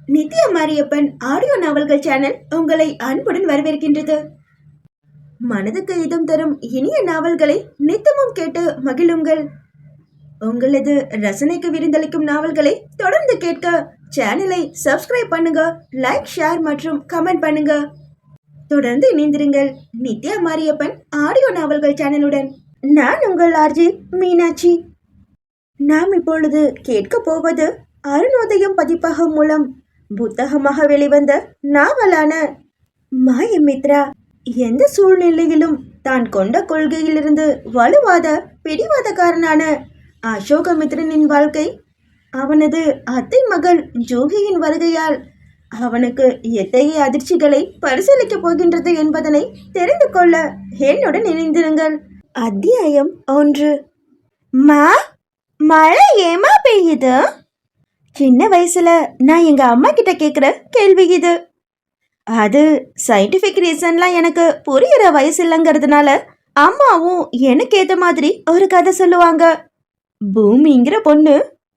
Nithya Mariyappan audio நாவல்கள் channel உங்களை அன்புடன் வரவேற்கின்றது. மனதுக்கு இதம் தரும் இனிய நாவல்களை நித்தமும் கேட்டு மகிழுங்கள். உங்களது ரசனைக்கு விருந்தளிக்கும் நாவல்களை தொடர்ந்து கேட்க சேனலை சப்ஸ்கிரைப் பண்ணுங்க, லைக், ஷேர் மற்றும் கமெண்ட் பண்ணுங்க. தொடர்ந்து இணைந்திருங்கள் நித்யா மாரியப்பன் ஆடியோ நாவல்கள் சேனலுடன். நான் உங்கள் ஆர்ஜி மீனாட்சி. நாம் இப்பொழுது கேட்க போவது அருணோதயம் பதிப்பகம் மூலம் புத்தகமாக வெளிவந்த நாவலான மாயமித்ரா. எந்த சூழ்நிலையிலும் தான் கொண்ட கொள்கையிலிருந்து வலுவாத பிடிவாதக்காரனான அசோகமித்ரனின் வாழ்க்கை அவனது அத்தை மகள் ஜோகியின் வருகையால் அவனுக்கு எத்தகைய அதிர்ச்சிகளை பரிசீலிக்கப் போகின்றது என்பதனை தெரிந்து கொள்ள என்னுடன் இணைந்திருங்கள். அத்தியாயம் 1. மா, மழை ஏமா பெய்யுது? சின்ன வயசுல நான் எங்க அம்மா கிட்ட கேட்குற கேள்வி இது. அது சயின்டிஃபிக் ரீசன்லாம் எனக்கு புரியுற வயசு இல்லைங்கிறதுனால அம்மாவும் எனக்கு ஏற்ற மாதிரி ஒரு கதை சொல்லுவாங்க. பூமிங்கிற பொண்ணு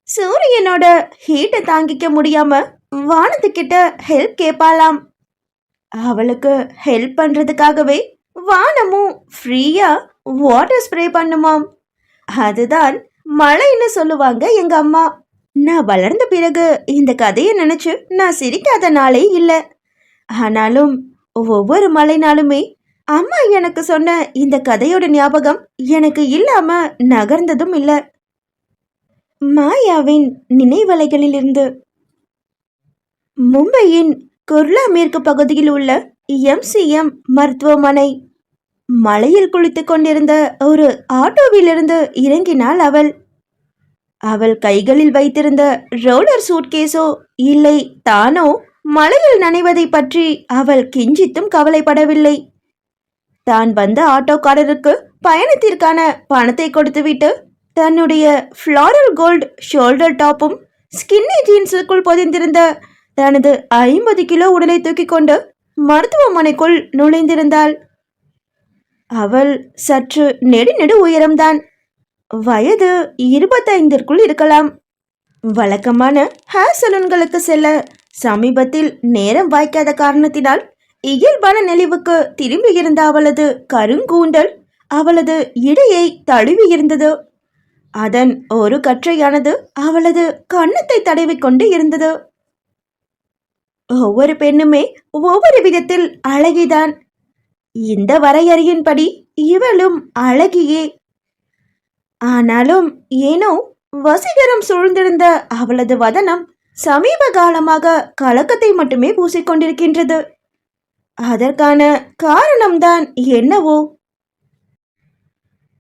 சூரியனோட ஹீட்டை தாங்கிக்க முடியாம வானத்துக்கிட்ட ஹெல்ப் கேட்பாளாம். அவளுக்கு ஹெல்ப் பண்றதுக்காகவே வானமும் ஃப்ரீயா வாட்டர் ஸ்ப்ரே பண்ணுமாம். அதுதான் மழைன்னு சொல்லுவாங்க எங்க அம்மா. நான் வளர்ந்த பிறகு இந்த கதையை நினைச்சு நான் சிரிக்காத நாளே இல்லை. ஆனாலும் ஒவ்வொரு மழை நாளுமே அம்மா எனக்கு சொன்ன இந்த கதையோட ஞாபகம் எனக்கு இல்லாம நகர்ந்ததும் இல்லை. மாயாவின் நினைவலைகளிலிருந்து. மும்பையின் குர்லா மேற்கு பகுதியில் உள்ள MCM மருத்துவமனை. மலையில் குளித்துக் கொண்டிருந்த ஒரு ஆட்டோவிலிருந்து இறங்கினாள் அவள். அவள் கைகளில் வைத்திருந்த ரோலர் சூட்கேஸோ இல்லை தானோ மலையில் நனைவதை பற்றி அவள் கிஞ்சித்தும் கவலைப்படவில்லை. தான் வந்த ஆட்டோக்காரருக்கு பயணத்திற்கான பணத்தை கொடுத்துவிட்டு தன்னுடைய ஃப்ளாரல் கோல்டு ஷோல்டர் டாப்பும் ஸ்கின்னி ஜீன்ஸுக்குள் பொதிந்திருந்த தனது 50 கிலோ உடலை தூக்கி கொண்டு மருத்துவமனைக்குள் நுழைந்திருந்தாள். அவள் சற்று நெடு உயரம்தான். வயது 25ற்குள் இருக்கலாம். வழக்கமான ஹேர் சலூன்களுக்கு செல்ல சமீபத்தில் நேரம் வாய்க்காத காரணத்தினால் இயல்பான நெளிவுக்கு திரும்பி இருந்த அவளது கருங்கூந்தல் அவளது இடையை தழுவி இருந்தது. அதன் ஒரு கற்றையானது அவளது கன்னத்தை தடவி கொண்டு இருந்தது. ஒவ்வொரு பெண்ணுமே ஒவ்வொரு விதத்தில் அழகிதான். இந்த வரையறையின்படி இவளும் அழகியே. ஆனாலும் ஏனோ வசீகரம் சூழ்ந்திருந்த அவளது வதனம் சமீப காலமாக கலக்கத்தை மட்டுமே பூசிக்கொண்டிருக்கின்றது. அதற்கான காரணம்தான் என்னவோ?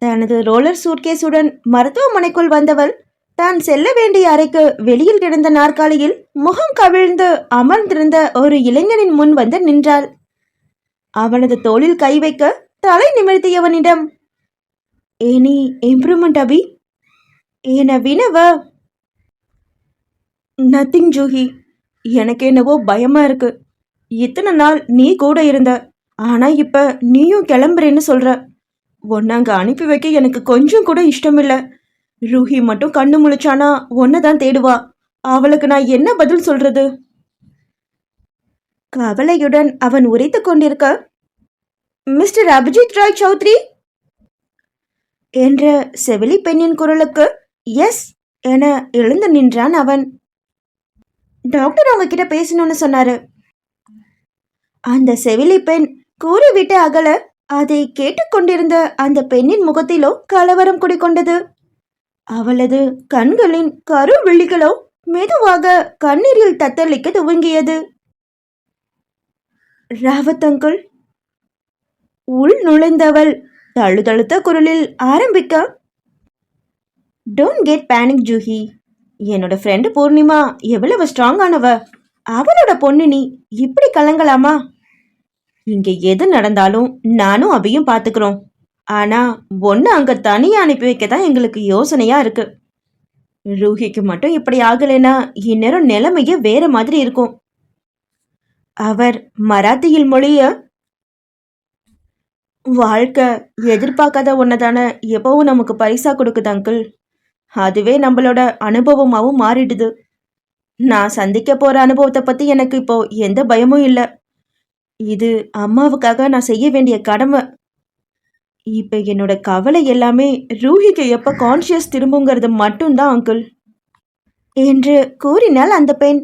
தனது ரோலர் சூட்கேஸுடன் மருத்துவமனைக்குள் வந்தவள் தான் செல்ல வேண்டிய அறைக்கு வெளியில் கிடந்த நாற்காலியில் முகம் கவிழ்ந்து அமர்ந்திருந்த ஒரு இளைஞனின் முன் வந்து நின்றாள். அவனது தோளில் கை வைக்க தலை நிமிர்த்தியவனிடம், "எனி இம்ப்ரூவ்மெண்ட் அபி?" என வினவ, "நத்திங் ஜூஹி, எனக்கு என்னவோ பயமா இருக்கு. இத்தனை நாள் நீ கூட இருந்த, ஆனா இப்ப நீயும் கிளம்புறேன்னு சொல்ற. உன்னை அங்க அனுப்பி வைக்க எனக்கு கொஞ்சம் கூட இஷ்டம் இல்லை. ரூஹி மட்டும் கண்ணு முழிச்சானா உன்னை தான் தேடுவா. அவளுக்கு நான் என்ன பதில் சொல்றது?" கவலையுடன் அவன் உரைத்து கொண்டிருக்க, "மிஸ்டர் அபிஜித் ராய் சௌத்ரி" என்ற செவிலி பெண்ணின் குரலுக்கு எஸ் என எழுந்து நின்றான் அவன். "டாக்டர் அவங்க கிட்ட பேசணும்னு சொன்னாரு." அந்த செவிலி பெண் கூறிவிட்டு அகல அதை கேட்டுக்கொண்டிருந்த அந்த பெண்ணின் முகத்திலோ கலவரம் குடிக்கொண்டது. அவளது கண்களின் கரு விழிகளோ மெதுவாக கண்ணீரில் தத்தளிக்க துவங்கியது. "ராவத் அங்கிள்." உள் நுழைந்தவள் தழுதழுத்த குரலில் ஆரம்பிக்க, "டோன்ட் கெட் பேனிக் ஜூஹி. என்னோட ஃப்ரெண்டு பூர்ணிமா எவ்வளவு ஸ்ட்ராங்கானவ. அவளோட பொண்ணு நீ இப்படி கலங்கலாமா? இங்க எது நடந்தாலும் நானும் அபியும் பார்த்துக்கிறோம். ஆனா ஒன்று அங்க தனியா அனுப்பி வைக்க தான் எங்களுக்கு யோசனையா இருக்கு. ரூஹிக்கு மட்டும் இப்படி ஆகலைன்னா இந்நேரம் நிலைமையே வேற மாதிரி இருக்கும்." அவர் மராத்தியில் மொழிய, "வாழ்க்கை எதிர்பார்க்காத ஒன்னதானே எப்பவும் நமக்கு பரிசா கொடுக்குது அங்கிள். அதுவே நம்மளோட அனுபவமாகவும் மாறிடுது. நான் சந்திக்க போற அனுபவத்தை பத்தி எனக்கு இப்போ எந்த பயமும் இல்ல. இது அம்மாவுக்காக நான் செய்ய வேண்டிய கடமை. இப்ப என்னோட கவலை எல்லாமே ரூஹிக்கு எப்ப கான்ஷியஸ் திரும்புங்கிறது மட்டும்தான் அங்கிள் என்று கூறினாள் அந்த பெண்.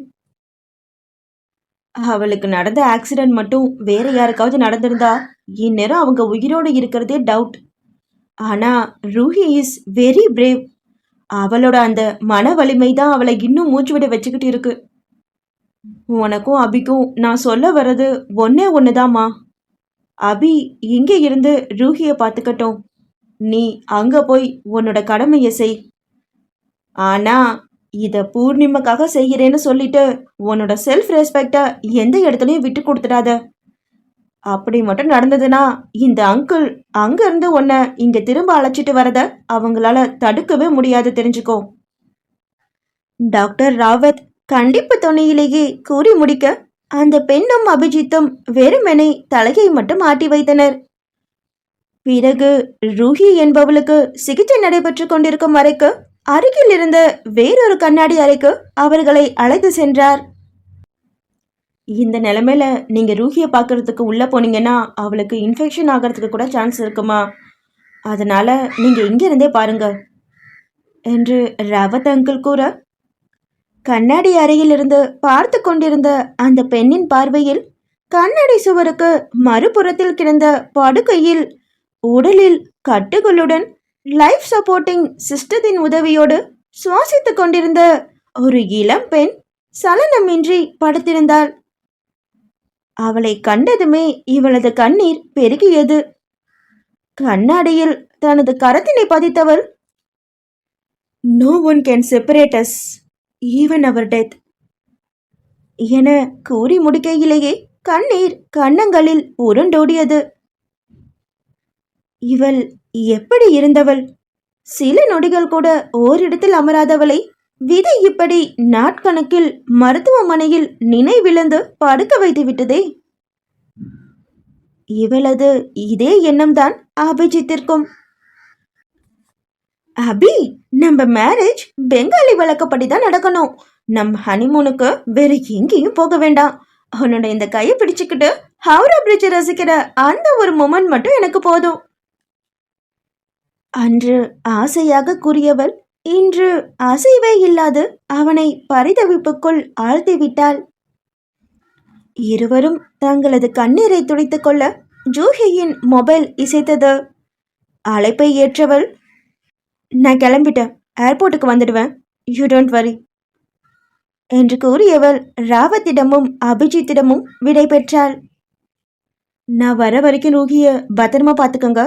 அவளுக்கு நடந்த ஆக்சிடென்ட் மட்டும் வேற யாருக்காவது நடந்திருந்தா இந்நேரம் அவங்க உயிரோடு இருக்கிறதே டவுட். ஆனா ரூஹி இஸ் வெரி பிரேவ். அவளோட அந்த மன வலிமை தான் அவளை இன்னும் மூச்சு விட வச்சுக்கிட்டு இருக்கு. உனக்கும் அபிக்கும் நான் சொல்ல வர்றது ஒன்னே ஒண்ணுதாம்மா. அபி இங்கே இருந்து ரூஹிய பார்த்துக்கட்டும். நீ அங்க போய் உன்னோட கடமையை செய். ஆனா இத பூர்ணிமாக்காக செய்கிறேன்னு சொல்லிட்டு உன்னோட செல்ஃப் ரெஸ்பெக்டா எந்த இடத்துலயும் விட்டு கொடுத்துடாத. அப்படி மட்டும் நடந்ததுன்னா இந்த அங்கிள் அங்க இருந்து உன்னை இங்க திரும்ப அழைச்சிட்டு வரத அவங்களால தடுக்கவே முடியாது, தெரிஞ்சுக்கோ. டாக்டர் ராவத் கண்டிப்பு துணையிலேயே கூறி முடிக்க அந்த பெண்ணும் அபிஜித்தும் வெறுமெனை தலையை மட்டும் ஆட்டி வைத்தனர். பிறகு ரூஹி என்பவளுக்கு சிகிச்சை நடைபெற்று கொண்டிருக்கும் அறைக்கு அருகில் இருந்த வேறொரு கண்ணாடி அறைக்கு அவர்களை அழைத்து சென்றார். இந்த நிலைமையில நீங்க ரூஹியை பார்க்கறதுக்கு உள்ள போனீங்கன்னா அவளுக்கு இன்ஃபெக்ஷன் ஆகிறதுக்கு கூட சான்ஸ் இருக்குமா, அதனால நீங்க இங்க இருந்தே பாருங்க என்று ராவத் அங்கிள் கூற, கண்ணாடி அறையிலிருந்து பார்த்து கொண்டிருந்த அந்த பெண்ணின் பார்வையில் கண்ணாடி சுவருக்கு மறுபுறத்தில் கிடந்த படுக்கையில் உடலில் கட்டுகளுடன் லைஃப் சப்போர்ட்டிங் சிஸ்டத்தின் உதவியோடு சுவாசித்துக் கொண்டிருந்த ஒரு இளம் பெண் சலனமின்றி படுத்திருந்தாள். அவளை கண்டதுமே இவளது கண்ணீர் பெருகியது. கண்ணாடியில் தனது கரத்தினை பதித்தவள், "No one can separate us, even our death" என கூறி முடிக்கையிலேயே கண்ணீர் கன்னங்களில் உருண்டோடியது. இவள் எப்படி இருந்தவள்? சில நொடிகள் கூட ஓரிடத்தில் அமராதவளை விதி இப்படி நாட்கணக்கில் மருத்துவமனையில் நினைவிழந்து படுக்க வைத்து விட்டதே. இவளது இதே எண்ணம்தான் அபிஜித்திற்கும். அபி, நம்ம மேரேஜ் பெங்காலி வழக்கப்படிதான் நடக்கணும். நம் ஹனிமூனுக்கு வேற எங்கேயும் போக வேண்டாம். அவனோட இந்த கையை பிடிச்சுக்கிட்டு ஹவுரா பிரிட்ஜ் ரசிக்கிற அந்த ஒரு மொமெண்ட் மட்டும் எனக்கு போதும் அன்று ஆசையாக கூறியவள் இன்று அசைவே இல்லாது அவனை பரிதவிப்புக்குள் ஆழ்த்திவிட்டாள். இருவரும் தங்களது கண்ணீரை துடைத்துக் கொள்ள ஜூஹியின் மொபைல் இசைத்தது. அழைப்பை ஏற்றவள், "நான் கிளம்பிட்டேன், ஏர்போர்ட்டுக்கு வந்துடுவேன், யூ டோன்ட் வரி" என்று கூறியவள் ராவத்திடமும் அபிஜித்திடமும் விடை பெற்றாள். "நான் வர வரைக்கும் ரூஹிய பத்திரமா பார்த்துக்கோங்க.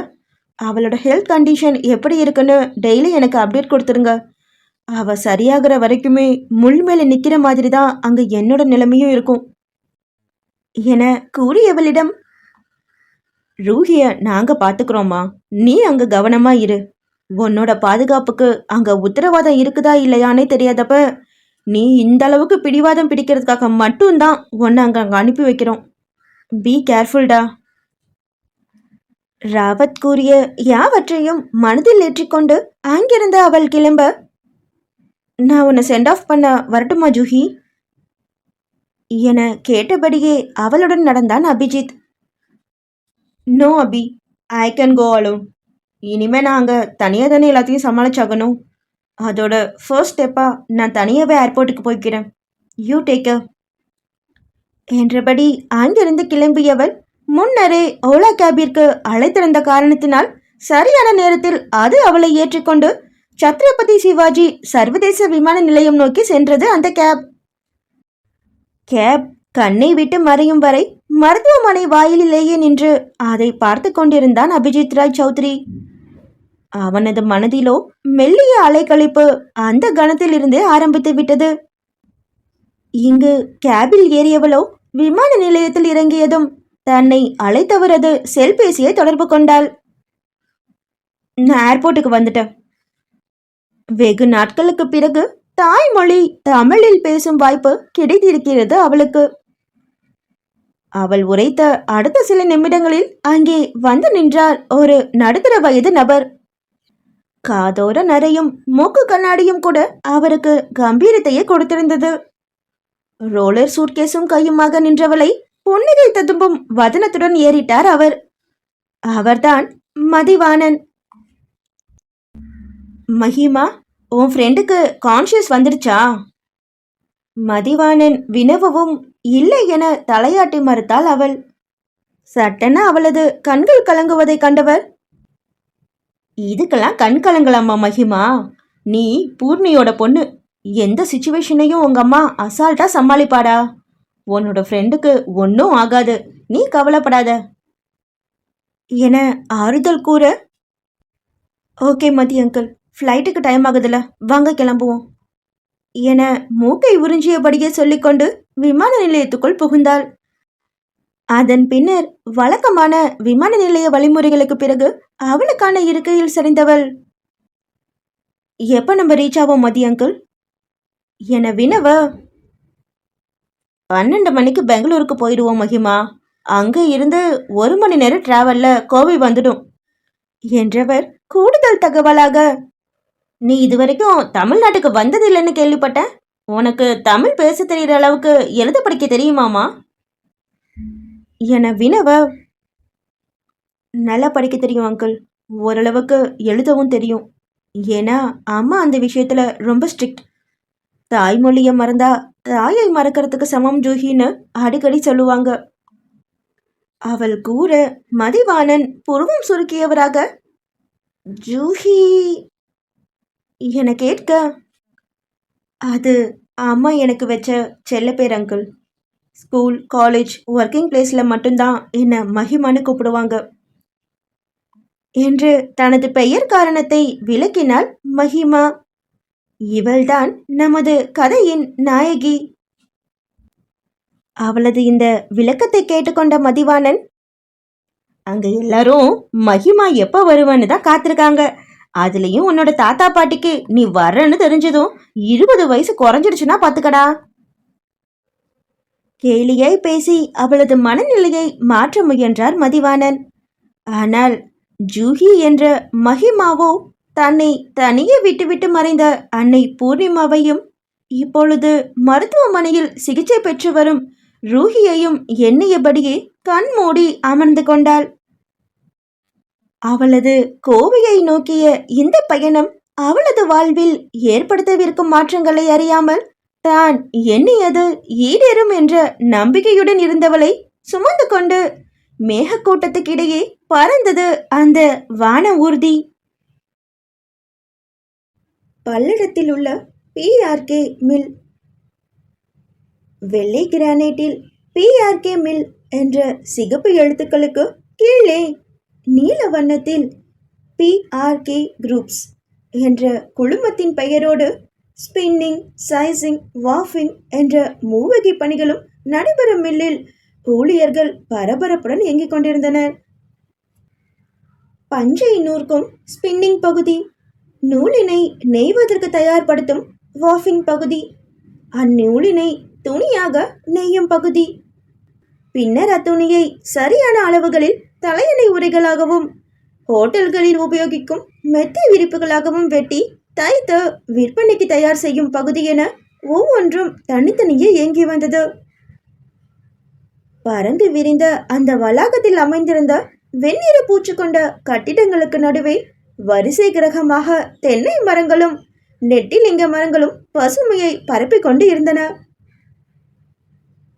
அவளோட ஹெல்த் கண்டிஷன் எப்படி இருக்குன்னு டெய்லி எனக்கு அப்டேட் கொடுத்துருங்க. அவ சரியாகிற வரைக்குமே முள் மேலே நிற்கிற மாதிரி தான் அங்கே என்னோட நிலைமையும் இருக்கும்" என கூறியவளிடம், "ரூஹிய நாங்கள் பார்த்துக்கிறோம்மா, நீ அங்கே கவனமாக இரு. உன்னோட பாதுகாப்புக்கு அங்கே உத்தரவாதம் இருக்குதா இல்லையானே தெரியாதப்ப நீ இந்த அளவுக்கு பிடிவாதம் பிடிக்கிறதுக்காக மட்டும்தான் உன்னை அங்கே அனுப்பி வைக்கிறோம். பி கேர்ஃபுல்டா." ராவத் கூறிய யாவற்றையும் மனதில் ஏற்றிக்கொண்டு அங்கிருந்து அவள் கிளம்ப, "நான் உன்னை சென்ட் ஆஃப் பண்ண வரட்டுமா ஜூஹி?" என கேட்டபடியே அவளுடன் நடந்தான் Abhijit. "No Abhi, I can go alone. இனிமே நான் அங்கே தனியாக தானே எல்லாத்தையும் சமாளிச்சாகணும். அதோட ஃபர்ஸ்ட் ஸ்டெப்பாக நான் தனியாகவே ஏர்போர்ட்டுக்கு போய்க்கிறேன். யூ டேக் கேர்" என்றபடி அங்கிருந்து கிளம்பியவள் முன்னரே ஓலா கேபிற்கு அழைத்திருந்த காரணத்தினால் சரியான நேரத்தில் அது அவளை ஏற்றிக்கொண்டு சத்ரபதி சிவாஜி சர்வதேச விமான நிலையம் நோக்கி சென்றது அந்த கேப் கண்ணை விட்டு மறையும் வரை மருத்துவமனை வாயிலேயே நின்று அதை பார்த்து கொண்டிருந்தான் அபிஜித் ராய் சௌத்ரி. அவனது மனதிலோ மெல்லிய அலைக்கழிப்பு அந்த கணத்தில் இருந்தே ஆரம்பித்து விட்டது. இங்கு கேபில் ஏறியவளோ விமான நிலையத்தில் இறங்கியதும் தன்னை அழைத்தவரது செல்பேசியை தொடர்பு கொண்டாள். "நான் ஏர்போர்ட்டுக்கு வந்துட்டேன்." வெகு நாட்களுக்கு பிறகு தாய்மொழி தமிழில் பேசும் வாய்ப்பு கிடைத்திருக்கிறது அவளுக்கு. அவள் உரைத்த அடுத்த சில நிமிடங்களில் அங்கே வந்து நின்றார் ஒரு நடுத்தர வயது நபர். காதோர நரையும் மூக்கு கண்ணாடியும் கூட அவருக்கு கம்பீரத்தையே கொடுத்திருந்தது. ரோலர் சூட்கேஸும் கையுமாக நின்றவளை புன்னகை ததும்பும் வதனத்துடன் ஏறிட்டார் அவர். அவர்தான் மதிவாணன். மகிமா, உன் ஃப்ரெண்டுக்கு கான்ஷியஸ் வந்துடுச்சா? மதிவாணன் வினவவும் இல்லை என தலையாட்டி மறுத்தாள் அவள். சட்டென அவளது கண்கள் கலங்குவதை கண்டவர், இதுக்கெல்லாம் கண் கலங்கலாமா மகிமா? நீ பூர்ணியோட பொண்ணு. எந்த சிச்சுவேஷனையும் உங்க அம்மா அசால்ட்டா சமாளிப்பாடா. உன்னோட ஃப்ரெண்டுக்கு ஒன்றும் ஆகாது, நீ கவலைப்படாத என ஆறுதல் கூற, ஓகே மதி அங்கிள், ஃப்ளைட்டுக்கு டைம் ஆகுதுல, வாங்க கிளம்புவோம் என மூக்கை உறிஞ்சியபடியே சொல்லிக்கொண்டு விமான நிலையத்துக்குள் புகுந்தாள். அதன் பின்னர் வழக்கமான விமான நிலைய வழிமுறைகளுக்கு பிறகு அவளுக்கான இருக்கையில் சரிந்தவள், எப்ப நம்ம ரீச் ஆவோம் மதி அங்கிள் என வினவ, 12 மணிக்கு பெங்களூருக்கு போயிடுவோம் மகிமா. அங்க இருந்து 1 மணி நேரம் டிராவல்ல கோவை வந்துடும் என்றவர் கூடுதல் தகவலாக, நீ இதுவரைக்கும் தமிழ்நாட்டுக்கு வந்ததில்லைன்னு கேள்விப்பட்டேன். உனக்கு தமிழ் பேச தெரிகிற அளவுக்கு எழுத படிக்க தெரியுமாமா என வினவ, நல்லா படிக்க தெரியும் அங்கிள், ஓரளவுக்கு எழுதவும் தெரியும். ஏன்னா அம்மா அந்த விஷயத்துல ரொம்ப ஸ்ட்ரிக்ட். தாய்மொழியை மறந்தா தாயை மறக்கிறதுக்கு சமம் ஜூஹின்னு அடிக்கடி சொல்லுவாங்க. அவள் கூற மதிவாணன் புருவம் சுருக்கியவராக, ஜூஹி என கேட்க, அது அம்மா எனக்கு வச்ச செல்ல பேர் அங்கிள். ஸ்கூல், காலேஜ், ஒர்க்கிங் பிளேஸில் மட்டும்தான் என்னை மகிமான்னு கூப்பிடுவாங்க என்று தனது பெயர் காரணத்தை விளக்கினாள் மகிமா. இவள்தான் நமது கதையின் நாயகி. அவளது இந்த விளக்கத்தை கேட்டுக்கொண்ட மதிவாணன், அங்க எல்லாரும் மகிமா எப்ப வருவான்னு தான் காத்திருக்காங்க. அதுலயும் உன்னோட தாத்தா பாட்டிக்கு நீ வர்றன்னு தெரிஞ்சதும் 20 வயசு குறைஞ்சிடுச்சுன்னா பாத்துக்கடா. கேலியாய் பேசி அவளது மனநிலையை மாற்ற முயன்றார் மதிவாணன். ஆனால் ஜூஹி என்ற மகிமாவோ தன்னை தனியே விட்டுவிட்டு மறைந்த அன்னை பூர்ணிமாவையும் இப்பொழுது மருத்துவமனையில் சிகிச்சை பெற்று வரும் ரூஹியையும் எண்ணியபடியே கண் மூடி அமர்ந்து கொண்டாள். அவளது கோவையை நோக்கிய இந்த பயணம் அவளது வாழ்வில் ஏற்படுத்தவிருக்கும் மாற்றங்களை அறியாமல் தான் எண்ணியது ஈடேறும் என்ற நம்பிக்கையுடன் இருந்தவளை சுமந்து கொண்டு மேகக்கூட்டத்துக்கிடையே பறந்தது அந்த வான ஊர்தி. பல்லடத்தில் உள்ள PRK மில். வெள்ளை கிரானைட்டில் PRK மில் என்ற சிகப்பு எழுத்துக்களுக்கு கீழே நீல வண்ணத்தில் PRK குரூப்ஸ் என்ற குழுமத்தின் பெயரோடு ஸ்பின்னிங், சைசிங், வாஃபிங் என்ற மூவகை பணிகளும் நடைபெறும் மில்லில் ஊழியர்கள் பரபரப்புடன் இயங்கிக் கொண்டிருந்தனர். பஞ்சை நூற்கும் ஸ்பின்னிங் பகுதி, நூலினை நெய்வதற்கு தயார்படுத்தும் வாஃபிங் பகுதி, அந்நூலினை துணியாக நெய்யும் பகுதி, பின்னர் அத்துணியை சரியான அளவுகளில் தலையணை உரைகளாகவும் ஹோட்டல்களில் உபயோகிக்கும் மெத்தை விரிப்புகளாகவும் வெட்டி தைத்து விற்பனைக்கு தயார் செய்யும் பகுதி என ஒவ்வொன்றும் தனித்தனியே இயங்கி வந்தது. பறந்து விரிந்த அந்த வளாகத்தில் அமைந்திருந்த வெண்ணிற பூச்சு கொண்ட கட்டிடங்களுக்கு நடுவே வரிசை கிரகமாக தென்னை மரங்களும் நெட்டிலிங்க மரங்களும் பசுமையை பரப்பிக் கொண்டு இருந்தன.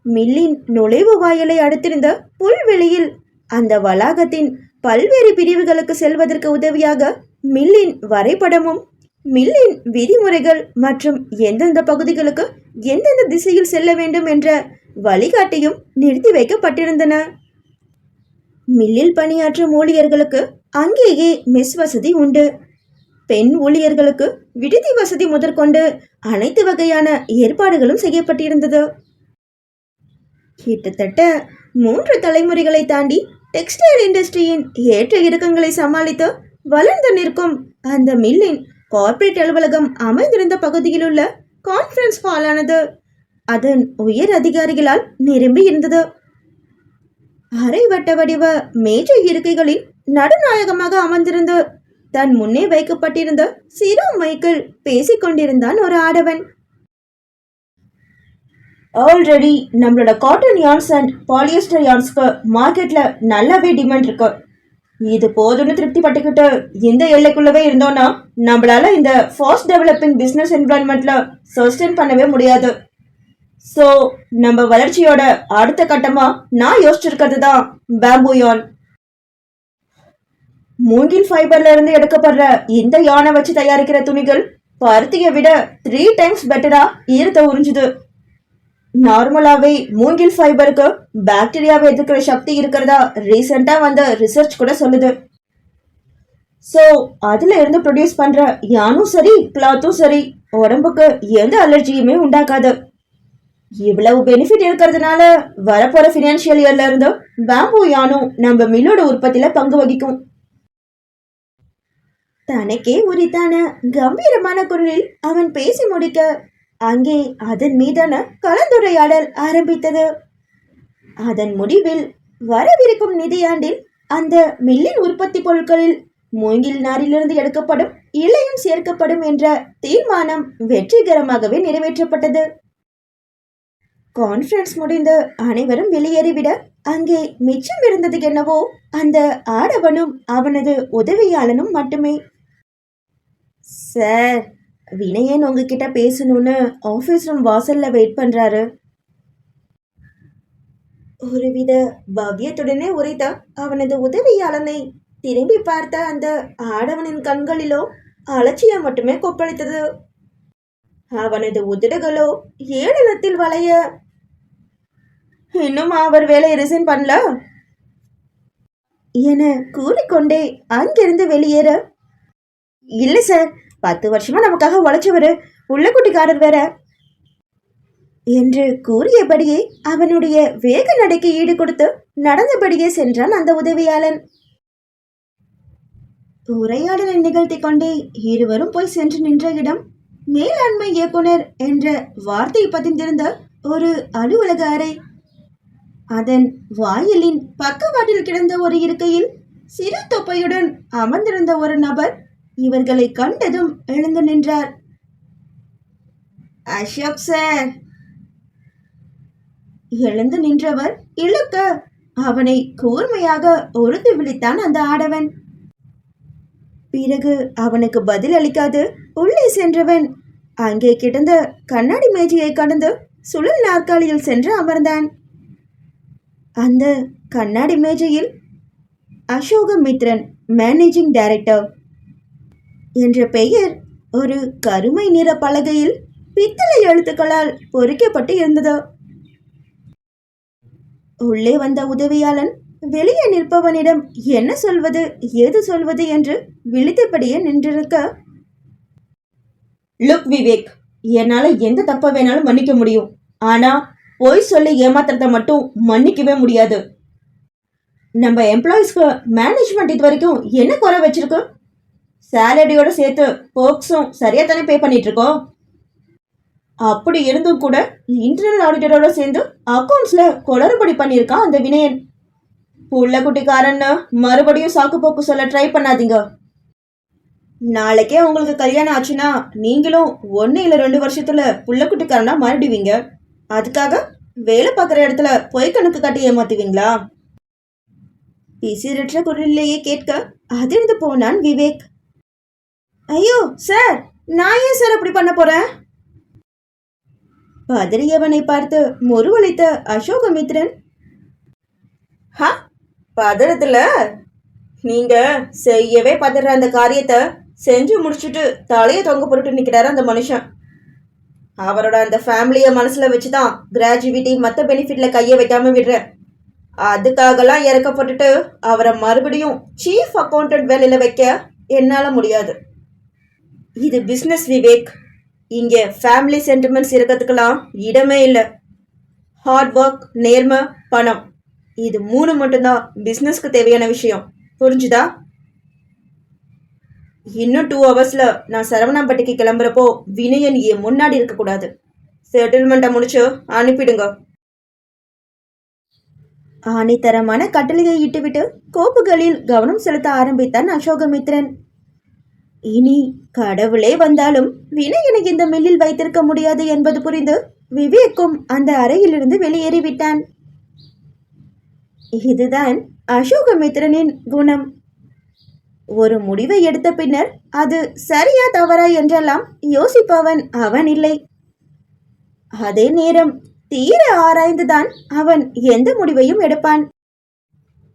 மில்லின் நுழைவு வாயிலை அடுத்திருந்த புல்வெளியில் அந்த வளாகத்தின் பல்வேறு பிரிவுகளுக்கு செல்வதற்கு உதவியாக மில்லின் வரைபடமும் மில்லின் விதிமுறைகள் மற்றும் எந்தெந்த பகுதிகளுக்கு எந்தெந்த திசையில் செல்ல வேண்டும் என்ற வழிகாட்டியும் நிறுத்தி வைக்கப்பட்டிருந்தன. மில்லில் பணியாற்றும் ஊழியர்களுக்கு அங்கேயே மெஸ் வசதி உண்டு. பெண் ஊழியர்களுக்கு விடுதி வசதி முதற்கொண்டு அனைத்து வகையான ஏற்பாடுகளும் செய்யப்பட்டிருந்தது. கிட்டத்தட்ட 3 தலைமுறைகளை தாண்டி டெக்ஸ்டைல் இண்டஸ்ட்ரியின் ஏற்ற இறக்கங்களை சமாளித்து வளர்ந்து நிற்கும் அந்த மில்லின் கார்ப்பரேட் அலுவலகம் அமைந்திருந்த பகுதியில் உள்ள கான்ஃபரன்ஸ் ஹாலானது அதன் உயர் அதிகாரிகளால் நிரம்பி இருந்தது. அரை வட்ட வடிவ மேஜை இருக்கைகளில் நடுநாயகமாக அமர்ந்திருந்து தன் முன்னே வைக்கப்பட்டிருந்த சிறு மைக்கில் பேசிக்கொண்டிருந்தான் ஒரு ஆடவன். ஆல்ரெடி நம்மளோட காட்டன் யார்ன்ஸ் அண்ட் பாலியஸ்டர் யார்ன்ஸ்க்கு மார்க்கெட்ல நல்லாவே டிமாண்ட் இருக்கு. இது போதும்னு திருப்தி பட்டுக்கிட்டு இந்த எல்லைக்குள்ளவே இருந்தோம்னா நம்மளால இந்த ஃபாஸ்ட் டெவலப்பிங் பிசினஸ் என்விரான்மெண்ட்ல சஸ்டெயின் பண்ணவே முடியாது. ஸோ நம்ம வளர்ச்சியோட அடுத்த கட்டமா நான் யோசிச்சிருக்கிறது தான் பேம்பு யான். மூங்கில் ஃபைபர்ல இருந்து எடுக்கப்படுற இந்த யானை வச்சு தயாரிக்கிற துணிகள் பருத்தியை விட 3 times பெட்டரா ஈரத்தை உறிஞ்சுது. நார்மலாவே மூங்கில் ஃபைபருக்கு பாக்டீரியாவை எதிர்க்கிற சக்தி இருக்கிறதா ரீசெண்டா வந்த ரிசர்ச் கூட சொல்லுது. ஸோ அதுல இருந்து ப்ரொடியூஸ் பண்ற யானும் சரி கிளாத்தும் சரி உடம்புக்கு எந்த அலர்ஜியுமே உண்டாக்காது. இவ்வளவு பெனிஃபிட் இருக்கிறதுனால வரப்போற ஃபினான்ஷியல் இயர்ல இருந்து பேம்பு யானும் நம்ம மில்லோட உற்பத்தியில பங்கு வகிக்கும். தனக்கே உரித்தான கம்பீரமான குரலில் அவன் பேசி முடிக்க அங்கே அதன் மீதான கலந்துரையாடல் ஆரம்பித்தது. அதன் முடிவில் வரவிருக்கும் நிதியாண்டில் அந்த மில்லின் உற்பத்தி பொருட்களில் மூங்கில் நாரிலிருந்து எடுக்கப்படும் இலையும் சேர்க்கப்படும் என்ற தீர்மானம் வெற்றிகரமாகவே நிறைவேற்றப்பட்டது. கான்ஃபரன்ஸ் முடிந்து அனைவரும் வெளியேறிவிட அங்கே மிச்சம் இருந்தது என்னவோ அந்த ஆடவனும் அவனது உதவியாளனும் மட்டுமே. சார், வினயன் உங்ககிட்ட பேசணும்னு ஆஃபீஸ் ரூம் வாசல்ல வெயிட் பண்றாரு. ஒருவித பவ்யத்துடனே உரைத்த அவனது உதவியாளனை திரும்பி பார்த்த அந்த ஆடவனின் கண்களிலோ அலட்சியம் மட்டுமே கொப்பளித்தது. அவனது உதடுகளோ ஏளனத்தில் வளைய, இன்னும் அவர் வேலையை ரிசைன் பண்ணல என கூறிக்கொண்டே அங்கிருந்து வெளியேற, இல்லை சார், 10 வருஷமா நமக்காக உழைச்சவரு உள்ளக்குட்டிக்காரர் வேற என்று கூறியபடியே அவனுடைய வேக நடைக்கு ஈடு கொடுத்து நடந்தபடியே சென்றான் அந்த உதவியாளன். உரையாடலை நிகழ்த்தி கொண்டே இருவரும் போய் சென்று நின்ற இடம் மேலாண்மை இயக்குனர் என்ற வார்த்தை பதிந்திருந்த ஒரு அலுவலக அறை. அதன் வாயிலின் பக்கவாட்டில் கிடந்த ஒரு இருக்கையில் சிறு தொப்பையுடன் அமர்ந்திருந்த ஒரு நபர் இவர்களை கண்டதும் எழுந்து நின்றார். அசோக் சார். எழுந்து நின்றவர் இழுக்க அவனை கூர்மையாக உறுதி விழித்தான் அந்த ஆடவன். பிறகு அவனுக்கு பதில் அளிக்காது உள்ளே சென்றவன் அங்கே கிடந்த கண்ணாடி மேஜையை கடந்து சுழல் நாற்காலியில் சென்று அமர்ந்தான். அந்த கண்ணாடி மேஜையில் அசோகமித்ரன், மேனேஜிங் டைரக்டர் என்ற பெயர் ஒரு கருமை நிற பலகையில் பித்தளை எழுத்துக்களால் பொறிக்கப்பட்டு இருந்தது. உள்ளே வந்த உதவியாளன் வெளியே நிற்பவனிடம் என்ன சொல்வது ஏது சொல்வது என்று விழித்தபடியே நின்றிருக்க, லுக் விவேக், என்னால எந்த தப்ப வேணாலும் மன்னிக்க முடியும், ஆனா பொய் சொல்லி ஏமாத்திரத்தை மட்டும் மன்னிக்கவே முடியாது. நம்ம எம்ப்ளாயிஸ்க்கு மேனேஜ்மெண்ட் இது வரைக்கும் என்ன குறை வச்சிருக்கு? சேலரியோட சேர்த்து போக்ஸும் சரியா தானே பே பண்ணிட்டு இருக்கோம். அப்படி இருந்தும் கூட இன்டர்னல் ஆடிட்டரோட சேர்ந்து அக்கௌண்ட்ஸ்ல குளறுபடி பண்ணியிருக்கான் அந்த வினயன். புள்ள குட்டிக்காரன்னு மறுபடியும் சாக்கு போக்கு சொல்ல ட்ரை பண்ணாதீங்க. நாளைக்கே உங்களுக்கு கல்யாணம் ஆச்சுன்னா நீங்களும் 1 இல்ல 2 வருஷத்துல புள்ள குட்டிக்காரனா மாறிடுவீங்க. அதுக்காக வேலை பார்க்குற இடத்துல பொய் கணக்கு காட்டி ஏமாத்துவீங்களா? பிசிறற்ற குரலிலேயே கேட்க அதிர்ந்து போனான் விவேக். ஐயோ சார், நான் ஏன் சார் அப்படி பண்ண போறேன்? பதறியவனை பார்த்து முருவளித்த அசோகமித்ரன், ஹா, பதறதுல நீங்க செய்யவே பதற அந்த காரியத்தை செஞ்சு முடிச்சுட்டு தலையை தொங்க போட்டு நிக்கிறாரு அந்த மனுஷன். அவரோட அந்த ஃபேமிலியை மனசுல வச்சுதான் கிராஜுவிட்டி மற்ற பெனிஃபிட்ல கையை வைக்காம விடுற. அதுக்காகலாம் இறக்கப்பட்டுட்டு அவரை மறுபடியும் சீஃப் அக்கௌண்டன்ட் வேலையில வைக்க என்னால முடியாது. இது பிஸ்னஸ் விவேக். இங்கே ஃபேமிலி சென்டிமெண்ட்ஸ் இருக்கிறதுக்கெல்லாம் இடமே இல்லை. ஹார்ட் ஒர்க், நேர்மை, பணம், இது 3 மட்டும்தான் பிஸ்னஸ்க்கு தேவையான விஷயம். புரிஞ்சுதா? இன்னும் 2 ஹவர்ஸ்ல நான் சரவணாம்பட்டிக்கு கிளம்புறப்போ வினயன் என் முன்னாடி இருக்கக்கூடாது. செட்டில்மெண்ட்டை முடிச்சு அனுப்பிடுங்க. ஆணித்தரமான கட்டளையை இட்டுவிட்டு கோப்புகளில் கவனம் செலுத்த ஆரம்பித்தான் அசோகமித்ரன். இனி கடவுளே வந்தாலும் வினயனை இந்த மில்லில் வைத்திருக்க முடியாது என்பது புரிந்து விவேக்கும் அந்த அறையிலிருந்து வெளியேறிவிட்டான். இதுதான் அசோகமித்ரனின் குணம். ஒரு முடிவை எடுத்த பின்னர் அது சரியா தவறா என்றெல்லாம் யோசிப்பவன் அவன் இல்லை. அதே நேரம் தீர ஆராய்ந்துதான் அவன் எந்த முடிவையும் எடுப்பான்.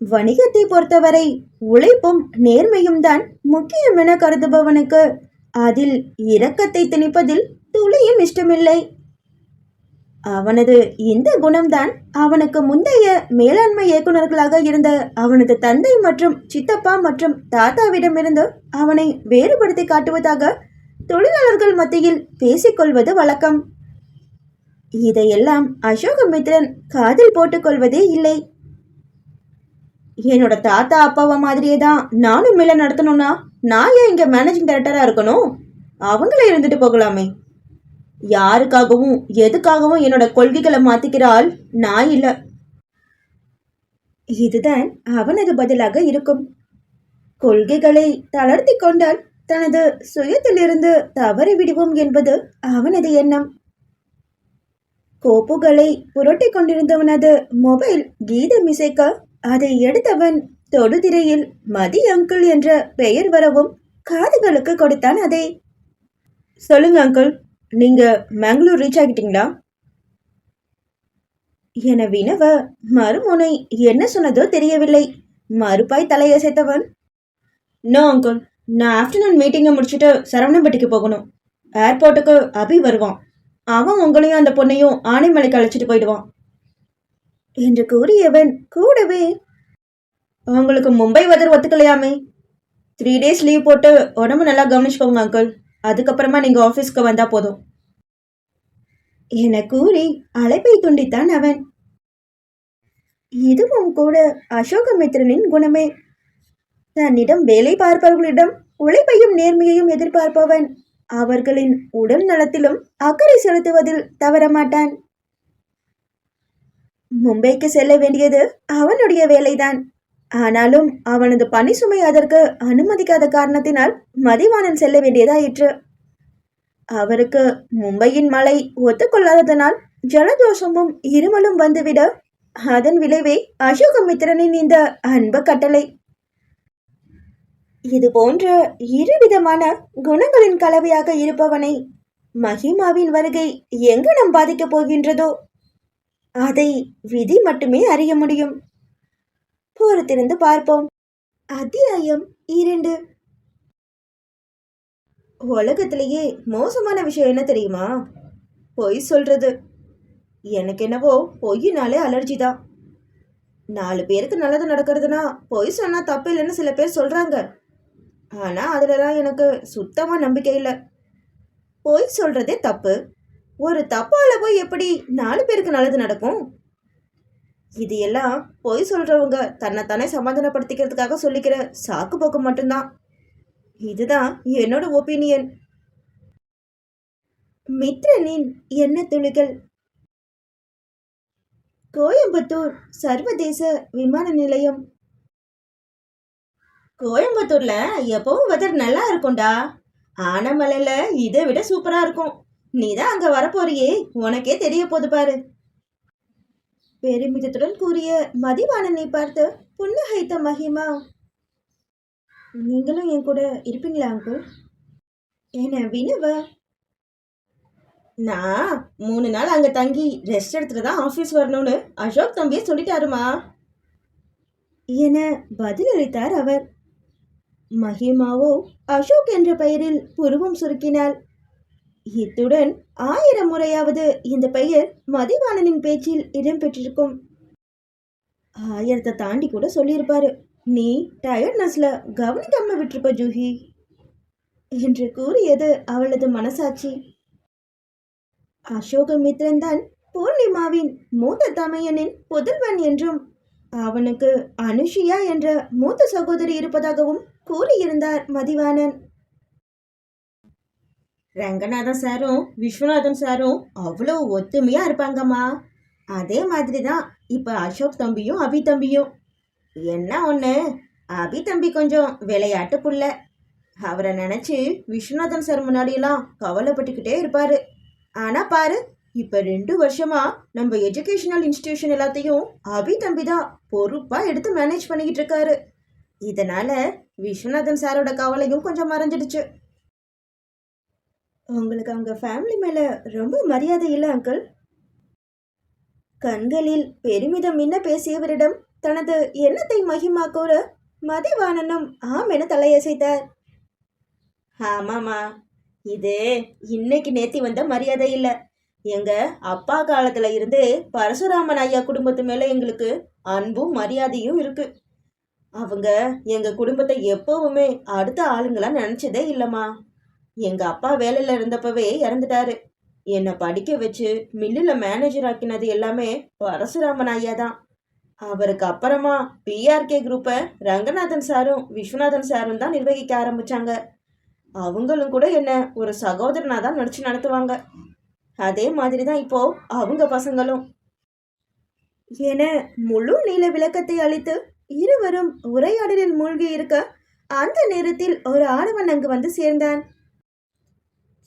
வணிகத்தை பொறுத்தவரை உழைப்பும் நேர்மையும் தான் முக்கியம் என கருதுபவனுக்கு அதில் இரக்கத்தை திணிப்பதில் துளியும் இஷ்டமில்லை. அவனது இந்த குணம்தான் அவனுக்கு முந்தைய மேலாண்மை இயக்குநர்களாக இருந்த அவனது தந்தை மற்றும் சித்தப்பா மற்றும் தாத்தாவிடமிருந்து அவனை வேறுபடுத்தி காட்டுவதாக தொழிலாளர்கள் மத்தியில் பேசிக்கொள்வது வழக்கம். இதையெல்லாம் அசோகமித்ரன் காதில் போட்டுக்கொள்வதே இல்லை. என்னோட தாத்தா அப்பாவை மாதிரியே தான் நானும் மேல நடத்தணும்னா நான் ஏன் இங்க மேனேஜிங் டைரக்டரா இருக்கணும்? அவங்களே இருந்துட்டு போகலாமே. யாருக்காகவும் எதுக்காகவும் என்னோட கொள்கைகளை மாத்திக்கிற ஆள் நான் இல்ல. இதுதான் அவனது பதிலாக இருக்கும். கொள்கைகளை தளர்த்தி கொண்டால் தனது சுயத்திலிருந்து தவறி விடுவோம் என்பது அவனது எண்ணம். கோப்புகளை புரட்டி கொண்டிருந்தவனது மொபைல் கீதம் இசைக்க அதை எடுத்தவன் தொடுதிரையில் மதி அங்கிள் என்ற பெயர் வரவும் காதுகளுக்கு கொடுத்தான். அதை சொல்லுங்க அங்கிள், நீங்க பெங்களூர் ரீச் ஆகிட்டீங்களா என வினவ மறுமுனை என்ன சொன்னதோ தெரியவில்லை. மறுப்பாய் தலையசைத்தவன், நோ அங்கிள், நான் ஆஃப்டர்நூன் மீட்டிங்கை முடிச்சுட்டு சரவணம்பட்டிக்கு போகணும். ஏர்போர்ட்டுக்கு அபி வருவான். அவன் உங்களையும் அந்த பொண்ணையும் ஆனைமலைக்கு அழைச்சிட்டு போயிடுவான் என்று கூறியவன் கூடவே, உங்களுக்கு மும்பை வெதர் ஒத்துக்கலையாமே, 3 days லீவ் போட்டு உடம்பு நல்லா கவனிச்சுக்கோங்க அங்கிள், அதுக்கப்புறமா நீங்க ஆபீஸ்க்கு வந்தா போதும் என கூறி அழைப்பை துண்டித்தான் அவன். இதுவும் கூட அசோகமித்ரனின் குணமே. தன்னிடம் வேலை பார்ப்பவர்களிடம் உழைப்பையும் நேர்மையையும் எதிர்பார்ப்பவன் அவர்களின் உடல் நலத்திலும் அக்கறை செலுத்துவதில் தவறமாட்டான். மும்பைக்கு செல்ல வேண்டியது அவனுடைய வேலைதான். ஆனாலும் அவனது பணி சுமை அதற்கு அனுமதிக்காத காரணத்தினால் மதிவாணன் செல்ல வேண்டியதாயிற்று. அவருக்கு மும்பையின் மழை ஒத்துக்கொள்ளாததனால் ஜலதோஷமும் இருமலும் வந்துவிட அதன் விளைவே அசோகமித்ரனின் இந்த அன்பு கட்டளை. இது போன்ற இருவிதமான குணங்களின் கலவையாக இருப்பவனை மகிமாவின் வருகை எங்கனம் பாதிக்கப் போகின்றதோ அதை விதி மட்டுமே அறிய முடியும். பொறுத்திருந்து பார்ப்போம். அத்தியாயம் 2. உலகத்திலேயே மோசமான விஷயம் என்ன தெரியுமா? பொய் சொல்றது. எனக்கு என்னவோ பொய்யினாலே அலர்ஜி தான். 4 பேருக்கு நல்லது நடக்கிறதுனா பொய் சொன்னா தப்பு இல்லைன்னு சில பேர் சொல்றாங்க. ஆனா அதுலலாம் எனக்கு சுத்தமா நம்பிக்கை இல்லை. பொய் சொல்றதே தப்பு. ஒரு தப்பால போய் எப்படி 4 பேருக்கு நல்லது நடக்கும்? இது எல்லாம் பொய் சொல்றவங்க தன்னைத்தானே சமாதானப்படுத்திக்கிறதுக்காக சொல்லிக்கிற சாக்கு போக்கு மட்டும்தான். இதுதான் என்னோட ஒப்பீனியன். மித்ரனின் எண்ண துளிகள். கோயம்புத்தூர் சர்வதேச விமான நிலையம். கோயம்புத்தூர்ல எப்பவும் வெதர் நல்லா இருக்கும்டா. ஆனமலையில இதை விட சூப்பரா இருக்கும். நீதான் அங்க வரப்போறியே, உனக்கே தெரிய போது பாரு பெருமிதத்துடன் கூறிய மதிவாணனை பார்த்து புன்னகைத்த மகிமா, நீங்களும் என் கூட இருப்பீங்களா அங்கிள் என வினவ, நான் 3 நாள் அங்க தங்கி ரெஸ்ட் எடுத்துட்டு தான் ஆபீஸ் வரணும்னு அசோக் தம்பியை சொல்லிட்டாருமா என பதிலளித்தார் அவர். மகிமாவோ அசோக் என்ற பெயரில் புருவம் சுருக்கினாள். இத்துடன் 1000 முறையாவது இந்த பெயர் மதிவாணனின் பேச்சில் இடம்பெற்றிருக்கும். 1000 தாண்டி கூட சொல்லியிருப்பாரு, நீ டயர்ட்னஸ்ல கவனிக்காம விட்டுருப்ப ஜூஹி என்று கூறியது அவளது மனசாட்சி. அசோகமித்ரன் தான் பூர்ணிமாவின் மூத்த தமையனின் புதல்வன் என்றும் அவனுக்கு அனுஷியா என்ற மூத்த சகோதரி இருப்பதாகவும் கூறியிருந்தார் மதிவாணன். ரங்கநாதன் சாரும் விஸ்வநாதன் சாரும் அவ்வளோ ஒத்துமையா இருப்பாங்கம்மா. அதே மாதிரி தான் இப்போ அசோக் தம்பியும் அபி தம்பியும். என்ன ஒன்று, அபி தம்பி கொஞ்சம் விளையாட்டு புள்ள. அவரை நினச்சி விஸ்வநாதன் சார் முன்னாடியெல்லாம் கவலைப்பட்டுக்கிட்டே இருப்பாரு. ஆனால் பாரு, இப்ப 2 வருஷமா நம்ம எஜுகேஷனல் இன்ஸ்டிடியூஷன் எல்லாத்தையும் அபி தம்பி தான் பொறுப்பா எடுத்து மேனேஜ் பண்ணிக்கிட்டு இருக்காரு. இதனால விஸ்வநாதன் சாரோட கவலையும் கொஞ்சம் மறைஞ்சிடுச்சு. உங்களுக்கு அவங்க ஃபேமிலி மேல ரொம்ப மரியாதை இல்லை அங்கிள்? கண்களில் பெருமிதம் மின்ன பேசியவரிடம் தனது எண்ணத்தை மகிமா கூற மதிவாணனும் ஆம் என தலையசைத்தார். ஆமாமா, இது இன்னைக்கு நேத்தி வந்த மரியாதை இல்லை. எங்க அப்பா காலத்துல இருந்தே பரசுராமன் ஐயா குடும்பத்து மேல எங்களுக்கு அன்பும் மரியாதையும் இருக்கு. அவங்க எங்க குடும்பத்தை எப்பவுமே அடுத்த ஆளுங்களா நினைச்சதே இல்லம்மா. எங்க அப்பா வேலையில இருந்தப்பவே இறந்துட்டாரு. என்னை படிக்க வச்சு மில்லுல மேனேஜர் ஆக்கினது எல்லாமே பரசுராமன் ஐயா தான். அவருக்கு அப்புறமா பிஆர்கே குரூப்பை ரங்கநாதன் சாரும் விஸ்வநாதன் சாரும் தான் நிர்வகிக்க ஆரம்பிச்சாங்க. அவங்களும் கூட என்ன ஒரு சகோதரனா தான் நடிச்சு நடத்துவாங்க. அதே மாதிரி தான் இப்போ அவங்க பசங்களும் என முழு நீள விளக்கத்தை அளித்து இருவரும் உரையாடலில் மூழ்கி இருக்க அந்த நேரத்தில் ஒரு ஆடவன் அங்கு வந்து சேர்ந்தான்.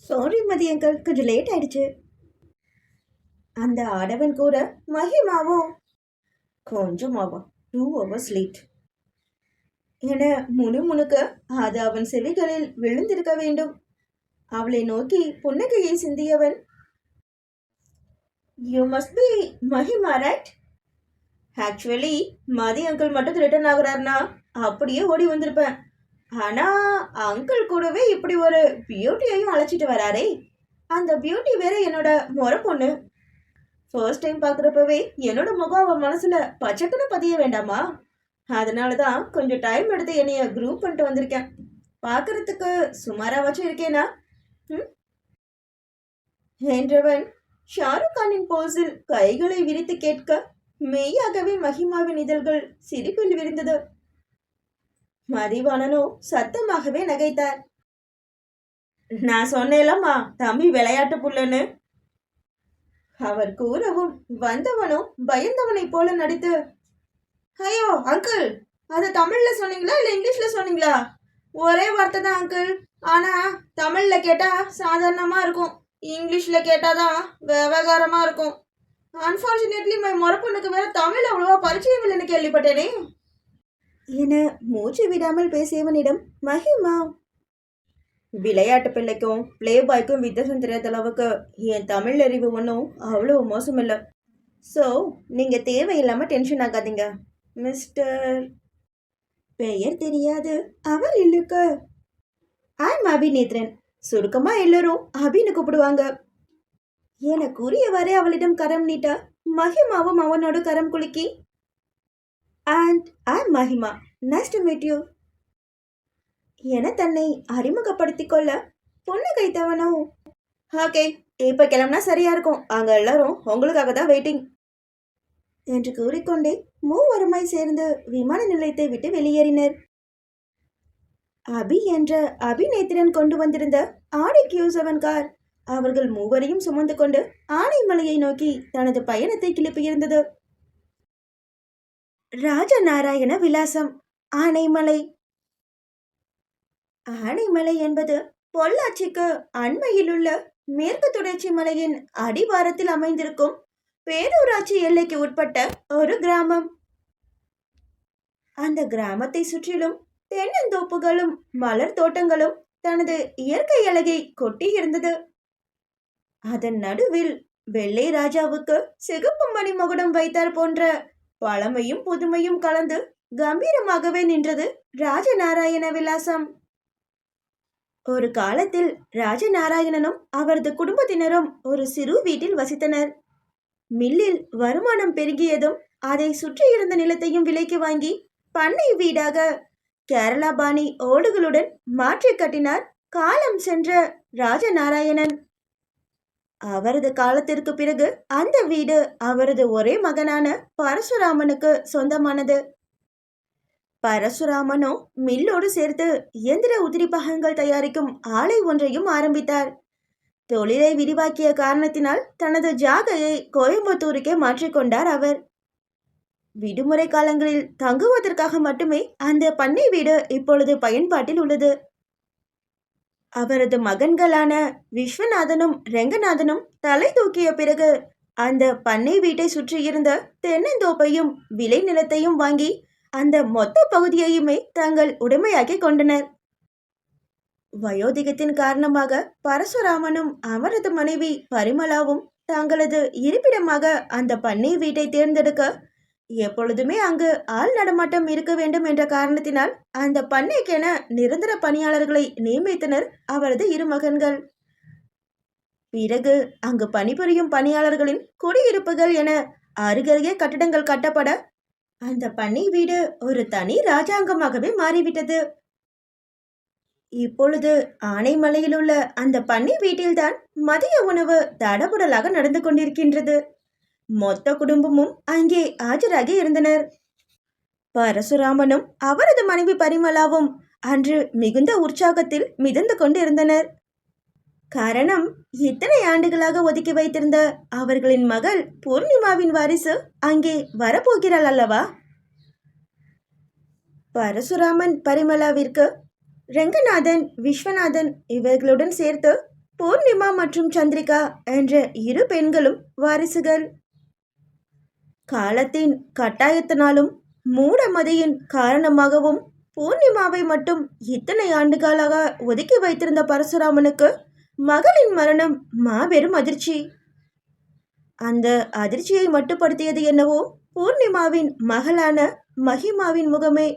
சாரி மதி அங்கிள், கொஞ்சம் லேட் ஆயிடுச்சு. அந்த ஆடவன் கூற மகிமாவோ கொஞ்சமாவா 2 hours லேட் என முணுமுணுக்க அது அவன் செவிகளில் விழுந்திருக்க வேண்டும். அவளை நோக்கி புன்னகையை சிந்தியவன், you must be Mahima right? Actually Mathi uncle மட்டும் ரிட்டர்ன் ஆகுறாருனா அப்படியே ஓடி வந்திருப்பேன். ஆனா அங்கிள் கூடவே இப்படி ஒரு பியூட்டியையும் அழைச்சிட்டு வராரே. அந்த பியூட்டி வேற என்னோட முறை பொண்ணு. ஃபர்ஸ்ட் டைம் பார்க்குறப்பவே என்னோட முகம் அவன் மனசுல பச்சைக்குன்னு பதிய வேண்டாமா? அதனால தான் கொஞ்சம் டைம் எடுத்து என்னைய குரூப் பண்ணிட்டு வந்திருக்கேன். பார்க்கறதுக்கு சுமாராவாச்சும் இருக்கேனா என்றவன் ஷாருக் கானின் போஸில் கைகளை விரித்து கேட்க மெய்யாகவே மஹிமாவின் இதழ்கள் சிரிப்பில் விரிந்தது. மதிவாணனோ சத்தமாகவே நகைத்தார். நான் சொன்னேலம்மா தம்பி விளையாட்டு புள்ளன்னு. அவர் கூறவும் வந்தவனோ பயந்தவனை போல நடித்து, ஐயோ அங்கிள், அது தமிழ்ல சொன்னீங்களா இல்ல இங்கிலீஷ்ல சொன்னீங்களா? ஒரே வார்த்தை தான் அங்கிள். ஆனா தமிழ்ல கேட்டா சாதாரணமா இருக்கும், இங்கிலீஷ்ல கேட்டாதான் விவகாரமா இருக்கும். அன்பார்ச்சுனேட்லி மை முறப்பொண்ணுக்கு வேற தமிழ் அவ்வளவா பரிச்சயம் இல்லைன்னு கேள்விப்பட்டேனே என மூச்சு விடாமல் பேசியவனிடம் மஹிமா, விளையாட்டு பிள்ளைக்கும் பிளே பாய்க்கும் வித்தியாசம் தெரியாத அளவுக்கு என் தமிழ் அறிவு ஒன்றும் அவ்வளோ மோசம் இல்லை. ஸோ நீங்கள் தேவையில்லாமல் டென்ஷன் ஆகாதீங்க மிஸ்டர். பெயர் தெரியாது அவள் இல்லுக்கு. ஐம் அபிநேத்ரன். சுருக்கமாக எல்லோரும் அபின்னு கூப்பிடுவாங்க என கூறியவாறே அவளிடம் கரம் நீட்ட மஹிமாவும் அவனோடு கரம் குலுக்கி, and I'm Mahima, nice to meet you என தன்னை அறிமுகப்படுத்திக் கொள்ள புன்னகைத்தவனோ, ஓகே இப்போ கிளம்புனா சரியா இருக்கும், அங்க எல்லாரும் உங்களுக்காக தான் வெயிட்டிங் என்று கூறிக்கொண்டே மூவருமாய் சேர்ந்து விமான நிலையத்தை விட்டு வெளியேறினர். அபி என்ற அபிநேத்திரன் கொண்டு வந்திருந்த ஆடி Q7 கார் அவர்கள் மூவரையும் சுமந்து கொண்டு ஆனைமலையை நோக்கி தனது பயணத்தை கிளப்பியிருந்தது. ராஜநாராயண விலாசம் ஆனைமலை. ஆனைமலை என்பது பொள்ளாச்சிக்கு அண்மையிலுள்ள மேற்கு தொடர்ச்சி மலையின் அடிவாரத்தில் அமைந்திருக்கும் பேரூராட்சி எல்லைக்கு உட்பட்ட ஒரு கிராமம். அந்த கிராமத்தை சுற்றிலும் தென்னந்தோப்புகளும் மலர் தோட்டங்களும் தனது இயற்கை அழகை கொட்டி இருந்தது. அதன் நடுவில் வெள்ளை ராஜாவுக்கு சிகப்பு மணி மகுடம் வைத்தார் போன்ற பழமையும் புதுமையும் கலந்து கம்பீரமாகவே நின்றது ராஜநாராயண விலாசம். ஒரு காலத்தில் ராஜநாராயணனும் அவரது குடும்பத்தினரும் ஒரு சிறு வீட்டில் வசித்தனர். மில்லில் வருமானம் பெருகியதும் அதை சுற்றியிருந்த நிலத்தையும் விலைக்கு வாங்கி பண்ணை வீடாக கேரளா பாணி ஓடுகளுடன் மாற்றி கட்டினார் காலம் சென்ற ராஜநாராயணன். அவரது காலத்திற்கு பிறகு அந்த வீடு அவரது ஒரே மகனான பரசுராமனுக்கு சொந்தமானது. பரசுராமனோ மில்லோடு சேர்த்து இயந்திர உதிரி பாகங்கள் தயாரிக்கும் ஆலை ஒன்றையும் ஆரம்பித்தார். தொழிலை விரிவாக்கிய காரணத்தினால் தனது ஜாகையை கோயம்புத்தூருக்கே மாற்றிக்கொண்டார் அவர். விடுமுறை காலங்களில் தங்குவதற்காக மட்டுமே அந்த பண்ணை வீடு இப்பொழுது பயன்பாட்டில் உள்ளது. அவரது மகன்களான விஸ்வநாதனும் ரெங்கநாதனும் தலை தூக்கிய பிறகு அந்த பண்ணை வீட்டை சுற்றியிருந்த தென்னந்தோப்பையும் விளை நிலத்தையும் வாங்கி அந்த மொத்த பகுதியையுமே தங்கள் உடைமையாக்கி கொண்டனர். வயோதிகத்தின் காரணமாக பரசுராமனும் அவரது மனைவி பரிமளாவும் தங்களது இருப்பிடமாக அந்த பண்ணை வீட்டை தேர்ந்தெடுக்க எப்பொழுதுமே அங்கு ஆள் நடமாட்டம் இருக்க வேண்டும் என்ற காரணத்தினால் அந்த பண்ணைக்கென நிரந்தர பணியாளர்களை நியமித்தனர் அவரது இரு மகன்கள். பிறகு அங்கு பணிபுரியும் பணியாளர்களின் குடியிருப்புகள் என அருகருகே கட்டடங்கள் கட்டப்பட அந்த பண்ணை வீடு ஒரு தனி ராஜாங்கமாகவே மாறிவிட்டது. இப்பொழுது ஆனைமலையில் உள்ள அந்த பண்ணை வீட்டில்தான் மதிய உணவு தடபுடலாக நடந்து கொண்டிருக்கின்றது. மொத்த குடும்பமும் அங்கே ஆஜராகி இருந்தனர். பரசுராமனும் அவரது மனைவி பரிமளாவும் அன்று மிகுந்த உற்சாகத்தில் மிதந்து கொண்டு இருந்தனர். காரணம், இத்தனை ஆண்டுகளாக ஒதுக்கி வைத்திருந்த அவர்களின் மகள் பூர்ணிமாவின் வாரிசு அங்கே வரப்போகிறாள் அல்லவா. பரசுராமன் பரிமளாவிற்கு ரெங்கநாதன், விஸ்வநாதன் இவர்களுடன் சேர்த்து பூர்ணிமா மற்றும் சந்திரிகா என்ற இரு பெண்களும் வாரிசுகள். காலத்தின் கட்டாயத்தினாலும் மூடமதியின் காரணமாகவும் பூர்ணிமாவை மட்டும் இத்தனை ஆண்டுகளாக ஒதுக்கி வைத்திருந்த பரசுராமனுக்கு மகளின் மரணம் மாபெரும் அதிர்ச்சி. அந்த அதிர்ச்சியை மட்டுப்படுத்தியது என்னவோ பூர்ணிமாவின் மகளான மகிமாவின் முகமே.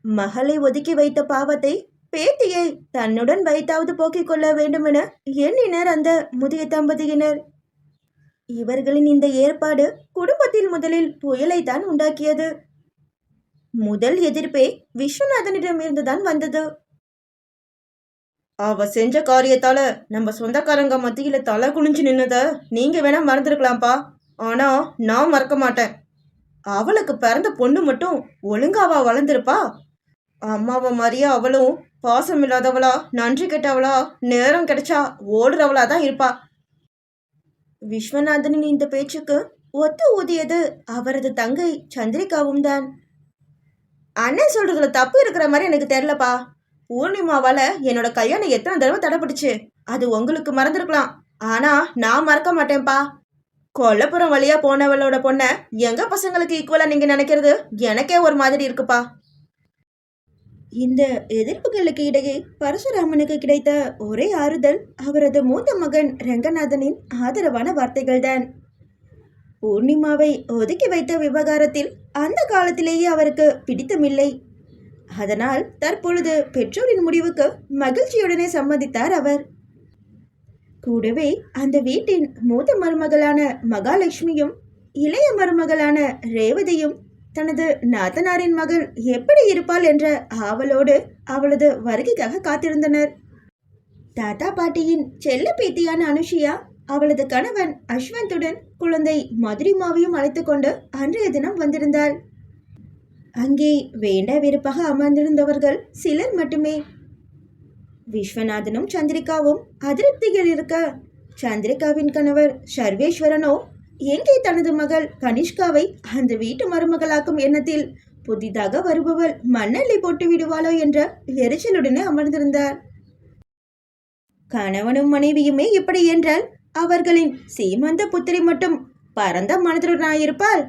மகளை ஒதுக்கி வைத்த பாவத்தை பேத்தியை தன்னுடன் வைத்தாவது போக்கிக் கொள்ள வேண்டுமென எண்ணினர் அந்த முதிய தம்பதியினர். இவர்களின் இந்த ஏற்பாடு குடும்பத்தில் முதலில் புயலை தான் உண்டாக்கியது. முதல் எதிர்ப்பே விஸ்வநாதனிடமிருந்துதான் வந்தது. அவ செஞ்ச காரியத்தால நம்ம சொந்தக்காரங்க மத்தியில தலை குனிஞ்சு நின்னத நீங்க வேணா மறந்துருக்கலாம்ப்பா, ஆனா நான் மறக்க மாட்டேன். அவளுக்கு பிறந்த பொண்ணு மட்டும் ஒழுங்காவா வளர்ந்துருப்பா? அம்மாவை மாதிரியா அவளும் பாசம் இல்லாதவளா, நன்றி கெட்டவளா, நேரம் கிடைச்சா ஓடுறவளா தான் இருப்பா. விஸ்வநாதனின் இந்த பேச்சுக்கு ஒத்து ஊதியது அவரது தங்கை சந்திரிகாவும் தான். அண்ணன் சொல்றதுல தப்பு இருக்கிற மாதிரி எனக்கு தெரியலப்பா. பூர்ணிமாவால என்னோட கல்யாணம் எத்தனை தடவை தடைப்பட்டுச்சு, அது உங்களுக்கு மறந்துருக்கலாம், ஆனா நான் மறக்க மாட்டேன்ப்பா. கொல்லப்புறம் வழியா போனவளோட பொண்ணை எங்க பசங்களுக்கு ஈக்குவலா நீங்க நினைக்கிறது எனக்கே ஒரு மாதிரி இருக்குப்பா. இந்த எதிர்ப்புகளுக்கு இடையே பரசுராமனுக்கு கிடைத்த ஒரே ஆறுதல் அவரது மூத்த மகன் ரெங்கநாதனின் ஆதரவான வார்த்தைகள்தான். பூர்ணிமாவை ஒதுக்கி வைத்த விவகாரத்தில் அந்த காலத்திலேயே அவருக்கு பிடித்தமில்லை. அதனால் தற்பொழுது பெற்றோரின் முடிவுக்கு மகிழ்ச்சியுடனே சம்மதித்தார் அவர். கூடவே அந்த வீட்டின் மூத்த மருமகளான மகாலட்சுமியும் இளைய மருமகளான ரேவதியும் தனது நாத்தனாரின் மகள் எப்படி இருப்பாள் என்ற ஆவலோடு அவளது வருகைக்காக காத்திருந்தனர். தாத்தா பாட்டியின் செல்ல பேத்தியான அனுஷியா அவளது கணவன் அஸ்வந்துடன் குழந்தை மதுரிமாவையும் அழைத்து கொண்டு அன்றைய தினம் வந்திருந்தாள். அங்கே வேண்டா வெறுப்பாக அமர்ந்திருந்தவர்கள் சிலர் மட்டுமே. விஸ்வநாதனும் சந்திரிகாவும் அதிருப்திகள் இருக்க, சந்திரிகாவின் கணவர் சர்வேஸ்வரனோ எங்கே தனது மகள் கனிஷ்காவை அந்த வீட்டு மருமகளாக்கும் எண்ணத்தில் புதிதாக வருபவள் மண்ணள்ளி போட்டு விடுவாளோ என்ற எரிச்சலுடனே அமர்ந்திருந்தார். கணவனும் மனைவியுமே இப்படி என்றால் அவர்களின் சீமந்த புத்திரி மட்டும் பரந்த மனதுடனாயிருப்பாள்.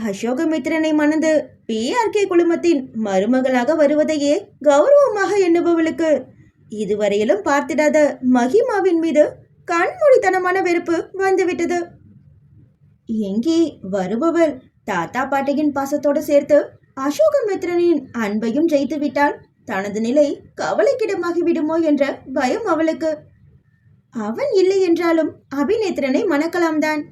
அசோகமித்திரனை மணந்து PRK குழுமத்தின் மருமகளாக வருவதையே கௌரவமாக எண்ணுபவளுக்கு இதுவரையிலும் பார்த்திடாத மகிமாவின் மீது கண்மூடித்தனமான வெறுப்பு வந்துவிட்டது. எங்கே வருபவள் தாத்தா பாட்டியின் பாசத்தோடு சேர்த்து அசோகமித்திரனின் அன்பையும் ஜெயித்து விட்டால் தனது நிலை கவலைக்கிடமாகி விடுமோ என்ற பயம் அவளுக்கு. அவன் இல்லை என்றாலும் அபிநேத்திரனை மணக்கலாம்தான்.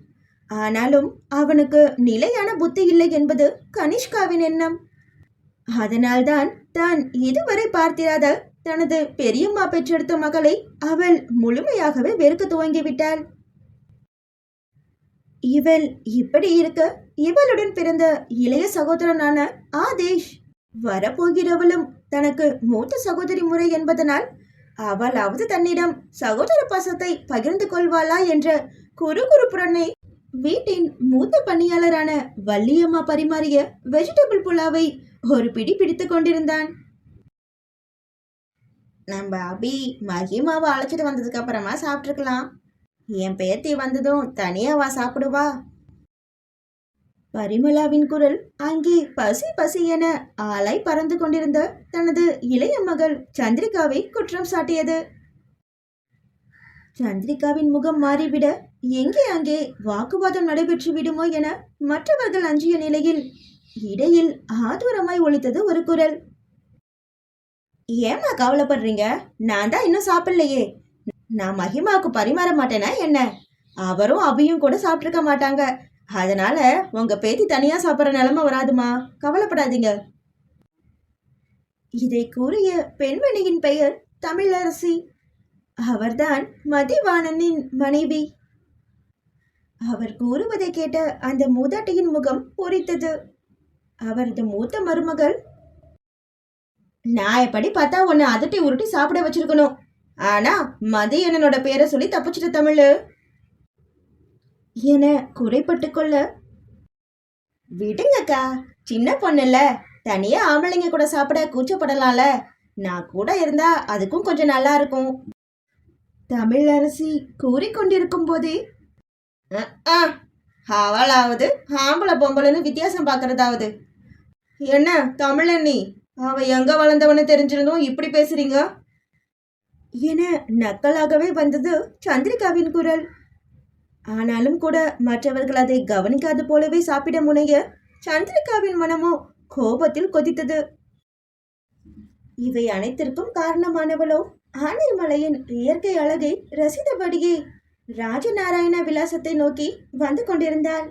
ஆனாலும் அவனுக்கு நிலையான புத்தி இல்லை என்பது கனிஷ்காவின் எண்ணம். அதனால்தான் தான் இதுவரை பார்த்திராத தனது பெரியம்மா பெற்றெடுத்த மகளை அவள் முழுமையாகவே வெறுக்க துவங்கிவிட்டாள். இவள் இப்படி இருக்க இவளுடன் பிறந்த இளைய சகோதரனான ஆதேஷ் வரப்போகிறவளும் தனக்கு மூத்த சகோதரி முறை என்பதனால் அவளாவது தன்னிடம் சகோதர பாசத்தை பகிர்ந்து கொள்வாளா என்ற குறுகுறுப்புடனே வீட்டின் மூத்த பணியாளரான வள்ளியம்மா பரிமாறிய வெஜிடபிள் புலாவை ஒரு பிடி பிடித்து கொண்டிருந்தான். நம்ம அபி மகிமாவை அழைச்சிட்டு வந்ததுக்கு அப்புறமா சாப்பிட்டுருக்கலாம். என் பேத்தி வந்ததும் தனியாவா சாப்பிடுவா? பரிமளாவின் குரல் அங்கே பசி பசி என ஆலை பறந்து கொண்டிருந்த தனது இளைய மகள் சந்திரிகாவை குற்றம் சாட்டியது. சந்திரிகாவின் முகம் மாறிவிட எங்கே அங்கே வாக்குவாதம் நடைபெற்று விடுமோ என மற்றவர்கள் அஞ்சிய நிலையில் இடையில் ஆதூரமாய் ஒலித்தது ஒரு குரல். ஏமா கவலைப்படுறீங்க? நான் தான் இன்னும் சாப்பிடலையே. நான் மகிமாவுக்கு பரிமாற மாட்டேனா என்ன? அவரும் அபியும் கூட சாப்பிட்டிருக்க மாட்டாங்க. அதனால உங்க பேத்தி தனியா சாப்பிட்ற நிலைமை வராதுமா, கவலைப்படாதீங்க. இதை கூறிய பெண்மணியின் பெயர் தமிழரசி. அவர்தான் மதிவாணனின் மனைவி. அவர் கூறுவதை கேட்ட அந்த மூதாட்டியின் முகம் பொறித்தது. அவரது மூத்த மருமகள், நான் எப்படி பார்த்தா உன்னை அதட்டி உருட்டி சாப்பிட வச்சிருக்கணும். ஆனா மதியனோட பேரை சொல்லி தப்பிச்சிட்டு தமிழ் என குறைப்பட்டு கொள்ள, விடுங்கக்கா, சின்ன பொண்ணுல்ல, தனியா ஆம்பளைங்க கூட சாப்பிட கூச்சப்படலாம்ல. நான் கூட இருந்தா அதுக்கும் கொஞ்சம் நல்லா இருக்கும். தமிழரசி கூறிக்கொண்டிருக்கும் போதே, அவளாவது ஆம்பளை பொம்பளைன்னு வித்தியாசம் பார்க்கறதாவது என்ன தமிழண்ணி, அவ எங்க வளர்ந்தவன்னு தெரிஞ்சிருந்தோம் இப்படி பேசுறீங்க என நக்கலாகவே வந்தது சந்திரிகாவின் குரல். ஆனாலும் கூட மற்றவர்கள் அதை கவனிக்காது போலவே சாப்பிட முனைய சந்திரிகாவின் மனமோ கோபத்தில் கொதித்தது. இவை அனைத்திற்கும் காரணமானவளோ ஆனைமலையின் இயற்கை அழகை ரசித்தபடியே ராஜநாராயண விலாசத்தை நோக்கி வந்து கொண்டிருந்தாள்.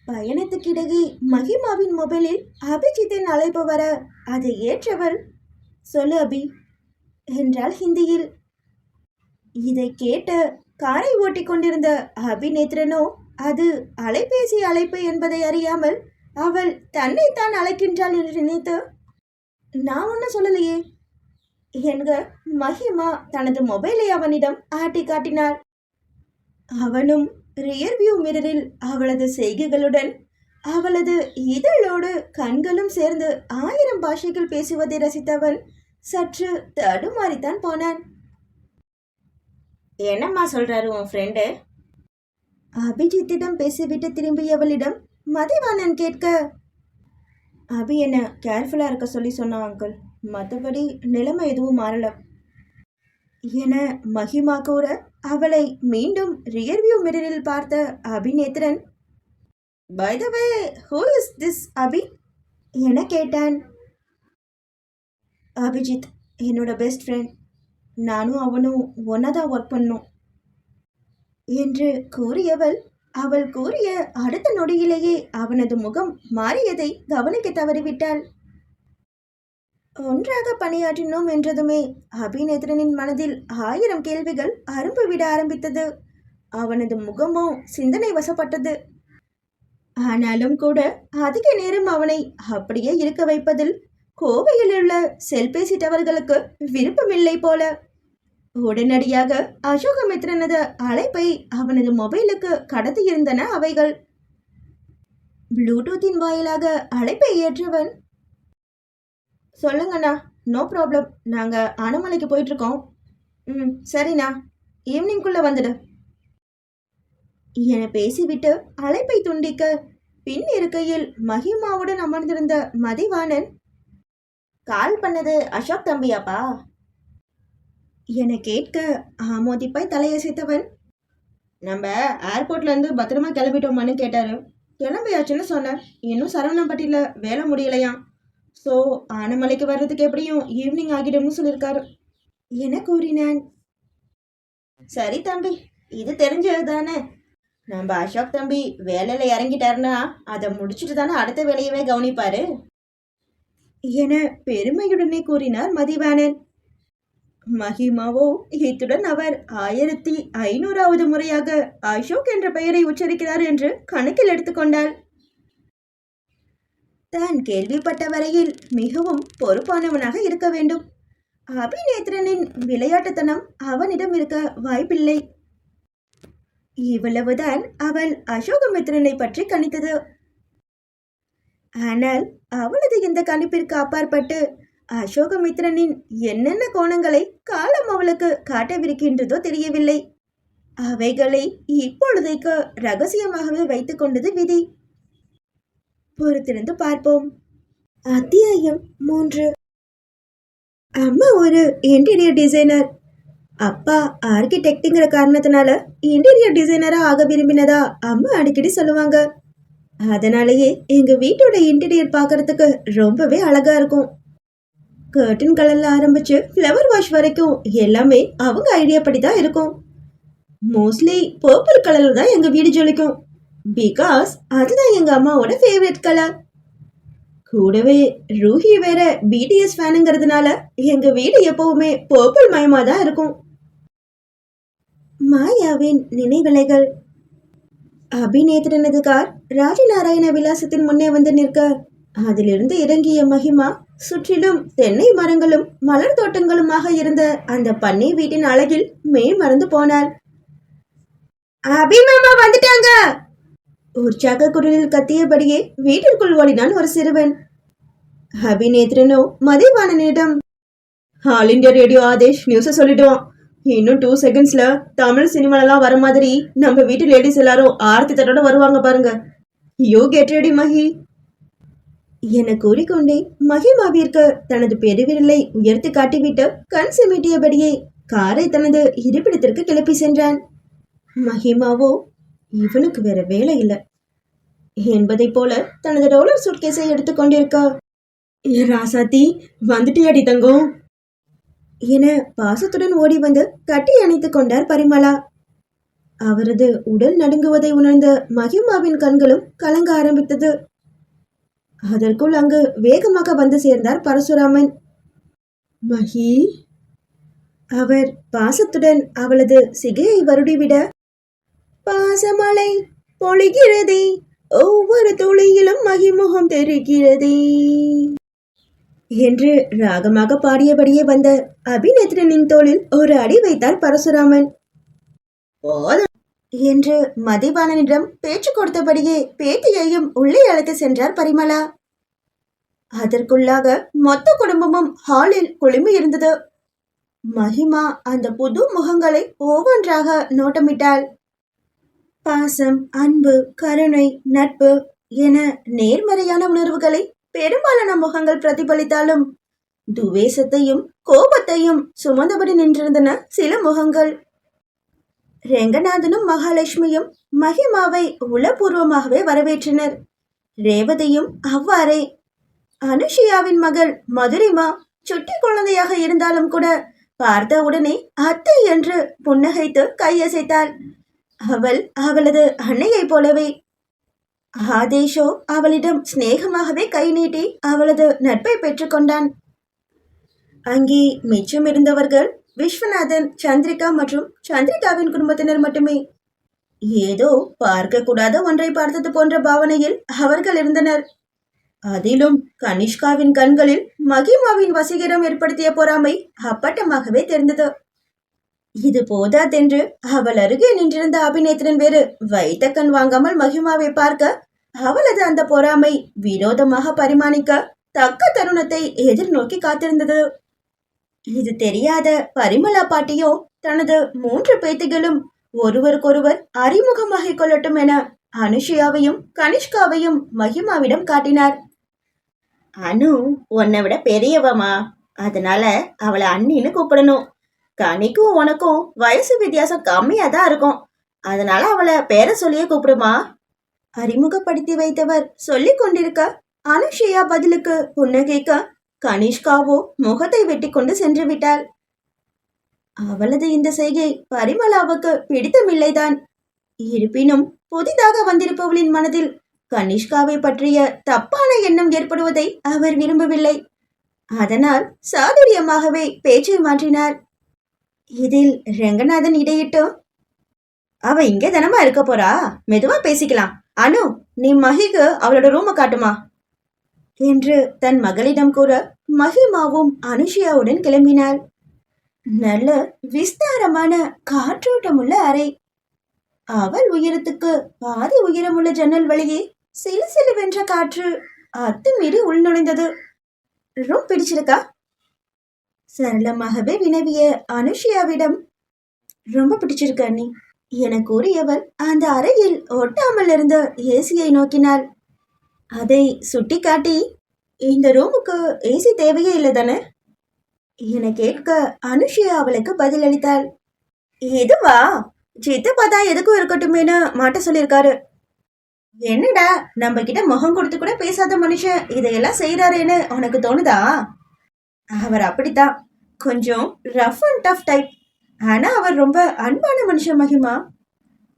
பயணத்துக்கிடையே மகிமாவின் மொபைலில் அபிஜித்தின் அழைப்பு வர அதை ஏற்றவள், சொல்லு அபி என்றாள் ஹிந்தியில். இதை கேட்ட காரை ஓட்டிக் கொண்டிருந்த அபிநேத்ரனோ அது அலைபேசி அழைப்பு என்பதை அறியாமல் அவள் தன்னைத்தான் அழைக்கின்றாள் என்று நினைத்து, நான் ஒன்னும் சொல்லலையே என்க மகிமா தனது மொபைலை அவனிடம் ஆட்டி காட்டினாள். அவனும் ரியர்வியூ மிரரில் அவளது செய்கைகளுடன் அவளது இதழோடு கண்களும் சேர்ந்து 1000 பாஷைகள் பேசுவதை ரசித்தவன் சற்று தடுமாறித்தான் போனான். என்னம்மா சொல்றாரு உன் ஃப்ரெண்டு? அபிஜித்திடம் பேசிவிட்டு திரும்பியவளிடம் மதிவாணன் கேட்க, அபி என்ன கேர்ஃபுல்லா இருக்க சொல்லி சொன்னான் அங்கிள், மற்றபடி நிலைமை எதுவும் மாறல என மகிமா கூற, அவளை மீண்டும் ரியர்வியூ மிரரில் பார்த்த Abhinethran, by the way who is this Abhi என கேட்டான். அபிஜித் என்னோட பெஸ்ட் ஃப்ரெண்ட், நானும் அவனும் ஒன்னாதான் ஒர்க் பண்ணோம் என்று கூறியவள், அவள் கூறிய அடுத்த நொடியிலேயே அவனது முகம் மாறியதை கவனிக்க தவறிவிட்டாள். ஒன்றாக பணியாற்றினோம் என்றதுமே அபிநேத்ரனின் மனதில் 1000 கேள்விகள் அரும்பு விட ஆரம்பித்தது. அவனது முகமோ சிந்தனை வசப்பட்டது. ஆனாலும் கூட அதிக நேரம் அவனை அப்படியே இருக்க வைப்பதில் கோவையில் உள்ள செல்பேசி டவர்களுக்கு விருப்பமில்லை போல. உடனடியாக அசோகமித்ரனது அழைப்பை அவனது மொபைலுக்கு கடத்தியிருந்தன அவைகள். ப்ளூடூத்தின் வாயிலாக அழைப்பை ஏற்றவன், சொல்லுங்கண்ணா, நோ ப்ராப்ளம், நாங்கள் ஆனமலைக்கு போயிட்டுருக்கோம். சரிண்ணா, ஈவினிங்குள்ளே வந்துடு என பேசிவிட்டு அழைப்பை துண்டிக்க, பின் இருக்கையில் மகிமாவுடன் அமர்ந்திருந்த மதிவாணன், கால் பண்ணது அசோக் தம்பியாப்பா என கேட்க ஆமோதிப்பாய் தலையசைத்தவன், நம்ம ஏர்போர்ட்லேருந்து பத்திரமா கிளம்பிட்டோமான்னு கேட்டாரு. கிளம்பியாச்சுன்னு சொன்னேன். இன்னும் சரவணம்பட்டியில் வேலை முடியலையாம். ஸோ ஆனமலைக்கு வர்றதுக்கு எப்படியும் ஈவினிங் ஆகிடும்னு சொல்லியிருக்காரு என கூறினான். சரி தம்பி, இது தெரிஞ்சது தானே. நம்ம அசோக் தம்பி வேலையில் இறங்கிட்டாருன்னா அதை முடிச்சுட்டு தானே அடுத்த வேலையவே கவனிப்பாரு என பெருமையுடனே கூறினார் மதிவாணன். மகிமாவோ இத்துடன் அவர் 1500வது முறையாக அசோக் என்ற பெயரை உச்சரிக்கிறார் என்று கணக்கில் எடுத்துக்கொண்டாள். தான் கேள்விப்பட்ட வரையில் மிகவும் பொறுப்பானவனாக இருக்க வேண்டும். அபிநேத்ரனின் விளையாட்டுத்தனம் அவனிடம் இருக்க வாய்ப்பில்லை. இவ்வளவுதான் அவள் அசோகமித்ரனை பற்றி கணித்தது. ஆனால் அவளது இந்த கணிப்பிற்கு அப்பாற்பட்டு அசோகமித்ரனின் என்னென்ன கோணங்களை காலம் அவளுக்கு காட்டவிருக்கின்றதோ தெரியவில்லை. அவைகளை இப்பொழுதைக்கு ரகசியமாகவே வைத்துக் கொண்டது விதி. பொறுத்திருந்து பார்ப்போம். அத்தியாயம் 3. அம்மா ஒரு இன்டீரியர் டிசைனர். அப்பா ஆர்கிடெக்டுங்கிற காரணத்தினால இன்டீரியர் டிசைனரா ஆக விரும்பினதா அம்மா அடிக்கடி சொல்லுவாங்க. அதனாலேயே எங்க வீட்டோட இன்டீரியர் பார்க்கறதுக்கு ரொம்பவே அழகா இருக்கும். கர்டன் கலர்ல ஆரம்பிச்சு ஃப்ளவர் வாஷ் வரைக்கும் எல்லாமே அவங்க ஐடியா படி தான் இருக்கும். மோஸ்ட்லி பர்பிள் கலர்ல தான் எங்க வீடு ஜொலிக்கும். பிகாஸ் அதுதான் எங்க அம்மாவோட ஃபேவரட் கலர். கூடவே ரூஹி வேற பிடிஎஸ் ஃபேனுங்கிறதுனால எங்க வீடு எப்பவுமே பர்பிள் மயமா தான் இருக்கும். மாயாவின் நினைவலைகள். அபிநேத்திரனது கார் ராஜநாராயண விலாசத்தின் முன்னே வந்து நிற்க, அதிலிருந்து இறங்கிய மகிமா சுற்றிலும் தென்னை மரங்களும் மலர் தோட்டங்களுமாக இருந்த அந்த பண்ணை வீட்டின் அழகில் மெய் மறந்து போனாள். அபிமாமா வந்துட்டாங்க! உற்சாக குரலில் கத்தியபடியே வீட்டிற்குள் ஓடினான் ஒரு சிறுவன். அபிநேத்ரனோ மதிவாணனிடம், ஆல் இண்டியா ரேடியோ ஆதேஷ் நியூஸை சொல்லிடுவான். இன்னும் 2 செகண்ட்ஸ்ல தமிழ் சினிமாலாம் வர மாதிரி நம்ம வீட்டு லேடிஸ் எல்லாரும் ஆர்த்தி தட்டோட வருவாங்க பாருங்க. யூ கெட் ரெடி மகி என கூறிக்கொண்டே மகிமாவிற்கு தனது பெருவிரலை உயர்த்தி காட்டிவிட்டு கண் சிமிட்டியபடியே காரை தனது இருப்பிடத்திற்கு கிளப்பி சென்றான். மகிமாவோ இவனுக்கு வேற வேலை இல்லை என்பதை போல தனது ரோலர் சூட்கேஸை எடுத்துக்கொண்டிருக்கா. ராசாத்தி வந்துட்டியாடி தங்கம் என பாசத்துடன் ஓடி வந்து கட்டி அணைத்துக் கொண்டார் பரிமளா. அவரது உடல் நடுங்குவதை உணர்ந்த மகிமாவின் கண்களும் கலங்க ஆரம்பித்தது. அதற்குள் அங்கு வேகமாக வந்து சேர்ந்தார் பரசுராமன். மகி, அவர் பாசத்துடன் அவளது சிகையை வருடிவிட, பாசமலை பொழிகிறதே, ஒவ்வொரு துளியிலும் மகிமுகம் தெரிகிறதே என்று ராகமாக பாடியபடியே வந்த அபிநேத்ரனின் தோளில் ஒரு அடி வைத்தார் பரசுராமன். என்று மதிவாணனிடம் பேச்சு கொடுத்தபடியே பேத்தியையும் உள்ளே அழைத்து சென்றார் பரிமளா. அதற்குள்ளாக மொத்த குடும்பமும் ஹாலில் குழுமி இருந்தது. மகிமா அந்த புது முகங்களை ஒவ்வொன்றாக நோட்டமிட்டாள். பாசம், அன்பு, கருணை, நட்பு என நேர்மறையான உணர்வுகளை பெரும்பாலான முகங்கள் பிரதிபலித்தாலும் துவேஷத்தையும் கோபத்தையும் சுமந்தபடி நின்றிருந்தன சில முகங்கள். ரெங்கநாதனும் மகாலட்சுமியும் மகிமாவை உளப்பூர்வமாகவே வரவேற்றனர். ரேவதியும் அவ்வாறே. அனுஷியாவின் மகள் மதுரிமா சுட்டி குழந்தையாக இருந்தாலும் கூட பார்த்த உடனே அத்தை என்று புன்னகைத்து கையசைத்தாள். அவள் அவளது அன்னையை போலவே. ஆதேஷோ அவளிடம் சிநேகமாகவே கை நீட்டி அவளது நட்பை பெற்றுக்கொண்டான். அங்கே மிச்சம் இருந்தவர்கள் விஸ்வநாதன், சந்திரிகா மற்றும் சந்திரிகாவின் குடும்பத்தினர் மட்டுமே. ஏதோ பார்க்க கூடாத ஒன்றை பார்த்தது போன்ற பாவனையில் அவர்கள் இருந்தனர். அதிலும் கனிஷ்காவின் கண்களில் மகிமாவின் வசீகரம் ஏற்படுத்திய பொறாமை அப்பட்டமாகவே தெரிந்தது. இது போதாதென்று அவள் அருகே நின்றிருந்த அபிநேத்திரன் வேறு வைத்த கண் வாங்காமல் மகிமாவை பார்க்க, அவளது அந்த பொறாமை விரோதமாக பரிமாணிக்க தக்க தருணத்தை எதிர்நோக்கி காத்திருந்தது. இது தெரியாத பரிமளா பாட்டியோ தனது 3 பேத்திகளும் ஒருவருக்கொருவர் அறிமுகமாகிக் கொள்ளட்டும் என அனுஷியாவையும் கனிஷ்காவையும் மகிமாவிடம் காட்டினார். அனு உன்னை விட பெரியவமா, அதனால அவளை அண்ணின்னு கூப்பிடணும். கனிக்கும் உனக்கும் வயசு வித்தியாசம் கம்மியா தான் இருக்கும், அதனால அவளை பேரை சொல்லியே கூப்பிடுமா. அறிமுகப்படுத்தி வைத்தவர் சொல்லிக் கொண்டிருக்க அனுஷியா பதிலுக்கு புன்னகைக்க, கனிஷ்காவோ முகத்தை வெட்டி கொண்டு சென்று விட்டாள். அவளது இந்த செய்கை பரிமளாவுக்கு பிடித்தமில்லைதான். இருப்பினும் புதிதாக வந்திருப்பவளின் மனதில் கனிஷ்காவை பற்றிய தப்பான எண்ணம் ஏற்படுவதை அவர் விரும்பவில்லை. அதனால் சாதுரியமாகவே பேச்சை மாற்றினார். இதில் ரெங்கநாதன் இடையிட்டு, அவ இங்கே தினமா இருக்க போறா, மெதுவா பேசிக்கலாம். அனு, நீ மகிக்கு அவளோட ரூமை காட்டுமா என்று தன் மகளிடம் கூற மகிமாவும் அனுஷியாவுடன் கிளம்பினாள். நல்ல விஸ்தாரமான காற்றோட்டமுள்ள அறை. அவள் உயரத்துக்கு பாதி உயரமுள்ள ஜன்னல் வழியே சிலு சிலுவென்ற காற்று அத்துமீறி உள்நுழைந்தது. ரூம் பிடிச்சிருக்கா சரளமாகவே வினவிய அனுஷியாவிடம் ரொம்ப பிடிச்சிருக்கு அண்ணி என கூறியவள் அந்த அறையில் ஒட்டாமல் இருந்த ஏசியை நோக்கினாள். அதை சுட்டிக்காட்டி, இந்த ரூமுக்கு ஏசி தேவையே இல்லை தானே என கேட்க அனுஷியா அவளுக்கு பதிலளித்தாள். இதுவா, சித்தப்பா தான் எதுக்கும் இருக்கட்டுமேனு மாட்ட சொல்லியிருக்காரு. என்னடா, நம்ம கிட்ட முகம் கொடுத்து கூட பேசாத மனுஷன் இதையெல்லாம் செய்யறாருன்னு உனக்கு தோணுதா? அவர் அப்படித்தான், கொஞ்சம் ரஃப் அண்ட் டஃப் டைப். ஆனா அவர் ரொம்ப அன்பான மனுஷன் மகிமா.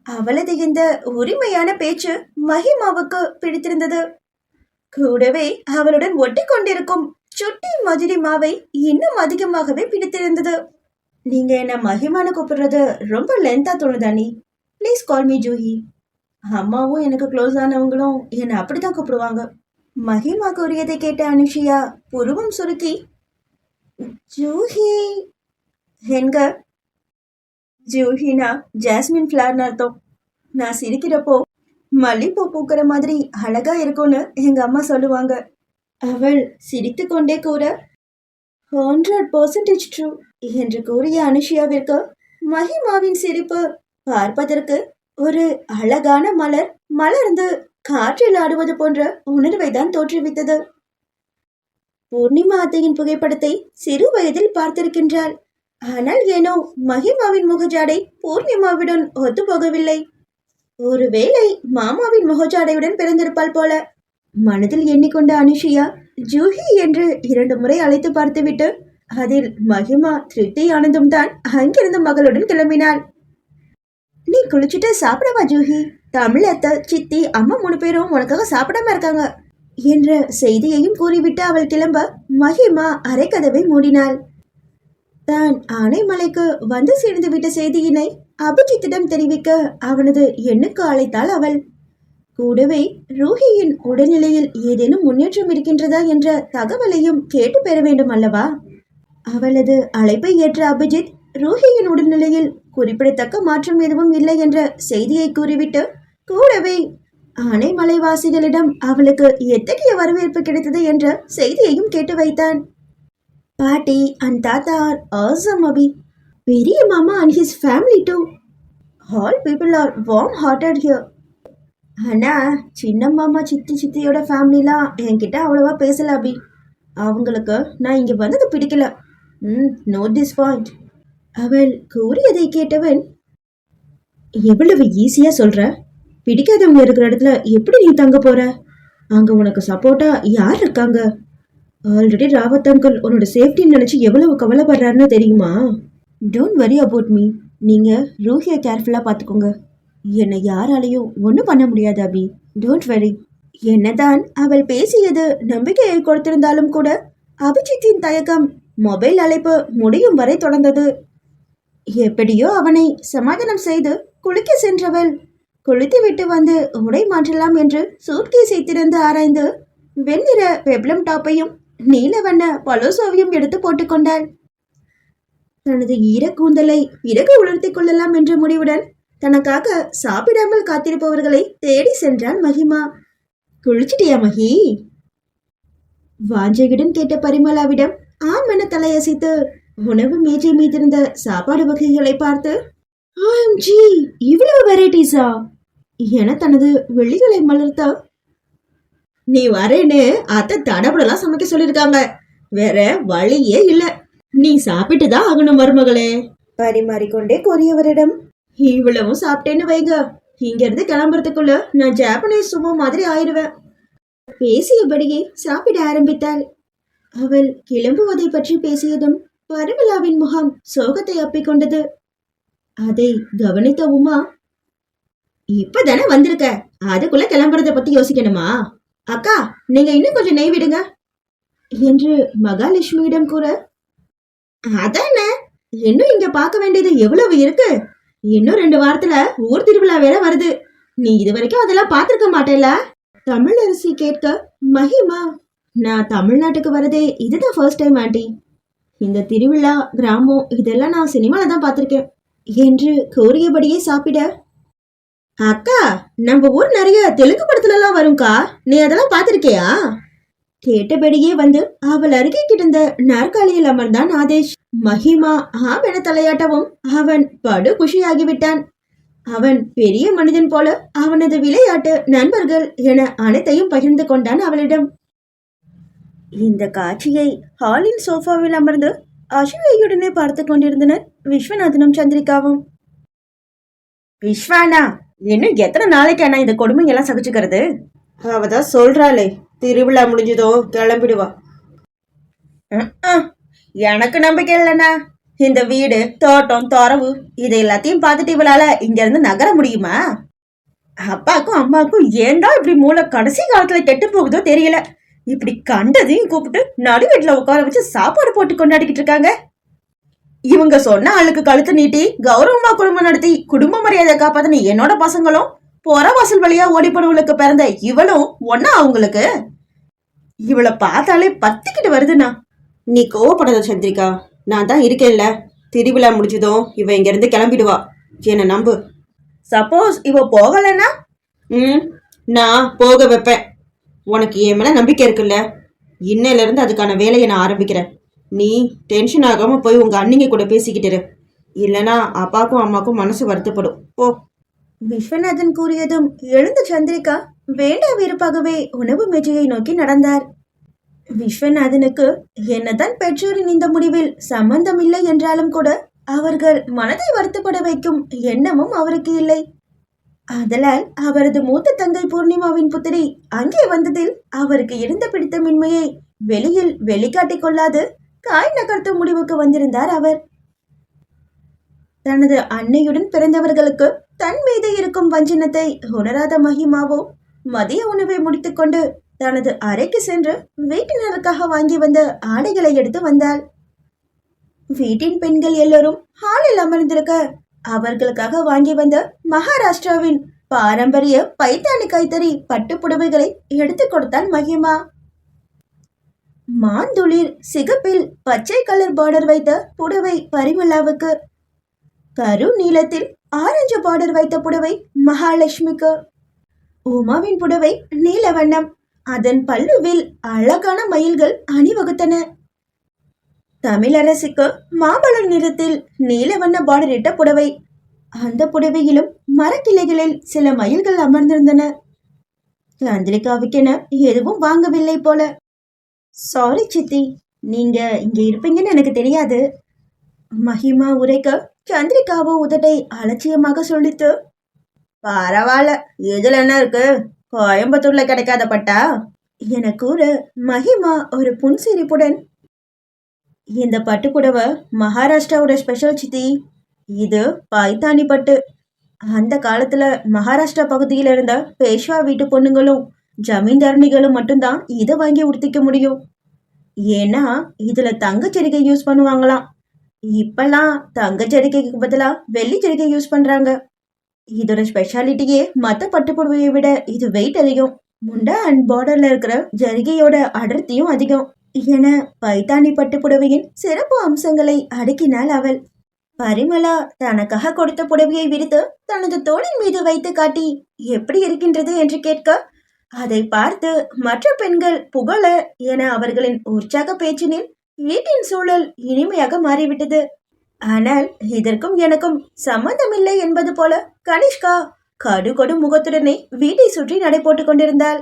அவளது இந்த உரிமையான பேச்சு மகிமாவுக்கு பிடித்திருந்தது. கூடவே அவளுடன் ஒட்டி கொண்டிருக்கும் சுட்டி மஜிரிமாவை இன்னும் அதிகமாகவே பிடித்திருந்தது. நீங்க என்ன மகிமான கூப்பிடுறது ரொம்ப லென்த்தா தோணுதானி. Please call me Juhi. அம்மாவும் எனக்கு க்ளோஸ் ஆனவங்களும் என்னை அப்படிதான் கூப்பிடுவாங்க. மகிமா கூறியதை கேட்ட அனுஷியா புருவம் சுருக்கி, ஜூஹி என்க? ஜூஹினா ஜாஸ்மின் ஃப்ளவர்னு அர்த்தம். நான் சிரிக்கிறப்போ மல்லிப்பூ பூக்கிற மாதிரி அழகா இருக்கும்னு எங்க அம்மா சொல்லுவாங்க. அவள் சிரித்து கொண்டே கூற, 100% ட்ரூ என்று கூறிய அனுஷியாவிற்கு மகிமாவின் சிரிப்பு பார்ப்பதற்கு ஒரு அழகான மலர் மலர்ந்து காற்றில் ஆடுவது போன்ற உணர்வை தான் தோற்றுவித்தது. பூர்ணிமா அத்தையின் புகைப்படத்தை சிறு வயதில் பார்த்திருக்கின்றாள். ஆனால் ஏனோ மகிமாவின் முகஜாடை பூர்ணிமாவுடன் ஒத்து போகவில்லை. ஒருவேளை மாமாவின் முகஜாடையுடன் பிறந்திருப்பாள் போல. மனதில் எண்ணிக்கொண்ட அனுஷியா ஜூஹி என்று 2 முறை அழைத்து பார்த்துவிட்டு அதில் மகிமா திருப்தி ஆனந்தும் தான் அங்கிருந்து மகளுடன் கிளம்பினாள். நீ குளிச்சுட்டு சாப்பிடவா ஜூஹி? தமிழ் அத்தை, சித்தி, அம்மா 3 பேரும் உனக்காக சாப்பிடாம இருக்காங்க என்ற செய்தியையும் கூறிவிட்டு அவள் கிளம்ப மகிமா அரைக்கதவை மூடினாள். தான் ஆனைமலைக்கு வந்து சேர்ந்து விட்ட செய்தியினை அபிஜித்திடம் தெரிவிக்க அவனது எண்ணுக்கு அழைத்தாள் அவள். கூடவே ரூஹியின் உடல்நிலையில் ஏதேனும் முன்னேற்றம் இருக்கின்றதா என்ற தகவலையும் கேட்டு பெற வேண்டும் அல்லவா? அவளது அழைப்பை ஏற்ற அபிஜித் ரூஹியின் உடல்நிலையில் குறிப்பிடத்தக்க மாற்றம் எதுவும் இல்லை என்ற செய்தியை கூறிவிட்டு கூடவே ஆனைமலைவாசிகளிடம் அவளுக்கு எத்தகைய வரவேற்பு கிடைத்தது என்ற செய்தியையும் கேட்டு வைத்தான். பாட்டி and தாத்தா are awesome அபி. பெரிய மாமா and his family too. All people are warm hearted here. ஆனா சின்ன மாமா சித்தியோட ஃபேமிலிலாம் என்கிட்ட அவ்வளவா பேசல அபி. அவங்களுக்கு நான் இங்க வந்தது பிடிக்கல. Note this point. அவள் கூறியதை கேட்டவன், எவ்வளவு ஈஸியா சொல்ற? பிடிக்காதவங்க இருக்கிற இடத்துல எப்படி நீ தங்க போற? அங்க உனக்கு சப்போர்ட்டா யார் இருக்காங்க? ஆல்ரெடி ராவத் அங்கிள் உன்னோட சேஃப்டின்னு நினைச்சு எவ்வளவு கவலைப்படுறாருன்னு தெரியுமா? Don't worry about me. நீங்க ரூஹியை கேர்ஃபுல்லா பாத்துக்கோங்க. என்னை யாராலையும் ஒன்றும் பண்ண முடியாது அபி. Don't worry. என்னதான் அவள் பேசியது நம்பிக்கையை கொடுத்திருந்தாலும் கூட அபிஜித்தின் தயக்கம் மொபைல் அழைப்பு முடியும் வரை தொடர்ந்தது. எப்படியோ அவனை சமாதானம் செய்து குளிக்க சென்றவள் குளித்து விட்டு வந்து உடை மாற்றலாம் என்று சூட்கேஸை திறந்து ஆராய்ந்து வெண்ணிற பெப்ளம் டாப்பையும் நீல வண்ண பலோசோவையும் எடுத்து போட்டுக்கொண்டாள். தனது ஈர கூந்தலை பிறகு உலர்த்தி கொள்ளலாம் என்ற முடிவுடன் தனக்காக சாப்பிடாமல் காத்திருப்பவர்களை தேடி சென்றான் மகிமா. குளிச்சிட்டியா மகி? வாஞ்சையுடன் கேட்ட பரிமளாவிடம் ஆம் என தலையசைத்து உணவு மேஜை மீதிருந்த சாப்பாடு வகைகளை பார்த்து, ஆம்ஜி இவ்வளவு வெரைட்டிஸா என தனது வெளிகளை மலர்த்த, நீ வரேன்னு அத்தை தடபடலாம் சமைக்க சொல்லிருக்காங்க. வேற வழியே இல்ல. நீ சாப்பிட்டுதான் ஆகணும் மருமகளே. பரிமாறிக்கொண்டே கூறியவரிடம், இவ்வளவும் சாப்பிட்டேன்னு வைங்க, இங்க இருந்து கிளம்புறதுக்குள்ள நான் ஜாப்பனீஸ் சுமோ மாதிரி ஆயிடுவேன். பேசியபடியே சாப்பிட ஆரம்பித்தாள். அவள் கிளம்புவதை பற்றி பேசியதும் பரிமளாவின் முகம் சோகத்தை அப்பிக்கொண்டது. அதை கவனித்த உமா, இப்பதானே வந்திருக்க, அதுக்குள்ள கிளம்புறத பத்தி யோசிக்கணுமா? அக்கா, நீங்க இன்னும் கொஞ்சம் நெய் விடுங்க என்று மகாலட்சுமியிடம் கூற, அதான இன்னும் இங்க பார்க்க வேண்டியது எவ்வளவு இருக்கு. இன்னும் 2 வாரத்துல ஊர் திருவிழா வேற வருது. நீ இது வரைக்கும் அதெல்லாம் பார்த்திருக்க மாட்டேல? தமிழரசி கேட்க மகிமா, நான் தமிழ்நாட்டுக்கு வரதே இதுதான் ஃபர்ஸ்ட் டைம் ஆண்டி. இந்த திருவிழா கிராமம் இதெல்லாம் நான் சினிமால தான் பார்த்திருக்கேன் என்று கூறியபடியே சாப்பிட, அக்கா நம்ம ஊர் நிறைய தெலுங்கு படத்துல எல்லாம் வரும்க்கா, நீ அதெல்லாம் பார்த்திருக்கியா? கேட்டபடியே வந்து அவள் அருகே கிடந்த நாற்காலியில் அமர்ந்தான் ஆதேஷ். மகிமா ஆவென தலையாட்டவும் அவன் படு குஷியாகிவிட்டான். அவன் பெரிய மனிதன் போல அவனது விளையாட்டு நண்பர்கள் என அனைத்தையும் பகிர்ந்து கொண்டான் அவளிடம். இந்த காட்சியை ஹாலின் சோஃபாவில் அமர்ந்து அசூயையுடனே பார்த்து கொண்டிருந்தனர் விஸ்வநாதனும் சந்திரிகாவும். விஸ்வானா, இன்னும் எத்தனை நாளைக்கு அண்ணா இந்த கொடுமையெல்லாம் சகிச்சுக்கிறது? அவதான் சொல்றாளே, திருவிழா முடிஞ்சதும் கிளம்பிடுவா. எனக்கு நம்பிக்கை இல்லைண்ணா. இந்த வீடு, தோட்டம், தொரவு இது எல்லாத்தையும் பார்த்துட்டு இவளால இங்க இருந்து நகர முடியுமா? அப்பாக்கும் அம்மாக்கும் ஏண்டா இப்படி மூளை கடைசி காலத்துல கெட்டு போகுதோ தெரியல. இப்படி கண்டதையும் கூப்பிட்டு நடு வீட்டுல உட்கார வச்சு சாப்பாடு போட்டு கொண்டாடிக்கிட்டு இருக்காங்க. இவங்க சொன்ன ஆளுக்கு கழுத்து நீட்டி கௌரவமா குடும்பம் நடத்தி குடும்ப மரியாதை காப்பாத்தின என்னோட பசங்களும் புறவாசல் வழியா ஓடிப்படவளுக்கு பிறந்த இவளும் ஒன்னா அவங்களுக்கு. இவளை பார்த்தாலே பத்திக்கிட்டு வருதுண்ணா. நீ கோவப்படாத சந்திரிகா, நான் தான் இருக்கேன்ல. திருவிழா முடிச்சதும் இவ இங்க இருந்து கிளம்பிடுவா, என்ன நம்பு. சப்போஸ் இவ போகலன்னா நான் போக வைப்பேன். உனக்கு என் மேல நம்பிக்கை இருக்குல்ல, இன்னையில இருந்து அதுக்கான வேலையை நான் ஆரம்பிக்கிறேன். நீ டென்ஷன் ஆகாம போய் உங்க அண்ணிங்க கூட பேசிக்கிட்டு, இல்லைன்னா அப்பாக்கும் அம்மாக்கும் மனசு வருத்தப்படும். போ. விஸ்வநாதன் கூறியதும் எழுந்த சந்திரிகா வேண்டா வெறுப்பாகவே உணவு மேஜையை நோக்கி நடந்தார். விஸ்வநாதனுக்கு என்னதான் பெற்றோரின் இந்த முடிவில் சம்பந்தம் இல்லை என்றாலும் கூட அவர்கள் மனதை வருத்தப்பட வைக்கும் எண்ணமும் அவருக்கு இல்லை. அதனால் அவரது மூத்த தங்கை பூர்ணிமாவின் புத்திரி அங்கே வந்ததில் அவருக்கு இருந்த பிடித்தமின்மையை வெளியில் வெளிக்காட்டிக் கொள்ளாது காய் நகர்த்தும் முடிவுக்கு வந்திருந்தார் அவர். தனது அன்னையுடன் பிறந்தவர்களுக்கு தன் மீது இருக்கும் வஞ்சனத்தை உணராத மகிமாவோ மதிய உணவை முடித்துக்கொண்டு தனது அறைக்கு சென்று வீட்டினருக்காக வாங்கி வந்த ஆடைகளை எடுத்து வந்தாள். வீட்டின் பெண்கள் எல்லோரும் ஹாலில் அமர்ந்திருக்க அவர்களுக்காக வாங்கி வந்த மகாராஷ்டிராவின் பாரம்பரிய பைத்தானி கைத்தறி பட்டு புடவைகளை எடுத்து கொடுத்தாள் மகிமா. மாந்துளிர் சிகப்பில் பச்சை கலர் பார்டர் வைத்த புடவை பரிமளாவுக்கு, கரு நீளத்தில் ஆரஞ்சு பார்டர் வைத்த புடவை மகாலட்சுமிக்கு, உமாவின் புடவை நீல வண்ணம், அதன் பல்லுவில் அழகான மயில்கள் அணிவகுத்தன. தமிழரசிக்கு மாம்பழம் நிறத்தில் நீல வண்ண பார்டர் இட்ட புடவை, அந்த புடவையிலும் மரக்கிளைகளில் சில மயில்கள் அமர்ந்திருந்தன. சந்திரிகாவுக்கென எதுவும் வாங்கவில்லை போல. சாரி சித்தி, நீங்க இங்க இருப்பீங்கன்னு எனக்கு தெரியாது. மகிமா உரைக்க சந்திரிகாவோ உதட்டை அலட்சியமாக சொல்லித்து, பரவாயில்ல, இதுல என்ன இருக்கு, கோயம்புத்தூர்ல கிடைக்காத பட்டா என கூற மகிமா ஒரு புன்சிரிப்புடன், இந்த பட்டு புடவை மகாராஷ்டிராவோட ஸ்பெஷல் சித்தி. இது பைத்தானி பட்டு. அந்த காலத்துல மகாராஷ்டிரா பகுதியில இருந்த பேஷ்வா வீட்டு பொண்ணுங்களும் ஜமீன்தாரணிகளும் மட்டும்தான் இதை வாங்கி உடுத்திக்க முடியும். ஏன்னா இதுல தங்க ஜரிகை யூஸ் பண்ணுவாங்களாம். இப்பெல்லாம் தங்க ஜரிகைக்கு பதிலா வெள்ளி ஜரிகை யூஸ் பண்றாங்க. இதோட ஸ்பெஷாலிட்டியே மற்ற பட்டு புடவையை விட இது வெயிட் அதிகம். முண்டா அண்ட் பார்டர்ல இருக்கிற ஜரிகையோட அடர்த்தியும் அதிகம் என பைத்தானி பட்டு புடவையின் சிறப்பு அம்சங்களை அடுக்கினாள் அவள். பரிமளா தனக்காக கொடுத்த புடவையை விரித்து தனது தோளின் மீது வைத்து காட்டி எப்படி இருக்கின்றது என்று கேட்க, அதை பார்த்து மற்ற பெண்கள் புகழ என அவர்களின் உற்சாக பேச்சினில் வீட்டின் சூழல் இனிமையாக மாறிவிட்டது. ஆனால் இதற்கும் எனக்கும் சம்பந்தமில்லை என்பது போல கனிஷ்கா கடுகொடும் முகத்துடனே வீட்டை சுற்றி நடை போட்டுக் கொண்டிருந்தாள்.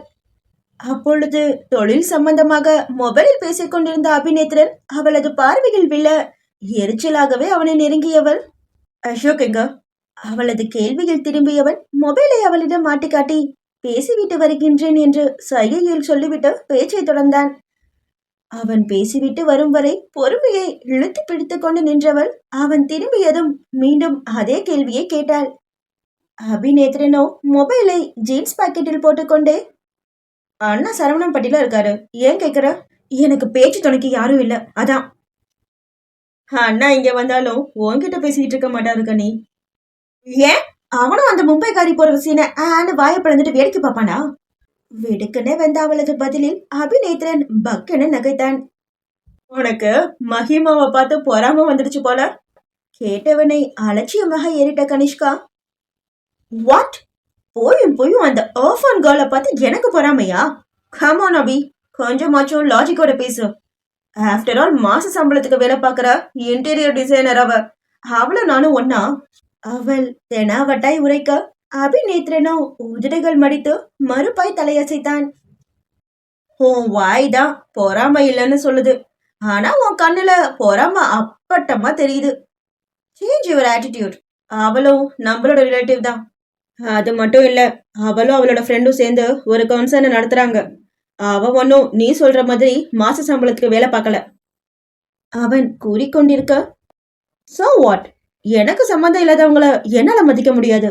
அப்பொழுது தொழில் சம்பந்தமாக மொபைலில் பேசிக் கொண்டிருந்த அபிநேத்திரன் அவளது பார்வையில் விழ எரிச்சலாகவே அவனை நெருங்கியவள். அசோக் எங்க? அவளது கேள்வியில் திரும்பியவன் மொபைலை அவளிடம் மாட்டிக்காட்டி பேசிவிட்டு வருகின்றேன் என்று சைகையில் சொல்லிவிட்டு பேச்சை தொடர்ந்தான். அவன் பேசிவிட்டு வரும் வரை பொறுமையை இழுத்து பிடித்து கொண்டு நின்றவள் அவன் திரும்பியதும் மீண்டும் அதே கேள்வியை கேட்டாள். அபிநேத்ரனோ மொபைலை ஜீன்ஸ் பாக்கெட்டில் போட்டுக்கொண்டே, அண்ணா சரவணன் பட்டியில இருக்காரு, ஏன் கேக்குற? எனக்கு பேச்சு துணைக்கு யாரும் இல்ல, அதான். அண்ணா இங்க வந்தாலும் உன்கிட்ட பேசிக்கிட்டு இருக்க மாட்டாரு கனி. ஏன்? அவனும் அந்த மும்பைக்காரி போற சீனை ஆன்னு வாயை பிளந்துட்டு வேடிக்கை பார்ப்பானா? வெடுக்கனே வந்த அவளது பதிலில் அபிநேத்ரன் பக்கென நகைத்தான். உனக்கு மகிமாவை பார்த்து பொறாம வந்துடுச்சு போல. கேட்டவனை அலட்சியமாக ஏறிட்ட கனிஷ்கா. வாட்? போயும் அந்த ஆஃபன் கேர்ளை பார்த்து எனக்கு பொறாமையா? கம் ஆன் அபி, கொஞ்சமாச்சும் லாஜிக்கோட பேசு. ஆஃப்டர் ஆல் மாச சம்பளத்துக்கு வேலை பார்க்கற இன்டீரியர் டிசைனர் அவளும் நானும் ஒன்னா? அவள் தெனாவட்டாய் உரைக்க அபிநேத்ரனோ உதடுகள் மடித்து மறுப்பாய் தலையசைத்தான். உன் வாய் தான் பொறாம இல்லைன்னு சொல்லுது, ஆனா உன் கண்ணுல பொறாம அப்பட்டமா தெரியுது. Change your attitude. அவளும் நம்மளோட ரிலேட்டிவ் தான். அது மட்டும் இல்ல, அவளும் அவளோட ஃப்ரெண்டும் சேர்ந்து ஒரு கன்சர்னை நடத்துறாங்க. அவ ஒன்னும் நீ சொல்ற மாதிரி மாச சம்பளத்துக்கு வேலை பார்க்கல. அவன் கூறிக்கொண்டிருக்க, சோ வாட், எனக்கு சம்மந்தம் இல்லாதவங்கள என்னால மதிக்க முடியாது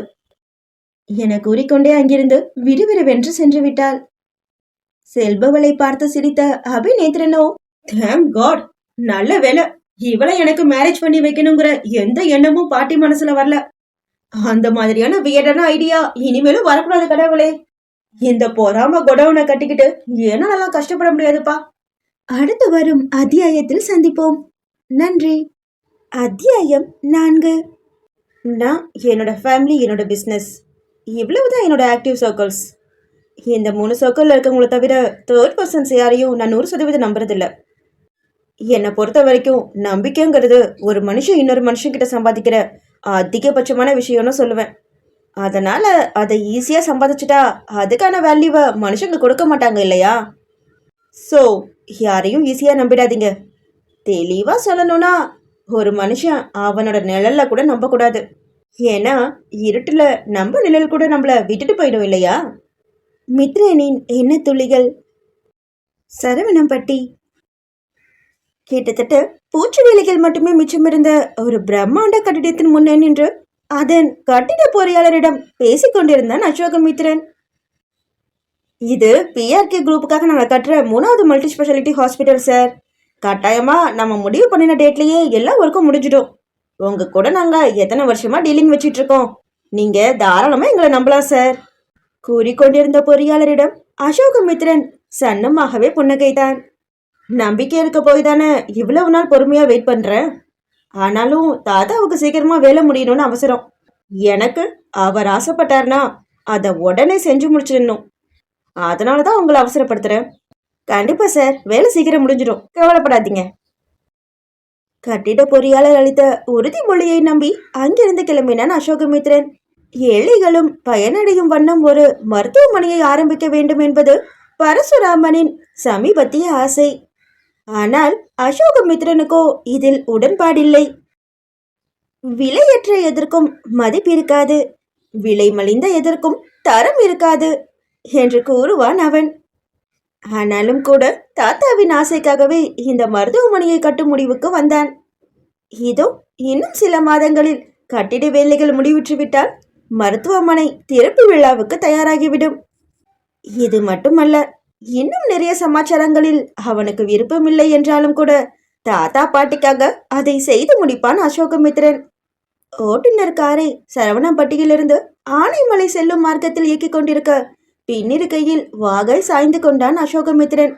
என கூறிக்கொண்டே அங்கிருந்து விறுவிறுவென்று சென்று விட்டாள். செல்பவளை பார்த்து சிரித்த அபிநேத்ரனோ, தேங்க் காட், நல்ல வேலை, இவளை எனக்கு மேரேஜ் பண்ணி வைக்கணுங்கிற எந்த எண்ணமும் பாட்டி மனசுல வரல. அந்த மாதிரியான வியடான ஐடியா இனிமேலும் வரக்கூடாது கடவுளே. இந்த பொறாம கொடவுனை கட்டிக்கிட்டு என்னாலலாம் கஷ்டப்பட முடியாதுப்பா. அடுத்து வரும் அத்தியாயத்தில் சந்திப்போம். நன்றி. அத்தியாயம் 4. நான், என்னோட ஃபேமிலி, என்னோட பிஸ்னஸ், இவ்வளவுதான் என்னோட ஆக்டிவ் சர்க்கிள்ஸ். இந்த 3 சர்க்கிளில் இருக்கவங்கள தவிர தேர்ட் பர்சன்ஸ் யாரையும் நான் 100% நம்புறதில்ல. என்னை பொறுத்த வரைக்கும் நம்பிக்கைங்கிறது ஒரு மனுஷன் இன்னொரு மனுஷன்கிட்ட சம்பாதிக்கிற அதிகபட்சமான விஷயம்னு சொல்லுவேன். அதனால அதை ஈஸியாக சம்பாதிச்சுட்டா அதுக்கான வேல்யூவை மனுஷங்க கொடுக்க மாட்டாங்க இல்லையா? ஸோ யாரையும் ஈஸியாக நம்பிடாதீங்க. தெளிவாக சொல்லணும்னா, ஒரு மனுஷன் அவனோட நிழல்ல கூட நம்பக்கூடாது. ஏன்னா இருட்டில் நம்ம நிழல் கூட நம்மளை விட்டுட்டு போயிடும் இல்லையா? மித்ரனின் எண்ண துளிகள். சரவணம்பட்டி. கிட்டத்தட்ட பூச்சி வேலைகள் மட்டுமே மிச்சமிருந்த ஒரு பிரம்மாண்ட கட்டிடத்தின் முன்னே நின்று அதன் கட்டிட பொறியாளரிடம் பேசிக்கொண்டிருந்தான் அசோகமித்ரன். இது பிஆர்கே குரூப்புக்காக நாங்கள் கட்டுற 3வது மல்டி ஸ்பெஷாலிட்டி ஹாஸ்பிட்டல் சார். கட்டாயமா நம்ம முடிவு பண்ணின டேட்லயே எல்லா ஒர்க்கும் முடிஞ்சிடும். உங்க கூட நாங்கள் எத்தனை வருஷமா டீலிங் வச்சிட்டு இருக்கோம். நீங்க தாராளமா எங்களை நம்பலாம் சார். கூறிக்கொண்டிருந்த பொறியாளரிடம் அசோகமித்ரன் சன்னமாகவே புன்னகைத்தான். நம்பிக்கை இருக்க போய் தானே இவ்வளவு நாள் பொறுமையா வெயிட் பண்றேன். ஆனாலும் தாத்தாவுக்கு சீக்கிரமா வேலை முடியணும்னு அவசரம். எனக்கு அவர் ஆசைப்பட்டார்னா அதை உடனே செஞ்சு முடிச்சிடணும். அதனாலதான் உங்களை அவசரப்படுத்துறேன். கண்டிப்பா சார், வேலை சீக்கிரம் முடிஞ்சிடும், கவலைப்படாதீங்க. கட்டிட பொறியாளர் அளித்த உறுதிமொழியை நம்பி அங்கிருந்து கிளம்பினான் அசோகமித்ரன். ஏழைகளும் பயனடையும் வண்ணம் ஒரு மருத்துவமனையை ஆரம்பிக்க வேண்டும் என்பது பரசுராமனின் சமீபத்திய ஆசை. ஆனால் அசோகமித்ரனுக்கோ இதில் உடன்பாடில்லை. விலையற்ற எதற்கும் மதிப்பிருக்காது, விலை மலிந்த எதற்கும் தரம் இருக்காது என்று கூறுவான் அவன். ஆனாலும் கூட தாத்தாவின் ஆசைக்காகவே இந்த மருத்துவமனையை கட்டும் முடிவுக்கு வந்தான். இதோ இன்னும் சில மாதங்களில் கட்டிட வேலைகள் முடிவுற்றுவிட்டால் மருத்துவமனை திறப்பு விழாவுக்கு தயாராகிவிடும். இது மட்டுமல்ல, இன்னும் நிறைய சமாச்சாரங்களில் அவனுக்கு விருப்பமில்லை என்றாலும் கூட தாத்தா பாட்டிக்காக அதை செய்து முடிப்பான் அசோகமித்ரன். ஓட்டுநர் காரை சரவணம்பட்டியிலிருந்து ஆனைமலை செல்லும் மார்க்கத்தில் இயக்கிக் கொண்டிருக்க பின்னிருக்கையில் வாகை சாய்ந்து கொண்டான் அசோகமித்ரன்.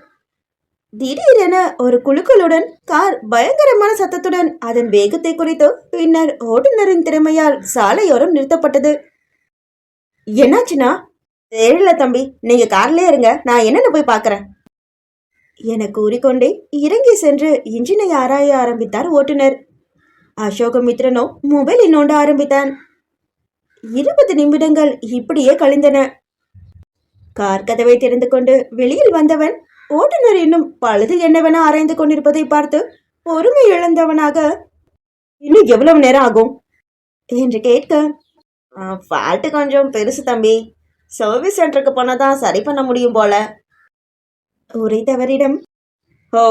திடீரென ஒரு குலுக்கலுடன் கார் பயங்கரமான சத்தத்துடன் அதன் வேகத்தை குறைத்து பின்னர் ஓட்டுநரின் திறமையால் சாலையோரம் நிறுத்தப்பட்டது. என்னாச்சுன்னா? தெரியல தம்பி, நீங்க கார்லயே இருங்க, நான் என்னன்னு போய் பார்க்கறேன் என கூறிக்கொண்டே இறங்கி சென்று இன்ஜினை ஆராய ஆரம்பித்தார் ஓட்டுநர். அசோகமித்ரனோ மொபைலை நோண்ட ஆரம்பித்தான். 20 நிமிடங்கள் இப்படியே கழிந்தன. கார் கதவை திறந்து கொண்டு வெளியில் வந்தவன் ஓட்டுநர் இன்னும் பழுது என்னவென ஆராய்ந்து கொண்டிருப்பதை பார்த்து பொறுமை இழந்தவனாக, இன்னும் எவ்வளவு நேரம் ஆகும் என்று கேட்க, ஃபால்ட்டு கொஞ்சம் பெருசு தம்பி, சர்வீஸ் சென்டருக்கு போனதான் சரி பண்ண முடியும் போல உரைத்தவரிடம், ஓ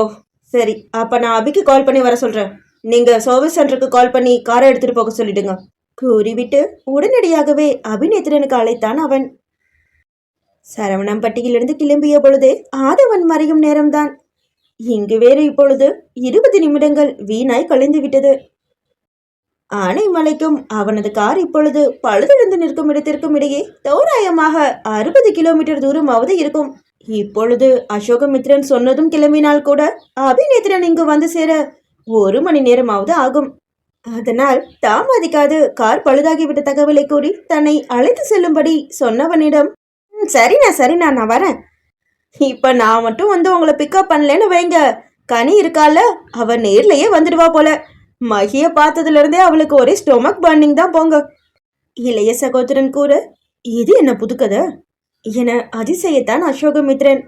சரி, அப்ப நான் அபிக்கு கால் பண்ணி வர சொல்றேன். நீங்க சர்வீஸ் சென்டருக்கு கால் பண்ணி காரை எடுத்துட்டு போக சொல்லிடுங்க கூறிவிட்டு உடனடியாகவே அபிநேத்ரனுக்கு அழைத்தான் அவன். சரவணம்பட்டியிலிருந்து கிளம்பிய பொழுதே ஆதவன் மறையும் நேரம்தான். இங்கு வேறு இப்பொழுது 20 நிமிடங்கள் வீணாய் கழிந்து விட்டது. ஆனைமலைக்கும் அவனது கார் இப்பொழுது பழுதடைந்து நிற்கும் இடத்திற்கும் இடையே தோராயமாக 60 கிலோமீட்டர் தூரமாவது இருக்கும். இப்பொழுது அசோகமித்ரன் சொன்னதும் கிளம்பினால் கூட அபிநேத்ரன் இங்கு வந்து சேர 1 மணி நேரமாவது ஆகும். அதனால் தாமதிக்காது கார் பழுதாகிவிட்ட தகவலை கூறி தன்னை அழைத்து செல்லும்படி சொன்னவனிடம், சரிண்ணா நான் வரேன் இப்ப நான் மட்டும் வந்து உங்களை பிக்கப் பண்ணலன்னு வைங்க, கனி இருக்கால, அவ நேர்லயே வந்துடுவா போல. மகிய பார்த்ததுல இருந்தே அவளுக்கு ஒரே ஸ்டொமக் பர்னிங் தான் போங்க. இளைய சகோதரன் கூற, இது என்ன புதுக்கதை என அதிசயத்தான் அசோகமித்ரன்.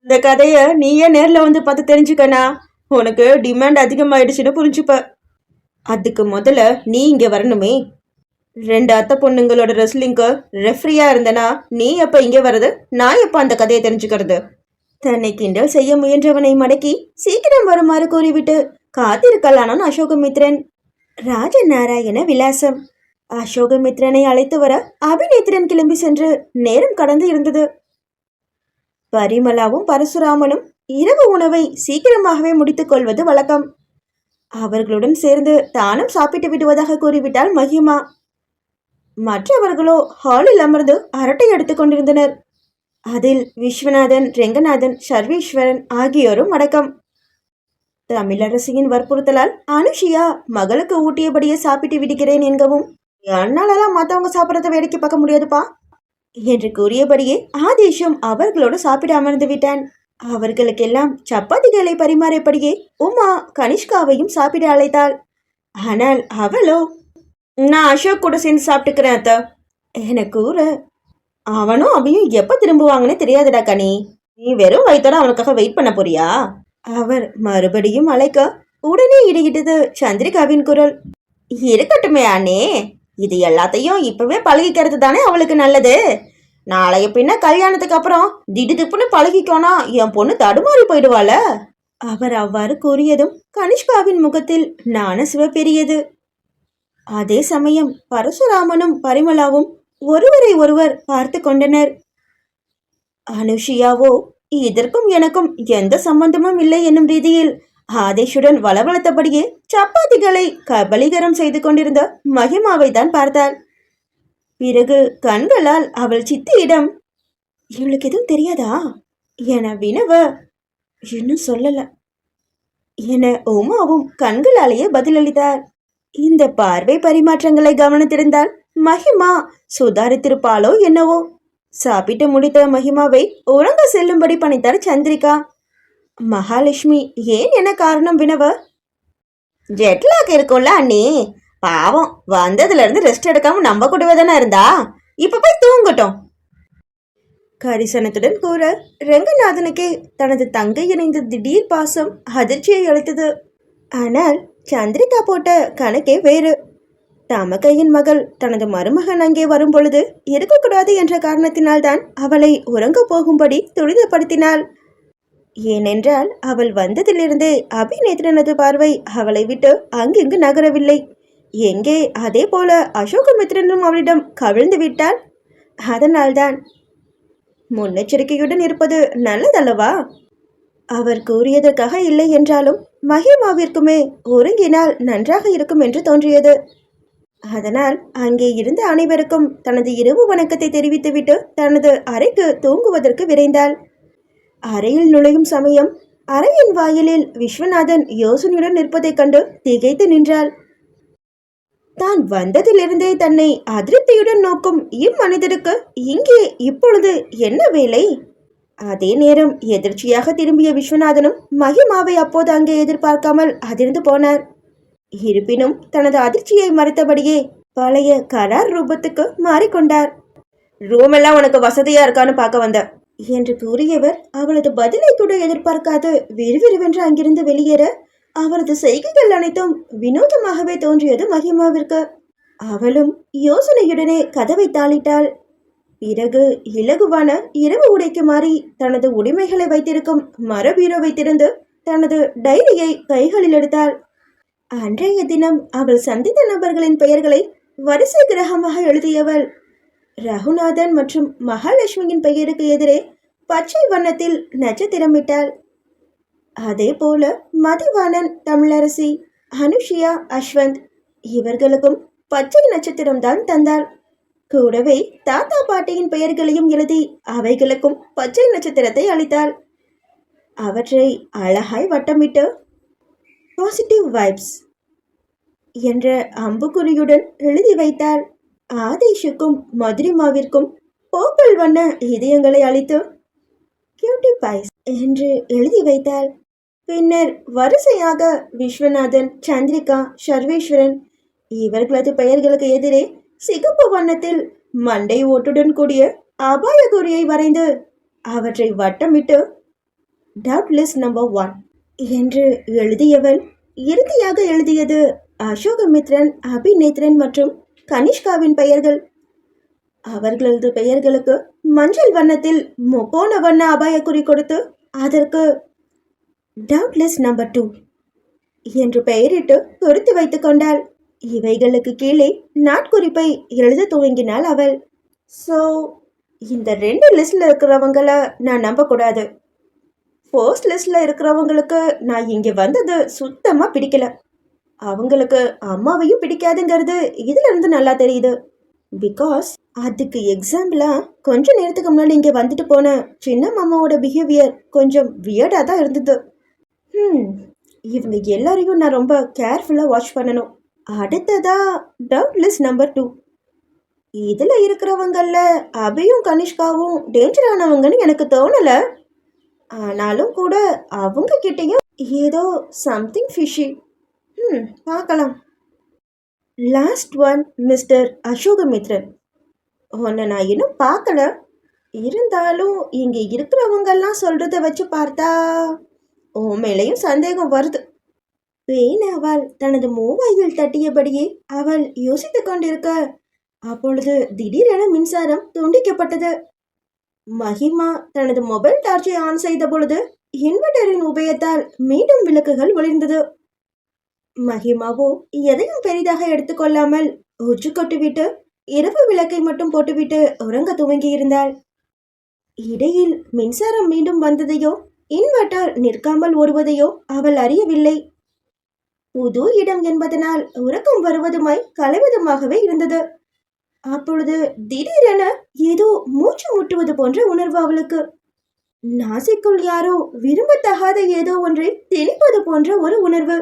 இந்த கதைய நீயே நேர்ல வந்து பார்த்து தெரிஞ்சுக்கண்ணா, உனக்கு டிமாண்ட் அதிகமாயிடுச்சுன்னு புரிஞ்சுப்ப. அதுக்கு முதல்ல நீ இங்க வரணுமே. 2 அத்தை பொண்ணுங்களோட ரெஸ்லிங்க்கு ரெஃப்ரியா இருந்தனா நீ எப்ப இங்க வர்றது, நான் எப்ப அந்த கதையை தெரிஞ்சுக்கிறது? தன்னை கிண்டல் செய்ய முயன்றவனை மடக்கி சீக்கிரம் வருமாறு கூறிவிட்டு காத்திருக்கலானான் அசோகமித்ரன். ராஜநாராயண விலாசம். அசோகமித்ரனை அழைத்து வர அபிநேத்திரன் கிளம்பி சென்று நேரம் கடந்து இருந்தது. பரிமளாவும் பரசுராமனும் இரவு உணவை சீக்கிரமாகவே முடித்துக் கொள்வது வழக்கம். அவர்களுடன் சேர்ந்து தானும் சாப்பிட்டு விடுவதாக கூறிவிட்டாள் மகிமா. மற்றவர்களோ ஹாலில் அமர்ந்து அரட்டை எடுத்துக் கொண்டிருந்தனர். அதில் விஸ்வநாதன், ரெங்கநாதன், சர்வேஸ்வரன் ஆகியோரும் அடக்கம். தமிழரசியின் வற்புறுத்தலால் அனுஷியா மகளுக்கு ஊட்டியபடியே சாப்பிட்டு விடுகிறேன் என்கவும், என்னாலலாம் மற்றவங்க சாப்பிட்றத வேடிக்கை பார்க்க முடியாதுப்பா என்று கூறியபடியே ஆதேஷும் அவர்களோடு சாப்பிட அமர்ந்து விட்டான். அவர்களுக்கெல்லாம் சப்பாத்திகளை பரிமாறியபடியே உமா கனிஷ்காவையும் சாப்பிட அழைத்தாள். ஆனால் அவளோ, நான் அசோக் கூட சேர்ந்து சாப்பிட்டுக்கிறேன் அத்தா என கூற, அவனும் அவையும் எப்ப திரும்புவாங்கன்னு தெரியாதுடா கனி, நீ வெறும் வயிற்றோட அவனுக்காக வெயிட் பண்ண போறியா? அவர் மறுபடியும் அழைக்க உடனே இடையிட்டது சந்திரிகாவின் குரல். இருக்கட்டுமே அண்ணே, இது எல்லாத்தையும் இப்பவே பழகிக்கிறது தானே அவளுக்கு நல்லது. நாளைய பின்ன கல்யாணத்துக்கு அப்புறம் திடுதிப்புன்னு பழகிக்கோனா என் பொண்ணு தடுமாறி போயிடுவாள. அவர் அவ்வாறு கூறியதும் கனிஷ்காவின் முகத்தில் நாண சிவப்பெரியது. அதே சமயம் பரசுராமனும் பரிமளாவும் ஒருவரை ஒருவர் பார்த்து கொண்டனர். அனுஷியாவோ இதற்கும் எனக்கும் எந்த சம்பந்தமும் இல்லை என்னும் ரீதியில் ஆதேஷுடன் வளவளத்தபடியே சப்பாத்திகளை கபலீகரம் செய்து கொண்டிருந்த மகிமாவை தான் பார்த்தாள். பிறகு கண்களால் அவள் சித்தியிடம், இவளுக்கு எதுவும் தெரியாதா என வினவ, இன்னும் சொல்லல என உமாவும் கண்களாலேயே பதிலளித்தார். இந்த பார்வை பரிமாற்றங்களை கவனித்திருந்தால் மகிமா சுதாரித்திருப்பாளோ என்னவோ. சாப்பிட்டு முடித்த மகிமாவை உறங்க செல்லும்படி பணித்தார் சந்திரிகா. மகாலட்சுமி ஏன் என்ன காரணம் வினவ, ஜெட்லாக் இருக்கும்ல அண்ணி, பாவம் வந்ததுல இருந்து ரெஸ்ட் எடுக்காம நம்ம கூடவே தானே இருந்தா, இப்ப போய் தூங்கட்டும் கரிசனத்துடன் கூற, ரெங்கநாதனுக்கே தனது தங்கை இணைந்த திடீர் பாசம் அதிர்ச்சியை அளித்தது. ஆனால் சந்திரிகா போட்ட கணக்கே வேறு. தமக்கையின் மகள் தனது மருமகன் அங்கே வரும் பொழுது இருக்கக்கூடாது என்ற காரணத்தினால்தான் அவளை உறங்க போகும்படி துரிதப்படுத்தினாள். ஏனென்றால் அவள் வந்ததிலிருந்தே அபிநேத்திரனது பார்வை அவளை விட்டு அங்கிங்கு நகரவில்லை. எங்கே அதே போல அசோகமித்ரனும் அவளிடம் கவிழ்ந்து விட்டாள். அதனால்தான் முன்னெச்சரிக்கையுடன் இருப்பது நல்லதல்லவா? அவர் கூறியதற்காக இல்லை என்றாலும் மகிமாவிற்குமே ஒருங்கினால் நன்றாக இருக்கும் என்று தோன்றியது. அதனால் அங்கே இருந்த அனைவருக்கும் தனது இரவு வணக்கத்தை தெரிவித்துவிட்டு தனது அறைக்கு தூங்குவதற்கு விரைந்தாள். அறையில் நுழையும் சமயம் அறையின் வாயிலில் விஸ்வநாதன் யோசனையுடன் நிற்பதைக் கண்டு திகைத்து நின்றாள். தான் வந்ததிலிருந்தே தன்னை அதிருப்தியுடன் நோக்கும் இம்மனிதருக்கு இங்கே இப்பொழுது என்ன வேலை? அதே நேரம் எதிர்ச்சியாக திரும்பிய விஸ்வநாதனும் மகிமாவை அப்போது அங்கே எதிர்பார்க்காமல் அதிர்ந்து போனார். இருப்பினும் தனது அதிர்ச்சியை மறைத்தபடியே பழைய கரார் ரூபத்துக்கு மாறிக்கொண்டார். ரூம் எல்லாம் உனக்கு வசதியா இருக்கான்னு பார்க்க வந்த என்று கூறியவர் அவளது பதிலை கூட எதிர்பார்க்காது விறுவிறுவென்று அங்கிருந்து வெளியேற அவரது செய்கைகள் அனைத்தும் வினோதமாகவே தோன்றியது மகிமாவிற்கு. அவளும் யோசனையுடனே கதவை தாளிட்டாள். பிறகு இலகுவான இரவு உடைக்கு மாறி தனது உடைமைகளை வைத்திருக்கும் மரபீரோவை திறந்து தனது டைரியை கைகளில் எடுத்தாள். அன்றைய தினம் அவள் சந்தித்த நபர்களின் பெயர்களை வரிசை கிரகமாக எழுதியவள். ரகுநாதன் மற்றும் மகாலட்சுமியின் பெயருக்கு எதிரே பச்சை வண்ணத்தில் நட்சத்திரமிட்டாள். அதே போல மதிவாணன், தமிழரசி, அனுஷியா, அஸ்வந்த் இவர்களுக்கும் பச்சை நட்சத்திரம்தான் தந்தாள். கூடவே தாத்தா பாட்டியின் பெயர்களையும் எழுதி அவைகளுக்கும் பச்சை நட்சத்திரத்தை அளித்தாள். அவற்றை அழகாய் வட்டமிட்டு பாசிட்டிவ் வைப்ஸ் என்ற அம்புக்குறியுடன் எழுதி வைத்தாள். ஆதேஷுக்கும் மதுரிமாவிற்கும் போப்பல் வண்ண இதயங்களை அளித்து கியூட்டி பைஸ் என்று எழுதி வைத்தாள். பின்னர் வரிசையாக விஸ்வநாதன், சந்திரிகா, சர்வேஸ்வரன் இவர்களது பெயர்களுக்கு எதிரே சிகப்பு வண்ணத்தில் மண்டை ஓட்டுடன் கூடிய அபாய குறியை வரைந்து அவற்றை வட்டமிட்டு டவுட்லெஸ் நம்பர் 1 என்று எழுதியவள் இறுதியாக எழுதியது அசோகமித்ரன், அபிநேத்ரன் மற்றும் கனிஷ்காவின் பெயர்கள். அவர்களது பெயர்களுக்கு மஞ்சள் வண்ணத்தில் முக்கோண வண்ண அபாய குறி கொடுத்து அதற்கு டவுட்லெஸ் நம்பர் 2 என்று பெயரிட்டு பொறுத்து வைத்துக் கொண்டாள். இவைகளுக்கு கீழே நாட்குறிப்பை எழுத துவங்கினாள் அவள். ஸோ இந்த 2 லிஸ்ட்ல இருக்கிறவங்கள நான் நம்பக்கூடாது. ஃபர்ஸ்ட் லிஸ்ட்ல இருக்கிறவங்களுக்கு நான் இங்கே வந்தது சுத்தமாக பிடிக்கல. அவங்களுக்கு அம்மாவையும் பிடிக்காதுங்கிறது இதுல இருந்து நல்லா தெரியுது. பிகாஸ் அதுக்கு எக்ஸாம்பிளா கொஞ்ச நேரத்துக்கு முன்னாடி இங்கே வந்துட்டு போன சின்ன மாமாவோட பிஹேவியர் கொஞ்சம் வியர்டாக தான் இருந்தது. இவங்க எல்லாரையும் நான் ரொம்ப கேர்ஃபுல்லாக வாட்ச் பண்ணணும். அடுத்ததா டவுட்லெஸ் நம்பர் 2. இதில் இருக்கிறவங்கள அபியும் கனிஷ்காவும் டேஞ்சரானவங்கன்னு எனக்கு தோணலை. ஆனாலும் கூட அவங்க கிட்டேயும் ஏதோ சம்திங் ஃபிஷி. பார்க்கலாம். Last one mister Ashokamitran. உன்னை நான் இன்னும் பார்க்கல. இருந்தாலும் இங்கே இருக்கிறவங்கெல்லாம் சொல்கிறத வச்சு பார்த்தா உன் மேலேயும் சந்தேகம் வருது. பேனாவால் தனது மூவாயில் தட்டியபடியே அவள் யோசித்து கொண்டிருக்க அப்பொழுது திடீரென மின்சாரம் துண்டிக்கப்பட்டது. மகிமா தனது மொபைல் டார்ச்சை ஆன் செய்த பொழுது இன்வெர்டரின் உபயத்தால் மீண்டும் விளக்குகள் ஒளிர்ந்தது. மகிமாவோ எதையும் பெரிதாக எடுத்துக்கொள்ளாமல் உச்சு கொட்டுவிட்டு இரவு விளக்கை மட்டும் போட்டுவிட்டு உறங்க துவங்கியிருந்தாள். இடையில் மின்சாரம் மீண்டும் வந்ததையோ இன்வெர்டர் நிற்காமல் ஓடுவதையோ அவள் அறியவில்லை. புது இடம் என்பதனால் உறக்கம் வருவதுமாய் கலைவதுமாகவே இருந்தது. அப்பொழுது திடீரென ஏதோ மூச்சு முட்டுவது போன்ற உணர்வு அவளுக்கு. நாசிக்குள் யாரோ விரும்பத்தகாத ஏதோ ஒன்றை திணிப்பது போன்ற ஒரு உணர்வு.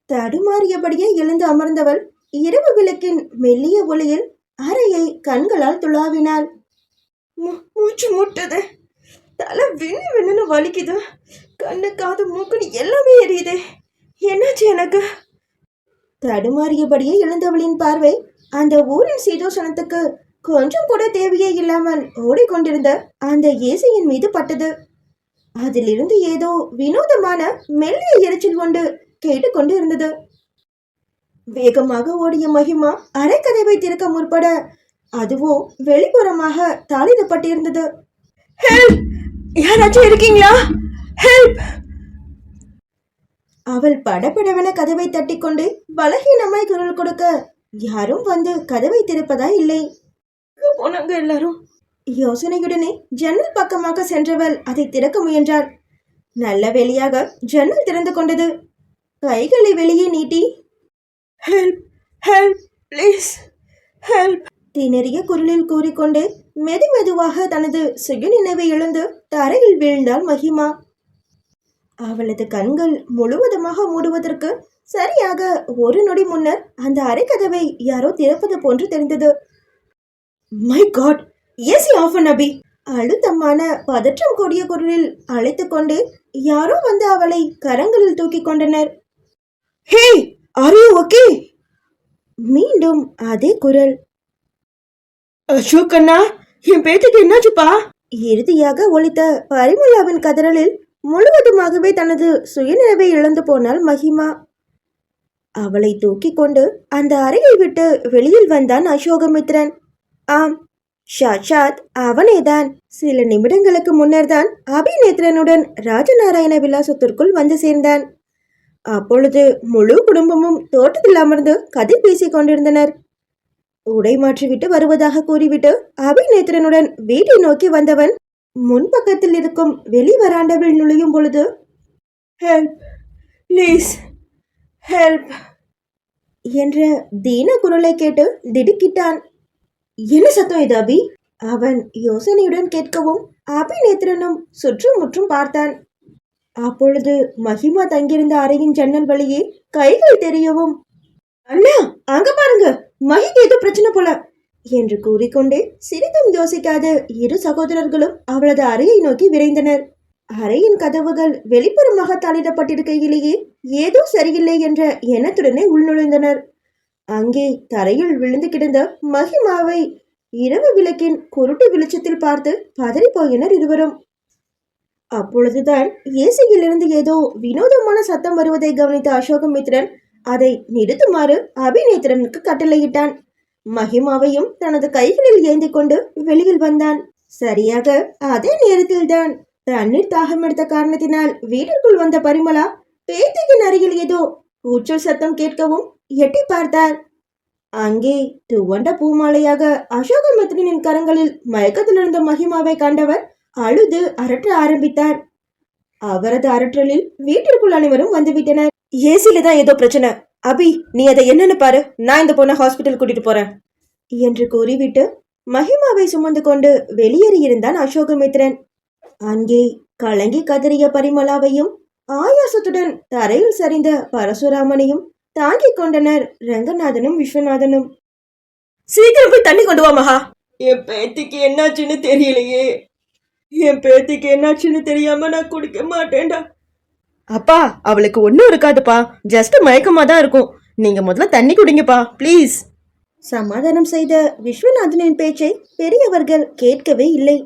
தடுமாறியபடியே எழுந்து அமர்ந்தவள் இரவு விளக்கின் மெல்லிய ஒளியில் அறையை கண்களால் துளாவினாள். மூச்சு முட்டுது, தலை விண்ணு விண்ணுன்னு வலிக்குது, கண்ணு காது மூக்குன்னு எல்லாமே எரியுது, என்னாச்சு எனக்கு? தடுமாறியபடியே எழுந்தவளின் பார்வை அந்த ஊரின் சீதோஷணத்துக்கு கொஞ்சம் கூட தேவையே இல்லாமல் ஓடிக்கொண்டிருந்த அந்த ஏசியின் மீது பட்டது. அதிலிருந்து ஏதோ வினோதமான மெல்லிய எரிச்சல் கொண்டு கேட்டுக்கொண்டு இருந்தது. வேகமாக ஓடிய மகிமா அரைக்கதவை திறக்க முற்பட அதுவோ வெளிப்புறமாக தாளிடப்பட்டிருந்தது. ஹெல்ப், யாராச்சும் இருக்கீங்களா? ஹெல்ப்! அவள் படபடவென கதவை தட்டிக்கொண்டு பலகீனமாய் குரல் கொடுக்க யாரும் வந்து கதவை திறப்பதா இல்லை. போனாங்க எல்லாரும். யோசனையுடனே ஜன்னல் பக்கமாக சென்றவள் அதை திறக்க முயன்றாள். நல்ல வேளையாக ஜன்னல் திறந்து கொண்டது. கைகளை வெளியே நீட்டி ஹெல்ப், ஹெல்ப், ப்ளீஸ் ஹெல்ப் திணறிய குரலில் கூறிக்கொண்டு மெதுமெதுவாக தனது சுயநினைவை இழந்து தரையில் வீழ்ந்தாள் மகிமா. அவளது கண்கள் முழுவதுமாக மூடுவதற்கு சரியாக ஒரு நொடி முன்னர் அந்த அறைக்கதவை யாரோ திறப்பது போன்று தெரிந்தது. மை காட், ஏசி ஆஃப் பண்ணு அபி! அழுத்தமான பதற்றம் கூடிய குரலில் அழைத்து கொண்டு யாரோ வந்து அவளை கரங்களில் தூக்கி கொண்டனர். ஹே, ஆர் யூ ஓகே? மீண்டும் அதே குரல். அசோக் அண்ணா, என் பேத்திக்கு என்னாச்சுப்பா? இறுதியாக ஒலித்த பரிமளாவின் கதறலில் முழுவதுமாகவே தனது சுயநினைவை இழந்து போனாள் மகிமா. அவளை தூக்கி கொண்டு அந்த அறையை விட்டு வெளியில் வந்தான் அசோகமித்ரன். ஆம், சாட்சாத் அவனேதான். சில நிமிடங்களுக்கு முன்னர் தான் அபிநேத்ரனுடன் ராஜநாராயண விலாசத்திற்குள் வந்து சேர்ந்தான். அப்பொழுது முழு குடும்பமும் தோட்டத்தில் அமர்ந்து கதை பேசிக் கொண்டிருந்தனர். உடை மாற்றிவிட்டு வருவதாக கூறிவிட்டு அபிநேத்ரனுடன் வீட்டை நோக்கி வந்தவன் முன்பக்கத்தில் இருக்கும் வெளி வராண்டாவில் நுழையும் பொழுது ஹெல்ப், ப்ளீஸ் ஹெல்ப் என்ற தீன குரலை கேட்டு திடுக்கிட்டான். என்ன சத்தம் இது அபி? அவன் யோசனையுடன் கேட்கவும் அபிநேத்ரனும் சுற்றும் முற்றும் பார்த்தான். அப்பொழுது மகிமா தங்கியிருந்த அறையின் ஜன்னல் வழியே கைகள் தெரியவும், அண்ணா அங்க பாருங்க, மகிக்கு ஏதோ பிரச்சனை போல என்று கூறிக்கொண்டே சிறிதும் யோசிக்காத இரு சகோதரர்களும் அவளது அறையை நோக்கி விரைந்தனர். அறையின் கதவுகள் வெளிப்புறமாக தாளிடப்பட்டிருக்கையிலேயே ஏதோ சரியில்லை என்ற எண்ணத்துடனே உள்நுழைந்தனர். அங்கே தரையில் விழுந்து கிடந்த மகிமாவை இரவு விளக்கின் குருட்டு வெளிச்சத்தில் பார்த்து பதறி போயினர் இருவரும். அப்பொழுதுதான் ஏசியிலிருந்து ஏதோ வினோதமான சத்தம் வருவதை கவனித்த அசோகமித்ரன் அதை நிறுத்துமாறு அபிநேத்திரனுக்கு கட்டளையிட்டான். மகிமாவையும் தனது கைகளில் ஏந்தி கொண்டு வெளியில் வந்தான். சரியாக அதே நேரத்தில்தான் தண்ணீர் தாகம் எடுத்த காரணத்தினால் வீட்டிற்குள் வந்த பரிமளா பேத்தியின் அருகில் ஏதோ கூச்சல் சத்தம் கேட்கவும் எட்டி பார்த்தார். அங்கே துவண்ட பூமாலையாக அசோகமித்ரனின் கரங்களில் மயக்கத்தில் இருந்த மகிமாவை கண்டவர் அழுது அரற்ற ஆரம்பித்தார். அவரது அரற்றலில் வீட்டிற்குள் அனைவரும் வந்துவிட்டனர். ஏசில தான் ஏதோ பிரச்சனை. அபி, நீ அதை என்னன்னு பாரு, நான் இந்த பொண்ணை ஹாஸ்பிட்டல் கூட்டிட்டு போறேன் என்று கூறிவிட்டு மகிமாவை சுமந்து கொண்டு வெளியேறியிருந்தான் அசோகமித்ரன். அங்கே கலங்கி கதறிய பரிமளாவையும் ஆயாசத்துடன் தரையில் சரிந்த பரசுராமனையும் தாங்கிக் கொண்டனர் ரங்கநாதனும் விஸ்வநாதனும். சீக்கிரம் போய் தண்ணி கொண்டு வா மகா. என் பேத்திக்கு என்னாச்சுன்னு தெரியலையே. என் பேத்திக்கு என்னாச்சுன்னு தெரியாம நான் குடிக்க மாட்டேன்டா. அப்பா, அவளுக்கு ஒன்றும் இருக்காதுப்பா, ஜஸ்ட் மயக்கமா தான் இருக்கும். நீங்க முதல்ல தண்ணி குடிங்கப்பா ப்ளீஸ். சமாதானம் செய்த விஸ்வநாதனின் பேச்சை பெரியவர்கள் கேட்கவே இல்லை.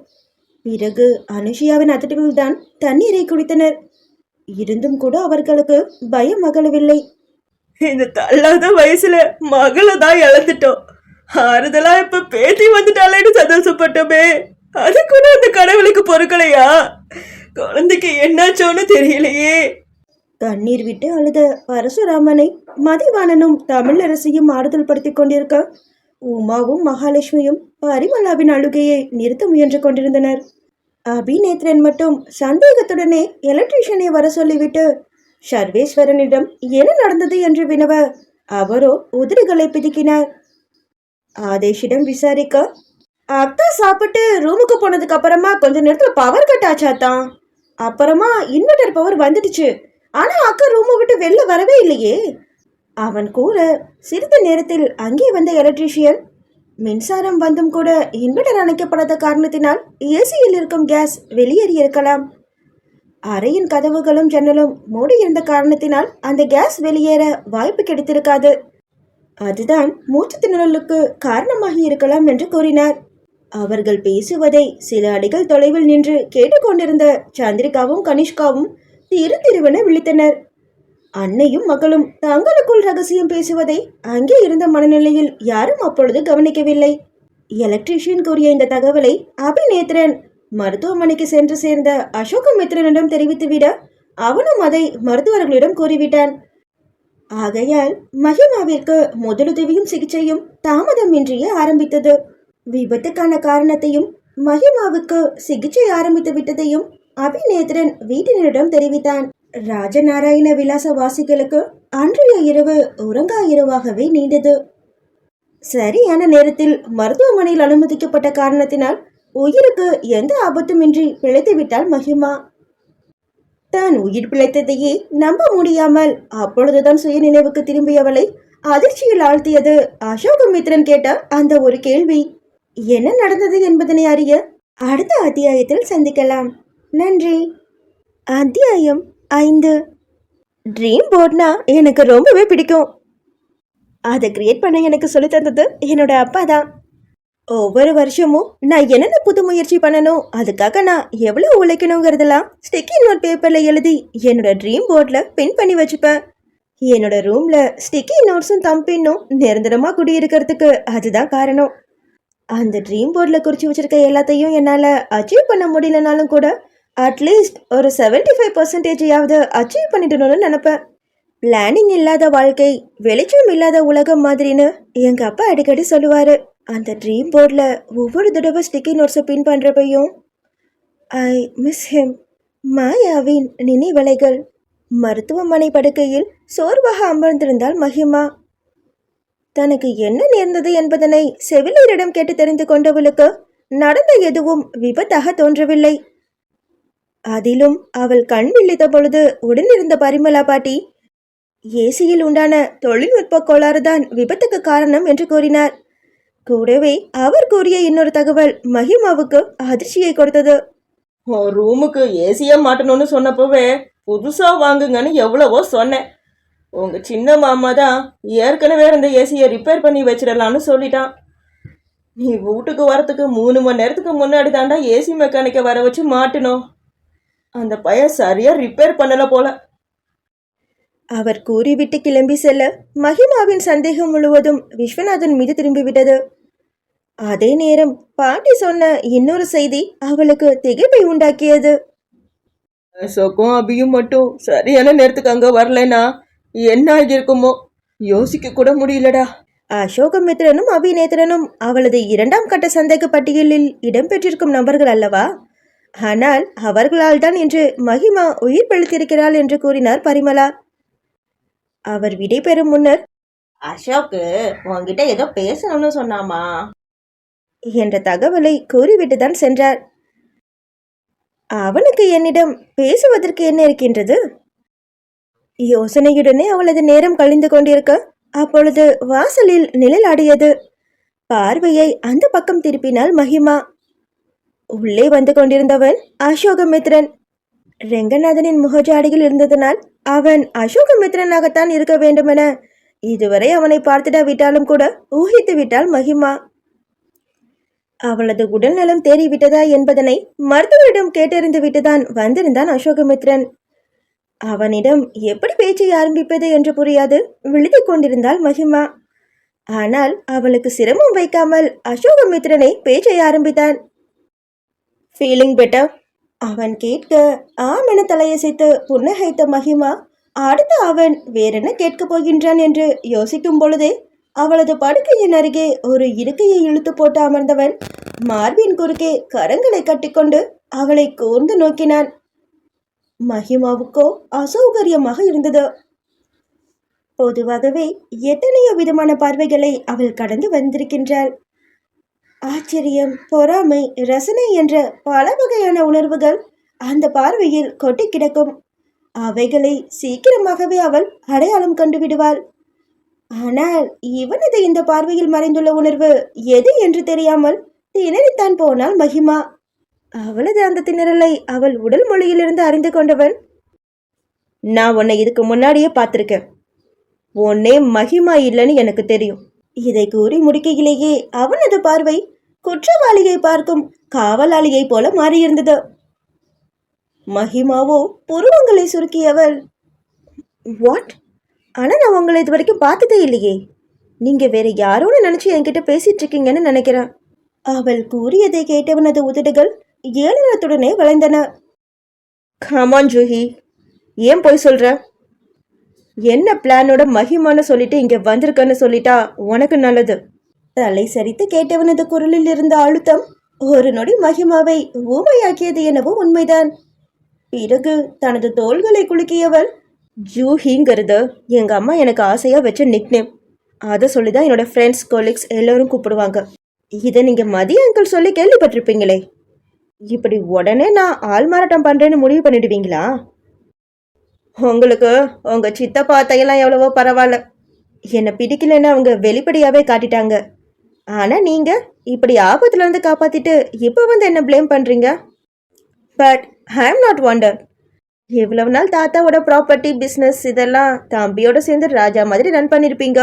பிறகு அனுஷியாவின் அத்தட்டுகள் தான் தண்ணீரை குடித்தனர். இருந்தும் கூட அவர்களுக்கு பயம் அகலவில்லை. இந்த தள்ளாத வயசுல மகளை தான் இழந்துட்டோம். ஆறுதலா இப்ப பேத்தி வந்துட்டாலேன்னு சந்தோஷப்பட்டோமே, அது கூட அந்த கடவுளுக்கு பொறுக்கலையா? குழந்தைக்கு என்னாச்சோன்னு தெரியலையே. கண்ணீர் விட்டு அழுத பரசுராமனை மதிவாணனும் தமிழரசியும் ஆறுதல் படுத்திக் கொண்டிருக்க உமாவும் மகாலட்சுமியும் பரிமளாவின் அழுகையை நிறுத்த முயன்று கொண்டிருந்தனர். அபிநேத்ரன் மட்டும் சந்தேகத்துடனே எலக்ட்ரீஷியனை வர சொல்லிவிட்டு சர்வேஸ்வரனிடம் என்ன நடந்தது என்று வினவ அவரோ உதிரிகளை பிதுக்கினார். ஆதேஷிடம் விசாரிக்க, அக்கா சாப்பிட்டு ரூமுக்கு போனதுக்கு அப்புறமா கொஞ்ச நேரத்துல பவர் கட் ஆச்சாத்தான். அப்புறமா இன்வெர்டர் பவர் வந்துடுச்சு. ஆனா அக்கா ரூமை விட்டு வெளில வரவே இல்லையே. அவன் கூற சிறிது நேரத்தில் அங்கே வந்த எலக்ட்ரீஷியன், மின்சாரம் வந்தும் கூட இன்வெர்டர் அணைக்கப்படாத காரணத்தினால் ஏசியில் இருக்கும் கேஸ் வெளியேறி இருக்கலாம். அறையின் கதவுகளும் ஜன்னலும் மூடியிருந்த காரணத்தினால் அந்த கேஸ் வெளியேற வாய்ப்பு கிடைத்திருக்காது. அதுதான் மூச்சு திணறலுக்கு காரணமாகி இருக்கலாம் என்று கூறினார். அவர்கள் பேசுவதை சில அடிகள் தொலைவில் நின்று கேட்டுக்கொண்டிருந்த சந்திரிகாவும் கனிஷ்காவும் திருவென விழித்தனர். அன்னையும் மகளும் தங்களுக்குள் ரகசியம் பேசுவதை அங்கே இருந்த மனநிலையில் யாரும் அப்பொழுது கவனிக்கவில்லை. எலக்ட்ரீஷியன் கூறிய இந்த தகவலை அபிநேத்ரன் மருத்துவமனைக்கு சென்று சேர்ந்த அசோகமித்ரனிடம் தெரிவித்துவிட அவனும் அதை மருத்துவர்களிடம் கூறிவிட்டான். ஆகையால் மகிமாவிற்கு முதலுதவியும் சிகிச்சையும் தாமதமின்றியே ஆரம்பித்தது. விபத்துக்கான காரணத்தையும் மகிமாவுக்கு சிகிச்சை ஆரம்பித்து விட்டதையும் அபிநேத்ரன் வீட்டினரிடம் தெரிவித்தான். ராஜநாராயண விலாச வாசிகளுக்கு அன்றைய இரவு உறங்கா இரவாகவே நீண்டது. சரியான நேரத்தில் மருத்துவமனையில் அனுமதிக்கப்பட்ட காரணத்தினால் உயிருக்கு எந்த ஆபத்துமின்றி பிழைத்துவிட்டாள் மகிமா. தான் உயிர் பிழைத்ததையே நம்ப முடியாமல் அப்பொழுதுதான் சுய நினைவுக்கு திரும்பியவளை அதிர்ச்சியில் ஆழ்த்தியது அசோகமித்ரன் கேட்ட அந்த ஒரு கேள்வி. என்ன நடந்தது என்பதனை அறிய அடுத்த அத்தியாயத்தில் சந்திக்கலாம். நன்றி. அத்தியாயம் 5. ட்ரீம் போர்ட்னா எனக்கு ரொம்பவே பிடிக்கும். அதை கிரியேட் பண்ண எனக்கு சொல்லி தந்தது என்னோட அப்பா தான். ஒவ்வொரு வருஷமும் நான் என்னென்ன புது முயற்சி பண்ணணும், அதுக்காக நான் எவ்வளோ உழைக்கணுங்கிறதெல்லாம் ஸ்டிக்கி நோட் பேப்பரில் எழுதி என்னோட ட்ரீம் போர்டில் பின் பண்ணி வச்சுப்பேன். என்னோட ரூமில் ஸ்டிக்கி நோட்ஸும் தம்பின்னும் நிரந்தரமாக குடியிருக்கிறதுக்கு அதுதான் காரணம். அந்த ட்ரீம் போர்டில் குறித்து வச்சுருக்க எல்லாத்தையும் என்னால் அச்சீவ் பண்ண முடியலனாலும் கூட அட்லீஸ்ட் ஒரு 75% அச்சீவ் பண்ணிடணும்னு நினப்பேன். பிளானிங் இல்லாத வாழ்க்கை வெளிச்சம் இல்லாத உலகம் மாதிரின்னு எங்கள் அப்பா அடிக்கடி சொல்லுவார். அந்த ட்ரீம் போர்டில் ஒவ்வொரு தடவை ஸ்டிக்கி நோட்ஸை பின் பண்ணுறப்பையும் ஐ மிஸ் ஹிம். மாயாவின் நினைவலைகள். மருத்துவமனை படுக்கையில் சோர்வாக அமர்ந்திருந்தாள் மகிமா. தனக்கு என்ன நேர்ந்தது என்பதனை செவிலியரிடம் கேட்டு தெரிந்து கொண்டவளுக்கு நடந்த எதுவும் விபத்தாக தோன்றவில்லை. அதிலும் அவள் கண் விழித்த பொழுது உடனிருந்த பரிமளா பாட்டி ஏசியில் உண்டான தொழில்நுட்ப கோளாறுதான் விபத்துக்கு காரணம் என்று கூறினார். கூடவே அவர் கூறிய இன்னொரு தகவல் மகிமாவுக்கு அதிர்ச்சியை கொடுத்தது. உன் ரூமுக்கு ஏசியா மாட்டணும்னு சொன்னப்பவே புதுசா வாங்குங்கன்னு எவ்வளவோ சொன்னேன். உங்க சின்ன மாமா தான் ஏற்கனவே இருந்த ஏசியை ரிப்பேர் பண்ணி வச்சிடலான்னு சொல்லிட்டான். நீ வீட்டுக்கு வரத்துக்கு 3 மணி நேரத்துக்கு முன்னாடி தாண்டா ஏசி மெக்கானிக்கை வர வச்சு மாட்டணும். அந்த பையன் சரியா ரிப்பேர் பண்ணல போல. அவர் கூறிவிட்டு கிளம்பி செல்ல மகிமாவின் சந்தேகம் முழுவதும் விஸ்வநாதன் மீது திரும்பிவிட்டது. அதே நேரம் பாட்டி சொன்ன இன்னொரு செய்தி அவளுக்கு திகைப்பை உண்டாக்கியது. சொக்கும் அபியும் மட்டும் சரியான நேரத்துக்கு அங்க வரலனா என்ன ஆகியிருக்குமோ யோசிக்க கூட முடியலடா. அசோகமித்ரனும் அபிநேத்திரனும் அவளது 2ஆம் கட்ட சந்தேக பட்டியலில் இடம்பெற்றிருக்கும் நபர்கள் அல்லவா? ஆனால் அவர்களால் தான் இன்று மகிமா உயிர் பிழைத்திருக்கிறாள் என்று கூறினார் பரிமளா. அவர் விடை பெறும் முன்னர், அசோக்கு உன்கிட்ட ஏதோ பேசணும்னு சொன்னாமா என்ற தகவலை கூறிவிட்டுதான் சென்றார். அவனுக்கு என்னிடம் பேசுவதற்கு என்ன இருக்கின்றது? யோசனையுடனே அவளது நேரம் கழிந்து கொண்டிருக்க அப்பொழுது வாசலில் நிழலாடியது. பார்வையை அந்த பக்கம் திருப்பினாள் மகிமா. உள்ளே வந்து கொண்டிருந்தவன் அசோகமித்ரன். ரெங்கநாதனின் முகஜாடிகள் இருந்ததனால் அவன் அசோகமித்ரனாகத்தான் இருக்க வேண்டுமென இதுவரை அவனை பார்த்திடாவிட்டாலும் கூட ஊகித்து விட்டாள் மகிமா. அவளது உடல்நலம் தேறிவிட்டதா என்பதனை மருத்துவரிடம் கேட்டறிந்து விட்டுதான் வந்திருந்தான் அசோகமித்ரன். அவனிடம் எப்படி பேச்சை ஆரம்பிப்பது என்று புரியாது விழுதிக் கொண்டிருந்தாள் மகிமா. ஆனால் அவளுக்கு சிரமம் வைக்காமல் அசோகமித்ரனை பேச்சை ஆரம்பித்தான். Feeling better? அவன் கேட்க ஆமென தலையசைத்து புன்னகைத்த மகிமா அடுத்து அவன் வேறென்ன கேட்கப் போகின்றான் என்று யோசிக்கும் பொழுதே அவளது படுக்கையின் அருகே ஒரு இருக்கையை இழுத்து போட்டு அமர்ந்தவன் மார்பின் குறுக்கே கரங்களை கட்டிக்கொண்டு அவளை கூர்ந்து நோக்கினான். மகிமாவுக்கோ அசௌகரியமாக இருந்தது. பொதுவாகவே எத்தனையோ விதமான பார்வைகளை அவள் கடந்து வந்திருக்கின்றாள். ஆச்சரியம், பொறாமை, ரசனை என்ற பல வகையான உணர்வுகள் அந்த பார்வையில் கொட்டி கிடக்கும். அவைகளை சீக்கிரமாகவே அவள் அடையாளம் கண்டு விடுவாள். ஆனால் இவனது இந்த பார்வையில் மறைந்துள்ள உணர்வு எது என்று தெரியாமல் திணறித்தான் போனாள் மகிமா. அவளது அந்த திணறலை அவள் உடல் மொழியிலிருந்து அறிந்து கொண்டவன், நான் உன்னை இதுக்கு முன்னாடியே பார்த்திருக்கேன். உன்னே மகிமா இல்லைன்னு எனக்கு தெரியும். இதை கூறி முடிக்கையிலேயே அவனது பார்வை குற்றவாளியை பார்க்கும் காவலாளியை போல மாறியிருந்தது. மகிமாவோ புருவங்களை சுருக்கியவள், வாட்? ஆனா நான் உங்களை இது வரைக்கும் பார்த்ததே இல்லையே. நீங்க வேற யாரோன்னு நினைச்சு என்கிட்ட பேசிட்டு இருக்கீங்கன்னு நினைக்கிறேன். அவள் கூறியதை கேட்டவனது உதடுகள் ஏளனத்துடனே வளைந்தன. கமான் ஜூஹி, ஏன் போய் சொல்ற? என்ன பிளானோட மகிமான்னு சொல்லிட்டு இங்க வந்திருக்கன்னு சொல்லிட்டா உனக்கு நல்லது. தலை சரித்து கேட்டவனது குரலில் இருந்த அழுத்தம் ஒரு நொடி மகிமாவை ஊமையாக்கியது எனவும் உண்மைதான். பிறகு தனது தோள்களை குலுக்கியவள், ஜூஹிங்கிறது எங்க அம்மா எனக்கு ஆசையா வச்ச நிக்நேம். அதை சொல்லிதான் என்னோட ஃப்ரெண்ட்ஸ், கொலீக்ஸ் எல்லாரும் கூப்பிடுவாங்க. இதை நீங்க மதிய அங்கிள் சொல்லி கேள்விப்பட்டிருப்பீங்களே. இப்படி உடனே நான் ஆள் மாறாட்டம் பண்றேன்னு முடிவு பண்ணிடுவீங்களா? உங்களுக்கு உங்க சித்தப்பா அத்தையெல்லாம் எவ்வளவோ பரவாயில்ல. என்னை பிடிக்கலன்னு அவங்க வெளிப்படையாவே காட்டிட்டாங்க. ஆனா நீங்க இப்படி ஆபத்துல இருந்து காப்பாத்திட்டு இப்போ வந்து என்ன பிளேம் பண்றீங்க? But I am not wonder. எவ்வளவு நாள் தாத்தாவோட ப்ராப்பர்ட்டி பிஸ்னஸ் இதெல்லாம் தம்பியோட சேர்ந்து ராஜா மாதிரி ரன் பண்ணியிருப்பீங்க.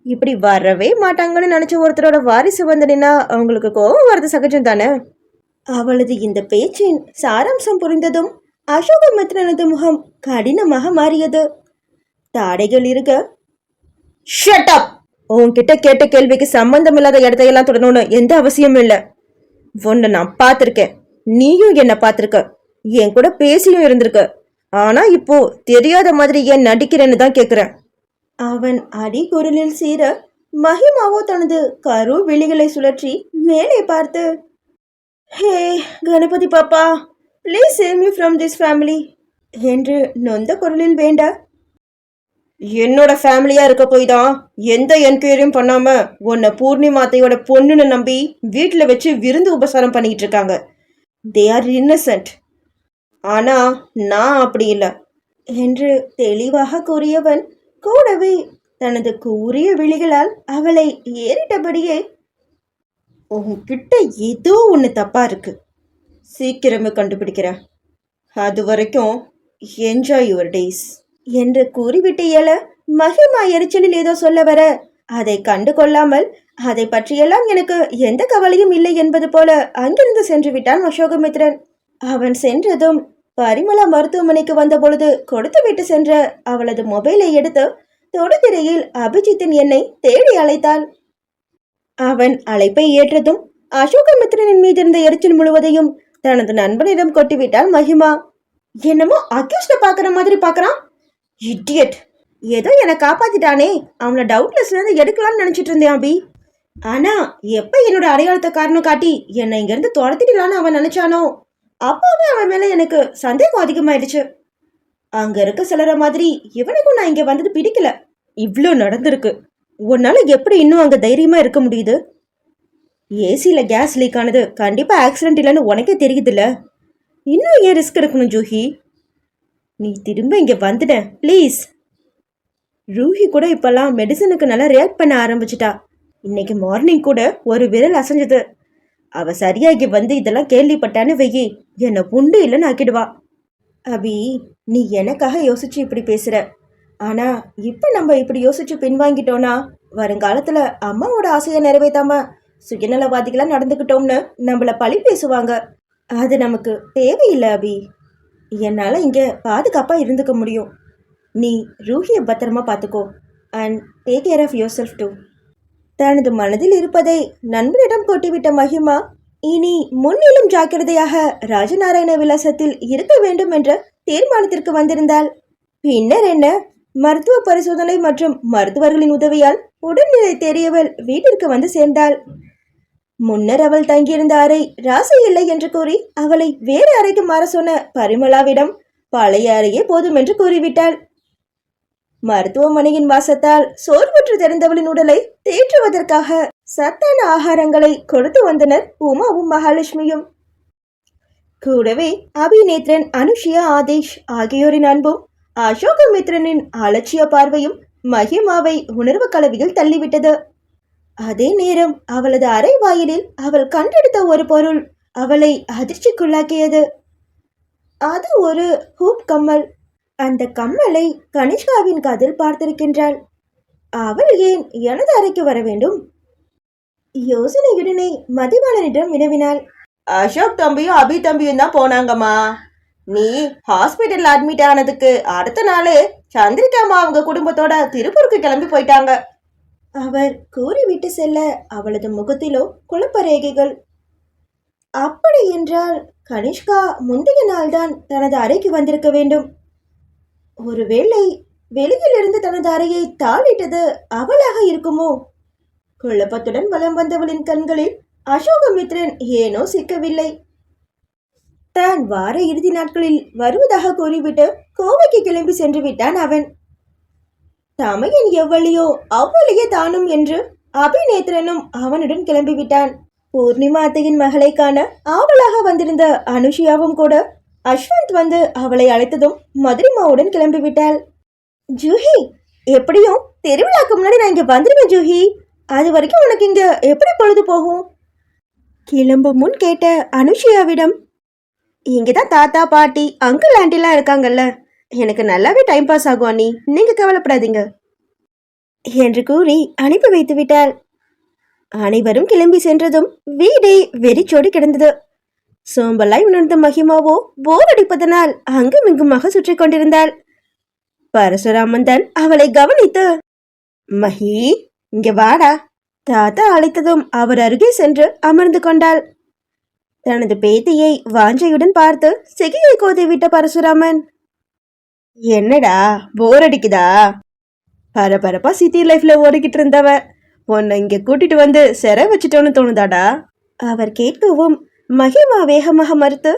இப்படி வரவே மாட்டாங்கன்னு நினைச்ச ஒருத்தரோட வாரிசு வந்ததுன்னா அவங்களுக்கு கோபம் வர்றது சகஜம் தானே. அவளது இந்த பேச்சின் சாராம்சம் புரிந்ததும் அசோகமித்ரனது முகம் கடினமாக மாறியது. தாடைகள் இருக்க, ஷட் அப்! உன்கிட்ட கேட்ட கேள்விக்கு சம்பந்தம் இல்லாத இடத்தையெல்லாம் தொடரணும்னு எந்த அவசியமும் இல்லை. உன்னை நான் பார்த்துருக்கேன், நீயும் என்ன பார்த்துருக்க, என் கூட பேசியும் இருந்திருக்க. ஆனா இப்போ தெரியாத மாதிரி ஏன் நடிக்கிறேன்னு தான் கேட்குறேன். அவன் அடி குரலில் சீர மகிமாவோ தனது கரு விழிகளை சுழற்றி மேலே பார்த்து, ஹே கணபதி பாப்பா, please save me from this family என்று நொந்த குரலில் வேண்ட, என்னோட ஃபேமிலியா இருக்க போய் தான் எந்த என்கொயரியும் பண்ணாம உன்னை பூர்ணிமாத்தையோட பொண்ணுன்னு நம்பி வீட்டில் வச்சு விருந்து உபசாரம் பண்ணிக்கிட்டு இருக்காங்க. They are Innocent. ஆனா நான் அப்படி இல்லை என்று தெளிவாக கூறியவன் கூடவே தனது கூறிய விழிகளால் அவளை ஏறிட்டபடியே உன்கிட்ட ஏதோ ஒன்று தப்பா இருக்கு. சீக்கிரமே கண்டுபிடிக்கிறேன். அது வரைக்கும் என்ஜாய் யுவர் டேஸ் என்று கூறிவிட்டு எழ மகிமா எரிச்சலில் ஏதோ சொல்ல வர அதை கண்டு கொள்ளாமல் அதை பற்றியெல்லாம் எனக்கு எந்த கவலையும் இல்லை என்பது போல அங்கிருந்து சென்று விட்டான் அசோகமித்ரன். அவன் சென்றதும் பரிமளா மருத்துவமனைக்கு வந்த பொழுது கொடுத்து விட்டு சென்ற அவளது மொபைலை எடுத்து தொடுதிரையில் அபிஜித்தின் எண்ணை தேடி அழைத்தாள். அவன் அழைப்பை ஏற்றதும் அசோகமித்ரனின் மீது இருந்த எரிச்சல் முழுவதையும் தனது நண்பனிடம் கொட்டிவிட்டாள் மகிமா. என்னமோ அக்யூஸ்ட பாக்குற மாதிரி பாக்குறான். இடியட். ஏதோ என்னை காப்பாத்திட்டானே, அவனை டவுட்லெஸ்ல இருந்து எடுக்கலாம்னு நினைச்சிட்டு இருந்தேன் அபி. ஆனா எப்ப என்னோட அடையாளத்தை காரணம் காட்டி என்னை இங்க இருந்து துரத்திடலான்னு அவன் நினைச்சானோ அப்பவே அவன் மேல எனக்கு சந்தேகம் அதிகமாயிடுச்சு. அங்க இருக்க சிலர மாதிரி இவனுக்கும் நான் இங்க வந்தது பிடிக்கல. இவ்ளோ நடந்திருக்கு, உன்னால எப்படி இன்னும் அங்க தைரியமா இருக்க முடியுது? ஏசில கேஸ் லீக் ஆனது கண்டிப்பா ஆக்சிடென்ட் இல்லைன்னு உனக்கே தெரியுதுல்ல. இன்னும் ஏன் ரிஸ்க் எடுக்கணும் ஜூஹி? நீ திரும்ப இங்க வந்துட ப்ளீஸ். ரூஹி கூட இப்பெல்லாம் மெடிசனுக்கு நல்லா ரியாக்ட் பண்ண ஆரம்பிச்சிட்டா. இன்னைக்கு மார்னிங் கூட ஒரு விரல் அசைஞ்சது. அவ சரியாகி வந்து இதெல்லாம் கேள்விப்பட்டான்னு வெயி என்னை புண்டு இல்லைன்னு ஆக்கிடுவா. அபி, நீ எனக்காக யோசிச்சு இப்படி பேசுற. ஆனா இப்ப நம்ம இப்படி யோசிச்சு பின்வாங்கிட்டோம்னா வருங்காலத்துல அம்மாவோட ஆசையை நிறைவேற்றாம சுயநலவாதிகளா நடந்துக்கிட்டோம்னு நம்மள பழி பேசுவாங்க. அது நமக்கு தேவையில்லை அபி. என்னால இங்க பாதுகாப்பா இருந்துக்க முடியும். நீ ரூஹியை பத்திரமா பார்த்துக்கோ and take care of yourself too. தனது மனதில் இருப்பதை நண்பனிடம் கொட்டிவிட்ட மகிமா இனி முன்னிலும் ஜாக்கிரதையாக ராஜநாராயண விலாசத்தில் இருக்க வேண்டும் என்ற தீர்மானத்திற்கு வந்திருந்தாள். பின்னர் என்ன, மருத்துவ பரிசோதனை மற்றும் மருத்துவர்களின் உதவியால் உடல்நிலை தெரியவள் வீட்டிற்கு வந்து சேர்ந்தாள். முன்னர் அவள் தங்கியிருந்த அறை ராசி இல்லை என்று கூறி அவளை வேறு அறைக்கு மாற சொன்ன பரிமளாவிடம் பழைய அறையே போதும் என்று கூறிவிட்டாள். மருத்துவமனையின் வாசத்தால் சோர்வுற்று தெரிந்தவளின் உடலை தேற்றுவதற்காக சத்தான ஆகாரங்களை கொடுத்து வந்தனர் உமாவும் மகாலட்சுமியும். கூடவே அபிநேத்ரன், அனுஷியா, ஆதேஷ் ஆகியோரின் அன்பும் அசோகமித்ரனின் அலட்சிய பார்வையும் மகிமாவை உணர்வு கலவியில் தள்ளிவிட்டது. அதே நேரம் அவளது அறை வாயிலில் அவள் கண்டெடுத்த ஒரு பொருள் அவளை அதிர்ச்சிக்குள்ளாக்கியது. அது ஒரு ஹூப் கம்மல். அந்த கம்மலை கனிஷ்காவின் காதில் பார்த்திருக்கின்றாள். அவள் ஏன் எனது அறைக்கு வர வேண்டும்? யோசனையுடனே மதிவாணனிடம் வினவினாள். அசோக் தம்பியும் அபி தம்பியும் தான் போனாங்கம்மா. நீ ஹாஸ்பிட்டல்ல அட்மிட் ஆனதுக்கு அடுத்த நாளே சந்திரிகாமா அவங்க குடும்பத்தோட திருப்பூருக்கு கிளம்பி போயிட்டாங்க. அவர் கூறிவிட்டு செல்ல அவளது முகத்திலோ குழப்பரேகைகள். அப்படி என்றால் கனிஷ்கா முந்தைய நாள்தான் தனது அறைக்கு வந்திருக்க வேண்டும். ஒருவேளை வெளியிலிருந்து தனது அறையை தாளிட்டது அவளாக இருக்குமோ? குழப்பத்துடன் வலம் வந்தவளின் கண்களில் அசோகமித்ரன் ஏனோ சிக்கவில்லை. தான் வார இறுதி நாட்களில் வருவதாக கூறிவிட்டு கோவைக்கு கிளம்பி சென்று விட்டான் அவன். தமையன் எவ்வளியோ அவ்வளியே தானும் என்று அபிநேத்ரனும் அவனுடன் கிளம்பிவிட்டான். பூர்ணிமா அத்தையின் மகளை காண ஆவலாக வந்திருந்த அனுஷியாவும் கூட அஸ்வந்த் வந்து அவளை அழைத்ததும் மதுரிமாவுடன் கிளம்பிவிட்டாள். ஜூஹி, எப்படியும் திருவிழாக்கு முன்னாடி நான் இங்க வந்துடுவேன் ஜூஹி. அது வரைக்கும் உனக்கு இங்க எப்படி பொழுது போகும்? கிளம்பும் முன் கேட்ட அனுஷியாவிடம், இங்கதான் தாத்தா பாட்டி அங்கிள் ஆண்டிலாம் இருக்காங்கல்ல, எனக்கு நல்லாவே டைம் பாஸ் ஆகும் அண்ணி, நீங்க கவலைப்படாதீங்க என்று கூறி அனுப்பி வைத்து விட்டாள். அனைவரும் கிளம்பி சென்றதும் வீடே வெறிச்சோடி கிடந்தது. சோம்பலாய் உணர்ந்த மகிமாவோ போர் அடிப்பதனால் அங்கும் இங்குமாக சுற்றி கொண்டிருந்தாள். பரசுராமன் தான் அவளை கவனித்து, மகி இங்க வாடா. தாத்தா அழைத்ததும் அவர் அருகே சென்று அமர்ந்து கொண்டாள். தனது பேத்தியை வாஞ்சையுடன் பார்த்து சிகையை கோதிவிட்ட பரசுராமன், என்னடா போர் அடிக்குதா? பரபரப்பா சிட்டி லைஃப்ல ஓடிக்கிட்டு இருந்தவ உன்னை இங்க கூட்டிட்டு வந்து சிறை வச்சுட்டோன்னு தோணுதாடா? அவர் கேட்கவும் மகிமா வேகமாக மறுத்து,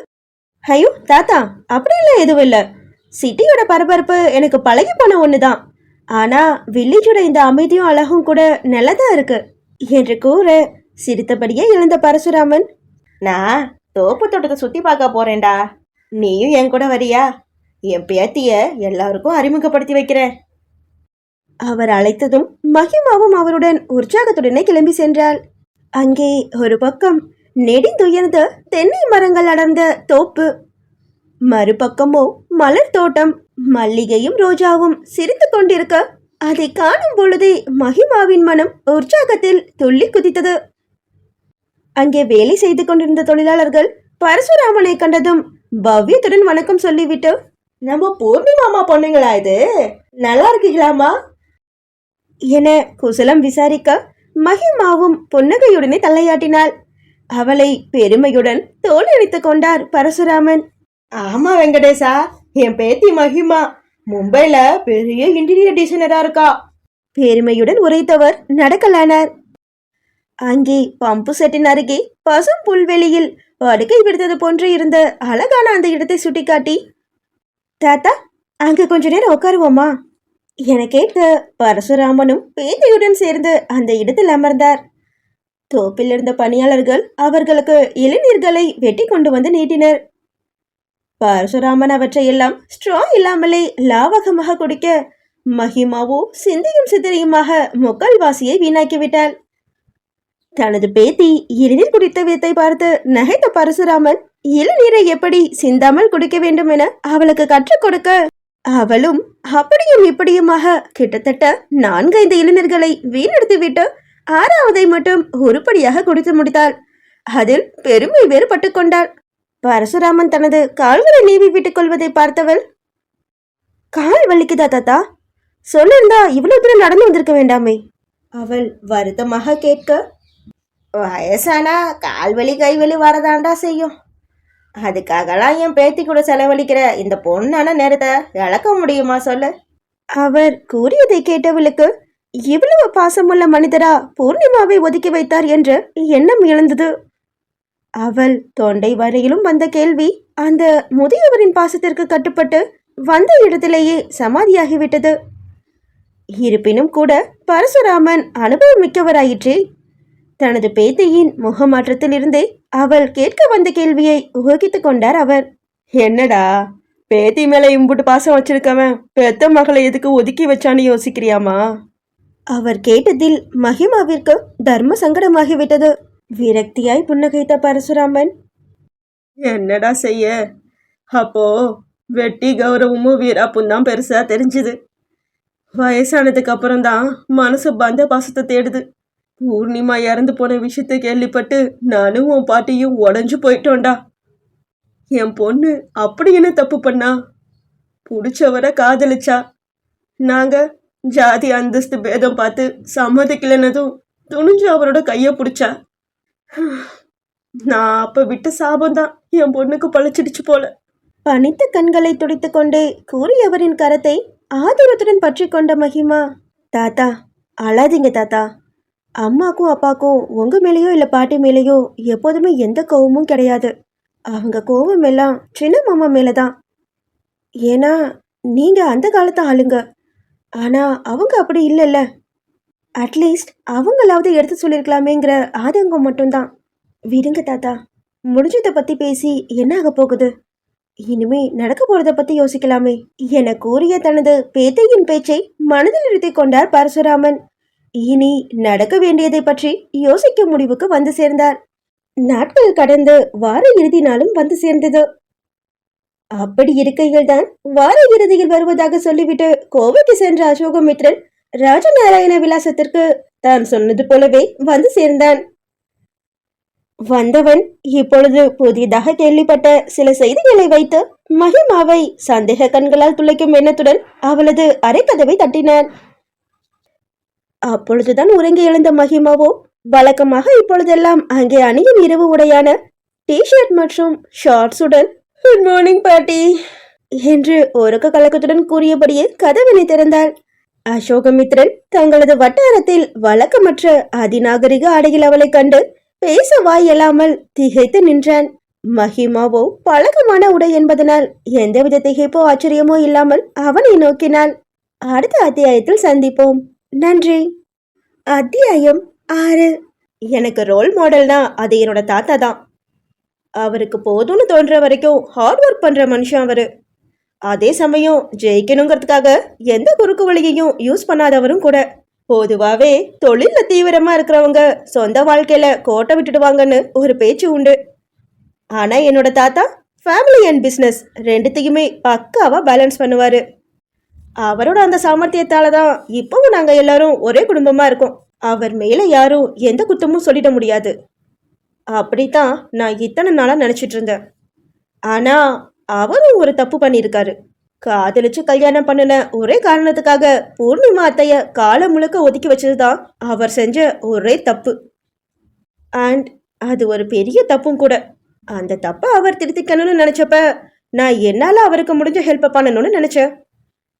ஐயோ தாத்தா, அப்படியெல்லாம் எதுவும் இல்லை. சிட்டியோட பரபரப்பு எனக்கு பழகி போன ஒண்ணுதான். ஆனா வில்லேஜோட இந்த அமைதியும் அழகும் கூட நல்லதா இருக்கு என்று கூற சிரித்தபடியே எழுந்த பரசுராமன், நான் தோப்பு தோட்டத்தை சுத்தி பார்க்க போறேன்டா. நீயும் என் கூட வரியா? என் பேத்திய எல்லாருக்கும் அறிமுகப்படுத்தி வைக்கிறேன். அவர் அழைத்ததும் மகிமாவும் அவருடன் உற்சாகத்துடனே கிளம்பி சென்றாள். அங்கே ஒரு பக்கம் நெடிந்துயர்ந்த தென்னை மரங்கள் அடர்ந்த தோப்பு, மறுபக்கமோ மலர் தோட்டம். மல்லிகையும் ரோஜாவும் சிரித்து கொண்டிருக்க அதை காணும் பொழுதே மகிமாவின் மனம் உற்சாகத்தில் துள்ளி குதித்தது. அங்கே வேலை செய்து கொண்டிருந்த தொழிலாளர்கள் பரசுராமனை கண்டதும் பவ்யத்துடன் வணக்கம் சொல்லிவிட்டு, நம்ம பூர்ணிமாமா பொண்ணுங்களா இது, நல்லா இருக்கீங்களாமா என குசலம் விசாரிக்க மகிமாவும் புன்னகையுடனே தலையாட்டினாள். அவளை பெருமையுடன் தோலெடுத்து கொண்டார் பரசுராமன். ஆமா வெங்கடேசா, என் பேத்தி மகிமா மும்பைல பெரிய இன்டீரியர் டிசைனரா இருக்கா. பெருமையுடன் உரைத்தவர் நடக்கலானார். அங்கே பம்பு செட்டின் அருகே பசும் புல்வெளியில் படுக்கை விடுத்தது போன்று இருந்த அழகான அந்த இடத்தை சுட்டிக்காட்டி, தாத்தா அங்கு கொஞ்ச நேரம் உட்காருவோமா என கேட்க பரசுராமனும் பேத்தியுடன் சேர்ந்து அந்த இடத்தில் அமர்ந்தார். தோப்பில் இருந்த பணியாளர்கள் அவர்களுக்கு இளநீர்களை வெட்டி கொண்டு வந்து நீட்டினர். பரசுராமன் அவற்றையெல்லாம் ஸ்ட்ரா இல்லாமலே லாவகமாக குடிக்க மகிமாவோ சிந்தியும் சித்திரியுமாக முக்கால்வாசியை வீணாக்கிவிட்டாள். தனது பேத்தி இளநீர் குடித்த விதத்தை பார்த்து நகைத்த பரசுராமன் இளநீரை எப்படி சிந்தாமல் குடிக்க வேண்டும் என அவளுக்கு கற்றுக் கொடுக்க, அவளும் அப்படியும் இப்படியுமாக கிட்டத்தட்ட 4-5 இளநீர்களை வீணெடுத்துவிட்டு 6வதை மட்டும் உருப்படியாக குடித்து முடித்தாள். அதில் பெருமை வேறுபட்டு கொண்டாள். பரசுராமன் தனது கால்களை நீவி விட்டுக் கொள்வதை பார்த்தவள், கால் வலிக்குதா தாத்தா? சொல்லிருந்தா இவ்வளவு தூரம் நடந்து வந்திருக்க வேண்டாமே அவள் வருத்தமாக கேட்க, வயசானா கால்வலி கைவலி வரதாண்டா செய்யும். அதுக்காகலாம் என் பேத்தி கூட செலவழிக்கிற இந்த பொண்ணான நேரத்தை இழக்க முடியுமா சொல்லு? அவர் கூறியதை கேட்டவளுக்கு இவ்வளவு பாசமுள்ள மனிதரா பூர்ணிமாவை ஒதுக்கி வைத்தார் என்ற எண்ணம் எழுந்தது. அவள் தொண்டை வரையிலும் வந்த கேள்வி அந்த முதியவரின் பாசத்திற்கு கட்டுப்பட்டு வந்த இடத்திலேயே சமாதியாகிவிட்டது. இருப்பினும் கூட பரசுராமன் அனுபவம் மிக்கவராயிற்றே. தனது பேத்தியின் முகமாற்றத்தில் இருந்தே அவள் கேட்க வந்த கேள்வியை ஊகித்து கொண்டார் அவர். என்னடா பேத்தி மேல இம்புட்டு பாசம் வச்சிருக்கவன் பெத்த மகளை எதுக்கு ஒதுக்கி வச்சான்னு யோசிக்கிறியாமா? அவர் கேட்டதில் மகிமாவிற்கு தர்ம சங்கடமாகிவிட்டது. விரக்தியாய் புன்னகைத்த பரசுராமன், என்னடா செய்ய, அப்போ வெட்டி கௌரவமும் வீராப்பும் தான் பெருசா தெரிஞ்சுது. வயசானதுக்கு அப்புறம்தான் மனசு பந்த பாசத்தை தேடுது. பூர்ணிமா இறந்து போன விஷயத்த கேள்விப்பட்டு நானும் உன் பாட்டியும் உடஞ்சு போயிட்டோண்டா. என் பொண்ணு அப்படி என்ன தப்பு பண்ணா? பிடிச்சவரை காதலிச்சா. நாங்க ஜாதி அந்தஸ்து பேதம் பார்த்து சம்மதிக்கலனதும் துணிஞ்சு அவரோட கையை பிடிச்சா. நான் அப்ப விட்ட சாபம்தான் என் பொண்ணுக்கு பழிச்சிடுச்சு போல. பனித்த கண்களை துடைத்து கொண்டே கூறியவரின் கரத்தை ஆதரத்துடன் பற்றி கொண்ட மகிமா, தாத்தா அழாதீங்க தாத்தா. அம்மாக்கும் அப்பாக்கும் உங்க மேலேயோ இல்லை பாட்டி மேலேயோ எப்போதுமே எந்த கோவமும் கிடையாது. அவங்க கோவம் எல்லாம் சின்ன மாமா மேலதான். ஏன்னா நீங்க அந்த காலத்து ஆளுங்க. ஆனா அவங்க அப்படி இல்லைல்ல. அட்லீஸ்ட் அவங்களாவது எடுத்து சொல்லியிருக்கலாமேங்கிற ஆதங்கம் மட்டும்தான். விடுங்க தாத்தா, முடிஞ்சதை பத்தி பேசி என்ன ஆக போகுது? இனிமே நடக்க போறதை பத்தி யோசிக்கலாமே என கூறிய தனது பேத்தையின் பேச்சை மனதில் நிறுத்தி கொண்டார் பரசுராமன். இனி நடக்க வேண்டியதை பற்றி யோசிக்க முடிவுக்கு வந்து சேர்ந்தார். நாட்கள் கடந்து வார இறுதி நாளும் வந்து சேர்ந்தது. அப்படி இருக்கையில் தான் வார இறுதியில் வருவதாக சொல்லிவிட்டு கோவைக்கு சென்ற அசோகமித்ரன் ராஜநாராயண விலாசத்திற்கு தான் சொன்னது போலவே வந்து சேர்ந்தான். வந்தவன் இப்பொழுது புதிதாக கேள்விப்பட்ட சில செய்திகளை வைத்து மகிமாவை சந்தேக கண்களால் துளைக்கும் எண்ணத்துடன் அவளது அரைக்கதவை தட்டினான். அப்பொழுதுதான் உறங்கி எழுந்த மகிமாவோ வழக்கமாக இப்பொழுதெல்லாம் அங்கே அணியும் இரவு உடையான டிஷர்ட் மற்றும் ஷார்ட்ஸுடன் குட் மார்னிங் பாட்டி என்று ஒருக்க கலக்கத்துடன் கூறியபடியே கதவினை திறந்தாள். அசோகமித்ரன் தங்களது வட்டாரத்தில் வழக்கமற்ற அதிநாகரிக ஆடையில் அவளை கண்டு பேச வாய் இல்லாமல் திகைத்து நின்றான். மகிமாவோ பழக்கமான உடை என்பதனால் எந்தவித திகைப்போ ஆச்சரியமோ இல்லாமல் அவனை நோக்கினாள். அடுத்த அத்தியாயத்தில் சந்திப்போம். நன்றி. அத்தியாயம் 6. எனக்கு ரோல் மாடல்னா அது என்னோட தாத்தா தான். அவருக்கு போதும்னு தோன்ற வரைக்கும் ஹார்ட் ஒர்க் பண்ற மனுஷன் அவரு. அதே சமயம் ஜெயிக்கணுங்கிறதுக்காக எந்த குறுக்கு வழியையும் யூஸ் பண்ணாதவரும் கூட. பொதுவாவே தொழில்ல தீவிரமா இருக்கிறவங்க சொந்த வாழ்க்கையில கோட்டை விட்டுடுவாங்கன்னு ஒரு பேச்சு உண்டு. ஆனா என்னோட தாத்தா ஃபேமிலி அண்ட் பிசினஸ் ரெண்டுத்தையுமே பக்காவா பேலன்ஸ் பண்ணுவாரு. அவரோட அந்த சாமர்த்தியத்தால தான் இப்பவும் நாங்க எல்லாரும் ஒரே குடும்பமா இருக்கோம். அவர் மேல யாரும் எந்த குத்தமும் சொல்லிட முடியாது. அப்படித்தான் நான் இத்தனை நாளா நினைச்சிட்டு இருந்தேன். ஆனா அவரும் ஒரு தப்பு பண்ணியிருக்காரு. காதலிச்சு கல்யாணம் பண்ணின ஒரே காரணத்துக்காக பூர்ணிமா அத்தைய காலம் முழுக்க ஒதுக்கி வச்சதுதான் அவர் செஞ்ச ஒரே தப்பு. அண்ட் அது ஒரு பெரிய தப்பும் கூட. அந்த தப்பை அவர் திருத்திக்கணும்னு நினைச்சப்ப நான் என்னால அவருக்கு முடிஞ்ச ஹெல்ப் பண்ணணும்னு நினைச்சேன்.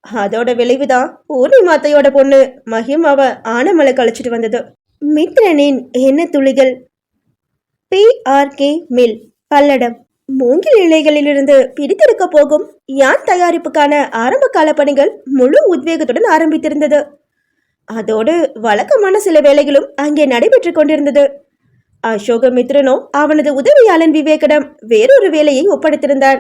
அதோட விளைவுதான் பூர்ணிமா அத்தையோட பொண்ணு மகிமாவை ஆனமலை கழிச்சிட்டு வந்தது. மித்ரனின் என்ன துளிகள். PRK mill Palladam. மூங்கில் இலைகளிலிருந்து பிரித்தெடுக்க போகும் யான் தயாரிப்புக்கான ஆரம்ப கால பணிகள் முழு உத்வேகத்துடன் ஆரம்பித்திருந்தது. அதோடு வழக்கமான சில வேலைகளும் அங்கே நடைபெற்று கொண்டிருந்தது. அசோகமித்ரனோ அவனது உதவியாளன் விவேகடம் வேறொரு வேலையை ஒப்படைத்திருந்தான்.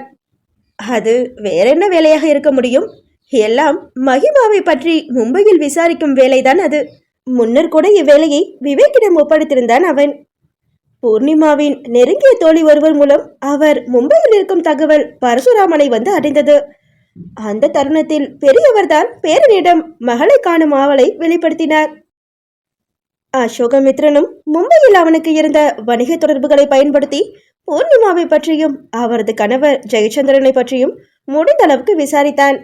அது வேற என்ன வேலையாக இருக்க முடியும்? எல்லாம் மகிமாவை பற்றி மும்பையில் விசாரிக்கும் வேலைதான் அது. முன்னர் கூட இவ்வேலையை விவேக்கிடம் ஒப்படைத்திருந்தான் அவன். பூர்ணிமாவின் நெருங்கிய தோழி ஒருவர் மூலம் அவர் மும்பையில் இருக்கும் தகவல் பரசுராமனை வந்து அடைந்தது. அந்த தருணத்தில் பெரியவர்தான் பேரனிடம் மகளை காணும் ஆவலை வெளிப்படுத்தினார். அசோகமித்ரனும் மும்பையில் அவனுக்கு இருந்த வணிக தொடர்புகளை பயன்படுத்தி பூர்ணிமாவை பற்றியும் அவரது கணவர் ஜெயச்சந்திரனை பற்றியும் முடிந்த அளவுக்கு விசாரித்தான்.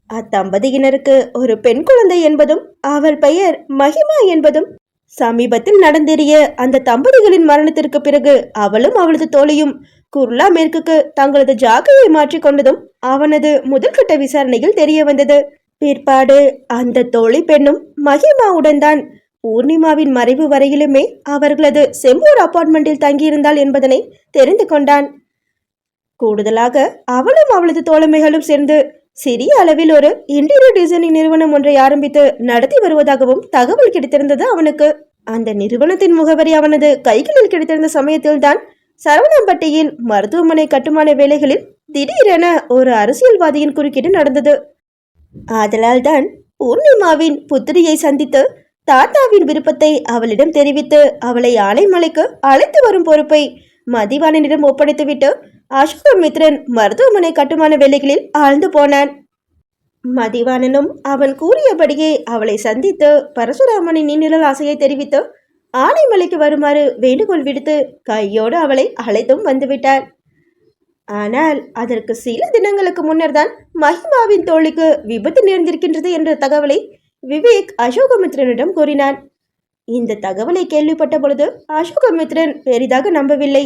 அத்தம்பதியினருக்கு ஒரு பெண் குழந்தை என்பதும் அவள் பெயர் மகிமா என்பதும் சமீபத்தில் நடந்தேறிய அந்த தம்பதிகளின் மரணத்திற்கு பிறகு அவளும் அவளது தோழியும் குர்லா மேற்குக்கு தங்களது ஜாகையை மாற்றிக்கொண்டதும் அவனது முதல்கட்ட விசாரணையில் தெரிய வந்தது. பிற்பாடு அந்த தோழி பெண்ணும் மகிமாவுடன் தான் பூர்ணிமாவின் மறைவு வரையிலுமே அவர்களது செம்பூர் அபார்ட்மெண்டில் தங்கியிருந்தாள் என்பதனை தெரிந்து கொண்டான். கூடுதலாக அவளும் அவளது தோழமைகளும் சேர்ந்து சிறிய அளவில் ஒரு இன்டீரியர் டிசைனிங் நிறுவனம் ஒன்றை ஆரம்பித்து நடத்தி வருவதாகவும் தகவல் கிடைத்திருந்தது அவனுக்கு. அந்த நிறுவனத்தின் முகவரி அவனது கைகளில் கிடைத்திருந்த சமயத்தில்தான் சரவணம்பட்டியில் மருத்துவமனை கட்டுமான வேலைகளில் திடீரென ஒரு அரசியல்வாதியின் குறுக்கீடு நடந்தது. ஆதலால் தான் பூர்ணிமாவின் புத்திரியை சந்தித்து தாத்தாவின் விருப்பத்தை அவளிடம் தெரிவித்து அவளை ஆனைமலைக்கு அழைத்து வரும் பொறுப்பை மதிவாணனிடம் ஒப்படைத்துவிட்டு அசோகமித்ரன் மருத்துவமனை கட்டுமான வேலைகளில் ஆழ்ந்து போனான். மதிவாணனும் அவன் கூறியபடியே அவளை சந்தித்து பரசுராமனின் நிழல் ஆசையை தெரிவித்து ஆனைமலைக்கு வருமாறு வேண்டுகோள் விடுத்து கையோடு அவளை அழைத்தும் வந்துவிட்டார். ஆனால் அதற்கு சில தினங்களுக்கு முன்னர் தான் மகிமாவின் தோழிக்கு விபத்து நேர்ந்திருக்கின்றது என்ற தகவலை விவேக் அசோகமித்ரனிடம் கூறினான். இந்த தகவலை கேள்விப்பட்ட பொழுது அசோகமித்ரன் பெரிதாக நம்பவில்லை.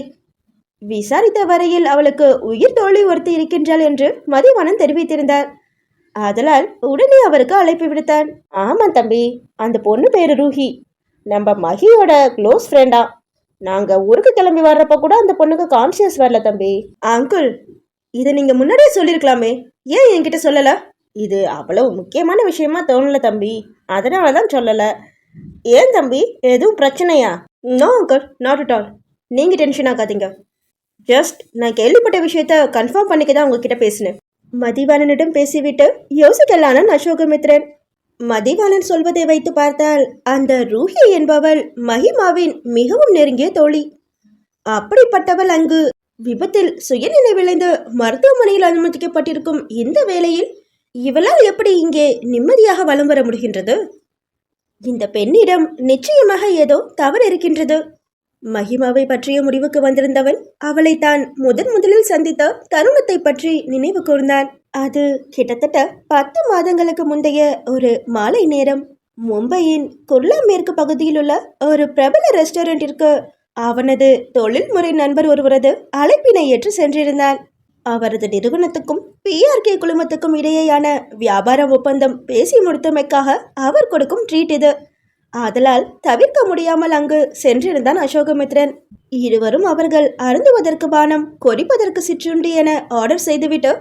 விசாரித்த வரையில் அவளுக்கு உயிர் தோழி ஒருத்தி இருக்கின்றாள் என்று மதிவாணன் தெரிவித்திருந்தார். ஆதலால் உடனே அவருக்கு அழைப்பு விடுத்தான். ஆமா தம்பி, அந்த பொண்ணு பேரு ரூஹி, நம்ம மகியோட க்ளோஸ் ஃப்ரெண்டா. நாங்க ஊருக்கு கிளம்பி வர்றப்ப கூட அந்த பொண்ணுக்கு கான்சியஸ் வரல தம்பி. அங்குள், இதை நீங்க முன்னாடியே சொல்லியிருக்கலாமே, ஏன் என்கிட்ட சொல்லல? இது அவ்வளவு முக்கியமான விஷயமா தோணல தம்பி, அதனாலதான் சொல்லல. ஏன் தம்பி, எதுவும் பிரச்சனையா? No uncle, not at all. நீங்க டென்ஷன் ஆகாதீங்க. ஜஸ்ட் நான் கேள்விப்பட்ட விஷயத்த கன்ஃபார்ம் பண்ணிக்க தான் உங்ககிட்ட பேசினேன். மதிவாணனிடம் பேசிவிட்டு யோசிக்கலான அசோகமித்ரன். மதிவாணன் சொல்வதை வைத்து பார்த்தால் அந்த ரூஹி என்பவள் மகிமாவின் மிகவும் நெருங்கிய தோழி. அப்படிப்பட்டவள் அங்கு விபத்தில் சுயநினைவிழைந்து மருத்துவமனையில் அனுமதிக்கப்பட்டிருக்கும் இந்த வேளையில் இவளால் எப்படி இங்கே நிம்மதியாக வலம் வர முடிகின்றது? இந்த பெண்ணிடம் நிச்சயமாக ஏதோ தவறு இருக்கின்றது. மகிமாவை பற்றிய முடிவுக்கு வந்திருந்தவன் அவளை தான் முதலில் சந்தித்த தருணத்தை பற்றி நினைவு கூர்ந்தான். அது கிட்டத்தட்ட 10 மாதங்களுக்கு முந்தைய ஒரு மாலை நேரம். மும்பையின் குர்லா மேற்கு பகுதியில் உள்ள ஒரு பிரபல ரெஸ்டாரண்டிற்கு அவனது தொழில்முறை நண்பர் ஒருவரது அழைப்பினை ஏற்று சென்றிருந்தான். அவரது நிறுவனத்துக்கும் PRK குழுமத்துக்கும் இடையேயான வியாபார ஒப்பந்தம் பேசி முடித்தமைக்காக அவர் கொடுக்கும் ட்ரீட் இது. ஆதலால் தவிர்க்க முடியாமல் அங்கு சென்றிருந்தான் அசோகமித்ரன். இருவரும் அவர்கள் அருந்துவதற்கு பானம், கொடிப்பதற்கு சிற்றுண்டி என ஆர்டர் செய்துவிட்டு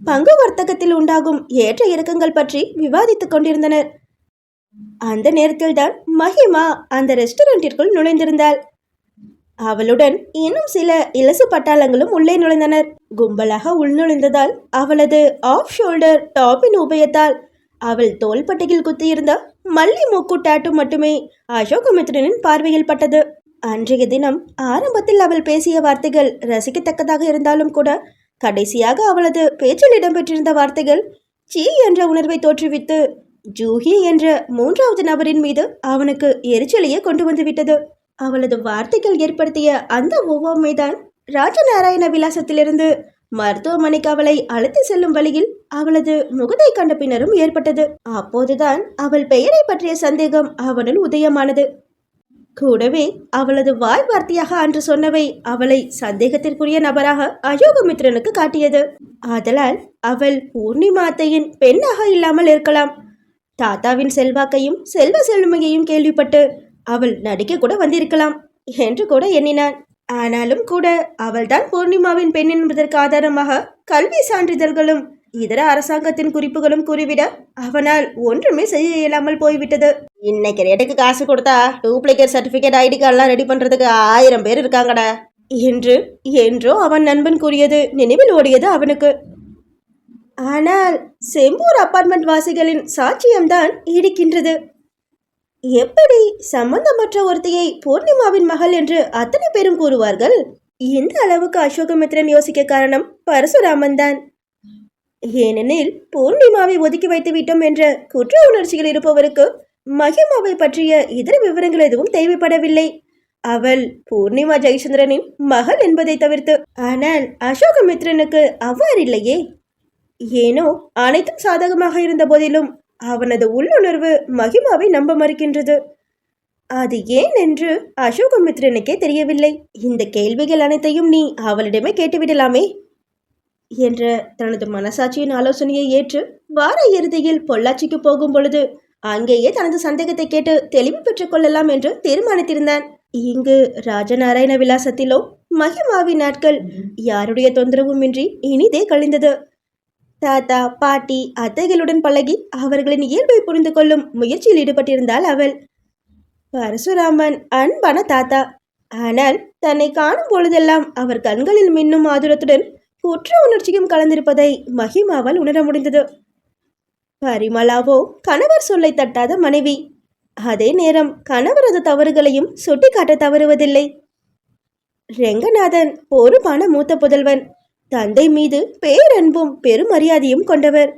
பங்கு வர்த்தகத்தில் உண்டாகும் ஏற்ற இறக்கங்கள் பற்றி விவாதித்துக் கொண்டிருந்தனர். அந்த நேரத்தில் தான் மகிமா அந்த ரெஸ்டாரண்டிற்குள் நுழைந்திருந்தாள். அவளுடன் இன்னும் சில இலசு பட்டாளங்களும் உள்ளே நுழைந்தனர். கும்பலாக உள்நுழைந்ததால் அவளது ஆஃப் ஷோல்டர் டாப்பின் உபயத்தால் அவள் தோள்பட்டையில் குத்தியிருந்த மல்லி மூக்கு டாட்டு மட்டுமே அசோகமித்ரனின் பார்வையில் பட்டது. அன்றைய தினம் ஆரம்பத்தில் அவள் பேசிய வார்த்தைகள் ரசிக்கத்தக்கதாக இருந்தாலும் கூட கடைசியாக அவளது பேச்சில் இடம்பெற்றிருந்த வார்த்தைகள் சீ என்ற உணர்வை தோற்றுவித்து ஜூஹி என்ற மூன்றாவது நபரின் மீது அவனுக்கு எரிச்சலையே கொண்டு வந்துவிட்டது. அவளது வார்த்தைகள் ஏற்படுத்திய அந்த ஒவ்வாமைதான் ராஜநாராயண விலாசத்திலிருந்து மருத்துவமனைக்கு அவளை அழைத்து செல்லும் வழியில் அவளது முகத்தை கண்ட பின்னரும் ஏற்பட்டது. அப்போதுதான் அவள் பெயரை பற்றிய சந்தேகம் அவனுள் உதயமானது. கூடவே அவளது வாய் வார்த்தையாக அன்று சொன்னவை அவளை சந்தேகத்திற்குரிய நபராக அசோகமித்ரனுக்கு காட்டியது. ஆதலால் அவள் பூர்ணிமா அத்தையின் பெண்ணாக இல்லாமல் இருக்கலாம். தாத்தாவின் செல்வாக்கையும் செல்வ செழுமையையும் கேள்விப்பட்டு அவள் நடிக்க கூட வந்திருக்கலாம் என்று கூட எண்ணினான். ஆனாலும் கூட அவள்தான் பூர்ணிமாவின் பெண் என்பதற்கு ஆதாரமாக கல்வி சான்றிதழ்களும் இதர அரசாங்கத்தின் குறிப்புகளும் கூறிவிட அவனால் ஒன்றுமே செய்ய இயலாமல் போய்விட்டது. இன்னைக்கு ரேட்டுக்கு காசு கொடுத்தா டூப்ளிகேட் சர்டிபிகேட் ஐடி கார்டெலாம் ரெடி பண்றதுக்கு 1000 பேர் இருக்காங்கடா என்று என்றோ அவன் நண்பன் கூறியது நினைவில் ஓடியது அவனுக்கு. ஆனால் செம்பூர் அபார்ட்மெண்ட் வாசிகளின் சாட்சியம்தான் இடிக்கின்றது. எப்படி சம்பந்தமற்ற ஒருத்தையை பூர்ணிமாவின் மகள் என்று அத்தனை பேரும் கூறுவார்கள்? இந்த அளவுக்கு அசோகமித்ரன் யோசிக்க காரணம் பரசுராமன் தான். ஏனெனில் பூர்ணிமாவை ஒதுக்கி வைத்து விட்டோம் என்ற குற்ற உணர்ச்சிகள் இருப்பவருக்கு மகிமாவை பற்றிய இதர விவரங்கள் எதுவும் தேவைப்படவில்லை. அவள் பூர்ணிமா ஜெயச்சந்திரனின் மகள் என்பதை தவிர்த்து. ஆனால் அசோகமித்ரனுக்கு அவ்வாறில்லையே. ஏனோ அனைத்தும் சாதகமாக இருந்த போதிலும் அவனது உள்ளுணர்வு மகிமாவை நம்ப மறுக்கின்றது. அது ஏன் என்று அசோகமித்ரனுக்கே தெரியவில்லை. இந்த கேள்விகள் அனைத்தையும் நீ அவளிடமே கேட்டுவிடலாமே என்ற தனது மனசாட்சியின் ஆலோசனையை ஏற்று வார இறுதியில் பொள்ளாச்சிக்கு போகும் பொழுது அங்கேயே தனது சந்தேகத்தை கேட்டு தெளிவு பெற்றுக் கொள்ளலாம் என்று தீர்மானித்திருந்தான். இங்கு ராஜநாராயண விலாசத்திலோ மகிமாவின் நாட்கள் யாருடைய தொந்தரவுமின்றி இனிதே கழிந்தது. தாத்தா பாட்டி அத்தைகளுடன் பழகி அவர்களின் இயல்பை புரிந்து கொள்ளும் முயற்சியில் ஈடுபட்டிருந்தாள் அவள். பரசுராமன் அன்பான தாத்தா. ஆனால் தன்னை காணும் பொழுதெல்லாம் அவர் கண்களில் மின்னும் ஆதுரத்துடன் குற்ற உணர்ச்சியும் கலந்திருப்பதை மகிமாவால் உணர முடிந்தது. பரிமளாவோ கணவர் சொல்லை தட்டாத மனைவி. அதே நேரம் கணவரது தவறுகளையும் சுட்டிக்காட்ட தவறுவதில்லை. ரெங்கநாதன் பொறுப்பான மூத்த புதல்வன். தந்தை மீது பேரன்பும் பெருமரியாதையும் கொண்டவர்.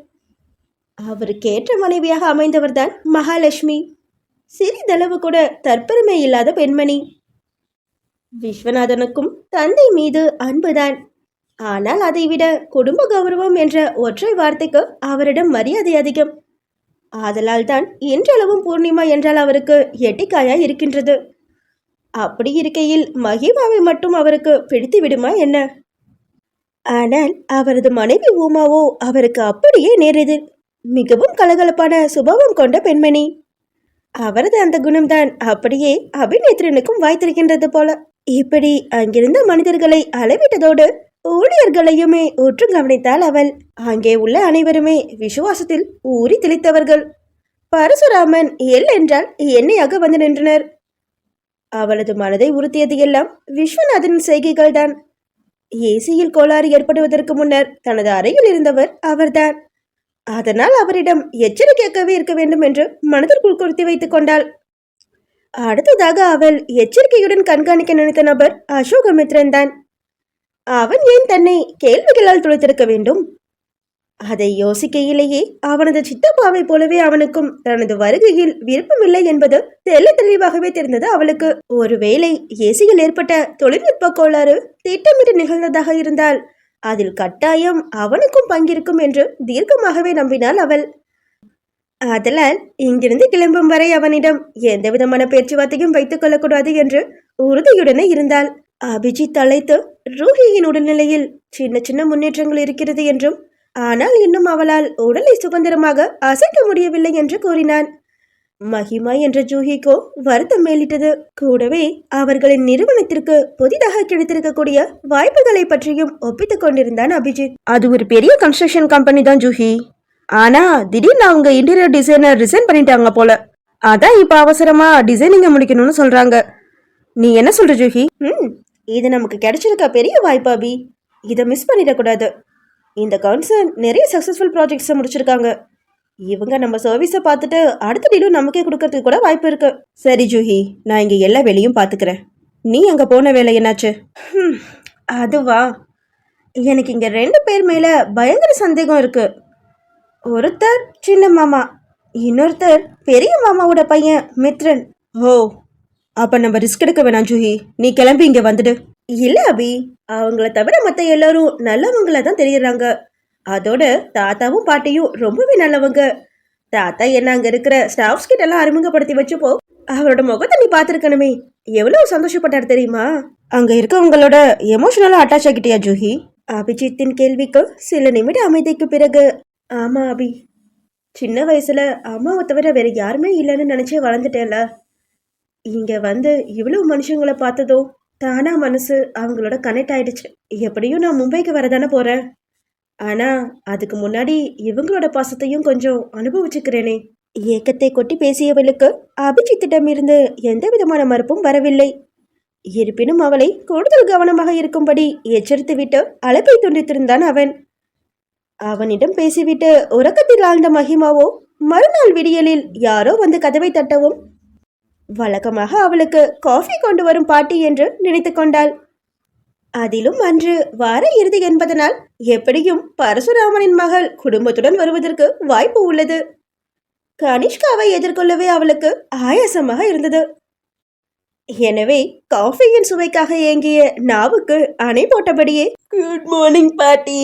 அவருக்கேற்ற மனைவியாக அமைந்தவர்தான் மகாலட்சுமி. சிறிதளவு கூட தற்பெருமை இல்லாத பெண்மணி. விஸ்வநாதனுக்கும் தந்தை மீது அன்புதான். ஆனால் அதைவிட குடும்ப கௌரவம் என்ற ஒற்றை வார்த்தைக்கு அவரிடம் மரியாதை அதிகம். ஆதலால் தான் இன்றளவும் பூர்ணிமா என்றால் அவருக்கு எட்டிக்காயாய் இருக்கின்றது. அப்படி இருக்கையில் மகிமாவை மட்டும் அவருக்கு பிடித்து விடுமா என்ன? ஆனால் அவரது மனைவி உமாவோ அவருக்கு அப்படியே நேரது. மிகவும் கலகலப்பான சுபாவம் கொண்ட பெண்மணி. அவரது அந்த குணம்தான் அப்படியே அபிநேத்ரனுக்கும் வாய்த்திருக்கின்றது போல. இப்படி அங்கிருந்த மனிதர்களை அளவிட்டதோடு ஊழியர்களையுமே உற்று கவனித்தாள் அவள். அங்கே உள்ள அனைவருமே விசுவாசத்தில் ஊறி தெளித்தவர்கள். பரசுராமன் எல் என்றால் எண்ணெயாக வந்து நின்றனர். அவளது மனதை உறுத்தியது எல்லாம் விஸ்வநாதனின் செய்கைகள் தான். ஏசியில் கோளாறு ஏற்படுவதற்கு முன்னர் தனது அறையில் இருந்தவர் அவர்தான். அதனால் அவரிடம் எச்சரிக்கையாகவே இருக்க வேண்டும் என்று மனதிற்குள் குறித்து வைத்துக் கொண்டாள். அடுத்ததாக அவள் எச்சரிக்கையுடன் கண்காணிக்க நினைத்த நபர் அசோகமித்ரன் தான். அவன் ஏன் தன்னை கேள்விகளால் துளைத்திருக்க வேண்டும்? அதை யோசிக்கையிலேயே அவனது சித்தப்பாவை போலவே அவனுக்கும் தனது வருகையில் விருப்பமில்லை என்பது தெளிவாகவே தெரிந்தது அவளுக்கு. ஒருவேளை ஏசியில் ஏற்பட்ட தொழில்நுட்ப கோளாறு திட்டமிட்டு நிகழ்ந்ததாக இருந்தால் அதில் கட்டாயம் அவனுக்கும் பங்கிருக்கும் என்று தீர்க்கமாகவே நம்பினாள் அவள். ஆதலால் இங்கிருந்து கிளம்பும் வரை அவனிடம் எந்த விதமான பேச்சுவார்த்தையும் வைத்துக் கொள்ளக்கூடாது என்று உறுதியுடனே இருந்தாள். அபிஜித் அழைத்து ரூஹியின் உடல்நிலையில் சின்ன சின்ன முன்னேற்றங்கள் இருக்கிறது என்றும் ஆனால் இன்னும் அவளால் உடலை சுதந்திரமாக அசைக்க முடியவில்லை என்று கூறினான். மகிமா என்ற ஜூஹிக்கோ வருத்தம் மேலிட்டது. கூடவே அவர்களின் நிறுவனத்திற்கு புதிதாக கிடைத்திருக்கக்கூடிய வாய்ப்புகளை பற்றியும் ஒப்பித்துக் கொண்டிருந்தான் அபிஜித். அது ஒரு பெரிய கன்ஸ்ட்ரக்ஷன் கம்பெனி தான் ஜூஹி. ஆனா திடீர்னு அவங்க இன்டீரியர் டிசைனர் ரிசைன் பண்ணிட்டாங்க போல. அதான் இப்ப அவசரமா டிசைனிங்க முடிக்கணும்னு சொல்றாங்க. நீ என்ன சொல்ற ஜூஹி? இது நமக்கு கிடைச்சிருக்க பெரிய வாய்ப்பு அபி. இதை மிஸ் பண்ணிடக்கூடாது. இந்த கன்சர்ன் நிறைய சக்சஸ்ஃபுல் ப்ராஜெக்ட்ஸை முடிச்சிருக்காங்க. இவங்க நம்ம சர்வீஸை பார்த்துட்டு அடுத்த டீலும் நமக்கே கொடுக்கறதுக்கு கூட வாய்ப்பு இருக்கு. சரி ஜூஹி, நான் இங்க எல்லா வேலையும் பார்த்துக்கிறேன். நீ அங்க போன வேலை என்னாச்சு? அதுவா, எனக்கு இங்க 2 பேர் மேல பயங்கர சந்தேகம் இருக்கு. ஒருத்தர் சின்ன மாமா, இன்னொருத்தர் பெரிய மாமாவோட பையன் மித்ரன். ஓ, அப்ப நம்ம ரிஸ்க் எடுக்க வேணாம் ஜூஹி, நீ கிளம்பி இங்க வந்துடு. இல்ல அபி, அவங்கள தவிர மத்த எல்லாரும் நல்லவங்கள தான் தெரியறாங்க. அதோட தாத்தாவும் பாட்டியும் ரொம்பவே நல்லவங்க. தாத்தா என்ன அங்க இருக்கிற ஸ்டாஃப்ஸ் கிட்ட எல்லாம் அறிமுகப்படுத்தி வச்சுப்போ அவரோட முகத்தை நீ பாத்துருக்கணுமே, எவ்வளவு சந்தோஷப்பட்டாரு தெரியுமா? அங்க இருக்கவங்களோட எமோஷனலா அட்டாச் ஆகிட்டியா ஜூஹி? அபிஜித்தின் கேள்விக்கு சில நிமிட அமைதிக்கு பிறகு, ஆமா அபி, சின்ன வயசுல அம்மாவை தவிர வேற யாருமே இல்லைன்னு நினைச்சே வளர்ந்துட்டேன்ல. இங்க வந்து இவ்வளவு மனுஷங்களை பார்த்ததும் தானா மனசு அவங்களோட கனெக்ட் ஆயிடுச்சு. எப்படியும் நான் மும்பைக்கு வரதானே போறேன். ஆனா அதுக்கு முன்னாடி இவங்களோட பாசத்தையும் கொஞ்சம் அனுபவிச்சுக்கிறேனே. ஏக்கத்தை கொட்டி பேசியவளுக்கு அபிஜித்திடமிருந்து எந்த விதமான மறுப்பும் வரவில்லை. இருப்பினும் அவளை கூடுதல் கவனமாக இருக்கும்படி எச்சரித்து விட்டு அழைப்பை துண்டித்திருந்தான் அவன். அவனிடம் பேசிவிட்டு உறக்கத்தில் ஆழ்ந்த மகிமாவோ மறுநாள் விடியலில் யாரோ வந்து கதவை தட்டவும் வழக்கமாக அவளுக்கு காஃபி கொண்டு வரும் பாட்டி என்று நினைத்து கொண்டாள். அதிலும் அன்று வார இறுதி என்பதனால் எப்படியும் பரசுராமனின் மகள் குடும்பத்துடன் வருவதற்கு வாய்ப்பு உள்ளது. கனிஷ்காவை எதிர்கொள்ளவே அவளுக்கு ஆயாசமாக இருந்தது. எனவே காஃபியின் சுவைக்காக ஏங்கிய நாவுக்கு அணை போட்டபடியே குட் மார்னிங் பாட்டி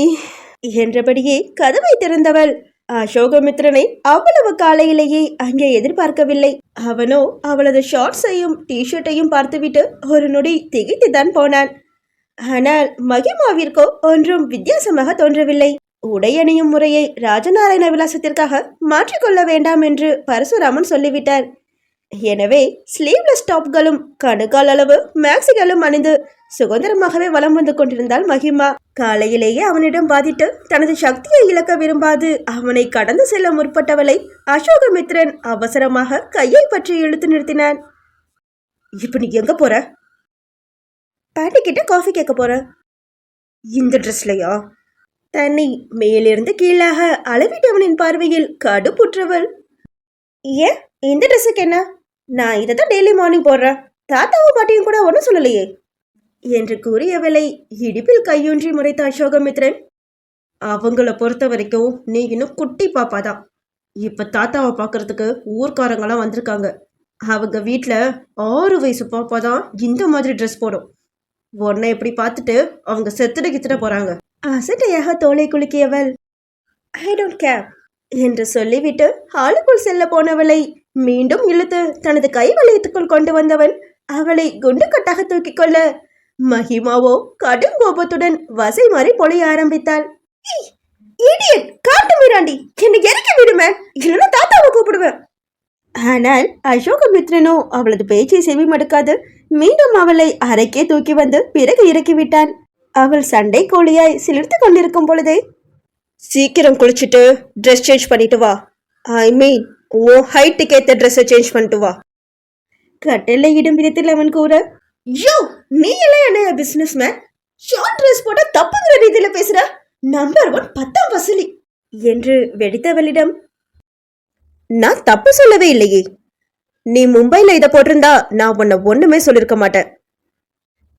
என்றபடியே கதவை திறந்தவள் அசோகமித்ரனை அவ்வளவு காலையிலேயே அங்கே எதிர்பார்க்கவில்லை. அவனோ அவளது ஷார்ட்ஸையும் டிஷர்ட்டையும் பார்த்துவிட்டு ஒரு நொடி திகைத்துதான் போனான். ஆனால் மகிமாவிற்கோ ஒன்றும் வித்தியாசமாக தோன்றவில்லை. உடையணியும் முறையை ராஜநாராயண விலாசத்திற்காக மாற்றிக்கொள்ள வேண்டாம் என்று பரசுராமன் சொல்லிவிட்டார். எனவே ஸ்லீவ்லெஸ் டாப்களும் கணுக்கால் அளவு மேக்சிகளும் அணிந்து சுதந்திரமாகவே வலம் வந்து கொண்டிருந்தாள் மகிமா. காலையிலேயே அவனிடம் வாதிட்டு தனது சக்தியை இழக்க விரும்பாது அவனை கடந்து செல்ல முற்பட்டவளை அசோகமித்ரன் அவசரமாக கையை பற்றி இழுத்து நிறுத்தினான். இப்ப நீ எங்க போற? பாட்டி கிட்ட காஃபி கேட்க போற. இந்த ட்ரெஸ்லயா? தன்னை மேலிருந்து கீழாக அளவிட்டவனின் பார்வையில் கடுப்புற்றவள், ஏன் இந்த ட்ரெஸ்ஸுக்கு என்ன? நான் இதை தான் டெய்லி மார்னிங் போடுறேன். தாத்தாவும் பாட்டியும் கூட ஒன்றும் சொல்லலையே என்று கூறியவளை இடிப்பில் கையொன்றி முறைத்த அசோகமித்ரன், அவங்கள பொறுத்த வரைக்கும் நீ இன்னும் குட்டி பாப்பாதான். இப்ப தாத்தாவை பார்க்கறதுக்கு ஊர்க்காரங்களாம் வந்திருக்காங்க. அவங்க வீட்டில் 6 வயசு பாப்பா தான் இந்த மாதிரி ட்ரெஸ் போடும். உன்னை எப்படி பார்த்துட்டு அவங்க செத்துட கித்துட போறாங்க. அசட்டையாக தோலை குலுக்கியவள், ஐ டோன்ட் கேர் என்று சொல்லிவிட்டு ஹாலுக்குள் செல்ல போனவளை மீண்டும் இழுத்து தனது கை வளையத்துக்குள் கொண்டு வந்தவன் அவளை குண்டு கட்டாக தூக்கிக் கொள்ள மகிமாவோ கடும் கோபத்துடன் வசை மாறி பொழிய ஆரம்பித்தாள். காட்டு மீராண்டி, என்னை இறக்கி விடுமே, இல்லைன்னா தாத்தாவை கூப்பிடுவேன். ஆனால் அசோகமித்ரனோ அவளது பேச்சை செவி மடுக்காது மீண்டும் அவளை அறைக்கே தூக்கி வந்து பிறகு இறக்கிவிட்டான். அவள் சண்டை கோழியாய் சிலிர்த்து கொண்டிருக்கும் பொழுதே, சீக்கிரம் குளிச்சுட்டு ட்ரெஸ் சேஞ்ச் பண்ணிட்டு வா. ஐ மீன் ஓ ஹைட்டுக்கு ஏற்ற ட்ரெஸ்ஸை சேஞ்ச் பண்ணிட்டு வா. கட்டளை இடும் விதத்தில் அவன் கூற, யோ நீ எல்லாம் என்ன பிசினஸ் மேன், ஷார்ட் ட்ரெஸ் போட்ட தப்புங்கிற ரீதியில பேசுற, நம்பர் 1 10ஆம் வசூலி என்று வெடித்தவளிடம், நான் தப்பு சொல்லவே இல்லையே. நீ மும்பைல இதை போட்டிருந்தா நான் உன்னை ஒண்ணுமே சொல்லிருக்க மாட்டேன்.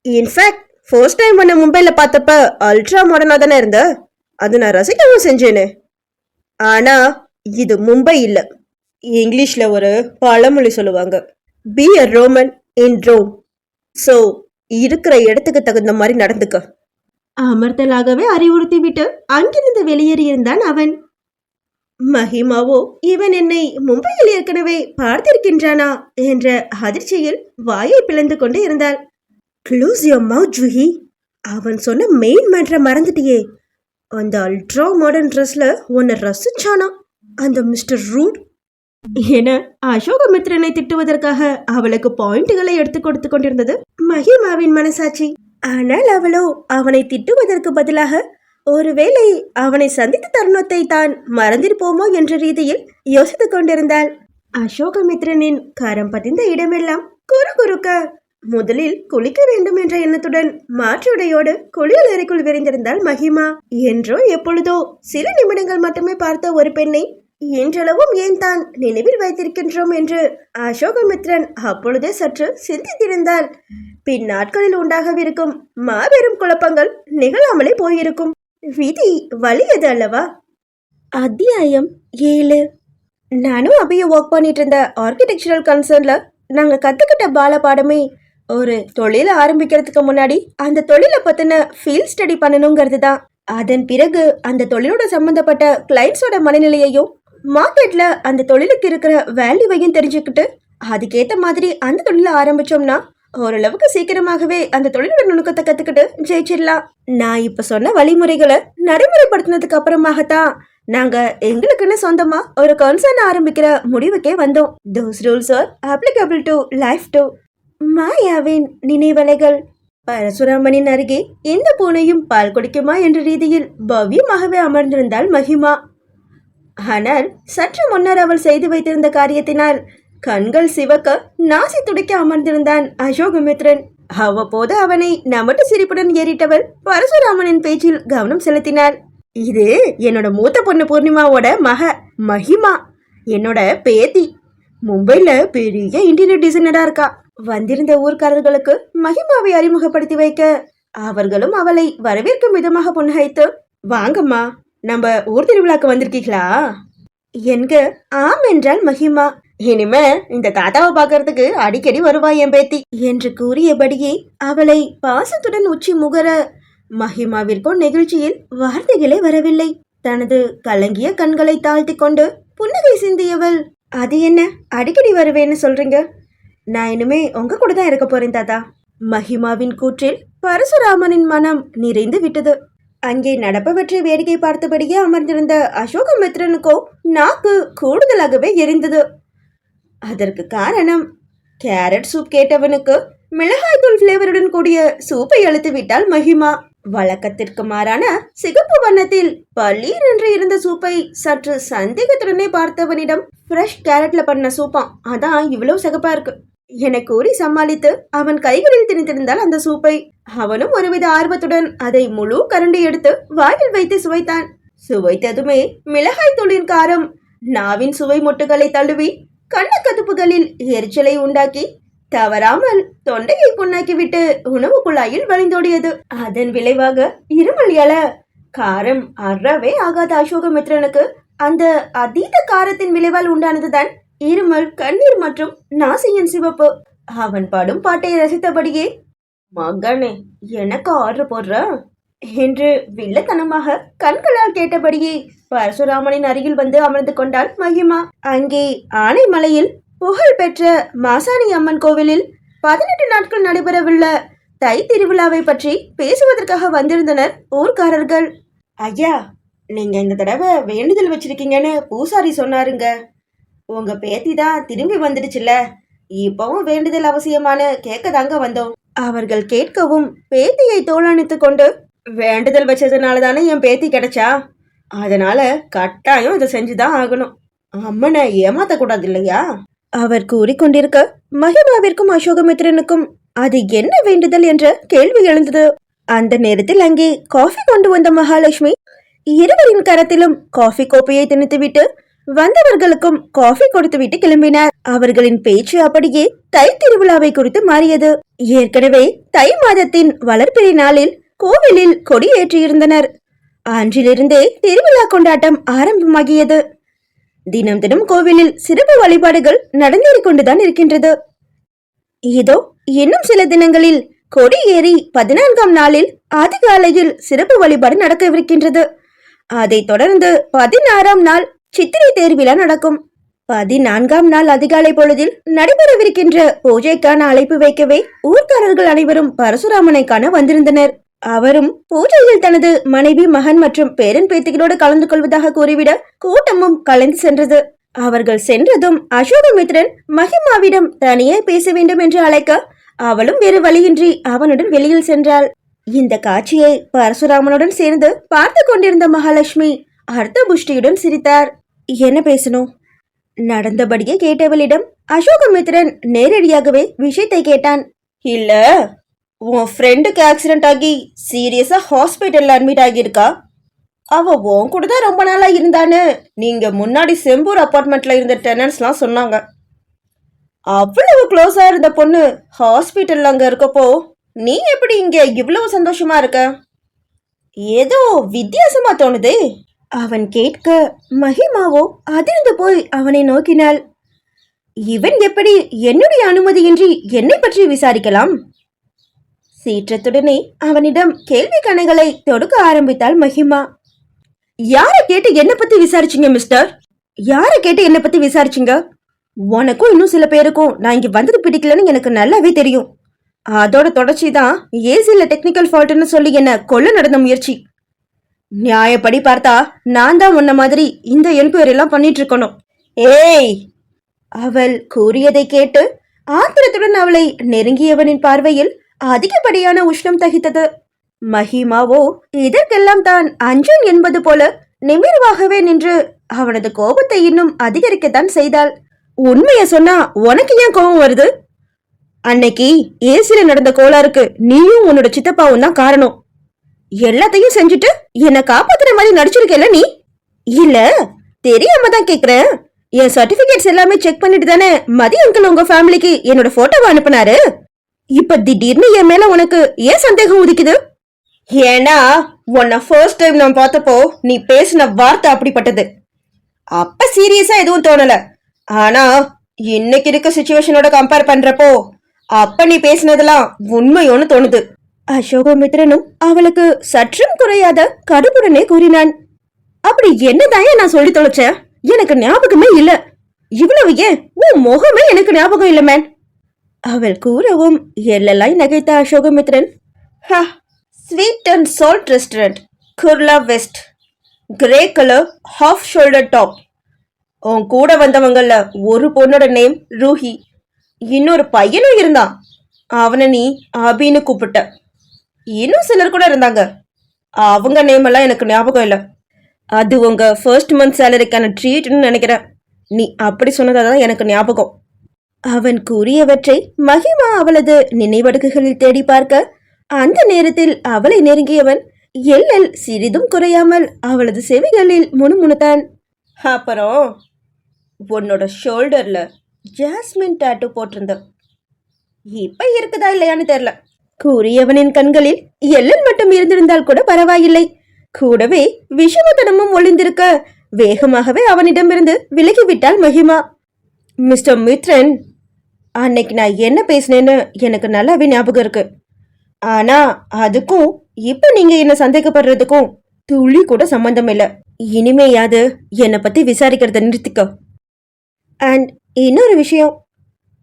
இன்ஃபேக்ட் ஃபர்ஸ்ட் டைம் உன்னை மும்பைல பார்த்தப்ப அல்ட்ரா மாடர்னா தானே இருந்த, அது நான் ரசிக்கவும் செஞ்சேனே. ஆனா இது மும்பை இல்ல. இங்கிலீஷ்ல ஒரு பழமொழி சொல்லுவாங்க, be a Roman in Rome. So இருக்கிற இடத்துக்கு தகுந்த மாதிரி நடந்துக்க. அமர்த்தலாகவே அறிவுறுத்தி விட்டு அங்கிருந்து வெளியேறியிருந்தான் அவன். மகிமாவோ இவன் என்னை மும்பையில் ஏற்கனவே பார்த்திருக்கின்றானா என்ற அதிர்ச்சியில் வாயை பிளந்து கொண்டு இருந்தாள். க்ளோஸ் யுவர் மவுத் ஜூஹி, அவன் சொன்ன மெயின் மேட்டரை மறந்துட்டியே. அந்த அல்ட்ரா மாடர்ன் ட்ரெஸ்ல உன்னை ரசிச்சானா அந்த மிஸ்டர் ரூட் என அசோகமித்ரனை திட்டுவதற்காக அவளுக்கு பாயிண்ட்களை எடுத்து கொடுத்து கொண்டிருந்தது மகிமாவின் மனசாட்சி. ஆனால் அவளோ அவனை திட்டுவதற்கு பதிலாக ஒருவேளை அவனை சந்தித்த தருணத்தை தான் மறந்திருப்போமோ என்ற ரீதியில் யோசித்துக் கொண்டிருந்தாள். அசோகமித்ரனின் கரம் பதிந்த இடமெல்லாம் குறுகுறுக்க முதலில் குளிக்க வேண்டும் என்ற எண்ணத்துடன் மாற்றுடையோடு குளியல் அறைக்குள் விரைந்திருந்தாள் மகிமா. என்றோ எப்பொழுதோ சில நிமிடங்கள் மட்டுமே பார்த்த ஒரு பெண்ணை இன்றளவும் ஏன் தான் நினைவில் வைத்திருக்கின்றோம் என்று அசோகமித்ரன் அப்பொழுதே சற்று சிந்தித்திருந்தால் பின் நாட்களில் உண்டாகவிருக்கும் மாபெரும் குழப்பங்கள் நிகழாமலே போயிருக்கும். விதி வலியது அல்லவா? அத்தியாயம் 7. நானும் அபியும் ஒர்க் பண்ணிட்டு இருந்த ஆர்கிடெக்சரல் கன்சர்ன்ல நாங்கள் கற்றுக்கிட்ட பாடமே ஒரு தொழிலை ஆரம்பிக்கிறதுக்கு முன்னாடி அந்த தொழிலை பற்றின ஃபீல்ட் ஸ்டடி பண்ணணுங்கிறது தான். அதன் பிறகு அந்த தொழிலோட சம்மந்தப்பட்ட கிளைண்ட்ஸோட மனநிலையையும் மார்க்கெட்டில் அந்த தொழிலுக்கு இருக்கிற வேல்யூவையும் தெரிஞ்சுக்கிட்டு அதுக்கேற்ற மாதிரி அந்த தொழிலை ஆரம்பித்தோம்னா ஓரளவுக்கு சீக்கிரமாகவே அந்த தொழிலோட நுணுக்கத்தை கற்றுக்கிட்டு ஜெயிச்சிடலாம். நான் இப்போ சொன்ன வழிமுறைகளை நடைமுறைப்படுத்தினதுக்கு அப்புறமாகத்தான் நாங்கள் எங்களுக்குன்னு சொந்தமா ஒரு கன்சர்ன் ஆரம்பிக்கிற முடிவுக்கே வந்தோம். Those rules are applicable to life too. மாயாவின் நினைவலைகள். பரசுராமனின் அருகே எந்த பூனையும் பால் குடிக்குமா என்ற ரீதியில் பவ்யமாகவே அமர்ந்திருந்தாள் மகிமா. ஆனால் சற்று முன்னர் அவள் செய்து வைத்திருந்த காரியத்தினால் கண்கள் சிவக்க நாசி துடைக்க அமர்ந்திருந்தான் அசோகமித்ரன். அவ்வப்போது அவனை நமட்டு சிரிப்புடன் ஏறிட்டவள் பரசுராமனின் பேச்சில் கவனம் செலுத்தினாள். இது என்னோட மூத்த பொண்ணு பூர்ணிமாவோட மகிமா, என்னோட பேத்தி. மும்பைல பெரிய இன்டீரியர் டிசைனரா இருக்கா. வந்திருந்த ஊர்க்காரர்களுக்கு மகிமாவை அறிமுகப்படுத்தி வைக்க அவர்களும் அவளை வரவேற்கும் விதமாக புன்னகைத்து, வாங்கம்மா, நம்ம ஊர் திருவிழாக்கு வந்திருக்கீங்களா என்க ஆம் என்றாள் மகிமா. இனிமே இந்த தாத்தாவை பார்க்கறதுக்கு அடிக்கடி வருவா என் பேத்தி என்று கூறியபடியே அவளை பாசத்துடன் உச்சி முகர மகிமாவிற்கும் நெகிழ்ச்சியில் வார்த்தைகளே வரவில்லை. தனது கலங்கிய கண்களை தாழ்த்தி கொண்டு புன்னகை சிந்தியவள், அது என்ன அடிக்கடி வருவேன்னு சொல்றீங்க? நான் இனிமே உங்க கூட தான் இருக்க போறேன் தாத்தா. மகிமாவின் கூற்றில் பரசுராமனின் மனம் நிறைந்து விட்டது. அங்கே நடப்பவற்றை வேடிக்கை பார்த்தபடியே அமர்ந்திருந்த அசோகமித்ரனுக்கோ நாக்கு கூடுதலாகவே எரிந்தது. அதற்கு காரணம், கேரட் சூப் கேட்டவனுக்கு மிளகாய் தூள் பிளேவருடன் கூடிய சூப்பை அழுத்து விட்டாள் மகிமா. வழக்கத்திற்கு மாறான சிகப்பு வண்ணத்தில் பள்ளீர் என்று இருந்த சூப்பை சற்று சந்தேகத்துடனே பார்த்தவனிடம், ஃப்ரெஷ் கேரட்ல பண்ண சூப்பாம், அதான் இவ்வளவு சிகப்பா இருக்கு என கூறி சமாளித்து அவன் கைகளில் திணித்திருந்தால் அந்த சூப்பை. அவனும் ஒருவித ஆர்வத்துடன் அதை முழு கரண்டி எடுத்து வாயில் வைத்து சுவைத்தான். சுவைத்ததுமே மிளகாய் தூளின் காரம் நாவின் சுவை மொட்டுகளை தழுவி கண்ணு கதுப்புகளில் எரிச்சலை உண்டாக்கி தவறாமல் தொண்டையை புண்ணாக்கிவிட்டு உணவு குழாயில் வழிந்தோடியது. அதன் விளைவாக இருமல் எழ காரம் அறவே ஆகாத அசோகமித்ரனுக்கு அந்த அதீத காரத்தின் விளைவால் உண்டானதுதான் இருமல், கண்ணீர் மற்றும் நாசியின் சிவப்பு. அவன் படும் பாட்டை ரசித்தபடியே, மகனே எனக்கு ஆர்டர் போடுற என்று வில்லத்தனமாக கண்களால் கேட்டபடியே பரசுராமனின் அருகில் வந்து அமர்ந்து கொண்டாள் மகிமா. அங்கே ஆனைமலையில் புகழ் பெற்ற மாசாணி அம்மன் கோவிலில் 18 நாட்கள் நடைபெறவுள்ள தை திருவிழாவை பற்றி பேசுவதற்காக வந்திருந்தனர் ஊர்க்காரர்கள். ஐயா, நீங்க இந்த தடவை வேண்டுதல் வச்சிருக்கீங்கன்னு பூசாரி சொன்னாருங்க. உங்க பேத்தி தான் திரும்பி வந்துடுச்சுல்ல, இப்பவும் வேண்டுதல் அவசியமானு கேட்க தாங்க வந்தோம். அவர்கள் கேட்கவும் பேத்தியை தோளணித்து கொண்டு, வேண்டுதல் வச்சதுனால தானே என் பேத்தி கிடைச்சா, அதனால கட்டாயம் இதை செஞ்சுதான் ஆகணும். அம்மனை ஏமாத்த கூடாது இல்லையா அவர் கூறிக்கொண்டிருக்க மகிமாவிற்கும் அசோகமித்ரனுக்கும் அது என்ன வேண்டுதல் என்ற கேள்வி எழுந்தது. அந்த நேரத்தில் அங்கே காஃபி கொண்டு வந்த மகாலட்சுமி இருவரின் கரத்திலும் காஃபி கோப்பையை திணித்துவிட்டு வந்தவர்களுக்கும் காஃபி கொடுத்துவிட்டு கிளம்பினார். அவர்களின் பேச்சு அப்படியே தை திருவிழாவை குறித்து மாறியது. ஏற்கனவே தை மாதத்தின் வளர்பிறை நாளில் கோவிலில் கொடி ஏற்றியிருந்தனர். அன்றிலிருந்தே திருவிழா கொண்டாட்டம் ஆரம்பமாகியது. தினம் தினம் கோவிலில் சிறப்பு வழிபாடுகள் நடந்தேறிக் கொண்டுதான் இருக்கின்றது. இதோ இன்னும் சில தினங்களில் கொடி ஏறி 14ஆம் நாளில் அதிகாலையில் சிறப்பு வழிபாடு நடக்கவிருக்கின்றது. அதைத் தொடர்ந்து 16ஆம் நாள் சித்திரை தேர் விழா நடக்கும். 14ஆம் நாள் அதிகாலை பொழுதில் நடைபெறவிருக்கின்ற பூஜைக்கான அழைப்பு வைக்கவே ஊர்க்காரர்கள் அனைவரும் பரசுராமனை காண வந்திருந்தனர். அவரும் பூஜையில் தனது மனைவி, மகன் மற்றும் பேரன் பேத்திகளோடு கலந்து கொள்வதாக கூறிவிட கூட்டமும் கலைந்து சென்றது. அவர்கள் சென்றதும் அசோகமித்ரன் மகிமாவிடம் தனியே பேச வேண்டும் என்று அழைக்க அவளும் வேறு வழியின்றி அவனுடன் வெளியில் சென்றாள். இந்த காட்சியை பரசுராமனுடன் சேர்ந்து பார்த்து கொண்டிருந்த மகாலட்சுமி அர்த்த புஷ்டியுடன் சிரித்தார். என்ன பேசணும்? நடந்தபடியே கேட்டவளிடம் அசோகமித்ரன் நேரடியாகவே விஷயத்தை கேட்டான். இல்ல, உன் ஃப்ரெண்டுக்கு ஆக்சிடென்ட் ஆகி சீரியஸா ஹாஸ்பிட்டல்ல அட்மிட் ஆகியிருக்கா. அவ உன் கூட தான் ரொம்ப நாளா இருந்தான்னு நீங்க முன்னாடி செம்பூர் அப்பார்ட்மெண்ட்ல இருந்த டெனன்ட்ஸ்லாம் சொன்னாங்க. அவ்வளவு க்ளோஸா இருந்த பொண்ணு ஹாஸ்பிட்டல்ல அங்க இருக்கப்போ நீ எப்படி இங்க இவ்வளவு சந்தோஷமா இருக்க? ஏதோ வித்தியாசமா தோணுதே. அவன் கேட்க மகிமாவோ அதிர்ந்து போய் அவனை நோக்கினாள். இவன் எப்படி என்னுடைய அனுமதியின்றி என்னை பற்றி விசாரிக்கலாம்? சீற்றத்துடனே அவனிடம் கேள்வி கணைகளை தொடுக்க ஆரம்பித்தாள் மகிமா. யாரை கேட்டு என்ன பத்தி விசாரிச்சீங்க மிஸ்டர்? யாரை கேட்டு என்ன பத்தி விசாரிச்சீங்க? உனக்கும் இன்னும் சில பேருக்கும் நான் இங்க வந்தது பிடிக்கலன்னு எனக்கு நல்லாவே தெரியும். அதோட தொடர்ச்சி தான் ஏசில டெக்னிக்கல் ஃபால்ட்னு சொல்லி என்ன கொல்ல நடந்த முயற்சி. நியாயப்படி பார்த்தா நான் தான் உன்ன மாதிரி இந்த என்கொயரி எல்லாம் பண்ணிட்டு இருக்கணும். ஏய், அவள் கூறியதை கேட்டு ஆத்திரத்துடன் அவளை நெருங்கியவனின் பார்வையில் அதிகப்படியான உஷ்ணம் தகித்தது. மகிமாவோ இதற்கெல்லாம் தான் அஞ்சன் என்பது போல நிமிர்வாகவே நின்று அவனது கோபத்தை இன்னும் அதிகரிக்கத்தான் செய்தாள். உண்மைய சொன்னா உனக்கு ஏன் கோபம் வருது? அன்னைக்கு ஏசில நடந்த கோளாறுக்கு நீயும் உன்னோட சித்தப்பாவும் தான் காரணம். எல்லாத்தையும் செஞ்சுட்டு என்ன காப்பாத்துற மாதிரி நடிச்சிருக்கல நீ? இல்ல, தெரியாம தான் கேக்குறேன். என் சர்டிபிகேட்ஸ் எல்லாமே செக் பண்ணிட்டு தானே மதி அங்கிள் உங்க ஃபேமிலிக்கு என்னோட போட்டோவை அனுப்புனாரு. இப்ப திடீர்னு என் மேல உனக்கு ஏன் சந்தேகம் உதிக்குது? ஏன்னா உன்னை ஃபர்ஸ்ட் டைம் நான் பார்த்தப்போ நீ பேசின வார்த்தை அப்படிப்பட்டது. அப்ப சீரியஸா எதுவும் தோணல. ஆனா இன்னைக்கு இருக்க சிச்சுவேஷனோட கம்பேர் பண்றப்போ அப்ப நீ பேசினதெல்லாம் உண்மையோன்னு தோணுது. அசோகமித்ரனும் அவளுக்கு சற்றும் குறையாத கடுப்புடனே கூறினான். அப்படி என்னதான் நான் சொல்லி தொலைச்சேன்? எனக்கு ஞாபகமே இல்ல. இவ்வளவு ஏன் உன் முகமே எனக்கு ஞாபகம் இல்ல மேன். அவள் கூறவும் எல்லெல்லாம் நகைத்த Ashokamithran, sweet and salt restaurant, Kurla west, grey colour half shoulder top. உன் கூட வந்தவங்கல்ல ஒரு பொண்ணோட நேம் ரூஹி. இன்னொரு பையனும் இருந்தான். அவனை நீ அபின்னு கூப்பிட்ட. இன்னும் சிலர் கூட இருந்தாங்க. அவங்க நேம் எல்லாம் எனக்கு ஞாபகம் இல்லை. அது உங்க ஃபர்ஸ்ட் மந்த் சேலரிக்கான ட்ரீட்னு நினைக்கிறேன். நீ அப்படி சொன்னதான் எனக்கு ஞாபகம். அவன் கூறியவற்றை மகிமா அவளது நினைவடுக்குகளில் தேடி பார்க்க அந்த நேரத்தில் அவளை நெருங்கியவன் எல்லல் சிறிதும் குறையாமல் அவளது செவிகளில் முணுமுணுத்தான். அப்புறம் உன்னோட ஷோல்டர்ல ஜாஸ்மின் டாட்டூ போட்டிருந்த. இப்ப இருக்குதா இல்லையான்னு தெரியல. கூறியவனின் கண்களில் எல்லல் மட்டும் இருந்திருந்தால் கூட பரவாயில்லை. கூடவே விஷமத்தனமும் ஒளிந்திருக்க வேகமாகவே அவனிடமிருந்து விலகிவிட்டாள் மகிமா. மிஸ்டர் மித்ரன், அன்னைக்கு நான் என்ன பேசினேன்னு எனக்கு நல்லாவே ஞாபகம் இருக்கு. ஆனா அதுக்கும் இப்ப நீங்க என்ன சந்தேகப்படுறதுக்கும் துளி கூட சம்பந்தம் இல்லை. இனிமேயாவது என்னை பத்தி விசாரிக்கிறத நிறுத்திக்க. அண்ட் இன்னொரு விஷயம்,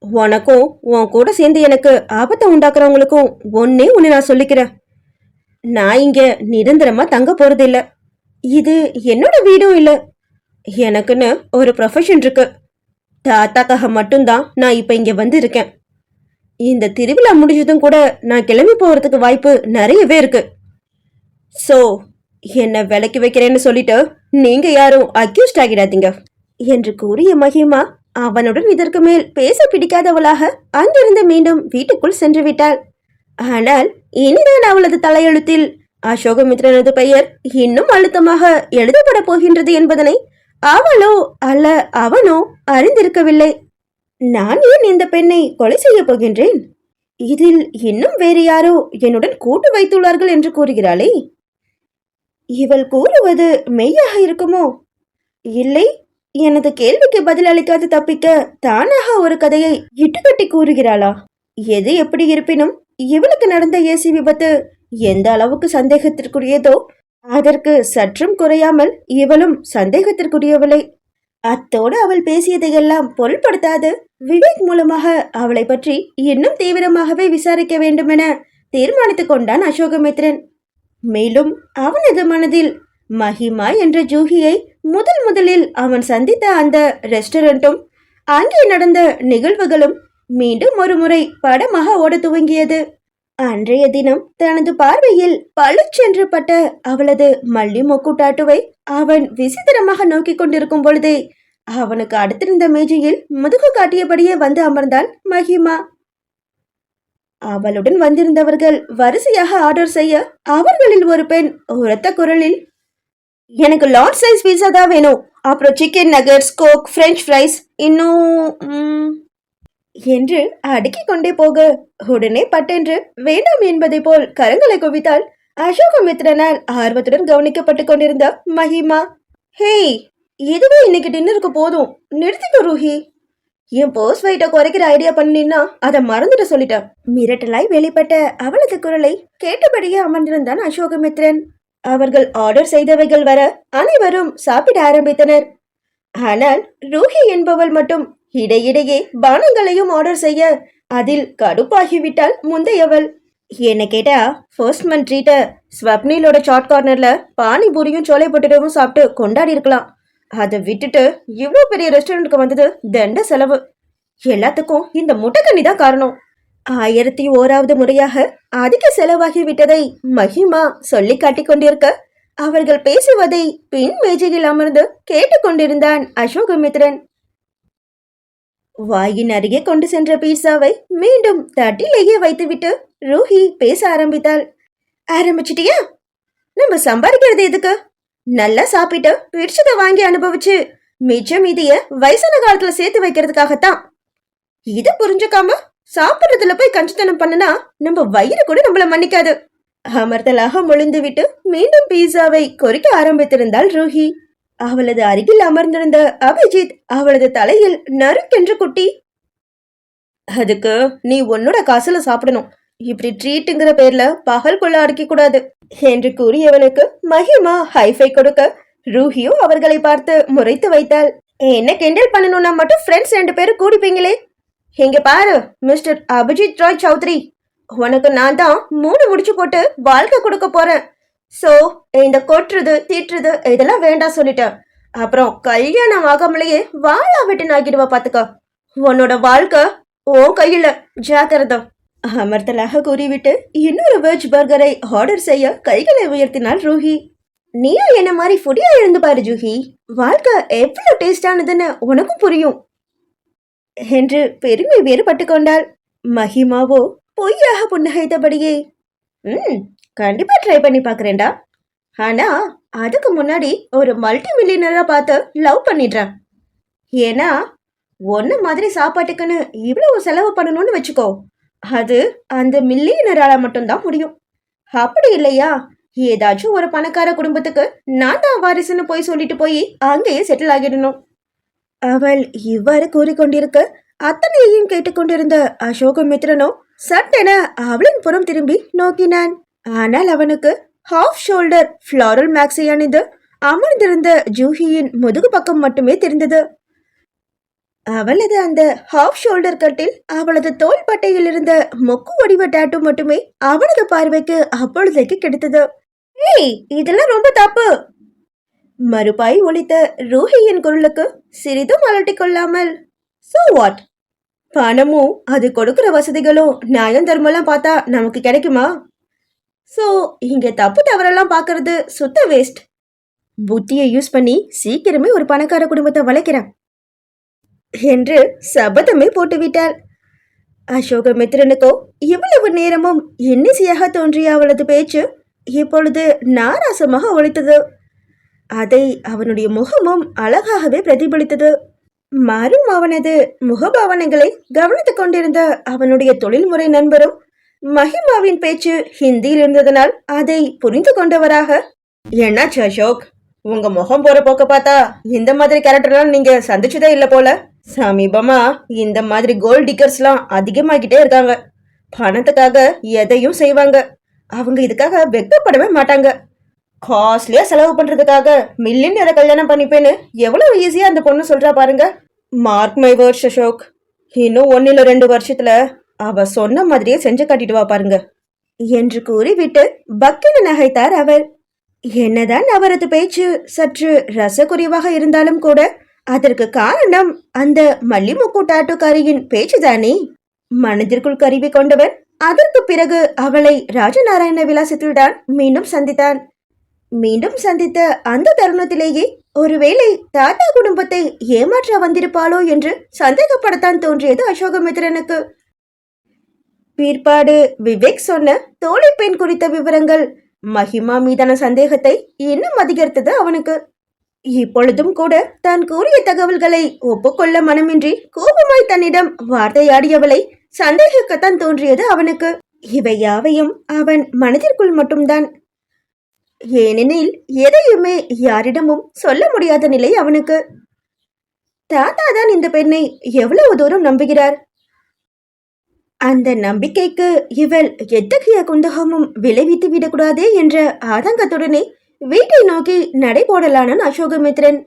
உனக்கும் உன் கூட சேர்ந்து எனக்கு ஆபத்தை உண்டாக்குறவங்களுக்கும் ஒன்னே ஒன்று நான் சொல்லிக்கிறேன். நான் இங்க நிரந்தரமா தங்க போறது இல்ல. இது என்னோட வீடும் இல்ல. எனக்குன்னு ஒரு ப்ரொஃபஷன் இருக்கு. தாத்தாக்காக மட்டும்தான் நான் இப்ப இங்க வந்து இருக்கேன். இந்த திருவிழா முடிஞ்சதும் கூட நான் கிளம்பி போறதுக்கு வாய்ப்பு நிறையவே இருக்கு. சோ என்ன விலைக்கு வைக்கிறேன்னு சொல்லிட்டு நீங்க யாரும் அக்யூஸ்ட் ஆகிடாதீங்க என்று கூறிய மகிமா அவனுடன் இதற்கு மேல் பேச பிடிக்காதவளாக அங்கிருந்து மீண்டும் வீட்டுக்குள் சென்று விட்டாள். ஆனால் இனிதான் அவளது தலையெழுத்தில் அசோகமித்ரனது பெயர் இன்னும் அழுத்தமாக எழுதப்பட போகின்றது என்பதனை அவளோ அல்ல அவனோ அறிந்திருக்கவில்லை. நான் ஏன் இந்த பெண்ணை கொலை செய்ய போகின்றேன்? இதில் இன்னும் வேறு யாரோ என்னுடன் கூட்டு வைத்துள்ளார்கள் என்று கூறுகிறாளே. இவள் கூறுவது மெய்யாக இருக்குமோ? இல்லை, எனது கேள்விக்கு பதில் அளிக்காது தப்பிக்க தானாக ஒரு கதையை இட்டுக்கட்டி கூறுகிறாளா? எது எப்படி இருப்பினும் இவளுக்கு நடந்த ஏசி விபத்து எந்த அளவுக்கு சந்தேகத்திற்குரியதோ அதற்கு சற்றும் குறையாமல் இவளும் சந்தேகத்திற்குரியவளை. அத்தோடு அவள் பேசியதையெல்லாம் பொருள்படுத்தாது விவேக் மூலமாக அவளை பற்றி இன்னும் தீவிரமாகவே விசாரிக்க வேண்டுமென தீர்மானித்துக் கொண்டான் அசோகமித்ரன். மேலும் அவனது மனதில் மகிமா என்ற ஜூஹியை முதலில் அவன் சந்தித்த அந்த ரெஸ்டாரண்ட்டும் அங்கே நடந்த நிகழ்வுகளும் மீண்டும் ஒரு முறை படமாக ஓட துவங்கியது. அன்றைய தினம் தனது பார்வையில் பளுச்சென்று பட்ட அவளது மல்லி மொக்கு டாட்டுவை அவன் விசித்திரமாக நோக்கி கொண்டிருக்கும் பொழுதே அவனுக்கு அடுத்திருந்த மேஜையில் முதுகு காட்டியபடியே வந்து அமர்ந்தாள் மகிமா. அவளுடன் வந்திருந்தவர்கள் வரிசையாக ஆர்டர் செய்ய அவர்களில் ஒரு பெண் உரத்த குரலில், எனக்கு லார்ஜ் சைஸ் பீஸா தான் வேணும். அப்புறம் chicken nuggets, coke, french fries, இன்னும் என்று அடுக்கிக் கொண்டே போக உடனே பட்டென்று வேண்டாம் என்பதை போல் கரங்களை குவித்தால் அசோகமித்ரனால் ஆர்வத்துடன் கவனிக்கப்பட்டு கொண்டிருந்த மஹிமா. ஹேய், இதுவே இன்னைக்கு டின்னருக்கு போதும், நிறுத்திக்க ரூஹி. என் போஸ்ட் வெயிட்ட குறைக்கிற ஐடியா பண்ணினா அதை மறந்துட்டு சொல்லிட்டேன். மிரட்டலாய் வெளிப்பட்ட அவளது குரலை கேட்டபடியே அமர்ந்திருந்தான் அசோகமித்ரன். அவர்கள் ஆர்டர் செய்தவைகள் வர அனைவரும் சாப்பிட ஆரம்பித்தனர். ஆனால் ரூஹி என்பவள் மட்டும் இடையிடையே பானங்களையும் ஆர்டர் செய்ய அதில் கடுப்பாகிவிட்டாள் முந்தையவள். என்ன கேட்டா ஃபர்ஸ்ட் மந்த் ட்ரீட்ட ஸ்வப்னிலோட சாட் கார்னர்ல பானிபூரியும் சோலை பொட்டேட்டோவும் சாப்பிட்டு கொண்டாடி இருக்கலாம். அதை விட்டுட்டு இவ்வளோ பெரிய ரெஸ்டாரண்ட்டுக்கு வந்தது தண்ட செலவு. எல்லாத்துக்கும் இந்த முட்டைக்கண்ணி தான் காரணம். 1001வது முறையாக அதிக செலவாகி விட்டதை மஹிமா சொல்லி காட்டிக் கொண்டிருக்க அவர்கள் பேசுவதை பின் மேஜையில் அமர்ந்து கேட்டுக்கொண்டிருந்தான் அசோகமித்ரன். வாயின் அருகே கொண்டு சென்ற பீஸாவை மீண்டும் தட்டிலேயே வைத்துவிட்டு ரூஹி பேச ஆரம்பித்தாள். ஆரம்பிச்சிட்டியா? நம்ம சம்பாதிக்கிறது எதுக்கு? நல்லா சாப்பிட்டு பிடிச்சதை வாங்கி அனுபவிச்சு மிச்சம் மீதிய வயசான காலத்துல சேர்த்து வைக்கிறதுக்காகத்தான். இத புரிஞ்சுக்காம சாப்பிடுறதுல போய் கஞ்சத்தனம் பண்ணுனா நம்ம வயிறு கூட நம்மள மன்னிக்காது. அமர்த்தலாக முழிந்து விட்டு மீண்டும் பீஸாவை கொறிக்க ஆரம்பித்திருந்தாள் ரூஹி. அவளது அருகில் அமர்ந்திருந்த அபிஜித் அவளது தலையில் நறுக்கென்று குட்டி. அதுக்கு நீ உன்னோட காசுல சாப்பிடணும், இப்படி ட்ரீட்டுங்கிற பேர்ல பகல் கொள்ள அடிக்க கூடாது என்று கூறியவனுக்கு மஹிமா ஹைஃபை கொடுக்க ரூஹியோ அவர்களை பார்த்து முறைத்து வைத்தாள். என்ன கிண்டல் பண்ணணும்னா மட்டும் ஃப்ரெண்ட்ஸ் 2 பேரும் கூடிப்பீங்களே. இங்க பாரு மிஸ்டர் அபிஜித் ராய் சௌத்ரி, உனக்கு நான் தான் 3 முடிச்சு போட்டு வாழ்க்கை கொடுக்க போறேன். சோ இந்த கொட்டுறது தீட்டுறது இதெல்லாம் வேண்டாம் சொல்லிட்டேன். அப்புறம் கல்யாணம் ஆகாமலேயே வாழா விட்டு நாக்கிடுவா பாத்துக்க. உன்னோட வாழ்க்கை உன் கையில, ஜாக்கிரதம். அமர்த்தலாக கூறிவிட்டு இன்னொரு வெஜ் பர்கரை ஆர்டர் செய்ய கைகளை உயர்த்தினாள் ரூஹி. நீயும் என்ன மாதிரி ஃபுடியா இருந்து பாரு ஜூஹி, வாழ்க்கை எவ்வளவு டேஸ்டானதுன்னு உனக்கும் புரியும் என்று பெருமை வேறுபட்டு கொண்டாள். மஹிமாவோ பொய்யாக புன்னகைத்தபடியே கண்டிப்பா ட்ரை பண்ணி பாக்குறேன்டா. ஆனா அதுக்கு முன்னாடி ஒரு மல்டி மில்லியனரா பார்த்து லவ் பண்ணிடுறேன். ஏன்னா ஒன்ன மாதிரி சாப்பாட்டுக்குன்னு இவ்வளவு செலவு பண்ணணும்னு வச்சுக்கோ, அது அந்த மில்லியனரால மட்டும்தான் முடியும். அப்படி இல்லையா ஏதாச்சும் ஒரு பணக்கார குடும்பத்துக்கு நான் தான் வாரிசுன்னு போய் சொல்லிட்டு போய் அங்கேயே செட்டில் ஆகிடணும். அவள் இவ்வாறு கூறிக்கொண்டிருக்க அத்தனையையும் கேட்டுக்கொண்டிருந்த அசோகமித்ரனோ சட்டென அவளின் புறம் திரும்பி நோக்கினான். ஆனால் அவனுக்கு ஹாஃப் ஷோல்டர் ஃப்ளாரல் மேக்ஸை அணிந்து அமர்ந்திருந்த ஜூஹியின் முதுகு பக்கம் மட்டுமே தெரிந்தது. அவளது அந்த ஹாஃப் ஷோல்டர் கட்டில் அவளது தோள் பட்டையில் இருந்த மொக்கு வடிவ டாட்டூ மட்டுமே அவனது பார்வைக்கு அப்பொழுதைக்கு கிடைத்தது. ஏய், இதெல்லாம் ரொம்ப தப்பு. மறுபாய் ஒலித்த ரூஹியின் குரலுக்கு சிறிதும் அலட்டிக் கொள்ளாமல், சோ வாட், பணமும் அது கொடுக்கிற வசதிகளும் நியாயம் தர்மெல்லாம் பார்த்தா நமக்கு கிடைக்குமா? சோ இங்க தப்பு தவறெல்லாம் பாக்குறது சுத்த வேஸ்ட். புத்தியை யூஸ் பண்ணி சீக்கிரமே ஒரு பணக்கார குடும்பத்தை வளைக்கிறேன் என்று சபதமே போட்டுவிட்டாள். அசோகமித்ரனுக்கோ இவ்வளவு நேரமும் இன்னிசையாக தோன்றிய அவளது பேச்சு இப்பொழுது நாராசமாக ஒலித்தது. அதை அவனுடைய முகமும் அழகாகவே பிரதிபலித்தது. மாறும் அவனது முகபாவனைகளை கவனித்துக் கொண்டிருந்த அவனுடைய தொழில்முறை நண்பரும் மஹிமாவின் பேச்சு ஹிந்தியில் இருந்ததனால் அதை புரிந்து கொண்டவராக, என்னாச்சு அசோக், உங்க முகம் போற போக்க பார்த்தா இந்த மாதிரி கேரக்டர்லாம் நீங்க சந்திச்சதே இல்ல போல. சமீபமா இந்த மாதிரி கோல்ட் டிக்கர்ஸ்லாம் அதிகமாகிட்டே இருக்காங்க. பணத்துக்காக எதையும் செய்வாங்க. அவங்க இதுக்காக வெட்கப்படவே மாட்டாங்க. காஸ்ட்லியா செலவு பண்றதுக்காக மில்லியனரை கல்யாணம் பண்ணிப்பேன்னு எவ்வளவு ஈஸியா அந்த பொண்ணு சொல்றா பாருங்க. மார்க் மை வேர்ட்ஸ் அசோக், இன்னும் 1 இல்ல 2 வருஷத்துல அவ சொன்ன மாதிரியே செஞ்சு காட்டிட்டு வா பாருங்க என்று கூறிவிட்டு பக்கின நகைத்தார் அவர். என்னதான் அவரது பேச்சு சற்று ரசக்குறைவாக இருந்தாலும் கூட அதற்கு காரணம் அந்த மல்லிமுக்கு டாட்டுக்காரியின் பேச்சுதானே. மனதிற்குள் கருவி கொண்டவன் அதற்கு பிறகு அவளை ராஜநாராயண விலாசத்தில்தான் மீண்டும் சந்தித்தான். மீண்டும் சந்தித்த அந்த தருணத்திலேயே ஒருவேளை தாத்தா குடும்பத்தை ஏமாற்ற வந்திருப்பாளோ என்று சந்தேகப்படத்தான் தோன்றியது அசோகமித்ரனுக்கு. பிற்பாடு விவேக் சொன்ன தோழி பெண் குறித்த விவரங்கள் மகிமா மீதான சந்தேகத்தை இன்னும் அதிகரித்தது அவனுக்கு. இப்பொழுதும் கூட தான் கூறிய தகவல்களை ஒப்புக்கொள்ள மனமின்றி கோபமாய் தன்னிடம் வார்த்தையாடியவளை சந்தேகிக்கத்தான் தோன்றியது அவனுக்கு. இவை யாவையும் அவன் மனதிற்குள் மட்டும்தான். ஏனெனில் எதையுமே யாரிடமும் சொல்ல முடியாத நிலை அவனுக்கு. தாத்தா தான் இந்த பெண்ணை எவ்வளவு தூரம் நம்புகிறார். அந்த நம்பிக்கைக்கு இவள் எத்தகைய குந்தகமும் விளைவித்து விடக்கூடாதே என்ற ஆதங்கத்துடனே வீட்டை நோக்கி நடை போடலானான் அசோகமித்ரன்.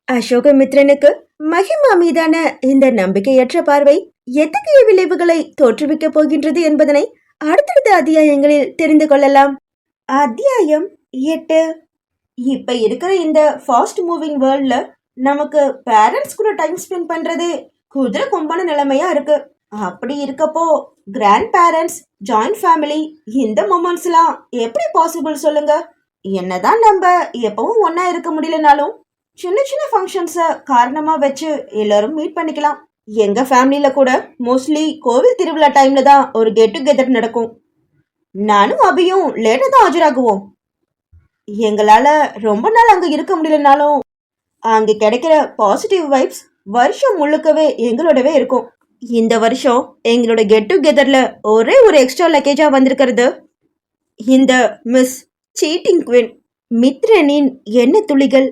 அசோகமித்ரனுக்கு மகிமா மீதான இந்த நம்பிக்கையற்ற பார்வை எத்தகைய விளைவுகளை தோற்றுவிக்கப் போகின்றது என்பதனை அடுத்தடுத்த அத்தியாயங்களில் தெரிந்து கொள்ளலாம். அத்தியாயம் 8. இப்ப இருக்கிற இந்த ஃபாஸ்ட் மூவிங் வேர்ல்ட்ல நமக்கு பேரண்ட்ஸ் கூட டைம் ஸ்பெண்ட் பண்றதே குதிரை கொம்பான நிலைமையா இருக்கு. அப்படி இருக்கப்போ கிராண்ட் பேரண்ட்ஸ், ஜாயிண்ட் ஃபேமிலி, இந்த மொமெண்ட்ஸ்லாம் எப்படி பாசிபிள் சொல்லுங்க? என்னதான் நம்ம எப்பவும் ஒன்னா இருக்க முடியலனாலும் சின்ன சின்ன ஃபங்க்ஷன்ஸை காரணமா வச்சு எல்லாரும் மீட் பண்ணிக்கலாம். எங்க ஃபேமிலியில கூட மோஸ்ட்லி கோவில் திருவிழா டைம்ல தான் ஒரு கெட் டுகெதர் நடக்கும். நானும் அபியும் லேட்டா தான் ஆஜராகுவோம். எங்களால ரொம்ப நாள் அங்க இருக்க முடியலனாலும் அங்க கிடைக்கிற பாசிட்டிவ் வைப்ஸ் வருஷம் முழுக்கவே எங்களோடவே இருக்கும். இந்த வருஷம் எங்களோட கெட் டுகெதர்ல ஒரே ஒரு எக்ஸ்ட்ரா லக்கேஜா வந்திருக்கிறது இந்த மிஸ் சீட்டிங் குவீன் மித்ரனின் எண்ணெய் துளிகள்.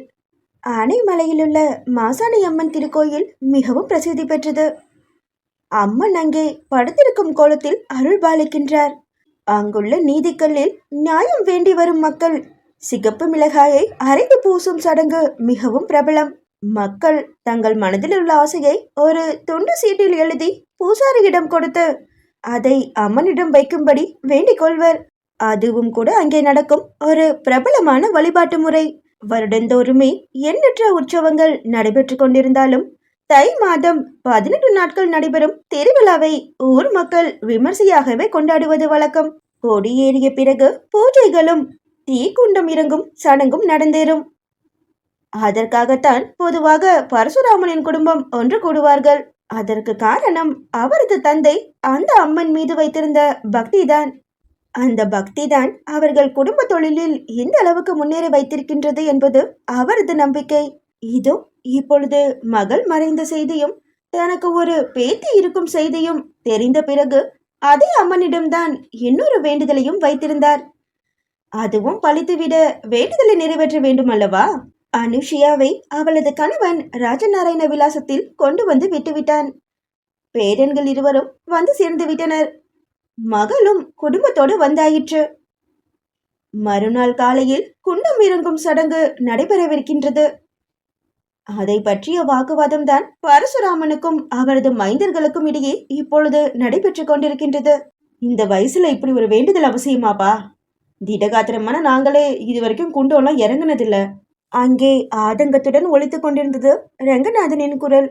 ஆனைமலையிலுள்ள மாசாணி அம்மன் திருக்கோயில் மிகவும் பிரசித்தி பெற்றது. அம்மன் அங்கே படுத்திருக்கும் கோலத்தில் அருள் பாலிக்கின்றார். அங்குள்ள நீதிக்கல்லில் நியாயம் வேண்டி வரும் மக்கள் சிகப்பு மிளகாயை அரைத்து பூசும் சடங்கு மிகவும் பிரபலம். மக்கள் தங்கள் மனதில் உள்ள ஆசையை ஒரு துண்டு சீட்டில் எழுதி பூசாரியிடம் கொடுத்து அதை அம்மனிடம் வைக்கும்படி வேண்டிக் கொள்வர். அதுவும் கூட அங்கே நடக்கும் ஒரு பிரபலமான வழிபாட்டு முறை. வருடந்தோறுமே எண்ணற்ற உற்சவங்கள் நடைபெற்று கொண்டிருந்தாலும் தை மாதம் 18 நாட்கள் நடைபெறும் திருவிழாவை ஊர் மக்கள் விமர்சையாகவே கொண்டாடுவது வழக்கம். கொடியேறிய பிறகு பூஜைகளும் தீக்குண்டம் இறங்கும் சடங்கும் நடந்தேறும். அதற்காகத்தான் பொதுவாக பரசுராமனின் குடும்பம் ஒன்று கூடுவார்கள். அதற்கு காரணம் அவரது தந்தை அந்த அம்மன் மீது வைத்திருந்த பக்திதான். அந்த பக்திதான் அவர்கள் குடும்ப தொழிலில் இந்த அளவுக்கு முன்னேற வைத்திருக்கின்றது என்பது அவரது நம்பிக்கை. இதோ இப்பொழுது மகள் மறைந்த செய்தியும் தனக்கு ஒரு பேத்தி இருக்கும் செய்தியும் தெரிந்த பிறகு அதே அம்மனிடம்தான் இன்னொரு வேண்டுதலையும் வைத்திருந்தார். அதுவும் பழித்துவிட வேண்டுதலை நிறைவேற்ற வேண்டும் அல்லவா? அனுஷியாவை அவளது கணவன் ராஜநாராயண விலாசத்தில் கொண்டு வந்து விட்டுவிட்டான். பேரன்கள் இருவரும் வந்து சேர்ந்து விட்டனர். மகளும் குடும்பத்தோடு வந்தாயிற்று. மறுநாள் காலையில் குண்டம் இறங்கும் சடங்கு நடைபெறவிருக்கின்றது. அதை பற்றிய வாக்குவாதம் தான் பரசுராமனுக்கும் அவரது மைந்தர்களுக்கும் இடையே இப்பொழுது நடைபெற்று கொண்டிருக்கின்றது. இந்த வயசுல இப்படி ஒரு வேண்டுதல் அவசியமாப்பா? திடகாத்திரமான நாங்களே இதுவரைக்கும் குண்டோலாம் இறங்குனதில்ல. அங்கே ஆதங்கத்துடன் ஒலித்துக் கொண்டிருந்தது ரங்கநாதனின் குரல்.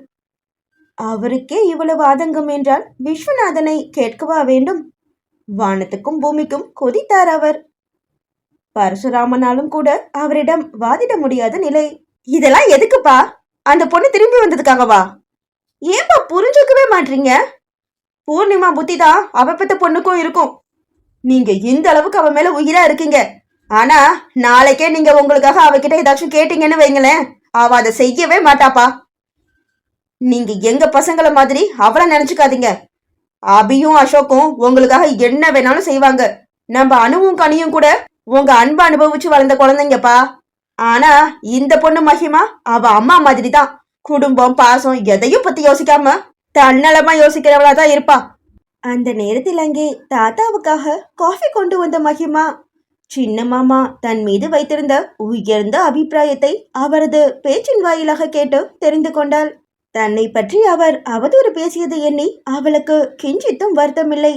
அவருக்கே இவ்வளவு ஆதங்கம் என்றால் விஸ்வநாதனை கேட்கவா வேண்டும்? வானத்துக்கும் பூமிக்கும் கொதித்தார் அவர். பரசுராமனாலும் கூட அவரிடம் வாதிட முடியாத நிலை. இதெல்லாம் எதுக்குப்பா? அந்த பொண்ணு திரும்பி வந்ததுக்காகவா? ஏன்பா புரிஞ்சுக்கவே மாட்டீங்க? பூர்ணிமா புத்தி தான் அவ பெத்த பொண்ணுக்கும் இருக்கும். நீங்க இந்த அளவுக்கு அவ மேல உயிரா இருக்கீங்க. ஆனா நாளைக்கே நீங்க உங்களுக்காக அவகிட்ட ஏதாச்சும் கேட்டீங்கன்னு வைங்களேன், அவ அதை செய்யவே மாட்டாப்பா. நீங்க எங்க பசங்களை மாதிரி அவளை நினைச்சுக்காதீங்க. அபியும் அசோக்கும் உங்களுக்காக என்ன வேணாலும் செய்வாங்க. நம்ம அணுவும் கனியும் கூட உங்க அன்பு அனுபவிச்சு வளர்ந்த குழந்தைங்கப்பா. ஆனா இந்த பொண்ணு மகிமா அவ அம்மா மாதிரி தான். குடும்பம், பாசம் எதையும் பத்தி யோசிக்காம தன்னலமா யோசிக்கிறவளா தான் இருப்பா. அந்த நேரத்தில் அங்கே தாத்தாவுக்காக காஃபி கொண்டு வந்த மகிமா சின்ன மாமா தன் மீது வைத்திருந்த உயர்ந்த அபிப்பிராயத்தை அவரது பேச்சின் வாயிலாக கேட்டு தெரிந்து கொண்டாள். தன்னை பற்றி அவர் அவதூறு பேசியது எண்ணி அவளுக்கு கிஞ்சித்தும் வருத்தமில்லை.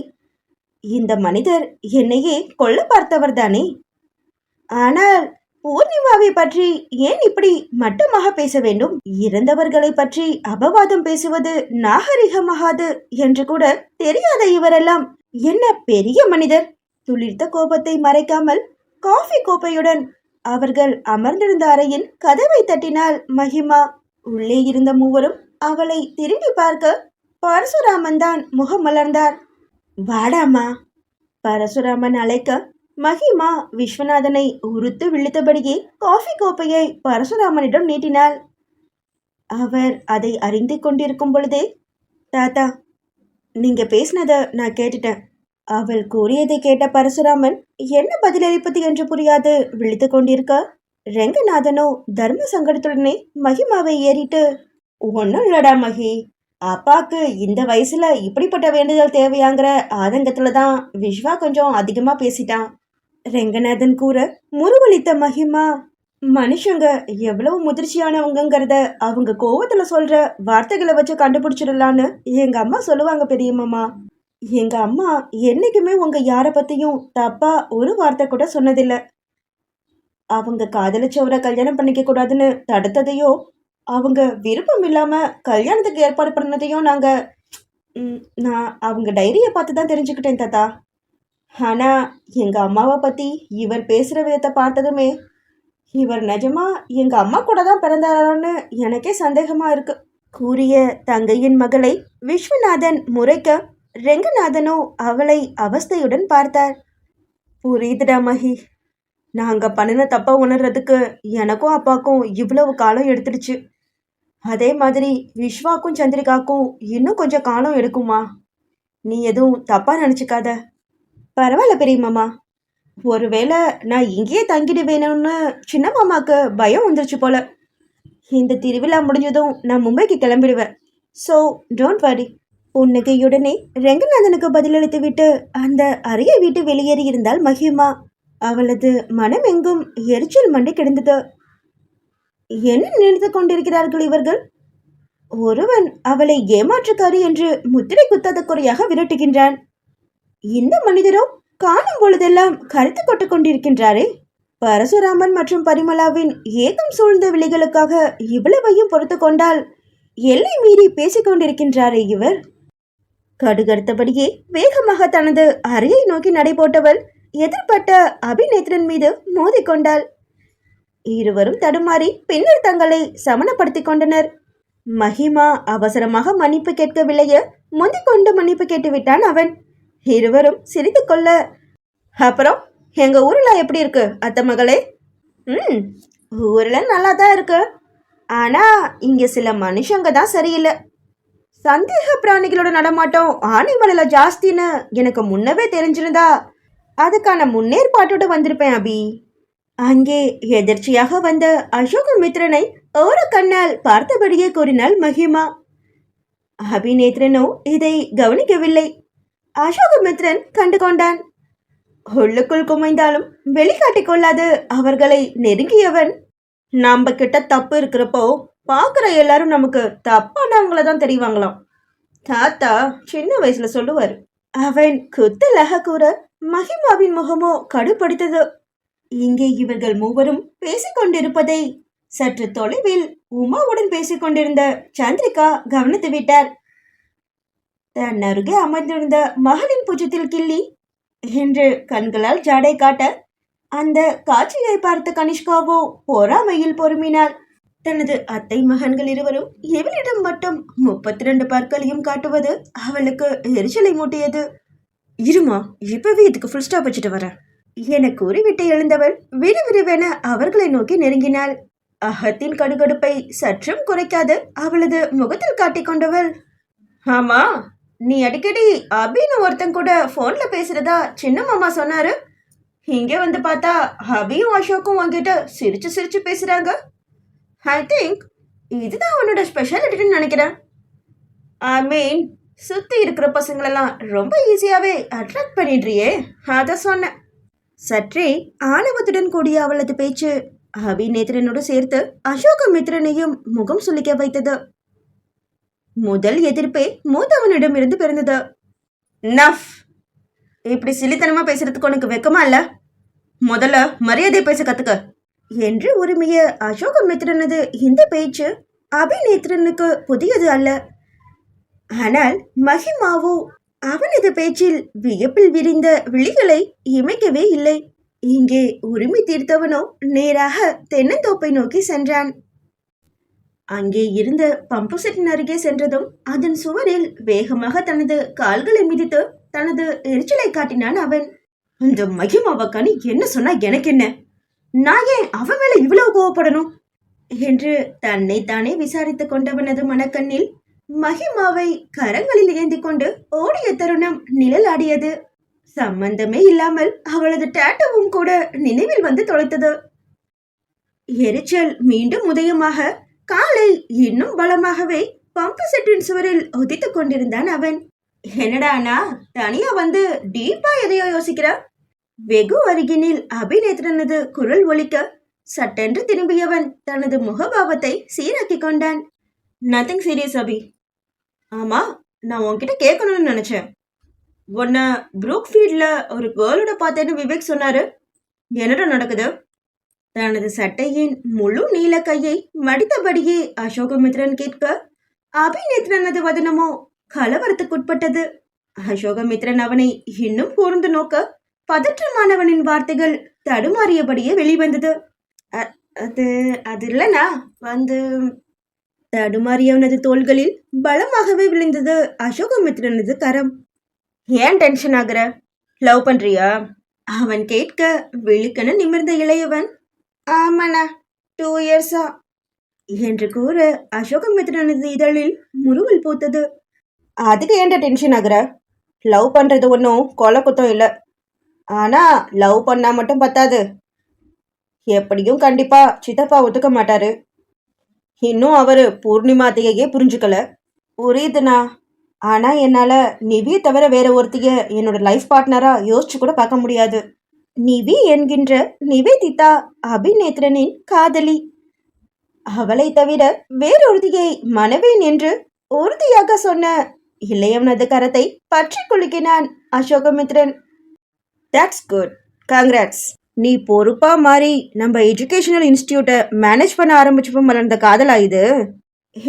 இந்த மனிதர் என்னையே கொல்ல பார்த்தவர் தானே. ஆனால் பூர்ணிமாவை பற்றி ஏன் இப்படி மட்டமாக பேச வேண்டும்? இறந்தவர்களை பற்றி அபவாதம் பேசுவது நாகரிகமாகாது என்று கூட தெரியாத இவரெல்லாம் என்ன பெரிய மனிதர்? துளிர்த்த கோபத்தை மறைக்காமல் காஃபி கோப்பையுடன் அவர்கள் அமர்ந்திருந்த அறையின் கதவை தட்டினாள் மகிமா. உள்ளே இருந்த மூவரும் அவளை திரும்பி பார்க்க பரசுராமன் தான் முகம் மலர்ந்தார். வாடாமா. பரசுராமன் அழைக்க மகிமா விஸ்வநாதனை உறுத்து விழித்தபடியே காஃபி கோப்பையை பரசுராமனிடம் நீட்டினாள். அவர் அதை அறிந்து கொண்டிருக்கும் பொழுதே, தாத்தா, நீங்க பேசினத நான் கேட்டுட்டேன். அவள் கூறியதை கேட்ட பரசுராமன் என்ன பதிலளிப்பது என்று புரியாது விழித்து கொண்டிருக்க, ரெங்கநாதனோ தர்ம சங்கடத்துடனே மகிமாவை ஏறிட்டு, ஒன்னும் இல்லடா மகி, அப்பாக்கு இந்த வயசுல இப்படிப்பட்ட வேண்டுதல் தேவையாங்கிற ஆதங்கத்துல தான் விஸ்வா கொஞ்சம் அதிகமா பேசிட்டான். ரெங்கநாதன் கூற முருவளித்த மகிமா, மனுஷங்க எவ்வளவு முதிர்ச்சியானவங்கிறத அவங்க கோவத்துல சொல்ற வார்த்தைகளை வச்சு கண்டுபிடிச்சிடலான்னு எங்க அம்மா சொல்லுவாங்க பெரியம்மா. எங்க அம்மா என்னைக்குமே உங்க யார பத்தியும் தப்பா ஒரு வார்த்தை கூட சொன்னதில்ல. அவங்க காதலிச்சவரை கல்யாணம் பண்ணிக்க கூடாதுன்னு தடுத்ததையோ, அவங்க விருப்பம் இல்லாம கல்யாணத்துக்கு ஏற்பாடு பண்ணதையும் நான் அவங்க டைரியை பார்த்து தான் தெரிஞ்சுக்கிட்டேன் தாத்தா. ஆனா எங்க அம்மாவை பத்தி இவர் பேசுற விதத்தை பார்த்ததுமே இவர் நிஜமா எங்க அம்மா கூட தான் பிறந்தாரான்னு எனக்கே சந்தேகமா இருக்கு கூறிய தங்கையின் மகளை விஸ்வநாதன் முறைக்க, ரெங்கநாதனோ அவளை அவஸ்தையுடன் பார்த்தார். புரியுதுடா மகி, நாங்க பண்ணின தப்பா உணர்றதுக்கு எனக்கும் அப்பாக்கும் இவ்வளவு காலம் எடுத்துடுச்சு. அதே மாதிரி விஸ்வாக்கும் சந்திரிகாக்கும் இன்னும் கொஞ்சம் காலம் எடுக்குமா. நீ எதுவும் தப்பா நினைச்சுக்காத. பரவாயில்ல பெரியம்மா, ஒருவேளை நான் இங்கேயே தங்கிடுவேணும்னு சின்ன மாமாக்கு பயம் வந்துருச்சு போல. இந்த திருவிழா முடிஞ்சதும் நான் மும்பைக்கு கிளம்பிடுவேன். So don't worry. புன்னகையுடனே ரெங்கநாதனுக்கு பதிலளித்து விட்டு அந்த அறையை விட்டு வெளியேறி இருந்தால் மகிமா. அவளது மனம் எங்கும் எரிச்சல் மண்டி கிடந்தது. என்ன நினைத்து கொண்டிருக்கிறார்கள் இவர்கள்? ஒருவன் அவளை ஏமாற்றுக்காரி என்று முத்திரை குத்தாத குறையாக விரட்டுகின்றான். இந்த மனிதரோ காணும் பொழுதெல்லாம் கருத்து கொட்டு கொண்டிருக்கின்றாரே. பரசுராமன் மற்றும் பரிமளாவின் ஏகம் சூழ்ந்த விழிகளுக்காக இவ்வளவையும் பொறுத்து கொண்டால் எல்லை மீறி பேசிக் கொண்டிருக்கின்றாரே இவர். கடுகடுத்தபடியே வேகமாக தனது அறையை நோக்கி நடைபோட்டவள் எதிர்பட்ட அபிநேத்திரன் மீது மோதிக்கொண்டாள். இருவரும் தடுமாறி பின்னர் தங்களை சமணப்படுத்திக் கொண்டனர். மகிமா அவசரமாக மன்னிப்பு கேட்கவில்லைய முந்திக்கொண்டு மன்னிப்பு கேட்டு விட்டான் அவன். இருவரும் சிரித்து கொள்ள, அப்புறம் எங்க ஊர்ல எப்படி இருக்கு அத்தை மகளே? ஊர்ல நல்லா தான் இருக்கு. ஆனா இங்க சில மனுஷங்க தான் சரியில்லை. சந்தேக பிராணிகளோட நடமாட்டம் ஆனைமலையில ஜாஸ்தின்னு எனக்கு முன்னவே தெரிஞ்சிருந்தா அதுக்கான முன்னேற்பாட்டோட வந்திருப்பேன் அபி. அங்கே எதிர்ச்சியாக வந்த அசோகமித்ரனை ஓர கண்ணால் பார்த்தபடியே கூறினாள் மகிமா. அபிநேத்ரனோ இதை கவனிக்கவில்லை. அசோகமித்ரன் கண்டு கொண்டான். உள்ளுக்குள் குமைந்தாலும் வெளிக்காட்டிக் கொள்ளாது அவர்களை நெருங்கியவன், நம்ம கிட்ட தப்பு இருக்கிறப்போ பார்க்குற எல்லாரும் நமக்கு தப்பானவங்கள தான் தெரிவாங்களாம். தாத்தா சின்ன வயசுல சொல்லுவார். அவன் குத்தலாக கூற மகிமாவின் முகமோ கடுப்படுத்தது. இங்கே இவர்கள் மூவரும் பேசிக்கொண்டிருப்பதை சற்று தொலைவில் உமாவுடன் பேசிக்கொண்டிருந்த சந்திரிகா கவனித்து விட்டார். தன் அருகே அமர்ந்திருந்த மகளின் புஜத்தில் கிள்ளி என்று கண்களால் ஜாடை காட்ட அந்த காட்சியை பார்த்த கனிஷ்காவோ பொறாமையில் பொறுமினாள். தனது அத்தை மகன்கள் இருவரும் இவளிடம் மட்டும் 32 பற்களையும் காட்டுவது அவளுக்கு எரிச்சலை மூட்டியது. இருமா, இப்பவே இதுக்கு ஃபுல் ஸ்டாப் வச்சுட்டு வரேன் என கூறிவிட்டு எழுந்தவள் விறுவிறுவென அவர்களை நோக்கி நெருங்கினாள். அகத்தின் கடுகடுப்பை சற்றும் குறைக்காது அவளது முகத்தில் காட்டிக்கொண்டவள், ஆமா, நீ அடிக்கடி அபின்னு ஒருத்தன் கூட போன்ல பேசுறதா சின்ன மாமா சொன்னாரு. இங்கே வந்து பார்த்தா அபியும் அசோக்கும் வாங்கிட்டு சிரிச்சு சிரிச்சு பேசுறாங்க. ஐ திங்க் இதுதான் உன்னோட ஸ்பெஷாலிட்டின்னு நினைக்கிறேன். ஐ மீன், சுத்தி இருக்கிற பசங்களெல்லாம் ரொம்ப ஈஸியாவே அட்ராக்ட் பண்ணிடுறியே, அத சொன்னேன். சற்றே ஆணவத்துடன் கூடிய அவளது பேச்சு அபிநேத்திரனோடு சேர்த்து அசோகமித்ரனையும் முகம் சுளிக்க வைத்தது. முதல் எதிர்ப்பே மூத்தவனிடம் இருந்து பிறந்தது. நஃப், இப்படி சிலித்தனமா பேசுறதுக்கு உனக்கு வெக்கமா இல்ல? முதல்ல மரியாதை பேச கத்துக்க என்று உரிமைய அசோகமித்ரனது இந்த பேச்சு அபிநேத்திரனுக்கு புதியது அல்ல. ஆனால் மகிமாவோ அவனது பேச்சில் வியப்பில் விரிந்த விழிகளை இமைக்கவே இல்லை. இங்கே உரிமை தீர்த்தவனோ நேராக தென்னந்தோப்பை நோக்கி சென்றான். அங்கே இருந்த பம்பு செட்டின் அருகே சென்றதும் அதன் சுவரில் வேகமாக தனது கால்களை மிதித்து தனது எரிச்சலை காட்டினான் அவன். அந்த மகிமாவை கனி என்ன சொன்னா எனக்கு என்ன? நான் ஏன் அவன் மேல இவ்வளவு கோவப்படணும் என்று தன்னைத்தானே விசாரித்துக் கொண்டவனது மனக்கண்ணில் மகிமாவை கரங்களில் ஏந்தி கொண்டு ஓடிய தருணம் நிழலாடியது. சம்பந்தமே இல்லாமல் அவளது டேட்டூவும் கூட நினைவில் வந்து தொலைத்தது. எரிச்சல் மீண்டும் உதயமாக காலை இன்னும் பலமாகவே பம்பு செட்டின் சுவரில் ஒதித்துக் கொண்டிருந்தான் அவன். என்னடானா தனியா வந்து டீப்பா எதையோ யோசிக்கிறா? வெகு அருகினில் அபிநேத்திரனது குரல் ஒலிக்க சட்டென்று திரும்பியவன் தனது முகபாவத்தை சீராக்கிக் கொண்டான். நத்திங் சீரியஸ் அபி. ஆமா, நான் உன்கிட்ட கேட்கணும்னு நினைச்சேன். உன்னை ப்ரூக்ஃபீல்ட்ல ஒரு கேர்ளோட பார்த்தேன்னு விவேக் சொன்னாரு. என்னடா நடக்குது? தனது சட்டையின் முழு நீல கையை மடித்தபடியே அசோகமித்ரன் கேட்க அபிநேத்திரனது வதனமோ கலவரத்துக்குட்பட்டது. அசோகமித்ரன் அவனை இன்னும் கூர்ந்து நோக்க பதற்றமானவனின் வார்த்தைகள் தடுமாறியபடியே வெளிவந்தது. அது அது இல்லனா வந்து தடுமாறியவனது தோள்களில் பலமாகவே விழுந்தது அசோகமித்ரனது கரம். ஏன் டென்ஷன் ஆகுற? லவ் பண்றியா? அவன் கேட்க விழுக்கென நிமிர்ந்த இளையவன், ஆமாண்ணா 2 இயர்ஸா என்று கூற அசோகமித்ரனது இதழில் முறுவல் பூத்தது. அதுக்கு ஏன்டா டென்ஷன் ஆகுற? லவ் பண்றது ஒன்றும் கொலை குத்தம் இல்லை. ஆனா லவ் பண்ணா மட்டும் பத்தாது. எப்படியும் கண்டிப்பா சித்தப்பா ஒத்துக்க மாட்டாரு. இன்னும் அவரு பூர்ணிமாத்தையே புரிஞ்சுக்கல. புரியுதுண்ணா. ஆனா என்னால நிவியை தவிர வேற ஒருத்திய என்னோட லைஃப் பார்ட்னரா யோசிச்சு கூட பார்க்க முடியாது. நிவி என்கின்ற நிவேதிதா அபிநேத்திரனின் காதலி. அவளை தவிர வேறொருத்தியை மனைவேன் என்று உறுதியாக சொன்ன இளையவனது கரத்தை பற்றி குலுக்கினான் அசோகமித்ரன். That's good, congrats. நீ பொறுப்பா மாறி நம்ம எஜுகேஷனல் இன்ஸ்டிடியூட்டை மேனேஜ் பண்ண ஆரம்பிச்சப்போ மலர்ந்த காதலா இது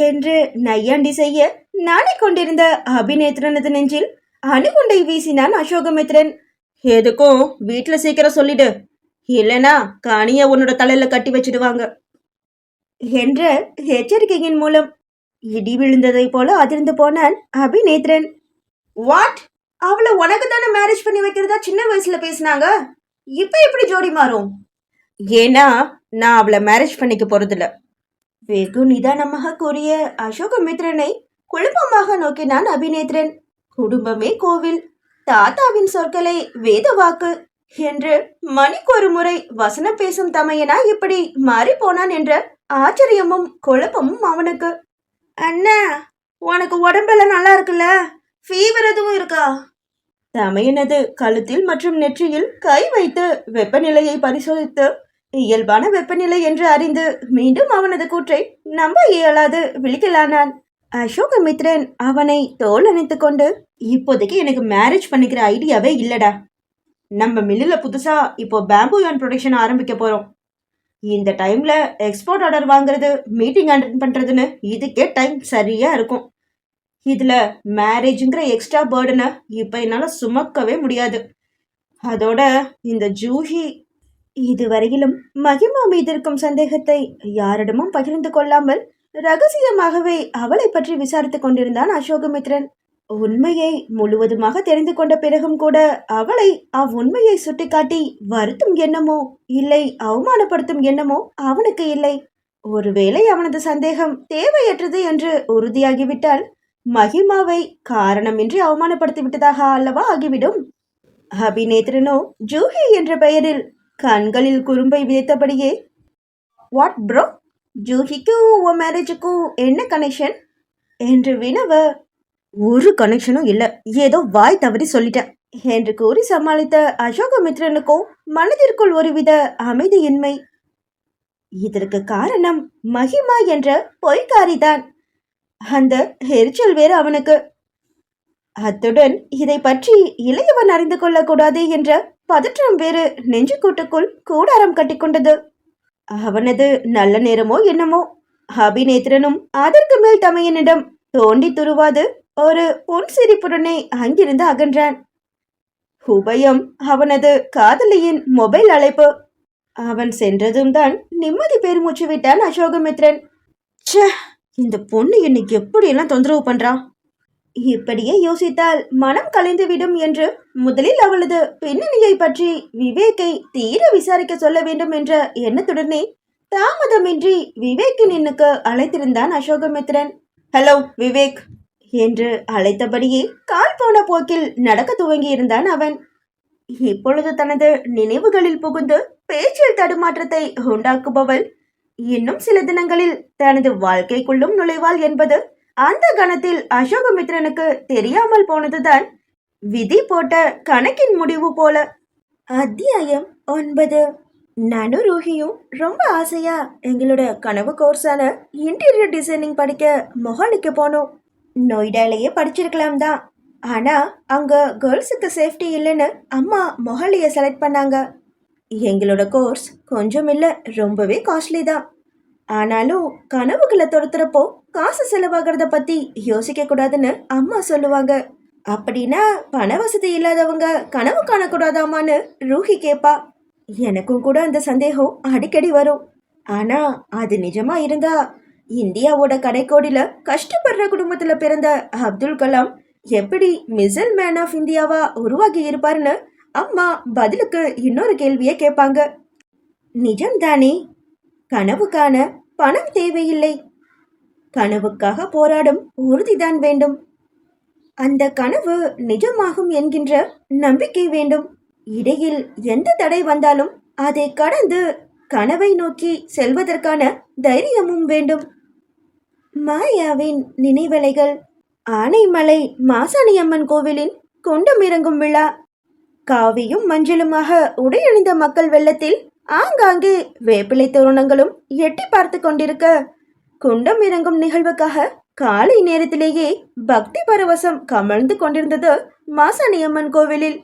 என்று நையாண்டி செய்ய நாணை கொண்டிருந்த அபிநேத்திரனது நெஞ்சில் அணுகுண்டை வீசினான் அசோகமித்ரன். எதுக்கும் வீட்டுல சீக்கிரம் சொல்லிடு, இல்லைனா கனிய உன்னோட தலையில கட்டி வச்சிடுவாங்க என்ற எச்சரிக்கையின் மூலம் இடி விழுந்ததை போல அதிர்ந்து போனான் அபிநேத்திரன். வாட்? அவளை உனக்கு தானே மேரேஜ் பண்ணி வைக்கிறதா சின்ன வயசுல பேசினாங்க. இப்ப எப்படி ஜோடி மாறும்? ஏன்னா நான் அவளை மேரேஜ் பண்ணிக்க போறதில்ல. வெகு நிதானமாக கூறிய அசோகமித்ரனை குழப்பமாக நோக்கினான் அபிநேத்திரன். குடும்பமே கோவில், தாத்தாவின் சொற்களை வேத வாக்கு என்று மணிக்கொரு முறை வசனம் பேசும் தமையனா இப்படி மாறி போனான் என்ற ஆச்சரியமும் குழப்பமும் அவனுக்கு. அண்ணா, உனக்கு உடம்பெல்லாம் நல்லா இருக்குல்ல? ஃபீவர் எதுவும் இருக்கா? தமையனது கழுத்தில் மற்றும் நெற்றியில் கை வைத்து வெப்பநிலையை பரிசோதித்து இயல்பான வெப்பநிலை என்று அறிந்து மீண்டும் அவனது கூற்றை நம்ப இயலாது விழிக்கலானான். அசோகமித்ரன் அவனை தோல் அணைத்துக் கொண்டு, இப்போதைக்கு எனக்கு மேரேஜ் பண்ணிக்கிற ஐடியாவே இல்லடா. நம்ம மில்லுல புதுசா இப்போ பேம்பு யார்ன் ப்ரொடக்ஷன் ஆரம்பிக்க போறோம். இந்த டைம்ல எக்ஸ்போர்ட் ஆர்டர் வாங்குறது, மீட்டிங் அட்டெண்ட் பண்றதுன்னு இதுக்கே டைம் சரியா இருக்கும். இதுல மேரேஜுங்கிற எக்ஸ்ட்ரா பேர்டனை இப்ப என்னால சுமக்கவே முடியாது. அதோட இந்த ஜூஹி இதுவரையிலும் மகிமா மீது இருக்கும் சந்தேகத்தை யாரிடமும் பகிர்ந்து கொள்ளாமல் ரகசியமாகவே அவளை பற்றி விசாரித்துக் கொண்டிருந்தான் அசோகமித்ரன். உண்மையை முழுவதுமாக தெரிந்து கொண்ட பிறகும் கூட அவளை அவ்வுண்மையை சுட்டிக்காட்டி வருத்தும் எண்ணமோ இல்லை அவமானப்படுத்தும் எண்ணமோ அவனுக்கு இல்லை. ஒருவேளை அவனது சந்தேகம் தேவையற்றது என்று உறுதியாகிவிட்டால் மகிமாவை காரணமின்றி அவமானப்படுத்தி விட்டதாக அல்லவா ஆகிவிடும். அபிநேத்திரனோ ஜூஹி என்ற பெயரில் கண்களில் குறும்பை விதைத்தபடியே, வாட் ப்ரோ, ஜூஹிக்கும் உன் மேரேஜுக்கும் என்ன கனெக்ஷன் என்று வினவ, ஒரு கனெக்ஷனும் இல்லை, ஏதோ வாய் தவறி சொல்லிட்டேன் என்று கூறி சமாளித்த அசோகமித்ரனுக்கோ மனதிற்குள் ஒருவித அமைதியின்மை. இதற்கு காரணம் மகிமா என்ற பொய்க்காரிதான். அந்த எரிச்சல் வேறு அவனுக்கு. அத்துடன் இதை பற்றி இளையவன் அறிந்து கொள்ளக்கூடாது என்ற பதற்றம் வேறு நெஞ்சுக்கூட்டுக்குள் கூடாரம் கட்டிக்கொண்டது. அவனது நல்ல நேரமோ என்னமோ, அபிநேத்திரனும் அதற்கு மேல் தமையனிடம் தோண்டி துருவாது ஒரு புன்சிரிப்புடனே அங்கிருந்து அகன்றான். உபயம் அவனது காதலியின் மொபைல் அழைப்பு. அவன் சென்றதும் தான் நிம்மதி பெருமூச்சு விட்டான் அசோகமித்ரன். ச்சே, இந்த பொண்ணு இன்னைக்கு எப்படியெல்லாம் தொந்தரவு பண்றா. இப்படியே யோசித்தால் மனம் கலைந்துவிடும் என்று முதலில் அவளது பின்னணியை பற்றி விவேக்கை தீர விசாரிக்க சொல்ல வேண்டும் என்ற எண்ணத்துடனே தாமதமின்றி விவேக்கின் எண்ணுக்கு அழைத்திருந்தான் அசோகமித்ரன். ஹலோ விவேக் என்று அழைத்தபடியே கால் போன போக்கில் நடக்க துவங்கி இருந்தான் அவன். இப்பொழுது தனது நினைவுகளில் புகுந்து பேச்சில் தடுமாற்றத்தை உண்டாக்குபவள் இன்னும் சில தினங்களில் தனது வாழ்க்கைக்குள்ளும் நுழைவாள் என்பது அந்த கணத்தில் அசோகமித்ரனுக்கு தெரியாமல் போனதுதான் விதி போட்ட கணக்கின் முடிவு போல. அத்தியாயம் 9. நானும் ரூஹியும் ரொம்ப ஆசையா எங்களோட கனவு கோர்ஸான இன்டீரியர் டிசைனிங் படிக்க மொஹாலிக்கு போனோம். நொய்டாலேயே படிச்சிருக்கலாம் தான், ஆனா அங்க கேர்ள்ஸுக்கு சேஃப்டி இல்லைன்னு அம்மா மொஹாலியை செலக்ட் பண்ணாங்க. எங்களோட கோர்ஸ் கொஞ்சம் இல்லை, ரொம்பவே காஸ்ட்லி தான். ஆனாலும் கனவுகளை துரத்துறப்போ காசு செலவாகிறத பத்தி யோசிக்க கூடாதுன்னு அம்மா சொல்லுவாங்க. அப்படின்னா பண வசதி இல்லாதவங்க கனவு காணக்கூடாதாமான்னு ரூஹி கேப்பா. எனக்கும் கூட அந்த சந்தேகம் அடிக்கடி வரும். ஆனா அது நிஜமா இருந்தா இந்தியாவோட கடைக்கோடியில கஷ்டப்படுற குடும்பத்துல பிறந்த அப்துல் கலாம் எப்படி மிசைல் மேன் ஆஃப் இந்தியாவா உருவாகி இருப்பாருன்னு அம்மா பதிலுக்கு இன்னொரு கேள்வியை கேட்பாங்க. நிஜம்தானே, கனவு காண பணம் தேவையில்லை, கனவுக்காக போராடும் உறுதிதான் வேண்டும். அந்த கனவு நிஜமாகும் என்கின்ற நம்பிக்கை வேண்டும். இடையில் எந்த தடை வந்தாலும் அதை கடந்து கனவை நோக்கி செல்வதற்கான தைரியமும் வேண்டும். மாயாவின் நினைவலைகள். ஆனைமலை மாசாணியம்மன் கோவிலின் குண்டம் இறங்கும் விழா. காவியும் மஞ்சளுமாக உடையணிந்த மக்கள் வெள்ளத்தில் ஆங்காங்கே வேப்பிலை தோரணங்களும் எட்டி பார்த்து கொண்டிருக்க, குண்டம் இறங்கும் நிகழ்வுக்காக காலை நேரத்திலேயே பக்தி பரவசம் கமழ்ந்து கொண்டிருந்தது மாசாணியம்மன் கோவிலில்.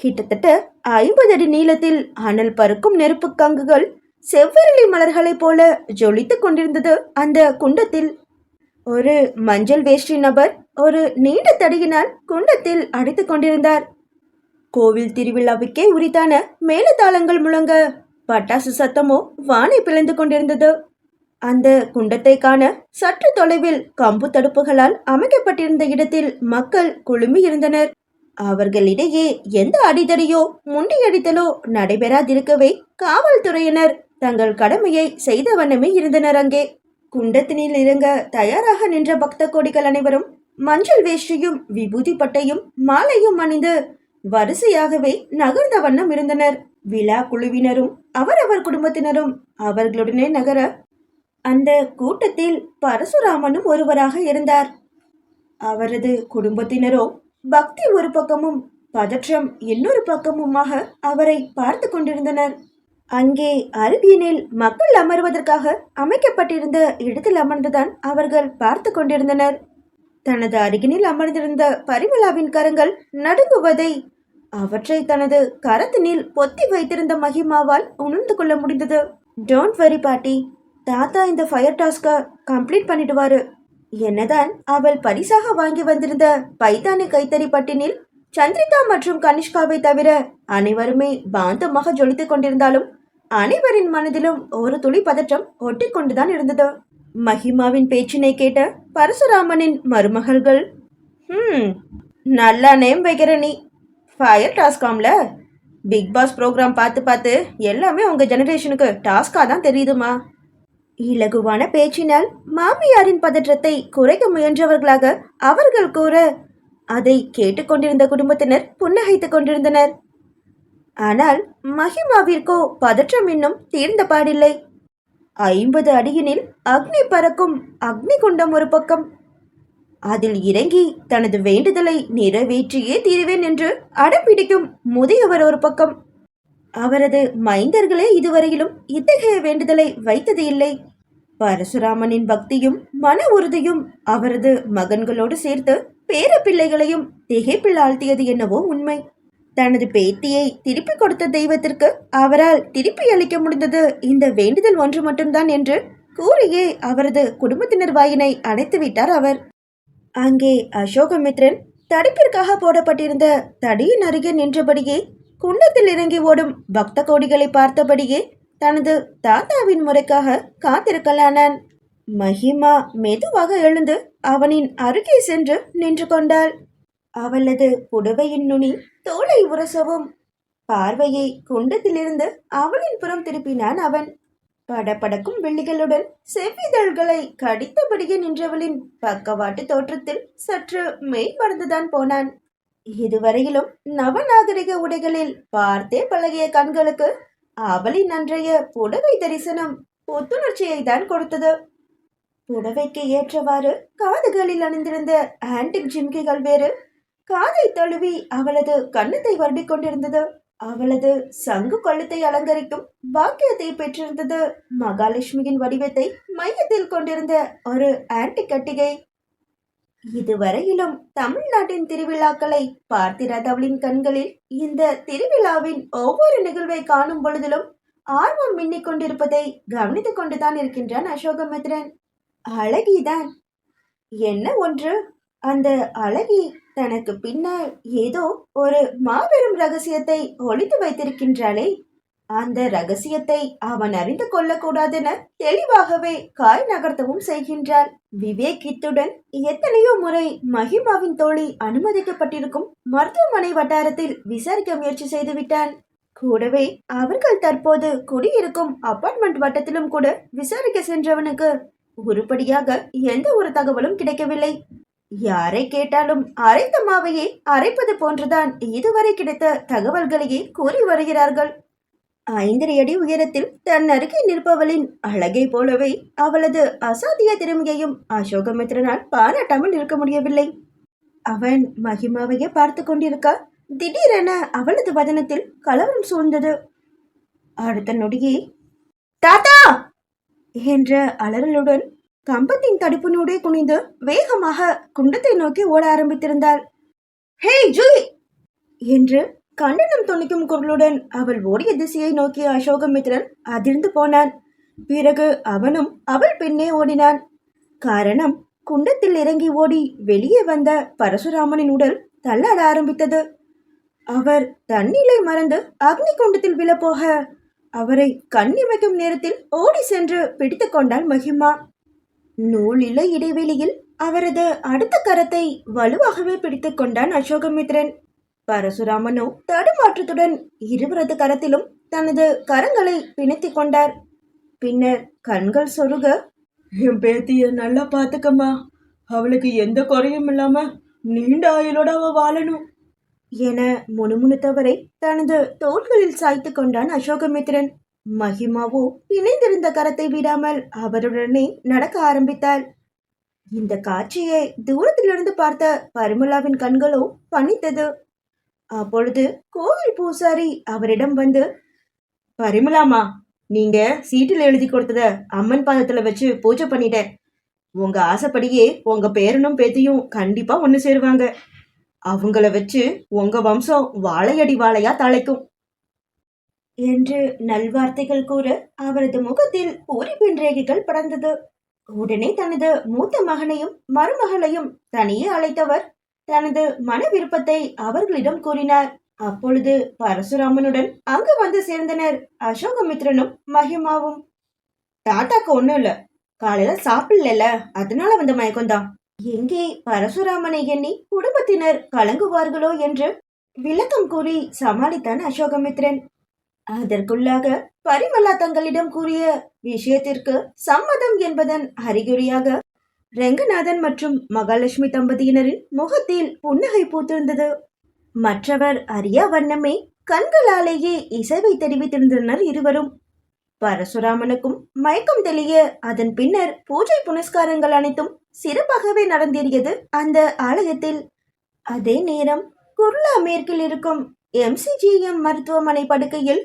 கிட்டத்தட்ட 50 அடி நீளத்தில் அனல் பறக்கும் நெருப்பு கங்குகள் செவ்வரளி மலர்களைப் போல ஜொலித்து கொண்டிருந்தது அந்த குண்டத்தில். ஒரு மஞ்சள் வேஷ்டி நபர் ஒரு நீண்ட தடியினால் குண்டத்தில் அடித்து கொண்டிருந்தார். கோவில் திருவிழாவுக்கே உரித்தான மேலதாளங்கள் முழங்க பட்டாசு சத்தமோ வானை பிளந்து கொண்டிருந்தது. அந்த குண்டத்தை காண சற்று தொலைவில் கம்பு தடுப்புகளால் அமைக்கப்பட்டிருந்த இடத்தில் மக்கள் குழுமி இருந்தனர். அவர்களிடையே எந்த அடிதடியோ முண்டியடித்தலோ நடைபெறாதிருக்கவே காவல்துறையினர் தங்கள் கடமையை செய்த வண்ணமே இருந்தனர். அங்கே குண்டத்தினில் இறங்க தயாராக நின்ற பக்த கோடிகள் அனைவரும் மஞ்சள் வேஷ்டியும் விபூதி பட்டையும் மாலையும் அணிந்து வரிசையாகவே நகர்ந்த வண்ணம் இருந்தனர். விழா குழுவினரும் அவரவர் குடும்பத்தினரும் அவர்களுடனே நகர அந்த கூட்டத்தில் பரசுராமனும் ஒருவராக இருந்தார். அவரது குடும்பத்தினரோ பக்தி ஒரு பக்கமும் பதற்றம் இன்னொரு பக்கமுமாக அவரை பார்த்து கொண்டிருந்தனர். அங்கே அருகினில் மக்கள் அமர்வதற்காக அமைக்கப்பட்டிருந்த இடத்தில் அமர்ந்துதான் அவர்கள் பார்த்து கொண்டிருந்தனர். தனது அருகினில் அமர்ந்திருந்த பரிமளாவின் கரங்கள் நடுங்குவதை அவற்றை தனது கரத்தினில் பொத்தி வைத்திருந்த மகிமாவால் உணர்ந்து கொள்ள முடிந்தது. டோன்ட் வரி பாட்டி, தாத்தா இந்த ஃபயர் டாஸ்கை கம்ப்ளீட் பண்ணிடுவாரு. என்னதான் அவள் பரிசாக வாங்கி வந்திருந்த பைத்தானி கைத்தறி பட்டினில் சந்திரிகா மற்றும் கனிஷ்காவை தவிர அனைவருமே பாந்தமாக ஜொலித்துக் கொண்டிருந்தாலும் அனைவரின் மனதிலும் ஒரு துளி பதற்றம் ஒட்டி கொண்டுதான் இருந்தது. மகிமாவின் பேச்சினை கேட்ட பரசுராமனின் மருமகள்கள், நல்லா நேம் வைக்கிற நீ. ஃபயர் டாஸ்காம்ல பிக் பாஸ் ப்ரோக்ராம் பார்த்து பார்த்து எல்லாமே உங்க ஜெனரேஷனுக்கு டாஸ்கா தான் தெரியுதுமா. இலகுவான பேச்சினால் மாமியாரின் பதற்றத்தை குறைக்க முயன்றவர்களாக அவர்கள் கூற, அதை கேட்டுக்கொண்டிருந்த குடும்பத்தினர் புன்னகைத்துக் கொண்டிருந்தனர். ஆனால் மகிமாவிற்கோ பதற்றம் இன்னும் தீர்ந்த பாடில்லை. 50 அடியினில் அக்னி பறக்கும் அக்னி குண்டம் ஒரு பக்கம், அதில் இறங்கி தனது வேண்டுதலை நிறைவேற்றியே தீருவேன் என்று அடம்பிடிக்கும் முதியவர் ஒரு பக்கம். அவரது மைந்தர்களே இதுவரையிலும் இத்தகைய வேண்டுதலை வைத்தது இல்லை. பரசுராமனின் பக்தியும் மன உறுதியும் அவரது மகன்களோடு சேர்த்து பேர பிள்ளைகளையும் திகைப்பில் ஆழ்த்தியது என்னவோ உண்மை. தனது பேத்தியை திருப்பி கொடுத்த தெய்வத்திற்கு அவரால் திருப்பி அளிக்க முடிந்தது இந்த வேண்டுதல் ஒன்று மட்டும்தான் என்று கூறியே அவரது குடும்பத்தினர் வாயினை அடைத்து விட்டார் அவர். அங்கே அசோகமித்ரன் தடுப்பிற்காக போடப்பட்டிருந்த தடியின் அருகே நின்றபடியே குண்டத்தில் இறங்கி ஓடும் பக்த கோடிகளை பார்த்தபடியே தனது தாத்தாவின் முறைக்காக காத்திருக்கலானான். மகிமா மெதுவாக எழுந்து அவனின் அருகே சென்று நின்று கொண்டாள். அவளது புடவையின் நுனி தோலை உரசவும் பார்வையை குண்டத்திலிருந்து அவளின் புறம் திருப்பினான் அவன். படபடக்கும் விழிகளுடன் செவ்விதழ்களை கடித்தபடியே நின்றவளின் பக்கவாட்டு தோற்றத்தில் சற்று மெய் மறந்துதான் போனான். இதுவரையிலும் நவநாகரிக உடைகளில் பார்த்தே பழகிய கண்களுக்கு அவளின் அன்றைய புடவை தரிசனம் புத்துணர்ச்சியை தான் கொடுத்தது. புடவைக்கு ஏற்றவாறு காதுகளில் அணிந்திருந்த ஆன்டிக் ஜிம்கிகள் வேறு காதை தழுவி அவளது கன்னத்தை வருடிக் கொண்டிருந்தது. அவளது சங்கு கழுத்தை அலங்கரிக்கும் பாக்கியத்தை பெற்றிருந்தது. மகாலட்சுமியின் வடிவத்தை மையத்தில் கொண்டிருந்த ஒரு ஆன்டிக் கட்டிகை. இதுவரையிலும் தமிழ்நாட்டின் திருவிழாக்களை பார்த்திராத அவளின் கண்களில் இந்த திருவிழாவின் ஒவ்வொரு நிகழ்வை காணும் பொழுதிலும் ஆர்வம் மின்னிக் கொண்டிருப்பதை கவனித்துக் கொண்டுதான் இருக்கின்றான் அசோகமித்ரன். அழகிதான். என்ன ஒன்று, அந்த அழகி தனக்கு பின்னால் ஏதோ ஒரு மாபெரும் ரகசியத்தை ஒளித்து வைத்திருக்கின்றாளே. அந்த ரகசியத்தை அவன் அறிந்து கொள்ளக்கூடாதென தெளிவாகவே காய் நகர்த்தவும் செய்கின்றாள். விவேக் இத்துடன் எத்தனையோ முறை மகிமாவின் தோழி அனுமதிக்கப்பட்டிருக்கும் மருத்துவமனை வட்டாரத்தில் விசாரிக்க முயற்சி செய்து விட்டான். கூடவே அவர்கள் தற்போது குடியிருக்கும் அபார்ட்மெண்ட் வட்டத்திலும் கூட விசாரிக்க சென்றவனுக்கு உருப்படியாக எந்த ஒரு தகவலும் கிடைக்கவில்லை. யாரை கேட்டாலும் அரைத்த மாவையே அரைப்பது போன்றுதான் இதுவரை கிடைத்த தகவல்களையே கூறி வருகிறார்கள். 5 அடி உயரத்தில் தன் அருகே நிற்பவளின் அழகை போலவே அவளது அசாத்திய திறமையையும் அசோகமித்ரனால் பாராட்டாமல் இருக்க முடியவில்லை. அவன் மகிமாவையே பார்த்து கொண்டிருக்க திடீரென அவளது வதனத்தில் கலவரம் சூழ்ந்தது. அடுத்த நொடியே தாத்தா என்ற அலறலுடன் கம்பத்தின் தடுப்பினூடே குனிந்து வேகமாக குண்டத்தை நோக்கி ஓட ஆரம்பித்திருந்தாள். ஹே ஜூலி என்று கண்டனம் துணிக்கும் குரலுடன் அவள் ஓடிய திசையை நோக்கிய அசோகமித்ரன் அதிர்ந்து போனான். பிறகு அவனும் அவள் பின்னே ஓடினான். காரணம், குண்டத்தில் இறங்கி ஓடி வெளியே வந்த பரசுராமனின் உடல் தள்ளாட ஆரம்பித்தது. அவர் தண்ணீரை மறந்து அக்னி குண்டத்தில் விழப்போக அவரை கண்ணிமைக்கும் நேரத்தில் ஓடி சென்று பிடித்து கொண்டாள் மகிமா. நூலில இடைவெளியில் அவரது அடுத்த கரத்தை வலுவாகவே பிடித்து கொண்டான் அசோகமித்ரன். பரசுராமனோ தடுமாற்றத்துடன் இருவரது கரத்திலும் தனது கரங்களை பிணைத்துக் கொண்டார். பின்னர் கண்கள் சொருக, என் பேத்திய நல்லா பாத்துக்கம்மா, அவளுக்கு எந்த குறையும் இல்லாம நீண்ட ஆயுளோட அவ வாழணும் என முணுமுணுத்தவரை தனது தோள்களில் சாய்த்து கொண்டான் அசோகமித்ரன். மகிமாவோ பிணைந்திருந்த கரத்தை விடாமல் அவருடனே நடக்க ஆரம்பித்தாள். இந்த காட்சியை தூரத்திலிருந்து பார்த்த பரிமளாவின் கண்களோ பணித்தது. அப்பொழுது கோவில் பூசாரி அவரிடம் வந்து, பரிமளாமா, நீங்க சீட்டில் எழுதி கொடுத்தத அம்மன் பாதத்துல வச்சு பூஜை பண்ணிட்டேன். உங்க ஆசைப்படியே உங்க பேரனும் பேத்தியும் கண்டிப்பா ஒண்ணு சேருவாங்க. அவங்கள வச்சு உங்க வம்சம் வாழையடி வாழையா தழைக்கும் என்று நல்வார்த்தைகள் கூற அவரது முகத்தில் பூரிப்பின் ரேகைகள் படர்ந்தது. உடனே தனது மூத்த மகனையும் மருமகளையும் தனியே அழைத்தவர் தனது மன விருப்பத்தை அவர்களிடம் கூறினார். அப்பொழுது பரசுராமனுடன் அங்கு வந்து சேர்ந்தனர் அசோகமித்ரனும் மகிமாவும். தாத்தாக்கு ஒண்ணும் இல்ல, காலையில சாப்பிடல, அதனால வந்த மயக்கம்தான். எங்கே பரசுராமனை எண்ணி குடும்பத்தினர் கலங்குவார்களோ என்று விளக்கம் கூறி சமாளித்தான் அசோகமித்ரன். அதற்குள்ளாக பரிமளா தங்களிடம் கூறிய விஷயத்திற்கு சம்மதம் என்பதன் அறிகுறியாக ரெங்கநாதன் மற்றும் மகாலட்சுமி தம்பதியினரின் முகத்தில் புன்னகை பூத்திருந்தது. மற்றவர் அறியா வண்ணமே கண்களாலேயே இசைவை தெரிவித்திருந்தனர் இருவரும். பரசுராமனுக்கும் மயக்கம் தெளிய அதன் பின்னர் பூஜை புனஸ்காரங்கள் அனைத்தும் சிறப்பாகவே நடந்தேறியது அந்த ஆலயத்தில். அதே நேரம் குர்லா மேற்கில் இருக்கும் MCGM மருத்துவமனை படுக்கையில்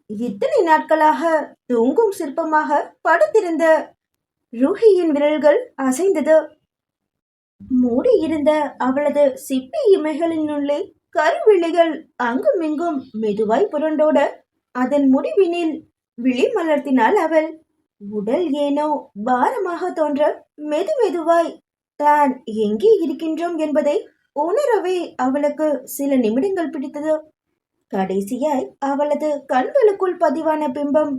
இத்தனை நாட்களாக தூங்கும் சிற்பமாக படுத்திருந்த ரூஹியின் விரல்கள் அசைந்தது. மூடியிருந்த அவளது சிப்பி இமைகளினுள்ளே கருவிழிகள் அங்குமிங்கும் மெதுவாய் புரண்டோட அதன் முடிவினில் விழி மலர்த்தினாள் அவள். உடல் ஏனோ பாரமாக தோன்ற மெதுவாய் தான் எங்கே இருக்கின்றோம் என்பதை உணரவே அவளுக்கு சில நிமிடங்கள் பிடித்தது. கடைசியாய் அவளது கண்களுக்குள் பதிவான பிம்பம்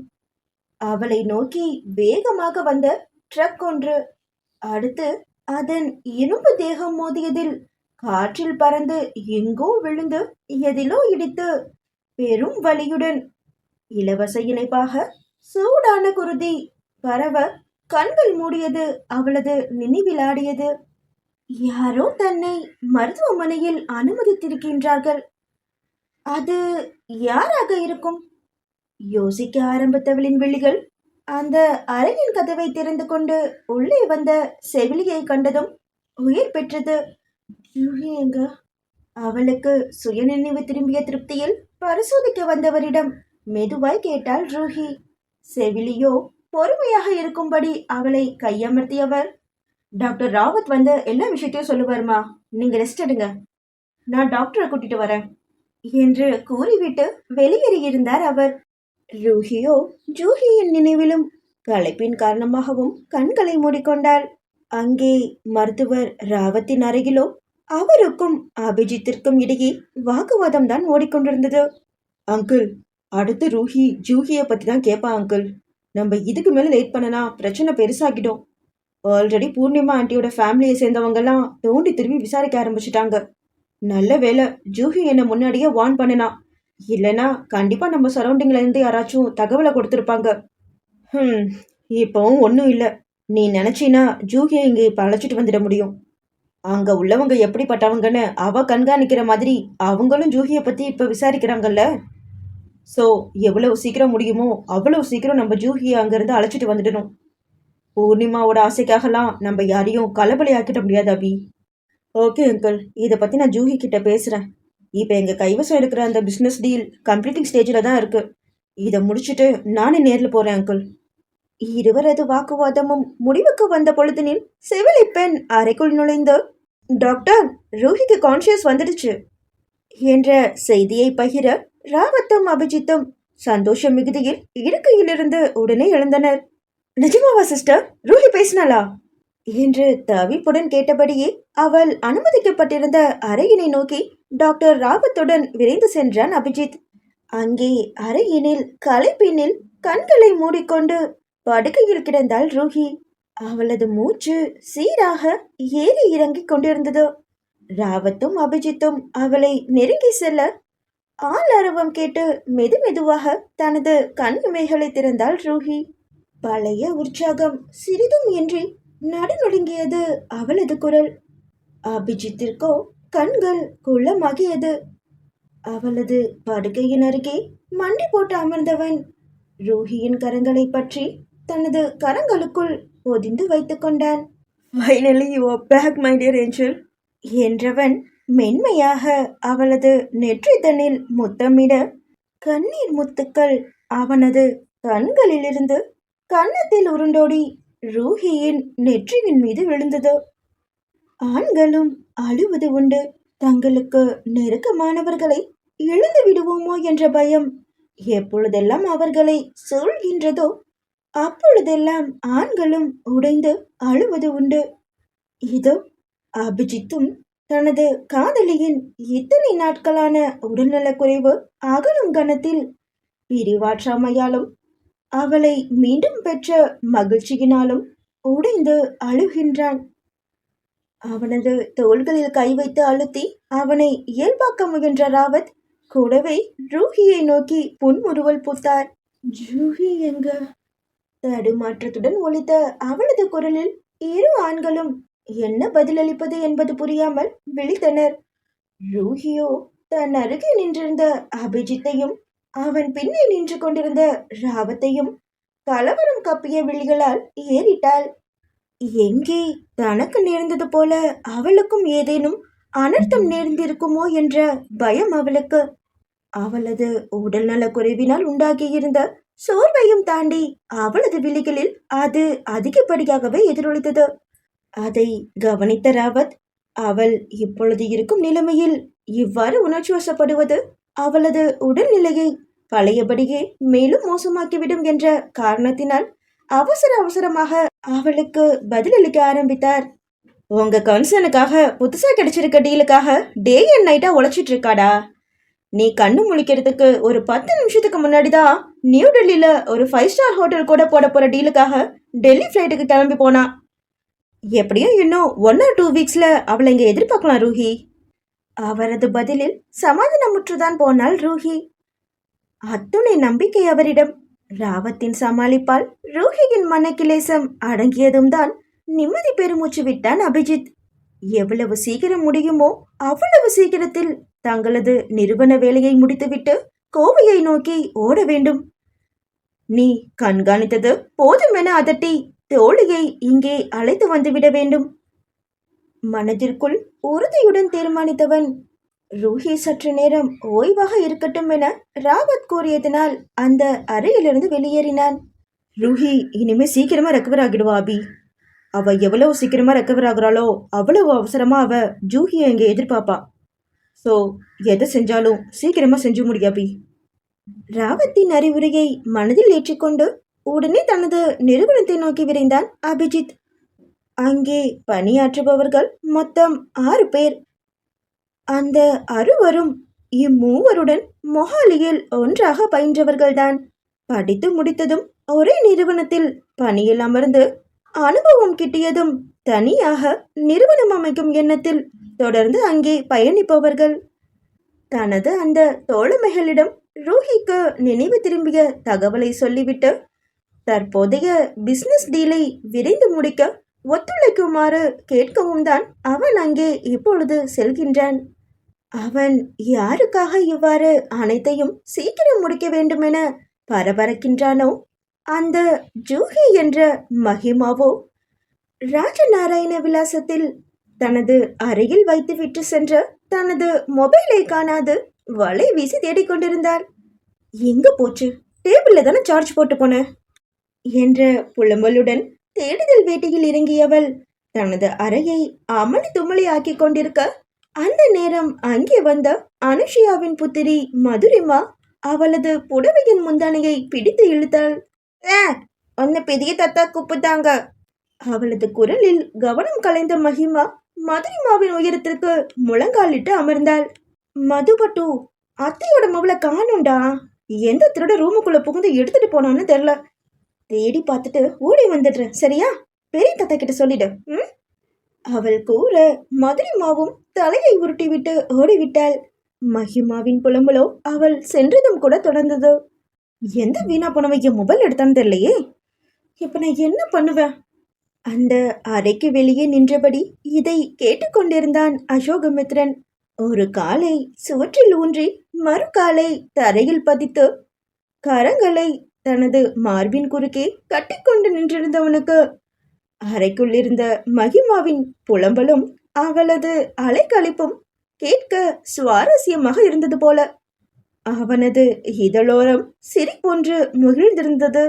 அவளை நோக்கி வேகமாக வந்த ட்ரக் ஒன்று. அடுத்து அதன் இரும்பு தேகம் மோதியதில் காற்றில் பறந்து எங்கோ விழுந்து எதிலோ இடித்து பெரும் வலியுடன் இலவச இணைப்பாக சூடான குருதி பரவ கண்கள் மூடியது. அவளது நினைவிலாடியது. யாரோ தன்னை மருத்துவமனையில் அனுமதித்திருக்கின்றார்கள். அது யாராக இருக்கும்? யோசிக்க ஆரம்பித்தவளின் விழிகள் அந்த அறையின் கதவை திறந்து கொண்டு உள்ளே வந்த செவிலியை கண்டதும் உயிர் பெற்றது. ஜூஹி எங்க? அவளுக்கு சுயநினைவு திரும்பிய திருப்தியில் பரிசோதிக்க வந்தவரிடம் மெதுவாய் கேட்டாள் ரூஹி. செவிலியோ பொறுமையாக இருக்கும்படி அவளை கையமர்த்தியவர், டாக்டர் ராவத் வந்து எல்லா விஷயத்தையும் சொல்லுவாருமா, நீங்க ரெஸ்ட் எடுங்க, நான் டாக்டரை கூட்டிட்டு வரேன் என்று கூறிவிட்டு வெளியேறியிருந்தார் அவர். ரூஹியோ ஜூஹியின் நினைவிலும் களைப்பின் காரணமாகவும் கண்களை மூடிக்கொண்டாள். அங்கே மருத்துவர் ராவத்தின் அருகிலோ அவருக்கும் அபிஜித்திற்கும் இடையே வாக்குவாதம் தான் ஓடிக்கொண்டிருந்தது. அங்கிள், அடுத்து ரூஹி ஜூஹியை பத்தி தான் கேட்பா அங்கிள். நம்ம இதுக்கு மேல லேட் பண்ணனா பிரச்சனை பெருசாகிடும். ஆல்ரெடி பூர்ணிமா ஆண்டியோட ஃபேமிலியை சேர்ந்தவங்கெல்லாம் தோண்டி திரும்பி விசாரிக்க ஆரம்பிச்சுட்டாங்க. நல்ல வேலை ஜூஹி என்னை முன்னாடியே வார்ன் பண்ணனா, இல்லைன்னா கண்டிப்பா நம்ம சரௌண்டிங்ல இருந்து யாராச்சும் தகவலை கொடுத்துருப்பாங்க. இப்போவும் ஒன்றும் இல்லை. நீ நினைச்சினா ஜூஹியை இங்கே இப்போ அழைச்சிட்டு வந்துட முடியும். அங்க உள்ளவங்க எப்படிப்பட்டவங்கன்னு அவ கண்காணிக்கிற மாதிரி அவங்களும் ஜூஹியை பத்தி இப்ப விசாரிக்கிறாங்கல்ல. ஸோ எவ்வளவு சீக்கிரம் முடியுமோ அவ்வளவு சீக்கிரம் நம்ம ஜூஹியை அங்கிருந்து அழைச்சிட்டு வந்துடணும். பூர்ணிமாவோட ஆசைக்காகலாம் நம்ம யாரையும் கலபலி ஆக்கிட முடியாது அபி. ஓகே அங்கிள், இதை பத்தி நான் ஜூஹி கிட்ட பேசுறேன். இப்போ எங்க கைவசம் இருக்கிற அந்த பிஸ்னஸ் டீல் கம்ப்ளீட்டிங் ஸ்டேஜில் தான் இருக்கு. இதை முடிச்சுட்டு நானே நேரில் போறேன் அங்கிள். இருவரது வாக்குவாதமும் முடிவுக்கு வந்த பொழுதினில் செவிலி பெண் அறைக்குள் நுழைந்து, டாக்டர், ரூஹிக்கு கான்ஷியஸ் வந்துடுச்சு என்ற செய்தியை பகிர ராவத்தும் அபிஜித்தும் சந்தோஷ மிகுதியில் இருக்கையிலிருந்து உடனே எழுந்தனர். நிஜமாவா சிஸ்டர், ரூஹி பேசினாளா என்று தவிப்புடன் கேட்டபடியே அவள் அனுமதிக்கப்பட்டிருந்த அறையினை நோக்கி டாக்டர் ராவத்துடன் விரைந்து சென்றான் அபிஜித். அங்கே அறையினில் களைப்பினில் கண்களை மூடிக்கொண்டு படுக்கையில் கிடந்தாள் ரூஹி. அவளது மூச்சு சீராக ஏறி இறங்கிக் கொண்டிருந்தது. ராவத்தும் அபிஜித்தும் அவளை நெருங்கி செல்ல ஆள் அரவம் கேட்டு மெதுமெதுவாக தனது கண் இமைகளை திறந்தாள் ரூஹி. பழைய உற்சாகம் சிறிதும் இன்றி நடுநடுங்கியது அவளது குரல். அபிஜித்திற்கோ கண்கள் குள்ளமாகியது. அவளது படுக்கையின் அருகே மண்டி போட்டு அமர்ந்தவன் ரூஹியின் கரங்களை பற்றி தனது கரங்களுக்குள் பொதிந்து வைத்துக் கொண்டான். Finally you are back my dear angel என்றவன் மென்மையாக அவளது நெற்றி தன்னில் முத்தமிட கண்ணீர் முத்துக்கள் அவனது கண்களிலிருந்து கன்னத்தில் உருண்டோடி ரூஹியின் நெற்றியின் மீது விழுந்தது. ஆண்களும் அழுவது உண்டு. தங்களுக்கு நெருக்கமானவர்களை இழந்து விடுவோமோ என்ற பயம் எப்பொழுதெல்லாம் அவர்களை சூழ்கின்றதோ அப்பொழுதெல்லாம் ஆண்களும் உடைந்து அழுவது உண்டு. இதோ அபிஜித்தும் தனது காதலியின் இத்தனை நாட்களான உடல்நலக்குறைவு அகலும் கணத்தில் பிரிவாற்றாமையாலும் அவளை மீண்டும் பெற்ற மகிழ்ச்சியினாலும் உடைந்து அழுகின்றான். அவனது தோள்களில் கை வைத்து அழுத்தி அவனை இயல்பாக்க முயன்ற ராவத் கூடவே ரூஹியை நோக்கி புன்முறுவல் பூத்தார். ஜூஹி எங்க? தடுமாற்றத்துடன் ஒலித்த அவளது குரலில் இரு ஆண்களும் என்ன பதிலளிப்பது என்பது புரியாமல் விழித்தனர். ரூஹியோ தன் அருகே நின்றிருந்த அபிஜித்தையும் அவன் பின்னே நின்று கொண்டிருந்த ராவத்தையும் கலவரம் கப்பிய விழிகளால் ஏறிட்டாள். எங்கே தனக்கு நேர்ந்தது போல அவளுக்கும் ஏதேனும் அனர்த்தம் நேர்ந்திருக்குமோ என்ற பயம் அவளுக்கு. அவளது உடல்நல குறைவினால் உண்டாகியிருந்த சோர்வையும் தாண்டி அவளது விழிகளில் அது அதிகப்படியாகவே எதிரொலித்தது. அதை கவனித்த ராவத், அவள் இப்பொழுது இருக்கும் நிலைமையில் இவ்வாறு உணர்ச்சி வசப்படுவது அவளது உடல்நிலையை பழையபடியே மேலும் மோசமாக்கிவிடும் என்ற காரணத்தினால் அவசரமாக அவளுக்கு பதிலளிக்க ஆரம்பித்தார். உங்க கன்சர்னுக்காக புதுசா கிடைச்சிருக்க டீலுக்காக டே அண்ட் நைட்டா உழைச்சிட்டு இருக்காடா. நீ கண்ணு முழிக்கிறதுக்கு ஒரு 10 நிமிஷத்துக்கு முன்னாடிதான் நியூ டெல்லியில ஒரு 5 ஸ்டார் ஹோட்டல் கூட போட போற டீலுக்காக டெல்லி ஃப்ளைட்டுக்கு கிளம்பி போனா. எப்படியும் இன்னும் 1 or 2 வீக்ஸ்ல அவளை இங்க எதிர்பார்க்கலாம் ரூஹி. அவரது பதிலில் சமாதானமுற்றுதான் போனாள் ரூஹி. அத்துணை நம்பிக்கை அவரிடம். ராவத்தின் சமாளிப்பால் ரூஹியின் மனக்கிலேசம் அடங்கியதும் தான் நிம்மதி பெருமூச்சு விட்டான் அபிஜித். எவ்வளவு சீக்கிரம் முடியுமோ அவ்வளவு சீக்கிரத்தில் தங்களது நிறுவன வேலையை முடித்துவிட்டு கோவையை நோக்கி ஓட வேண்டும். நீ கண்காணித்தது போதுமென அதட்டி தோழியை இங்கே அழைத்து வந்துவிட வேண்டும். மனதிற்குள் உறுதியுடன் தீர்மானித்தவன் ரூஹி சற்று நேரம் ஓய்வாக இருக்கட்டும் என ராவத் கூறியதனால் அந்த அறையிலிருந்து வெளியேறினான். ரூஹி இனிமே சீக்கிரமா ரெக்கவர் ஆகிடுவா அபி. அவ எவ்வளவு சீக்கிரமா ரெக்கவர் ஆகுறாளோ அவ்வளவு அவசரமா அவ ஜூஹியை இங்கே எதிர்பார்ப்பா. ஸோ எதை செஞ்சாலும் சீக்கிரமா செஞ்சு முடியும் அபி. ராவத்தின் அறிவுரையை மனதில் ஏற்றிக்கொண்டு உடனே தனது நிறுவனத்தை நோக்கி விரைந்தான் அபிஜித். அங்கே பணியாற்றுபவர்கள் மொத்தம் 6 பேர். அந்த 6வரும் இம்மூவருடன் மொஹாலியில் ஒன்றாக பயின்றவர்கள்தான். படித்து முடித்ததும் ஒரே நிறுவனத்தில் பணியில் அமர்ந்து அனுபவம் கிட்டியதும் தனியாக நிறுவனம் அமைக்கும் எண்ணத்தில் தொடர்ந்து அங்கே பயணிப்பவர்கள். தனது அந்த தோழமைகளிடம் ரூஹிக்கு நினைவு திரும்பிய தகவலை சொல்லிவிட்டு தற்போதைய பிசினஸ் டீலை விரைந்து முடிக்க ஒத்துழைக்குமாறு கேட்கவும் தான் அவன் அங்கே இப்பொழுது செல்கின்றான். அவன் யாருக்காக இவ்வாறு அனைத்தையும் சீக்கிரம் முடிக்க வேண்டுமென பரபரக்கின்றானோ அந்த ஜூஹி என்ற மகிமாவோ ராஜநாராயண விலாசத்தில் தனது அறையில் வைத்துவிட்டு சென்ற தனது மொபைலை காணாது வலை வீசி தேடிக்கொண்டிருந்தாள். எங்க போச்சு? டேபிள்ல தானே சார்ஜ் போட்டு போன என்ற புலம்பலுடன் தேடுதல் வேட்டையில் இறங்கியவள் தனது அறையை அமளி துமளி ஆக்கி கொண்டிருக்க அந்த நேரம் அங்கே வந்த அனுஷியாவின் புத்திரி மதுரிமா அவளது புடவையின் முந்தானையை பிடித்து இழுத்தாள். ஒன்னு பெரிய தத்தா கூப்பிட்டாங்க. அவளது குரலில் கவனம் கலைந்த மகிமா மதுரிமாவின் உயரத்திற்கு முழங்காலிட்டு அமர்ந்தாள். மதுபட்டு அத்தையோட மவளை காணும்டா. எந்த திருட ரூமுக்குள்ள புகுந்து எடுத்துட்டு போனான்னு தெரியல. தேடி பார்த்துட்டு ஓடி வந்துடுறேன், சரியா? பெரிய தாத்தா கிட்ட சொல்லிடு. அவள் கூற மதுரிமாவும் தலையை உருட்டிவிட்டு ஓடிவிட்டாள். மகிமாவின் புலம்பலோ அவள் சென்றதும் கூட தொடர்ந்தது. எந்த வீணா போனவைய மொபைல் எடுத்தான்னு தெரியலையே. இப்ப நான் என்ன பண்ணுவேன்? அந்த அறைக்கு வெளியே நின்றபடி இதை கேட்டுக்கொண்டிருந்தான் அசோகமித்ரன். ஒரு காலை சுவற்றில் ஊன்றி மறு காலை தரையில் பதித்து கரங்களை தனது மார்பின் குறுக்கே கட்டிக்கொண்டு நின்றிருந்தவனுக்கு அறைக்குள்ளிருந்த மகிமாவின் புலம்பலும் அவளது அலைக்கழிப்பும் கேட்க சுவாரஸ்யமாக இருந்தது போல. அவனது இதழோரம் சிரிப்பொன்று முகிழ்ந்திருந்தது.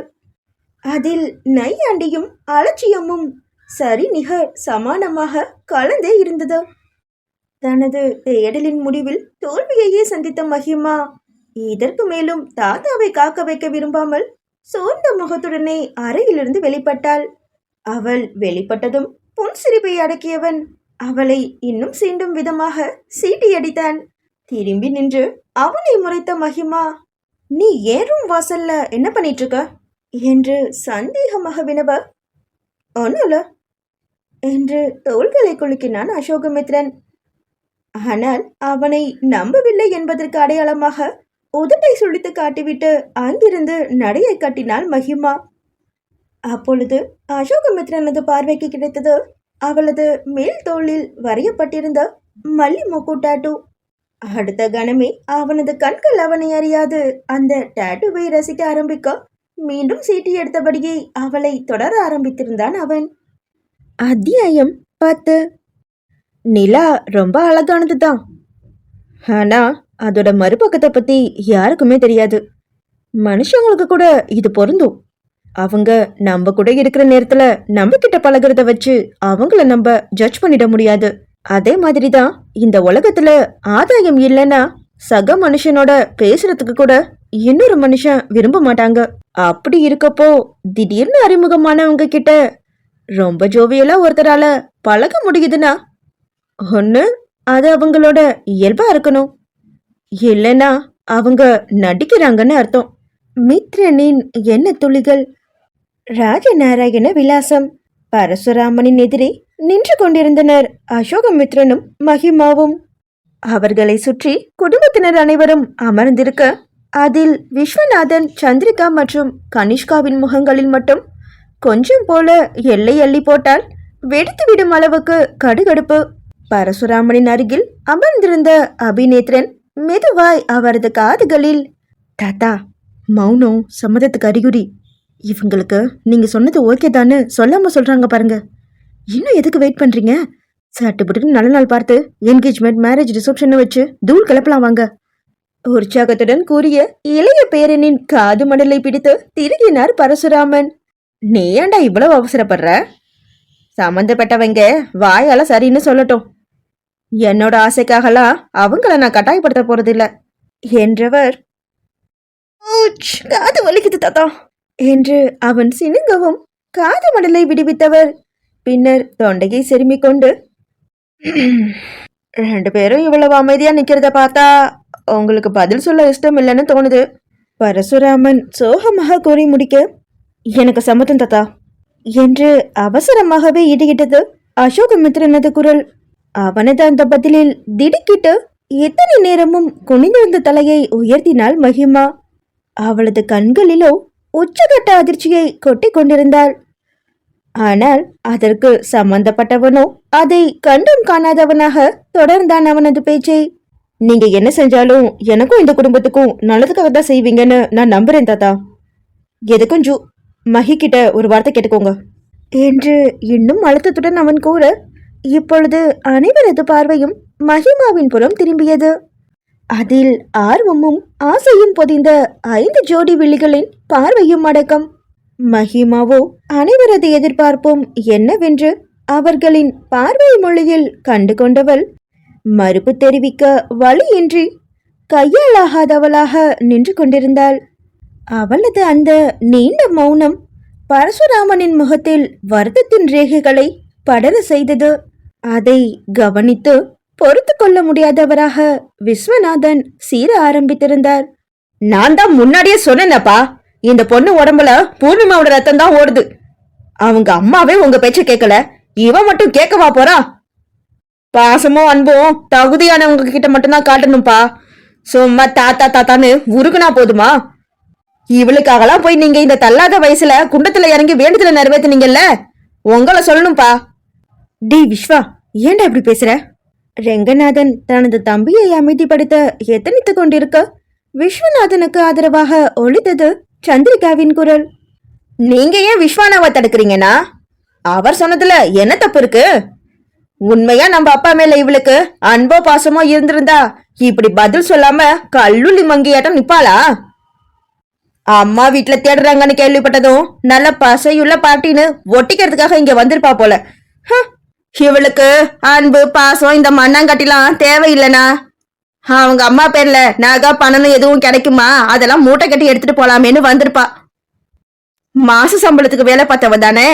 அதில் நையாண்டியும் அலட்சியமும் சரிநிகர் சமானமாக கலந்தே இருந்தது. தனது தேடலின் முடிவில் தோல்வியையே சந்தித்த மகிமா இதற்கு மேலும் தாத்தாவை காக்க வைக்க விரும்பாமல் சோர்ந்த முகத்துடனே அறையிலிருந்து வெளிப்பட்டாள். அவள் வெளிப்பட்டதும் புன்சிரிப்பை அடக்கியவன் அவளை இன்னும் சீண்டும் விதமாக சீட்டியடித்தான். திரும்பி நின்று அவனை முறைத்த மகிமா, நீ ஏறும் வாசல்ல என்ன பண்ணிட்டு இருக்க என்று சந்தேகமாக வினவ, ஒன்னுல என்று தோள்களை குலுக்கினான் அசோகமித்ரன். ஆனால் அவனை நம்பவில்லை என்பதற்கு அடையாளமாக உதட்டை சுழித்து காட்டிவிட்டு அங்கிருந்து நடையை கட்டினாள் மகிமா. அப்பொழுது அசோகமித்ரனது பார்வைக்கு கிடைத்தது அவளது மேல் தோளில் வரையப்பட்டிருந்த மல்லி மூக்கு டாட்டூ. அடுத்த கணமே அவனது கண்கள் அவனை அறியாது அந்த டாட்டூவை ரசிக்க ஆரம்பிக்க மீண்டும் சீட்டி எடுத்தபடியே அவளை தொடர ஆரம்பித்திருந்தான் அவன். அத்தியாயம் 10. நிலா ரொம்ப அழகானது தான், ஆனா அதோட மறுபக்கத்தை பத்தி யாருக்குமே தெரியாது. மனுஷங்களுக்கு கூட இது பொருந்தும். அவங்க நம்ம கூட இருக்கிற நேரத்துல நம்ம கிட்ட பழகிறத வச்சு அவங்கள நம்ம ஜட்ஜ் பண்ணிட முடியாது. அதே மாதிரிதான் இந்த உலகத்துல ஆதாயம் இல்லைன்னா சக மனுஷனோட பேசுறதுக்கு கூட இன்னொரு மனுஷன் விரும்ப மாட்டாங்க. அப்படி இருக்கப்போ திடீர்னு அறிமுகமானவங்க கிட்ட ரொம்ப ஜோவியலா ஒருத்தரால பழக முடியுதுன்னா ஒண்ணு அது அவங்களோட இயல்பா இருக்கணும், இல்லைன்னா அவங்க நடிக்கிறாங்கன்னு அர்த்தம். மித்ரனின் என்ன துளிகள் ராஜநாராயண விலாசம். பரசுராமனின் எதிரே நின்று கொண்டிருந்தனர் அசோகமித்ரனும் மகிமாவும். அவர்களை சுற்றி குடும்பத்தினர் அனைவரும் அமர்ந்திருக்க, அதில் விஸ்வநாதன், சந்திரிகா மற்றும் கனிஷ்காவின் முகங்களில் மட்டும் கொஞ்சம் போல எல்லை அள்ளி போட்டால் வெடித்துவிடும் அளவுக்கு கடுகடுப்பு. பரசுராமனின் அருகில் அமர்ந்திருந்த அபிநேத்ரன் மெதுவாய் அவரது காதுகளில், தாத்தா, மௌனம் சம்மதத்துக்கு அறிகுறி. இவங்களுக்கு நீங்க சொன்னது ஓகே தான்னு சொல்லாம சொல்றாங்க பாருங்க. இன்னும் எதுக்கு வெயிட் பண்றீங்க? சட்டுப்பட்டு நல்ல நாள் பார்த்து என்கேஜ்மெண்ட், மேரேஜ், ரிசப்ஷன் வச்சு தூள் கிளப்பலாம் வாங்க. உற்சாகத்துடன் கூறிய இளைய பேரனின் காது மடலை பிடித்து திருகினார் பரசுராமன். நீ ஏண்டா இவ்வளவு அவசரப்படுற? சம்பந்தப்பட்டவங்க வாயால சரின்னு சொல்லட்டும். என்னோட ஆசைக்காகலாம் அவங்கள நான் கட்டாயப்படுத்த போறதில்ல என்றவர், காது வலிக்குது தாத்தா என்று அவன் சினுங்கவும் காது மடலை விடுவித்தவர் பின்னர் தொண்டையை செருமிக் கொண்டு, 2 பேரும் இவ்வளவு அமைதியா நிக்கிறத பார்த்தா உங்களுக்கு பதில் சொல்ல இஷ்டம் இல்லைன்னு தோணுது. பரசுராமன் சோகமாக கூறி முடிக்க, எனக்கு சம்மதம் தாத்தா என்று அவசரமாகவே இடிகிட்டது அசோகமித்ரனது குரல். அவனது அந்த பதிலில் திடுக்கிட்டு எத்தனை நேரமும் குனிந்திருந்த தலையை உயர்த்தினாள் மகிமா. அவளது கண்களிலோ உச்சகட்ட அதிர்ச்சியை கொட்டி கொண்டிருந்தாள். ஆனால் அதற்கு சம்பந்தப்பட்டவனோ அதை கண்டும் காணாதவனாக தொடர்ந்தான் அவனது பேச்சை. நீங்க என்ன செஞ்சாலும் எனக்கும் இந்த குடும்பத்துக்கும் நல்லதுக்காக தான் செய்வீங்கன்னு நான் நம்புறேன் தாத்தா. எதுக்கும் மகி கிட்ட ஒரு வார்த்தை கேட்டுக்கோங்க என்று இன்னும் அழுத்தத்துடன் அவன் கூற, இப்பொழுது அனைவரது பார்வையும் மகிமாவின் புறம் திரும்பியது. அதில் ஆர்வமும் ஆசையும் பொதிந்த 5 ஜோடி விழிகளின் பார்வையும் அடக்கம். மகிமாவோ அனைவரது எதிர்பார்ப்பும் என்னவென்று அவர்களின் பார்வை மொழியில் கண்டு கொண்டவள் மறுப்பு தெரிவிக்க வழியின்றி கையாளாகாதவளாக நின்று கொண்டிருந்தாள். அவளது அந்த நீண்ட மௌனம் பரசுராமனின் முகத்தில் வருத்தத்தின் ரேகைகளை படர செய்தது. அதை கவனித்து பொறுத்து கொள்ள முடியாதவராக விஸ்வநாதன் சீர ஆரம்பித்திருந்தார். நான் தான் முன்னாடியே சொன்னேனப்பா, இந்த பொண்ணு உடம்புல பூர்ணிமாவோட ரத்தம் தான் ஓடுது. அவங்க அம்மாவே உங்க பேச்ச கேட்கல, இவன் மட்டும் கேட்கவா போறா? பாசமும் அன்பும் தகுதியானவங்க கிட்ட மட்டும்தான் காட்டணும்பா. சும்மா தாத்தா தாத்தான்னு உருகுனா போதுமா? இவளுக்காகலாம் போய் நீங்க இந்த தள்ளாத வயசுல குண்டத்துல இறங்கி வேண்டுதல நிறைவேற்றினீங்கல்ல, உங்களை சொல்லணும்பா. டி விஸ்வா, ஏன்டா இப்படி பேசுற? ரெங்கநாதன் தனது தம்பியை அமைதிப்படுத்த எத்தனித்துக் கொண்டிருக்க விஸ்வநாதனுக்கு ஆதரவாக ஒலித்தது சந்திரிகாவின் குரல். நீங்க ஏன் விஸ்வநாவை தடுக்கிறீங்கன்னா? அவர் சொன்னதுல என்ன தப்பு இருக்கு? உண்மையா நம்ம அப்பா மேல இவளுக்கு அன்போ பாசமோ இருந்திருந்தா இப்படி பதில் சொல்லாம கல்லுளி மங்கியாட்டம் நிப்பாளா? அம்மா வீட்டுல தேடுறாங்கன்னு கேள்விப்பட்டதும் நல்ல பசையுள்ள பாட்டின்னு ஒட்டிக்கிறதுக்காக இங்க வந்திருப்பா போல. இவளுக்கு அன்பு பாசம் இந்த மண்ணாங்கட்டிலாம் தேவையில்லைனா அவங்க அம்மா பேர்ல நகை பணம் எதுவும் கிடைக்குமா? அதெல்லாம் மூட்டை கட்டி எடுத்துட்டு போலாமேன்னு வந்திருப்பா. மாச சம்பளத்துக்கு வேலை பார்த்தவ தானே,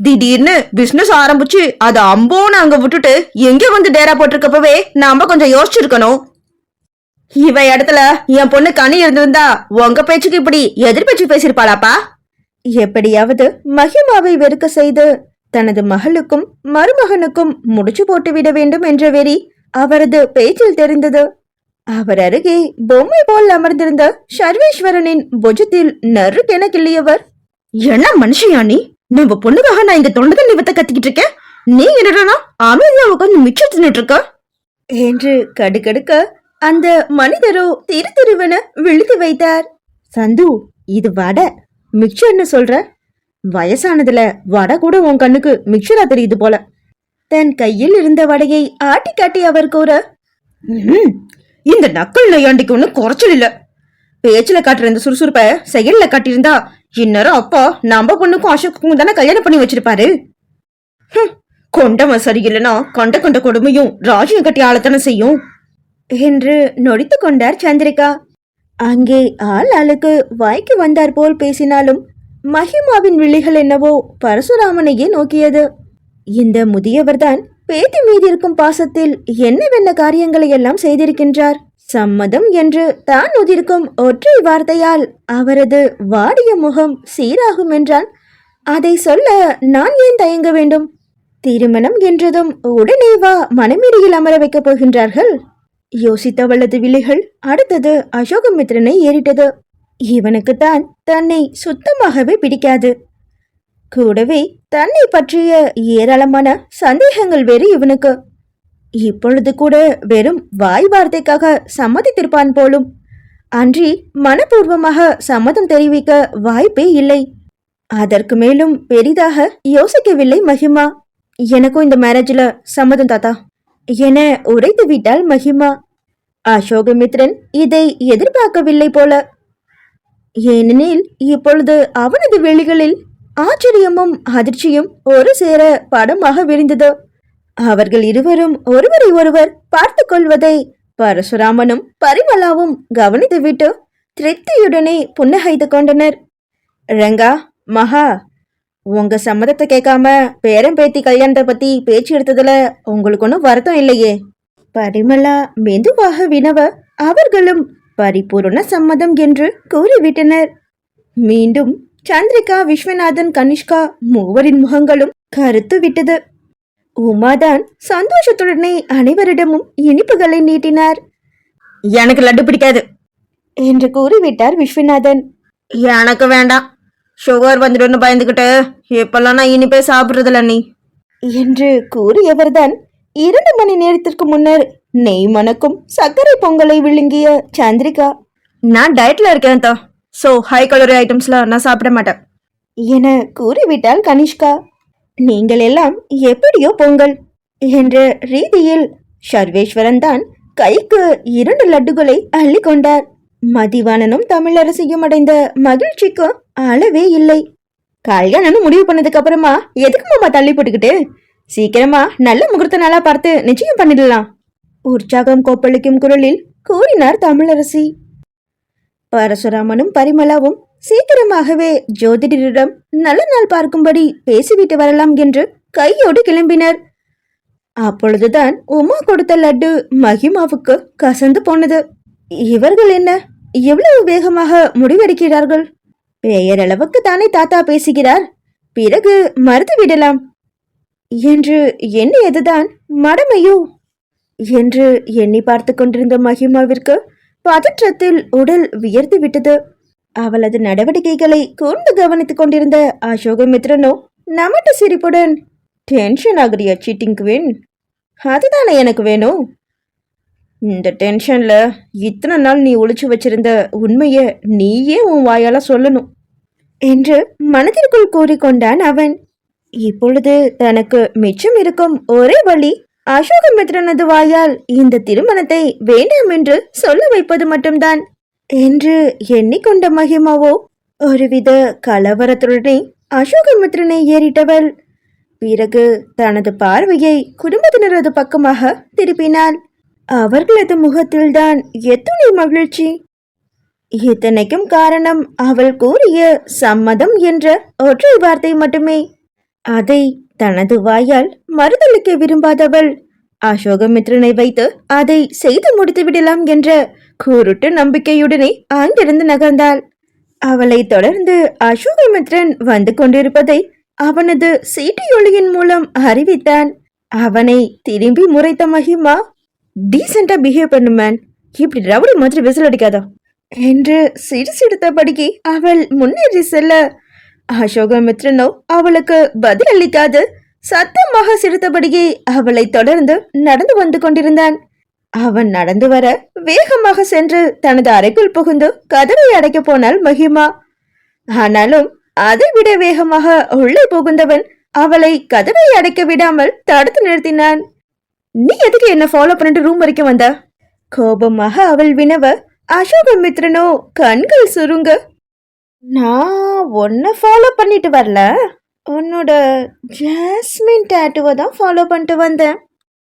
திடீர்னு பிசினஸ் ஆரம்பிச்சு அது அம்போன்னு அங்க விட்டுட்டு எங்க வந்து டேரா போட்டிருக்கப்பவே நாம கொஞ்சம் யோசிச்சிருக்கணும். இவ இடத்துல என் பொண்ணு கனி இருந்திருந்தா உங்க பேச்சுக்கு இப்படி எதிர்பேச்சு பேசிருப்பாளாப்பா? எப்படியாவது மகிமாவை வெறுக்க செய்து தனது மகளுக்கும் மருமகனுக்கும் முடிச்சு போட்டு விட வேண்டும் என்ற வெறி அவரது பேச்சில் தெரிந்தது. அவர் அருகே பொம்மை போல் அமர்ந்திருந்த சர்வேஸ்வரனின் புஜத்தில் நறுக்கென கிள்ளியவர், என்ன மனுஷியா நீ? நம்ம பொண்ணுக்காக நான் இங்க தொண்டை தண்ணி வித்த கத்திக்கிட்டு இருக்கேன், நீ என்னடா அமைதியா உட்காந்து மிச்சம் தின்னுட்டு இருக்க என்று கடுக்கடுக்க அந்த மனிதரோ திரு திருவென விழுத்து வைத்தார். சந்து, இது வடை, மிக்சர்னு சொல்ற? வயசானதுல வடை கூட உன் கண்ணுக்கு மிக்சரா தெரியுது போல. தன் கையில் இருந்த வடையை ஆட்டி காட்டி அவர் கூற, இந்த நக்கல் நையாண்டிக்கு ஒண்ணு குறைச்சல் இல்ல. பேச்சுல காட்டுற இந்த சுறுசுறுப்ப செயல்ல காட்டியிருந்தா இந்நேரம் அப்பா நம்ம பொண்ணுக்கும் அசோக்குக்கும் தானே கல்யாணம் பண்ணி வச்சிருப்பாரு. கொண்டவன் சரியில்லைன்னா கண்ட கொண்ட கொடுமையும் ராஜ்யம் கட்டி ஆளத்தானே செய்யும் என்று நொடித்து கொண்டார் சந்திரிகா. அங்கே ஆள் ஆளுக்கு வாய்க்கு வந்தார் போல் பேசினாலும் மகிமாவின் விழிகள் என்னவோ பரசுராமனையே நோக்கியது. இந்த முதியவர்தான் பேத்தி மீது இருக்கும் பாசத்தில் என்னவென்ன காரியங்களை எல்லாம் செய்திருக்கின்றார். சம்மதம் என்று தான் உதிர்க்கும் ஒற்றை வார்த்தையால் அவரது வாடிய முகம் சீராகும் என்றான் அதை சொல்ல நான் ஏன் தயங்க வேண்டும்? திருமணம் என்றதும் உடனே வா மனமேடையில் அமர வைக்கப் போகின்றார்கள்? யோசித்தவளது விழிகள் அடுத்தது அசோகமித்ரனை ஏறிட்டது. இவனுக்குத்தான் தன்னை சுத்தமாகவே பிடிக்காது. கூடவே தன்னை பற்றிய ஏராளமான சந்தேகங்கள் வேறு இவனுக்கு. இப்பொழுது கூட வெறும் வாய் வார்த்தைக்காக சம்மதித்திருப்பான் போலும். அன்றி மனப்பூர்வமாக சம்மதம் தெரிவிக்க வாய்ப்பே இல்லை. அதற்கு மேலும் பெரிதாக யோசிக்கவில்லை மகிமா. எனக்கும் இந்த மேரேஜ்ல சம்மதம் தாத்தா என உரைத்து விட்டாள் மகிமா. அசோகமித்ரன் இதை எதிர்பார்க்கவில்லை போல. ஏனெனில் இப்பொழுது அவனது வெளிகளில் ஆச்சரியமும் அதிர்ச்சியும் ஒரு சேர படமாக விரிந்தது. அவர்கள் இருவரும் ஒருவரை ஒருவர் பார்த்து கொள்வதை பரசுராமனும் பரிமளாவும் கவனித்துவிட்டு திருப்தியுடனே புன்னகைத்து கொண்டனர். ரங்கா, மகா, உங்க சம்மதத்தை கேட்காம பேரன் பேத்தி கல்யாணத்தை பத்தி பேச்சு எடுத்ததுல உங்களுக்கு ஒன்றும் வருத்தம் இல்லையே? பரிமளா மெதுவாக வினவ அவர்களும் பரிபூர்ண சம்மதம் என்று கூறிவிட்டனர். மீண்டும் சந்திரிகா, விஸ்வநாதன், கனிஷ்கா மூவரின் முகங்களும் கருத்து விட்டது. உமாதான் சந்தோஷத்துடனே அனைவரிடமும் இனிப்புகளை நீட்டினார். எனக்கு லட்டு பிடிக்காது என்று கூறிவிட்டார் விஸ்வநாதன். எனக்கு வேண்டாம், சுகர் வந்துடும்னு பயந்துகிட்டு இப்பெல்லாம் நான் இனிப்பே சாப்பிடுறதில்ல நீ என்று கூறியவர்தான் 2 மணி நேரத்திற்கு முன்னர் நெய் மணக்கும் சர்க்கரை பொங்கலை விழுங்கிய சந்திரிகா. நான் டயட்ல இருக்கேன் தா, சோ ஹை கலோரி ஐட்டம்ஸ்லாம் நான் சாப்பிட மாட்டேன் என கூறிவிட்டாள் கனிஷ்கா. நீங்கள் எல்லாம் எப்படியோ பொங்கல் என்ற ரீதியில் சர்வேஸ்வரன் தான் கைக்கு 2 லட்டுகளை அள்ளி கொண்டார். மதிவாணனும் தமிழரசியும் அடைந்த மகிழ்ச்சிக்கு அளவே இல்லை. கல்யாணம் முடிவு பண்ணதுக்கு அப்புறமா எதுக்கு மாமா தள்ளி போட்டுக்கிட்டு, சீக்கிரமா நல்ல முகூர்த்த நாளா பார்த்து நிச்சயம் பண்ணிடலாம் உற்சாகம் கொப்பளிக்கும் குரலில் கூறினார் தமிழரசி. பரசுராமனும் பரிமளாவும் சீக்கிரமாகவே ஜோதிடரிடம் நல்ல நாள் பார்க்கும்படி பேசிவிட்டு வரலாம் என்று கையோடு கிளம்பினர். அப்பொழுதுதான் உமா கொடுத்த லட்டு மகிமாவுக்கு கசந்து போனது. இவர்கள் என்ன எவ்வளவு வேகமாக முடிவெடுக்கிறார்கள்? பெயரளவுக்கு தானே தாத்தா பேசுகிறார், பிறகு மறுத்து விடலாம் என்று எண்ணியதுதான் மடமையோ என்று எண்ணி பார்த்து கொண்டிருந்த மகிமாவிற்கு பதற்றத்தில் உடல் வியர்த்து விட்டது. அவளது நடவடிக்கைகளை கூர்ந்து கவனித்துக் கொண்டிருந்த அசோகமித்ரனோ நமட்டு சிரிப்புடன், டென்ஷன் ஆகுறியா சீட்டிங் குவீன்? அதுதானே எனக்கு வேணும். இந்த டென்ஷன்ல இத்தனை நாள் நீ ஒளிச்சு வச்சிருந்த உண்மைய நீயே உன் வாயால சொல்லணும் என்று மனதிற்குள் கூறிக்கொண்டான் அவன். இப்பொழுது தனக்கு மிச்சம் இருக்கும் ஒரே வழி அசோகமித்ரனது வாயால் இந்த திருமணத்தை வேண்டாம் என்று சொல்ல வைப்பது மட்டும்தான் என்று எண்ணிக்கொண்ட மகிமாவோ ஒருவித கலவரத்துடனே அசோகமித்ரனை ஏறிட்டவள். பிறகு தனது பார்வையை குடும்பத்தினரது பக்கமாக திருப்பினாள். அவர்களது முகத்தில்தான் எத்துணை மகிழ்ச்சி! இத்தனைக்கும் காரணம் அவள் கூறிய சம்மதம் என்ற ஒற்றை வார்த்தை மட்டுமே. அதை தனது வாயால் மறுதளிக்க விரும்பாதவள் அசோகமித்ரனை வைத்து அதை செய்து முடித்து விடலாம் என்ற கூருட்டு நம்பிக்கையுடனே அங்கிருந்து நகர்ந்தாள். அவளை தொடர்ந்து அசோகமித்ரன் வந்து கொண்டிருப்பதை அவனது சீட்டியொலியின் மூலம் அறிவித்தான். அவனை திரும்பி முறைத்த மகிமா, டீசெண்டா பிஹேவ் பண்ணு மேன், இப்படி ரவுடி மாதிரி விசில் அடிக்காதா என்று சிடுசிடுத்தபடிக்கு அவள் முன்னேறி செல்ல அசோகமித்ரனோ அவளுக்கு பதில் அளிக்காது சத்தமாக சிரித்தபடியே அவளை தொடர்ந்து நடந்து வந்து கொண்டிருந்தான். அவன் நடந்து வர வேகமாக சென்று தனது அறைக்குள் புகுந்து கதவை அடைக்க போனாள் மகிமா. ஆனாலும் அதை விட வேகமாக உள்ளே புகுந்தவன் அவளை கதவை அடைக்க விடாமல் தடுத்து நிறுத்தினான். நீ எதுக்கு என்ன ஃபாலோ பண்ணிட்டு ரூம் வரைக்கும் வந்த? கோபமாக அவள் வினவ அசோகமித்ரனோ கண்கள் சுருங்க, நான் உன்னை ஃபாலோ பண்ணிட்டு வரல, உன்னோட ஜாஸ்மின் டாட்டுவை தான் ஃபாலோ பண்ணிட்டு வந்தேன்.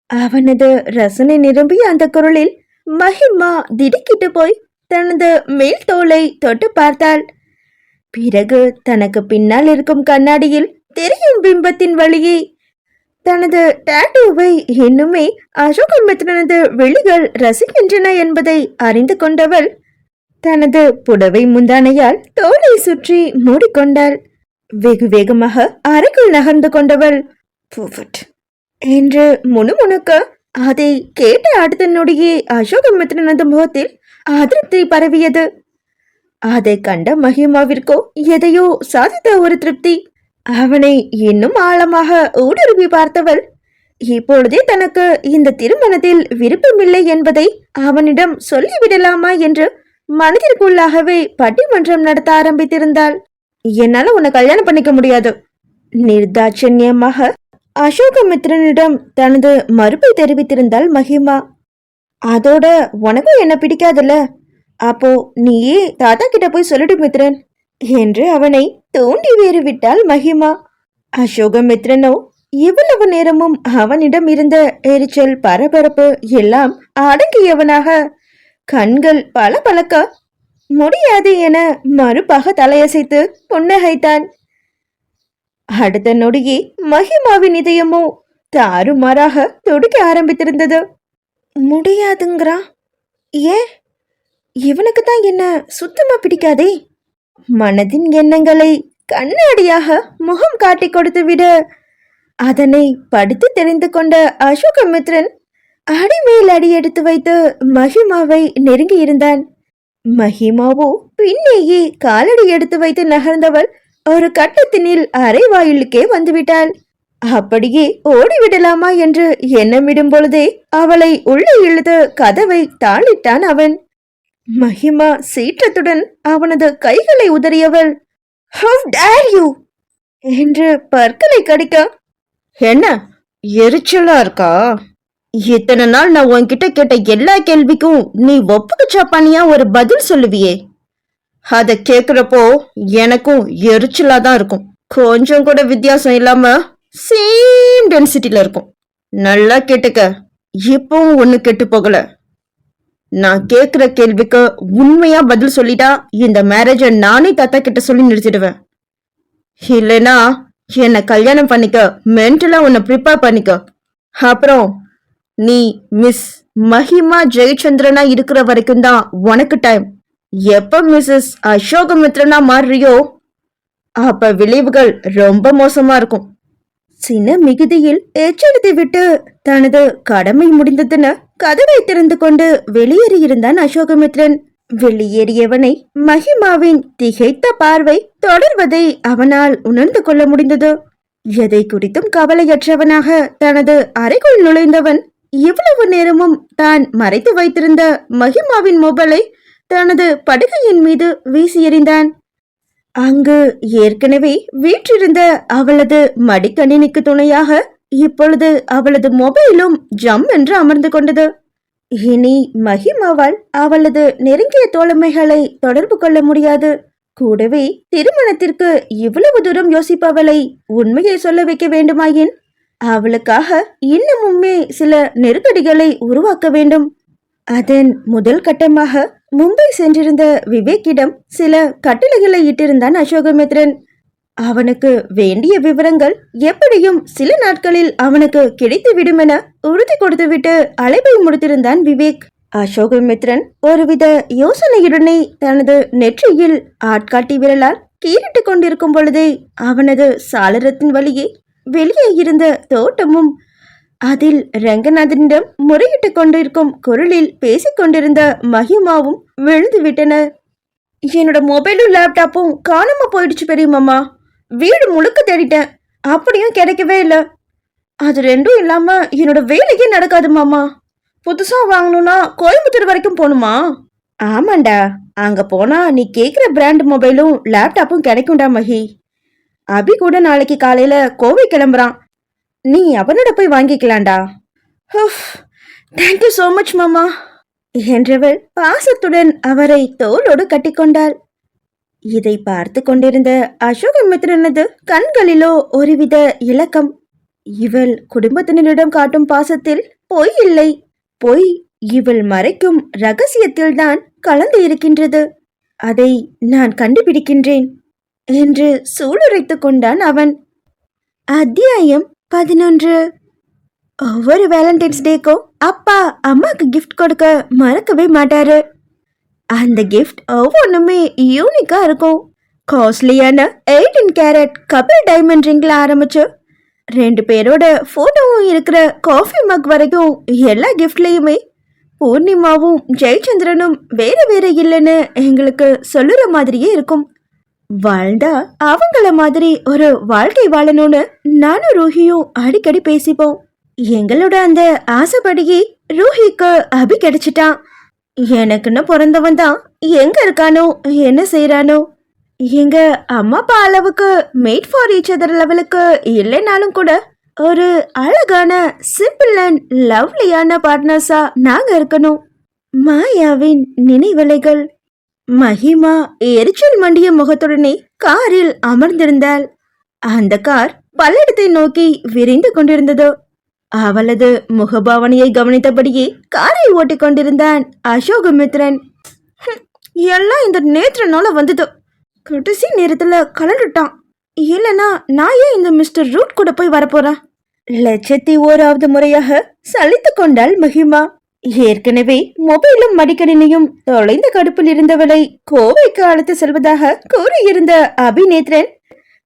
அவனது ரசனை நிரம்பிய அந்த குரலில் மகிமா திடுக்கிட்டு போய் தனது மேல் தோலை தொட்டு பார்த்தாள். பிறகு தனக்கு பின்னால் இருக்கும் கண்ணாடியில் தெரியும் பிம்பத்தின் வழியே தனது டாட்டூவை இன்னுமே அசோகமித்ரனது விழிகள் ரசிக்கின்றன என்பதை அறிந்து கொண்டவள் தனது புடவை முந்தானையால் தோலை சுற்றி மூடிக்கொண்டாள். வெகு வேகமாக அறைக்குள் நகர்ந்து கொண்டவள் "புவட்" என்று முணுமுணுக்க, அதை கேட்ட அடுத்த நொடியே அசோகமித்ரனது முகத்தில் அதிருப்தி பரவியது. அதை கண்ட மகிமாவிற்கோ எதையோ சாதித்த ஒரு திருப்தி. அவனை இன்னும் ஆழமாக ஊடுருவி பார்த்தவள் இப்பொழுதே தனக்கு இந்த திருமணத்தில் விருப்பமில்லை என்பதை அவனிடம் சொல்லிவிடலாமா என்று மனதிற்குள்ளாகவே பட்டிமன்றம் நடத்த ஆரம்பித்திருந்தாள். "என்னால உன்னை கல்யாணம் பண்ணிக்க முடியாது" நிர்தாட்சண்யமாக அசோகமித்ரனிடம் தனது மறுப்பை தெரிவித்திருந்தாள் மகிமா. "அதோட உனக்கும் என்ன பிடிக்காதுல்ல, அப்போ நீயே தாத்தா கிட்ட போய் சொல்லிடு மித்ரன்" என்று அவனை தூண்டி வேறு விட்டாள் மகிமா. அசோகமித்ரனோ இவ்வளவு நேரமும் அவனிடம் இருந்த எரிச்சல், பரபரப்பு எல்லாம் அடங்கியவனாக கண்கள் பளபளக்க, முடியாது என மறுப்பாக தலையசைத்து புன்னகைத்தான். அடுத்த நொடியே மகிமாவின் இதயமோ தாறுமாறாக துடிக்க ஆரம்பித்திருந்தது. முடியாதுங்கிறா? ஏன்? இவனுக்கு தான் என்ன சுத்தமா பிடிக்காதே. மனதின் எண்ணங்களை கண்ணாடியாக முகம் காட்டி கொடுத்து விட அதனை படித்து தெரிந்து கொண்ட அசோகமித்ரன் அடிமேல் அடி எடுத்து வைத்து மகிமாவை நெருங்கி இருந்தான். மகிமாவோ பின்னேயே காலடி எடுத்து வைத்து நகர்ந்தவள் ஒரு கட்டத்தினில் அரை வாயிலுக்கே வந்துவிட்டாள். அப்படியே ஓடிவிடலாமா என்று எண்ணமிடும் பொழுதே அவளை உள்ளே இழுத்து கதவை தாளிட்டான் அவன். மகிமா சீற்றத்துடன் அவனது கைகளை உதறியவள் "How dare you" என்று பற்களை கடிக்க, "என்ன எரிச்சலா இருக்கா? இத்தனை நாள் நான் உன்கிட்ட கேட்ட எல்லா கேள்விக்கும் நீ ஒப்புக்கு சாப்பானியா ஒரு பதில் சொல்லுவியே, அத கேக்குறப்போ எனக்கும் எரிச்சலா தான் இருக்கும். கொஞ்சம் கூட வித்தியாசம் இல்லாம சேம் டென்சிட்டில இருக்கும். நல்லா கேட்டுக்க, இப்பவும் ஒண்ணு கெட்டு போகல. நான் கேக்குற கேள்விக்கு உண்மையா பதில் சொல்லிட்டா இந்த மேரேஜ நானே தாத்தா கிட்ட சொல்லி நிறுத்திடுவேன். இல்லைனா என்ன கல்யாணம் பண்ணிக்க மென்டலா உன்னை ப்ரிப்பேர் பண்ணிக்க. அப்புறம் நீ மிஸ் மகிமா ஜெயச்சந்திரனா இருக்கிற வரைக்கும் தான் உனக்கு டைம். எப்ப மிஸ்ஸஸ் அசோகமித்ரனா மாறுறியோ அப்ப விளைவுகள் ரொம்ப மோசமா இருக்கும்." சின்ன மிகுதியில் எச்சரித்து விட்டு தனது கடமை முடிந்ததுன்னு கதவை திறந்து கொண்டு வெளியேறியிருந்தான் அசோகமித்ரன். வெளியேறியவனை மகிமாவின் திகைத்த பார்வை தொடர்வதை அவனால் உணர்ந்து கொள்ள முடிந்தது. எதை குறித்தும் கவலையற்றவனாக தனது அறைக்குள் நுழைந்தவன் இவ்வளவு நேரமும் தான் மறைத்து வைத்திருந்த மகிமாவின் மொபைலை தனது படுக்கையின் மீது வீசி எறிந்தான். அங்கு ஏற்கனவே வீற்றிருந்த அவளது மடிக்கணினிக்கு துணையாக இப்பொழுது அவளது மொபைலும் ஜம் என்று அமர்ந்து கொண்டது. இனி மகிமாவால் அவளது நெருங்கிய தோழமைகளை தொடர்பு கொள்ள முடியாது. கூடவே திருமணத்திற்கு இவ்வளவு தூரம் யோசிப்பவளை உண்மையை சொல்ல வைக்க வேண்டுமாயின் அவளுக்காக இன்னமுமே சில நெருக்கடிகளை உருவாக்க வேண்டும். அதன் முதல் கட்டமாக மும்பை சென்றிருந்த விவேக்கிடம் சில கட்டளைகளை இட்டிருந்தான் அசோகமித்ரன். அவனுக்கு வேண்டிய விவரங்கள் எப்படியும் சில நாட்களில் அவனுக்கு கிடைத்துவிடும் என உறுதி கொடுத்துவிட்டு அழைப்பை முடித்திருந்தான் விவேக். அசோகமித்ரன் ஒருவித யோசனையுடனே தனது நெற்றியில் ஆட்காட்டி விரலால் கீறிட்டு கொண்டிருக்கும் பொழுதே அவனது சாளரத்தின் வழியே வெளியே இருந்த தோட்டமும் அதில் ரங்கநாதனிடம் முறையிட்டு கொண்டிருக்கும் குரலில் பேசிக் கொண்டிருந்த மகிமாவும் விழுந்து விட்டனர். "என்னோட மொபைலும் லேப்டாப்பும் காணாம போயிடுச்சு பெரியம்மா. வீடு முழுக்க தேடிட்டேன், அப்படியும் கிடைக்கவே இல்லை. அது ரெண்டும் இல்லாம என்னோட வேலையே நடக்காது மாமா. புதுசா வாங்கணும்னா கோயம்புத்தூர் வரைக்கும் போகணுமா?" "ஆமாண்டா, அங்க போனா நீ கேக்குற பிராண்ட் மொபைலும் லேப்டாப்பும் கிடைக்கும்டா மகி. அபி கூட நாளைக்கு காலையில கோவை கிளம்புறான். நீ அவனோட போய் வாங்கிக்கலாண்டா." "தேங்க்யூ சோ மச் மாமா" என்றவள் பாசத்துடன் அவரை தோளோடு கட்டிக்கொண்டாள். இதை பார்த்து கொண்டிருந்த அசோகமித்ரனது கண்களிலோ ஒருவித இலக்கம். இவள் குடும்பத்தினரிடம் காட்டும் பாசத்தில் பொய் இல்லை, பொய் இவள் மறைக்கும் ரகசியத்தில்தான் கலந்து இருக்கின்றது. அதை நான் கண்டுபிடிக்கின்றேன் என்று சூளுரைத்துக் கொண்டான் அவன். அத்தியாயம் 11. ஒவ்வொரு வேலண்டைன்ஸ் டேக்கும் அப்பா அம்மாக்கு கிஃப்ட் கொடுக்க மறக்கவே மாட்டாரு. அந்த கிஃப்ட் ஒவ்வொன்றுமே யூனிக்கா இருக்கும். காஸ்ட்லியான 18 கேரட் கபில் டைமண்ட் ரிங்ல ஆரம்பிச்சு 2 பேரோட போட்டோவும் இருக்கிற காஃபி மக் வரைக்கும் எல்லா கிஃப்ட்லயுமே பூர்ணிமாவும் ஜெயச்சந்திரனும் வேற வேற இல்லைன்னு எங்களுக்கு சொல்லுற மாதிரியே இருக்கும். வாழ்ந்தா அவங்கள மாதிரி ஒரு வாழ்க்கை வாழணும்னு நானும் ரூஹியும் அடிக்கடி பேசிப்போம். எங்களோட அந்த ஆசைப்படியே ரூஹிக்கு அபி கிடைச்சிட்டான். எனக்குன்னு பிறந்தவன் தான் எங்க இருக்கானோ என்ன செய்யறானோ. எங்க அம்மா அப்பா அளவுக்கு மேட் ஃபார் ஈச் அதர் லெவலுக்கு இல்லைனாலும் கூட ஒரு அழகான சிம்பிள் அண்ட் லவ்லியான பார்ட்னர்ஸா நாங்க இருக்கணும். மாயாவின் நினைவலைகள். மஹிமா எரிச்சல் மண்டிய முகத்துடனே காரில் அமர்ந்திருந்தாள். அந்த கார் பல்லடத்தை நோக்கி விரைந்து கொண்டிருந்தது. அவளது முகபாவனையை கவனித்தபடியே காரை ஓட்டிக் கொண்டிருந்தான் அசோகமித்ரன். எல்லாம் இந்த நேத்திரனால வந்தது. கடைசி நேரத்துல கலண்டுட்டான். இல்லனா நான் ஏன் இந்த மிஸ்டர் ரூட் கூட போய் வரப்போறேன்? 1,000வது முறையாக சலித்து கொண்டாள் மஹிமா. ஏற்கனவே மொபைலும் மடிக்கணினியும் தொலைந்த கடுப்பில் இருந்தவளை கோவைக்கு அழைத்து செல்வதாக கூறியிருந்த அபிநேத்ரன்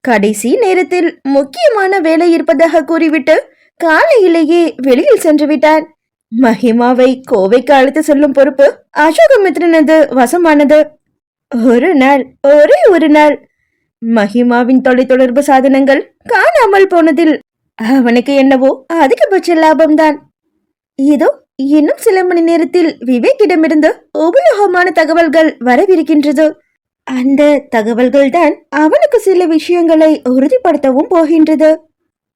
கடைசி நேரத்தில் முக்கியமான வேலை இருப்பதாக கூறிவிட்டு காலையிலேயே வெளியில் சென்று விட்டான். மஹிமாவை கோவைக்கு அழைத்து செல்லும் பொறுப்பு அசோகமித்ரனது வசமானது. ஒரே ஒரு நாள் மஹிமாவின் தொலைத்தொடர்பு சாதனங்கள் காணாமல் போனதில் அவனுக்கு என்னவோ அதிகபட்ச லாபம்தான். இதோ இன்னும் சில மணி நேரத்தில் விவேக்கிடமிருந்து உபயோகமான தகவல்கள் வரவிருக்கின்றது. அந்த தகவல்கள் தான் அவனுக்கு சில விஷயங்களை உறுதிப்படுத்தவும் போகின்றது.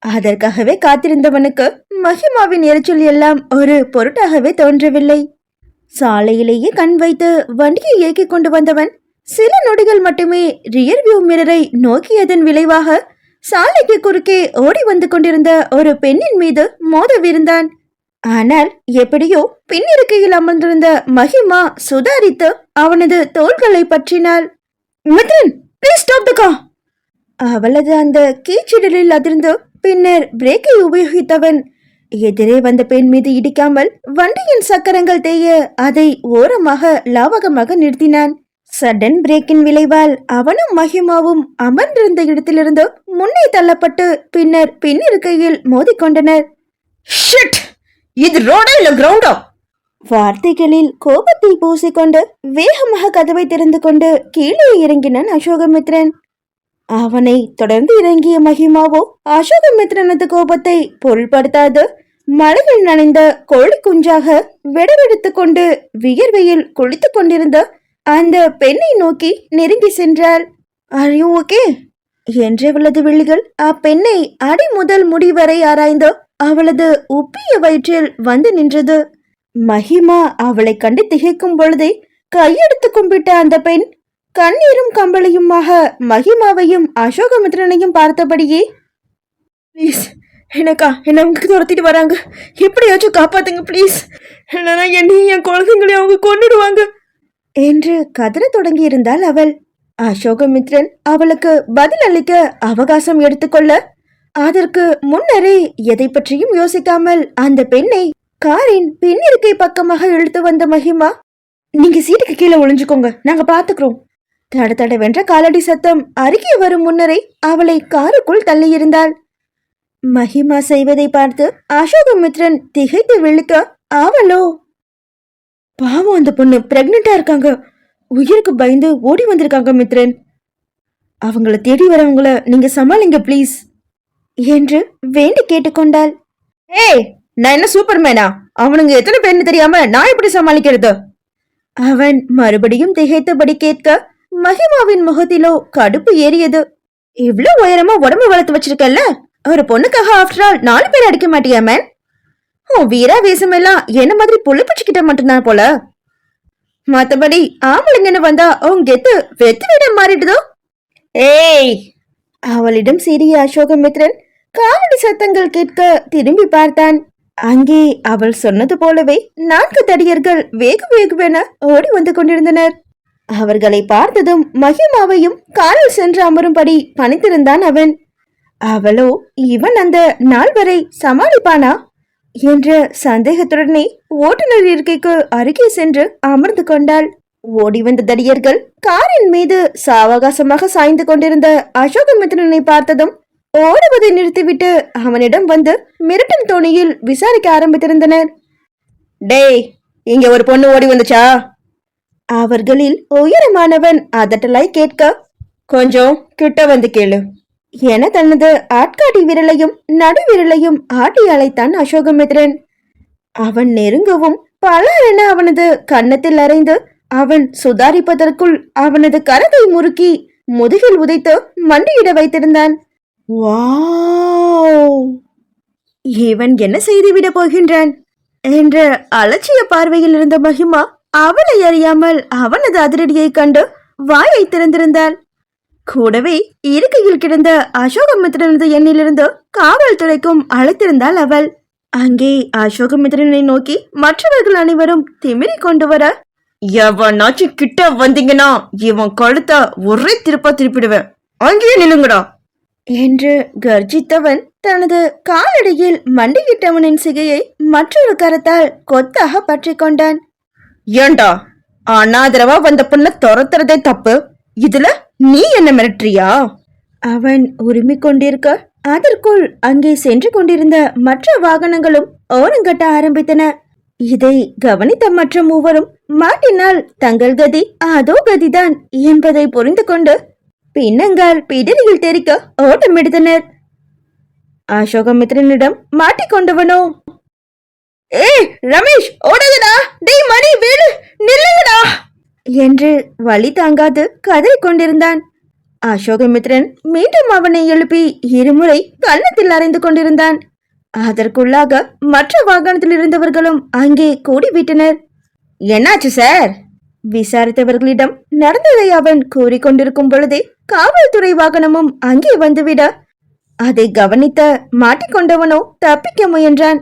அதற்காகவே காத்திருந்தவனுக்கு மஹிமாவின் எரிச்சல் எல்லாம் ஒரு பொருட்டாகவே தோன்றவில்லை. சாலையிலேயே கண் வைத்து வண்டியை இயக்கிக் கொண்டு வந்தவன் சில நொடிகள் மட்டுமே ரியர் வியூ மிரரை நோக்கியதன் விளைவாக சாலைக்கு குறுக்கே ஓடி வந்து கொண்டிருந்த ஒரு பெண்ணின் மீது மோதவிருந்தான். ஆனால் எப்படியோ பின்னிருக்கையில் அமர்ந்திருந்த மஹிமா சுதாரித்து அவனது தோள்களை பற்றினாள். Mithran, please stop the car. அவளது அந்த கீச்சிடலில் அதிர்ந்து பின்னர் பிரேக்கை உபயோகித்தவன் எதிரே வந்த பெண் மீது இடிக்காமல் வண்டியின் சக்கரங்கள் தேய அதை ஓரமாக லாவகமாக நிறுத்தினான். சடன் பிரேக்கின் விளைவால் அவனும் மஹிமாவும் அமர்ந்திருந்த இடத்திலிருந்து முன்னே தள்ளப்பட்டு பின்னர் பின்னிருக்கையில் மோதிக்கொண்டனர். ஷிட், இது ரோடா இல்ல கிரவுண்டா? வார்த்தைகளில் கோபத்தை பூசிக்கொண்டு வேகமாக கதவை திறந்து கொண்டு கீழே இறங்கினான் அசோகமித்ரன். அவனை தொடர்ந்து இறங்கிய மஹிமாவோ அசோகமித்ரனது கோபத்தை பொருள்படுத்தாது மழையில் நனைந்த கோழி குஞ்சாக வெடவெடுத்து கொண்டு வியர்வையில் குளித்துக் கொண்டிருந்த அந்த பெண்ணை நோக்கி நெருங்கி சென்றாள். ஆர் யூ ஓகே என்றவளது விழிகள் அப்பெண்ணை அடி முதல் முடி வரை ஆராய்ந்து அவளது உப்பிய வயிற்றில் வந்து நின்றது. மஹிமா அவளை கண்டு திகைக்கும் பொழுதே கையெடுத்து கும்பிட்ட அந்த பெண் கண்ணீரும் கம்பளையுமாக மஹிமாவையும் அசோகமித்ரனையும் பார்த்தபடியே, ப்ளீஸ் என்ன உங்களுக்கு துரத்திட்டு வராங்க, எப்படியாச்சும் காப்பாத்துங்க ப்ளீஸ், இல்லைன்னா என்னையும் என் குழந்தைங்களையும் அவங்க கொண்டுடுவாங்க என்று கதற தொடங்கி இருந்தாள் அவள். அசோகமித்ரன் அவளுக்கு பதில் அளிக்க அவகாசம் எடுத்துக்கொள்ள அதற்கு முன்னரே எதை பற்றியும் யோசிக்காமல் அந்த பெண்ணை காரின் பின்னிருக்கை பக்கமாக இழுத்து வந்த மஹிமா, நீங்க சீட்டுக்கு கீழே ஒளிஞ்சுக்கோங்க, நாங்க பாத்துக்கிறோம். தட தடவென்ற காலடி சத்தம் அருகே வரும் முன்னரே அவளை காருக்குள் தள்ளியிருந்தாள். மஹிமா செய்வதை பார்த்து அசோகமித்ரன் திகைத்து விழிக்க அவளோ, பாவம் அந்த பொண்ணு பிரெக்னெண்டா இருக்காங்க, உயிருக்கு பயந்து ஓடி வந்திருக்காங்க மித்ரன், அவங்கள தேடி வரவங்கள நீங்க சமாளிங்க ப்ளீஸ் என்று வேண்டி கேட்டுக்கொண்டாள். ஏய், நான் என்ன சூப்பர்மேனா? அவனுங்க எத்தனை பேர்னு தெரியாம நான் எப்படி சமாளிக்கிறது? அவன் மறுபடியும் திகைத்தபடி கேட்க மஹிமாவின் முகத்திலோ கடுப்பு ஏறியது. இவ்வளவு உயரமா உடம்பு வளர்த்து வச்சிருக்கல, ஒரு பொண்ணுக்காக ஆஃப்டர் ஆல் 4 பேர் அடிக்க மாட்டியா மேன்? உன் வீரா வேஷம் எல்லாம் என்ன மாதிரி புள்ளிப்பிச்சுக்கிட்ட மட்டும்தான் போல, மத்தபடி ஆம்பளைங்கன்னு வந்தா உன் கெத்து வெத்து விட மாறிடுதோ? ஏய், அவளிடம் சீறிய அசோகமித்ரன் காலடி சத்தங்கள் கேட்க திரும்பி பார்த்தான். அங்கே அவள் சொன்னது போலவே 4 தடியர்கள் வேகு வேகுவென ஓடி வந்து கொண்டிருந்தனர். அவர்களை பார்த்ததும் மஹிமாவையும் காலில் சென்று அமரும்படி பணித்திருந்தான் அவன். அவளோ இவன் அந்த நாள் வரை சமாளிப்பானா என்ற சந்தேகத்துடனே ஓட்டுநர் இருக்கைக்கு அருகே சென்று அமர்ந்து கொண்டாள். ஓடி வந்த தடியர்கள் காரின் மீது சாவகாசமாக சாய்ந்து கொண்டிருந்த அசோகமித்ரனை பார்த்ததும் ஓடுவதை நிறுத்திவிட்டு அவனிடம் வந்து மிரட்டும் தோணியில் விசாரிக்க ஆரம்பித்திருந்தனர். டேய், இங்க ஒரு பொண்ணு ஓடி வந்துச்சா? அவர்களில் உயரமானவன் அதட்டலாய் கேட்க, கொஞ்சம் கிட்ட வந்து கேளு என தனது ஆட்காட்டி விரலையும் நடு விரலையும் ஆட்டி அழைத்தான் அசோகமித்ரன். அவன் நெருங்கவும் பலரென அவனது கன்னத்தில் அறைந்து அவன் சுதாரிப்பதற்குள் அவனது கரத்தை முறுக்கி முதுகில் உதைத்து மண்டியிட வைத்திருந்தான். வாவ், இவன் என்ன செய்துவிட போகின்றான் என்ற அலட்சிய பார்வையில் இருந்த மகிமா அவளை அறியாமல் அவனது அதிரடியை கண்டு வாயை திறந்திருந்தாள். கூடவே இருக்கையில் கிடந்த அசோகமித்ரனது எண்ணிலிருந்து காவல்துறைக்கும் அழைத்திருந்தாள் அவள். அங்கே அசோகமித்ரனை நோக்கி மற்றவர்கள் அனைவரும் திமிரி கொண்டு வர, எவனாச்சும் கிட்ட வந்தீங்கன்னா இவன் கழுத்த ஒரே திருப்பிடுவேன், அங்கேயே நில்லுங்கடா என்று கர்ஜித்தவன் தனது காலடியில் மண்டியிட்டவனின் சிகையை மற்றொரு கரத்தால் கொத்தாக பற்றி கொண்டான். ஏண்டா, அனாதரவா வந்த பொண்ண துரத்துறதே தப்பு, இதுல நீ என்ன மிரட்டுறியா? அவன் உரிமிக் கொண்டிருக்க அதற்குள் அங்கே சென்று கொண்டிருந்த மற்ற வாகனங்களும் ஓரங்கட்ட ஆரம்பித்தன. இதை கவனித்த மற்ற மூவரும் மாட்டினால் தங்கள் கதி அதோ கதிதான் என்பதை புரிந்து கொண்டு பின்னங்கால் பிடரியில் தெரிக்க ஓட்டமெடுத்தனர். அசோகமித்ரனிடம் மாட்டிக்கொண்டவனோ, ஏய் ரமேஷ், ஓடாதடா, டேய் மணி, வேலு, நில்லுங்கடா என்று வழி தாங்காது கதறிக் கொண்டிருந்தான். அசோகமித்ரன் மீண்டும் அவனை எழுப்பி இருமுறை கன்னத்தில் அறைந்து கொண்டிருந்தான். அதற்குள்ளாக மற்ற வாகனத்தில் இருந்தவர்களும் அங்கே கூடிவிட்டனர். என்னாச்சு சார்? விசாரித்தவர்களிடம் நடந்ததை அவன் கூறிக்கொண்டிருக்கும் பொழுதே காவல்துறை வாகனமும் அங்கே வந்துவிட அதை கவனித்த மாட்டிக்கொண்டவனோ தப்பிக்க முயன்றான்.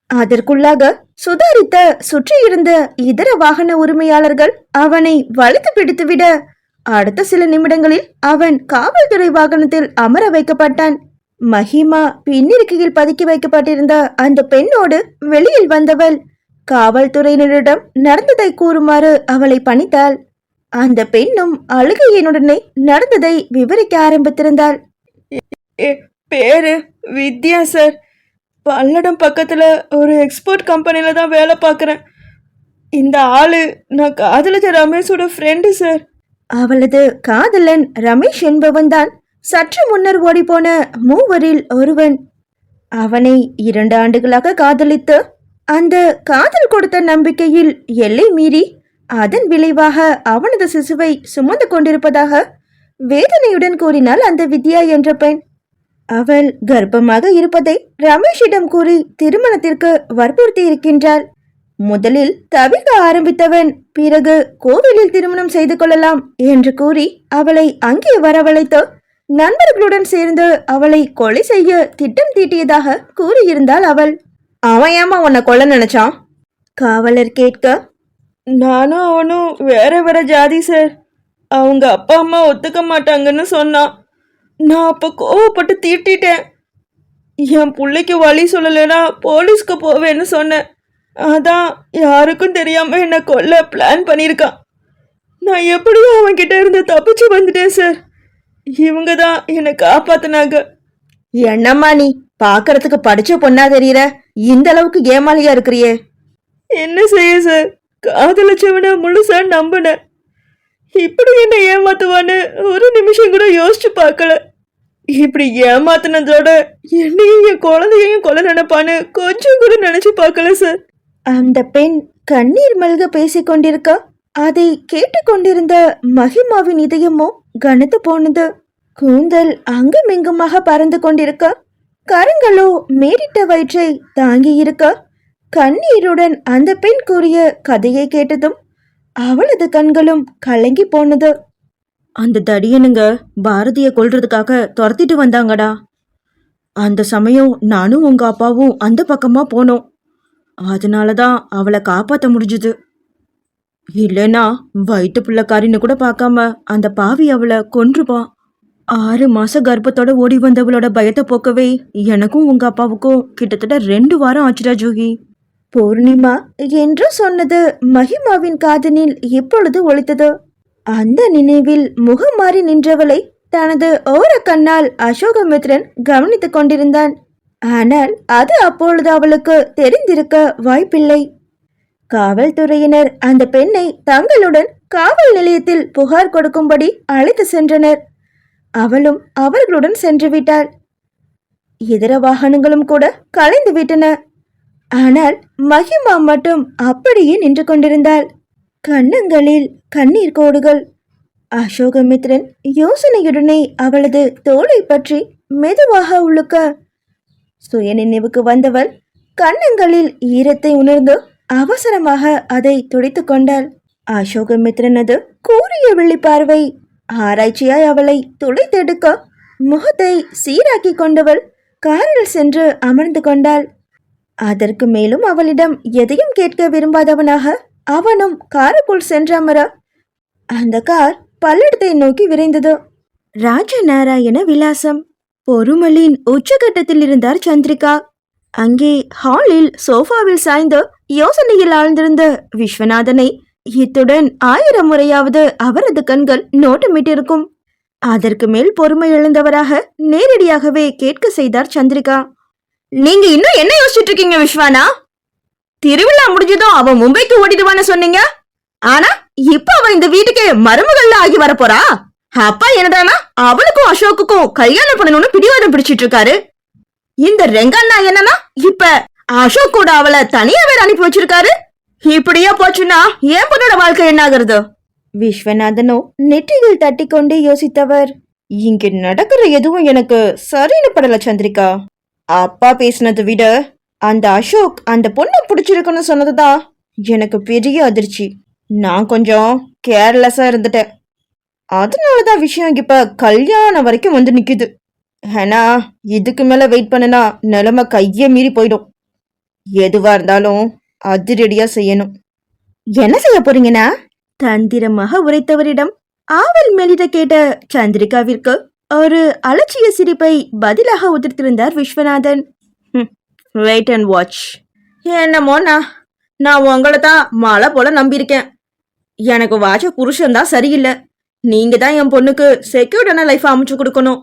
அதற்குள்ளாக சுதாரித்த சுற்றியிருந்த இதர வாகன உரிமையாளர்கள் அவனை வளைத்து பிடித்துவிட அடுத்த சில நிமிடங்களில் அவன் காவல்துறை வாகனத்தில் அமர வைக்கப்பட்டான். மஹிமா பின்னிருக்கையில் பதுக்கி வைக்கப்பட்டிருந்த அந்த பெண்ணோடு வெளியில் வந்தவள் காவல்துறையினரிடம் நடந்ததை கூறுமாறு அவளை பணித்தாள். அந்த பெண்ணும் அழுகையினுடனே நடந்ததை விவரிக்க ஆரம்பித்திருந்தாள். பேரு வித்யா சார், பல்லடம் பக்கத்துல ஒரு எக்ஸ்போர்ட் கம்பெனில தான் வேலை பார்க்குறேன். இந்த ஆளு நான் காதலிச்ச ரமேஷோட ஃப்ரெண்டு சார். அவளது காதலன் ரமேஷ் என்பவன்தான் சற்று முன்னர் ஓடிப்போன மூவரில் ஒருவன். அவனை 2 ஆண்டுகளாக காதலித்து அந்த காதல் கொடுத்த நம்பிக்கையில் எல்லை மீறி அதன் விளைவாக அவனது சிசுவை சுமந்து கொண்டிருப்பதாக வேதனையுடன் கூறினாள் அந்த வித்யா என்ற பெண். அவள் கர்ப்பமாக இருப்பதை ரமேஷிடம் கூறி திருமணத்திற்கு வற்புறுத்தி இருக்கின்றாள். முதலில் தவிக்க ஆரம்பித்தவன் பிறகு கோவிலில் திருமணம் செய்து கொள்ளலாம் என்று கூறி அவளை அங்கே வரவழைத்து நண்பர்களுடன் சேர்ந்து அவளை கொலை செய்ய திட்டம் தீட்டியதாக கூறியிருந்தாள் அவள். அவன் ஏமா உன்னை கொல்ல நினைச்சான்? காவலர் கேட்க, நானும் அவனும் வேற வேற ஜாதி சார். அவங்க அப்பா அம்மா ஒத்துக்க மாட்டாங்கன்னு சொன்னான். நான் அப்போ கோவப்பட்டு தீட்டிட்டேன். என் பிள்ளைக்கு வழி சொல்லலைன்னா போலீஸ்க்கு போவேன்னு சொன்னேன். அதான் யாருக்கும் தெரியாம என்னை கொல்ல பிளான் பண்ணியிருக்கான். நான் எப்படியும் அவன்கிட்ட இருந்து தப்பிச்சு வந்துட்டேன் சார். இவங்க தான் என்னை காப்பாத்தினாங்க. என்னம்மா நீ பாக்குறதுக்கு படிச்ச பொண்ணா தெரியற, இந்த அளவுக்கு ஏமாளியா இருக்கிறியே? என்ன செய்ய சார், காதலிச்சவனை முழுசா நம்பினேன். இப்படி என்ன ஏமாத்துவான்னு ஒரு நிமிஷம் கூட யோசிச்சு பார்க்கல. இப்படி ஏமாத்தினதோட என்னையும் என் குழந்தையையும் கொலை நினைப்பான்னு கொஞ்சம் கூட நினைச்சு பார்க்கல சார். அந்த பெண் கண்ணீர் மல்க பேசிக் கொண்டிருக்க அதை கேட்டுக்கொண்டிருந்த மகிமாவின் இதயமோ கனத்து போனது. கூந்தல் அங்குமிங்குமாக பறந்து கொண்டிருக்க, கரங்களோ மேடிட்ட வயிற்றை தாங்கி இருக்க, கண்ணீருடன் அந்த பெண் கூறிய கதையை கேட்டதும் அவளது கண்களும் கலங்கி போனது. அந்த தடியனுங்க பாரதிய கொல்றதுக்காக துரத்திட்டு வந்தாங்கடா. அந்த சமயம் நானும் உங்க அப்பாவும் அந்த பக்கமா போனோம். அதனாலதான் அவளை காப்பாற்ற முடிஞ்சுது. இல்லைன்னா வயிற்று பிள்ளைக்காரின்னு கூட பார்க்காம அந்த பாவி அவளை கொன்றுப்பான். 6 மாச கர்ப்பத்தோட ஓடி வந்தவளோட பயத்தை போக்கவே எனக்கும் உங்க அப்பாவுக்கும் கிட்டத்தட்ட 2 வாரம் ஆச்சுடா ஜூஹி. பூர்ணிமா என்று சொன்னது மகிமாவின் காதனில் இப்பொழுது ஒலித்தது. அந்த நினைவில் முகம் மாறி நின்றவளை தனது ஓர கண்ணால் அசோகமித்ரன் கவனித்துக் கொண்டிருந்தான். ஆனால் அது அப்பொழுது அவளுக்கு தெரிந்திருக்க வாய்ப்பில்லை. காவல்துறையினர் அந்த பெண்ணை தங்களுடன் காவல் நிலையத்தில் புகார் கொடுக்கும்படி அழைத்து சென்றனர். அவளும் அவர்களுடன் சென்று விட்டாள். இதர வாகனங்களும் கூட கலைந்து விட்டன. ஆனால் மகிமா மட்டும் அப்படியே நின்று கொண்டிருந்தாள். கண்ணங்களில் கண்ணீர் கோடுகள். அசோகமித்ரன் யோசனையுடனே அவளது தோளை பற்றி மெதுவாக உழுக்க, சுய நினைவுக்கு வந்தவள் கண்ணங்களில் ஈரத்தை உணர்ந்து அவசரமாக அதை துடைத்து கொண்டாள். அசோகமித்ரனது கூரிய வெள்ளி பார்வை ஆராய்ச்சியாய் அவளை துளைத்தெடுக்க முகத்தை சீராக்கி கொண்டவள் காரில் சென்று அமர்ந்து கொண்டாள். அதற்கு மேலும் அவளிடம் எதையும் கேட்க விரும்பாதவனாக அவனும் காருக்குள் சென்றமர அந்த கார் பல்லடத்தை நோக்கி விரைந்தது. ராஜநாராயண விலாசம். பொறுமலின் உச்சகட்டத்தில் இருந்தார் சந்திரிகா. அங்கே ஹாலில் சோஃபாவில் சாய்ந்து யோசனையில் ஆழ்ந்திருந்த விஸ்வநாதனை இத்துடன் 1000 முறையாவது அவரது கண்கள் நோட்டமிட்டிருக்கும். அதற்கு மேல் பொறுமை இழந்தவராக நேரடியாகவே கேட்க செய்தார் சந்திரிகா. நீங்க இன்னும் என்ன யோசிச்சுட்டு இருக்கீங்க விஸ்வானா? திருவிழா முடிஞ்சதும் அவன் மும்பைக்கு ஓடிடுவான்னு சொன்னீங்க. ஆனா இப்ப அவன் இந்த வீட்டுக்கு மருமகள்ல ஆகி வரப்போறா. அப்பா என்னடானா அவளுக்கும் அசோக்குக்கும் கல்யாணம் பண்ணணும்னு பிடிவாதம் பிடிச்சிட்டு இருக்காரு. இந்த ரெங்கண்ணா என்னன்னா இப்ப அசோக் கூட அவளை தனியா வேற அனுப்பி வச்சிருக்காரு. இப்படியே போச்சுன்னா என் பொண்ணோட வாழ்க்கை என்ன ஆகுறது? விஸ்வநாதனோ நெற்றியில் தட்டி கொண்டே யோசித்தவர். இங்க நடக்கிற எதுவும் எனக்கு சரின்னு படல சந்திரிகா. அப்பா பேசினதை விட அந்த அசோக் அந்த பொண்ணை பிடிச்சிருக்குன்னு சொன்னதுதான் எனக்கு பெரிய அதிர்ச்சி. நான் கொஞ்சம் கேர்லெஸ்ஸா இருந்துட்டேன். அதனாலதான் விஷயம் இப்ப கல்யாணம் வரைக்கும் வந்து நிக்குது. ஆனா இதுக்கு மேல வெயிட் பண்ணனா நிலைமை கைய மீறி போயிடும். எதுவா இருந்தாலும் அதிரடியா செய்யணும். என்ன செய்ய போறீங்கன்னா? தந்திரமாக உரைத்தவரிடம் ஆவல் மெலிட கேட்ட சந்திரிகாவிற்கு ஒரு அலட்சிய சிரிப்பை பதிலாக உதிர்த்திருந்தார் விஸ்வநாதன். Wait and watch. என்னமோண்ணா, நான் உங்களை தான் மழை போல நம்பியிருக்கேன். எனக்கு வாட்ச புருஷன்தான் சரியில்லை. நீங்க தான் என் பொண்ணுக்கு செக்யூர்டான லைஃப் அமைச்சு கொடுக்கணும்.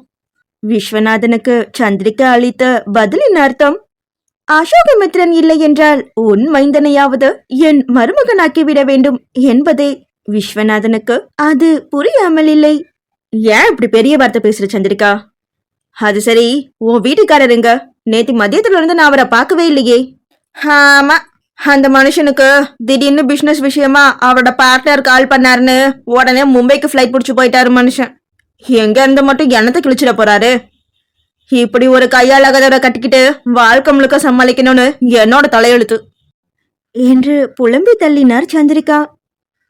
விஸ்வநாதனுக்கு சந்திரிகா அளித்த பதிலின் அர்த்தம், அசோகமித்ரன் இல்லை என்றால் உன் மைந்தனையாவது என் மருமகனாக்கிவிட வேண்டும் என்பதே. விஸ்வநாதனுக்கு அது புரியாமல் இல்லை. ஏன் இப்படி பெரிய வார்த்தை பேசுற சந்திரிகா? அது சரி, உன் வீட்டுக்காரருங்க? நேத்து மதியத்துல இருந்து நான் அவரை பார்க்கவே இல்லையே. ஆமா, அந்த மனுஷனுக்கு திடீர்னு பிசினஸ் விஷயமா அவரோட பார்ட்னர் கால் பண்ணாருன்னு உடனே மும்பைக்கு ஃபிளைட் பிடிச்சு போயிட்டாரு மனுஷன். எங்க இருந்து மட்டும் எண்ணத்தை கிழிச்சிட போறாரு. இப்படி ஒரு கையாளாகதவரை கட்டிக்கிட்டு வாழ்க்கை முழுக்க சமாளிக்கணும்னு என்னோட தலையெழுத்து என்று புலம்பி தள்ளினார் சந்திரிகா.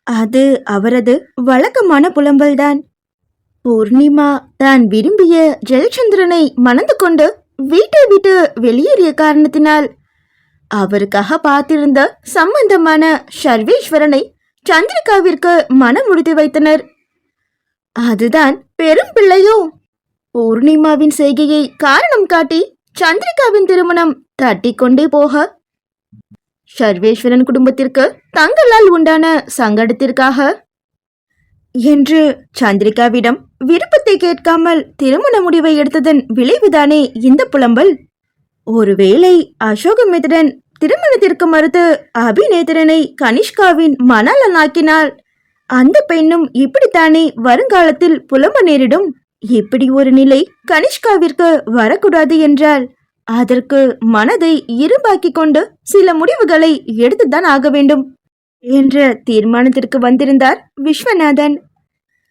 அது அவரது வழக்கமான புலம்பல்தான். பூர்ணிமா தான் விரும்பிய ஜெயச்சந்திரனை மணந்து கொண்டு வீட்டை விட்டு வெளியேறிய காரணத்தினால் அவருக்காக பார்த்திருந்த சம்பந்தமான சர்வேஸ்வரனை சந்திரிகாவிற்கு மனம் முடித்து வைத்தனர். அதுதான் பெரும் பிள்ளையோ. பூர்ணிமாவின் செய்கையை காரணம் காட்டி சந்திரிகாவின் திருமணம் தட்டிக்கொண்டே போக சர்வேஸ்வரன் குடும்பத்திற்கு தங்களால் உண்டான சங்கடத்திற்காக என்று சந்திரிகாவிடம் விருப்பத்தை கேட்காமல் திருமண முடிவை எடுத்ததன் விளைவுதானே இந்த புலம்பல். ஒருவேளை அசோகமித்ரன் திருமணத்திற்கு மறுத்து அபிநேத்திரனை கனிஷ்காவின் மணாளனாக்கினால் அந்த பெண்ணும் இப்படித்தானே வருங்காலத்தில் புலம்ப நேரிடும். இப்படி ஒரு நிலை கனிஷ்காவிற்கு வரக்கூடாது என்றால் அதற்கு மனதை இரும்பாக்கி கொண்டு சில முடிவுகளை எடுத்துதான் ஆக வேண்டும் என்ற தீர்மானத்திற்கு வந்திருந்தார் விஸ்வநாதன்.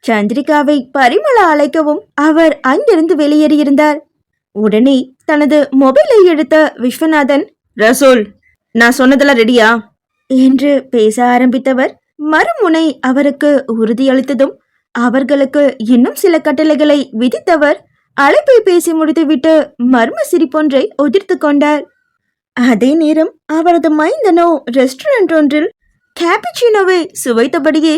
சந்திரிகாவை பரிமளா அழைக்கவும் அவர் அங்கிருந்து வெளியேறியிருந்தார். உடனே தனது மொபைலை எடுத்த விஸ்வநாதன், ரசூல், நான் சொன்னதெல்லாம் ரெடியா என்று பேச ஆரம்பித்தவர் மறுமுனை அவருக்கு உறுதியளித்ததும் அவர்களுக்கு இன்னும் சில கட்டளைகளை விதித்தவர் அழைப்பை பேசி முடித்துவிட்டு மர்ம சிரிப்பொன்றை உதிர்த்து கொண்டார். அதே நேரம் அவரது மைந்தனோ ரெஸ்டாரண்ட் ஒன்றில் கேப்புச்சினோவை சுவைத்தபடியே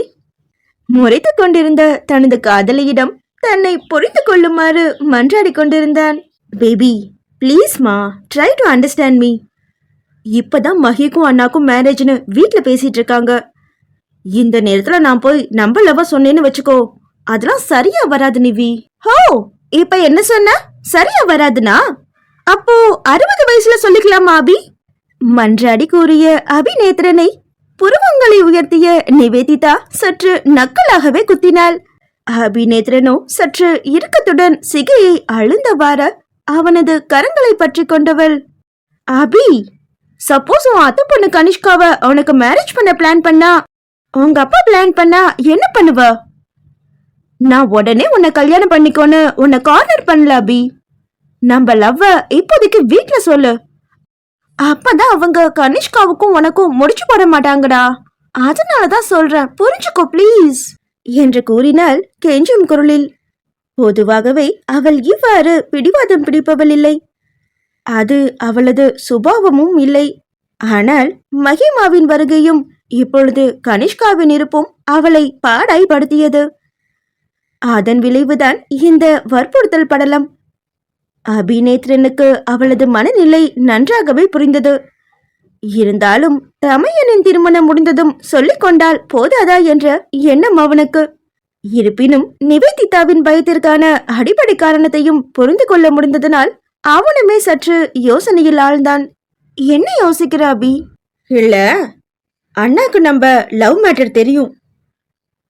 முறைத்து கொண்டிருந்த தனது காதலியிடம் தன்னை புரிந்து கொள்ளுமாறு மன்றாடி கொண்டிருந்தான். பேபி, ப்ளீஸ் மா, ட்ரை டு அண்டர்ஸ்டாண்ட் மீ. இப்பதான் மகிக்கும் அண்ணாக்கும் மேரேஜ்னு வீட்ல பேசிட்டு இருக்காங்க. இந்த நேரத்துல நான் போய் நம்ம லவ் சொன்னேன்னு வச்சுக்கோ, அதெல்லாம் சரியா வராது நிவி. ஹோ, இப்ப என்ன சொன்ன? சரியா வராதுனா அப்போ 60 வயசுல சொல்லிக்கலாமா அபி? மன்றாடி கூறிய அபிநேத்திரனை புருவங்களை உயர்த்திய நிவேதிதா சற்று நக்கலாகவே குத்தினாள். அபிநேத்திரனோ சற்று இறுக்கத்துடன் சிகையை அழுந்தவாற அவனது கரங்களை பற்றி கொண்டவள், அபி, சப்போஸ் உன் அத்தை பொண்ணு கனிஷ்காவ உனக்கு மேரேஜ் பண்ண பிளான் பண்ணா, உங்க அப்பா பிளான் பண்ணா என்ன பண்ணுவ? நான் உடனே உன்னை கல்யாணம் பண்ணிக்கோன்னு உன்னை கார்னர் பண்ணல அபி. நம்ம லவ்வ இப்போதைக்கு வீட்ல சொல்லு. அப்பதான் அவங்க கனிஷ்காவுக்கும் உனக்கும் முடிச்சு போட மாட்டாங்கடா. அதனாலதான் சொல்றேன், புரிஞ்சுக்கோ ப்ளீஸ் என்று கூறினாள் கெஞ்சும் குரலில். பொதுவாகவே அவள் இவ்வாறு பிடிவாதம் பிடிப்பவள் இல்லை, அது அவளது சுபாவமும் இல்லை. ஆனால் மகிமாவின் வருகையும் இப்பொழுது கனிஷ்காவின் இருப்பும் அவளை பாடாய்படுத்தியது. அதன் விளைவுதான் இந்த வற்புறுத்தல் படலம். அபிநேத்ரனுக்கு அவளது மனநிலை நன்றாகவே புரிந்தது. இருந்தாலும் தமையனின் திருமணம் முடிந்ததும் சொல்லிக் கொண்டால் போதாதா என்ற எண்ணம் அவனுக்கு. இருப்பினும் நிவேதிதாவின் பயத்திற்கான அடிப்படை காரணத்தையும் புரிந்து கொள்ள முடிந்ததனால் அவனுமே சற்று யோசனையில் ஆழ்ந்தான். என்ன யோசிக்கிற அபி? இல்ல, அண்ணாக்கு நம்ம லவ் மேட்டர் தெரியும்,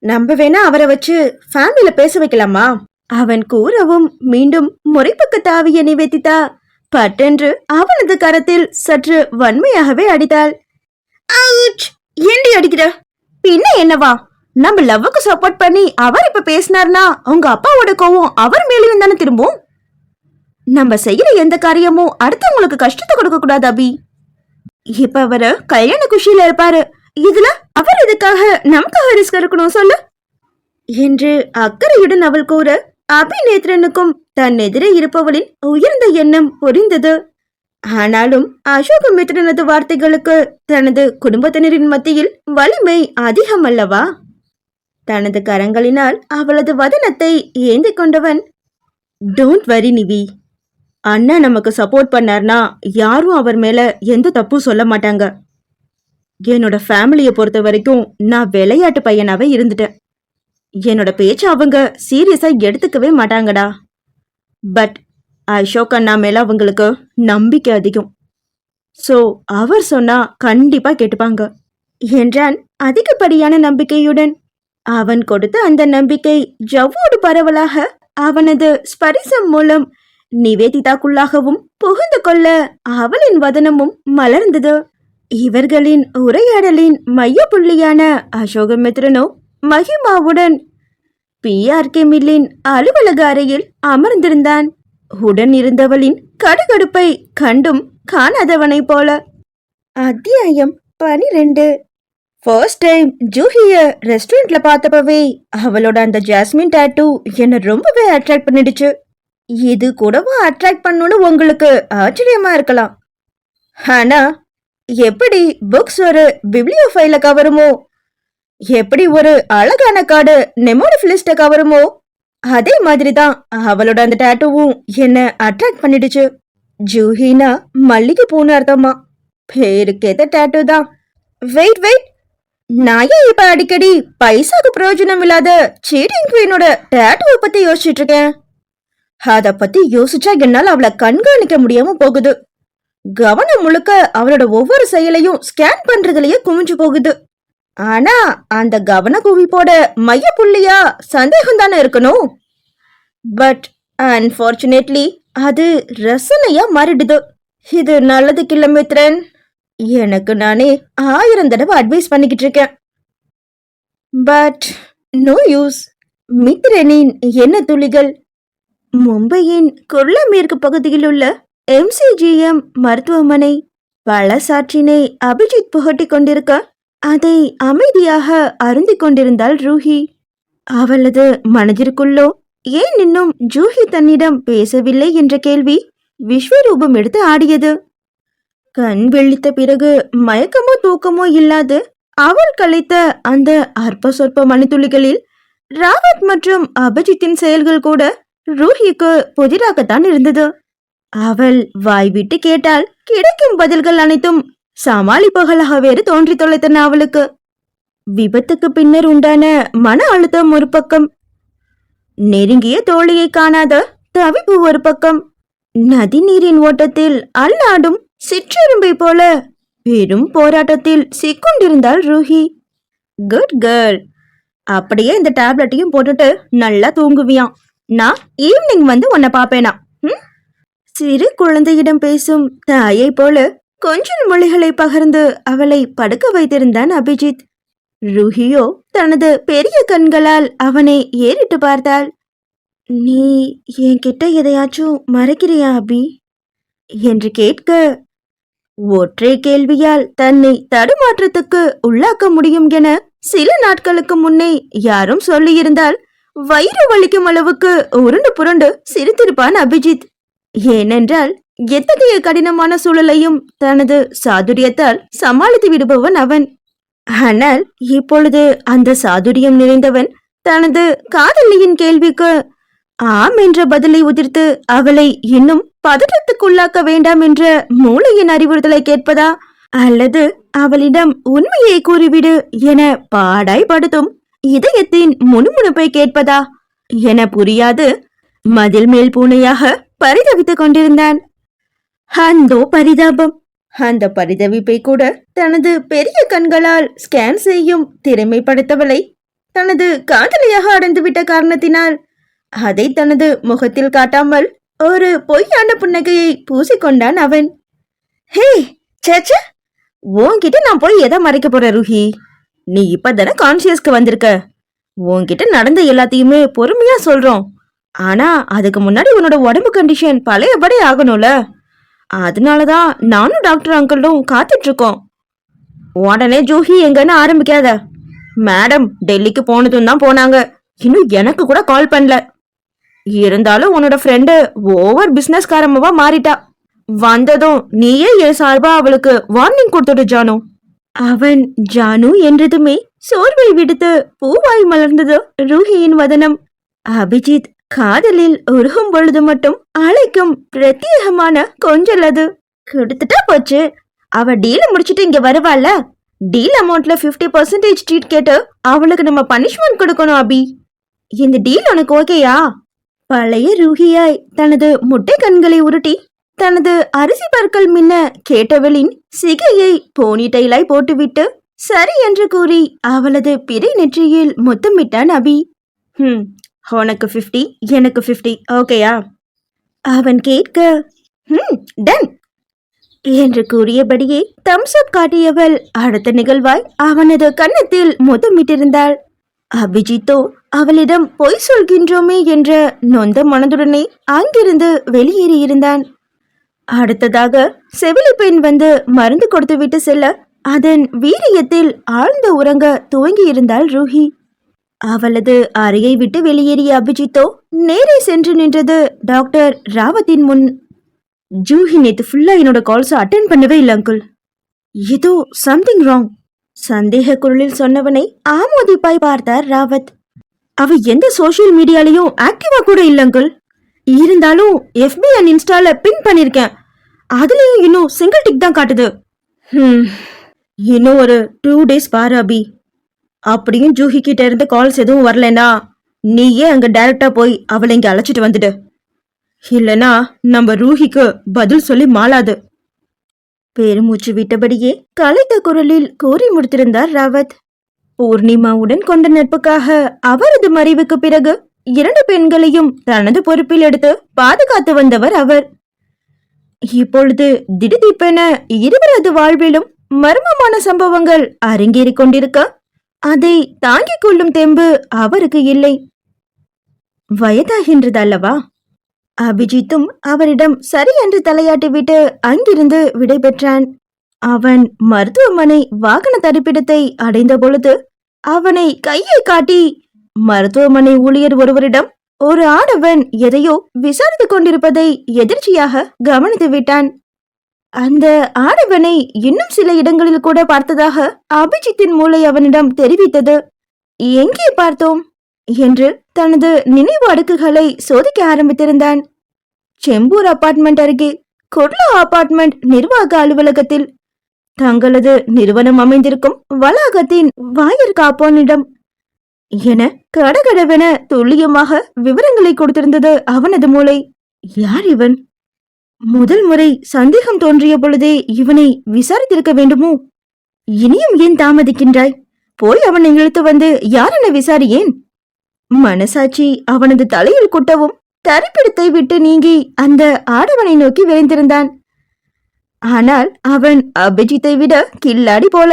நம்ம வேணா அவரை வச்சு ஃபேமிலியில பேச வைக்கலாமா? அவன் கூறவும் மீண்டும் முறைப்புக்கு தாவிய நிவேதிதா பட்டென்று அவனது கரத்தில் சற்று வன்மையாகவே அடித்தாள். ஏண்டி அடிக்கிற? பின்ன என்னவா, நம்ம லவ்வுக்கு சப்போர்ட் பண்ணி அவர் இப்ப பேசினார்னா உங்க அப்பாவோட கோவம் அவர் மேலேயும் தானே திரும்பும். நம்ம செய்யற எந்த காரியமும் அடுத்தவங்களுக்கு கஷ்டத்தை கொடுக்க கூடாது அபி. இப்ப அவரு கல்யாண குஷியில இருப்பாரு, இதுல அவர் இதுக்காக நமக்காக ரிஸ்க் இருக்கணும் சொல்லு என்று அக்கறையுடன் அவள் கூற, அபிநேத்ரனுக்கும் தன் எதிரே இருப்பவளின் உயர்ந்த எண்ணம் புரிந்தது. ஆனாலும் அசோகமித்ரனது வார்த்தைகளுக்கு தனது குடும்பத்தினரின் மத்தியில் வலிமை அதிகம் அல்லவா? தனது கரங்களினால் அவளது வதனத்தை ஏந்தி கொண்டவன், டோன்ட் வரி நிவி, அண்ணா நமக்கு சப்போர்ட் பண்ணார்னா யாரும் அவர் மேல எந்த தப்பும் சொல்ல மாட்டாங்க. என்னோட ஃபேமிலியை பொறுத்த வரைக்கும் நான் விளையாட்டு பையனாவே இருந்துட்டேன். என்னோட பேச்ச அவங்க சீரியஸா எடுத்துக்கவே மாட்டாங்கடா. பட் அசோக் அண்ணா மேல அவங்களுக்கு நம்பிக்கை அதிகம். சோ அவர் சொன்னா கண்டிப்பா கேட்டுப்பாங்க என்றான் அதிகப்படியான நம்பிக்கையுடன். அவன் கொடுத்த அந்த நம்பிக்கை ஜவ்வோடு பரவலாக அவனது ஸ்பரிசம் மூலம் நிவேதிதாக்குள்ளாகவும் புகுந்து கொள்ள அவளின் வதனமும் மலர்ந்தது. இவர்களின் உரையாடலின் மைய புள்ளியான அசோகமித்ரனோ மகிமாவுடன் PRK மில்லின் அலுவலக அறையில் அமர்ந்திருந்தான். உடன் இருந்தவளின் கடுகடுப்பை கண்டும் காணாதவனை போல. அத்தியாயம் 12. ஃபர்ஸ்ட் டைம் ஜூஹிய ரெஸ்டாரண்ட்ல பார்த்தப்பவே அவளோட அந்த ஜாஸ்மின் டாட்டூ என்ன ரொம்பவே அட்ராக்ட் பண்ணிடுச்சு. இது கூடவும் அட்ராக்ட் பண்ணணும்னு உங்களுக்கு ஆச்சரியமா இருக்கலாம். ஆனா எப்படி புக்ஸ் ஒரு பிப்ளியோஃபைல கவருமோ, எப்படி ஒரு அழகான கார்டு நெமோரிஃபிலிஸ்ட கவருமோ, அதே மாதிரிதான் அவளோட அந்த டாட்டூவும் என்ன அட்ராக்ட் பண்ணிடுச்சு. ஜூஹினா மல்லிகை பூன்னு அர்த்தமா, பேருக்கேத்த டாட்டூ தான். வெயிட் வெயிட், நான் ஏன் இப்ப அடிக்கடி பைசாக்கு பிரயோஜனம் இல்லாத சீட்டிங் குவீனோட டாட்டூவை பத்தி யோசிச்சுட்டு இருக்கேன்? அத பத்தி யோசிச்சா என்னால அவளை கண்காணிக்க முடியாம போகுது. கவனம் முழுக்க அவளோட ஒவ்வொரு செயலையும் ஸ்கேன் பண்றதுலயே குமிஞ்சு போகுது. ஆனா அந்த கவன குவிப்போட மைய புள்ளியா சந்தேகம் தானே இருக்கணும். பட் அன்பார்ச்சுனேட்லி அது ரசனையா மாறிடுது. இது நல்லதுக்கு இல்ல மித்ரன். எனக்கு நானே 1000 தடவை அட்வைஸ் பண்ணிக்கிட்டு இருக்கேன். But no use. மித்ரனின் என்ன துளிகள். மும்பையின் குர்லா மேற்கு பகுதியில் உள்ள MCGM மருத்துவமனை. பழசாற்றினை அபிஜித் புகட்டி கொண்டிருக்க அதை அமைதியாக அருந்திக் கொண்டிருந்தாள் ரூஹி. அவளது மனதிற்குள்ளோ ஏன் இன்னும் ஜூஹி தன்னிடம் பேசவில்லை என்ற கேள்வி விஸ்வரூபம் எடுத்து ஆடியது. கண் விழித்த பிறகு மயக்கமோ தூக்கமோ இல்லாது அவள் கலைத்த அந்த அற்ப சொற்ப மணித்துளிகளில் ராவத் மற்றும் அபிஜித்தின் செயல்கள் கூட ரூஹிக்கு புதிராகத்தான் இருந்தது. அவள் வாய்விட்டு கேட்டால் கிடைக்கும் பதில்கள் அனைத்தும் சமாளிப்புகளாக வேறு தோன்றி தொலைத்தன அவளுக்கு. விபத்துக்கு பின்னர் உண்டான மன அழுத்தம் ஒரு பக்கம், நெருங்கிய தோழியை காணாத தவிப்பு ஒரு பக்கம், நதி நீரின் ஓட்டத்தில் அல்லாடும் சிற்றெரும்பை போல பெரும் போராட்டத்தில் சிக்கொண்டிருந்தாள் ரூஹி. Good girl. அப்படியே இந்த டேப்லெட்டையும் போட்டுட்டு நல்லா தூங்குவியாம். நான் ஈவினிங் வந்து உன்னை பாப்பேனா? சிறு குழந்தையிடம் பேசும் தாயை போல கொஞ்சம் மொழிகளை பகிர்ந்து அவளை படுக்க வைத்திருந்தான் அபிஜித். ரூஹியோ தனது பெரிய கண்களால் அவனை ஏறிட்டு பார்த்தாள். நீ என்கிட்ட எதையாச்சும் மறைக்கிறியா அபி என்று கேட்க, ஒற்றை கேள்வியால் தன்னை தடுமாற்றத்துக்கு உள்ளாக்க முடியும் என சில நாட்களுக்கு முன்னே யாரும் சொல்லியிருந்தால் வயிறு வலிக்கும் அளவுக்கு உருண்டு புரண்டு சிரித்திருப்பான் அபிஜித். ஏனென்றால் எத்தகைய கடினமான சூழலையும் தனது சாதுரியத்தால் சமாளித்து விடுபவன் அவன். ஆனால் இப்பொழுது அந்த சாதுரியம் நிறைந்தவன் தனது காதலியின் கேள்விக்கு ஆம் என்ற பதிலை உதிர்த்து அவளை இன்னும் பதற்றத்துக்குள்ளாக்க வேண்டாம் என்ற மூளையின் அறிவுறுத்தலை கேட்பதா, அல்லது அவளிடம் உண்மையை கூறிவிடு என பாடாய்படுத்தும் இதயத்தின் முணுமுணுப்பை கேட்பதா என புரியாது மதில் மேல் பூனையாக பரிதவித்துக் கொண்டிருந்தான். அந்தோ பரிதாபம். அந்த பரிதவிப்பை கூட தனது பெரிய கண்களால் ஸ்கேன் செய்யும் திறமை படைத்தவளை தனது காதலியாக அடைந்துவிட்ட காரணத்தினால் அதை தனது முகத்தில் காட்டாமல் ஒரு பொய்யான புன்னகையை பூசிக்கொண்டான் அவன். ஹே சேச்ச, உன்கிட்ட நான் போய் எதை மறைக்க போற ரூஹி? நீ இப்பதானே கான்சியஸ்க்கு வந்திருக்க. உன்கிட்ட நடந்த எல்லாத்தையுமே பொறுமையா சொல்றோம். ஆனா அதுக்கு முன்னாடி உன்னோட உடம்பு கண்டிஷன் பழையபடி ஆகணும்ல. அதனாலதான் நானும் டாக்டர் அங்கிளும் காத்துட்டு இருக்கோம். உடனே ஜூஹி எங்கன்னு ஆரம்பிக்காத. மேடம் டெல்லிக்கு போனதும் தான் போனாங்க. இன்னும் எனக்கு கூட கால் பண்ணல. இருந்தாலும் உன்னோட ஃப்ரெண்டு ஓவர் பிசினஸ் காரமாவா மாறிட்டா. வந்ததும் நீயே என் சார்பா அவளுக்கு வார்னிங் கொடுத்துடு ஜானு. அவன் ஜானு என்றதுமே சோர்வை விடுத்து பூவாய் மலர்ந்தது ரூஹியின் வதனம். அபிஜித் காதலில் உருகும் பொழுது மட்டும் அழைக்கும் பிரத்யேகமான கொஞ்சல் அது. கொடுத்துட்டா போச்சு. அவ டீல முடிச்சுட்டு இங்க வருவாள்ல, டீல் அமௌண்ட்ல 50% ட்ரீட் கேட்டு அவளுக்கு நம்ம பனிஷ்மெண்ட் கொடுக்கணும் அபி. இந்த டீல் உனக்கு ஓகேயா? பழைய ரூஹியாய் தனது முட்டை கண்களை உருட்டி தனது அரிசி பற்கள் மின்ன கேட்டவளின் சிகையை போனி டைலாய் போட்டுவிட்டு சரி என்று கூறி அவளது பிறை நெற்றியில் முத்தமிட்டான் அபி. உனக்கு 50, எனக்கு 50, ஓகேயா? அவன் கேட்க டன் என்று கூறியபடியே தம்ஸ் அப் காட்டியவள் அடுத்த நிகழ்வாய் அவனது கன்னத்தில் முத்தமிட்டிருந்தாள். அபிஜித்தோ அவளிடம் பொய் சொல்கின்றோமே என்ற நொந்த மனதுடனே அங்கிருந்து வெளியேறியிருந்தான். அடுத்ததாக செவிலி பெண் வந்து மருந்து கொடுத்துவிட்டு செல்ல அதன் வீரியத்தில் ஆழ்ந்த உறங்க துவங்கியிருந்தாள் ரூஹி. அவளது அறையை விட்டு வெளியேறிய அபிஜித்தோ நேரே சென்று நின்றது டாக்டர் ராவத்தின் முன். ஜூஹி நேத்து ஃபுல்லா என்னோட கால்ஸ் அட்டென்ட் பண்ணவே இல்லை அங்கிள். ஏதோ சம்திங் ராங் சந்தேக குரலில் சொன்னவனை ஆமோதிப்பாய் பார்த்தார் ராவத். அவ எந்த சோசியல் மீடியாலையும் ஆக்டிவா கூட இல்ல அங்கிள். இருந்தாலும் FB அண்ட் இன்ஸ்டால பின் பண்ணிருக்கேன். அதுலயும் இன்னும் சிங்கிள் டிக் தான் காட்டுது. இன்னும் ஒரு 2 days பாரு அபி. அப்படியும் ஜூஹி கிட்ட இருந்து கால்ஸ் எதுவும் வரலனா நீயே அங்க டைரக்டா போய் அவளை இங்க அழைச்சிட்டு வந்துடு. இல்லனா நம்ம ரூஹிக்கு பதில் சொல்லி மாளாது. பெருமூச்சு விட்டபடியே கலைத்த குரலில் கூறி முடித்திருந்தார் ராவத். பூர்ணிமாவுடன் கொண்ட நட்புக்காக அவரது மறைவுக்கு பிறகு 2 பெண்களையும் தனது பொறுப்பில் எடுத்து பாதுகாத்து வந்தவர் அவர். இப்பொழுது திடீப்பென இருவரது வாழ்விலும் மர்மமான சம்பவங்கள் அரங்கேறிக் கொண்டிருக்க அதை தாங்கிக் கொள்ளும் தெம்பு அவருக்கு இல்லை. வயதாகின்றது அல்லவா? அபிஜித்தும் அவரிடம் சரி என்று தலையாட்டிவிட்டு அங்கிருந்து விடை பெற்றான். அவன் மருத்துவமனை வாகன தரிப்பிடத்தை அடைந்த பொழுது அவனை கையை காட்டி மருத்துவமனை ஊழியர் ஒருவரிடம் ஒரு ஆடவன் எதையோ விசாரித்துக் கொண்டிருப்பதை எதிர்ச்சியாக கவனித்து விட்டான். அந்த ஆடவனை இன்னும் சில இடங்களில் கூட பார்த்ததாக அபிஜித்தின் மூளை அவனிடம் தெரிவித்தது. எங்கே பார்த்தோம் என்று தனது நினைவு அடுக்குகளை சோதிக்க ஆரம்பித்திருந்தான். செம்பூர் அபார்ட்மெண்ட் அருகே குர்லா அபார்ட்மெண்ட் நிர்வாக அலுவலகத்தில் தங்களது நிறுவனம் அமைந்திருக்கும் வளாகத்தின் வாயிற் காப்போனிடம் என கடகடவென துல்லியமாக விவரங்களை கொடுத்திருந்தது அவனது மூளை. யார் இவன்? முதல் முறை சந்தேகம் தோன்றிய பொழுதே இவனை விசாரித்திருக்க வேண்டுமோ? இனியும் ஏன் தாமதிக்கின்றாய்? போய் அவனை இழுத்து வந்து யாரென விசாரியேன். மனசாட்சி அவனது தலையில் குட்டவும் தரிப்பிடத்தை விட்டு நீங்கி அந்த ஆடவனை நோக்கி விரைந்திருந்தான். ஆனால் அவன் அபிஜித்தை விட கில்லாடி போல.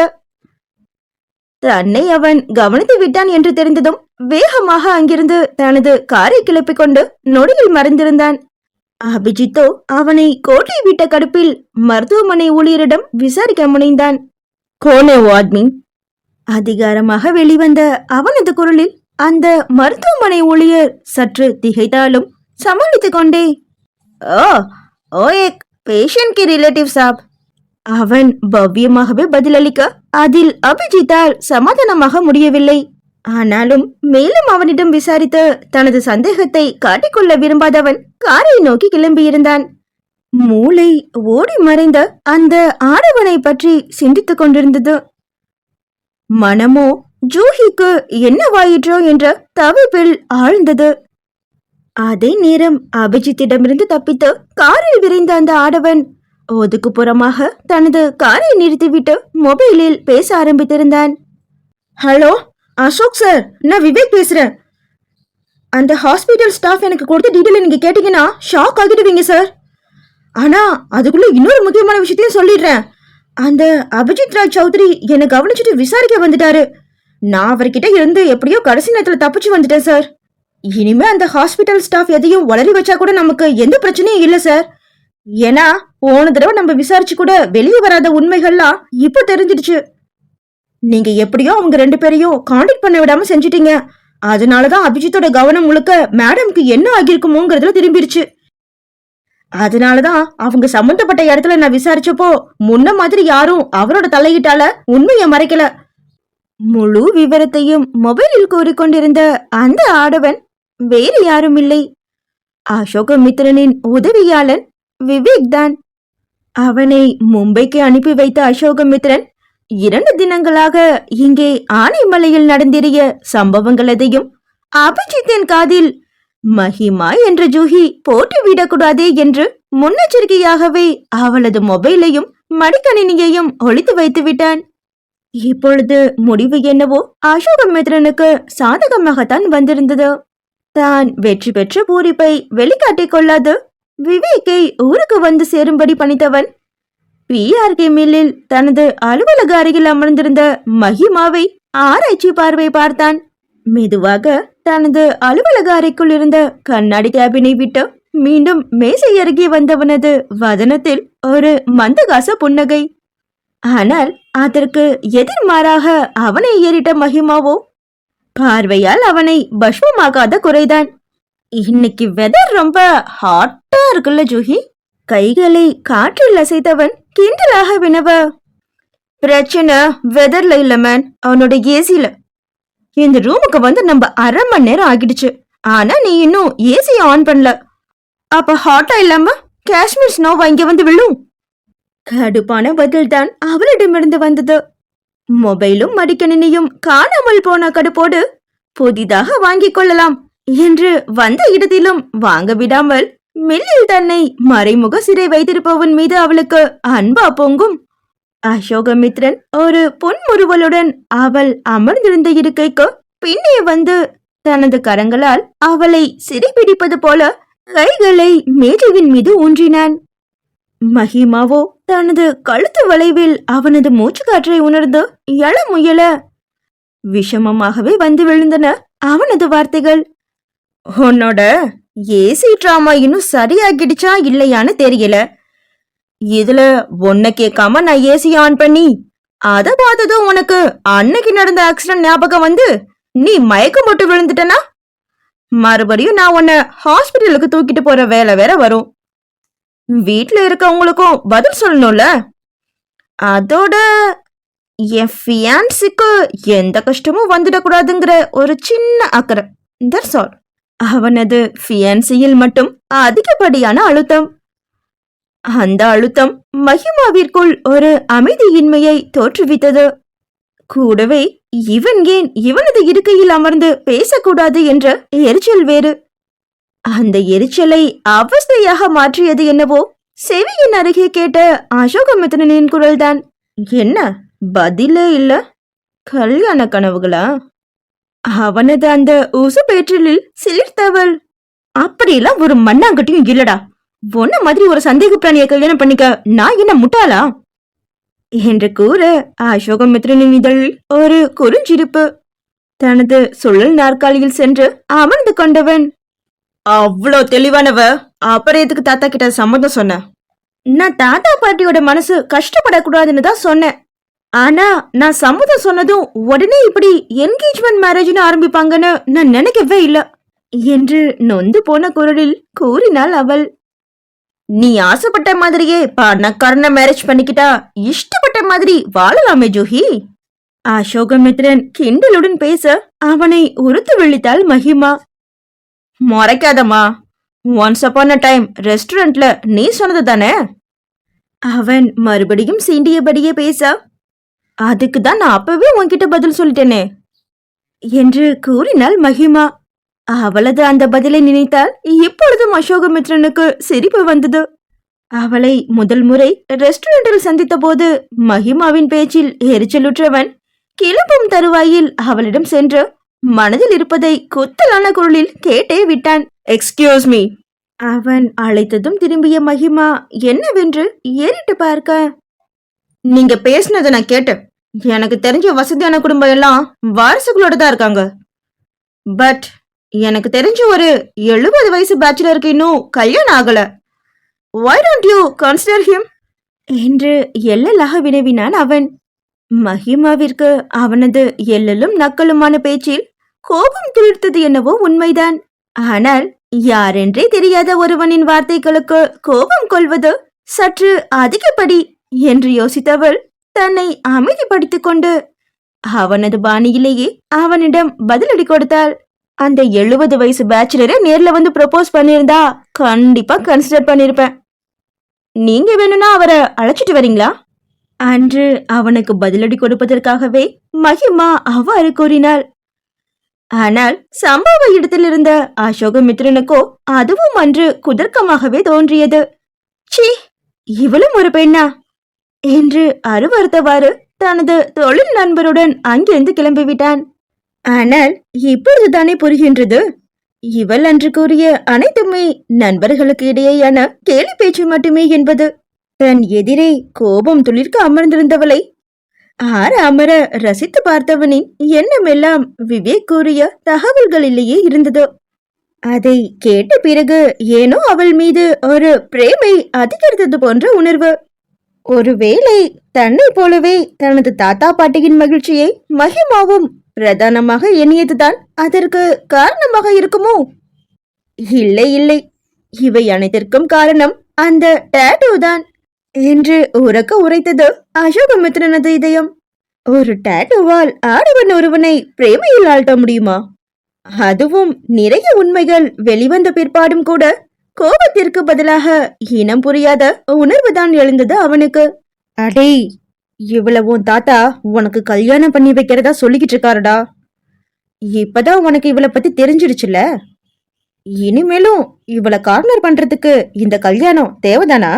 தன்னை அவன் கவனித்து விட்டான் என்று தெரிந்ததும் வேகமாக அங்கிருந்து தனது காரை கிளப்பிக் கொண்டு நொடியில் மறைந்திருந்தான். அபிஜித்தோ அவனை கோட்டை விட்ட கடுப்பில் மருத்துவமனை ஊழியரிடம் விசாரிக்க முனைந்தான். கோனே வாட்மி, அதிகாரமாக வெளிவந்த அவனது குரலில் அந்த மருத்துவமனை ஊழியர் சற்று திகைத்தாலும் சமாளித்துக் கொண்டே, ஓ ஓ ஏக் பேஷண்ட் கி ரிலேட்டிவ் சாப். அவன் பவ்யமாகவே பதிலளிக்க அதில் அபிஜித்தால் சமாதானமாக முடியவில்லை. ஆனாலும் மேலும் அவனிடம் விசாரித்து தனது சந்தேகத்தை காட்டிக்கொள்ள விரும்பாதவன் காரை நோக்கி கிளம்பியிருந்தான். மூளை ஓடி மறைந்த அந்த ஆடவனை பற்றி சிந்தித்துக் கொண்டிருந்தது. மனமோ ஜூஹிக்கு என்னவாயிற்றோ என்ற தவிப்பில் ஆழ்ந்தது. அதே நேரம் அபிஜித்திடமிருந்து தப்பித்து காரில் விரைந்த அந்த ஆடவன் ஒதுக்குப்புறமாக தனது காரை நிறுத்திவிட்டு மொபைலில் பேச ஆரம்பித்திருந்தான். ஹலோ அசோக் சார், நான் விவேக் பேசுறேன். அந்த ஹாஸ்பிட்டல் ஸ்டாஃப் எனக்கு கொடுத்த டீட்டெயில் நீங்க கேட்டீங்கன்னா ஷாக் ஆகிடுவீங்க சார். ஆனா அதுக்குள்ள இன்னொரு முக்கியமான விஷயத்தையும் சொல்லிடுறேன். அந்த அபிஜித் ராஜ் சௌத்ரி என்னை கவனிச்சுட்டு விசாரிக்க வந்துட்டாரு. நான் அவர்கிட்ட இருந்து எப்படியோ கடைசி நேரத்துல தப்பிச்சு வந்துட்டேன் சார். இனிமே அந்த ஹாஸ்பிட்டல் ஸ்டாஃப் எதையும் வளரி வச்சா கூட நமக்கு எந்த பிரச்சனையும் இல்லை சார். ஏன்னா போன தடவை நம்ம விசாரிச்சு கூட வெளியே வராத உண்மைகள்லாம் இப்ப தெரிஞ்சிடுச்சு. நீங்க எப்படியோ அவங்க 2 பேரையும் கான்டாக்ட் பண்ண விடாம செஞ்சிட்டீங்க. அதனாலதான் அபிஜித்தோட கவனம் முழுக்க மேடம்க்கு என்ன ஆகியிருக்குமோங்கிறதுல திரும்பிடுச்சு. அதனாலதான் அவங்க சம்பந்தப்பட்ட இடத்துல நான் விசாரிச்சப்போ முன்ன மாதிரி யாரும் அவரோட தலையிட்டால உண்மையை மறைக்கல. முழு விவரத்தையும் மொபைலில் கூறிக்கொண்டிருந்த அந்த ஆடவன் வேறு யாரும் இல்லை, அசோகமித்ரனின் உதவியாளன் விவேக் தான். அவனை மும்பைக்கு அனுப்பி வைத்த அசோகமித்ரன் 2 தினங்களாக இங்கே ஆனைமலையில் நடந்தேறிய சம்பவங்கள் எதையும் அபிஜித்தின் காதில் மஹிமா என்ற ஜூஹி போட்டுவிடக்கூடாதே என்று முன்னெச்சரிக்கையாகவே அவளது மொபைலையும் மடிக்கணினியையும் ஒளித்து வைத்து விட்டான். இப்பொழுது முடிவு என்னவோ அசோகமித்ரனுக்கு சாதகமாகத்தான் வந்திருந்தது. தான் வெற்றி பெற்ற பூரிப்பை வெளிக்காட்டிக் கொள்ளாது விவேக்கை ஊருக்கு வந்து சேரும்படி பணித்தவன் PRK மில்லில் தனது அலுவலக அருகில் அமர்ந்திருந்த மஹிமாவை ஆராய்ச்சி பார்வை பார்த்தான். மெதுவாக தனது அலுவலக அறைக்குள் இருந்த கண்ணாடி கேபினை விட்டு மீண்டும் மேசை அருகே வந்தவனது வதனத்தில் ஒரு மந்தகாச புன்னகை. ஆனால் அதற்கு எதிர்மாறாக அவனை ஏறிட்ட மஹிமாவோ பார்வையால் அவனை பஷ்பமாகாத குறைதான். இன்னைக்கு வெதர் ரொம்ப ஹாட்டா இருக்குல்ல ஜூஹி? கைகளை காற்றில் அசைத்தவன் கிண்டலாக வினவ. பிரச்சனை வெதர்ல இல்ல மேன், அவனோட ஏசில. இந்த ரூமுக்கு வந்து நம்ம 1/2 மணி நேரம் ஆகிடுச்சு. ஆனா நீ இன்னும் ஏசி ஆன் பண்ணல. அப்ப ஹாட்டா இல்லாம காஷ்மீர் ஸ்னோவா இங்க வந்து விழும்? கடுப்பான பதில்தான் அவளிடமிருந்து வந்தது. மொபைலும் மடிக்கணினியும் காணாமல் போன கடுப்போடு புதிதாக வாங்கிக் கொள்ளலாம் என்று வந்த இடத்திலும் வாங்க விடாமல் மில்லில் தன்னை மறைமுக சிறை வைத்திருப்பவன் மீது அவளுக்கு அன்பா பொங்கும். அசோகமித்ரன் ஒரு புன்முறுவலுடன் அவள் அமர்ந்திருந்த இருக்கைக்கு பின்னே வந்து தனது கரங்களால் அவளை சிறைபிடிப்பது போல கைகளை மேஜையின் மீது ஊன்றினான். மஹிமாவோ தனது கழுத்து வளைவில் அவனது மூச்சு காற்றை உணர்ந்து எழ முயல விஷமமாகவே வந்து விழுந்தன அவனது வார்த்தைகள். உன்னோட ஏசி டிராமா இன்னும் சரியாகிடுச்சா இல்லையான்னு தெரியல. இதுல உன்னை கேட்காம நான் ஏசி ஆன் பண்ணி அத பார்த்ததும் உனக்கு அன்னைக்கு நடந்த ஆக்சிடென்ட் ஞாபகம் வந்து நீ மயக்கம் போட்டு விழுந்துட்டனா மறுபடியும் நான் உன்னை ஹாஸ்பிட்டலுக்கு தூக்கிட்டு போற வேலை வேற வரும். வீட்டுல இருக்கவங்களுக்கும் பதில் சொல்லணும்ல. அதோட என் ஃபியான்ஸுக்கு எந்த கஷ்டமும் வந்துடக்கூடாதுங்கிற ஒரு சின்ன அக்கறை. That's all. அவனது ஃபியான்சியில் மட்டும் அதிகப்படியான அழுத்தம். அந்த அழுத்தம் மகிமாவிற்குள் ஒரு அமைதியின்மையை தோற்றுவித்தது. கூடவே இவன் ஏன் இவனது இருக்கையில் அமர்ந்து பேசக்கூடாது என்ற எரிச்சல் வேறு. அந்த எரிச்சலை அவஸ்தையாக மாற்றியது என்னவோ செவியின் அருகே கேட்ட அசோகமித்திரனின் குரல்தான். என்ன பதிலே இல்ல? கல்யாண கனவுகளா? அவனது அந்த உசுப்பேற்றலில் சிலிர்த்தவள். அப்படியெல்லாம் ஒரு மண்ணாங்கட்டியும் இல்லடா. உன்ன மாதிரி ஒரு சந்தேக பிராணியை கல்யாணம் பண்ணிக்க நான் என்ன முட்டாளா என்று கூற அசோகமித்திரனின் இதழில் ஒரு குறுஞ்சிரிப்பு. தனது சுழல் நாற்காலியில் சென்று அமர்ந்து கொண்டவன், அவ்வளோ தெளிவானவ, அப்புறம் எதுக்கு தாத்தா கிட்ட சம்மதம் சொன்ன? நான் தாத்தா பாட்டியோட மனசு கஷ்டப்படக்கூடாதுன்னு தான் சொன்னேன். ஆனா நான் சம்மதம் சொன்னதும் உடனே இப்படி என்கேஜ்மெண்ட் மேரேஜ்னு ஆரம்பிப்பாங்கன்னு நான் நினைக்கவே இல்ல என்று நொந்து போன குரலில் கூறினாள் அவள். நீ ஆசைப்பட்ட மாதிரியே பணக்காரன மேரேஜ் பண்ணிக்கிட்டா இஷ்டப்பட்ட மாதிரி வாழலாமே ஜூஹி. அசோகமித்ரன் கிண்டலுடன் பேச அவனை உறுத்து விழித்தாள் மகிமா. முறைக்காதம்மா, ஒன்ஸ் அப்பான் அ டைம் ரெஸ்டாரண்ட்ல நீ சொன்னது தானே? அவன் மறுபடியும் சீண்டியபடியே பேச, அதுக்கு தான் நான் அப்பவே உன்கிட்ட பதில் சொல்லிட்டேனே என்று கூறினாள் மகிமா. அவளது அந்த பதிலை நினைத்தால் இப்பொழுதும் அசோகமித்ரனுக்கு சிரிப்பு வந்தது. அவளை முதல் முறை ரெஸ்டாரண்டில் சந்தித்த போது மகிமாவின் பேச்சில் எரிச்சலுற்றவன் கிளம்பும் தருவாயில் அவளிடம் சென்று மனதில் இருப்பதை குத்தலான குரலில் கேட்டே விட்டான். Excuse me. அவன் அழைத்ததும் திரும்பிய மகிமா என்னவென்று ஏறிட்டு பார்க்க, நீங்க பேசினதை நான் கேட்டேன். எனக்கு தெரிஞ்ச வசதியான குடும்பம் எல்லாம் வாரிசுகளோட தான் இருக்காங்க. பட் எனக்கு தெரிஞ்ச ஒரு 70 வயசு பேச்சுலருக்கு இன்னும் கல்யாணம் ஆகல. Why don't you consider him? என்று எள்ளலாக வினவினான் அவன். மகிமாவிற்கு அவனது எள்ளலும் நக்கலுமான பேச்சில் கோபம் துளிர்த்தது என்னவோ உண்மைதான். ஆனால் யாரென்றே தெரியாத ஒருவனின் வார்த்தைகளுக்கு கோபம் கொள்வது சற்று அதிகப்படி என்று யோசித்தவள் தன்னை அமைதிப்படுத்திக் கொண்டு அவனது பாணியிலேயே அவனிடம் பதிலடி கொடுத்தாள். அந்த 70 வயசு பேச்சுலரை நேர்ல வந்து ப்ரொபோஸ் பண்ணியிருந்தா கண்டிப்பா கன்சிடர் பண்ணிருப்பேன். நீங்க வேணும்னா அவரை அழைச்சிட்டு வரீங்களா? அன்று அவனுக்கு பதிலடி கொடுப்பதற்காகவே மகிமா அவ்வாறு கூறினாள். ஆனால் சம்பவ இடத்தில் இருந்த அசோகமித்ரனுக்கோ அதுவும் அன்று குதர்க்கமாகவே தோன்றியது. சீ, இவளும் ஒரு பெண்ணா என்று அருவறுத்தவாறு தனது தொழில் நண்பருடன் அங்கிருந்து கிளம்பிவிட்டான். ஆனால் இப்பொழுதுதானே புரிகின்றது, இவள் அன்று கூறிய அனைத்துமே நண்பர்களுக்கு இடையேயான கேலி பேச்சு மட்டுமே என்பது. தன் எதிரே கோபம் துளிர்க்க அமர்ந்திருந்தவளை ஆற அமர ரசித்து பார்த்தவனின் எண்ணமெல்லாம் விவேக் கூறிய தகவல்களிலேயே இருந்தது. அதை கேட்ட பிறகு ஏனோ அவள் மீது ஒரு பிரேமை அதிகரித்தது போன்ற உணர்வு. ஒருவேளை தன்னை போலவே தனது தாத்தா பாட்டியின் மகிழ்ச்சியை மகிமாவும் பிரதானமாக எண்ணியதுதான் அதற்கு காரணமாக இருக்குமோ? இல்லை இல்லை, இவை அனைத்திற்கும் காரணம் அந்த டாட்டூ தான் என்று உரக்க உரைத்தது அசோகமித்ரனது இதயம். ஒரு டாட்டூவால் ஆடவன் ஒருவனை பிரேமையில் ஆழ்த்த முடியுமா? அதுவும் நிறைய உண்மைகள் வெளிவந்த பிற்பாடும் கூட கோபத்திற்கு பதிலாக இனம் புரியாத உணர்வுதான் எழுந்தது அவனுக்கு. அடே, இவ்வளவும் தாத்தா உனக்கு கல்யாணம் பண்ணி வைக்கிறதா சொல்லிக்கிட்டு இருக்காருடா. இப்பதான் உனக்கு இவளை பத்தி தெரிஞ்சிடுச்சுல. இனிமேலும் இவளை கார்னர் பண்றதுக்கு இந்த கல்யாணம் தேவைதானா?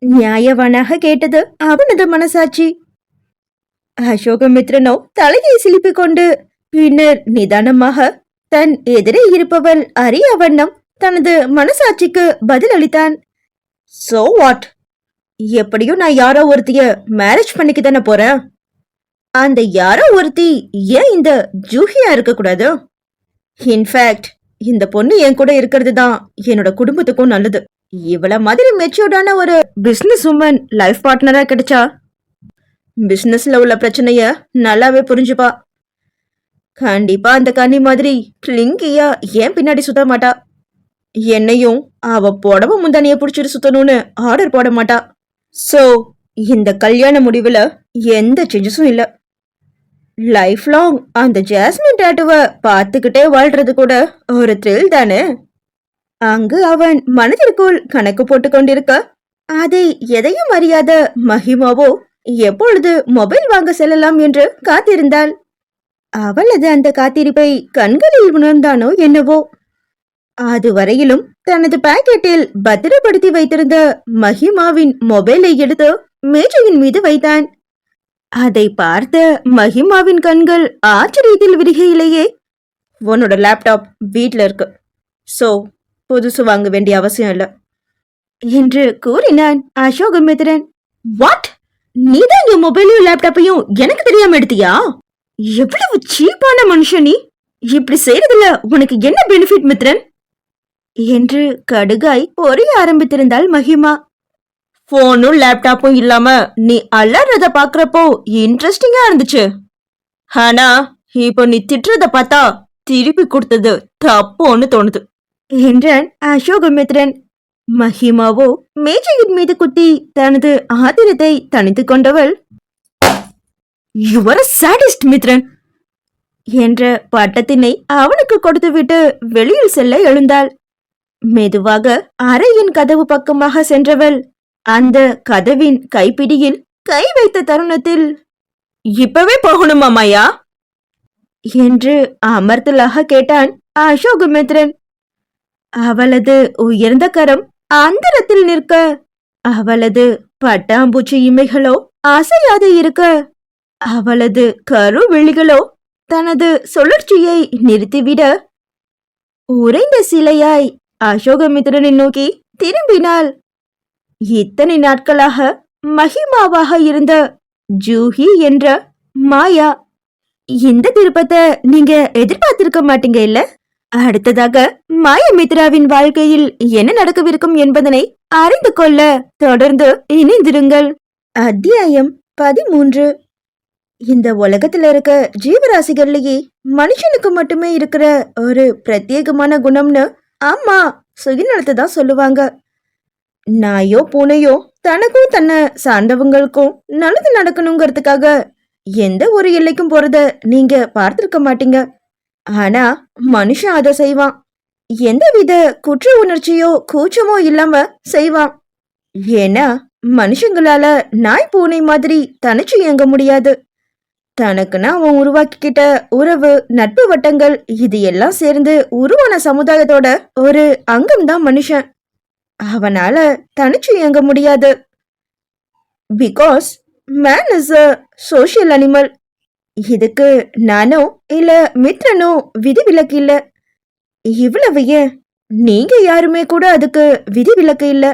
நியாயவானாக கேட்டது அவனது மனசாட்சி. அசோகமித்ரனோ தலையை சிலிப்பிக் கொண்டு பின்னர் நிதானமாக தன் எதிரே இருப்பவள் அறிய வண்ணம் தனது மனசாட்சிக்கு பதில் அளித்தான். So what? எப்படியும் நான் யாரோ ஒருத்திய மேரேஜ் பண்ணிக்க தானே போறேன். அந்த யாரோ ஒருத்தி ஏன் இந்த ஜூஹியா இருக்க கூடாது? இன்ஃபேக்ட் இந்த பொண்ணு என் கூட இருக்கிறது தான் என்னோட குடும்பத்துக்கும் நல்லது. இவள மாதிரி மெச்சூர்டான ஒரு பிசினஸ் உமன் லைஃப் பார்ட்னரா கிடைச்சா பிசினஸ்ல உள்ள பிரச்சனைய நல்லாவே புரிஞ்சுப்பா. கண்டிப்பா அந்த கன்னி மாதிரி கிளிங்கியா ஏன் பின்னாடி சுத்த மாட்டா. என்னையும் அவ புடவை முந்தானிய புடிச்சிட்டு சுத்தணும்னு ஆர்டர் போட மாட்டா. சோ இந்த கல்யாண முடிவுல எந்த சேஞ்சஸும் இல்ல. லைஃப் லாங் அந்த ஜாஸ்மின் டாட்டுவை பார்த்துக்கிட்டே வாழ்றது கூட ஒரு த்ரில் தானே. அங்கு அவன் மனதிற்குள் கணக்கு போட்டு கொண்டிருக்க அதை எதையும் அறியாத மகிமாவோ எப்பொழுது மொபைல் வாங்க செல்லலாம் என்று காத்திருந்தாள். அவளது அந்த காத்திருப்பை கண்களில் உணர்ந்தானோ என்னவோ. அதுவரையிலும் தனது பாக்கெட்டில் பத்திரப்படுத்தி வைத்திருந்த மகிமாவின் மொபைலை எடுத்து மேஜையின் மீது வைத்தான். அதை பார்த்த மகிமாவின் கண்கள் ஆச்சரியத்தில் விரிகையிலேயே, உன்னோட லேப்டாப் வீட்ல இருக்கு, சோ புதுசு வாங்க வேண்டிய அவசியம் இல்ல என்று கூறினான் அசோகமித்ரன். வாட்? நீதான் என் மொபைலையும் லேப்டாப்பையும் எனக்கு தெரியாம எடுத்தியா? எவ்வளவு சீப்பான மனுஷன் நீ! இப்படி செய்யறதுல உனக்கு என்ன பெனிஃபிட் மித்ரன் என்று கடுகாய் பொரிய ஆரம்பித்திருந்தாள் மகிமா. போனும் லேப்டாப்பும் இல்லாம நீ அலறத பாக்குறப்போ இன்ட்ரெஸ்டிங்கா இருந்துச்சு. ஆனா இப்போ நீ திட்டுறத பார்த்தா திருப்பி கொடுத்தது தப்போன்னு தோணுது என்றான் அசோகமித்ரன். மகிமாவோ மேஜையின் மீது குத்தி தனது ஆத்திரத்தை தணித்துக் கொண்டவள், "You are a sadist, Mithran" என்ற பட்டத்தினை அவனுக்கு கொடுத்துவிட்டு வெளியில் செல்ல எழுந்தாள். மெதுவாக அறையின் கதவு பக்கமாக சென்றவள் அந்த கதவின் கைப்பிடியில் கை வைத்த தருணத்தில், "இப்பவே போகணுமா மாயா?" என்று அமர்த்தலாக கேட்டான் அசோகமித்ரன். அவளது உயர்ந்த கரம் அந்தரத்தில் நிற்க, அவளது பட்டாம்பூச்சி இமைகளோ அசையாது இருக்க, அவளது கரு விழிகளோ தனது சுழற்சியை நிறுத்திவிட, உறைந்த சிலையாய் அசோகமித்ரனை நோக்கி திரும்பினாள். இத்தனை நாட்களாக மகிமாவாக இருந்த ஜூஹி என்ற மாயா. இந்த திருப்பத்தை நீங்க எதிர்பார்த்திருக்க மாட்டீங்க இல்ல? அடுத்ததாக மாயமித்ராவின் வாழ்க்கையில் என்ன நடக்கவிருக்கும் என்பதனை அறிந்து கொள்ள தொடர்ந்து இணைந்திருங்கள். அத்தியாயம் 13. இந்த உலகத்துல இருக்க ஜீவராசிகள்லயே மனுஷனுக்கு மட்டுமே இருக்கிற ஒரு பிரத்யேகமான குணம்னு அம்மா சுயநலத்தை தான் சொல்லுவாங்க. நாயோ பூனையோ தனக்கும் தன்னை சார்ந்தவங்களுக்கும் நல்லது நடக்கணுங்கிறதுக்காக எந்த ஒரு எல்லைக்கும் போறத நீங்க பார்த்திருக்க மாட்டீங்க. ஆனா மனுஷன் அதை செய்வான். எந்தவித குற்ற உணர்ச்சியோ கூச்சமோ இல்லாம செய்வான். ஏன்னா மனுஷங்களால நாய் பூனை மாதிரி தனிச்சு இயங்க முடியாது. தனக்குன்னா அவன் உருவாக்கிக்கிட்ட உறவு, நட்பு வட்டங்கள், இது எல்லாம் சேர்ந்து உருவான சமுதாயத்தோட ஒரு அங்கம்தான் மனுஷன். அவனால தனிச்சு இயங்க முடியாது. Because man is a social animal. இதுக்கு நானோ இல்ல மித்ரனோ விதிவிலக்கு இல்ல. இவ்வளவு ஏன், நீங்க யாருமே கூட அதுக்கு விதிவிலக்கு இல்ல.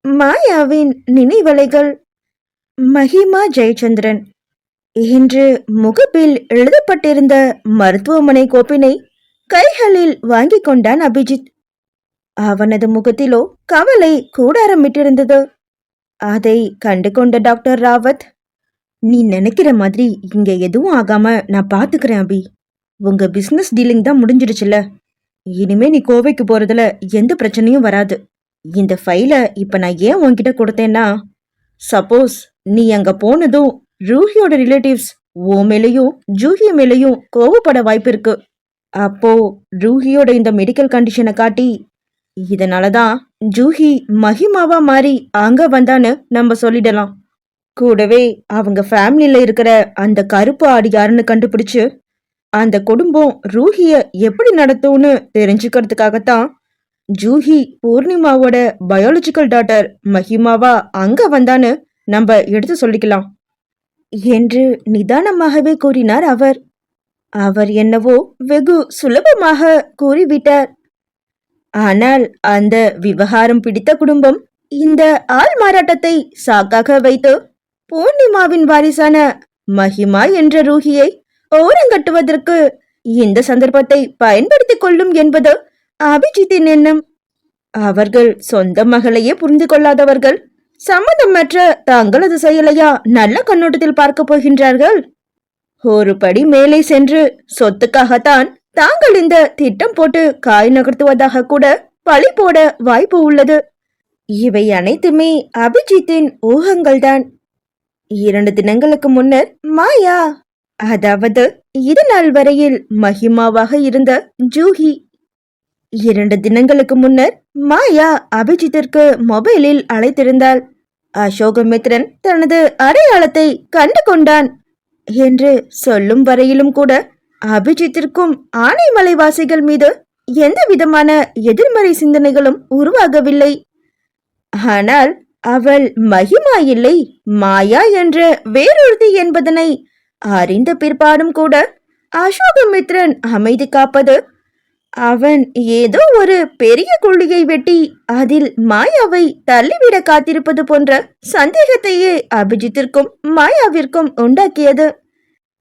மாயாவின் நினைவலைகள். மகிமா ஜெயச்சந்திரன் என்று முகப்பில் எழுதப்பட்டிருந்த மருத்துவமனை கோப்பினை கைகளில் வாங்கி கொண்டான் அபிஜித். அவனது முகத்திலோ கவலை கூடாரமிட்டிருந்தது. அதை கண்டு கொண்ட டாக்டர் ராவத், "நீ நினைக்கிற மாதிரி இங்க எதுவும் ஆகாம நான் பாத்துக்கிறேன் அபி. உங்க பிசினஸ் டீலிங் தான் முடிஞ்சிடுச்சுல. இனிமே நீ கோவைக்கு போறதுல எந்த பிரச்சனையும் வராது. இந்த ஃபைல இப்ப நான் ஏன் உன்கிட்ட கொடுத்தேன்னா, சப்போஸ் நீ அங்க போனதும் ரூஹியோட ரிலேட்டிவ்ஸ் ஓ மேலையும் ஜூஹி மேலையும் கோவப்பட வாய்ப்பு இருக்கு. அப்போ ரூஹியோட இந்த மெடிக்கல் கண்டிஷனை காட்டி, இதனாலதான் ஜூஹி மகிமாவா மாறி அங்க வந்தான்னு நம்ம சொல்லிடலாம். கூடவே அவங்க ஃபேமிலியில இருக்கிற அந்த கருப்பு ஆடி யாருன்னு கண்டுபிடிச்சு அந்த குடும்பம் ரூஹிய எப்படி நடத்தும்னு தெரிஞ்சுக்கிறதுக்காகத்தான் ஜூஹி பூர்ணிமாவோட பயாலஜிக்கல் டாட்டர் மகிமாவா அங்க வந்தான்னு நம்ம எடுத்து சொல்லிக்கலாம்" என்று நிதானமாகவே கூறினார் அவர். அவர் என்னவோ வெகு சுலபமாக கூறிவிட்டார். ஆனால் அந்த விவகாரம் பிடித்த குடும்பம் இந்த ஆள் மாறாட்டத்தை சாக்காக வைத்து பூர்ணிமாவின் வாரிசான மகிமா என்ற ரூஹியை ஓரங்கட்டுவதற்கு இந்த சந்தர்ப்பத்தை பயன்படுத்திக் கொள்ளும் என்பது அபிஜித்தின் எண்ணம். அவர்கள் சொந்த மகளையே புரிந்து கொள்ளாதவர்கள் சம்மந்தமற்ற தங்களது செயலையா நல்ல கண்ணோட்டத்தில் பார்க்க போகின்றார்கள்? ஒரு படி மேலே சென்று சொத்துக்காகத்தான் தாங்கள் இந்த திட்டம் போட்டு காய் நகர்த்துவதாக கூட பழி போட வாய்ப்பு உள்ளது. இவை அனைத்துமே அபிஜித்தின் ஊகங்கள்தான். 2 தினங்களுக்கு முன்னர் மாயா, அதாவது இது நாள் வரையில் மகிமாவாக இருந்த ஜூஹி, 2 தினங்களுக்கு முன்னர் மாயா அபிஜித்திற்கு மொபைலில் அழைத்திருந்தாள். அசோகமித்ரன் தனது அடையாளத்தை கண்டு கொண்டான் என்று சொல்லும் வரையிலும் கூட அபிஜித்திற்கும் ஆனைமலைவாசிகள் மீது எந்த விதமான எதிர்மறை சிந்தனைகளும் உருவாகவில்லை. ஆனால் அவள் மகிமா இல்லை, மாயா என்ற வேறொருத்தி என்பதனை அறிந்த பிற்பாடும் கூட அசோகமித்ரன் அமைதி காப்பது, அவன் ஏதோ ஒரு பெரிய குழியை வெட்டி அதில் மாயாவை தள்ளிவிட காத்திருப்பது போன்ற சந்தேகத்தையே அபிஜித்திற்கும் மாயாவிற்கும் உண்டாக்கியது.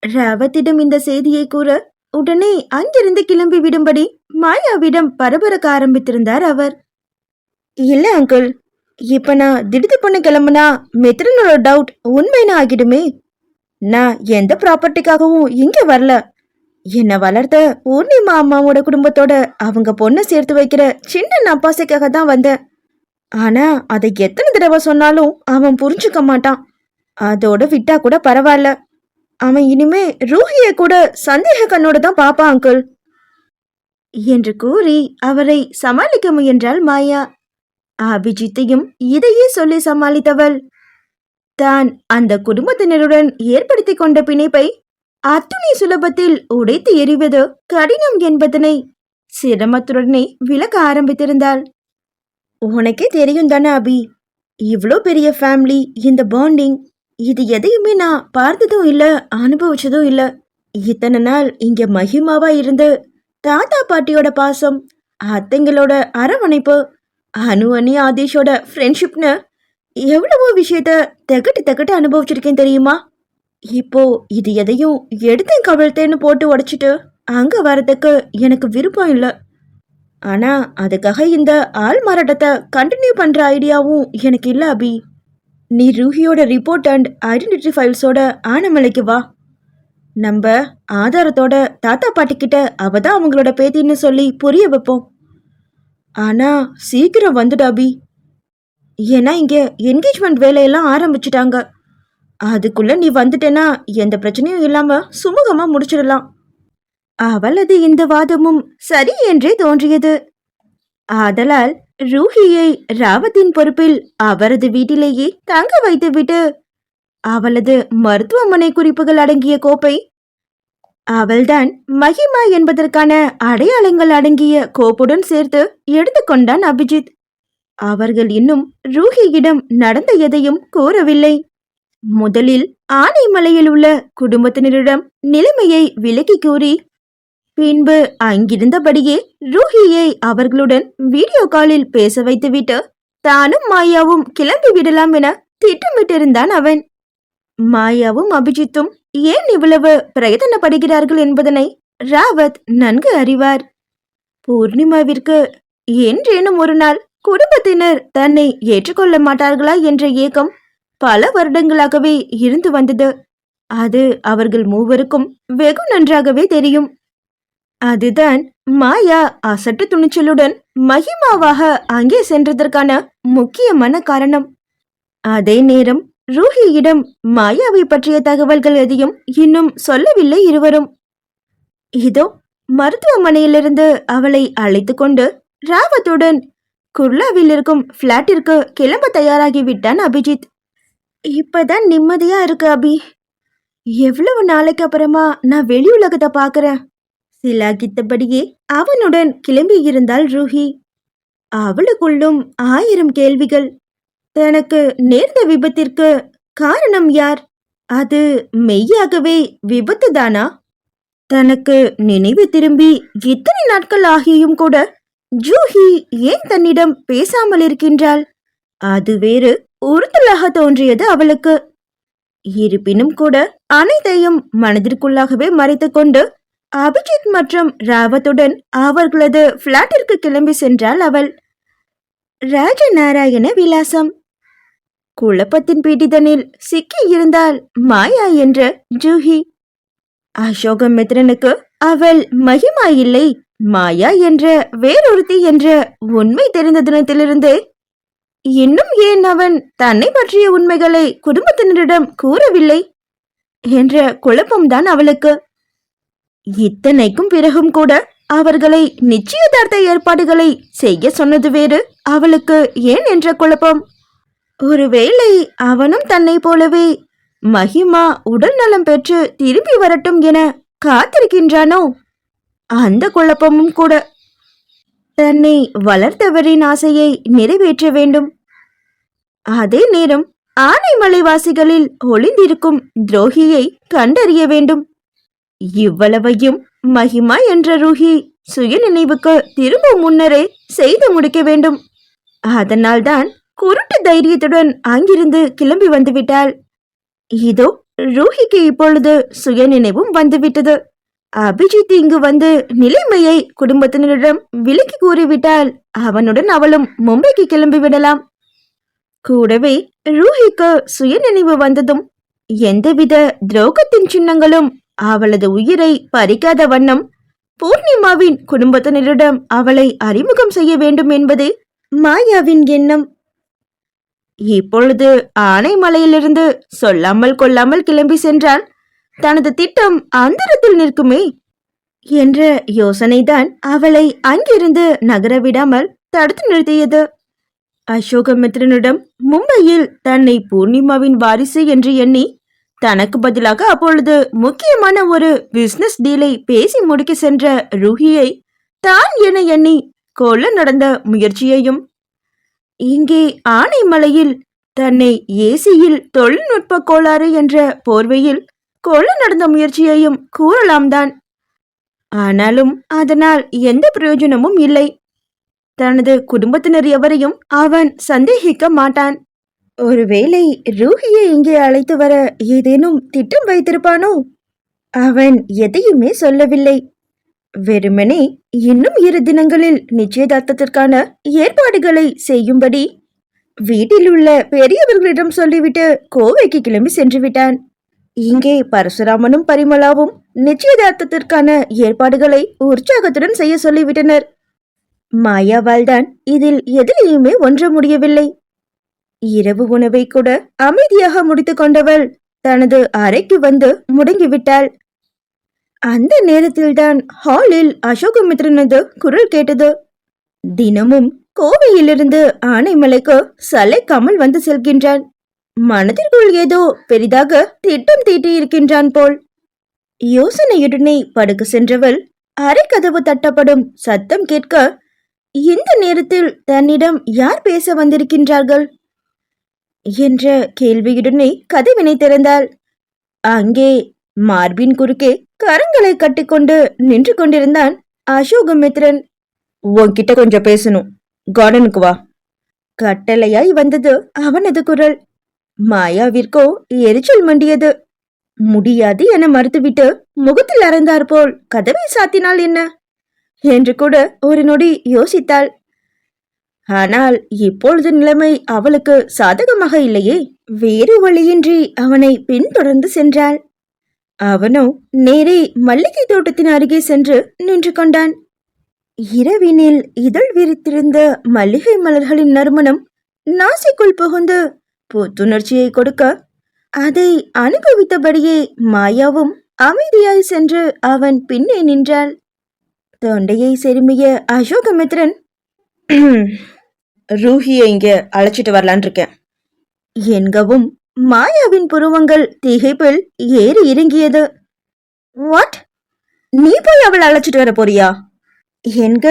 ராவத்திடம் இந்த செய்தியை கூற உடனே அங்கிருந்து கிளம்பி விடும்படி மாயாவிடம் பரபரக்க ஆரம்பித்திருந்தார் அவர். இல்ல அங்கிள், இப்ப நான் திடுத்து பண்ண கிளம்புனா மித்ரனோட டவுட் உண்மைன்னு ஆகிடுமே. நான் எந்த ப்ராப்பர்ட்டிக்காகவும் இங்க வரல. என்னை வளர்த்த பூர்ணிமா அம்மாவோட குடும்பத்தோட அவங்க பொண்ணை சேர்த்து வைக்கிற சின்ன நப்பாசைக்காக தான் வந்தேன். ஆனா அதை எத்தனை தடவை சொன்னாலும் அவன் புரிஞ்சுக்க மாட்டான். அதோட விட்டா கூட பரவாயில்ல, அவன் இனிமே ரூஹியை கூட சந்தேக கண்ணோட தான் பாப்பான் அங்கிள் என்று கூறி அவரை சமாளிக்க முயன்றாள் மாயா. அபிஜித்தையும் இதையே சொல்லி சமாளித்தவள் தான் அந்த குடும்பத்தினருடன் ஏற்படுத்தி கொண்ட பிணைப்பை அத்துணை சுலபத்தில் உடைத்து எறிவது கடினம் என்பதனை சிரமத்துடனே விளக்க ஆரம்பித்திருந்தாள். உனக்கே தெரியும் தானே அபி, இவ்வளோ பெரிய ஃபேமிலி, இந்த பாண்டிங், இது எதையுமே நான் பார்த்ததும் இல்ல, அனுபவிச்சதும் இல்ல. இத்தனை நாள் இங்க மகிமாவா இருந்து தாத்தா பாட்டியோட பாசம், அத்தைங்களோட அரவணைப்பு, அனு ஆதேஷோட ஃப்ரெண்ட்ஷிப்னு எவ்வளவோ விஷயத்த தகட்டு அனுபவிச்சிருக்கேன் தெரியுமா. இப்போ இது எதையும் எடுத்தேன் கவிழ்த்தேன்னு போட்டு உடைச்சிட்டு அங்க வரதுக்கு எனக்கு விருப்பம் இல்லை. ஆனா அதுக்காக இந்த ஆள் மாறாட்டத்தை கண்டினியூ பண்ற ஐடியாவும் எனக்கு இல்லை அபி. நீ ரூஹியோட ரிப்போர்ட் அண்ட் ஐடென்டிட்டி ஃபைல்ஸோட ஆனமலைக்கு வா. நம்ம ஆதாரத்தோட தாத்தா பாட்டிக்கிட்ட அவதான் அவங்களோட பேத்தின்னு சொல்லி புரிய வைப்போம். ஆனா சீக்கிரம் வந்துடு அபி, ஏன்னா இங்க என்கேஜ்மெண்ட் வேலையெல்லாம் ஆரம்பிச்சுட்டாங்க. அதுக்குள்ள நீ வந்துட்டேன்னா எந்த பிரச்சனையும் இல்லாம சுமூகமா முடிச்சிடலாம். அவளது இந்த வாதமும் சரி என்றே தோன்றியது. ஆதலால் ரூஹியை ராவத்தின் பொறுப்பில் அவரது வீட்டிலேயே தங்க வைத்துவிட்டு அவளது மருத்துவமனை குறிப்புகள் அடங்கிய கோப்பை, அவள்தான் மகிமா என்பதற்கான அடையாளங்கள் அடங்கிய கோப்புடன் சேர்த்து எடுத்துக்கொண்டான் அபிஜித். அவர்கள் இன்னும் ரூஹியிடம் நடந்த எதையும் கூறவில்லை. முதலில் ஆனைமலையில் உள்ள குடும்பத்தினரிடம் நிலைமையை விலக்கி கூறி பின்பு அங்கிருந்தபடியே ரூஹியை அவர்களுடன் வீடியோ காலில் பேச வைத்துவிட்டு தானும் மாயாவும் கிளம்பி விடலாம் என திட்டமிட்டிருந்தான் அவன். மாயாவும் அபிஜித்தும் ஏன் இவ்வளவு பிரயத்தனப்படுகிறார்கள் என்பதனை ராவத் நன்கு அறிவார். பூர்ணிமாவிற்கு என்றேனும் ஒரு நாள் குடும்பத்தினர் தன்னை ஏற்றுக்கொள்ள மாட்டார்களா என்ற ஏக்கம் பல வருடங்களாகவே இருந்து வந்தது. அது அவர்கள் மூவருக்கும் வெகு நன்றாகவே தெரியும். அதுதான் மாயா அசட்டு துணிச்சலுடன் மகிமாவாக அங்கே சென்றதற்கான முக்கியமான காரணம். அதே நேரம் ரூஹியிடம் மாயாவை பற்றிய தகவல்கள் எதையும் இன்னும் சொல்லவில்லை இருவரும். இதோ மருத்துவமனையிலிருந்து அவளை அழைத்து கொண்டு ராவத்துடன் குர்லாவில் இருக்கும் பிளாட்டிற்கு கிளம்ப தயாராகி விட்டான் அபிஜித். இப்பதான் நிம்மதியா இருக்கு அபி. எவ்வளவு நாளைக்கு அப்புறமா நான் வெளி உலகத்தை பாக்குறேன். சிலாகித்தபடியே அவனுடன் கிளம்பி இருந்தாள் ரூஹி. அவளுக்குள்ளும் 1000 கேள்விகள். தனக்கு நேர்ந்த விபத்திற்கு காரணம் யார்? அது மெய்யாகவே விபத்து தானா? தனக்கு நினைவு திரும்பி இத்தனை நாட்கள் ஆகியும் கூட ஜூஹி ஏன் தன்னிடம் பேசாமல் இருக்கின்றாள்? அது வேறு உறுத்தலாக தோன்றியது அவளுக்கு. இருப்பினும் கூட அனைத்தையும் மனதிற்குள்ளாகவே மறைத்து கொண்டு அபிஜித் மற்றும் ராவத்துடன் அவர்களது பிளாட்டிற்கு கிளம்பி சென்றாள் அவள். ராஜநாராயண விலாசம். குழப்பத்தின் பீடிதனில் சிக்கி இருந்தாள் மாயா என்ற ஜூஹி. அசோகமித்ரனுக்கு அவள் மகிமா இல்லை, மாயா என்ற வேறொருத்தி என்ற உண்மை தெரிந்த தினத்திலிருந்தே இன்னும் ஏன் அவன் தன்னை பற்றிய உண்மைகளை குடும்பத்தினரிடம் கூறவில்லை என்ற குழப்பம்தான் அவளுக்கு. இத்தனைக்கும் பிறகும் கூட அவர்களை நிச்சயதார்த்த ஏற்பாடுகளை செய்ய சொன்னது வேறு, அவளுக்கு ஏன் என்ற குழப்பம். ஒருவேளை அவனும் தன்னை போலவே மகிமா உடல் நலம் பெற்று திரும்பி வரட்டும் என காத்திருக்கின்றானோ? அந்த குழப்பமும் கூட. தன்னை வளர்த்தவரின் ஆசையை நிறைவேற்ற வேண்டும். அதே நேரம் ஆனைமலைவாசிகளில் ஒளிந்திருக்கும் துரோகியை கண்டறிய வேண்டும். இவ்வளவையும் மகிமா என்ற ரூஹி சுய நினைவுக்கு திரும்பும் முன்னரே செய்து முடிக்க வேண்டும். அதனால்தான் குருட்டு தைரியத்துடன் அங்கிருந்து கிளம்பி வந்துவிட்டாள். இதோ ரூஹிக்கு இப்பொழுது சுய நினைவும் வந்துவிட்டது. அபிஜித் இங்கு வந்து நிலைமையை குடும்பத்தினரிடம் விலக்கி கூறிவிட்டால் அவனுடன் அவளும் மும்பைக்கு கிளம்பி விடலாம். கூடவே ரூஹிக்கு சுய நினைவு வந்ததும் எந்தவித துரோகத்தின் சின்னங்களும் அவளது உயிரை பறிக்காத வண்ணம் பூர்ணிமாவின் குடும்பத்தினரிடம் அவளை அறிமுகம் செய்ய வேண்டும் என்பதே மாயாவின் எண்ணம். இப்பொழுது ஆனைமலையிலிருந்து சொல்லாமல் கொள்ளாமல் கிளம்பி சென்றால் தனது திட்டம் அந்தரத்தில் நிற்குமே என்ற யோசனைதான் அவளை அங்கிருந்து நகர விடாமல் தடுத்து நிறுத்தியது. அசோகமித்ரனிடம் மும்பையில் தன்னை பூர்ணிமாவின் வாரிசு என்று எண்ணி தனக்கு பதிலாக அப்பொழுது முக்கியமான ஒரு பிசினஸ் டீலை பேசி முடிக்க சென்ற ரூஹியை தான் என எண்ணி கொல்ல நடந்த முயற்சியையும், இங்கே ஆனைமலையில் தன்னை ஏசியில் தொழில்நுட்ப கோளாறு என்ற போர்வையில் கொல்ல நடந்த முயற்சியையும் கூறலாம் தான். ஆனாலும் அதனால் எந்த பிரயோஜனமும் இல்லை. தனது குடும்பத்தினர் எவரையும் அவன் சந்தேகிக்க மாட்டான். ஒருவேளை ரூஹியை இங்கே அழைத்து வர ஏதேனும் திட்டம் வைத்திருப்பானோ? அவன் எதையுமே சொல்லவில்லை. வெறுமனே இன்னும் 2 தினங்களில் நிச்சயதார்த்தத்திற்கான ஏற்பாடுகளை செய்யும்படி வீட்டில் உள்ள பெரியவர்களிடம் சொல்லிவிட்டு கோவைக்கு கிளம்பி சென்று விட்டான். இங்கே பரசுராமனும் பரிமளாவும் நிச்சயதார்த்தத்திற்கான ஏற்பாடுகளை உற்சாகத்துடன் செய்ய சொல்லிவிட்டனர். மாயாவால் தான் இதில் எதிலையுமே ஒன்ற முடியவில்லை. இரவு உணவை கூட அமைதியாக முடித்துக் கொண்டவள் தனது அறைக்கு வந்து முடங்கிவிட்டாள். அந்த நேரத்தில்தான் ஹாலில் அசோகமித்ரனது குரல் கேட்டது. தினமும் கோவையிலிருந்து ஆனைமலைக்கு சளைக்காமல் வந்து செல்கின்றான். மனதிற்குள் ஏதோ பெரிதாக திட்டம் தீட்டி இருக்கின்றான் போல். யோசனையுடனே படுக்க சென்றவள் அறை கதவு தட்டப்படும் சத்தம் கேட்க, இந்த நேரத்தில் தன்னிடம் யார் பேச வந்திருக்கின்றார்கள் என்ற கேள்வியுடனே கதவினை திறந்தாள். அங்கே மார்பின் குறுக்கே கரங்களை கட்டிக்கொண்டு நின்று கொண்டிருந்தான் அசோகமித்ரன். உன்கிட்ட கொஞ்சம் பேசணும், கார்டனுக்கு வா. கட்டளையாய் வந்தது அவனது குரல். மாயாவிற்கோ எரிச்சல் மண்டியது. முடியாது என மறுத்துவிட்டு முகத்தில் அறைந்தார் போல் கதவை சாத்தினால் என்ன என்று கூட ஒரு நொடி யோசித்தாள். ஆனால் இப்பொழுது நிலைமை அவளுக்கு சாதகமாக இல்லையே. வேறு வழியின்றி அவனை பின்தொடர்ந்து சென்றாள். அவனோ நேரே மல்லிகை தோட்டத்தின் அருகே சென்று நின்று கொண்டான். இரவினில் இதழ் விரித்திருந்த மல்லிகை மலர்களின் நறுமணம் நாசிக்குள் புகுந்து புத்துணர்ச்சியை கொடுக்க, அதை அனுபவித்தபடியே மாயாவும் அமைதியாய் சென்று அவன் பின்னே நின்றாள். தொண்டையை செருமிய அசோகமித்ரன், ரூஹியை இங்க அழைச்சிட்டு வரலான் இருக்கேன் என்கவும் மாயாவின் புருவங்கள் திகைப்பில் ஏறி இறங்கியது. வாட்? நீ போய் அவளை அழைச்சிட்டு வர போறியா என்க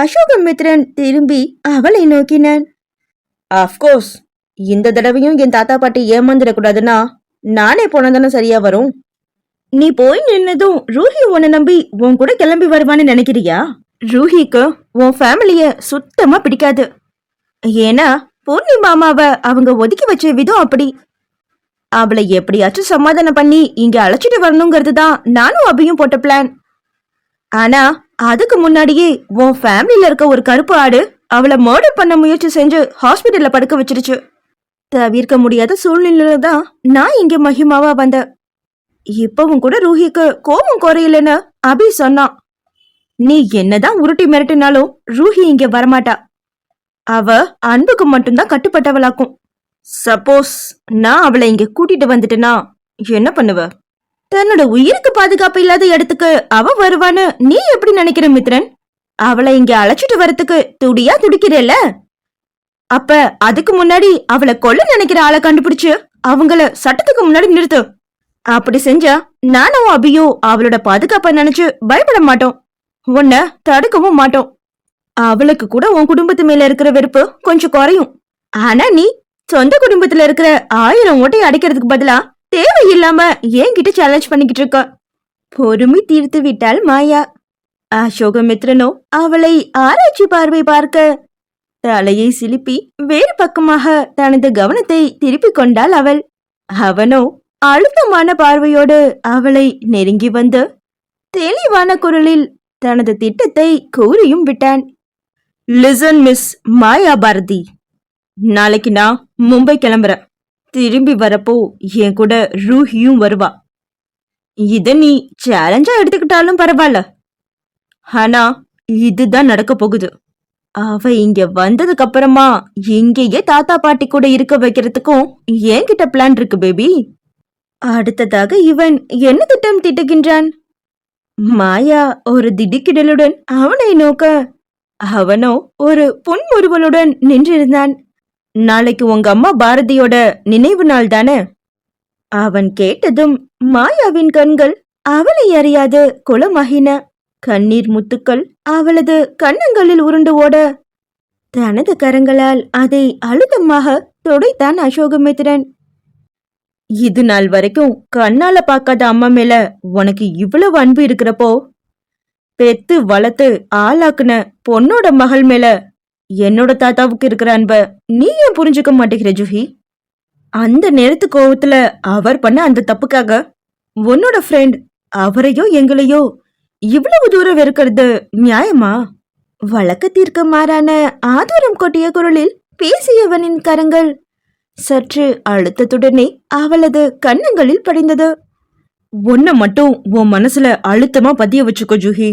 அசோகமித்ரன் திரும்பி அவளை நோக்கினான். அஃப்கோர்ஸ், இந்த தடவையும் என் தாத்தா பாட்டி ஏமாந்துடக்கூடாதுன்னா நானே போனதானே சரியா வரும். நீ போய் நின்னதும் ரூஹி உன்னை நம்பி உன் கூட கிளம்பி வருவான்னு நினைக்கிறியா? ரூஹிக்கு உன் ஃபேமிலிய சுத்தமா பிடிக்காது. ஏன்னா பூர்ணிமாமாவை அவங்க ஒதுக்கி வச்ச விதம் அப்படி. அவளை எப்படியாச்சும் சமாதானம் பண்ணி இங்க அழைச்சிட்டு வரணுங்கிறது தான் நானும் அபியும் போட்ட பிளான். ஆனா அதுக்கு முன்னாடியே உன் ஃபேமிலியில இருக்க ஒரு கருப்பு ஆடு அவளை மர்டர் பண்ண முயற்சி செஞ்சு ஹாஸ்பிட்டல்ல படுக்க வச்சிருச்சு. தவிர்க்க முடியாத சூழ்நிலையில தான் நான் இங்க மகிமாவா வந்தேன். இப்பவும் கூட ரூஹிக்கு கோபம் குறையலன்னு அபி சொன்னான். நீ என்னதான் உருட்டி மிரட்டினாலும் ரூஹி இங்க வரமாட்டா. அவ அன்புக்கு மட்டும்தான் கட்டுப்பட்டவளாக்கும். சப்போஸ் நான் அவளை இங்க கூட்டிட்டு வந்துட்டேனா என்ன பண்ணுவ? தன்னோட உயிருக்கு பாதுகாப்பு இல்லாத இடத்துக்கு அவ வருவான்னு நீ எப்படி நினைக்கிற மித்ரன்? அவளை இங்க அழைச்சிட்டு வரத்துக்கு துடியா துடிக்கிறல்ல? அப்ப அதுக்கு முன்னாடி அவளை கொல்ல நினைக்கிற ஆளை கண்டுபிடிச்சு அவங்கள சட்டத்துக்கு முன்னாடி நிறுத்து. அப்படி செஞ்சா நானும் அபியும் அவளோட பாதுகாப்ப நினைச்சு பயப்பட மாட்டோம், உன்னை தடுக்கவும் மாட்டோம். அவளுக்கு கூட உன் குடும்பத்து மேல இருக்கிற வெறுப்பு கொஞ்சம் குறையும். ஆனா நீ சொந்த குடும்பத்துல இருக்கிற 1000 ஓட்டை அடைக்கிறதுக்கு பதிலா தேவையில்லாம என்கிட்ட சேலஞ்ச் பண்ணிக்கிட்டு இருக்க. பொறுமை தீர்த்து விட்டாள் மாயா. அசோகமித்ரனோ அவளை ஆராய்ச்சி பார்வை பார்க்க தலையை சிலுப்பி வேறு பக்கமாக தனது கவனத்தை திருப்பிக் கொண்டாள் அவள். அவனோ அழுத்தமான பார்வையோடு அவளை நெருங்கி வந்து தெளிவான குரலில் தனது திட்டத்தை கூறியும் விட்டான். லிசன் மிஸ் மாயா பாரதி, நாளைக்கு நான் மும்பை கிளம்புறேன். திரும்பி வரப்போ என் கூட ரூஹியும் வருவா. இத நீ சேலஞ்சா எடுத்துக்கிட்டாலும் பரவாயில்ல, ஆனா இதுதான் நடக்க போகுது. அவ இங்க வந்ததுக்கு அப்புறமா இங்கேயே தாத்தா பாட்டி கூட இருக்க வைக்கிறதுக்கும் என்கிட்ட பிளான் இருக்கு பேபி. அடுத்ததாக இவன் என்ன திட்டம் திட்டுகின்றான்? மாயா ஒரு திடுக்கிடலுடன் அவனை நோக்க அவனோ ஒரு புன்முறுவலுடன் நின்றிருந்தான். நாளைக்கு உங்க அம்மா பாரதியோட நினைவு நாள் தானே? அவன் கேட்டதும் மாயாவின் கண்கள் அவளை அறியாது குளமாகின. கண்ணீர் முத்துக்கள் அவளது கன்னங்களில் உருண்டு ஓட தனது கரங்களால் அதை அழுத்தமாக துடைத்தான் அசோகமித்ரன். இது நாள் வரைக்கும் கண்ணால பார்க்காத அம்மா மேல உனக்கு இவ்வளவு அன்பு இருக்கிறப்போ, பெத்து வளர்த்து ஆளாக்குன பொண்ணோட மகள் மேல என்னோட தாத்தாவுக்கு இருக்கிற அன்ப நீ ஏன் புரிஞ்சுக்க மாட்டேங்கிற ஜுஹி? அந்த நேரத்து கோவத்துல அவர் பண்ண அந்த தப்புக்காக உன்னோட ஃப்ரெண்ட் அவரையோ எங்களையோ இவ்வளவு தூரம் வெறுக்கிறது நியாயமா? வழக்கத்திற்கு மாறான ஆதூரம் கொட்டிய குரலில் பேசியவனின் கரங்கள் சற்று அழுத்தத்துடனே அவளது கன்னங்களில் படிந்தது. உன்னை மட்டும் உன் மனசுல அழுத்தமா பதிய வச்சுக்கோ ஜூஹி.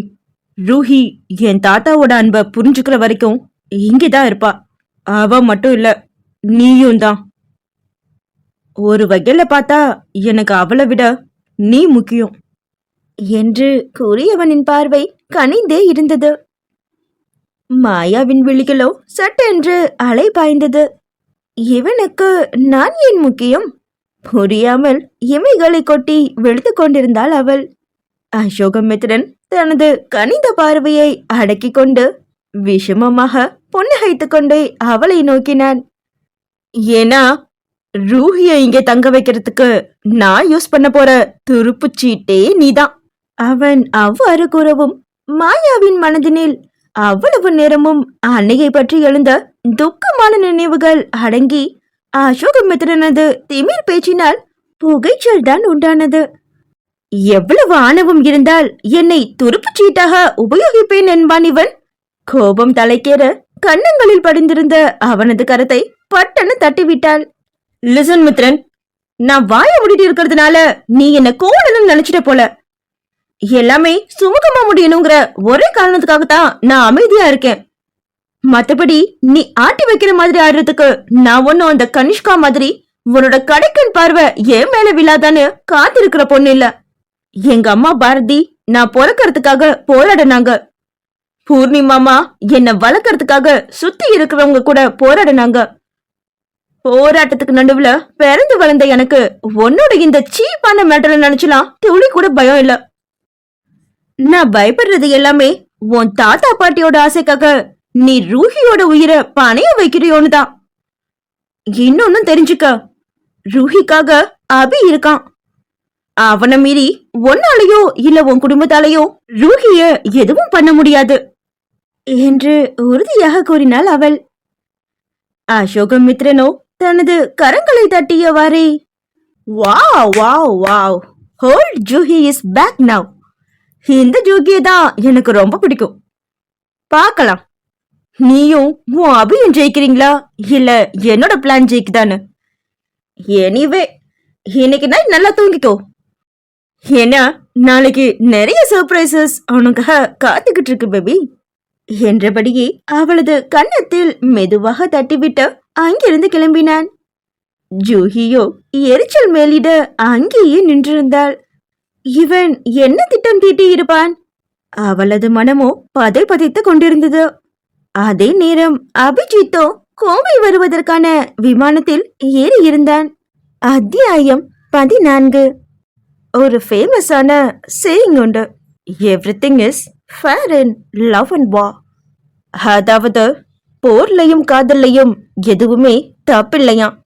ரூஹி என் தாத்தாவோட அன்பை புரிஞ்சுக்கிற வரைக்கும் இங்கேதான் இருப்பா. அவ மட்டும் இல்ல, நீயும் தான். ஒரு வகையில பார்த்தா எனக்கு அவளை விட நீ முக்கியம் என்று கூறியவனின் பார்வை கனிந்தே இருந்தது. மாயாவின் விழிகளோ சட்டென்று அலை பாய்ந்தது. இவனுக்கு நான் ஏன் முக்கியம்? புரியாமல் இமைகளை கொட்டி வெளுத்து கொண்டிருந்தாள் அவள். அசோகமித்ரன் தனது கனிந்த பார்வையை அடக்கிக் கொண்டு விஷமமாக புன்னகைத்துக் கொண்டே அவளை நோக்கினான். ஏன்னா ரூஹிய இங்கே தங்க வைக்கிறதுக்கு நான் யூஸ் பண்ண போற துருப்புச்சீட்டே நீதான். அவன் அவ்வாறு கூறவும் மாயாவின் மனதினில் அவ்வளவு நேரமும் அன்னையை பற்றி எழுந்த துக்கமான நினைவுகள் அடங்கி அசோகமித்ரனது திமிர் பேச்சினால் புகைச்சல் தான் உண்டானது. எவ்வளவு ஆணவம் இருந்தால் என்னை துருப்புச் சீட்டாக உபயோகிப்பேன் என்பான் இவன். கோபம் தலைக்கேற கன்னங்களில் படிந்திருந்த அவனது கரத்தை பட்டன தட்டிவிட்டாள். லிசன் மித்ரன், நான் வாய முடிட்டு இருக்கிறதுனால நீ என்ன கோடன்னு நினைச்சிட்ட போல. எல்லாமே சுமூகமா முடியணுங்கிற ஒரே காரணத்துக்காகத்தான் நான் அமைதியா இருக்கேன். மத்தபடி நீ ஆட்டி வைக்கிற மாதிரி ஆடுறதுக்கு நான் ஒன்னும் அந்த கனிஷ்கா மாதிரி உன்னோட கடைக்கன் பார்வை என் மேல விழாதான்னு காத்திருக்கிற பொண்ணு இல்ல. எங்க அம்மா பாரதி நான் பிறக்கிறதுக்காக போராடினாங்க. பூர்ணிமாமா என்ன வளர்க்கறதுக்காக சுத்தி இருக்கிறவங்க கூட போராடினாங்க. போராட்டத்துக்கு நடுவுல பிறந்து வளர்ந்த எனக்கு உன்னோட இந்த சீப்பான மேட்டரை நினைச்சலாம் துளி கூட பயம் இல்ல. நான் பயப்படுறது எல்லாமே உன் தாத்தா பாட்டியோட ஆசைக்காக நீ ரூஹியோட உயிரை பணைய வைக்கிறியோன்னு தான். இன்னொன்னும் தெரிஞ்சுக்க, ரூஹிக்காக அபி இருக்கான். அவனை மீறி ஒன்னாலையோ இல்ல உன் குடும்பத்தாலையோ ரூஹிய எதுவும் பண்ண முடியாது என்று உறுதியாக கூறினாள் அவள். அசோகமித்ரனோ தனது கரங்களை தட்டியவாறே, wow wow wow, whole Juhi is back now. இந்த ஜூகியை தான் எனக்கு ரொம்ப பிடிக்கும். பார்க்கலாம் நீயும் உன் அபியும் ஜெயிக்கிறீங்களா இல்ல என்னோட பிளான் ஜெயிக்குதான்னு. எனிவே இன்னைக்கு நைட் நல்லா தூங்கிக்கோ. ஏன்னா நாளைக்கு நிறைய சர்ப்ரைசஸ் உனக்காக காத்துக்கிட்டு இருக்கு பேபி என்றபடியே அவளது கன்னத்தில் மெதுவாக தட்டிவிட்டு அங்கிருந்து கிளம்பினான். ஜூஹியோ எரிச்சல் மேலிட அங்கேயே நின்றிருந்தாள். இவன் என்ன திட்டம் தீட்டி இருப்பான்? அவளது மனமோ பதை பதைத்துக் கொண்டிருந்தது. அதே நேரம் அபிஜித்தோ கோவை வருவதற்கான விமானத்தில் ஏறி இருந்தான். அத்தியாயம் 14. ஒரு ஃபேமஸான சேயிங் உண்டு, everything is fair in love and war. அதாவது போர்லையும் காதல்லையும் எதுவுமே தப்பில்லையாம்.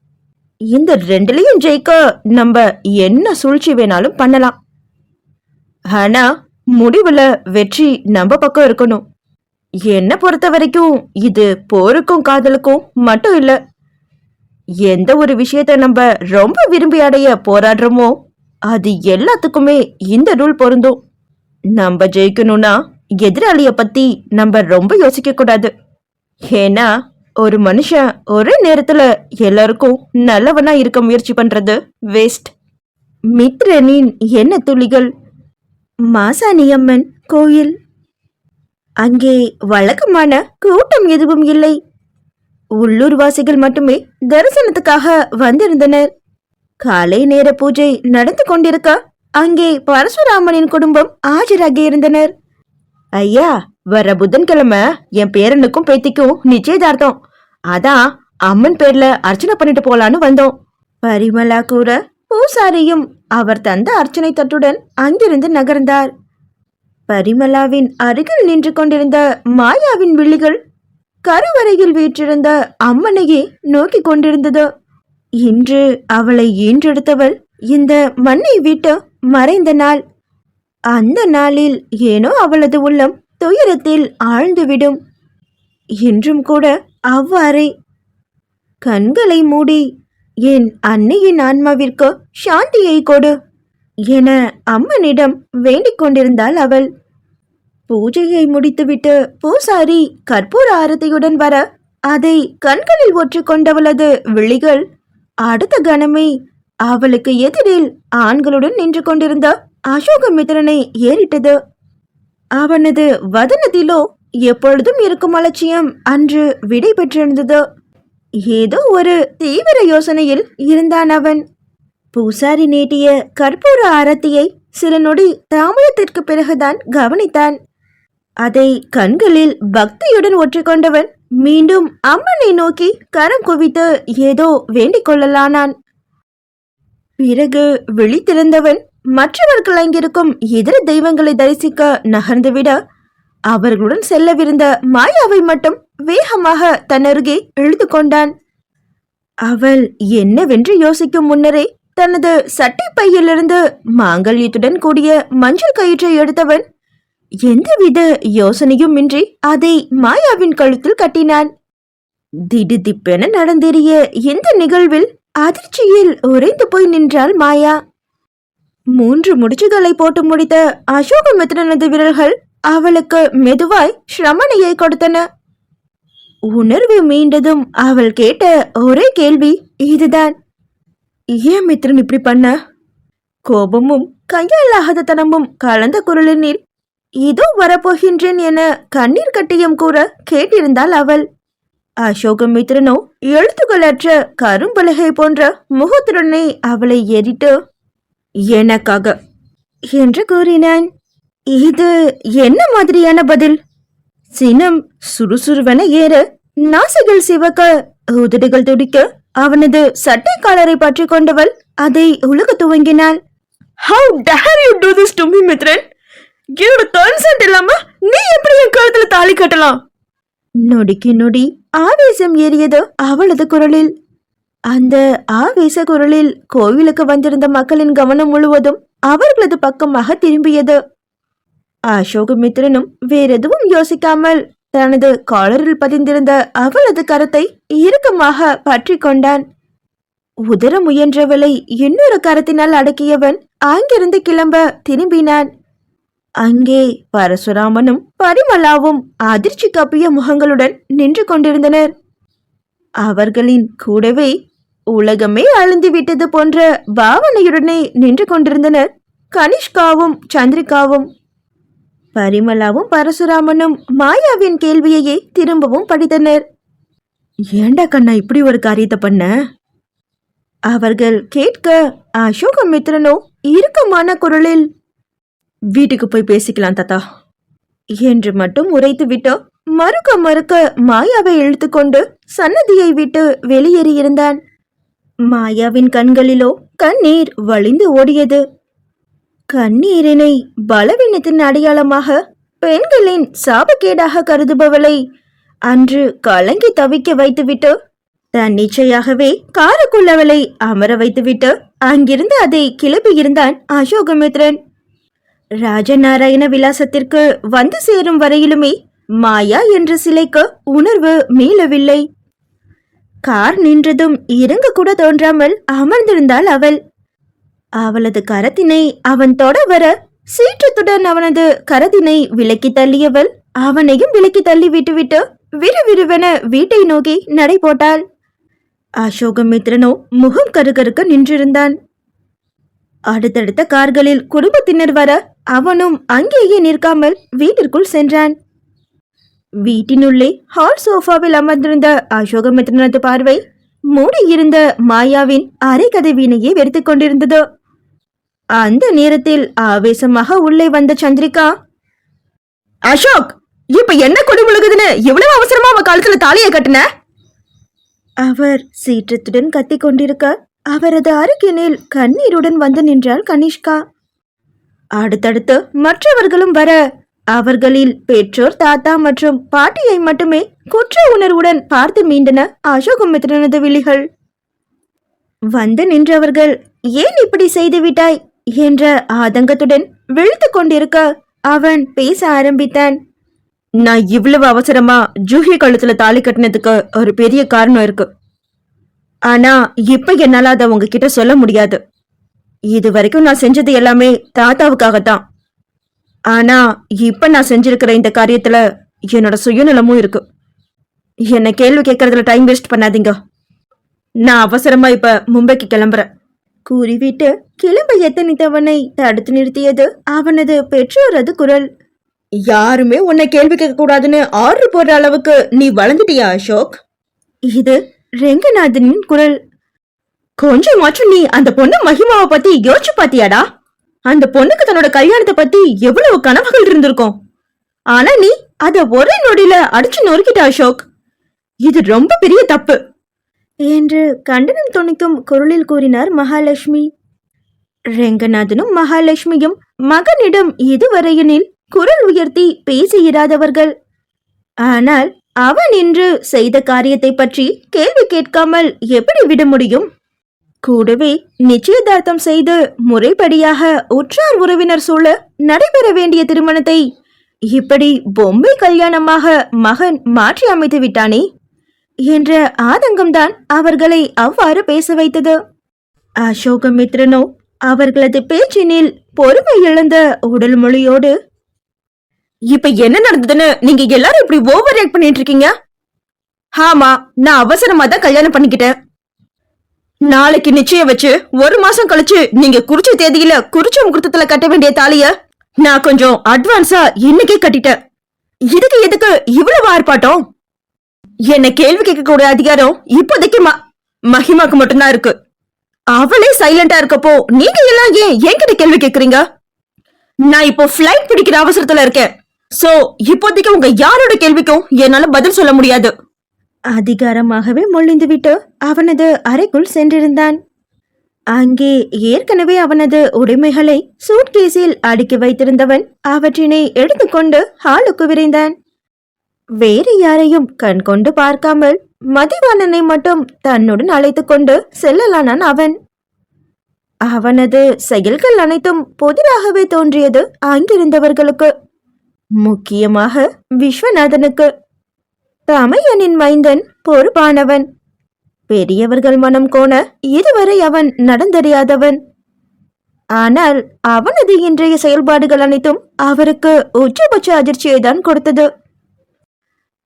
இந்த ரெண்டுலையும் ஜெயிக்க நம்ம என்ன சூழ்ச்சி வேணாலும் பண்ணலாம். ஆனா முடிவுல வெற்றி நம்ம பக்கம் இருக்கணும். என்ன பொறுத்த வரைக்கும் இது போருக்கும் காதலுக்கும் மட்டும் இல்ல. எந்த ஒரு விஷயத்த நம்ம ரொம்ப விரும்பி அடைய போராடுறோமோ அது எல்லாத்துக்குமே இந்த ரூல் பொருந்தும். நம்ம ஜெயிக்கணும்னா எதிராளிய பத்தி நம்ம ரொம்ப யோசிக்க கூடாது. ஏன்னா ஒரு மனுஷன் ஒரே நேரத்துல எல்லாருக்கும் நல்லவனா இருக்க முயற்சி பண்றது வேஸ்ட். மித்ரனின் என்ன துளிகள். மாசாணியம்மன் கோயில். அங்கே வழக்கமான கூட்டம் எதுவும் இல்லை. உள்ளூர்வாசிகள் மட்டுமே தரிசனத்துக்காக வந்திருந்தனர். காலை நேர பூஜை நடந்து கொண்டிருக்க அங்கே பரசுராமனின் குடும்பம் ஆஜராகி இருந்தனர். ஐயா, வர புதன்கிழமை என் பேரனுக்கும் பேத்திக்கும் நிச்சயதார்த்தம். அதான் அம்மன் பேர்ல அர்ச்சனை பண்ணிட்டு போலான்னு வந்தோம். பரிமளா கூற பூசாரியும் அவர் தந்த அர்ச்சனை தட்டுடன் அங்கிருந்து நகர்ந்தார். பரிமளாவின் அருகில் நின்று கொண்டிருந்த மாயாவின் விழிகள் கருவறையில் வீற்றிருந்த அம்மனையே நோக்கி கொண்டிருந்தது. இன்று அவளை ஈன்றெடுத்தவள் இந்த மண்ணை விட்டு மறைந்த நாள். அந்த நாளில் ஏனோ அவளது உள்ளம் துயரத்தில் ஆழ்ந்துவிடும். இன்றும் கூட அவ்வாறே. கண்களை மூடி என் அன்னையின் ஆன்மாவிற்கு சாந்தியை கொடு என அம்மனிடம் வேண்டிக் கொண்டிருந்தாள் அவள். பூஜையை முடித்துவிட்டு பூசாரி கற்பூர ஆரத்தியுடன் வர அதை கண்களில் ஒற்று கொண்டவளது விழிகள் அடுத்த கணமே அவளுக்கு எதிரில் ஆண்களுடன் நின்று கொண்டிருந்த அசோகமித்திரனை ஏறிட்டது. அவனது வதனத்திலோ எப்பொழுதும் இருக்கும் அலட்சியம் அன்று விடை பெற்றிருந்தது. ஏதோ ஒரு தீவிர யோசனையில் இருந்தான் அவன். பூசாரி நீட்டிய கற்பூர ஆரத்தியை சில நொடி தாமதத்திற்கு பிறகுதான் கவனித்தான். அதை கண்களில் பக்தியுடன் ஒற்றிக்கொண்டவன் மீண்டும் அம்மனை நோக்கி கரம் குவித்து ஏதோ வேண்டிக் கொள்ளலானான். பிறகு விழித்திருந்தவன் மற்றவர்கள் அங்கிருக்கும் இதர தெய்வங்களை தரிசிக்க நகர்ந்துவிட அவர்களுடன் செல்லவிருந்த மாயாவை மட்டும் வேகமாக தன்னருகே இழுத்து கொண்டான். அவள் என்னவென்று யோசிக்கும் முன்னரே தனது சட்டை பையிலிருந்து மாங்கல்யத்துடன் கூடிய மஞ்சள் கயிற்றை எடுத்தவன் எந்தவித யோசனையும் இன்றி அதை மாயாவின் கழுத்தில் கட்டினான். திடுதிப்பென நடந்தேறிய இந்த நிகழ்வில் அதிர்ச்சியில் உறைந்து போய் நின்றாள் மாயா. 3 முடிச்சுகளை போட்டு முடித்த அசோகமித்திரனது விரல்கள் அவளுக்கு மெதுவாய் சிரமணையை கொடுத்தன. உணர்வு மீண்டதும் அவள் கேட்ட ஒரே கேள்வி இதுதான். ஏன் மித்ரன் இப்படி பண்ண? கோபமும் கையாலாகாத தனமும் கலந்த குரலினில் இதோ வரப்போகின்றேன் என கண்ணீர் கட்டியம் கூற கேட்டிருந்தாள் அவள். அசோகமித்திரனோ எழுத்துக்களற்ற கரும்பலகை போன்ற முகத்துடனே அவளை ஏறிட்டு எனக்காக என்று கூறினான். இது என்ன மாதிரியான பதில்? சினம் சுறுசுறுவென ஏற, நாசிகள் சிவக்க, உதடுகள் துடிக்க அவனது சட்டை காலரை பற்றி கொண்டவள் அதை உலக துவங்கினாள். How dare you do this to me, Mithran? என்னோட கன்சென்ட் இல்லாம நீ எப்படி என் கழுத்துல தாலி கட்டலாம்? நொடிக்கு நொடி ஆவேசம் ஏறியது அவளது குரலில். அந்த ஆவேச குரலில் கோவிலுக்கு வந்திருந்த மக்களின் கவனம் முழுவதும் அவர்களது பக்கமாக திரும்பியது. அசோகமித்திரனும் வேறெதுவும் யோசிக்காமல் தனது காலரில் பதிந்திருந்த அவளது கரத்தை இறுக்கமாக பற்றி கொண்டான். உதர முயன்றவளை இன்னொரு கரத்தினால் அடக்கியவன் அங்கிருந்து கிளம்ப திரும்பினான். அங்கே பரசுராமனும் பரிமளாவும் அதிர்ச்சி கப்பிய முகங்களுடன் நின்று கொண்டிருந்தனர். அவர்களின் கூடவே உலகமே அழிந்து விட்டது போன்ற பாவனையுடனே நின்று கொண்டிருந்தனர் கனிஷ்காவும் சந்திரிகாவும். பரிமளாவும் பரசுராமனும் மாயாவின் கேள்வியையே திரும்பவும் படித்தனர். ஏண்டா கண்ணா இப்படி ஒரு காரியத்தை பண்ண? அவர்கள் கேட்க அசோகமித்திரனோ இறுக்கமான குரலில் வீட்டுக்கு போய் பேசிக்கலாம் தாத்தா என்று மட்டும் உரைத்துவிட்டு மறுக்க மறுக்க மாயாவை இழுத்துக்கொண்டு சன்னதியை விட்டு வெளியேறியிருந்தான். மாயாவின் கண்களிலோ கண்ணீர் வழிந்து ஓடியது. கண்ணீரினை பலவீனத்தின் அடையாளமாக பெண்களின் சாபக்கேடாக கருதுபவளை அன்று கலங்கி தவிக்க வைத்துவிட்டு தன்னிச்சையாகவே காருக்குள்ளவளை அமர வைத்துவிட்டு அங்கிருந்து அதை கிளப்பியிருந்தான் அசோகமித்ரன். ராஜநாராயண விலாசத்திற்கு வந்து சேரும் வரையிலுமே மாயா என்ற சிலைக்கு உணர்வு மீளவில்லை. கார் நின்றதும் இறங்க கூட தோன்றாமல் அமர்ந்திருந்தாள் அவள். அவளது கரத்தினை அவன் தொட வர சீற்றத்துடன் அவனது கரத்தினை விலக்கி தள்ளியவள் அவனையும் விலக்கி தள்ளி விட்டுவிட்டு விறுவிறுவென வீட்டை நோக்கி நடை போட்டாள். அசோகமித்ரனோ முகம் கருகருக்க நின்றிருந்தான். அடுத்தடுத்த கார்களில் குடும்பத்தினர் வர அவனும் அங்கேயே நிற்காமல் வீட்டிற்குள் சென்றான். வீட்டினுள்ளே ஹால் சோஃபாவில் அமர்ந்திருந்த அசோகமித்ரனது பார்வை மூடியிருந்த மாயாவின் அரை கதவினையே வெறுத்து கொண்டிருந்தது. அந்த நேரத்தில் ஆவேசமாக உள்ளே வந்த சந்திரிகா, அசோக், இப்ப என்ன கொடுமுழுகுதுன்னு இவ்வளவு அவசரமா அவ காலத்துல தாலியை கட்டின? அவர் சீற்றத்துடன் கத்திக் கொண்டிருக்க அவரது அருகினில் கண்ணீருடன் வந்து நின்றாள் கனிஷ்கா. அடுத்தடுத்து மற்றவர்களும் வர அவர்களில் பெற்றோர், தாத்தா மற்றும் பாட்டியை மட்டுமே குற்ற உணர்வுடன் பார்த்து மீண்டன அசோகமித்ரனது விழிகள். வந்து நின்றவர்கள் ஏன் இப்படி செய்து விட்டாய் என்ற ஆதங்கத்துடன் விழுத்து கொண்டிருக்க அவன் பேச ஆரம்பித்தான். நான் இவ்வளவு அவசரமா ஜூஹி கழுத்துல தாலி கட்டினதுக்கு ஒரு பெரிய காரணம் இருக்கு. ஆனா இப்ப என்னால அதை உங்ககிட்ட சொல்ல முடியாது. இது வரைக்கும் நான் செஞ்சது எல்லாமே தாத்தாவுக்காகத்தான். ஆனா இப்ப நான் செஞ்சிருக்கிற இந்த காரியத்துல என்னோட சுயநலமும் இருக்கு. என்ன கேள்வி கேட்கறதுல டைம் வேஸ்ட் பண்ணாதீங்க. நான் அவசரமா இப்ப மும்பைக்கு கிளம்புறேன். கூறிவிட்டு கிளம்ப எத்தனித்தவனை தடுத்து நிறுத்தியது அவனது பெற்றோரது குரல். யாருமே உன்னை கேள்வி கேட்க கூடாதுன்னு ஆர்டர் போடுற அளவுக்கு நீ வளர்ந்துட்டியா அசோக்? இது ரெங்கநாதனின் குரல். கொஞ்சமாச்சும் நீ அந்த பொண்ணு மகிமாவை பத்தி யோசிச்சு பாத்தியாடா? அந்த பொண்ணுக்கு தன்னோட கல்யாணத்தை பத்தி எவ்வளவு கனவுகள் இருந்திருக்கும். ஆனா நீ அத ஒரே நொடியில அடிச்சு நொறுக்கிட்ட அசோக். இது ரொம்ப பெரிய தப்பு என்று கண்டனம் துணிக்கும் குரலில் கூறினார் மகாலட்சுமி. ரெங்கநாதனும் மகாலட்சுமியும் மகனிடம் இதுவரையினில் குரல் உயர்த்தி பேசியிராதவர்கள். ஆனால் அவன் இன்று செய்த காரியத்தை பற்றி கேள்வி கேட்காமல் எப்படி விட முடியும்? கூடவே நிச்சயதார்த்தம் செய்து முறைப்படியாக உற்றார் உறவினர் சூழ நடைபெற வேண்டிய திருமணத்தை இப்படி பொம்மை கல்யாணமாக மகன் மாற்றி அமைத்து விட்டானே என்ற ஆதங்கம்தான் அவர்களை அவ்வாறு பேச வைத்தது. அசோகமித்ரனோ அவர்களது பேச்சினில் பொறுமை இழந்த உடல் மொழியோடு, இப்ப என்ன நடந்ததுன்னு நீங்க எல்லாரும் இப்படி ஓவர் ரியாக்ட் பண்ணிட்டு இருக்கீங்க? ஆமா, நான் அவசரமா தான் கல்யாணம் பண்ணிக்கிட்டேன். நாளைக்கு நிச்சயம் வச்சு 1 மாசம் கழிச்சு நீங்க குறிச்ச தேதியில குறிச்ச முகூர்த்தத்துல கட்ட வேண்டிய தாலிய நான் கொஞ்சம் அட்வான்ஸா இன்னைக்கே கட்டிட்டேன். இதுக்கு எதுக்கு இவ்வளவு ஆர்ப்பாட்டம்? என்ன கேள்வி கேட்க கூடிய அதிகாரம் இப்போதைக்கு மகிமாக்கு மட்டும்தான் இருக்கு. அவளே சைலண்டா இருக்கப்போ நீங்க எல்லாம் ஏன் என்கிட்ட கேள்வி கேக்குறீங்க? நான் இப்போ ஃபிளைட் பிடிக்கிற அவசரத்துல இருக்கேன். சோ இப்போதைக்கு உங்க யாரோட கேள்விக்கும் என்னால பதில் சொல்ல முடியாது. அதிகாரமாகவே மொழிந்துவிட்டு அவனது அறைக்குள் சென்றிருந்தான். அங்கே ஏற்கனவே அவனது உடைமைகளை சூட்கேஸில் அடுக்கி வைத்திருந்தவன் அவற்றினை எடுத்துக்கொண்டு ஹாலுக்கு விரைந்தான். வேறு யாரையும் கண் கொண்டு பார்க்காமல் மதிவாணனை மட்டும் தன்னுடன் அழைத்து கொண்டு செல்லலானான் அவன். அவனது செயல்கள் அனைத்தும் புதிராகவே தோன்றியது அங்கிருந்தவர்களுக்கு, முக்கியமாக விஸ்வநாதனுக்கு. தமையனின் மைந்தன் பொறுப்பானவன், பெரியவர்கள் மனம் கோண இதுவரை அவன் நடந்தறியாதவன். ஆனால் அவனது இன்றைய செயல்பாடுகள் அனைத்தும் அவருக்கு உச்சபட்ச அதிர்ச்சியை தான் கொடுத்தது.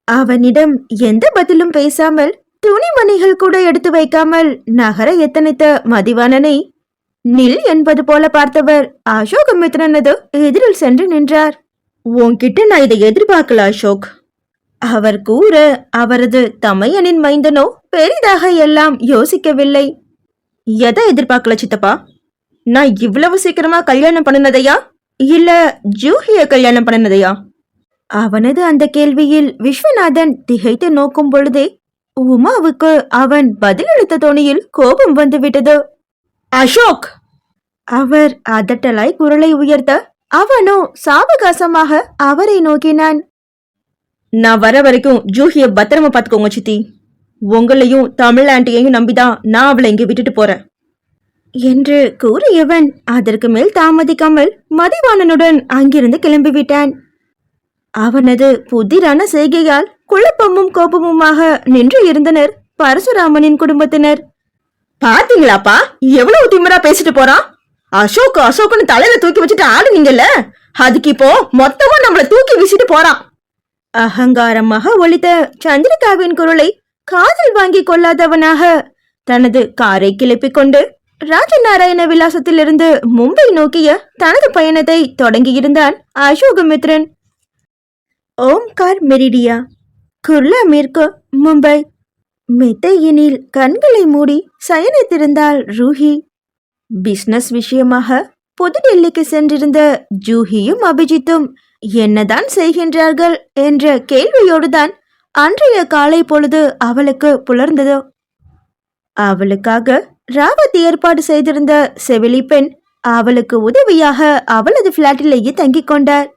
அவனிடம் எந்த பதிலும் பேசாமல் துணிமணிகள் கூட எடுத்து வைக்காமல் நகர எத்தனைத்த மதிவாணனை நில் என்பது போல பார்த்தவர் அசோகமித்ரனது எதிரில் சென்று நின்றார். உன்கிட்ட நான் இதை எதிர்பார்க்கல அசோக். அவர் கூற அவரது தமையனின் மைந்தனோ பெரிதாக எல்லாம் யோசிக்கவில்லை. எதை எதிர்பார்க்கல சித்தப்பா? நான் இவ்வளவு சீக்கிரமா கல்யாணம் பண்ணினதையா இல்ல ஜூஹிய கல்யாணம் பண்ணனதையா? அவனது அந்த கேள்வியில் விஸ்வநாதன் திகைத்து நோக்கும் பொழுதே உமாவுக்கு அவன் பதிலளித்த தொனியில் கோபம் வந்துவிட்டது. அசோக்! அவர் அதட்டலாய் குரலை உயர்த்த அவனோ சாவகாசமாக அவரை நோக்கினான். நான் வர வரைக்கும் ஜூஹிய பத்திரமா பாத்துக்கோங்க சித்தி. உங்களையும் தமிழ் ஆண்டியையும் நம்பிதான் நான் அவளை இங்க விட்டுட்டு போறேன் என்று கூறியவன் அதற்கு மேல் தாமதிக்காமல் மதிவாணனுடன் அங்கிருந்து கிளம்பிவிட்டான். அவனது புதிரான செய்கையால் குழப்பமும் கோபமுமாக நின்று இருந்தனர் பரசுராமனின் குடும்பத்தினர். பாத்தீங்களாப்பா எவ்வளவு திமிரா பேசிட்டு போறான். அசோக்குன்னு தலையில தூக்கி வச்சுட்டு ஆடுனீங்கல்ல, அதுக்கு இப்போ மொத்தமா நம்மள தூக்கி வீசிட்டு போறான். அகங்காரமாக ஒலித்த சந்திரிகாவின் குரலை காதில் வாங்கி கொள்ளாதவனாக தனது காரை கிளப்பிக் கொண்டு ராஜநாராயண விலாசத்திலிருந்து மும்பை நோக்கிய தனது பயணத்தை தொடங்கியிருந்தான் அசோகமித்ரன். ஓம்கார் மெரிடியா, குர்லா மேற்கு, மும்பை. மெத்தையினில் கண்களை மூடி சயனித்திருந்தாள் ரூஹி. பிசினஸ் விஷயமாக புதுடெல்லிக்கு சென்றிருந்த ஜூஹியும் அபிஜித்தும் என்னதான் செய்கின்றார்கள் என்ற கேள்வியோடுதான் அன்றைய காலை பொழுது அவளுக்கு புலர்ந்தது. அவளுக்காக ராவத் ஏற்பாடு செய்திருந்த செவிலி பெண் அவளுக்கு உதவியாக அவளது பிளாட்டிலேயே தங்கிக் கொண்டார்.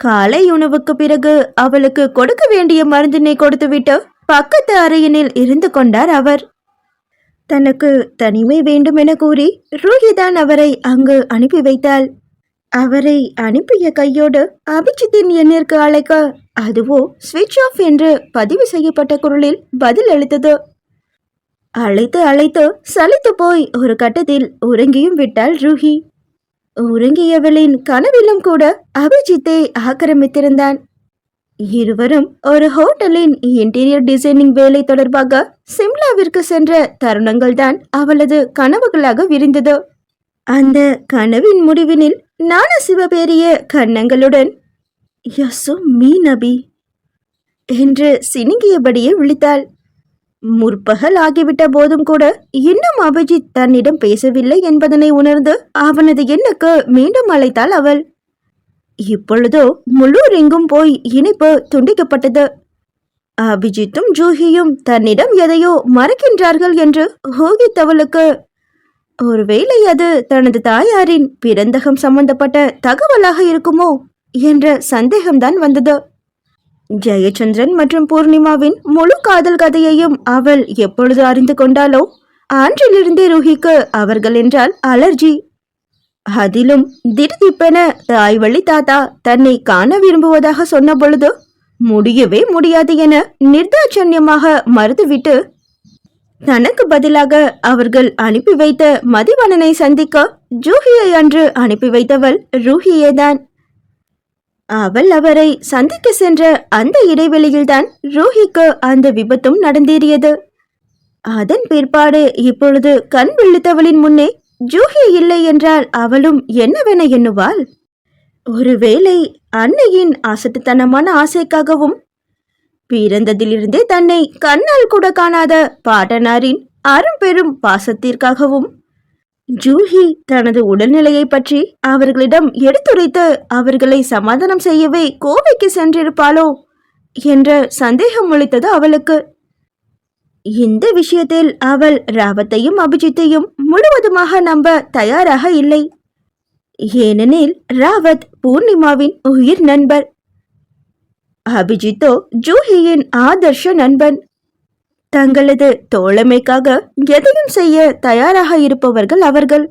காலை உணவுக்கு பிறகு அவளுக்கு கொடுக்க வேண்டிய மருந்தினை கொடுத்துவிட்டு பக்கத்து அறையினில் இருந்து கொண்டார் அவர். தனக்கு தனிமை வேண்டும் என கூறி ரூஹிதான் அவரை அங்கு அனுப்பி வைத்தாள். அவரை அனுப்பிய கையோடு அபிஜித்தின் எண்ணிற்கு அழைக்க அதுவோ ஸ்விட்ச் ஆஃப் என்று பதிவு செய்யப்பட்ட குரலில் பதில் அளித்தது. அழைத்து அழைத்து சலித்து போய் ஒரு கட்டத்தில் உறங்கியும் விட்டாள் ரூஹி. உறங்கியவளின் கனவிலும் கூட அபிஜித்தை ஆக்கிரமித்திருந்தான். இருவரும் ஒரு ஹோட்டலின் இன்டீரியர் டிசைனிங் வேலை தொடர்பாக சிம்லாவிற்கு சென்ற தருணங்கள் தான் அவளது கனவுகளாக விரிந்தது. அந்த கனவின் முடிவினில் நான சிவபேரிய கன்னங்களுடன் யசோ மீ நபி என்று சினுங்கியபடியே விழித்தாள். முற்பகல் ஆகிவிட்ட போதும் கூட இன்னும் அபிஜித் தன்னிடம் பேசவில்லை என்பதனை உணர்ந்து அவனது எண்ணுக்கு மீண்டும் அழைத்தாள் அவள். இப்பொழுதோ முள்ளூர் எங்கும் போய் இணைப்பு துண்டிக்கப்பட்டது. அபிஜித்தும் ஜூஹியும் தன்னிடம் எதையோ மறைக்கின்றார்கள் என்று ஊகித்தவளுக்கு ஒருவேளை அது தனது தாயாரின் பிறந்தகம் சம்பந்தப்பட்ட தகவலாக இருக்குமோ என்ற சந்தேகம்தான் வந்தது. ஜெயச்சந்திரன் மற்றும் பூர்ணிமாவின் முழு காதல் கதையையும் அவள் எப்பொழுது அறிந்து கொண்டாலோ அன்றிலிருந்தே ரூஹிக்கு அவர்கள் என்றால் அலர்ஜி. அதிலும் திடீப்பென தாய் வழி தாத்தா தன்னை காண விரும்புவதாக சொன்ன பொழுது முடியவே முடியாது என நிர்தாட்சண்யமாக மறுத்துவிட்டு தனக்கு பதிலாக அவர்கள் அனுப்பி வைத்த மதிவணனை சந்திக்க ஜூஹியை அன்று அனுப்பி வைத்தவள் ரூஹியேதான். அவள் அவரை சந்திக்க சென்ற அந்த இடைவெளியில்தான் ரூஹிக்கு அந்த விபத்தும் நடந்தேறியது. அதன் பிற்பாடு இப்பொழுது கண் விழித்தவளின் முன்னே ஜூஹி இல்லை என்றால் அவளும் என்னவென எண்ணுவாள்? ஒருவேளை அன்னையின் அசட்டுத்தனமான ஆசைக்காகவும் பிறந்ததிலிருந்தே தன்னை கண்ணால் கூட காணாத பாட்டனாரின் அரும்பெரும் பாசத்திற்காகவும் ஜூஹி தனது உடல்நிலையை பற்றி அவர்களிடம் எடுத்துரைத்து அவர்களை சமாதானம் செய்யவே கோவைக்கு சென்றிருப்பாளோ என்ற சந்தேகம் ஒலித்தது அவளுக்கு. இந்த விஷயத்தில் அவள் ராவத்தையும் அபிஜித்தையும் முழுவதுமாக நம்ப தயாராக இல்லை. ஏனெனில் ராவத் பூர்ணிமாவின் உயிர் நண்பர், அபிஜித்தோ ஜூஹியின் ஆதர்ஷ நண்பன். தங்களது தோழமைக்காக எதையும் செய்ய தயாராக இருப்பவர்கள் அவர்கள்.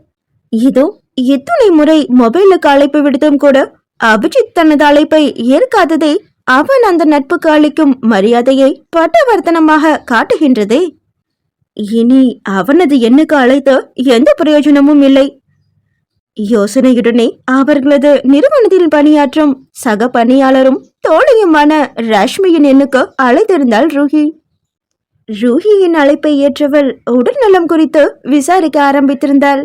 இதோ இத்துணை முறை மொபைலுக்கு அழைப்பு விடுத்தும் கூட அபிஜித் தனது அழைப்பை ஏற்காததே அவன் அந்த நட்புக்கு அளிக்கும் மரியாதையை பட்டவர்த்தனமாக காட்டுகின்றதே. இனி அவனது எண்ணுக்கு அழைத்து எந்த பிரயோஜனமும் இல்லை. யோசனையுடனே அவர்களது நிறுவனத்தில் பணியாற்றும் சக பணியாளரும் தோழியுமான ராஷ்மியின் எண்ணுக்கு அழைத்திருந்தாள் ரூஹி. ரூஹியின் அழைப்பை ஏற்றவள் உடல்நலம் குறித்து விசாரிக்க ஆரம்பித்திருந்தாள்.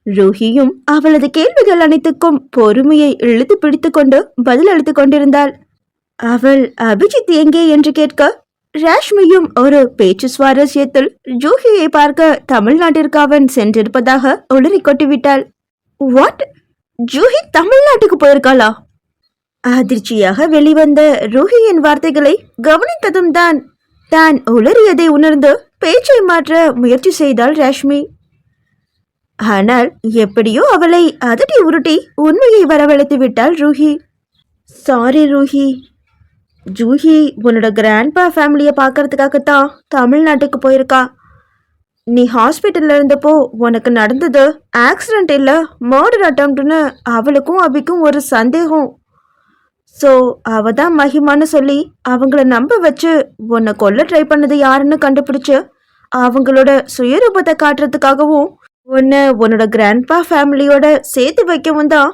ரூஹியும் அவளது கேள்விகள் அனைத்துக்கும் பொறுமையை இழுத்து பிடித்து கொண்டு பதில் அளித்துக் கொண்டிருந்தாள். அவள் அபிஜித் எங்கே என்று கேட்க ராஷ்மியும் ஒரு பேச்சு சுவாரஸ்யத்தில் ஜூஹியை பார்க்க தமிழ்நாட்டிற்கு அவன் சென்றிருப்பதாக உளறி கொட்டிவிட்டாள். வாட்? ஜூஹி தமிழ்நாட்டுக்கு போயிருக்காளா? அதிர்ச்சியாக வெளிவந்த ரூஹியின் வார்த்தைகளை கவனித்ததும் தான் உளறியதை உணர்ந்து பேச்சை மாற்ற முயற்சி செய்தாள் ராஷ்மி. ஆனால் எப்படியோ அவளை அதட்டி உருட்டி உண்மையை வரவழைத்து விட்டாள் ரூஹி. சாரி ரூஹி, ஜூஹி உன்னோட கிராண்ட்பா ஃபேமிலியை பார்க்கறதுக்காகத்தான் தமிழ்நாட்டுக்கு போயிருக்கா. நீ ஹாஸ்பிட்டல்ல இருந்தப்போ உனக்கு நடந்தது ஆக்சிடென்ட் இல்லை மர்டர் அட்டம்ப்ட்னு அவளுக்கும் அபிக்கும் ஒரு சந்தேகம். ஸோ அவ தான் மகிமான்னு சொல்லி அவங்கள நம்ப வச்சு உன்னை கொல்ல ட்ரை பண்ணது யாருன்னு கண்டுபிடிச்சு அவங்களோட சுயரூபத்தை காட்டுறதுக்காகவும் உன்னோட கிராண்ட்பா ஃபேமிலியோட சேர்த்து வைக்கவும் தான்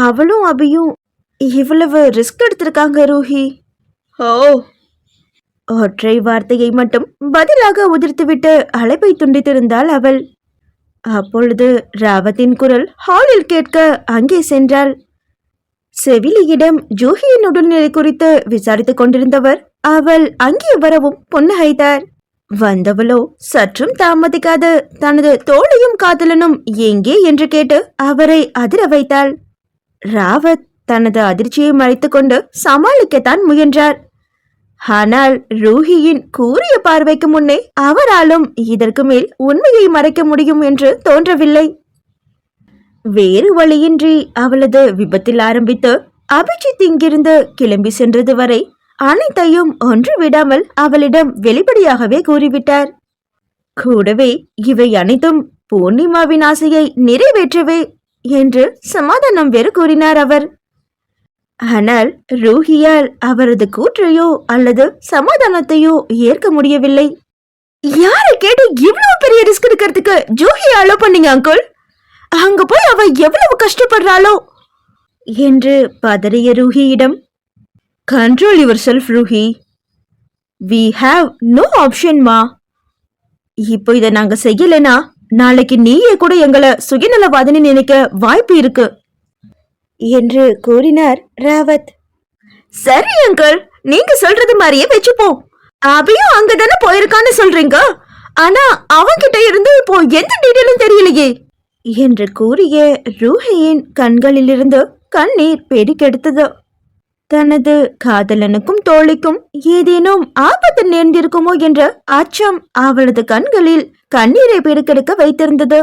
அவளும் அபியும் இவ்வளவு ரிஸ்க் எடுத்திருக்காங்க ரூஹி. ஓ, ஒற்றை வார்த்தையை மட்டும் பதிலாக உதிர்த்துவிட்டு அழைப்பை துண்டித்திருந்தாள் அவள். அப்பொழுது ராவத்தின் குரல் ஹாலில் கேட்க அங்கே சென்றாள். செவிலியிடம் ஜூஹியின் உடல்நிலை குறித்து விசாரித்துக் கொண்டிருந்தவர் அவள் அங்கே வரவும் புன்னகைத்தார். வந்தவளோ சற்றும் தாமதிக்காது தனது தோளையும் காதலனும் எங்கே என்று கேட்டு அவரை அதிர வைத்தாள். ராவத் தனது அதிர்ச்சியை மறைத்துக் கொண்டு சமாளிக்கத்தான் முயன்றார். ஆனால் ரூஹியின் கூரிய பார்வைக்கு முன்னே அவராலும் இதற்கு மேல் உண்மையை மறைக்க முடியும் என்று தோன்றவில்லை. வேறு வழியின்றி அவளது விபத்தில் ஆரம்பித்து அபிஜித் இங்கிருந்து கிளம்பி சென்றது வரை அனைத்தையும் ஒன்று விடாமல் அவளிடம் வெளிப்படையாகவே கூறிவிட்டார். கூடவே இவை அனைத்தும் பூர்ணிமாவின் ஆசையை நிறைவேற்றவே என்று சமாதானம் வேறு கூறினார் அவர். ஆனால் ரூஹியால் அவரது கூற்றையோ அல்லது சமாதானத்தையோ ஏற்க முடியவில்லை. யாரை கேட்டு இவ்வளவு பெரிய ரிஸ்க் எடுக்கிறதுக்கு ஜூஹியை அலோ பண்ணீங்க அங்குள்? அங்க போய் அவ எவ்வளவு கஷ்டப்படுறாளோ என்று பதறிய ரூஹியிடம், control yourself Roohi, we have no option மா. இப்போ இதை நாங்க செய்யலைன்னா நாளைக்கு நீயே கூட எங்களை சுயநலவாதின்னு நினைக்க வாய்ப்பு இருக்கு என்று கூறினார் ராவத். சரி அங்கிள், நீங்க சொல்றது மாதிரியே வச்சுப்போம். அபியும் அங்கதானே போயிருக்கான்னு சொல்றீங்க, ஆனா அவன்கிட்ட இருந்து இப்போ எந்த டீட்டெயிலும் தெரியலையே என்று கூறிய ரூஹியின் கண்களிலிருந்து கண்ணீர் பெருக்கெடுத்தது. தனது காதலனுக்கும் தோழிக்கும் ஏதேனும் ஆபத்து நேர்ந்திருக்குமோ என்ற அச்சம் அவளது கண்களில் கண்ணீரை பெருக்கெடுக்க வைத்திருந்தது.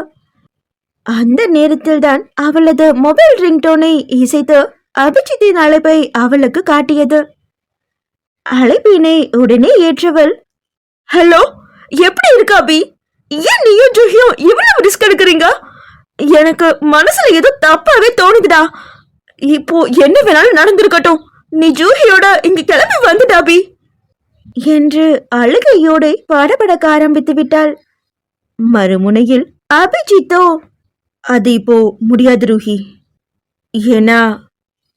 அந்த நேரத்தில் தான் அவளது மொபைல் ரிங்டோனை இசைத்து அபிஜித்தின் அழைப்பை அவளுக்கு காட்டியது. அழைப்பினை உடனே ஏற்றவள், ஹலோ, எப்படி இருக்க அபி? ஏன் நீயும் ஜூஹியும் இவ்வளவு ரிஸ்க் எடுக்கிறீங்க? எனக்கு மனசுல ஏதோ தப்பாவே தோணுதுடா. இப்போ என்ன வேணாலும் நடந்திருக்கட்டும், நீ ஜூஹியோட இங்க கிளம்பி வந்துட்டா அபி என்று அழுகையோடு படபடக்க ஆரம்பித்து விட்டாள். மறுமுனையில் அபிஜித்தோ, அது இப்போ முடியாது ரூஹி, ஏன்னா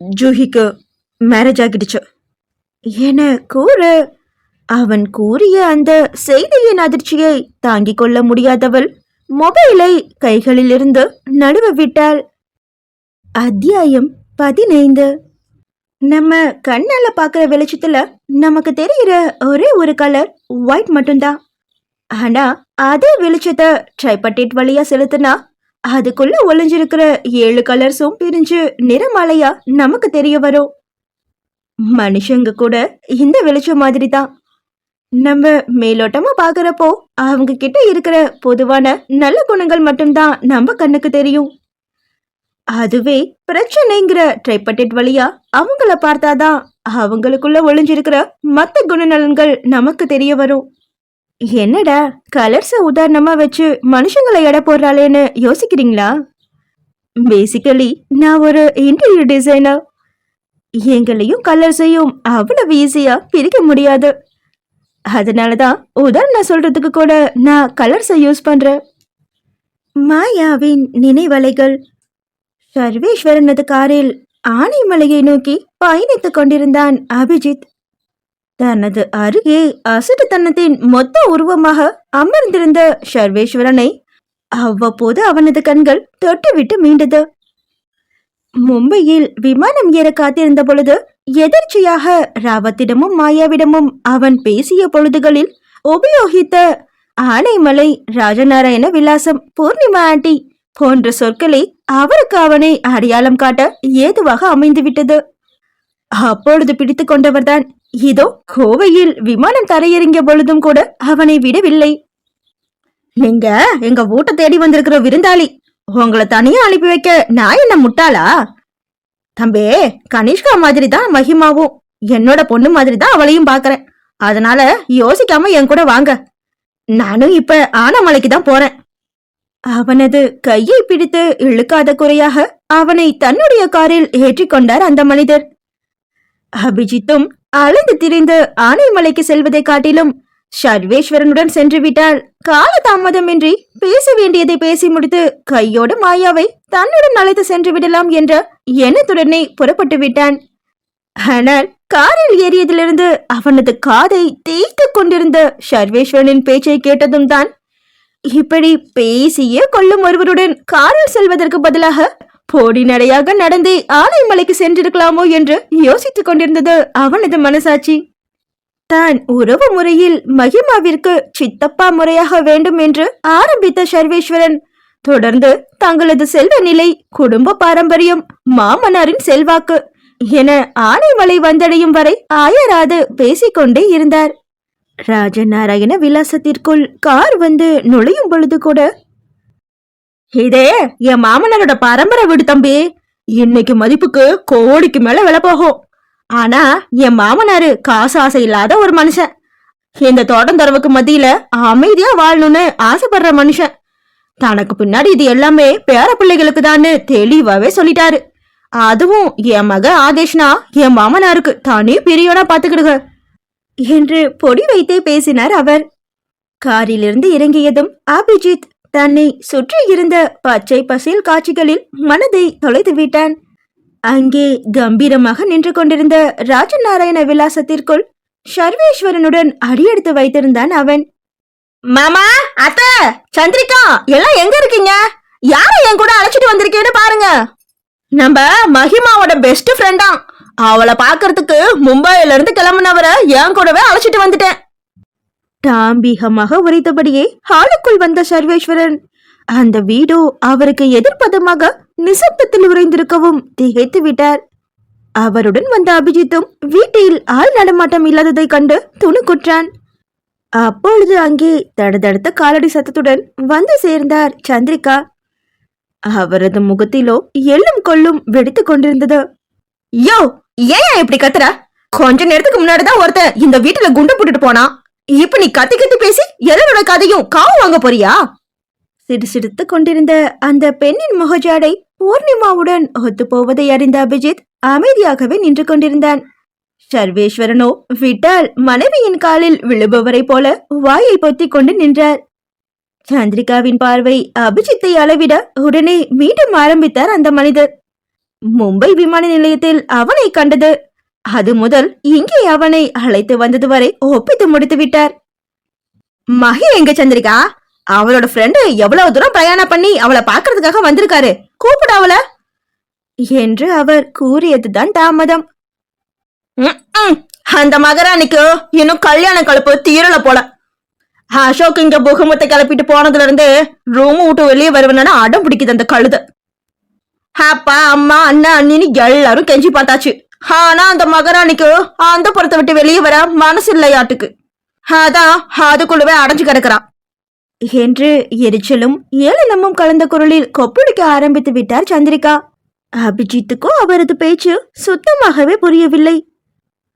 ஜூஹிக்கு மேரேஜ் ஆகிடுச்சு என கூற அவன் கூறிய அந்த செய்தியின் அதிர்ச்சியை தாங்கிக் கொள்ள முடியாதவள் மொபைலை கைகளிலிருந்து நழுவ விட்டாள். அத்தியாயம் 15. நம்ம கண்ணால பாக்குற வெளிச்சத்துல நமக்கு தெரிகிற ஒரே ஒரு கலர் ஒயிட் மட்டும்தான். ஆனா அதே வெளிச்சத்தை ட்ரைபட்டேட் வழியா செலுத்தினா அதுக்குள்ள ஒளிஞ்சிருக்கிற 7 கலர்ஸும் பிரிஞ்சு நிறமாலையா நமக்கு தெரிய வரும். மனுஷங்க கூட இந்த வெளிச்சம் மாதிரி தான். நம்ம மேலோட்டமா பாக்குறப்போ அவங்க கிட்ட இருக்கிற பொதுவான நல்ல குணங்கள் மட்டும்தான் நம்ம கண்ணுக்கு தெரியும். அதுவே பிரச்சனைங்கிற ட்ரைபட்டேட் வழியா அவங்கள பார்த்தாதான் அவங்களுக்குள்ள ஒளிஞ்சிருக்கிற மற்ற குணநலன்கள் நமக்கு தெரிய வரும். என்னடா கலர்ஸ உதாரணமா வச்சு மனுஷங்களை எடை போடுறாளேன்னு யோசிக்கிறீங்களா? பேசிக்கலி நான் ஒரு இன்டீரியர் டிசைனர். எங்களையும் கலர்ஸையும் அவ்வளவு ஈஸியா பிரிக்க முடியாது. அதனாலதான் உதாரணம் சொல்றதுக்கு கூட நான் கலர்ஸை யூஸ் பண்றேன். மாயாவின் நினைவலைகள். சர்வேஸ்வரனது காரில் ஆனைமலையை நோக்கி பயணித்துக் கொண்டிருந்தான் அபிஜித். தனது அருகே அசுரத்தனத்தின் மொத்த உருவமாக அமர்ந்திருந்த சர்வேஸ்வரனை அவ்வப்போது அவனது கண்கள் தொட்டுவிட்டு மீண்டது. மும்பையில் விமானம் ஏற காத்திருந்த பொழுது எதர்ச்சியாக ராவத்திடமும் மாயாவிடமும் அவன் பேசிய பொழுதுகளில் உபயோகித்த ஆனைமலை ராஜநாராயண விலாசம் பூர்ணிமா ஆண்டி போன்ற சொற்களை அவருக்கு அவனை அடையாளம் காட்ட ஏதுவாக அமைந்துவிட்டது. அப்பொழுது பிடித்து கொண்டவர்தான் இதோ கோவையில் விமானம் தரையிறங்கிய பொழுதும் கூட அவனை விடவில்லை. நீங்க எங்க வீட்டை தேடி வந்திருக்கிற விருந்தாளி, உங்களை தனியா அனுப்பி வைக்க நான் என்ன முட்டாளா? தம்பே, கனிஷ்கா மாதிரி தான் மகிமாவும் என்னோட பொண்ணு மாதிரி தான் அவளையும் பாக்குறேன். அதனால யோசிக்காம என் கூட வாங்க. நானும் இப்ப ஆனமலைக்கு தான் போறேன். அவனது கையை பிடித்து இழுக்காத குறையாக அவனை தன்னுடைய காரில் ஏற்றிக்கொண்டார் அந்த மனிதர். அபிஜித்தும் அலைந்து திரிந்து ஆனைமலைக்கு செல்வதை காட்டிலும் சர்வேஸ்வரனுடன் சென்று விட்டால் கால தாமதமின்றி பேச வேண்டியதை பேசி முடித்து கையோடு மாயாவை தன்னுடன் அழைத்து சென்று விடலாம் என்ற எண்ணத்துடனே புறப்பட்டு விட்டான். ஆனால் காரில் ஏறியதிலிருந்து அவனது காதை தேய்த்து கொண்டிருந்த சர்வேஸ்வரனின் பேச்சை கேட்டதும் தான் இப்படி பேசியே கொள்ளும் ஒருவருடன் காரில் செல்வதற்கு பதிலாக போடி நடையாக நடந்தே ஆனைமலைக்கு சென்றிருக்கலாமோ என்று யோசித்துக் கொண்டிருந்தது அவனது மனசாட்சி. தான் உறவு முறையில் மகிமாவிற்கு சித்தப்பா முறையாக வேண்டும் என்று ஆரம்பித்த சர்வேஸ்வரன் தொடர்ந்து தங்களது செல்வ நிலை, குடும்ப பாரம்பரியம், மாமனாரின் செல்வாக்கு என ஆனைமலை வந்தடையும் வரை ஆயராது பேசிக்கொண்டே இருந்தார். ராஜநாராயண விலாசத்திற்குள் கார் வந்து நுழையும் பொழுது கூட, இதே என் மாமனாரோட பரம்பரை வீடு தம்பி, இன்னைக்கு மதிப்புக்கு கோடிக்கு மேல விலை போகும். ஆனா என் மாமனாரு காசு ஆசை இல்லாத ஒரு மனுஷன். இந்த தோட்டந்தரவுக்கு மத்தியில அமைதியா வாழணும்னு ஆசைப்படுற மனுஷன். தனக்கு பின்னாடி இது எல்லாமே பேர பிள்ளைகளுக்கு தான்னு தெளிவாவே சொல்லிட்டாரு. அதுவும் என் மக ஆதேஷ்னா என் மாமனாருக்கு தனி பிரியோனா பாத்துக்கிடுங்க என்று பொடி வைத்தே பேசினார் அவர். காரிலிருந்து இறங்கியதும் அபிஜித் தன்னை சுற்றி இருந்த பச்சை பசேல் காட்சிகளில் மனதை தொலைத்து விட்டான். அங்கே கம்பீரமாக நின்று கொண்டிருந்த ராஜநாராயண விலாசத்திற்குள் சர்வேஸ்வரனுடன் அடியெடுத்து வைத்திருந்தான் அவன். மாமா, அத்த, சந்திரிகா எல்லாம் எங்க இருக்கீங்க? யார என் கூட அழைச்சிட்டு வந்திருக்கேன்னு பாருங்க. நம்ம மகிமாவோட பெஸ்ட் ஃப்ரெண்டா. அவளை பாக்குறதுக்கு மும்பையில இருந்து கிளம்புனவரை என் கூடவே அழைச்சிட்டு வந்துட்டேன். தாம்பிகமாக உரைத்தபடியே ஹாலுக்குள் வந்த சர்வேஸ்வரன் அந்த வீடோ அவருக்கு எதிர்ப்பதமாக நிசப்தத்தில் உறைந்திருக்கவும் திகைத்து விட்டார். அவருடன் வந்த அபிஜித்தும் வீட்டில் ஆள் நடமாட்டம் இல்லாததை கண்டு துணுக்குற்றான். அப்பொழுது அங்கே தடதடுத்த காலடி சத்தத்துடன் வந்து சேர்ந்தார் சந்திரிகா. அவரது முகத்திலோ எள்ளும் கொள்ளும் வெடித்து கொண்டிருந்தது. யோ, ஏன் இப்படி கத்துற? கொஞ்ச நேரத்துக்கு முன்னாடிதான் ஒருத்தன் இந்த வீட்டுல குண்டு போட்டுட்டு போனா. இப்ப நீ கத்தி கத்தி பேசி எல்லாரோட கதையும் காவு வாங்க போறியா? சிடுசிடுத்து கொண்டிருந்த அந்த பெண்ணின் முகஜாடை பூர்ணிமாவுடன் ஒத்து போவதை அறிந்த அபிஜித் அமைதியாகவே நின்று கொண்டிருந்தான். சர்வேஸ்வரனோ விட்டால் மனைவியின் காலில் விழுபவரை போல வாயை பொத்திக் கொண்டு நின்றார். சந்திரிகாவின் பார்வை அபிஜித்தை அளவிட உடனே மீண்டும் ஆரம்பித்தார் அந்த மனிதர். மும்பை விமான நிலையத்தில் அவனை கண்டது அது முதல் இங்கே அவனை அழைத்து வந்தது வரை ஒப்பித்து முடித்து விட்டார். மகி எங்க சந்திரிகா? அவளோட ஃப்ரெண்டு எவ்வளவு தூரம் பிரயாணம் பண்ணி அவளை பாக்குறதுக்காக வந்திருக்காரு, கூப்பிட அவள என்று அவர் கூறியதுதான் தாமதம். அந்த மகாராணிக்கு இன்னும் கல்யாண கலப்பு தீரல போல. அசோக் இங்க புகமத்தை கிளப்பிட்டு போனதுல இருந்து ரூம் விட்டு வெளியே வருவனா அடம் பிடிக்குது அந்த கழுத. அப்பா, அம்மா, அண்ணா, அண்ணின்னு எல்லாரும் கெஞ்சி பார்த்தாச்சு. ஆனா அந்த மகாராணிக்கு அந்த புறத்தை விட்டு வெளியே வர மனசு இல்லையாட்டுக்கு. அதான் அதுக்குள்ளவே அடைஞ்சு கிடக்குறான் என்று எரிச்சலும் ஏளனமும் கலந்த குரலில் கொப்பளிக்க ஆரம்பித்து விட்டார் சந்திரிகா. அபிஜித்துக்கோ அவரது பேச்சு சுத்தமாகவே புரியவில்லை.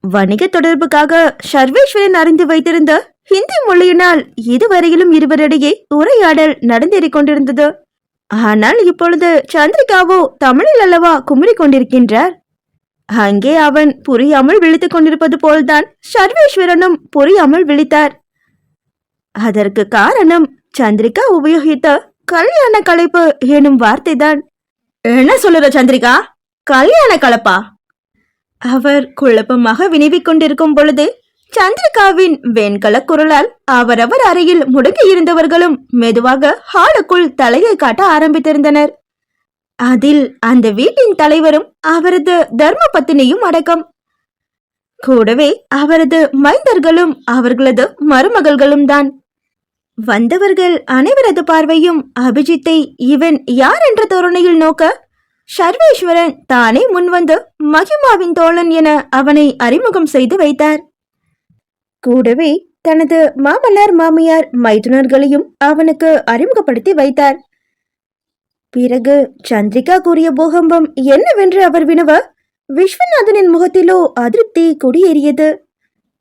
வணிக தொடர்புக்காக சர்வேஸ்வரன் அறிந்து வைத்திருந்த ஹிந்தி மொழியினால் இதுவரையிலும் இருவரிடையே உரையாடல் நடந்தேறிக் கொண்டிருந்தது. ஆனால் இப்பொழுது சந்திரிகாவோ தமிழில் அல்லவா குமுறி கொண்டிருக்கின்றார். அங்கே அவன் புரியாமல் விழித்துக் கொண்டிருப்பது போல்தான் சர்வேஸ்வரனும் புரியாமல் விழித்தார். அதற்கு காரணம் சந்திரிகா உபயோகித்த கல்யாண கலைப்பு எனும் வார்த்தைதான். என்ன சொல்லுற சந்திரிகா? கல்யாண கலப்பா? அவர் குழப்பமாக வினவிக் கொண்டிருக்கும் பொழுது சந்திரிகாவின் வெண்கல குரலால் அவரவர் அறையில் முடங்கி இருந்தவர்களும் மெதுவாக ஹாலுக்குள் தலையை காட்ட ஆரம்பித்திருந்தனர். அதில் அந்த வீட்டின் தலைவரும் அவரது தர்ம பத்தினியும் அடக்கம். கூடவே அவரது மைந்தர்களும் அவர்களது மருமகள்களும் தான். வந்தவர்கள் அனைவரது பார்வையும் அபிஜித்தை இவன் யார் என்ற தோரணையில் நோக்க சர்வேஸ்வரன் தானே முன்வந்து மகிமாவின் தோழன் என அவனை அறிமுகம் செய்து வைத்தார். கூடவே தனது மாமனார் மாமியார் மைத்துனர்களையும் அவனுக்கு அறிமுகப்படுத்தி வைத்தார். பிறகு சந்திரிகா கூறிய பூகம்பம் என்னவென்று அவர் வினவ விஸ்வநாதனின் முகத்திலோ அதிருப்தி குடியேறியது.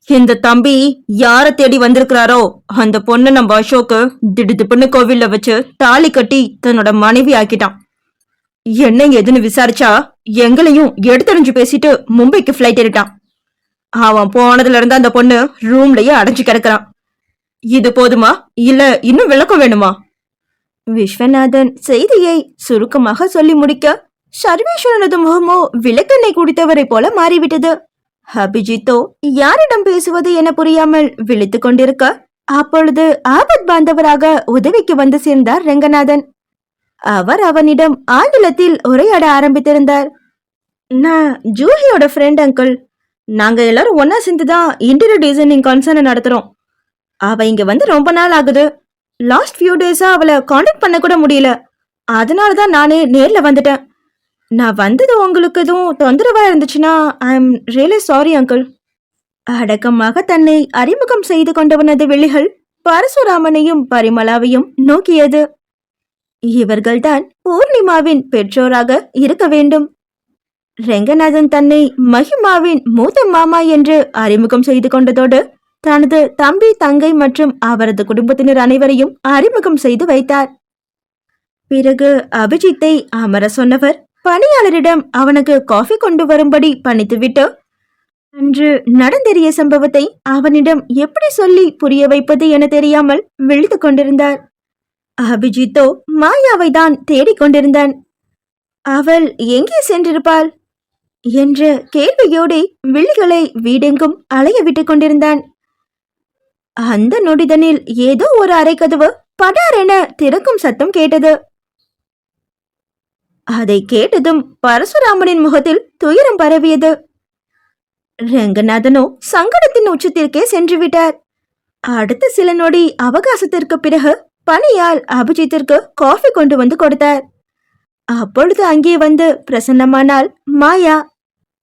இந்த தம்பி யார தேடி வந்திருக்கிறாரோ அந்த பொண்ணு நம்ம அசோக்கு திடுதிப்புன்னு கோவில்ல வச்சு தாலி கட்டி தன்னோட மனைவி ஆக்கிட்டான். என்ன எதுன்னு விசாரிச்சா எங்களையும் எடுத்தறிஞ்சு பேசிட்டு மும்பைக்கு ஃபிளைட் ஏறிட்டான். அவன் போனதுல இருந்து அந்த பொண்ணு ரூம்லயே அடைஞ்சு கிடக்குறான். இது போதுமா இல்ல இன்னும் விளக்கம் வேணுமா? விஸ்வநாதன் செய்தியை சுருக்கமாக சொல்லி முடிக்க சர்வேஸ்வரனது முகமோ விளக்கெண்ணெய் குடித்தவரை போல மாறிவிட்டது. அபிஜித்தோ யாரிடம் பேசுவது என புரியாமல் விழித்துக் கொண்டிருக்க அப்பொழுது ஆபத் பாந்தவராக உதவிக்கு வந்து சேர்ந்தார் ரங்கநாதன். அவர் அவனிடம் ஆங்கிலத்தில் உரையாட ஆரம்பித்திருந்தார். நான் ஜூஹியோட ஃப்ரெண்ட் அங்கிள். நாங்க எல்லாரும் ஒன்னா சேர்ந்துதான் இன்டீரியர் டிசைனிங் கான்சர்ன் நடத்துறோம். அவ இங்க வந்து ரொம்ப நாள் ஆகுது. லாஸ்ட் ஃபியூ டேஸா அவளை காண்டாக்ட் பண்ண கூட முடியல. அதனாலதான் நானே நேர்ல வந்துட்டேன். நான் வந்தது உங்களுக்கு எதுவும் தொந்தரவா இருந்துச்சுன்னா I am really sorry uncle. அடக்கமாக தன்னை அறிமுகம் செய்து கொண்டவனது விழிகள் பரசுராமனையும் பரிமளாவையும் நோக்கியது. இவர்கள்தான் பூர்ணிமாவின் பெற்றோராக இருக்க வேண்டும். ரெங்கநாதன் தன்னை மகிமாவின் மூத்த மாமா என்று அறிமுகம் செய்து கொண்டதோடு தனது தம்பி தங்கை மற்றும் அவரது குடும்பத்தினர் அனைவரையும் அறிமுகம் செய்து வைத்தார். பிறகு அபிஜித்தை அமர சொன்னவர் பணியாளரிடம் அவனுக்கு காஃபி கொண்டு வரும்படி பணித்துவிட்டு அன்று நடந்தேறிய சம்பவத்தை அவனிடம் எப்படி சொல்லி புரிய வைப்பது என தெரியாமல் விழித்து கொண்டிருந்தார். அபிஜித்தோ மாயாவை தான் தேடிக்கொண்டிருந்தான். அவள் எங்கே சென்றிருப்பாள் என்ற கேள்வியோடு விழிகளை வீடெங்கும் அலைய விட்டுக் கொண்டிருந்தான். அந்த நொடிதனில் ஏதோ ஒரு அறைக்கதவு படாரென திறக்கும் சத்தம் கேட்டது. அதை கேட்டதும் பரசுராமனின் முகத்தில் துயரம் பரவியது. ரங்கநாதனோ சங்கடத்தின் உச்சத்திற்கே சென்று விட்டார். அடுத்த சில நொடி அவகாசத்திற்கு பிறகு பணியால் அபிஜித்திற்கு காஃபி கொண்டு வந்து கொடுத்தார். அப்பொழுது அங்கே வந்து பிரசன்னமானாள் மாயா.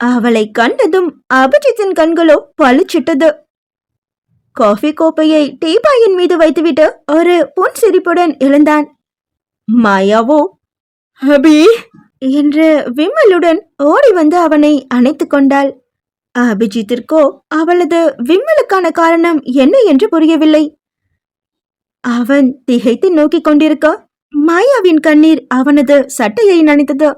அவளை கண்டதும் அபிஜித்தின் கண்களோ பளிச்சிட்டது. காஃபி கோப்பையை டீபாயின் மீது வைத்துவிட்டு ஒரு புன் சிரிப்புடன் எழுந்தான். மாயாவோ அபி என்று விம்மலுடன் ஓடி வந்து அவனை அணைத்துக் கொண்டாள். அபிஜித்திற்கோ அவளது விம்மலுக்கான காரணம் என்ன என்று புரியவில்லை. அவன் திகைத்து நோக்கிக் கொண்டிருக்க மாயாவின் கண்ணீர் அவனது சட்டையை நனைத்தது.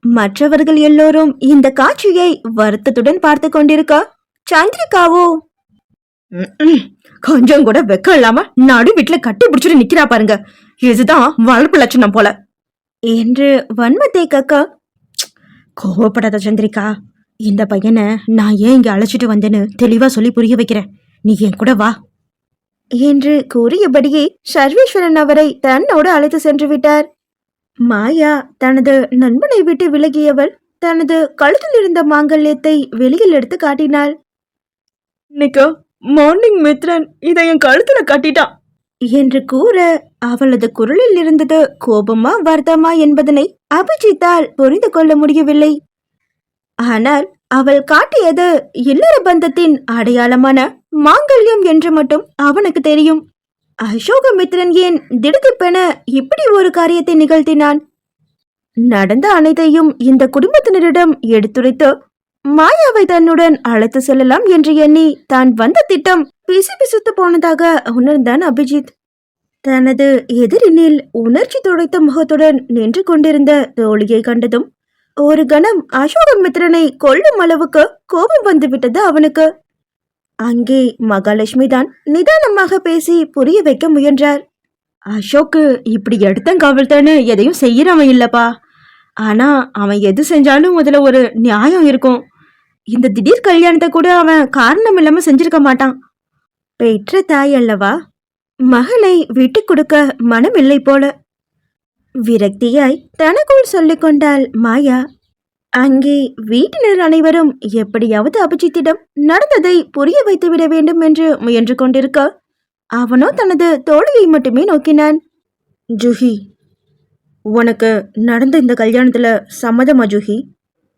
மற்றவர்கள் எல்லோரும் இந்த காட்சியை வருத்தத்துடன் பார்த்து கொண்டிருக்க சந்திரிகாவோ கொஞ்சம் கூட வெக்கம் இல்லாம நடு வீட்டுல கட்டி பிடிச்சிட்டு நிக்கிறா பாருங்க, இதுதான் வளர்ப்பு லட்சணம் போல என்று வன்மத்தை கக்க, கோவப்படாத சந்திரிகா, இந்த பையனை நான் ஏன் இங்க அழைச்சிட்டு வந்தேன்னு தெளிவா சொல்லி புரிய வைக்கிறேன், நீ என் கூட வா என்று கூறியபடியே சர்வேஸ்வரன் அவரை தன்னோடு அழைத்து சென்று விட்டார். மாயா தனது நண்பனை விட்டு விலகியவள் தனது கழுத்தில் இருந்த மாங்கல்யத்தை வெளியில் எடுத்து காட்டினாள். இன்னைக்கு மார்னிங் மித்ரன் இதை என் கழுத்துல கட்டிட்டான் என்று கூற அவளது குரலில் இருந்தது கோபமா வருத்தமா என்பதனை அபிஜித்தால் புரிந்து கொள்ள முடியவில்லை. ஆனால் அவள் காட்டியது இல்லற பந்தத்தின் அடையாளமான மாங்கல்யம் என்று மட்டும் அவனுக்கு தெரியும். அசோகமித்ரன் ஏன் திடுதிப்பென இப்படி ஒரு காரியத்தை நிகழ்த்தினான்? நடந்த அனைத்தையும் இந்த குடும்பத்தினரிடம் எடுத்துரைத்து மாயாவை தன்னுடன் அழைத்து செல்லலாம் என்று எண்ணி தான் வந்த திட்டம் பிசுபிசுத்து போனதாக உணர்ந்தான் அபிஜித். தனது எதிரினில் உணர்ச்சி துடைத்த முகத்துடன் நின்று கொண்டிருந்த தோழியை கண்டதும் ஒரு கணம் அசோகமித்ரனை கொல்லும் அளவுக்கு கோபம் வந்துவிட்டது அவனுக்கு. அங்கே மகாலட்சுமி தான் நிதானமாக பேசி புரிய வைக்க முயன்றார். அசோக்கு இப்படி எடுத்தங்காவல்தானு எதையும் செய்யறவன் இல்லப்பா, ஆனா அவன் எது செஞ்சாலும் அதுல ஒரு நியாயம் இருக்கும். இந்த திடீர் கல்யாணத்தை கூட அவன் காரணம் இல்லாம செஞ்சிருக்க மாட்டான். பெற்ற தாய் அல்லவா, மகளை விட்டு கொடுக்க மனமில்லை போல. விரக்தியாய் தனக்குள் சொல்லிக் கொண்டாள் மாயா. அங்கே வீட்டினர் அனைவரும் எப்படியாவது அபிஜித்திடம் நடந்ததை புரிய வைத்துவிட வேண்டும் என்று முயன்று கொண்டிருக்க அவனோ தனது தோழியை மட்டுமே நோக்கினான். ஜூஹி, உனக்கு நடந்த இந்த கல்யாணத்துல சம்மதமா ஜூஹி?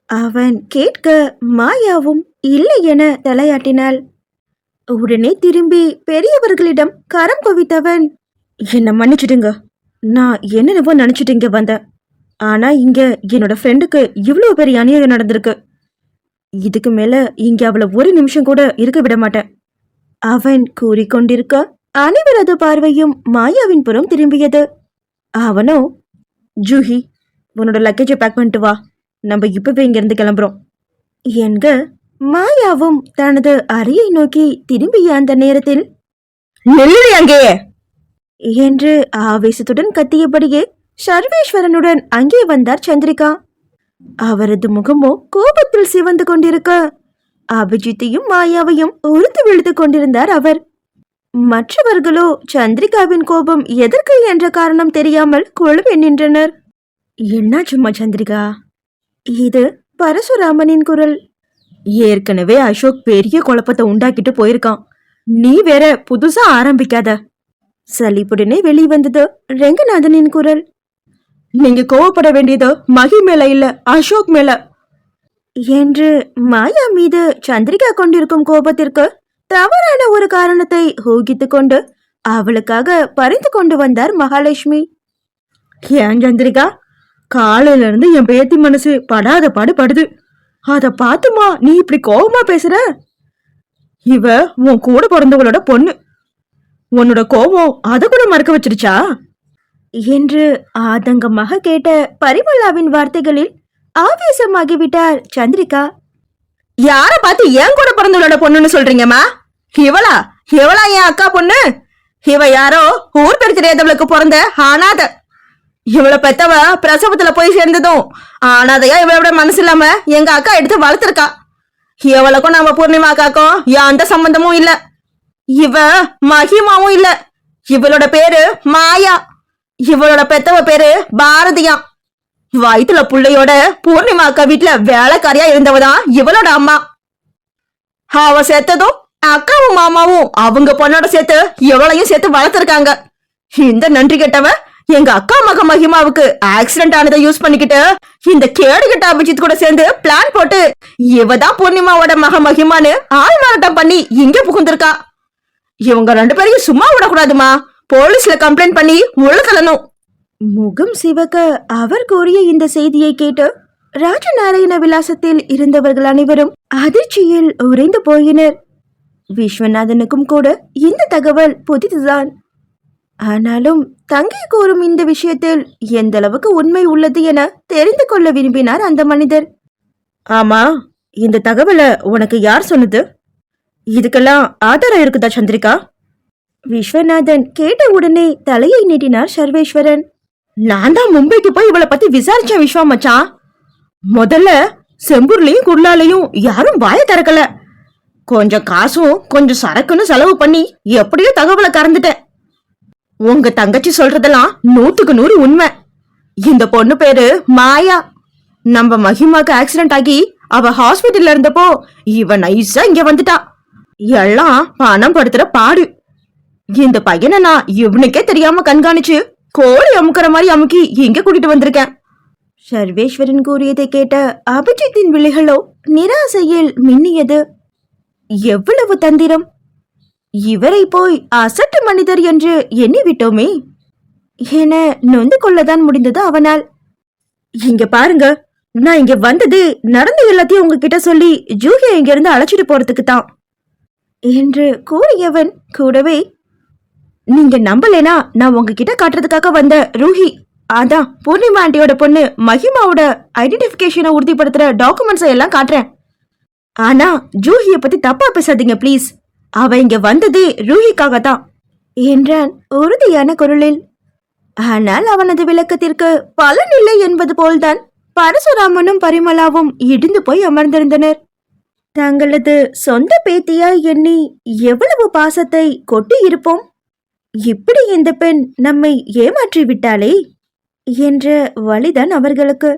அவன் கேட்க மாயாவும் இல்லை என தலையாட்டினாள். உடனே திரும்பி பெரியவர்களிடம் கரம் குவித்தவன், என்ன மன்னிச்சிடுங்க, நான் என்னென்னவோ நினைச்சிட்டு இங்க வந்தேன். ஆனா இங்க என்னோட ஃப்ரெண்டுக்கு இவ்வளவு பெரிய அநியாயம் நடந்திருக்கு. இதுக்கு மேல இங்க அவளை ஒரு நிமிஷம் கூட இருக்க விட மாட்டேன். அவன் கூறிக்கொண்டிருக்க அனைவரது பார்வையும் மாயாவின் புறம் திரும்பியது. அவனோ, ஜூஹி, உன்னோட லக்கேஜை பேக் பண்ணிட்டு வா, நம்ம இப்பவே இங்கிருந்து கிளம்புறோம் என்க மாயாவும் தனது அறையை நோக்கி திரும்பிய அந்த நேரத்தில், நெல்லி அங்கேயே என்று ஆவேசத்துடன் கத்தியபடியே சர்வேஸ்வரனுடன் அங்கே வந்தார் சந்திரிகா. அவரது முகமோ கோபத்தில் சிவந்து கொண்டிருக்க அபிஜித்தையும் மாயாவையும் உறுத்து விழுத்து கொண்டிருந்தார் அவர். மற்றவர்களோ சந்திரிகாவின் கோபம் எதற்கு என்ற காரணம் தெரியாமல் குழுவே நின்றனர். என்னாச்சும்மா சந்திரிகா? இது பரசுராமனின் குரல். ஏற்கனவே அசோக் பெரிய குழப்பத்தை உண்டாக்கிட்டு போயிருக்கான், நீ வேற புதுசா ஆரம்பிக்காத. சலிப்புடனே வெளிவந்தது ரெங்கநாதனின் குரல். நீங்க கோவப்பட வேண்டியது மகி மேல இல்ல, அசோக் மேல என்று மாயா மீது சந்திரிகா கொண்டிருக்கும் கோபத்திற்கு தவறான ஒரு காரணத்தை ஊகித்து கொண்டு அவளுக்காக பறித்து கொண்டு வந்தார் மகாலட்சுமி. ஏன் சந்திரிகா, காலையில இருந்து என் பேத்தி மனசு படாத பாடுபடுது. அத பாத்துமா நீ இப்படி கோபமா பேசுற? இவ உன் கூட பிறந்தவளோட பொண்ணு, உன்னோட கோபம் அத கூட மறக்க வச்சிருச்சா என்று ஆதங்கமாக கேட்ட பரிமளாவின் வார்த்தைகளில் ஆவேசமாகிவிட்டார் சந்திரிகா. யார பார்த்து என் கூட பிறந்தவளோட பொண்ணுன்னு சொல்றீங்கம்மா? இவளா இவளா என் அக்கா பொண்ணு? இவ யாரோ ஊர் பேர் தெரியாதவளுக்கு பிறந்த அனாத. இவளை பெத்தவ பிரசவத்துல போய் சேர்ந்ததும் அனாதையா இவளோட மனசு இல்லாம எங்க அக்கா எடுத்து வளர்த்திருக்கா. இவளுக்கும் நம்ம பூர்ணிமா அக்காக்கும் எந்த சம்பந்தமும் இல்ல. இவ மகிமாவும் இல்ல. இவளோட பேரு மாயா. இவளோட பெத்தவ பேரு பாரதியா. வயிற்றுல புள்ளையோட பூர்ணிமா அக்கா வீட்டுல வேலைக்காரியா இருந்தவதான் இவளோட அம்மா. அவ சேர்த்ததும் அக்காவும் மாமாவும் அவங்க பொண்ணோட சேர்த்து இவளையும் சேர்த்து வளர்த்திருக்காங்க. இந்த நன்றி கெட்டவ எங்க அக்கா மக மகிமாவுக்கு ஆக்சிடென்ட் ஆனதை யூஸ் பண்ணிக்கிட்டு இந்த கேடு கெட்ட அபிஜித் கூட சேர்ந்து பிளான் போட்டு இவதான் பூர்ணிமாவோட மக மகிமான்னு ஆள் மாறாட்டம் பண்ணி இங்க புகுந்திருக்கா. இவங்க 2 பேரையும் சும்மா விடக்கூடாதுமா, போலீஸ்ல கம்ப்ளைண்ட் பண்ணி உள்ள தள்ளணும். முகம் சிவக்க அவர் கூறிய இந்த செய்தியை கேட்டு ராஜநாராயண விலாசத்தில் இருந்தவர்கள் அனைவரும் அதிர்ச்சியில் உறைந்து போயினர். விஸ்வநாதனுக்கும் கூட இந்த தகவல் புதிதுதான். ஆனாலும் தங்கை கூறும் இந்த விஷயத்தில் எந்த அளவுக்கு உண்மை உள்ளது என தெரிந்து கொள்ள விரும்பினார் அந்த மனிதர். ஆமா, இந்த தகவலை உனக்கு யார் சொன்னது? இதுக்கெல்லாம் ஆதாரம் இருக்குதா சந்திரிகா? விஸ்வநாதன் கேட்ட உடனே தலையை நீட்டினார் சர்வேஸ்வரன். நான் தான் மும்பைக்கு போய் இவளை பத்தி விசாரிச்சேன் விஸ்வா மச்சான். முதல்ல செம்பூர்லயும் குர்லாலையும் யாரும் வாய திறக்கல. கொஞ்சம் காசும் கொஞ்சம் சரக்குன்னு செலவு பண்ணி எப்படியோ தகவலை கறந்துட்டேன். உங்க தங்கச்சி சொல்றதெல்லாம் 100க்கு 100 உண்மை. இந்த பொண்ணு பேரு மாயா. நம்ம மகிமாக்கு ஆக்சிடென்ட் ஆகி அவ ஹாஸ்பிட்டல்ல இருந்தப்போ இவ நைஸா இங்க வந்துட்டா. எல்லாம் பணம் படுத்துற பாடு. இந்த பையனை நான் இவனுக்கே தெரியாம கண்காணிச்சு கோழி அமுக்கிற மாதிரி அமுக்கி இங்க கூட்டிட்டு வந்திருக்கேன். சர்வேஸ்வரன் கூறியதை கேட்ட அபிஜித்தின் விழிகளோ நிராசையில் மின்னியது. எவ்வளவு தந்திரம்! இவரை போய் அசட்டு மனிதர் என்று எண்ணிவிட்டோமே என நொந்து கொள்ளதான் முடிந்தது அவனால். இங்க பாருங்க, நான் இங்க வந்தது நடந்த எல்லாத்தையும் உங்ககிட்ட சொல்லி ஜூஹியை இங்க இருந்து அழைச்சிட்டு போறதுக்கு தான் என்று கூறியவன் கூடவே, நீங்க நம்பலேனா நான் உங்ககிட்ட காட்டுறதுக்காக வந்த ரூஹி, அதான் பூர்ணிமா ஆண்டியோட பொண்ணு மகிமாவோட ஐடென்டிபிகேஷனை உறுதிப்படுத்துற டாக்குமெண்ட்ஸை எல்லாம் காட்டுறேன். ஆனா ஜூஹியை பத்தி தப்பா பேசாதீங்க ப்ளீஸ். அவ இங்க வந்தது ரூஹிக்காக தான் என்றான் உறுதியான குரலில். ஆனால் அவனது விளக்கத்திற்கு பலனில்லை என்பது போல்தான் பரசுராமனும் பரிமளாவும் இடிந்து போய் அமர்ந்திருந்தனர். தங்களது சொந்த பேத்தியாய் எண்ணி எவ்வளவு பாசத்தை கொட்டி இருப்போம். இப்படி இந்த பெண் நம்மை ஏமாற்றி விட்டாளே என்ற வழிதான் அவர்களுக்கு.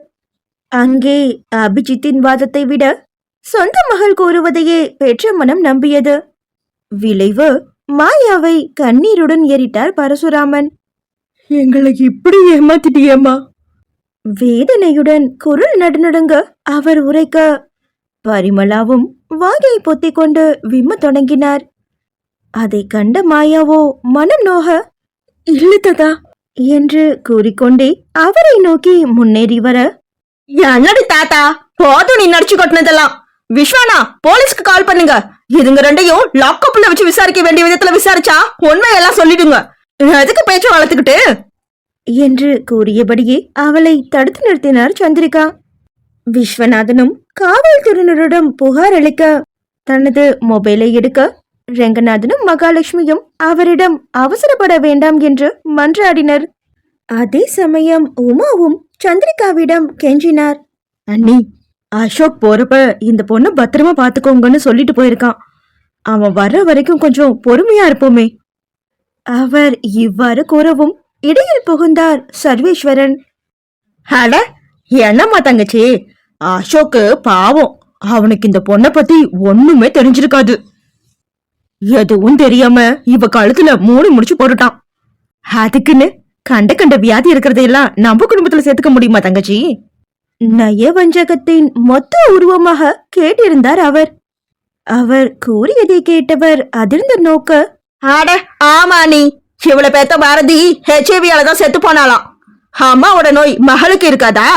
அங்கே அபிஜித்தின் வாதத்தை விட சொந்த மகள் கூறுவதையே பெற்ற மனம் நம்பியது. விளைவு மாயாவை கண்ணீருடன் ஏறிட்டார் பரசுராமன். எங்களை இப்படி ஏமாத்திட்டியேம்மா. வேதனையுடன் குரல் நடுநடுங்க அவர் உரைக்க, பரிமளாவும் வாயை பொத்திக் கொண்டு விம்ம தொடங்கினார். அதை கண்ட மாயாவோ மனம் நோக, இல்லதா என்று கூறிக்கொண்டே அவரை நோக்கி முன்னேறி வர, என்னடி தாத்தா, போதும் நீ நடிச்சு கொட்டினதெல்லாம். விஸ்வானா, போலீஸ்க்கு கால் பண்ணுங்க. இதுங்க ரெண்டையும் லாக்அப்ல வச்சு விசாரிக்க வேண்டிய விதத்துல விசாரிச்சா உண்மையெல்லாம் சொல்லிடுங்க. எதுக்கு பேச்சு வளர்த்துக்கிட்டு என்று கூறியபடியே அவளை தடுத்து நிறுத்தினார் சந்திரிகா. விஸ்வநாதனும் காவல்துறையினரிடம் புகார் அளிக்க தனது மொபைலை எடுக்க ரங்கநாதனும் மகாலட்சுமியும் அவரிடம் அவசரப்பட வேண்டாம் என்று மன்றாடினர். அதே சமயம் உமாவும் சந்திரிகாவிடம் கெஞ்சினார். அண்ணி, அசோக் போறப்ப இந்த பொண்ணு பத்திரமா பாத்துக்கோங்கன்னு சொல்லிட்டு போயிருக்கான். அவன் வர்ற வரைக்கும் கொஞ்சம் பொறுமையா இருப்போமே. அவர் இவ்வாறு கூறவும் இடையில் புகுந்தார் சர்வேஸ்வரன். அட என்னம்மா தங்கச்சி, அசோக்கு பாவம், அவனுக்கு இந்த பொண்ணை பத்தி ஒண்ணுமே தெரிஞ்சிருக்காது. எதுவும் தெரியாம இவ கழுத்துல மூணு முடிச்சு போட்டுட்டான். அதுக்குன்னு கண்ட கண்ட வியாதி இருக்கிறதையெல்லாம் நம்ம குடும்பத்துல சேர்த்துக்க முடியுமா தங்கச்சி? நயவஞ்சகத்தின் மொத்த உருவமாக கேட்டிருந்தார் அவர். அவர் கூறியதை கேட்டவர் அதிர்ந்த நோக்க, அட ஆமா, நீ இவளை பேத்த பாரதி ஹெச்ஐவியால தான் செத்து போனாலாம். அம்மாவோட நோய் மகளுக்கு இருக்காதா?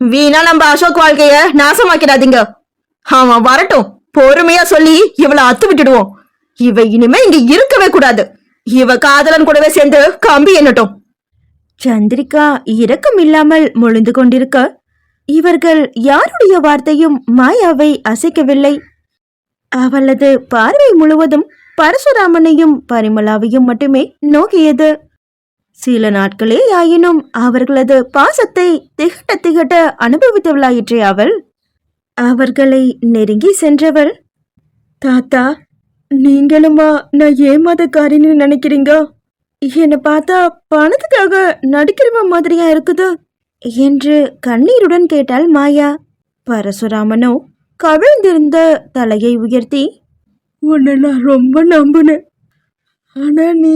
வீணா நம்ம அசோக் வாழ்க்கைய நாசமாக்கிடாதீங்க. அவன் வரட்டும், பொறுமையா சொல்லி இவளை அத்து விட்டுடுவோம். இவ இனிமே இங்க இருக்கவே கூடாது. இவ காதலன் கூடவே சேர்ந்து கம்பி எண்ணட்டும். சந்திரிகா இரக்கம் இல்லாமல் முழிந்து கொண்டிருக்க, இவர்கள் யாருடைய வார்த்தையும் மாயாவை அசைக்கவில்லை. அவளது பார்வை முழுவதும் பரசுராமனையும் பரிமளாவையும் மட்டுமே நோக்கியது. சில நாட்களே ஆயினும் அவர்களது பாசத்தை திகட்ட திகட்ட அனுபவித்தவளாயிற்றே அவள். அவர்களை நெருங்கி சென்றவள், தாத்தா, நீங்களுமா நான் ஏமாதக்காரின்னு நினைக்கிறீங்க? என்னை பார்த்தா பணத்துக்காக நடிக்கிற மாதிரியா இருக்குது என்று கண்ணீருடன் கேட்டாள் மாயா. பரசுராமனோ கவிழ்ந்திருந்த தலையை உயர்த்தி, உன்னை நான் ரொம்ப நம்புனேன், ஆனா நீ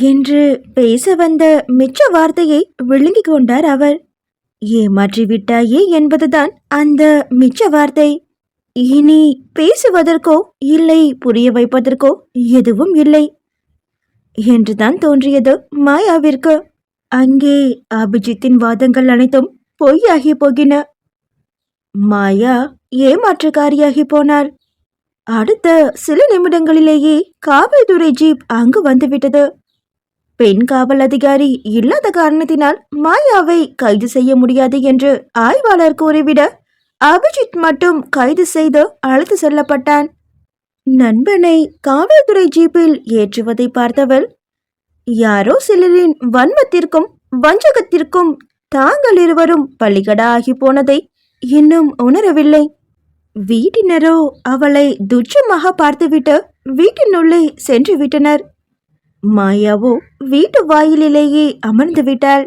என்று பேச வந்த மிச்ச வார்த்தையை விழுங்கிக் கொண்டார் அவர். ஏமாற்றி விட்டாயே என்பதுதான் அந்த மிச்ச வார்த்தை. இனி பேசுவதற்கோ இல்லை புரிய வைப்பதற்கோ எதுவும் இல்லை என்றுதான் தோன்றியது மாயாவிற்கு. அங்கே அபிஜித்தின் வாதங்கள் அனைத்தும் பொய்யாகி போகின. மாயா ஏமாற்றுக்காரியாகி போனாள். அடுத்த சில நிமிடங்களிலேயே காவல்துறை ஜீப் அங்கு வந்துவிட்டது. பெண் காவல் அதிகாரி இல்லாத காரணத்தினால் மாயாவை கைது செய்ய முடியாது என்று ஆய்வாளர் கூறிவிட, அபிஜித் மட்டும் கைது செய்து அழைத்து செல்லப்பட்டான். நண்பனை காவல்துறை ஜீப்பில் ஏற்றுவதை பார்த்தவள், யாரோ சிலரின் வன்மத்திற்கும் வஞ்சகத்திற்கும் தாங்கள் இருவரும் பலிகடா ஆகி போனதை இன்னும் உணரவில்லை. வீட்டினரோ அவளை துச்சமாக பார்த்துவிட்டு வீட்டினுள்ளே சென்று விட்டனர். மாயாவோ வீட்டு வாயிலேயே அமர்ந்து விட்டாள்.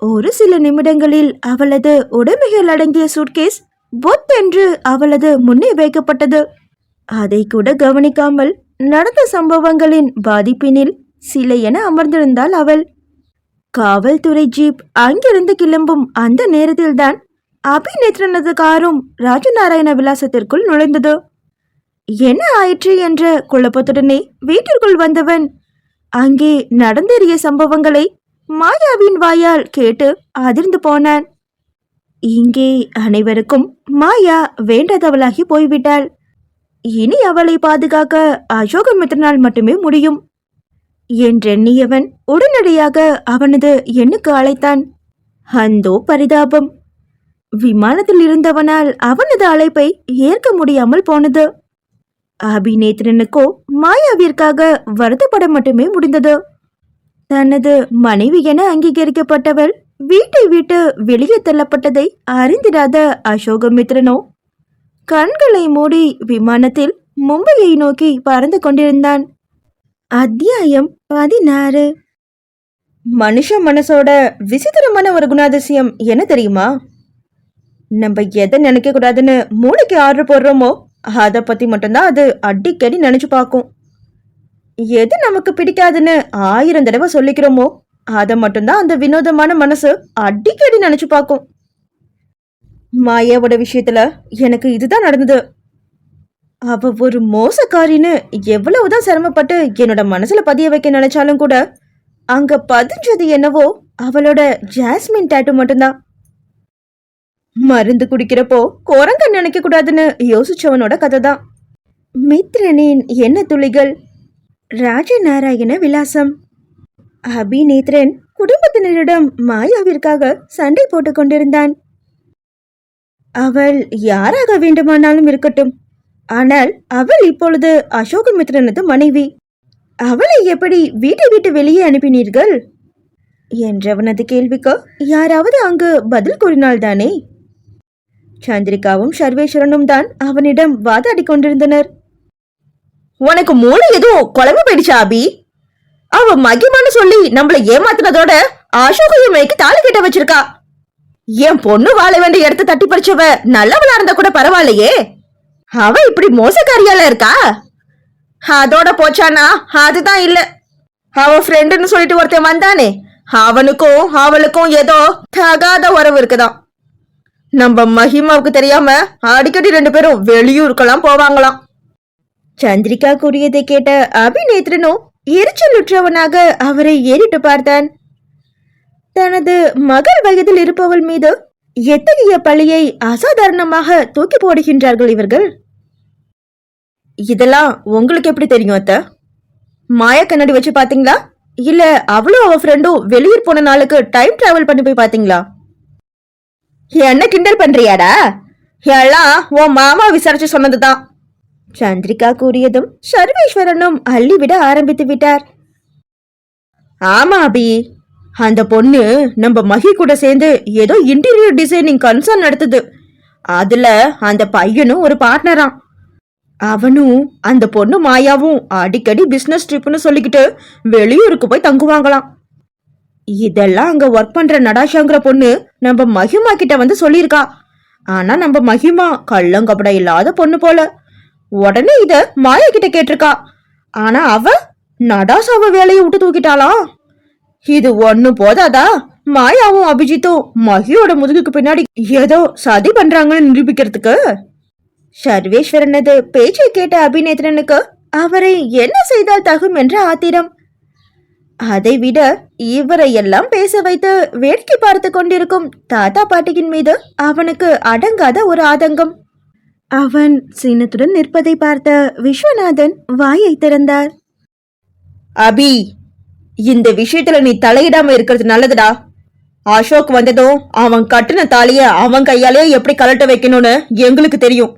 ஒரு சில நிமிடங்களில் அவளது உடைமைகள் அடங்கிய சூட்கேஸ் பொத்தென்று அவளது முன்னே வைக்கப்பட்டது. அதை கூட கவனிக்காமல் நடந்த சம்பவங்களின் பாதிப்பினில் சிலை என அமர்ந்திருந்தாள் அவள். காவல்துறை ஜீப் அங்கிருந்து கிளம்பும் அந்த நேரத்தில்தான் அபிநேத்ரனது காரும் ராஜநாராயண விலாசத்திற்குள் நுழைந்தது. என்ன ஆயிற்று என்ற குழப்பத்துடனே வீட்டிற்குள் வந்தவன் அங்கே நடந்தேறிய சம்பவங்களை மாயாவின் வாயால் கேட்டு அதிர்ந்து போனான். இங்கே அனைவருக்கும் மாயா வேண்டாதவளாகி போய்விட்டாள். இனி அவளை பாதுகாக்க அசோகமித்ரனால் மட்டுமே முடியும் என்றெண்ணியவன் உடனடியாக அவனது எண்ணுக்கு அழைத்தான். அந்தோ பரிதாபம்! விமானத்தில் இருந்தவனால் அவனது அழைப்பை ஏற்க முடியாமல் போனது. அபிநேத்ரனுக்கோ மாயாவிற்காக வருத்தப்பட மட்டுமே முடிந்தது. தனது மனைவி என அங்கீகரிக்கப்பட்டவள் வீட்டை விட்டு வெளியே தள்ளப்பட்டதை அறிந்திராத அசோகமித்ரனோ கண்களை மூடி விமானத்தில் மும்பையை நோக்கி பறந்து கொண்டிருந்தான். அத்தியாயம் 16. மனுஷ மனசோட விசித்திரமான ஒரு குணாதிசயம் என்ன தெரியுமா? நம்ம எதை நினைக்க கூடாதுன்னு மூளைக்கு ஆர்டர் போடுறோமோ அதை பத்தி மட்டும்தான் அது அடிக்கடி நினைச்சு பார்க்கும். எது நமக்கு பிடிக்காதுன்னு 1000 தடவை சொல்லிக்கிறோமோ அதை மட்டும்தான் அந்த வினோதமான மனசு அடிக்கடி நினைச்சு பார்க்கும். மாயாவோட விஷயத்துல எனக்கு இதுதான் நடந்தது. அவ ஒரு மோசக்காரின்னு எவ்வளவுதான் சிரமப்பட்டு என்னோட மனசுல பதிய வைக்க நினைச்சாலும் கூட அங்க பதிஞ்சது என்னவோ அவளோட ஜாஸ்மின் டாட்டூ மட்டும்தான். மருந்து குடிக்கிறப்போ குரங்க நினைக்க கூடாதுன்னு யோசிச்சவனோட கதை தான். மித்ரனின் என்ன துளிகள். ராஜநாராயண விலாசம். அபிநேத்ரன் குடும்பத்தினரிடம் மாயாவிற்காக சண்டை போட்டுக் கொண்டிருந்தான். அவள் யாராக வேண்டுமானாலும் இருக்கட்டும், ஆனால் அவள் இப்பொழுது அசோகமித்ரனது மனைவி. அவளை எப்படி வீட்டை விட்டு வெளியே அனுப்பினீர்கள் என்றவனது கேள்விக்கு யாராவது அங்கு பதில் கூறினால்தானே. சந்திரிகாவும் சர்வேஸ்வரனும் தான் அவனிடம் வாதாடி கொண்டிருந்தனர். உனக்கு மூளை எதுவும் குழம்பு போயிடுச்சா அபி? அவ மகிமான்னு சொல்லி நம்மளை ஏமாத்தினதோட அசோகையம்மைக்கு தாலி கட்ட வச்சிருக்கா. என் பொண்ணு வாழ வேண்டிய இடத்த தட்டி பறிச்சவ நல்லவளா இருந்தா கூட பரவாயில்லையே, அவ இப்படி மோசக்காரியால இருக்கா? அதோட போச்சானா அதுதான் இல்ல, அவ ஃப்ரெண்டுன்னு சொல்லிட்டு ஒருத்தன் வந்தானே, அவனுக்கும் அவளுக்கும் ஏதோ தகாத உறவு இருக்குதான். நம்ம மகிமாவுக்கு தெரியாம அடிக்கடி 2 பேரும் வெளியூருக்கெல்லாம் போவாங்களாம். சந்திரிகா கூறியதை கேட்ட அபிநேத்ரனும் எரிச்சலுற்றவனாக அவரை ஏறிட்டு பார்த்தான். தனது மகள் வயதில் இருப்பவள் மீது எத்தகைய பழியை அசாதாரணமாக தூக்கி போடுகின்றார்கள் இவர்கள். இதெல்லாம் உங்களுக்கு எப்படி தெரியும் அத்த? மாயா கண்ணாடி வச்சு பாத்தீங்களா, இல்ல அவளும் அவ ஃப்ரெண்டும் வெளியூர் போன நாளுக்கு டைம் டிராவல் பண்ணி போய் பாத்தீங்களா? என்ன கிண்டல் பண்றியாடா? எல்லாம் உன் மாமா விசாரிச்சு சொன்னதுதான். சந்திரிகா கூறியதும் சர்வேஸ்வரனும் அள்ளிவிட ஆரம்பித்து விட்டார். ஆமா அபி, அந்த பொண்ணு நம்ம மகி கூட சேர்ந்து ஏதோ இன்டீரியர் டிசைனிங் கன்சர்ன் நடத்துது. அதுல அந்த பையனும் ஒரு பார்ட்னராம். அவனும் அந்த பொண்ணு மாயாவும் அடிக்கடி பிசினஸ் ட்ரிப்னு சொல்லிக்கிட்டு வெளியூருக்கு போய் தங்குவாங்களாம். இதெல்லாம் அங்க ஒர்க் பண்ற நடாஷாங்கிற பொண்ணு நம்ம மகிமா கிட்ட வந்து சொல்லியிருக்கா. ஆனா நம்ம மகிமா கள்ளங்கப்பட இல்லாத பொண்ணு போல. உடனே இத மாயா கிட்ட கேட்டிருக்கா. ஆனா அவ நடாஷாவ வேலையை விட்டு தூக்கிட்டாளாம். இது ஒண்ணு போதாதா, மாயாவும் அபிஜித்தும் மகியோட முதுகுக்கு பின்னாடி ஏதோ சதி பண்றாங்கன்னு நிரூபிக்கிறதுக்கு. சர்வேஸ்வரனது பேச்சை கேட்ட அபிநேத்ரனுக்கு அவரை என்ன செய்தால் தகும் என்ற ஆத்திரம். அதை விட இவரை எல்லாம் பேச வைத்து வேடிக்கை பார்த்து கொண்டிருக்கும் தாத்தா பாட்டியின் மீது அவனுக்கு அடங்காத ஒரு ஆதங்கம். அவன் சின்னத்துடன் நிற்பதை பார்த்த விஸ்வநாதன் வாயை திறந்தார். அபி, இந்த விஷயத்துல நீ தலையிடாம இருக்கிறது நல்லதுடா. அசோக் வந்ததும் அவன் கட்டின தாலிய அவன் கையாலே எப்படி கலட்ட வைக்கணும்னு எங்களுக்கு தெரியும்.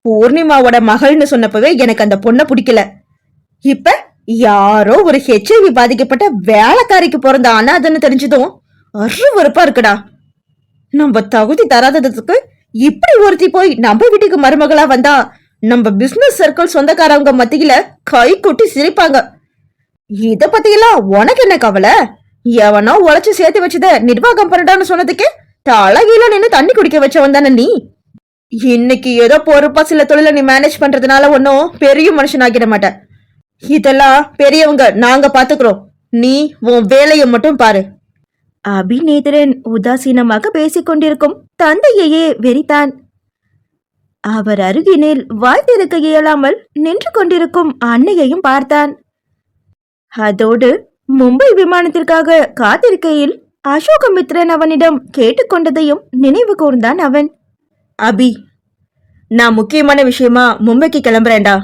பூர்ணிமாவோட மகள்னு சொன்னப்பவே எனக்கு அந்த பொண்ணை பிடிக்கல. இப்ப யாரோ ஒரு HIV பாதிக்கப்பட்ட வேலைக்காரிக்கு பிறந்த அனாதன்னு தெரிஞ்சதும் அருவருப்பா இருக்குடா. நம்ம தகுதி தராததுக்கு இப்படி ஒருத்தி போய் நம்ம வீட்டுக்கு மருமகளா வந்தா நம்ம பிசினஸ் சர்க்கிள் சொந்தக்காரவங்க மத்தியில கை கொட்டி சிரிப்பாங்க. இத பத்தியெல்லாம் உனக்கு என்ன கவலை? எவனோ உழைச்சு சேர்த்து வச்சத நிர்வாகம் பண்ணடான்னு சொன்னதுக்கு தலைகீழ நின்னு தண்ணி குடிக்க வச்சவன் தானே நீ. இன்னைக்கு ஏதோ பொறுப்பா சில தொழில நீ மேனேஜ் பண்றதுனால ஒன்னும் பெரிய மனுஷன் ஆகிட மாட்ட. இதெல்லாம் பெரியவங்க நாங்க பாத்துக்கிறோம், நீ உன் வேலையை மட்டும் பாரு. அபிநேத்ரன் உதாசீனமாக பேசிக் கொண்டிருக்கும் தந்தையையே வெறித்தான். அவர் அருகினில் வாழ்த்திருக்க இயலாமல் நின்று கொண்டிருக்கும் அன்னையையும் பார்த்தான். அதோடு மும்பை விமானத்திற்காக காத்திருக்கையில் அசோகமித்ரன் அவனிடம் கேட்டுக்கொண்டதையும் நினைவு கூர்ந்தான் அவன். அபி, நான் முக்கியமான விஷயமா மும்பைக்கு கிளம்புறேன்டா.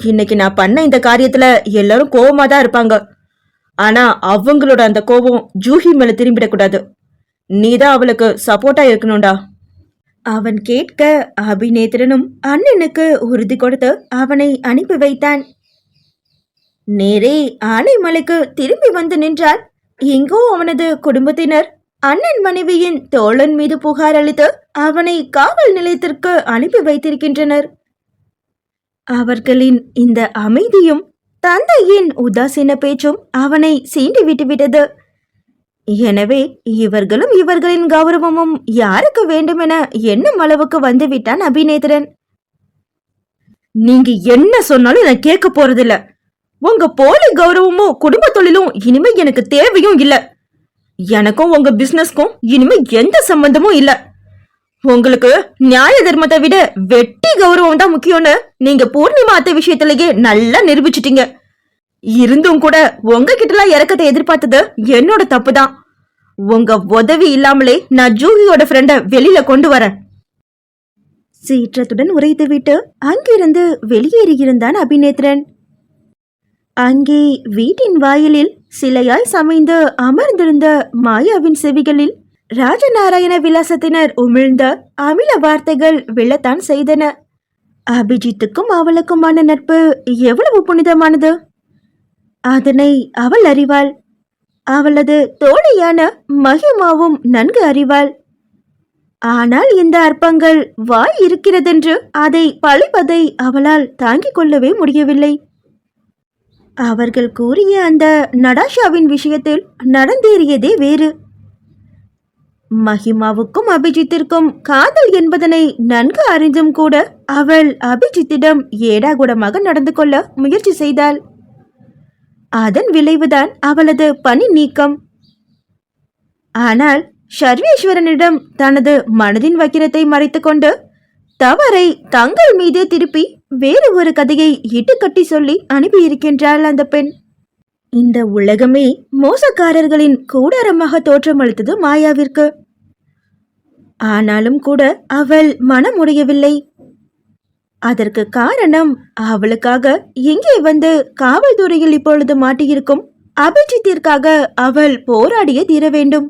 இன்னைக்கு நான் பண்ண இந்த காரியத்துல எல்லாரும் கோவமா தான் இருப்பாங்க. ஆனா அவங்களோட அந்த கோபம் ஜூஹி மேல திரும்பிடக்கூடாது. நீதான் அவளுக்கு சப்போர்ட்டா இருக்கணும்டா. அவன் கேட்க அபிநேத்ரனும் அண்ணனுக்கு உறுதி கொடுத்து அவனை அனுப்பி வைத்தான். நேரே ஆனைமலைக்கு திரும்பி வந்து நின்றான். எங்கோ அவனது குடும்பத்தினர் அண்ணன் மனைவியின் தோழன் மீது புகார் அளித்து அவனை காவல் நிலையத்திற்கு அனுப்பி வைத்திருக்கின்றனர். அவர்களின் இந்த அமைதியும் தந்தையின் உதாசீன பேச்சும் அவனை சீண்டி விட்டுவிட்டது. எனவே இவர்களும் இவர்களின் கௌரவமும் யாருக்கு வேண்டும் என எண்ணும் அளவுக்கு வந்துவிட்டான் அபிநேத்ரன். நீங்க என்ன சொன்னாலும் நான் கேட்க போறதில்ல. உங்க போலி கௌரவமும் குடும்ப தொழிலும் இனிமே எனக்கு தேவையும் இல்ல. எனக்கும் உங்க பிசினஸ்க்கும் இனிமே எந்த சம்பந்தமும் இல்ல. உங்களுக்கு நியாய தர்மத்தை விட வெட்டி கௌரவம் தான் முக்கியம்னு நீங்க பூர்ணிமா அத்தை விஷயத்திலேயே நல்லா நிரூபிச்சிட்டீங்க. இருந்தும் கூட உங்ககிட்டலாம் இறக்கத்தை எதிர்பார்த்தது என்னோட தப்பு தான். உங்க உதவி இல்லாமலே நான் ஜூகியோட ஃப்ரெண்ட வெளியில கொண்டு வரேன். சீற்றத்துடன் உரைத்துவிட்டு அங்கிருந்து வெளியேறியிருந்தான் அபிநேத்ரன். அங்கே வீட்டின் வாயிலில் சிலையாய் சமைந்து அமர்ந்திருந்த மாயாவின் செவிகளில் ராஜநாராயண விலாசத்தினர் உமிழ்ந்த அமில வார்த்தைகள் விழத்தான் செய்தன. அபிஜித்துக்கும் அவளுக்குமான நட்பு எவ்வளவு புனிதமானது, அதனை அவள் அறிவாள். அவளது தோழியான மகிமாவும் நன்கு அறிவாள். ஆனால் இந்த அற்பங்கள் வாய் இருக்கிறதென்று அதை பழிப்பதை அவளால் தாங்கிக் கொள்ளவே முடியவில்லை. அவர்கள் கூறிய அந்த நடாஷாவின் விஷயத்தில் நடந்தேறியதே வேறு. மகிமாவுக்கும் அபிஜித்திற்கும் காதல் என்பதனை நன்கு அறிந்தும் கூட அவள் அபிஜித்திடம் ஏடாகுடமாக நடந்து கொள்ள முயற்சி செய்தாள். அதன் விளைவுதான் அவளது பணி நீக்கம். ஆனால் சர்வேஸ்வரனிடம் தனது மனதின் வக்கிரத்தை மறைத்துக்கொண்டு தவறை தங்கள் மீதே திருப்பி வேறு ஒரு கதையை இட்டுக்கட்டி சொல்லி அனுப்பியிருக்கின்றாள் அந்த பெண். இந்த உலகமே மோசக்காரர்களின் கூடாரமாக தோற்றமளித்தது மாயாவிற்கு. ஆனாலும் கூட அவள் மனமுடையவில்லை. அதற்கு காரணம் அவளுக்காக இங்கே வந்து காவல்துறையில் இப்பொழுது மாட்டியிருக்கும் அபிஜித்திற்காக அவள் போராடிய தீர வேண்டும்.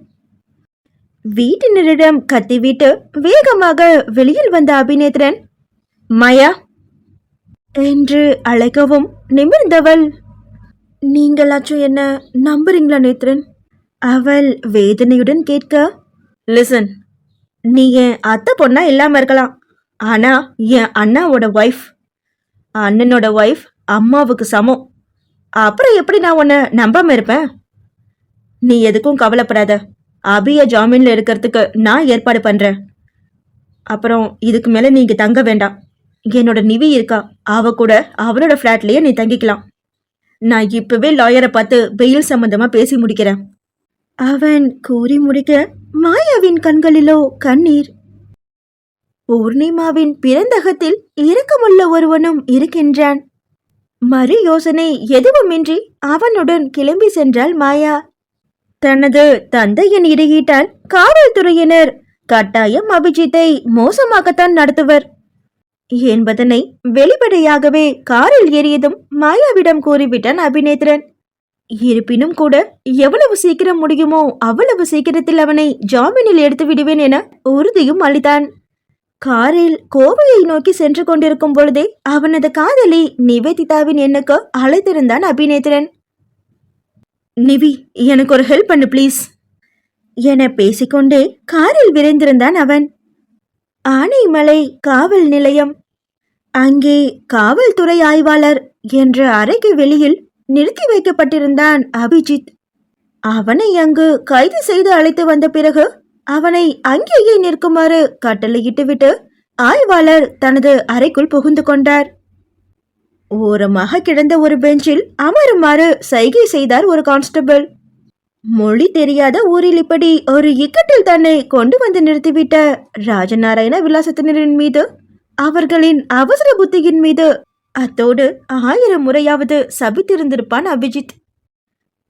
வீட்டினரிடம் கத்திவிட்டு வேகமாக வெளியில் வந்த அபிநேத்ரன் மாயா என்று அழைக்கவும் நிமிர்ந்தவள், நீங்களாச்சும் என்ன நம்புறீங்களா நேத்ரன்? அவள் வேதனையுடன் கேட்க, லிசன், நீ என் அத்தை பொண்ணா இல்லாம இருக்கலாம், ஆனா என் அண்ணாவோட ஒய்ஃப். அண்ணனோட ஒய்ஃப் அம்மாவுக்கு சமம். அப்புறம் எப்படி நான் உன்னை நம்பாம இருப்பேன்? நீ எதுக்கும் கவலைப்படாத. அபிய ஜாமீன்ல இருக்கிறதுக்கு நான் ஏற்பாடு பண்றேன். அப்புறம் இதுக்கு மேல நீங்க தங்க வேண்டாம். என்னோட நிவி இருக்கா, அவ கூட அவளோட ஃபிளாட்லயே நீ தங்கிக்கலாம். நான் இப்பவே லாயரை பார்த்து பெயில் சம்பந்தமா பேசி முடிக்கிறேன். அவன் கூறி முடிக்க மாயாவின் கண்களிலோ கண்ணீர். பூர்ணிமாவின் பிறந்தகத்தில் இரக்கமுள்ள ஒருவனும் இருக்கின்றான். மறு யோசனை எதுவுமின்றி அவனுடன் கிளம்பி சென்றாள் மாயா. தனது தந்தையின் இடையீட்டால் காவல்துறையினர் கட்டாயம் அபிஜித்தை மோசமாகத்தான் நடத்துவர் என்பதனை வெளிப்படையாகவே காரில் ஏறியதும் மாயாவிடம் கூறிவிட்டான் அபிநேத்ரன். இருப்பினும் கூட எவ்வளவு சீக்கிரம் முடியுமோ அவ்வளவு சீக்கிரத்தில் அவனை ஜாமீனில் எடுத்து விடுவேன் என உறுதியும் அளித்தான். காரில் கோவையை நோக்கி சென்று கொண்டிருக்கும் பொழுதே அவனது காதலி நிவேதிதாவின் எண்ணுக்கு அழைத்திருந்தான் அபிநேத்ரன். நிவி, எனக்கு ஒரு ஹெல்ப் பண்ணு ப்ளீஸ் என பேசிக்கொண்டே காரில் விரைந்திருந்தான் அவன். ஆனைமலை காவல் நிலையம். அங்கே காவல்துறை ஆய்வாளர் என்ற அறைக்கு வெளியில் நிறுத்தி வைக்கப்பட்டிருந்தான் அபிஜித். அவனை அங்கு கைது செய்து அழைத்து வந்த பிறகு அவனை அங்கேயே நிற்குமாறு கட்டளையிட்டுவிட்டு ஆய்வாளர் தனது அறைக்குள் புகுந்து கொண்டார். ஓரமாக கிடந்த ஒரு பெஞ்சில் அமருமாறு சைகை செய்தார் ஒரு கான்ஸ்டபிள். மொழி தெரியாத ஊரில் இப்படி ஒரு இக்கட்டில் தன்னை கொண்டு வந்து நிறுத்திவிட்ட ராஜநாராயண விலாசத்தினரின் மீது, அவர்களின் அவசர புத்தியின் மீது அத்தோடு 1000 முறையாவது சபித்திருந்திருப்பான் அபிஜித்.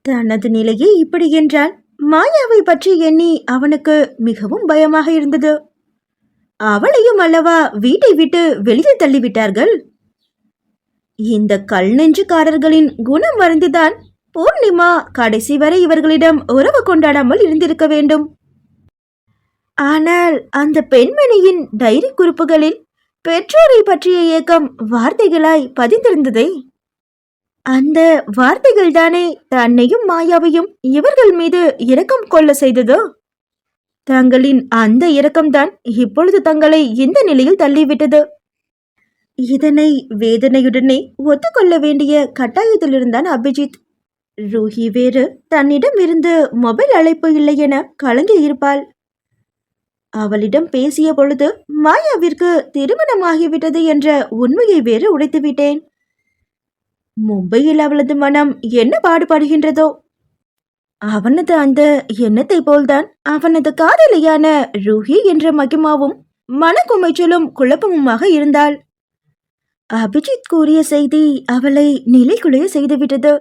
தனது நிலையே இப்படி என்றால் மாயாவை பற்றி எண்ணி அவனுக்கு மிகவும் பயமாக இருந்தது. அவளையும் அல்லவா வீட்டை விட்டு வெளியே தள்ளிவிட்டார்கள். இந்த கல் நெஞ்சுக்காரர்களின் குணம் வருந்துதான் பூர்ணிமா கடைசி வரை இவர்களிடம் உறவு கொண்டாடாமல் இருந்திருக்க வேண்டும். ஆனால் அந்த பெண்மணியின் டைரி குறிப்புகளில் பெற்றோரை பற்றிய ஏக்கம் வார்த்தைகளாய் பதிந்திருந்ததே. அந்த வார்த்தைகள் தானே தன்னையும் மாயாவையும் இவர்கள் மீது இரக்கம் கொள்ள செய்ததோ. தங்களின் அந்த இரக்கம்தான் இப்பொழுது தங்களை இந்த நிலையில் தள்ளிவிட்டது. இதனை வேதனையுடனே ஒத்துக்கொள்ள வேண்டிய கட்டாயத்தில் இருந்தான் அபிஜித். ரூஹி வேறு தன்னிடம் இருந்து மொபைல் அழைப்பு இல்லை என கலங்கி இருப்பாள். அவளிடம் பேசிய பொழுது மாயாவிற்கு திருமணமாகிவிட்டது என்ற உண்மையை வேறு உடைத்துவிட்டேன். மும்பையில் அவளது மனம் என்ன பாடுபடுகின்றதோ, அவனது அந்த எண்ணத்தை போல்தான் அவனது காதலியான ரூஹி என்ற மகிமாவும் மனக்குமைச்சலும் குழப்பமுமாக இருந்தாள். அபிஜித் கூறிய செய்தி அவளை நிலைகுலைய செய்துவிட்டது.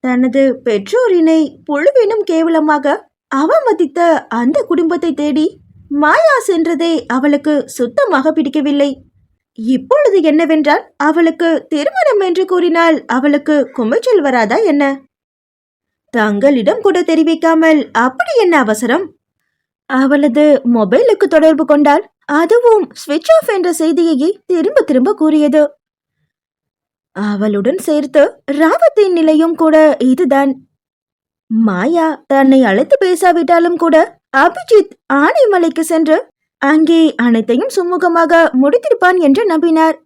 தனது பெற்றோரினை புழுவினும் கேவலமாக அவமதித்த அந்த குடும்பத்தை தேடி மாயா சென்றதே அவளுக்கு சுத்தமாக பிடிக்கவில்லை. இப்பொழுது என்னவென்றால், அவளுக்கு திருமணம் என்று கூறினால் அவளுக்கு குமைச்சல் வராதா என்ன? தங்களிடம் கூட தெரிவிக்காமல் அப்படி என்ன அவசரம்? அவளது மொபைலுக்கு தொடர்பு கொண்டால் அதுவும் ஸ்விட்ச் ஆஃப் என்ற செய்தியையே திரும்ப திரும்ப கூறியது. அவளுடன் சேர்த்து ராவத்தின் நிலையும் கூட இதுதான். மாயா தன்னை அழைத்து பேசாவிட்டாலும் கூட அபிஜித் ஆனைமலைக்கு சென்று அங்கே அனைத்தையும் சுமூகமாக முடித்திருப்பான் என்று நம்பினார்.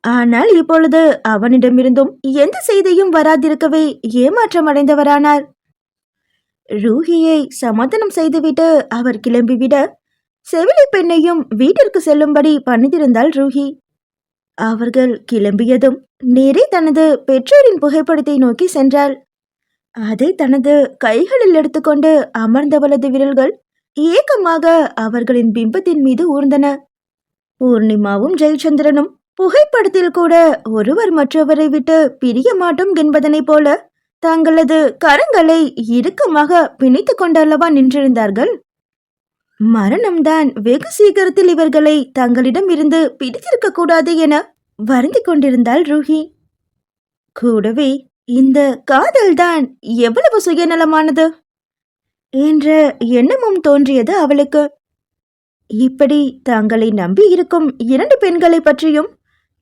ஆனால் இப்பொழுது அவனிடமிருந்தும் எந்த செய்தியும் வராதிருக்கவே ஏமாற்றம் அடைந்தவரானார். ரூஹியை சமாதானம் செய்துவிட்டு அவர் கிளம்பிவிட செவிலி பெண்ணையும் வீட்டிற்கு செல்லும்படி பண்ணியிருந்தாள் ரூஹி. அவர்கள் கிளம்பியதும் நேரே தனது பெற்றோரின் புகைப்படத்தை நோக்கி சென்றாள். அதை தனது கைகளில் எடுத்துக்கொண்டு அமர்ந்தவளது விரல்கள் ஏக்கமாக அவர்களின் பிம்பத்தின் மீது ஊர்ந்தன. பூர்ணிமாவும் ஜெயச்சந்திரனும் புகைப்படத்தில் கூட ஒருவர் மற்றவரை விட்டு பிரிய மாட்டோம் என்பதனைப் போல தங்களது கரங்களை இறுக்கமாக பிணைத்து கொண்டல்லவா நின்றிருந்தார்கள். மரணம்தான் வெகு சீக்கிரத்தில் இவர்களை தங்களிடம் இருந்து பிடித்திருக்க கூடாது என வருந்திக் கொண்டிருந்தாள் ரூஹி. கூடவே இந்த காதல்தான் எவ்வளவு சுயநலமானது என்ற எண்ணமும் தோன்றியது அவளுக்கு. இப்படி தங்களை நம்பி இருக்கும் 2 பெண்களை பற்றியும்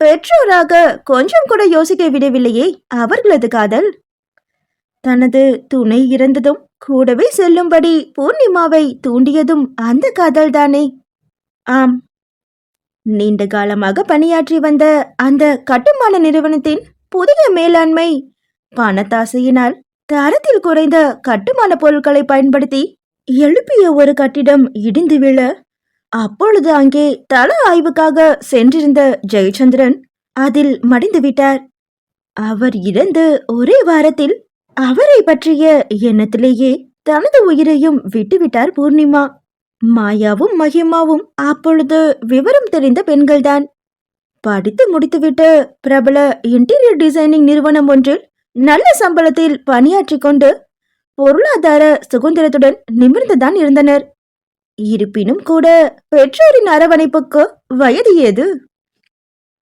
பெற்றோராக கொஞ்சம் கூட யோசிக்க விடவில்லையே அவர்களது காதல். தனது துணை இறந்ததும் கூடவே செல்லும்படி பூர்ணிமாவை தூண்டியதும் அந்த காதல்தானே? ஆம், நீண்ட காலமாக பணியாற்றி வந்த அந்த கட்டுமான நிறுவனத்தின் புதிய மேலாண்மை பணத்தாசையினால் தரத்தில் குறைந்த கட்டுமான பொருட்களை பயன்படுத்தி எழுப்பிய ஒரு கட்டிடம் இடிந்து விழ, அப்பொழுது அங்கே தள ஆய்வுக்காக சென்றிருந்த ஜெயச்சந்திரன் அதில் மடிந்து விட்டார். அவர் இறந்து ஒரே வாரத்தில் அவரை பற்றிய எண்ணத்திலேயே தனது உயிரையும் விட்டுவிட்டார் பூர்ணிமா. மாயாவும் மகிமாவும் அப்பொழுது விவரம் தெரிந்த பெண்கள்தான். படித்து முடித்துவிட்டு பிரபல இன்டீரியர் டிசைனிங் நிறுவனம் ஒன்றில் நல்ல சம்பளத்தில் பணியாற்றி கொண்டு பொருளாதார சுதந்திரத்துடன் நிமிர்ந்துதான் இருந்தனர். இருப்பினும் கூட பெற்றோரின் அரவணைப்புக்கு வயது ஏது?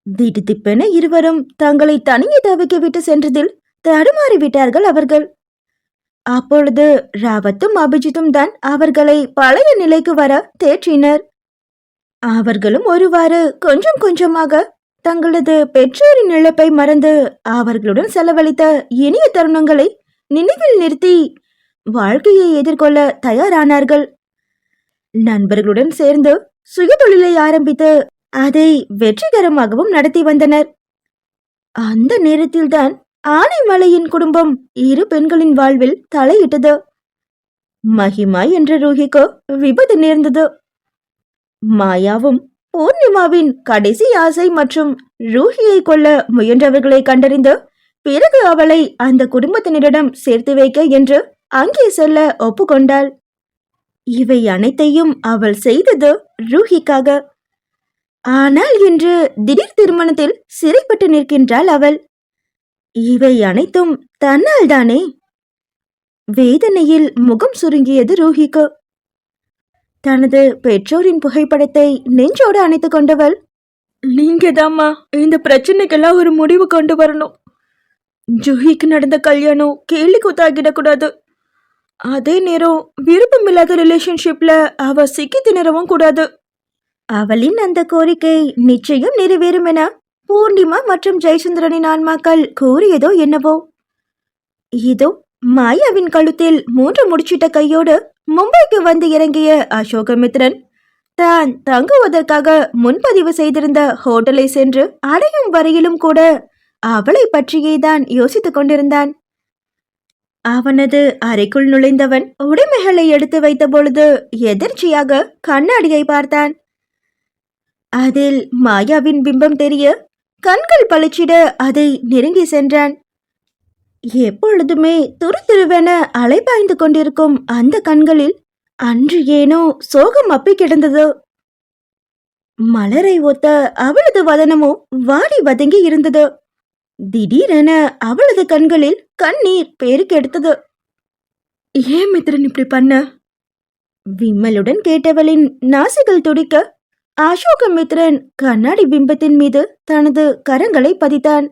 திடுதிப்பென இருவரும் தங்களை தனியே தவிக்க விட்டு சென்றதில் தடுமாறிவிட்டார்கள் அவர்கள். அப்பொழுது ராவத்தும் அபிஜித்தும் தான் அவர்களை பழைய நிலைக்கு வர தேற்றினர். அவர்களும் ஒருவாறு கொஞ்சம் கொஞ்சமாக தங்களது பெற்றோரின் இழப்பை மறந்து அவர்களுடன் செலவழித்த இனிய தருணங்களை நினைவில் நிறுத்தி வாழ்க்கையை எதிர்கொள்ள தயாரானார்கள். நண்பர்களுடன் சேர்ந்து சுயதொழிலை ஆரம்பித்து அதை வெற்றிகரமாகவும் நடத்தி வந்தனர். அந்த நேரத்தில்தான் ஆனைமலையின் குடும்பம் 2 பெண்களின் வாழ்வில் தலையிட்டது. மகிமா என்ற ரூஹிக்கு விபத்து நேர்ந்தது. மாயாவும் பூர்ணிமாவின் கடைசி ஆசை மற்றும் ரூஹியை கொல்ல முயன்றவர்களை கண்டறிந்து பிறகு அவளை அந்த குடும்பத்தினரிடம் சேர்த்து வைக்க என்று அங்கே செல்ல ஒப்புக்கொண்டாள். இவை அனைத்தையும் அவள் செய்தது ரூஹிக்காக. ஆனால் இன்று திடீர் திருமணத்தில் சிறைப்பட்டு நிற்கின்றாள் அவள். இவை அனைத்தும் தன்னால் தானே? வேதனையில் முகம் சுருங்கியது ரூஹிக்கு. தனது பெற்றோரின் புகைப்படத்தை நெஞ்சோடு அணைத்துக் கொண்டவள், நீங்கதாம்மா இந்த பிரச்சனைக்கெல்லாம் ஒரு முடிவு கொண்டு வரணும். ஜூஹிக்கு நடந்த கல்யாணம் கேலி கூத்தாகிடக்கூடாது. அதே நேரம் விருப்பமில்லாத ரிலேஷன்ஷிப்ல அவ சிக்கி திணறவும் கூடாது. அவளின் அந்த கோரிக்கை நிச்சயம் நிறைவேறும் என பூர்ணிமா மற்றும் ஜெயச்சந்திரனின் ஆன்மாக்கள் கூறியதோ என்னவோ. இதோ மாயாவின் கழுத்தில் 3 முடிச்சிட்ட கையோடு மும்பைக்கு வந்து இறங்கிய அசோகமித்ரன் தான் தங்குவதற்காக முன்பதிவு செய்திருந்த ஹோட்டலை சென்று அடையும் வரையிலும் கூட அவளை பற்றியே தான் யோசித்துக் கொண்டிருந்தான். அவனது அறைக்குள் நுழைந்தவன் உடைமைகளை எடுத்து வைத்த பொழுது எதிர்ச்சியாக கண்ணாடியை பார்த்தான். அதில் மாயாவின் பிம்பம் தெரிய கண்கள் பளிச்சிட அதை நெருங்கி சென்றான். எப்பொழுதுமே துருவென அலைபாய்ந்து கொண்டிருக்கும் அந்த கண்களில் அன்று ஏனோ சோகம் அப்பி கிடந்தது. மலரை ஒத்த அவளது வதனமோ வாடி வதங்கி இருந்தது. திடீரென அவளது கண்களில் கண்ணீர் பெருக்கெடுத்தது. ஏன் மித்ரன் இப்படி பண்ண? விம்மலுடன் கேட்டவளின் நாசிகள் துடிக்க அசோகமித்ரன் கண்ணாடி பிம்பத்தின் மீது தனது கரங்களை பதித்தான்.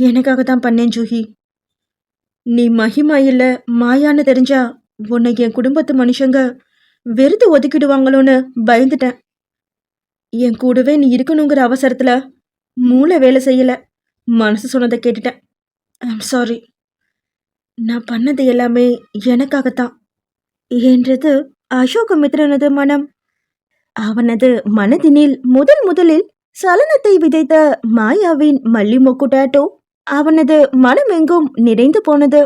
எனக்காக தான் பண்ணேன் ஜூஹி. நீ மகிமா இல்ல மாயான்னு தெரிஞ்சா உன்னை என் குடும்பத்து மனுஷங்க வெறுத்து ஒதுக்கிடுவாங்களோன்னு பயந்துட்டேன். என் கூடவே நீ இருக்கணுங்கிற அவசரத்துல மூளை வேலை செய்யல. மனசு சொன்னதை கேட்டுட்டேன். I'm sorry. நான் பண்ணது எல்லாமே எனக்காகத்தான் என்றது அசோகமித்ரனது மனம். அவனது மனதினில் முதலில் சலனத்தை விதைத்த மாயாவின் மல்லிமொக்கு டாட்டோ அவனது மனமெங்கும் நிறைந்து போனது.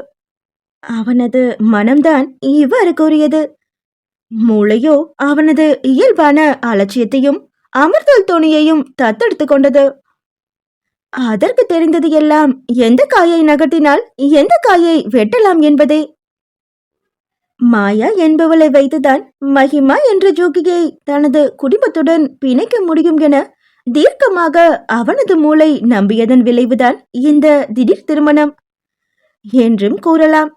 அவனது மனம்தான் இவ்வாறு கூறியது. மூளையோ அவனது இயல்பான அலட்சியத்தையும் அமர்தல் துணியையும் தத்தெடுத்து கொண்டது. அதற்கு தெரிந்தது எல்லாம் எந்த காயை நகர்த்தினால் எந்த காயை வெட்டலாம் என்பதே. மாயா என்பவளை வைத்துதான் மகிமா என்ற ஜோகியை தனது குடும்பத்துடன் பிணைக்க முடியும் என தீர்க்கமாக அவனது மூளை நம்பியதன் விளைவுதான் இந்த திடீர் திருமணம் என்றும் கூறலாம்.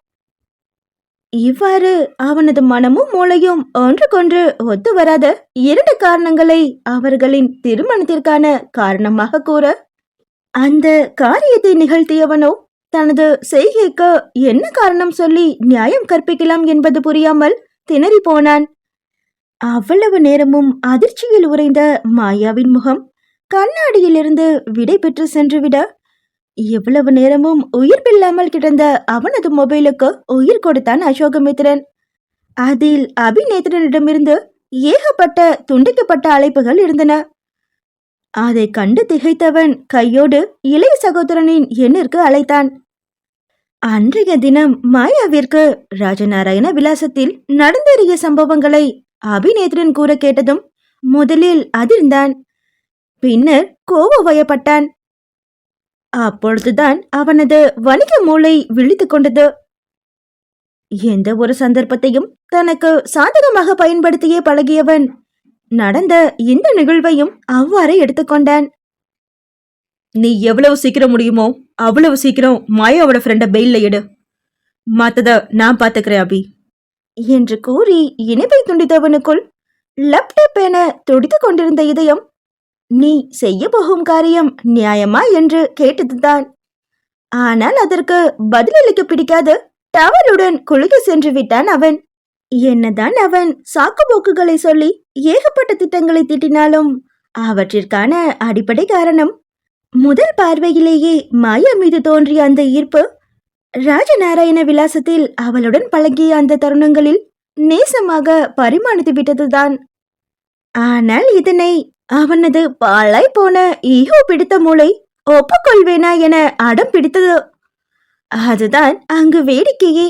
இவ்வாறு அவனது மனமும் மூளையும் ஒன்றுக்கொன்று ஒத்து வராத இரண்டு காரணங்களை அவர்களின் திருமணத்திற்கான காரணமாக கூற, அந்த காரியத்தை நிகழ்த்தியவனோ தனது செய்கைக்கு என்ன காரணம் சொல்லி நியாயம் கற்பிக்கலாம் என்பது புரியாமல் திணறி போனான். அவ்வளவு நேரமும் அதிர்ச்சியில் உறைந்த மாயாவின் முகம் கண்ணாடியிலிருந்து விடை பெற்று சென்றுவிட, எவ்வளவு நேரமும் உயிர் பில்லாமல் கிடந்த அவனது மொபைலுக்கு உயிர் கொடுத்தான் அசோகமித்ரன். அதில் அபிநேத்திரனிடமிருந்து ஏகப்பட்ட துண்டிக்கப்பட்ட அழைப்புகள் இருந்தன. அதை கண்டு திகைத்தவன் கையோடு இளைய சகோதரனின் எண்ணிற்கு அழைத்தான். அன்றைய தினம் மாயாவிற்கு ராஜநாராயண விலாசத்தில் நடந்தேறிய சம்பவங்களை அபிநேத்திரன் கூற கேட்டதும் முதலில் அதிர்ந்தான். பின்னர் கோபவயப்பட்டான். அப்பொழுதுதான் அவனது வணிக மூளை விழித்துக் கொண்டது. எந்த ஒரு சந்தர்ப்பத்தையும் தனக்கு சாதகமாக பயன்படுத்தியே பழகியவன் நடந்த இந்த நிகழ்வையும் அவ்வாறே எடுத்துக்கொண்டான். நீ எவ்வளவு சீக்கிரம் முடியுமோ அவ்வளவு சீக்கிரம் மாயாவோட ஃப்ரெண்ட பெயில்ல எடு. மத்தத நான் பாத்துக்கிறேன் அபி என்று கூறி இணைப்பை துண்டித்தவனுக்குள் லப்டப் என துடித்துக் கொண்டிருந்த இதயம் நீ செய்ய போகும் காரியம் நியாயமா என்று கேட்டதுதான். ஆனால் அதற்கு பதிலளிக்க பிடிக்காது டவலுடன் குளிக்க சென்று விட்டான் அவன். என்னதான் அவன் சாக்குப்போக்குகளை சொல்லி ஏகப்பட்ட திட்டங்களை தீட்டினாலும் அவற்றிற்கான அடிப்படை காரணம் முதல் பார்வையிலேயே மாயா மீது தோன்றிய அந்த ஈர்ப்பு, ராஜநாராயண விலாசத்தில் அவளுடன் பழகிய அந்த தருணங்களில் நேசமாக பரிமாணித்து விட்டதுதான். ஆனால் இதனை அவனது பாழாய் போன ஈகோ பிடித்த மூளை ஒப்புக்கொள்வேனா என அடம் பிடித்தது. அதுதான் அங்கு வேடிக்கையே.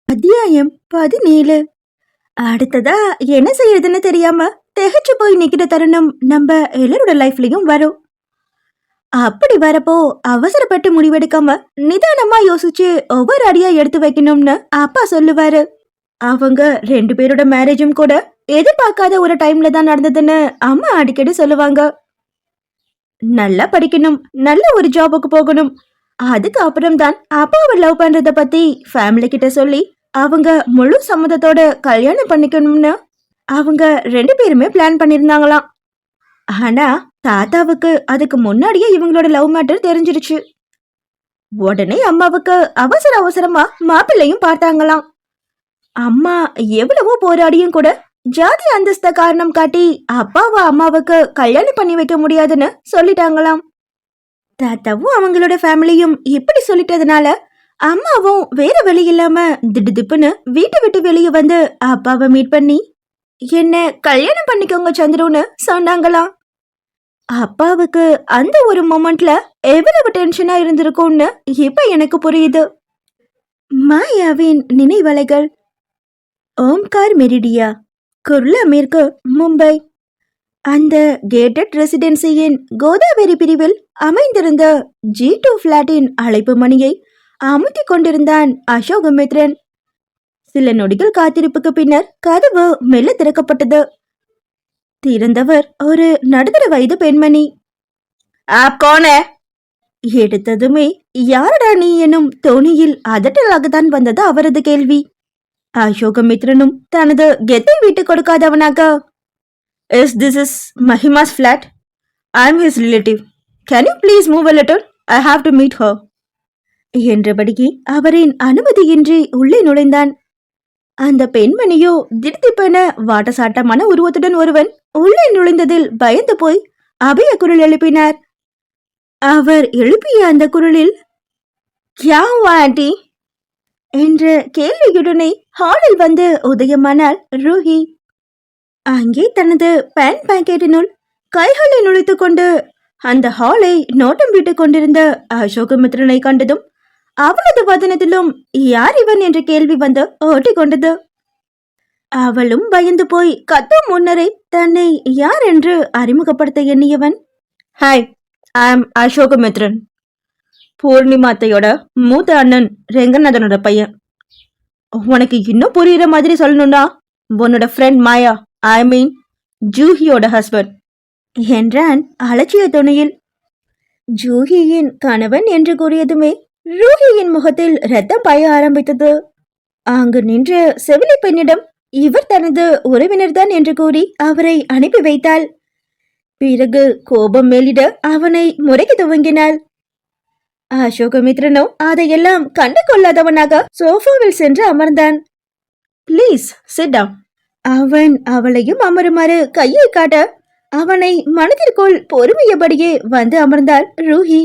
அத்தியாயம் 17. அடுத்ததா என்ன செய்யறதுன்னு தெரியாம திகைச்சு போய் நிக்கிற தருணம் நம்ம எல்லாரோட லைஃப்லயும் வரும். அப்படி வரப்போ அவசரப்பட்டு முடிவெடுக்காம நிதானமா யோசிச்சு ஒவ்வொரு அடியா எடுத்து வைக்கணும்னு அப்பா சொல்லுவாரு. அவங்க 2 பேரோட மேரேஜும் கூட எதிர்பார்க்காத ஒரு டைம்ல தான் நடந்ததுன்னு அம்மா அடிக்கடி சொல்லுவாங்க. நல்லா படிக்கணும், நல்ல ஒரு ஜாபுக்கு போகணும், அதுக்கு அப்புறம் தான் அப்பாவை லவ் பண்றத பத்தி ஃபேமிலி கிட்ட சொல்லி அவங்க முழு சம்மதத்தோட கல்யாணம் பண்ணிக்கணும்னு அவங்க 2 பேருமே பிளான் பண்ணிருந்தாங்களாம். ஆனா தாத்தாவுக்கு அதுக்கு முன்னாடியே இவங்களோட லவ் மேட்டர் தெரிஞ்சிருச்சு. உடனே அம்மாவுக்கு அவசரமா மாப்பிள்ளையும் பார்த்தாங்களாம். அம்மா எவ்வளவோ போராடியும் கூட ஜாதி அந்தஸ்த காரணம் காட்டி அப்பாவை அம்மாவுக்கு கல்யாணம் பண்ணி வைக்க முடியாதுன்னு சொல்லிட்டாங்களாம். தாத்தாவும் அவங்களோட ஃபேமிலியும் இப்படி சொல்லிட்டதுனால அம்மாவும் வேற வழி இல்லாம திடுதிப்புன்னு வீட்டை விட்டு வெளியே வந்து அப்பாவை மீட் பண்ணி என்ன கல்யாணம் பண்ணிக்கோங்க சந்துருன்னு சொன்னாங்களாம். அப்பாவுக்கு அந்த ஒரு மொமெண்ட்ல எவ்வளவு டென்ஷனா இருந்திருக்கும்னு இப்ப எனக்கு புரியுது. மாயாவின் நினைவலைகள். ஓம்கார் மெரிடியா, குர்லா மேற்கு, மும்பை. அந்த கேட்டட் ரெசிடென்சியின் கோதாவரி பிரிவில் அமைந்திருந்த G2 பிளாட்டின் அழைப்பு மணியை அமுத்திக் கொண்டிருந்தான் அசோகமித்ரன். சில நொடிகள் காத்திருப்புக்கு பின்னர் கதவு மெல்ல திறக்கப்பட்டது. திறந்தவர் ஒரு நடுத்தர வயது பெண்மணி. ஆப் கோன எடுத்ததுமே யாரடா நீ எனும் தோணியில் அதட்டலாகத்தான் வந்தது அவரது கேள்வி. அசோகமித்ரனும் தனது கெத்தை விட்டு கொடுக்காதவனாக, Yes, this is Mahima's flat. I am his relative. Can you please move a little? I have to meet her. என்றபடியே அவரின் அனுமதியின்றி உள்ளே நுழைந்தான். அந்த பெண்மணியோ திடுதிப்பென வாட்டசாட்டமான உருவத்துடன் ஒருவன் உள்ளே நுழைந்ததில் பயந்து போய் அபய குரல் எழுப்பினார். அவர் எழுப்பிய அந்த குரலில் "க்யா ஹுவா ஆண்டி?" என்ற கேள்வியுடனே ஹாலில் வந்து உதயமானாள் ரூஹி. அங்கே தனது பேண்ட் பாக்கெட்டினுள் கைகளை நுழைத்துக் கொண்டு அந்த ஹாலை நோட்டம் விட்டுக் கொண்டிருந்த அசோகமித்ரனை கண்டதும் அவளது வதனத்திலும் யார் இவன் என்ற கேள்வி வந்து ஓட்டிக்கொண்டது. அவளும் பயந்து போய் கத்தும் முன்னரே தன்னை யார் என்று அறிமுகப்படுத்த எண்ணியவன், "ஹாய், ஐ ஆம் அசோகமித்ரன். பூர்ணிமா அத்தையோட மூத்த அண்ணன் ரெங்கநாதனோட பையன். உனக்கு இன்னும் புரியுற மாதிரி சொல்லணும்னா உன்னோட ஃப்ரெண்ட் மாயா, ஐ மீன் ஜூஹியோட ஹஸ்பண்ட்" என்றான் அலட்சிய துணையில். ஜூஹியின் கணவன் என்று கூறியதுமே ரூஹியின் முகத்தில் ரத்தம் பாய ஆரம்பித்தது. அங்கு நின்ற செவிலி பெண்ணிடம் இவர் தனது உறவினர்தான் என்று கூறி அவரை அனுப்பி வைத்தாள். பிறகு கோபம் மேலிட அவனை முறைக்க துவங்கினாள். அசோகமித்ரனோ அதையெல்லாம் கண்டு கொள்ளாதவனாக சோஃபாவில் சென்று அமர்ந்தான். "Please sit down." அவன் அவளையும் அமருமாறு கையை காட்ட அவனை மனதிற்குள் பொறுமையபடியே வந்து அமர்ந்தாள் ரூஹி.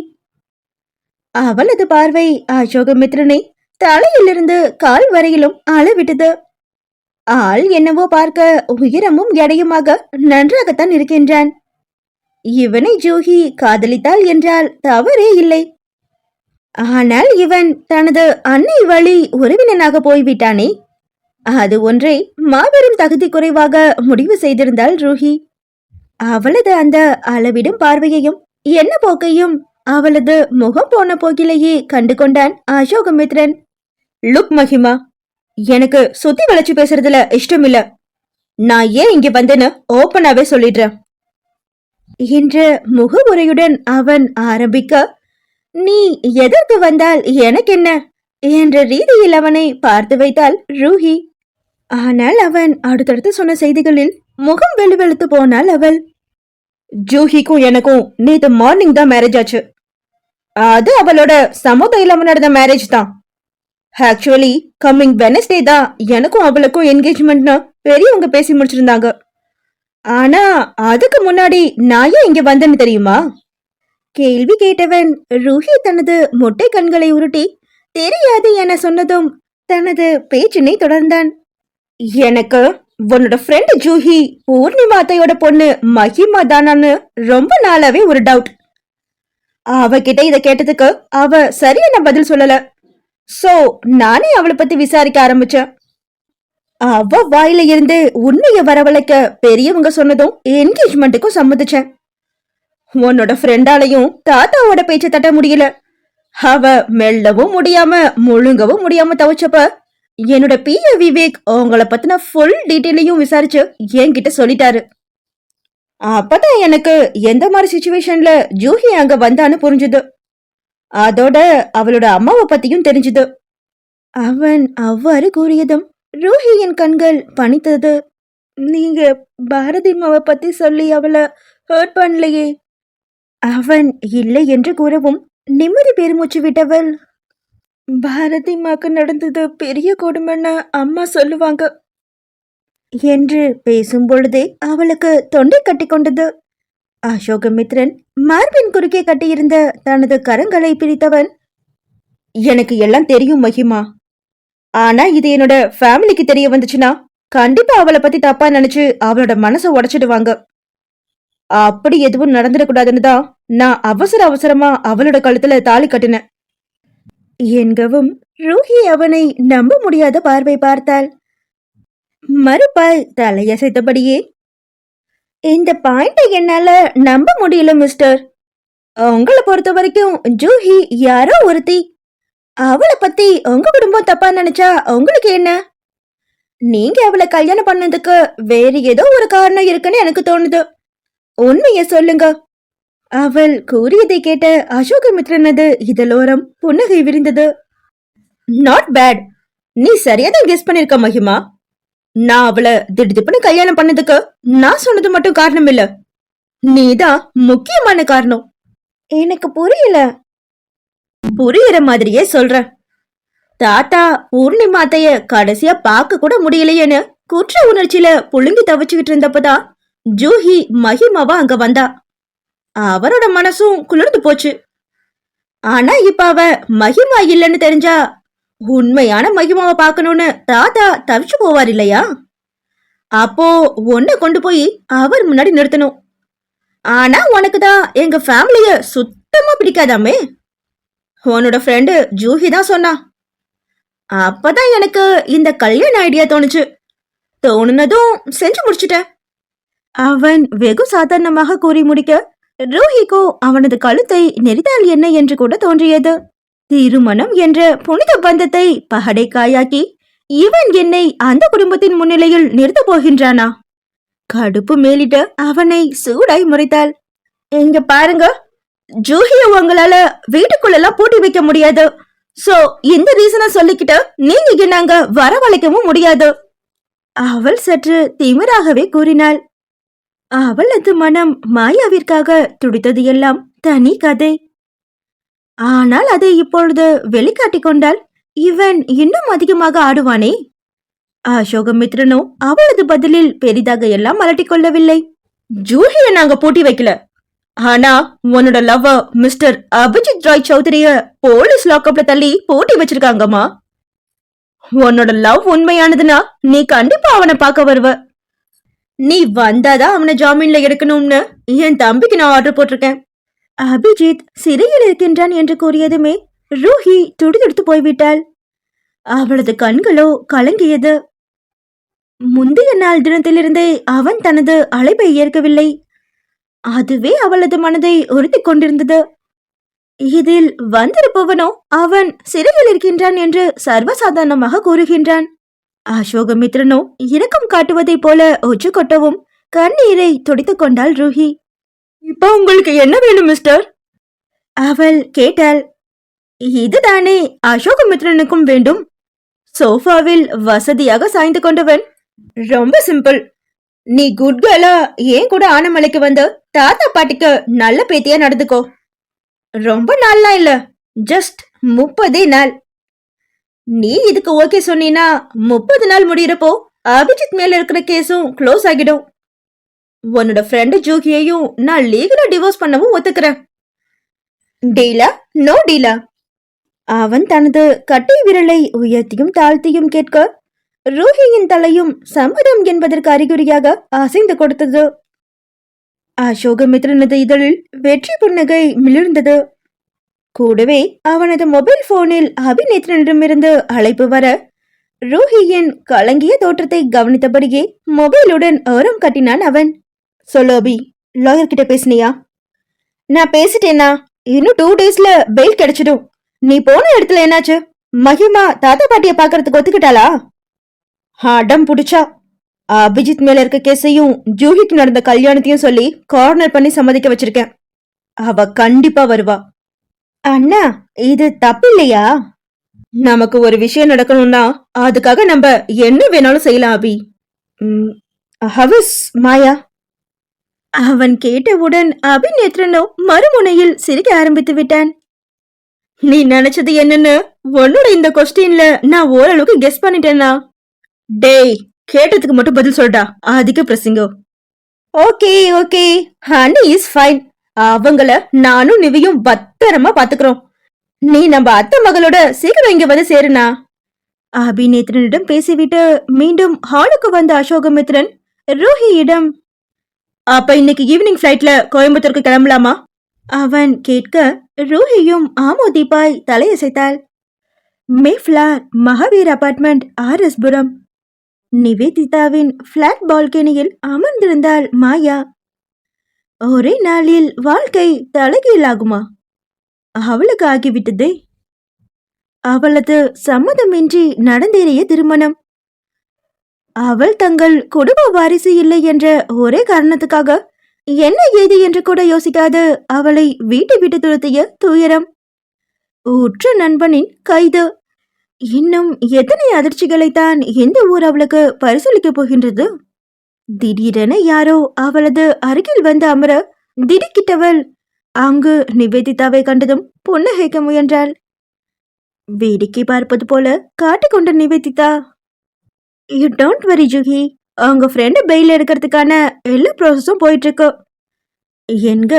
அவளது பார்வை அசோகமித்ரனை தலையிலிருந்து கால் வரையிலும் அளவிட்டது. ஆள் என்னவோ பார்க்க உயரமும் எடையுமாக நன்றாகத்தான் இருக்கின்றான். இவனை ஜூஹி காதலித்தாள் என்றால் தவறே இல்லை. ஆனால் இவன் தனது அன்னை வழி உறவினனாக போய்விட்டானே, அது ஒன்றை மாபெரும் தகுதி குறைவாக முடிவு செய்திருந்தாள் ரூஹி. அவளது அந்த அளவிடும் பார்வையையும் என்ன போக்கையும் அவளது முகம் போன போக்கிலேயே கண்டு கொண்டான் அசோகமித்ரன். "லுக் மஹிமா, எனக்கு சுத்தி வளைச்சு பேசுறதுல இஷ்டம் இல்ல. நான் ஏன் இங்க வந்தேன்னு ஓப்பனாவே சொல்லிடுறேன்" என்ற முகமுறையுடன் அவன் ஆரம்பிக்க, "நீ எதற்கு வந்தால் எனக்கென்ன?" என்ற ரீதியில் அவனை பார்த்து வைத்தாள் ரூஹி. ஆனால் அவன் அடுத்தடுத்து சொன்ன செய்திகளில் முகம் வெளுவெளுத்து போனாள் அவள். "ஜூஹிக்கும் எனக்கும் நேத்து மார்னிங் தான் மேரேஜ் ஆச்சு. அது அவளோட சமுதாயில நடந்த மேரேஜ் தான். ஆக்சுவலி கம்மிங் வெனஸ்டே தான் எனக்கும் அவளுக்கும் என்கேஜ்மெண்ட்னு பெரியவங்க பேசி முடிச்சிருந்தாங்க. ஆனா அதுக்கு முன்னாடி நான் ஏன் இங்க வந்தேன்னு தெரியுமா?" கேள்வி கேட்டவன் ரூஹி தனது மொட்டை கண்களை உருட்டி தெரியாது என சொன்னதும் தனது பேச்சினை தொடர்ந்தான். "எனக்கு உன்னோட ஃப்ரெண்ட் ஜூஹி பூர்ணிமா அத்தையோட பொண்ணு மஹிமா தானான்னு ரொம்ப நாளாவே ஒரு டவுட். அவகிட்ட இதை கேட்டதுக்கு அவ சரியான பதில் சொல்லல. சோ நானே அவளை பத்தி விசாரிக்க ஆரம்பிச்சேன். அவ வாயில இருந்து உண்மையை வரவழைக்க பெரியவங்க சொன்னதும் என்கேஜ்மெண்ட்டுக்கும் சம்மதிச்சேன். உன்னோட ஃப்ரெண்டாலையும் தாத்தாவோட பேச்சை தட்ட முடியல. அவ மெல்லவும் முடியாம முழுங்கவும் முடியாம தவிச்சப்ப என்னோட பிஏ விவேக் உங்களை பத்தின ஃபுல் டீட்டெயிலையும் விசாரிச்சு என்கிட்ட சொல்லிட்டாரு. அப்பதான் எனக்கு எந்த மாதிரி சிச்சுவேஷன்ல ஜூஹி அங்க வந்தான்னு புரிஞ்சுது. அதோட அவளோட அம்மாவை பத்தியும் தெரிஞ்சுது." அவன் அவ்வாறு கூறியதும் ரூஹியின் கண்கள் பனித்தது. "நீங்க பாரதி அம்மாவை பத்தி சொல்லி அவளை ஹர்ட் பண்ணலையே?" அவன் இல்லை என்று கூறவும் நிம்மதி பெருமூச்சு விட்டவள், "பாரதி அம்மாக்கு நடந்தது பெரிய கொடுமைன்னு அம்மா சொல்லுவாங்க" என்று பேசும் பொழுதே அவளுக்கு தொண்டை கட்டி கொண்டது. அசோகமித்ரன் மார்பின் குறுக்கே கட்டியிருந்த தனது கரங்களை பிரித்தவன், "எனக்கு எல்லாம் தெரியும் மஹிமா. ஆனா இது என்னோட ஃபேமிலிக்கு தெரிய வந்துச்சுன்னா கண்டிப்பா அவளை பத்தி தப்பா நினைச்சு அவளோட மனசை உடைச்சிடுவாங்க. அப்படி எதுவும் நடந்துடக்கூடாதுன்னு தான் நான் அவசரமா அவளோட கழுத்துல தாலி கட்டினேன்" என்கவும் ரூஹி அவனை நம்ப முடியாத பார்வை பார்த்தாள். மறுப்பாய் தலையசைத்தபடியே, இந்த பாயிண்ட என்னால நம்ப முடியல மிஸ்டர். உங்களை பொறுத்த வரைக்கும் ஜூஹி யாரோ ஒருத்தி. அவளை பத்தி உங்க குடும்பம் தப்பா நினைச்சா உங்களுக்கு என்ன? நீங்க அவளை கல்யாணம் பண்ணதுக்கு வேற ஏதோ ஒரு காரணம் இருக்குன்னு எனக்கு தோணுது. உண்மைய சொல்லுங்க. அவள் கூறியதை கேட்ட அசோகமித்ரனது இதழோரம் புன்னகை விரிந்தது. Not bad. நீ சரியாதான் கெஸ் பண்ணிருக்க மகிமா. நான் அவளை திடுதிப்புன்னு கல்யாணம் பண்ணதுக்கு நான் சொன்னது மட்டும் காரணம் இல்ல, நீதான் முக்கியமான காரணம். எனக்கு புரியல. புரியுற மாதிரியே சொல்றேன். தாத்தா பூர்ணிமாத்தைய கடைசியா பார்க்க கூட முடியலையேன்னு குற்ற உணர்ச்சியில புழுங்கி தவிச்சுக்கிட்டு இருந்தப்பதான் ஜூஹி மகிமாவா அங்க வந்தா. அவரோட மனசும் குளிர்ந்து போச்சு. ஆனா இப்ப அவ மகிமா இல்லைன்னு தெரிஞ்சா உண்மையான மகிமாவை பார்க்கணும்னு தாத்தா தவிச்சு போவார் இல்லையா? அப்போ உன்னை கொண்டு போய் அவர் முன்னாடி நிறுத்தணும். ஆனா உனக்கு தான் எங்க ஃபேமிலிய சுத்தமா பிடிக்காதாமே. உன்னோட ஃப்ரெண்டு ஜூஹி தான் சொன்னா. அப்பதான் எனக்கு இந்த கல்யாண ஐடியா தோணுச்சு. தோணுனதும் செஞ்சு முடிச்சுட்டேன். அவன் வெகு சாதாரணமாக கூறி முடிக்க ரூஹிக்கோ அவனது கழுத்தை நெறித்தால் என்ன என்று கூட தோன்றியது. திருமணம் என்ற புனித பந்தத்தை பகடைக்காயாக்கி இவன் என்னை அந்த குடும்பத்தின் முன்னிலையில் நிறுத்த போகின்றானா? கடுப்பு மேலிட்டு அவனை சூடாய் முறைத்தாள். இங்க பாருங்க, ஜூஹிய உங்களால வீட்டுக்குள்ளெல்லாம் பூட்டி வைக்க முடியாது. சோ இந்த ரீசனை சொல்லிக்கிட்டு நீங்க என்னங்க வரவழைக்கவும் முடியாது. அவள் சற்று திமிராகவே கூறினாள். அவளது மனம் மாயாவிற்காக துடித்தது எல்லாம் தனி கதை. ஆனால் அதை இப்பொழுது வெளிக்காட்டிக் கொண்டால் இவன் இன்னும் அதிகமாக ஆடுவானே. அசோகமித்ரனோ அவளது பதிலில் பெரிதாக எல்லாம் அலட்டிக் கொள்ளவில்லை. ஜூஹிய நாங்க பூட்டி வைக்கல. ஆனா உன்னோட லவ்வர் மிஸ்டர் அபிஜித் ராய் சௌத்ரிய போலீஸ் லாக்அப்ல தள்ளி பூட்டி வச்சிருக்காங்கம்மா. உன்னோட லவ் உண்மையானதுன்னா நீ கண்டிப்பா அவனை பார்க்க வருவ. நீ வந்தாதான் அவனை ஜாமீன்ல எடுக்கணும்னு என் தம்பிக்கு நான் ஆர்டர் போட்டிருக்கேன். அபிஜித் சிறையில் இருக்கின்றான் என்று கூறியதுமே ரூஹி துடிதுடித்து போய்விட்டாள். அவளது கண்களோ கலங்கியது. முந்தைய நாள் தினத்திலிருந்தே அவன் தனது அழைப்பை ஏற்கவில்லை. அதுவே அவளது மனதை உறுத்திக் கொண்டிருந்தது. இதில் வந்திருப்பவனோ அவன் சிறையில் இருக்கின்றான் என்று சர்வசாதாரணமாக கூறுகின்றான். அசோகமித்ரனோ இரக்கம் காட்டுவதைப் போல ஒச்சு கொட்டவும் கண்ணீரை துடித்துக் கொண்டாள் ரூஹி. இப்ப உங்களுக்கு என்ன வேணும் மிஸ்டர்? அவள் கேட்டாள். இதுதானே அசோகமித்ரனுக்கும் வேண்டும். சோஃபாவில் வசதியாக சாய்ந்து கொண்டவன். ரொம்ப சிம்பிள். நீ குட் கேர்லா ஏன் கூட ஆனமலைக்கு வந்து தாத்தா பாட்டிக்கு நல்ல பேத்தியா நடந்துக்கோ. ரொம்ப நாள்லாம் இல்ல, ஜஸ்ட் 30 நாள். நீ இதுக்கு ஓகே சொன்னீனா 30 நாள் முடியறப்போ அபிஜித் மேல இருக்கிற கேஸும் க்ளோஸ் ஆகிடும். உன்னோட ஃப்ரெண்டு ஜூஹியையும் நான் லீகலா டிவோர்ஸ் பண்ணவும் ஒத்துக்கிறேன். டீலா நோ டீலா? அவன் தனது கட்டை விரலை உயர்த்தியும் தாழ்த்தியும் கேட்க ரூஹியின் தலையும் சம்மதம் என்பதற்கு அறிகுறியாக அசைந்து கொடுத்தது. அசோகமித்ரனது இதழில் வெற்றி புன்னகை மிளிர்ந்தது. கூடவே அவனது மொபைல் போனில் அபிநேத்ரனிடமிருந்து அழைப்பு வர ரூஹியின் கலங்கிய தோற்றத்தை கவனித்தபடியே மொபைலுடன் ஓரம் கட்டினான் அவன். சொல்லு அபி, லாயர் கிட்ட பேசினியா? நான் பேசிட்டேனா, இன்னும் 2 டேஸ்ல பெயில் கிடைச்சிடும். நீ போன இடத்துல என்னாச்சு? மகிமா தாத்தா பாட்டிய பாக்குறதுக்கு ஒத்துக்கிட்டாளா? அடம் புடிச்சா. அபிஜித் மேல இருக்க கேஸையும் ஜூஹிக்கு நடந்த கல்யாணத்தையும் சொல்லி கார்னர் பண்ணி சம்மதிக்க வச்சிருக்கேன். அவ கண்டிப்பா வருவா. அண்ணா, இது தப்பு இல்லையா? நமக்கு ஒரு விஷயம் நடக்கணும்னா அதுக்காக நம்ம என்ன வேணாலும் செய்யலாம் அபி. ஹவிஸ் மாயா? அவன் கேட்டவுடன் அபிநேத்ரனோ மறுமுனையில் சிரிக்க ஆரம்பித்து விட்டான். நீ நினைச்சது என்னன்னு உன்னோட இந்த கொஸ்டின்ல நான் ஓரளவுக்கு கெஸ் பண்ணிட்டேனா? டேய், கேட்டதுக்கு மட்டும் பதில் சொல்டா, அதிக பிரசிங்கோ. Okay okay, honey is fine. அவங்கள நானும் நிவியும் பத்திரமா பாத்துக்கிறோம். நீ நம்ம அத்தை மகளோட சீக்கிரம் இங்க வந்து சேருனா. அபிநேத்ரனிடம் பேசிவிட்டு மீண்டும் ஹாலுக்கு வந்த அசோகமித்ரன் ரூஹியிடம், அப்ப இன்னைக்கு ஈவினிங் ஃபிளைட்ல கோயம்புத்தூருக்கு கிளம்பலாமா? அவன் கேட்க ரூஹியும் ஆமோதிப்பாய் தலையசைத்தாள். மேஃப்ளார் மகாவீர் அபார்ட்மெண்ட், RS புரம். நிவேதிதாவின் பிளாட் பால்கனியில் அமர்ந்திருந்தாள் மாயா. ஒரே நாளில் வாழ்க்கை தலைகீழாகுமா? அவளுக்கு ஆகிவிட்டதே. அவளது சம்மதமின்றி நடந்தேறிய திருமணம். அவள் தங்கள் குடும்ப வாரிசு இல்லை என்ற ஒரே காரணத்துக்காக என்ன ஏது என்று கூட யோசிக்காது அவளை வீட்டை விட்டு துரத்திய துயரம். உற்ற நண்பனின் கைது. இன்னும் எத்தனை அதிர்ச்சிகளைத்தான் இந்த ஊர் அவளுக்கு பரிசளிக்கப் போகின்றது? திடீரென யாரோ அவளது அருகில் வந்து அமர திடுக்கிட்டவள் அங்கு நிவேதிதாவை கண்டதும் புன்னகைக்க முயன்றாள். வேடிக்கை பார்ப்பது போல காட்டிக்கொண்ட நிவேதிதா, யூ டோன்ட் வரி ஜுஹி, அவங்க ஃப்ரெண்டு பெயில் எடுக்கிறதுக்கான எல்லா ப்ராசஸும் போயிட்டு இருக்கு என்க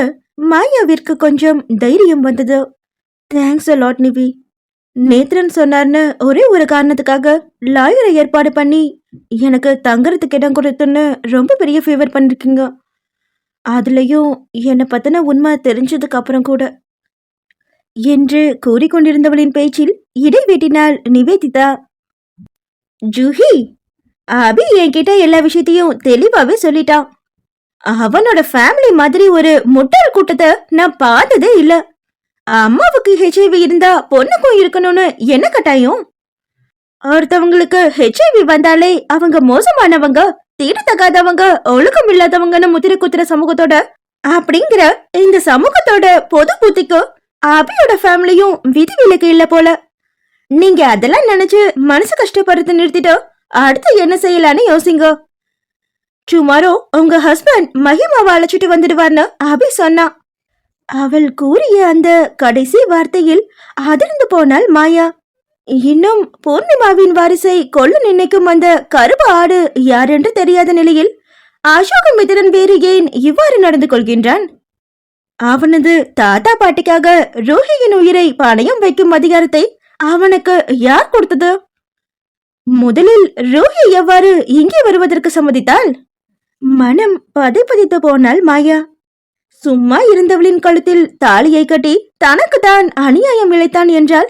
மாயாவிற்கு கொஞ்சம் தைரியம் வந்தது. Thanks a lot Nivi. Nethran சொன்னார்னு ஒரே ஒரு காரணத்துக்காக லாயரை ஏற்பாடு பண்ணி எனக்கு தங்கறதுக்கு இடம் கொடுத்துன்னு ரொம்ப பெரிய ஃபேவர் பண்ணிருக்கீங்க. அதுலயும் என்னை பத்தின உண்மை தெரிஞ்சதுக்கு அப்புறம் கூட என்று கூறிக்கொண்டிருந்தவளின் பேச்சில் இடை வெட்டினாள் நிவேதிதா. ஜூஹி, அபி என்கிட்ட எல்லா விஷயத்தையும் தெளிவாவே சொல்லிட்டான். அவனோட ஃபேமிலி மாதிரி ஒரு முட்டாள் கூட்டத்தை நான் பார்த்ததே இல்ல. அம்மாவுக்கு ஹெச்ஐவி இருந்தா பொண்ணுக்கும் இருக்கணும்னு என்ன கட்டாயம்? ஒருத்தவங்களுக்கு ஹெச்ஐவி வந்தாலே அவங்க மோசமானவங்க, தீடத்தகாதவங்க, ஒழுக்கம் இல்லாதவங்கன்னு முத்திரை குத்துற சமூகத்தோட அப்படிங்கிற இந்த சமூகத்தோட பொது புத்திக்கு அபியோட ஃபேமிலியும் விதிவிலக்கு இல்ல போல. நீங்க அதெல்லாம் நினைச்சு மனசு கஷ்டப்படுறத நிறுத்திட்டு அடுத்து என்ன செய்யலான்னு யோசிங்க. டுமாரோ உங்க ஹஸ்பண்ட் மகிமாவை அழைச்சிட்டு வந்துடுவார்னு அபி சொன்னா. அவள் கூறிய அந்த கடைசி வார்த்தையில் அதிர்ந்து போனாள் மாயா. இன்னும் பூர்ணிமாவின் வாரிசை கொல்ல நினைக்கும் அந்த கருப்பு ஆடு யாரென்று தெரியாத நிலையில் அசோகமித்திரன் வேறு ஏன் இவ்வாறு நடந்து கொள்கின்றான்? அவனது தாத்தா பாட்டிக்காக ரோஹியின் உயிரை பணயம் வைக்கும் அதிகாரத்தை அவனுக்கு யார் கொடுத்தது? முதலில் ரோஹி எவ்வாறு இங்கே வருவதற்கு சம்மதித்தாள்? மனம் பதைபதைத்து போனாள் மாயா. சும்மா இருந்தவளின் கழுத்தில் தாலியை கட்டி தனக்கு தான் அநியாயம் இழைத்தான் என்றால்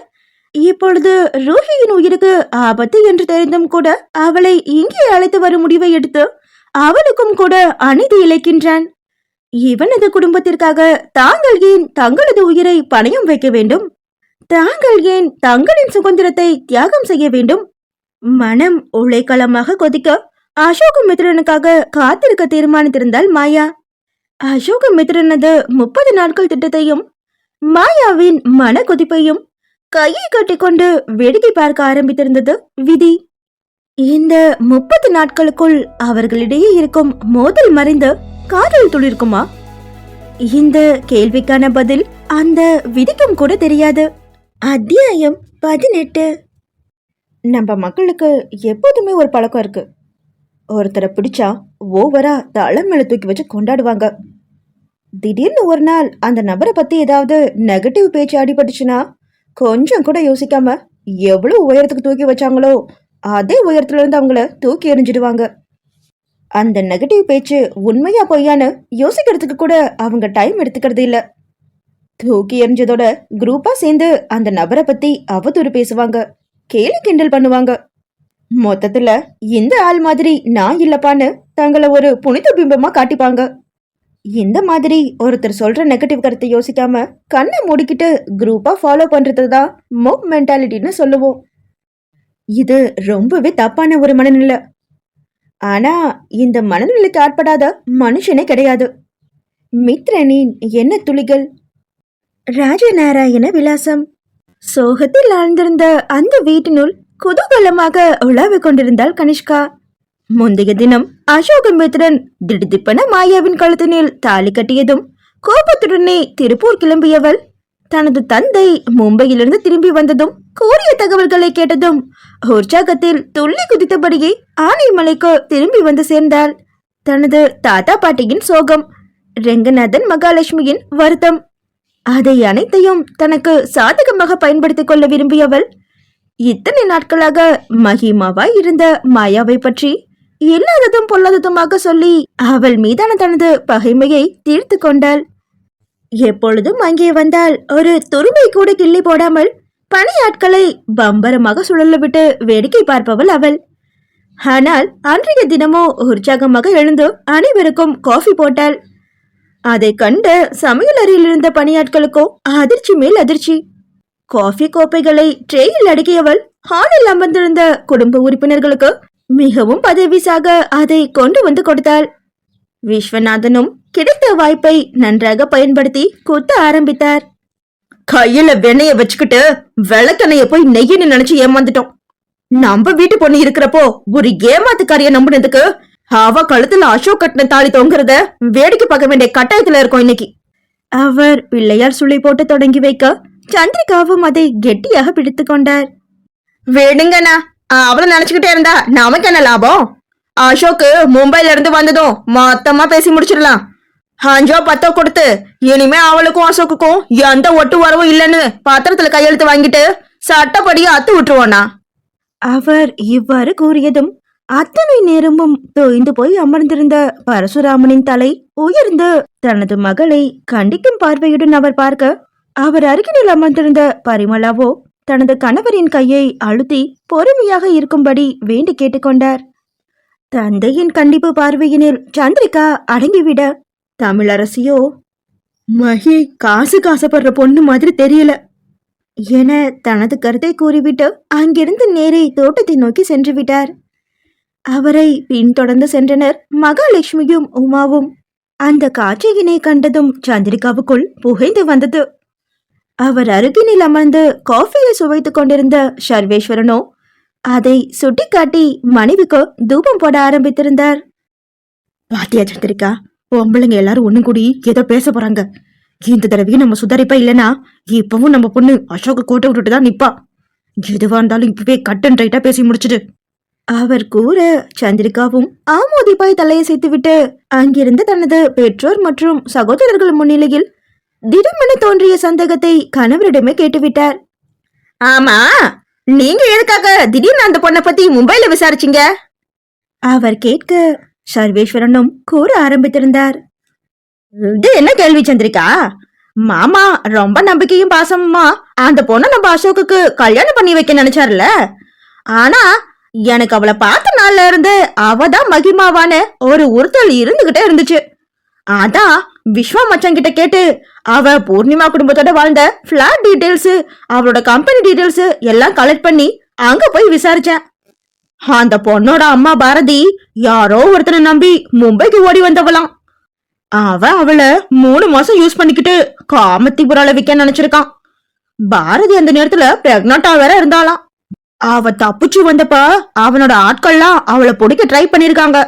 இப்பொழுது ரோஹியின் உயிருக்கு ஆபத்து என்று தெரிந்தும் கூட அவளை இங்கே அழைத்து வரும் முடிவை எடுத்து அவளுக்கும் கூட அநீதி இழைக்கின்றான். இவனது குடும்பத்திற்காக தாங்கள் ஏன் தங்களது உயிரை பணயம் வைக்க வேண்டும்? தாங்கள் ஏன் தங்களின் சுதந்திரத்தை தியாகம் செய்ய வேண்டும்? மனம் உழைக்களமாக கொதிக்க அசோகமித்திரனுக்காக காத்திருக்க தீர்மானித்திருந்தாள் மாயா. அசோகமித்திரனது 30 நாட்கள் திட்டத்தையும் மாயாவின் மன கொதிப்பையும் கையை கட்டிக்கொண்டு வேடிக்கை பார்க்க ஆரம்பித்திருந்தது விதி. இந்த 30 நாட்களுக்குள் அவர்களிடையே இருக்கும் மோதல் மறைந்து காதல் துளிர்க்குமா? இந்த கேள்விக்கான பதில் அந்த விதிக்கும் கூட தெரியாது. அத்தியாயம் 18. நம்ம மக்களுக்கு எப்போதுமே ஒரு பழக்கம் இருக்கு. ஒருத்தரை பிடிச்சா ஓவரா தலைமையில தூக்கி வச்சு கொண்டாடுவாங்க. திடீர்னு ஒரு நாள் அந்த நபரை பத்தி ஏதாவது நெகட்டிவ் பேச்சு அடிபட்டுச்சுன்னா கொஞ்சம் கூட யோசிக்காம எவ்வளவு உயரத்துக்கு தூக்கி வச்சாங்களோ அதே உயரத்துல இருந்து அவங்கள தூக்கி எறிஞ்சிடுவாங்க. அந்த நெகட்டிவ் பேச்சு உண்மையா பொய்யான்னு யோசிக்கிறதுக்கு கூட அவங்க டைம் எடுத்துக்கிறது இல்ல. தூக்கி எறிஞ்சதோட குரூப்பா சேர்ந்து அந்த நபரை பத்தி அவதூறு பேசுவாங்க, கேலி கிண்டல் பண்ணுவாங்க. மொத்தத்துல இந்த ஆள் மாதிரி நான் இல்லப்பான்னு தங்களை ஒரு புனித பிம்பமா காட்டிப்பாங்க. இந்த மாதிரி ஒருத்தர் சொல்ற நெகட்டிவ் கருத்தை யோசிக்காம கண்ணை மூடிக்கிட்டு குரூப்பா ஃபாலோ பண்றதுதான் மோப் மென்டாலிட்டின்னு சொல்லுவோம். இது ரொம்பவே தப்பான ஒரு மனநிலை. ஆனா இந்த மனநிலைக்கு ஆட்படாத மனுஷனே கிடையாது. மித்ரனின் என்ன துளிகள். ராஜநாராயண விலாசம். சோகத்தில் ஆழ்ந்திருந்த அந்த வீட்டினுள் குதூகலமாக உலாவிக் கொண்டிருந்தாள் கனிஷ்கா. முந்தைய தினம் அசோகமித்திரன் திடுதிப்பன மாயாவின் கழுத்தினில் தாலி கட்டியதும் கோபத்துடனே திருப்பூர் கிளம்பியவள் தனது தந்தை மும்பையிலிருந்து திரும்பி வந்ததும் கூறிய தகவல்களை கேட்டதும் உற்சாகத்தில் துள்ளி குதித்தபடியே ஆனைமலைக்கு திரும்பி வந்து சேர்ந்தாள். தனது தாத்தா பாட்டியின் சோகம், ரெங்கநாதன் மகாலட்சுமியின் வருத்தம், அதை அனைத்தையும் தனக்கு சாதகமாக பயன்படுத்திக் கொள்ள விரும்பியவள் இத்தனை நாட்களாக மகிமாவாய் இருந்த மாயாவை பற்றி இல்லாததும் பொல்லாததுமாக சொல்லி அவள் மீதான தனது பகைமையை தீர்த்து கொண்டாள். எப்பொழுதும் அங்கே வந்தால் ஒரு துரும்பை கூட கிள்ளி போடாமல் பணியாட்களை பம்பரமாக சுழல விட்டு வேடிக்கை பார்ப்பவள் அவள். ஆனால் அன்றைய தினமோ உற்சாகமாக எழுந்து அனைவருக்கும் காஃபி போட்டாள். அதை கண்ட சமையல் அறையில் இருந்த பணியாட்களுக்கோ அதிர்ச்சி மேல் அதிர்ச்சி. காஃபி கோப்பைகளை ட்ரேயில் அடுக்கியவள் ஹாலில் அமர்ந்திருந்த குடும்ப உறுப்பினர்களுக்கு மிகவும் பதவிசாக அதை கொண்டு வந்து கொடுத்தாள். விஸ்வநாதனும் கிடைத்த வாய்ப்பை நன்றாக பயன்படுத்தி குத்த ஆரம்பித்தார். கையில வெண்ணைய வச்சுக்கிட்டு விளக்கெண்ணைய போய் நெய்யன்னு நினைச்சு ஏமாந்துட்டோம். நம்ம வீட்டு பொண்ணு இருக்கிறப்போ ஒரு ஏமாத்துக்காரிய நம்பினதுக்கு அவ கழுத்துல அசோக் கட்டின தாலி தொங்குறத வேடிக்கை பார்க்க வேண்டிய கட்டாயத்துல இருக்கோம் இன்னைக்கு. அவர் பிள்ளையார் சுழி போட்டு தொடங்கி வைக்க சந்திரிகாவும் அதை கெட்டியாக பிடித்து கொண்டார். வேணுங்கண்ணா, அவளை நினைச்சுக்கிட்டே இருந்தா நமக்கு என்ன லாபம்? அசோக்கு மும்பைல இருந்து வந்ததும் மொத்தமா பேசி முடிச்சிடலாம். 5 10 கொடுத்து இனிமே அவளுக்கும் அசோக்குக்கும் எந்த ஒட்டு வரவும் இல்லைன்னு பத்திரத்துல கையெழுத்து வாங்கிட்டு சட்டப்படியா அத்து விட்டுருவோண்ணா. அவர் இவ்வாறு கூறியதும் அத்தனை நேரமும் தோய்ந்து போய் அமர்ந்திருந்த பரசுராமனின் தலை உயர்ந்து தனது மகளை கண்டிக்கும் பார்வையுடன் அவர் பார்க்க, அவர் அருகில் அமர்ந்திருந்த பரிமளாவோ தனது கணவரின் கையை அழுத்தி பொறுமையாக இருக்கும்படி வேண்டி கேட்டுக்கொண்டார். தந்தையின் கண்டிப்பு பார்வையினில் சந்திரிகா அடங்கிவிட, தமிழரசியோ மகி காசு காசப்படுற பொண்ணு மாதிரி தெரியல என தனது கருத்தை கூறிவிட்டு அங்கிருந்து நேரே தோட்டத்தை நோக்கி சென்று விட்டார். அவரை பின்தொடர்ந்து சென்றனர் மகாலட்சுமியும் உமாவும். அந்த காட்சியினை கண்டதும் சந்திரிகாவுக்குள் புகைந்து வந்தது. அவர் அருகினில் அமர்ந்து காஃபியை சுவைத்துக் கொண்டிருந்த சர்வேஸ்வரனோ அதை சுட்டிக்காட்டி மனைவிக்கு தூபம் போட ஆரம்பித்திருந்தார். பாத்தியா சந்திரிகா, பொம்பளைங்க எல்லாரும் ஒண்ணு கூடி ஏதோ பேச போறாங்க. இந்த தடவையும் நம்ம சுதாரிப்பா இல்லனா இப்பவும் நம்ம பொண்ணு அசோக கோட்டை விட்டுட்டு தான் நிப்பா. எதுவா இருந்தாலும் இப்பவே கட் அண்ட் ரைட்டா பேசி முடிச்சிடு. அவர் கூற சந்திரிகாவும் ஆமோதிப்பாய் தலையை சேர்த்துவிட்டு அங்கிருந்து தனது பெற்றோர் மற்றும் சகோதரர்கள் முன்னிலையில் திடமென தோன்றிய சந்தேகத்தை கணவரிடமே கேட்டுவிட்டார். ஆமா, நீங்க எதுக்காக திடீர்னு அந்த பொண்ணை பத்தி மும்பைல விசாரிச்சீங்க? அவர் கேட்க சர்வேஸ்வரனும் கூற ஆரம்பித்திருந்தார். இது என்ன கேள்வி சந்திரிகா? மாமா ரொம்ப நம்பிக்கையும் பாசமா அந்த பொண்ணை நம்ம அசோக்குக்கு கல்யாணம் பண்ணி வைக்க நினைச்சாருல. ஆனா எனக்கு அவளை பார்த்த நாள்ல இருந்து அவதான் மகிமாவான ஒரு உறுத்தல் இருந்துகிட்டே இருந்துச்சு. அதான் விஸ்வா மச்சான் கிட்ட கேட்டு அவ பூர்ணிமா குடும்பத்தோட வாழ்ந்த பிளாட் டீடைல்ஸ், அவளோட கம்பெனி டீடைல்ஸ் எல்லாம் கலெக்ட் பண்ணி அங்க போய் விசாரிச்சேன். அந்த பொண்ணோட அம்மா பாரதி யாரோ ஒருத்தனை நம்பி மும்பைக்கு ஓடி வந்தவளாம். அவளை 3 மாசம் யூஸ் பண்ணிக்கிட்டு காமத்திபுரால விற்க நினைச்சிருக்கான். பாரதி அந்த நேரத்துல பிரெக்னண்டா வேற இருந்தாலாம். அவ தப்பிச்சு வந்தப்ப அவனோட ஆட்கள்லாம் அவளை பிடிக்க ட்ரை பண்ணிருக்காங்க.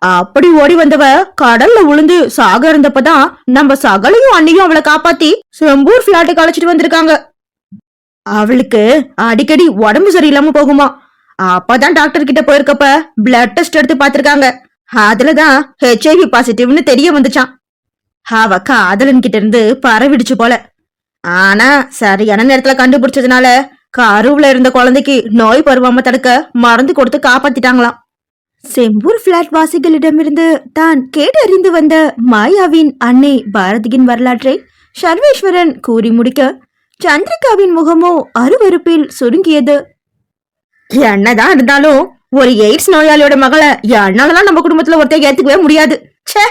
அப்படி ஓடி வந்தவ கடல்ல விழுந்து சாக இருந்தப்பதான் நம்ம சகலையும் அண்ணியும் அவளை காப்பாத்தி செம்பூர் பிளாட்டுக்கு அழைச்சிட்டு வந்திருக்காங்க. அவளுக்கு அடிக்கடி உடம்பு சரியில்லாம போகுமா. அப்பதான் டாக்டர் கிட்ட போயிருக்கப்ப பிளட் டெஸ்ட் எடுத்து பாத்திருக்காங்க. அதுலதான் HIV பாசிட்டிவ்னு தெரிய வந்துச்சான். அவ காதலன் கிட்ட இருந்து பரவிடுச்சு போல. ஆனா சரியான நேரத்துல கண்டுபிடிச்சதுனால கருவுல இருந்த குழந்தைக்கு நோய் பருவாம தடுக்க மருந்து கொடுத்து காப்பாத்திட்டாங்களாம். செம்பூர் பிளாட் வாசிகளிடமிருந்து தான் கேட்டறிந்து வந்த மாயாவின் அன்னை பாரதியின் வரலாற்றை சர்வேஸ்வரன் கூறி முடிக்க சந்திரிகாவின் முகமோ அருவருப்பில் சுருங்கியது. என்னதான் இருந்தாலும் ஒரு எய்ட்ஸ் நோயாளியோட மகளை என்னாலதான் நம்ம குடும்பத்துல ஒருத்தர் ஏத்துக்கவே முடியாது. ச்சே!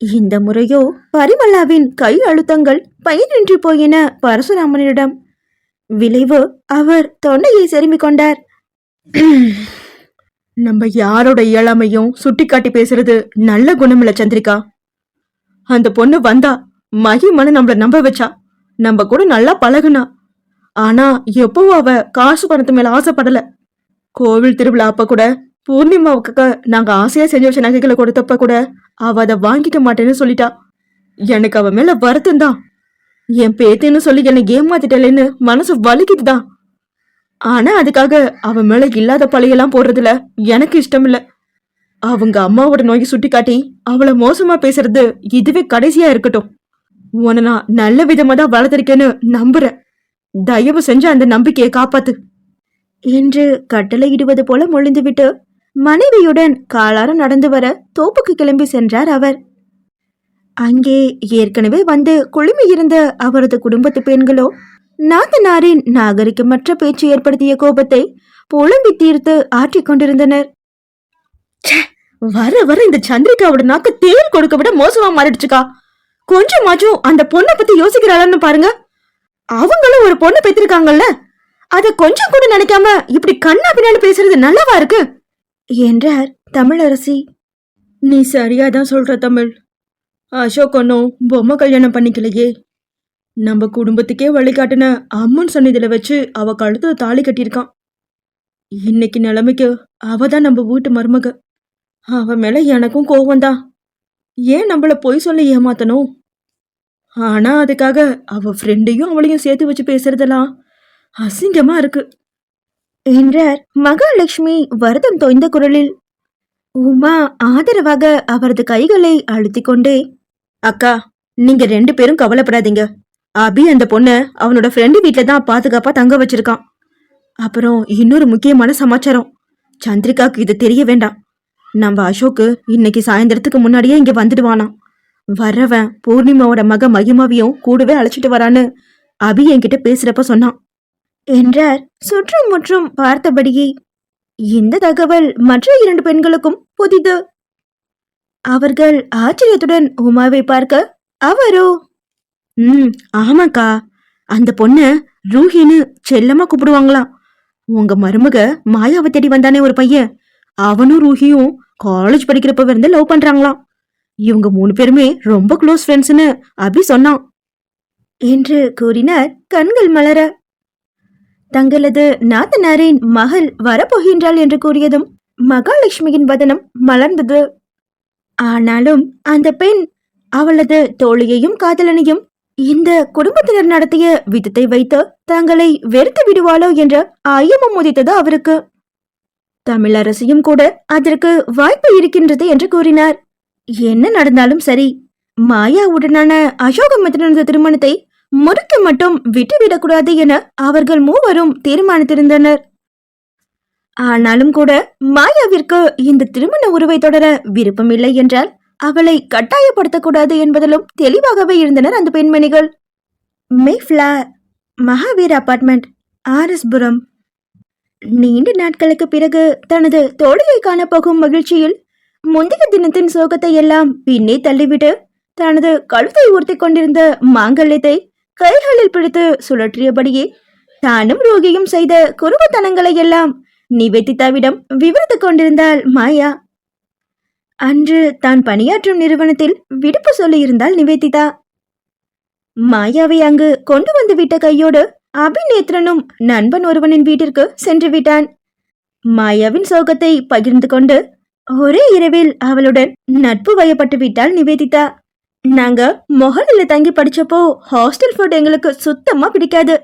இந்த முறையோ பரிமளாவின் கை அழுத்தங்கள் பயனின்றி போயின பரசுராமனிடம். விளைவு அவர் தொண்டையை செருமிக் கொண்டார். நம்ம யாரோட இயலாமையும் சுட்டிக்காட்டி பேசுறது நல்ல குணம் இல்ல சந்திரிகா. அந்த பொண்ணு வந்தா மகிமனு நம்மள நம்ப வச்சா, நம்ம கூட நல்லா பழகுனா. ஆனா எப்பவும் அவ காசு பணத்து மேல ஆசைப்படல. கோவில் திருவிழா அப்ப கூட பூர்ணிமாவுக்கு நாங்க ஆசையா செஞ்சு வச்ச நகைகளை கொடுத்தப்ப கூட அவ அதை வாங்கிக்க மாட்டேன்னு சொல்லிட்டா. எனக்கு அவ மேல வருத்தம் தான். என் பேத்தின்னு சொல்லி என்னை ஏமாத்திட்டலேன்னு மனசு வலிக்குதுதான். ஆனா அதுக்காக அவ மேல இல்லாத பழியெல்லாம் போடுறதுல எனக்கு இஷ்டம் இல்ல. அவங்க அம்மாவோட நோயை சுட்டி காட்டி அவளை மோசமா பேசுறது இதுவே கடைசியா இருக்கட்டும். உன்னை நான் நல்ல விதமா தான் வளர்த்திருக்கேன்னு நம்புறேன். தயவு செஞ்சு அந்த நம்பிக்கையை காப்பாத்து என்று கட்டளையிடுவது போல மொழிந்துவிட்டு மனைவியுடன் காலார நடந்து வர தோப்புக்கு கிளம்பி சென்றார் அவர். அங்கே ஏற்கனவே வந்து குழுமி இருந்த அவரது குடும்பத்து பெண்களோ நாத்தனாரின் நாகரிகமற்ற பேச்சு ஏற்படுத்திய கோபத்தை புலம்பி தீர்த்து ஆற்றிக் கொண்டிருந்தனர். வர வர இந்த சந்திரிகாவோட நாக்கு தேள் கொடுக்க விட மோசமா மாறிடுச்சுக்கா. கொஞ்சமாச்சும் அந்த பொண்ணை பத்தி யோசிக்கிறாளான்னு பாருங்க. அவங்களும் ஒரு பொண்ணை பெற்றிருக்காங்கல்ல, அத கொஞ்சம் கூட நினைக்காம இப்படி கண்ணா பின்னாடி பேசுறது நல்லாவா இருக்கு என்றார் தமிழரசி. நீ சரியாதான் சொல்ற தமிழ். அசோக் ஒன்னும் பொம்மை கல்யாணம் பண்ணிக்கலையே. நம்ம குடும்பத்துக்கே வழிகாட்டின அம்மன் சன்னிதில வச்சு அவ கழுத்துல தாலி கட்டியிருக்கான். இன்னைக்கு நிலைமைக்கு அவதான் நம்ம வீட்டு மருமக. அவ மேல எனக்கும் கோவம்தான். ஏன் நம்மள பொய் சொல்லி ஏமாத்தணும்? ஆனா அதுக்காக அவ ஃப்ரெண்டையும் அவளையும் சேர்த்து வச்சு பேசுறதெல்லாம் அசிங்கமா இருக்கு என்றார் மகாலட்சுமி வருத்தம் தோய்ந்த குரலில். உமா ஆதரவாக அவரது கைகளை அழுத்திக் கொண்டே, அக்கா, நீங்க 2 பேரும் கவலைப்படாதீங்க. அபி அந்த பொண்ண அவனோட ஃப்ரெண்டு வீட்டுல தான் பாதுகாப்பா தங்க வச்சிருக்கான். அப்புறம் இன்னொரு முக்கியமான சமாச்சாரம். சந்திரிகாக்கு இது தெரிய வேண்டாம். நம்ம அசோக்கு இன்னைக்கு சாயந்தரத்துக்கு முன்னாடியே இங்க வந்துடுவானாம். வர்றவன் பூர்ணிமாவோட மக மகிமாவையும் கூடவே அழைச்சிட்டு வரான்னு அபி என்கிட்ட பேசுறப்ப சொன்னான் என்றார் சுற்றும் முற்றும் பார்த்தபடியே. இந்த தகவல் மற்ற 2 பெண்களுக்கும் புதிது. அவர்கள் ஆச்சரியத்துடன் உமாவை பார்க்க அவரோ, ஆமாக்கா, அந்த பொண்ண ரூஹின்னு செல்லமா கூப்பிடுவாங்களாம். உங்க மருமக மாயாவை தேடி வந்தானே ஒரு பையன், அவனும் ரூஹியும் காலேஜ் படிக்கிறப்ப இருந்து லவ் பண்றாங்களாம். இவங்க 3 பேருமே ரொம்ப க்ளோஸ் ஃப்ரெண்ட்ஸ்னு அபி சொன்னான் என்று கூறினார் கண்கள் மலர. தங்களது நாத்தனாரின் மகள் வரப்போகின்றாள் என்று கூறியதும் மகாலட்சுமியின் வதனம் மலர்ந்தது. ஆனாலும் அந்த பெண் அவளது தோழியையும் காதலனையும் இந்த குடும்பத்தினர் நடத்திய விதத்தை வைத்து தங்களை வெறுத்து விடுவாளோ என்ற ஐயமும் உதித்தது அவருக்கு. தமிழரசியும் கூட அதற்கு வாய்ப்பு இருக்கின்றது என்று கூறினார். என்ன நடந்தாலும் சரி, மாயாவுடனான அசோகமித்திரனது திருமணத்தை முறுக்க மட்டும் விட்டுவிடக்கூடாது என அவர்கள் 3வரும் தீர்மானித்திருந்தனர். ஆனாலும் கூட மாயாவிற்கு இந்த திருமண உறவை தொடர விருப்பமில்லை என்றால் அவளை கட்டாயப்படுத்தக்கூடாது என்பதிலும் தெளிவாகவே இருந்தனர் அந்த பெண்மணிகள். Mayflower Mahavir apartment, RS Puram. நீண்ட நாட்களுக்கு பிறகு தனது தோழியை காணப்போகும் மகிழ்ச்சியில் முந்தைய தினத்தின் சோகத்தை எல்லாம் பின்னே தள்ளிவிட்டு தனது கழுத்தை உறுத்தி கொண்டிருந்த மாங்கல்யத்தை கைகளில் பிடித்து சுழற்றியபடியே தானும் ரோகியும் செய்த குறும்புத்தனங்களை எல்லாம் நிவேதிதாவிடம் விவரித்துக் கொண்டிருந்தாள் மாயா. அன்று தான் பணியாற்றும் நிறுவனத்தில் விடுப்பு சொல்லியிருந்தாள் நிவேதிதா. மாயாவை அங்கு கொண்டு வந்து விட்ட கையோடு அபிநேத்ரனும் நண்பன் ஒருவனின் வீட்டிற்கு சென்று விட்டான். மாயாவின் சோகத்தை பகிர்ந்து கொண்டு ஒரே இரவில் அவளுடன் நட்பு வயப்பட்டு விட்டாள் நிவேதிதா. நாங்க மொஹல்ல தங்கி படிச்சப்போ ஹாஸ்டல் ஃபுட் எங்களுக்கு சுத்தமா பிடிக்காது.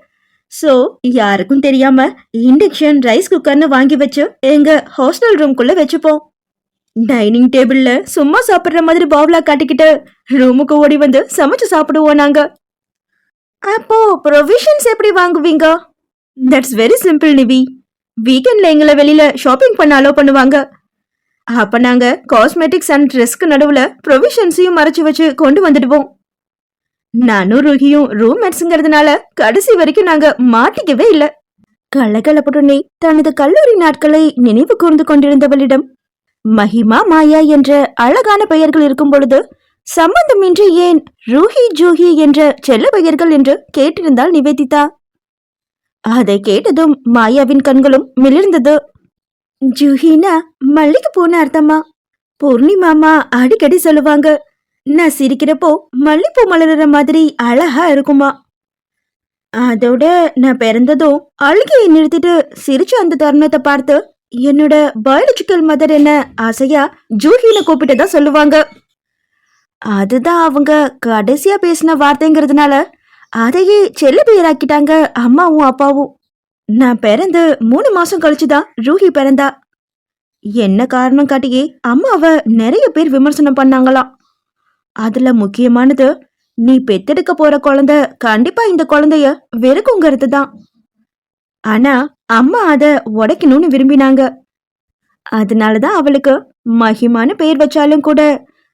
சோ யாருக்கும் தெரியாம இண்டக்ஷன் ரைஸ் குக்கர்னு வாங்கி வச்சு எங்க ஹாஸ்டல் ரூம்குள்ள வச்சுப்போம். டைனிங் டேபிள்ல சும்மா சாப்பிடுற மாதிரி பவுலா காட்டிக்கிட்டு ரூமுக்கு ஓடி வந்து சமைச்சு சாப்பிடுவோம் நாங்க. அப்போ ப்ரொவிஷன்ஸ் எப்படி வாங்குவீங்க? That's very simple Nivi. வீக்கெண்ட்ல எங்களை வெளியில ஷாப்பிங் பண்ண அலோ பண்ணுவாங்க. அப்ப நாங்க காஸ்மெட்டிக்ஸ் அண்ட் ட்ரெஸ்க்கு நடுவுல ப்ரொவிஷன்ஸையும் மறைச்சு வச்சு கொண்டு வந்துடுவோம். நானும் ருகியும் ரூம்மேட்ஸுங்கிறதுனால கடைசி வரைக்கும் நாங்க மாட்டிக்கவே இல்லை. கள்ளக்கலப்புடனே தனது கல்லூரி நாட்களை நினைவு கூர்ந்து கொண்டிருந்தவளிடம் மஹிமா, மாயா என்ற அழகான பெயர்கள் இருக்கும் பொழுது சம்பந்தமின்றி ஏன் ரூஹி, ஜூஹி என்ற செல்ல பெயர்கள் என்று கேட்டிருந்தாள் நிவேதிதா. அதை கேட்டதும் மாயாவின் கண்களும் மிளிர்ந்தது. ஜூஹினா மல்லிகை பூன்னு அர்த்தமா? பூர்ணிமாமா அடிக்கடி சொல்லுவாங்க. நான் சிரிக்கிறப்போ மல்லிப்பூ மலர்ற மாதிரி அழகா இருக்குமா. அதோட நான் பிறந்ததும் அழுகையை நிறுத்திட்டு சிரிச்ச அந்த தருணத்தை பார்த்து என்னோட பயாலஜிக்கல் மதர் என்ன ஆசையா ஜூஹின்னு கூப்பிட்டதா சொல்லுவாங்க. அதுதான் அவங்க கடைசியா பேசின வார்த்தைங்கிறதுனால அதையே செல்ல பெயராக்கிட்டாங்க அம்மாவும் அப்பாவும். நான் பிறந்து 3 மாசம் கழிச்சுதான் ரூஹி பிறந்தா. என்ன காரணம் காட்டியே அம்மாவை நிறைய பேர் விமர்சனம் பண்ணாங்களாம். அதுல முக்கியமானது, நீ பெத்தெடுக்க போற குழந்தை கண்டிப்பா இந்த குழந்தைய வெறுக்குங்கிறது தான். ஆனா அம்மா அத உடைக்கணும்னு விரும்பினாங்க. அதனாலதான் அவளுக்கு மகிமான பேர் வச்சாலும் கூட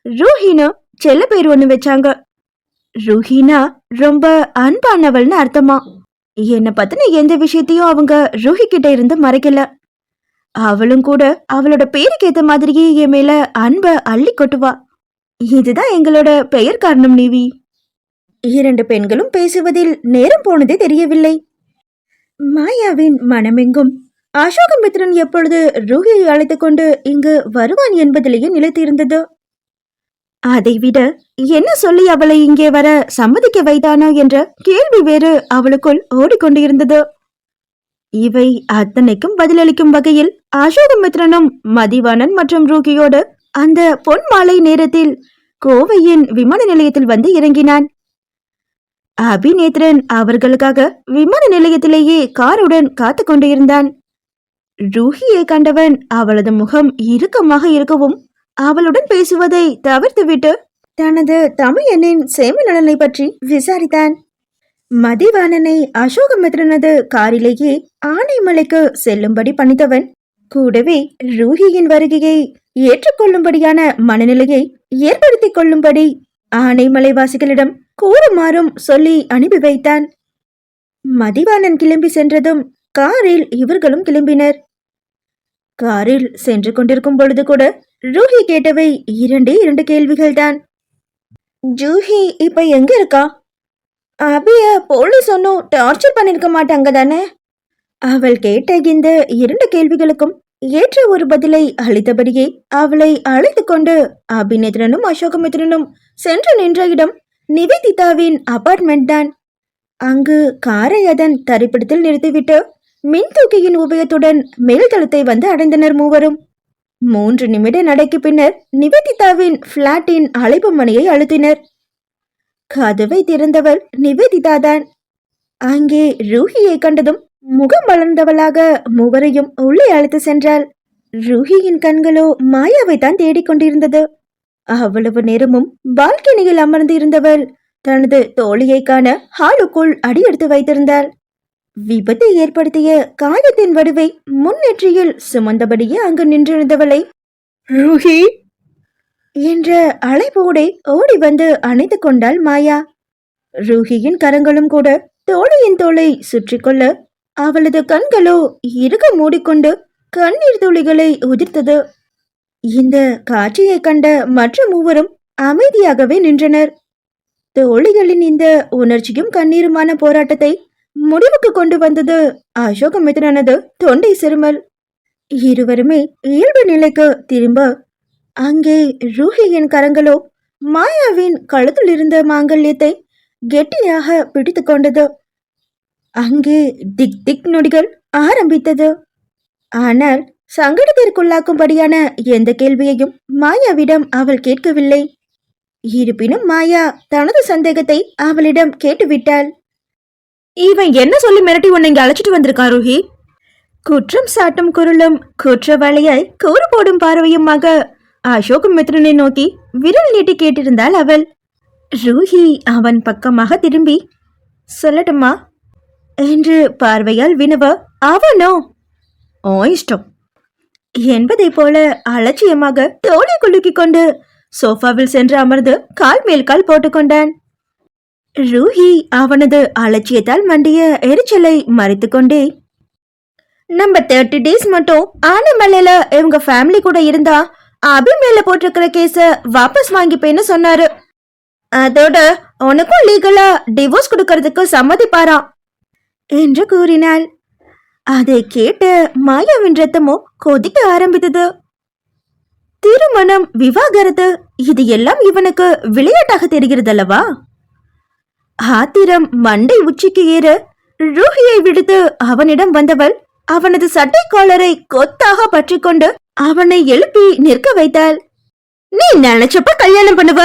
ரூஹின்னு செல்ல பேர் ஒண்ணு வச்சாங்க. ரூஹினா ரொம்ப அன்பானவள்னு அர்த்தமா. என்ன பத்தின எந்த விஷயத்தையும் அவங்க ரூஹி கிட்ட இருந்து மறைக்கல. அவளும் கூட அவளோட பேருக்கு ஏத்த மாதிரியே என் மேல அன்ப அள்ளி கொட்டுவா. இதுதான் எங்களோட பெயர் காரணம் நிவி. இரண்டு பெண்களும் பேசுவதில் நேரம் போனதே தெரியவில்லை. மாயாவின் மனமெங்கும் அசோகமித்ரன் எப்பொழுது ரூஹியை அழைத்துக் கொண்டு இங்கு வருவான் என்பதிலேயே நிலைத்திருந்தது. அதைவிட என்ன சொல்லி அவளை இங்கே வர சம்மதிக்க வைத்தானோ என்ற கேள்வி வேறு அவளுக்குள் ஓடிக்கொண்டிருந்தது. இவை அத்தனைக்கும் பதிலளிக்கும் வகையில் அசோகமித்ரனும் மதிவாணன் மற்றும் ரூகியோடு அந்த பொன் மாலை நேரத்தில் கோவையின் விமான நிலையத்தில் வந்து இறங்கினான். அபிநேத்ரன் அவர்களுக்காக விமான நிலையத்திலேயே காருடன் காத்து கொண்டிருந்தான். ரூஹியை கண்டவன் அவளது முகம் இறுக்கமாக இருக்கவும் அவளுடன் பேசுவதை தவிர்த்துவிட்டு தனது தமையனின் சேம நலனை பற்றி விசாரித்தான். மதிவாணனை அசோகமித்ரனது காரிலேயே ஆனைமலைக்கு செல்லும்படி பணித்தவன் கூடவே ரூஹியின் வருகையை ஏற்றுக்கொள்ளும்படியான மனநிலையை ஏற்படுத்திக் கொள்ளும்படி ஆனைமலைவாசிகளிடம் கூறுமாறும் சொல்லி அனுப்பி வைத்தான். மதிவாணன் கிளம்பி சென்றதும் காரில் இவர்களும் கிளம்பினர். காரில் சென்று கொண்டிருக்கும் பொழுது கூட ரூஹி கேட்டவை இரண்டு கேள்விகள்தான். ஜூஹி இப்ப எங்க இருக்கா? அபிய போலீஸ் ஒன்னும் டார்ச்சர் பண்ணிருக்க மாட்டாங்க தானே? அவள் கேட்ட இந்த இரண்டு கேள்விகளுக்கும் ஏற்ற ஒரு பதிலை அளித்தபடியே அவளை அழைத்து கொண்டு அபிநேத்ரனும் அசோகமித்ரனும் சென்று நின்ற இடம் நிவேதிதாவின் அபார்ட்மெண்ட் தான். அங்கு காரை அதன் தரிப்பிடத்தில் நிறுத்திவிட்டு மின்தூக்கியின் உபயத்துடன் மேல்தளத்தை வந்து அடைந்தனர் மூவரும். 3 நிமிட நடைக்கு பின்னர் நிவேதிதாவின் பிளாட்டின் அழைப்பு மணியை அழுத்தினர். கதவை திறந்தவள் நிவேதிதாதான். அங்கே ரூஹியை கண்டதும் முகம் வளர்ந்தவளாக மூவரையும் உள்ளே அழைத்து சென்றாள். ரூஹியின் கண்களோ மாயாவை தான் தேடிக்கொண்டிருந்தது. அவ்வளவு நேரமும் பால்கனியில் அமர்ந்து இருந்தவள் தனது தோழியை காண ஹாலுக்குள் அடியெடுத்து வைத்திருந்தாள். விபத்தை ஏற்படுத்திய காயத்தின் வடுவை முன்னெற்றியில் சுமந்தபடியே அங்கு நின்றிருந்தவளை ரூஹி என்ற அழைப்போடே ஓடி வந்து அணைத்து கொண்டாள் மாயா. ரூஹியின் கரங்களும் கூட தோழியின் தோளை சுற்றி கொள்ள அவளது கண்களோ இறுக மூடிக்கொண்டு கண்ணீர் துளிகளை உதிர்த்தது. இந்த காட்சியை கண்ட மற்ற மூவரும் அமைதியாகவே நின்றனர். தோழிகளின் இந்த உணர்ச்சியும் கண்ணீருமான போராட்டத்தை முடிவுக்கு கொண்டு வந்தது அசோகமித்ரனது தொண்டை சிறுமல். இருவருமே இயல்பு நிலைக்கு திரும்ப அங்கே ரூஹியின் கரங்களோ மாயாவின் கழுத்தில் இருந்த மாங்கல்யத்தை கெட்டியாக பிடித்து கொண்டது. அங்கே திக் திக் நொடிகள் ஆரம்பித்தது. ஆனால் சங்கடத்திற்குள்ளாக்கும்படியான எந்த கேள்வியையும் மாயாவிடம் அவள் கேட்கவில்லை. இருப்பினும் மாயா தனது சந்தேகத்தை அவளிடம் கேட்டுவிட்டாள். இவன் என்ன சொல்லி மிரட்டி உன்னை இங்க அழைச்சிட்டு வந்திருக்கா ரூஹி? குற்றம் சாட்டும் குரலும் குற்றவாளியாய் கூறு போடும் பார்வையுமாக அசோகமித்ரனை நோக்கி விரல் நீட்டி கேட்டிருந்தாள் அவள். ரூஹி அவன் பக்கமாக திரும்பி சொல்லட்டுமா என்று பார்வையால் வினவ அவனோ ஓ இஷ்டம் என்பதை போல அலட்சியமாக தோளை குலுக்கிக் கொண்டு சோஃபாவில் சென்று அமர்ந்து கால் மேல் கால் போட்டுக்கொண்டான். ரூஹி அவனது அலட்சியத்தால் மண்டிய எரிச்சலை மறைத்து கொண்டே நம்ம 30 days மட்டும் ஆனைமலையில இவங்க ஃபேமிலி கூட இருந்தா அபி மேல போட்டிருக்கிற கேஸ வாபஸ் வாங்கிப்பேன்னு சொன்னாரு. அதோட உனக்கும் லீகலா டிவோர்ஸ் கொடுக்கறதுக்கு சம்மதிப்பாராம் என்று கூறினாள். அதை கேட்ட மாயாவின் ரத்தமோ கொதிக்க ஆரம்பித்தது. திருமணம், விவாகரத்து, இது எல்லாம் இவனுக்கு விளையாட்டாக தெரிகிறதல்லவா? ஆத்திரம் மண்டை உச்சிக்கு ஏற ரூஹியை விடுத்து அவனிடம் வந்தவள் அவனது சட்டை காலரை கொத்தாக பற்றி கொண்டு அவனை எழுப்பி நிற்க வைத்தாள். நீ நினைச்சப்ப கல்யாணம் பண்ணுவ,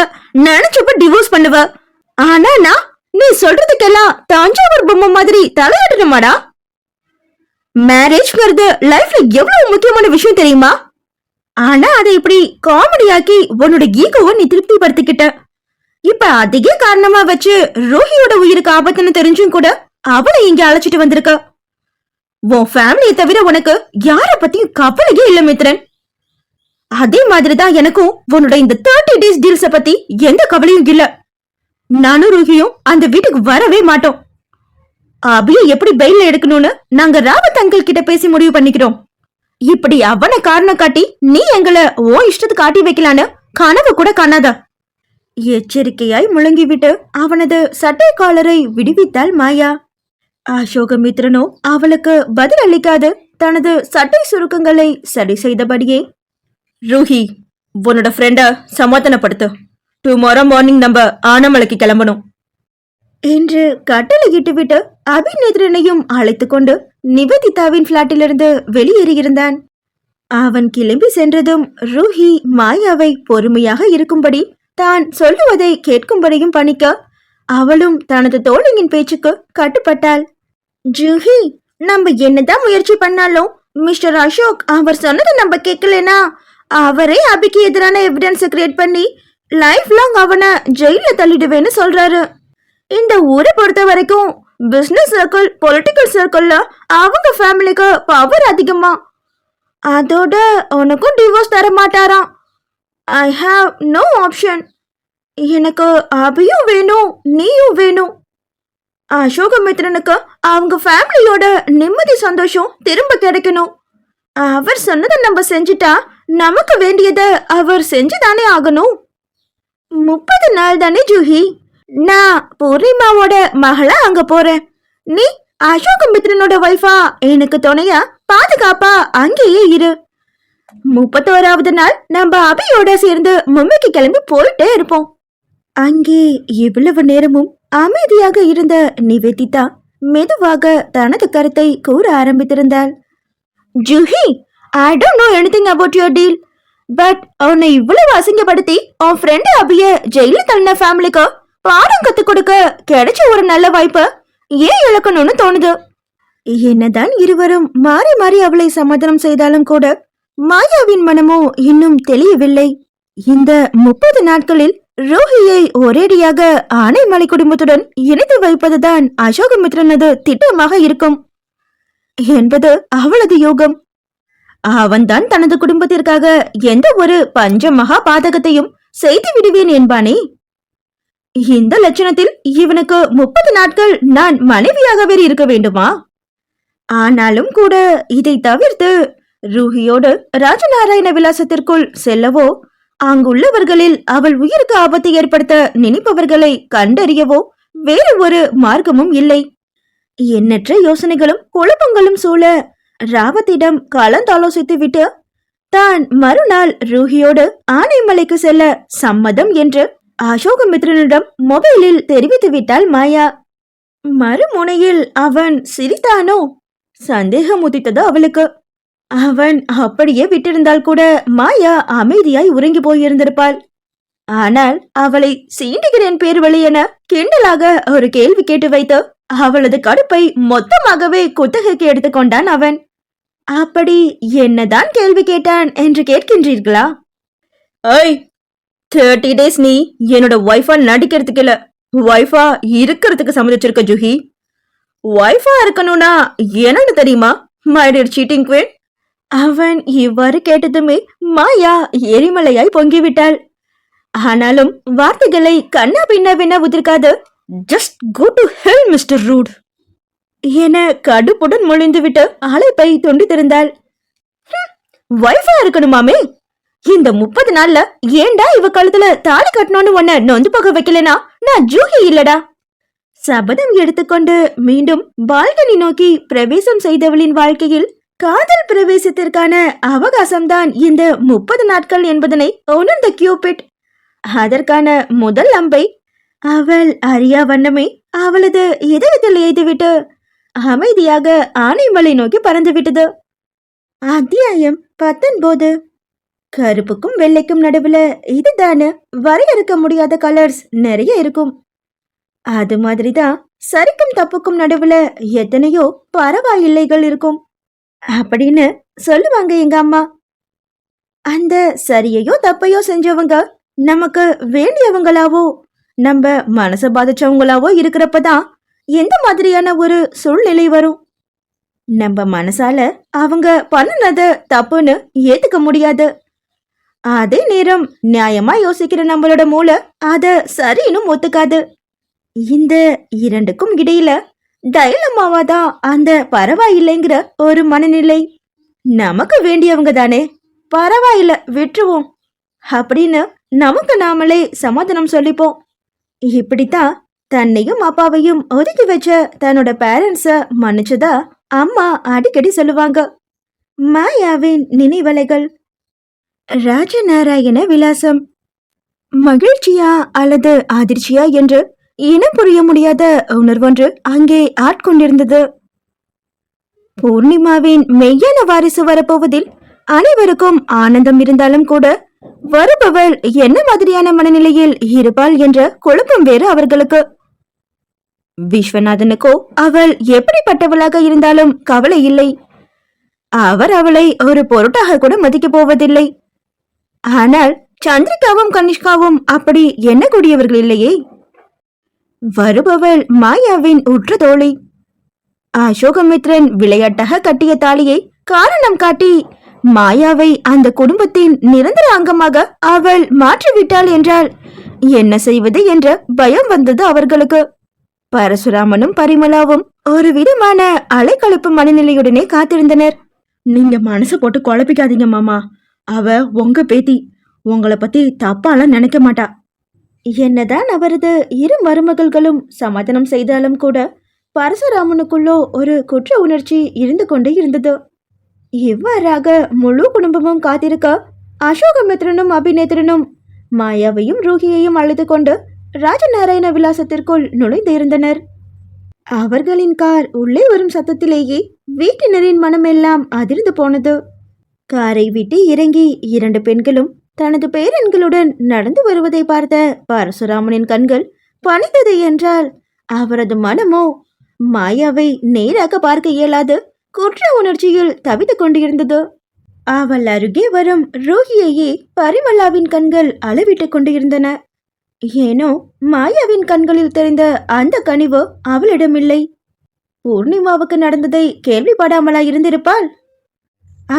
நினைச்சப்ப டிவோர்ஸ் பண்ணுவ. ஆனா நான் நீ சொல்றதுக்கெல்லாம் தஞ்சாவூர் பொம்மை மாதிரி தலையாட்டணுமாடா? மேரேஜ்ங்கிறது லைஃப்ல எவ்வளவு முக்கியமான விஷயம் தெரியுமா? ஆனா அதை இப்படி காமெடியாக்கி உன்னோட ஈகோவை நீ திருப்திப்படுத்திக்கிட்ட. இப்ப அதிக காரணமா வச்சு ரோஹியோட உயிருக்கு ஆபத்துன்னு தெரிஞ்சும் கூட அவளை இங்க அழைச்சிட்டு வந்திருக்க. உன் ஃபேமிலியை தவிர உனக்கு யார பத்தியும் கவலையே இல்ல மித்ரன். அதே மாதிரிதான் எனக்கும் உன்னோட இந்த 30 days டீல்ஸ பத்தி எந்த கவலையும் இல்ல. நானும் ரோஹியும் அந்த வீட்டுக்கு வரவே மாட்டோம். அபியை எப்படி பெயில எடுக்கணும்னு நாங்க ராவத் அங்கிள் கிட்ட பேசி முடிவு பண்ணிக்கிறோம். இப்படி அவனை காரணம் காட்டி நீ எங்களை ஓ இஷ்டத்துக்கு காட்டி வைக்கலான்னு கனவு கூட காணாத. எச்சரிக்கையாய் முழங்கிவிட்டு அவனது சட்டை காலரை விடுவித்தாள் மாயா. அசோகமித்ரனோ அவளுக்கு பதில் அளிக்காது தனது சட்டை சுருக்கங்களை சரி செய்தபடியே, ரூஹி, உன்னோட ஃப்ரெண்ட சமாதானப்படுத்து. டுமாரோ மார்னிங் நம்ம ஆனமலைக்கு கிளம்பணும் என்று கட்டளையிட்டுவிட்டு அபிநேத்ரனையும் அழைத்து கொண்டு நிவேதிதாவின் பிளாட்டிலிருந்து வெளியேறியிருந்தான். அவன் கிளம்பி சென்றதும் ரூஹி மாயாவை பொறுமையாக இருக்கும்படி தான் சொல்லுவதை கேட்கும்படியும் பணிக்க அவளும் தனது தோழியின் பேச்சுக்கு கட்டுப்பட்டாள். ஜூஹி, நம்ம என்னதான் முயற்சி பண்ணாலும் மிஸ்டர் அசோக் அவர் சொன்னதை நம்ம கேட்கலனா அவரே அபிக்கு எதிரான எவிடன்ஸ் கிரியேட் பண்ணி லைஃப் லாங் அவனை ஜெயில தள்ளிடுவேன்னு சொல்றாரு. இந்த ஊரை பொறுத்த வரைக்கும் பிசினஸ் சர்க்கிள், பொலிட்டிக்கல் சர்க்கிள்ல அவங்க ஃபேமிலிக்கு பவர் அதிகமா. அதோட உனக்கும் டிவோர்ஸ் தர மாட்டாராம். I have no option. எனக்கு அபியும் வேணும், நீயும் வேணும். அசோகமித்ரனுக்கு அவங்க ஃபேமிலியோட நிம்மதி சந்தோஷம் திரும்ப கிடைக்கணும். அவர் சொன்னதை நம்ம செஞ்சுட்டா நமக்கு வேண்டியதை அவர் செஞ்சுதானே ஆகணும். 30 நாள் தானே ஜூஹி. நான் பூர்ணிமாவோட மகளா அங்க போறேன். நீ அசோகமித்ரனோட வைஃபா எனக்கு துணையா பாதுகாப்பா அங்கேயே இரு. 31வது நாள் நம்ம அபியோட சேர்ந்து மும்பைக்கு கிளம்பி போயிட்டே இருப்போம். அங்கே இவ்வளவு நேரமும் அமைதியாக இருந்த நிவேதிதா மெதுவாக தனது கருத்தை கூற ஆரம்பித்திருந்தாள். Juhi, I don't know anything about your deal. But அவனை இவ்வளவு அசிங்கப்படுத்தி உன் ஃப்ரெண்ட் அபிய ஜெயில தள்ளின ஃபேமிலிக்கு பாடம் கத்து கொடுக்க கிடைச்ச ஒரு நல்ல வாய்ப்பை ஏன் இழக்கணும்னு தோணுது. என்னதான் இருவரும் மாறி மாறி அவளை சமாதானம் செய்தாலும் கூட மாயாவின் மனமோ இன்னும் தெளியவில்லை. இந்த 30 நாட்களில் ரூஹியை ஒரேடியாக ஆனைமலை குடும்பத்துடன் இணைத்து வைப்பதுதான் அசோகமித்ரனது திட்டமாக இருக்கும் என்பது அவளது யோகம். அவன்தான் தனது குடும்பத்திற்காக எந்த ஒரு பஞ்ச மகா பாதகத்தையும் செய்து விடுவேன் என்பானே. இந்த லட்சணத்தில் இவனுக்கு 30 நாட்கள் நான் மனைவியாகவே இருக்க வேண்டுமா? ஆனாலும் கூட இதை தவிர்த்து ரூஹியோடு ராஜநாராயண விலாசத்திற்குள் செல்லவோ, அங்குள்ளவர்களில் அவள் உயிருக்கு ஆபத்தை ஏற்படுத்த நினைப்பவர்களை கண்டறியவோ வேறு ஒரு மார்க்கமும் இல்லை. எண்ணற்ற யோசனைகளும் குழப்பங்களும் சூழ ராவத்திடம் கலந்தாலோசித்துவிட்டு தான் மறுநாள் ரூஹியோடு ஆனைமலைக்கு செல்ல சம்மதம் என்று அசோகமித்ரனிடம் மொபைலில் தெரிவித்து விட்டாள் மாயா. மறுமுனையில் அவன் சிரித்தானோ? சந்தேகம் உதித்தது அவளுக்கு. அவன் அப்படியே விட்டிருந்தால் கூட மாயா அமைதியாய் உறங்கி போயிருந்திருப்பாள். ஆனால் அவளை சீண்டுகிறேன் பேர் வழி என கிண்டலாக ஒரு கேள்வி கேட்டு வைத்து அவளது கடுப்பை மொத்தமாகவே குத்தகைக்கு எடுத்துக்கொண்டான் அவன். அப்படி என்னதான் கேள்வி கேட்டான் என்று கேட்கின்றீர்களா? 30 days நீ என்னோட ஒய்ஃபா நடிக்கிறதுக்கு இல்ல, ஒய்ஃபா இருக்கிறதுக்கு சம்மதிச்சிருக்க ஜூஹி. ஒய்ஃபா இருக்கணும்னா என்னன்னு தெரியுமா மை டியர் சீட்டிங் குவீன்? அவன் இவ்வாறு கேட்டதுமே மாயா எரிமலையாய் பொங்கிவிட்டாள். ஆனாலும் வார்த்தைகளை கண்ணா பின்னவென உதிர்க்காது just go to hell mister rude என கடுப்புடன் மொழிந்துவிட்டு அழைப்பை துண்டித்திருந்தாள். வைஃபா இருக்கணுமாமே? இந்த 30 நாள்ல ஏண்டா இவ கழுத்துல தாலி கட்டணும்னு உன்னை நொந்து போக வைக்கலனா நான் ஜூஹி இல்லடா. சபதம் எடுத்துக்கொண்டு மீண்டும் பால்கனி நோக்கி பிரவேசம் செய்தவளின் வாழ்க்கையில் காதல் பிரவேசத்திற்கான அவகாசம்தான் இந்த 30 நாட்கள் என்பதனை உணர்ந்த கியூபிட் அதற்கான முதல் அம்பை அவள் அறியா வண்ணமே அவளது இதயத்தில் எய்துவிட்டு அமைதியாக ஆனைமலை நோக்கி பறந்துவிட்டது. அத்தியாயம் 19. கருப்புக்கும் வெள்ளைக்கும் நடுவுல இதுதானே வரையறுக்க முடியாத கலர்ஸ் நிறைய இருக்கும். அது மாதிரிதான் சரிக்கும் தப்புக்கும் நடுவுல எத்தனையோ பரவாயில்லைகள் இருக்கும் அப்படின்னு சொல்லுவாங்க எங்க அம்மா. அந்த சரியையோ தப்பையோ செஞ்சவங்க நமக்கு வேண்டியவங்களாவோ நம்ம மனச பாதிச்சவங்களாவோ இருக்கிறப்பதான் எந்த மாதிரியான ஒரு சூழ்நிலை வரும். நம்ம மனசால அவங்க பண்ணுனத தப்புன்னு ஏத்துக்க முடியாது. அதே நேரம் நியாயமா யோசிக்கிற நம்மளோட மூளை அத சரின்னு ஒத்துக்காது. இந்த இரண்டுக்கும் இடையில டைலமாவாதான் அந்த பரவாயில்லைங்கிற ஒரு மனநிலை. நமக்கு வேண்டியவங்க தானே, பரவாயில்ல விட்டுருவோம் அப்படின்னு நமக்கு நாமளே சமாதானம் சொல்லிப்போம். இப்படித்தான் தன்னையும் அப்பாவையும் ஒதுக்கி வச்ச தன்னோட பேரண்ட்ஸ மன்னிச்சதா அம்மா அடிக்கடி சொல்லுவாங்க. மாயாவின் நினைவலைகள். ராஜநாராயண விலாசம். மகிழ்ச்சியா அல்லது அதிர்ச்சியா என்று இனம் புரிய முடியாத உணர்வொன்று அங்கே ஆட்கொண்டிருந்தது. பூர்ணிமாவின் மெய்யான வாரிசு வரப்போவதில் அனைவருக்கும் ஆனந்தம் இருந்தாலும் கூட வருபவள் என்ன மாதிரியான மனநிலையில் இருப்பாள் என்ற குழப்பம் வேறு அவர்களுக்கு. விஸ்வநாதனுக்கோ அவள் எப்படிப்பட்டவளாக இருந்தாலும் கவலை இல்லை. அவர் அவளை ஒரு பொருட்டாக கூட மதிக்கப் போவதில்லை. ஆனால் சந்திரிகாவும் கனிஷ்காவும் அப்படி எண்ணக்கூடியவர்கள் இல்லையே. வருபவள் மாயாவின் உற்ற தோழி. அசோகமித்ரன் விளையாட்டாக கட்டிய தாலியை காரணம் காட்டி மாயாவை அந்த குடும்பத்தின் நிரந்தர அங்கமாக அவள் மாற்றிவிட்டாள் என்றால் என்ன செய்வது என்ற பயம் வந்தது அவர்களுக்கு. பரசுராமனும் பரிமளாவும் ஒரு விதமான அலைக்கழிப்பு மனநிலையுடனே காத்திருந்தனர். நீங்க மனசை போட்டு குழப்பிக்காதீங்க மாமா, அவ உங்க பேத்தி, உங்களை பத்தி தப்பாலாம் நினைக்க மாட்டா. என்னதான் அவரது இரு மருமகள்களும் சமாதானம் செய்தாலும் கூட பரசுராமனுக்குள்ளோ ஒரு குற்ற உணர்ச்சி இருந்து கொண்டே இருந்தது. இவ்வாறாக முழு குடும்பமும் காத்திருக்க அசோகமித்ரனும் அபிநேத்திரனும் மாயாவையும் ரூஹியையும் அழைத்து கொண்டு ராஜநாராயண விலாசத்திற்குள் நுழைந்து இருந்தனர். அவர்களின் கார் உள்ளே வரும் சத்தத்திலேயே வீட்டினரின் மனமெல்லாம் அதிர்ந்து போனது. காரை விட்டு இறங்கி இரண்டு பெண்களும் தனது பேரன்களுடன் நடந்து வருவதை பார்த்த பரசுராமனின் கண்கள் பணிந்தது என்றால் அவரது மனமோ மாயாவை நேராக பார்க்க இயலாது குற்ற உணர்ச்சியில் தவித்துக் கொண்டிருந்தது. அவள் அருகே வரும் ரோஹியையே பரிமளாவின் கண்கள் அளவிட்டுக் கொண்டிருந்தன. ஏனோ மாயாவின் கண்களில் தெரிந்த அந்த கனிவு அவளிடமில்லை. பூர்ணிமாவுக்கு நடந்ததை கேள்விப்படாமலா இருந்திருப்பாள்?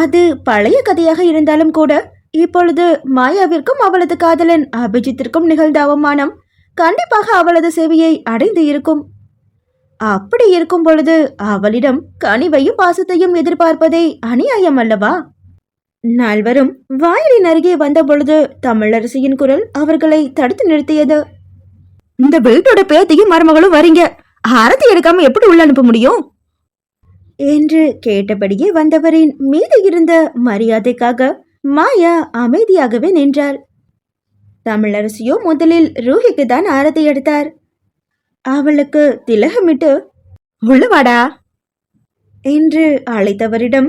அது பழைய கதையாக இருந்தாலும் கூட இப்பொழுது மாயாவிற்கும் அவளது காதலன் அபிஜித்திற்கும் நிகழ்ந்த அவமானம் கண்டிப்பாக அவளது செவியை அடைந்து இருக்கும். அப்படி இருக்கும் பொழுது அவளிடம் கனிவையும் பாசத்தையும் எதிர்பார்ப்பதே அநியாயம் அல்லவா? நால்வரும் வாயிலின் அருகே வந்த பொழுது தமிழரசியின் குரல் அவர்களை தடுத்து நிறுத்தியது. இந்த வீட்டோட பேத்தியும் மருமகளும் வரீங்க, ஆரத்தி எடுக்காம எப்படி உள்ள அனுப்ப முடியும் என்று கேட்டபடியே வந்தவரின் மீது இருந்த மரியாதைக்காக மாயா அமைதியாகவே நின்றாள். தமிழரசியோ முதலில் ரூஹிக்கு தான் ஆரத்தி எடுத்தார். அவளுக்கு திலகமிட்டு உள்ளவாடா என்று அழைத்தவரிடம்,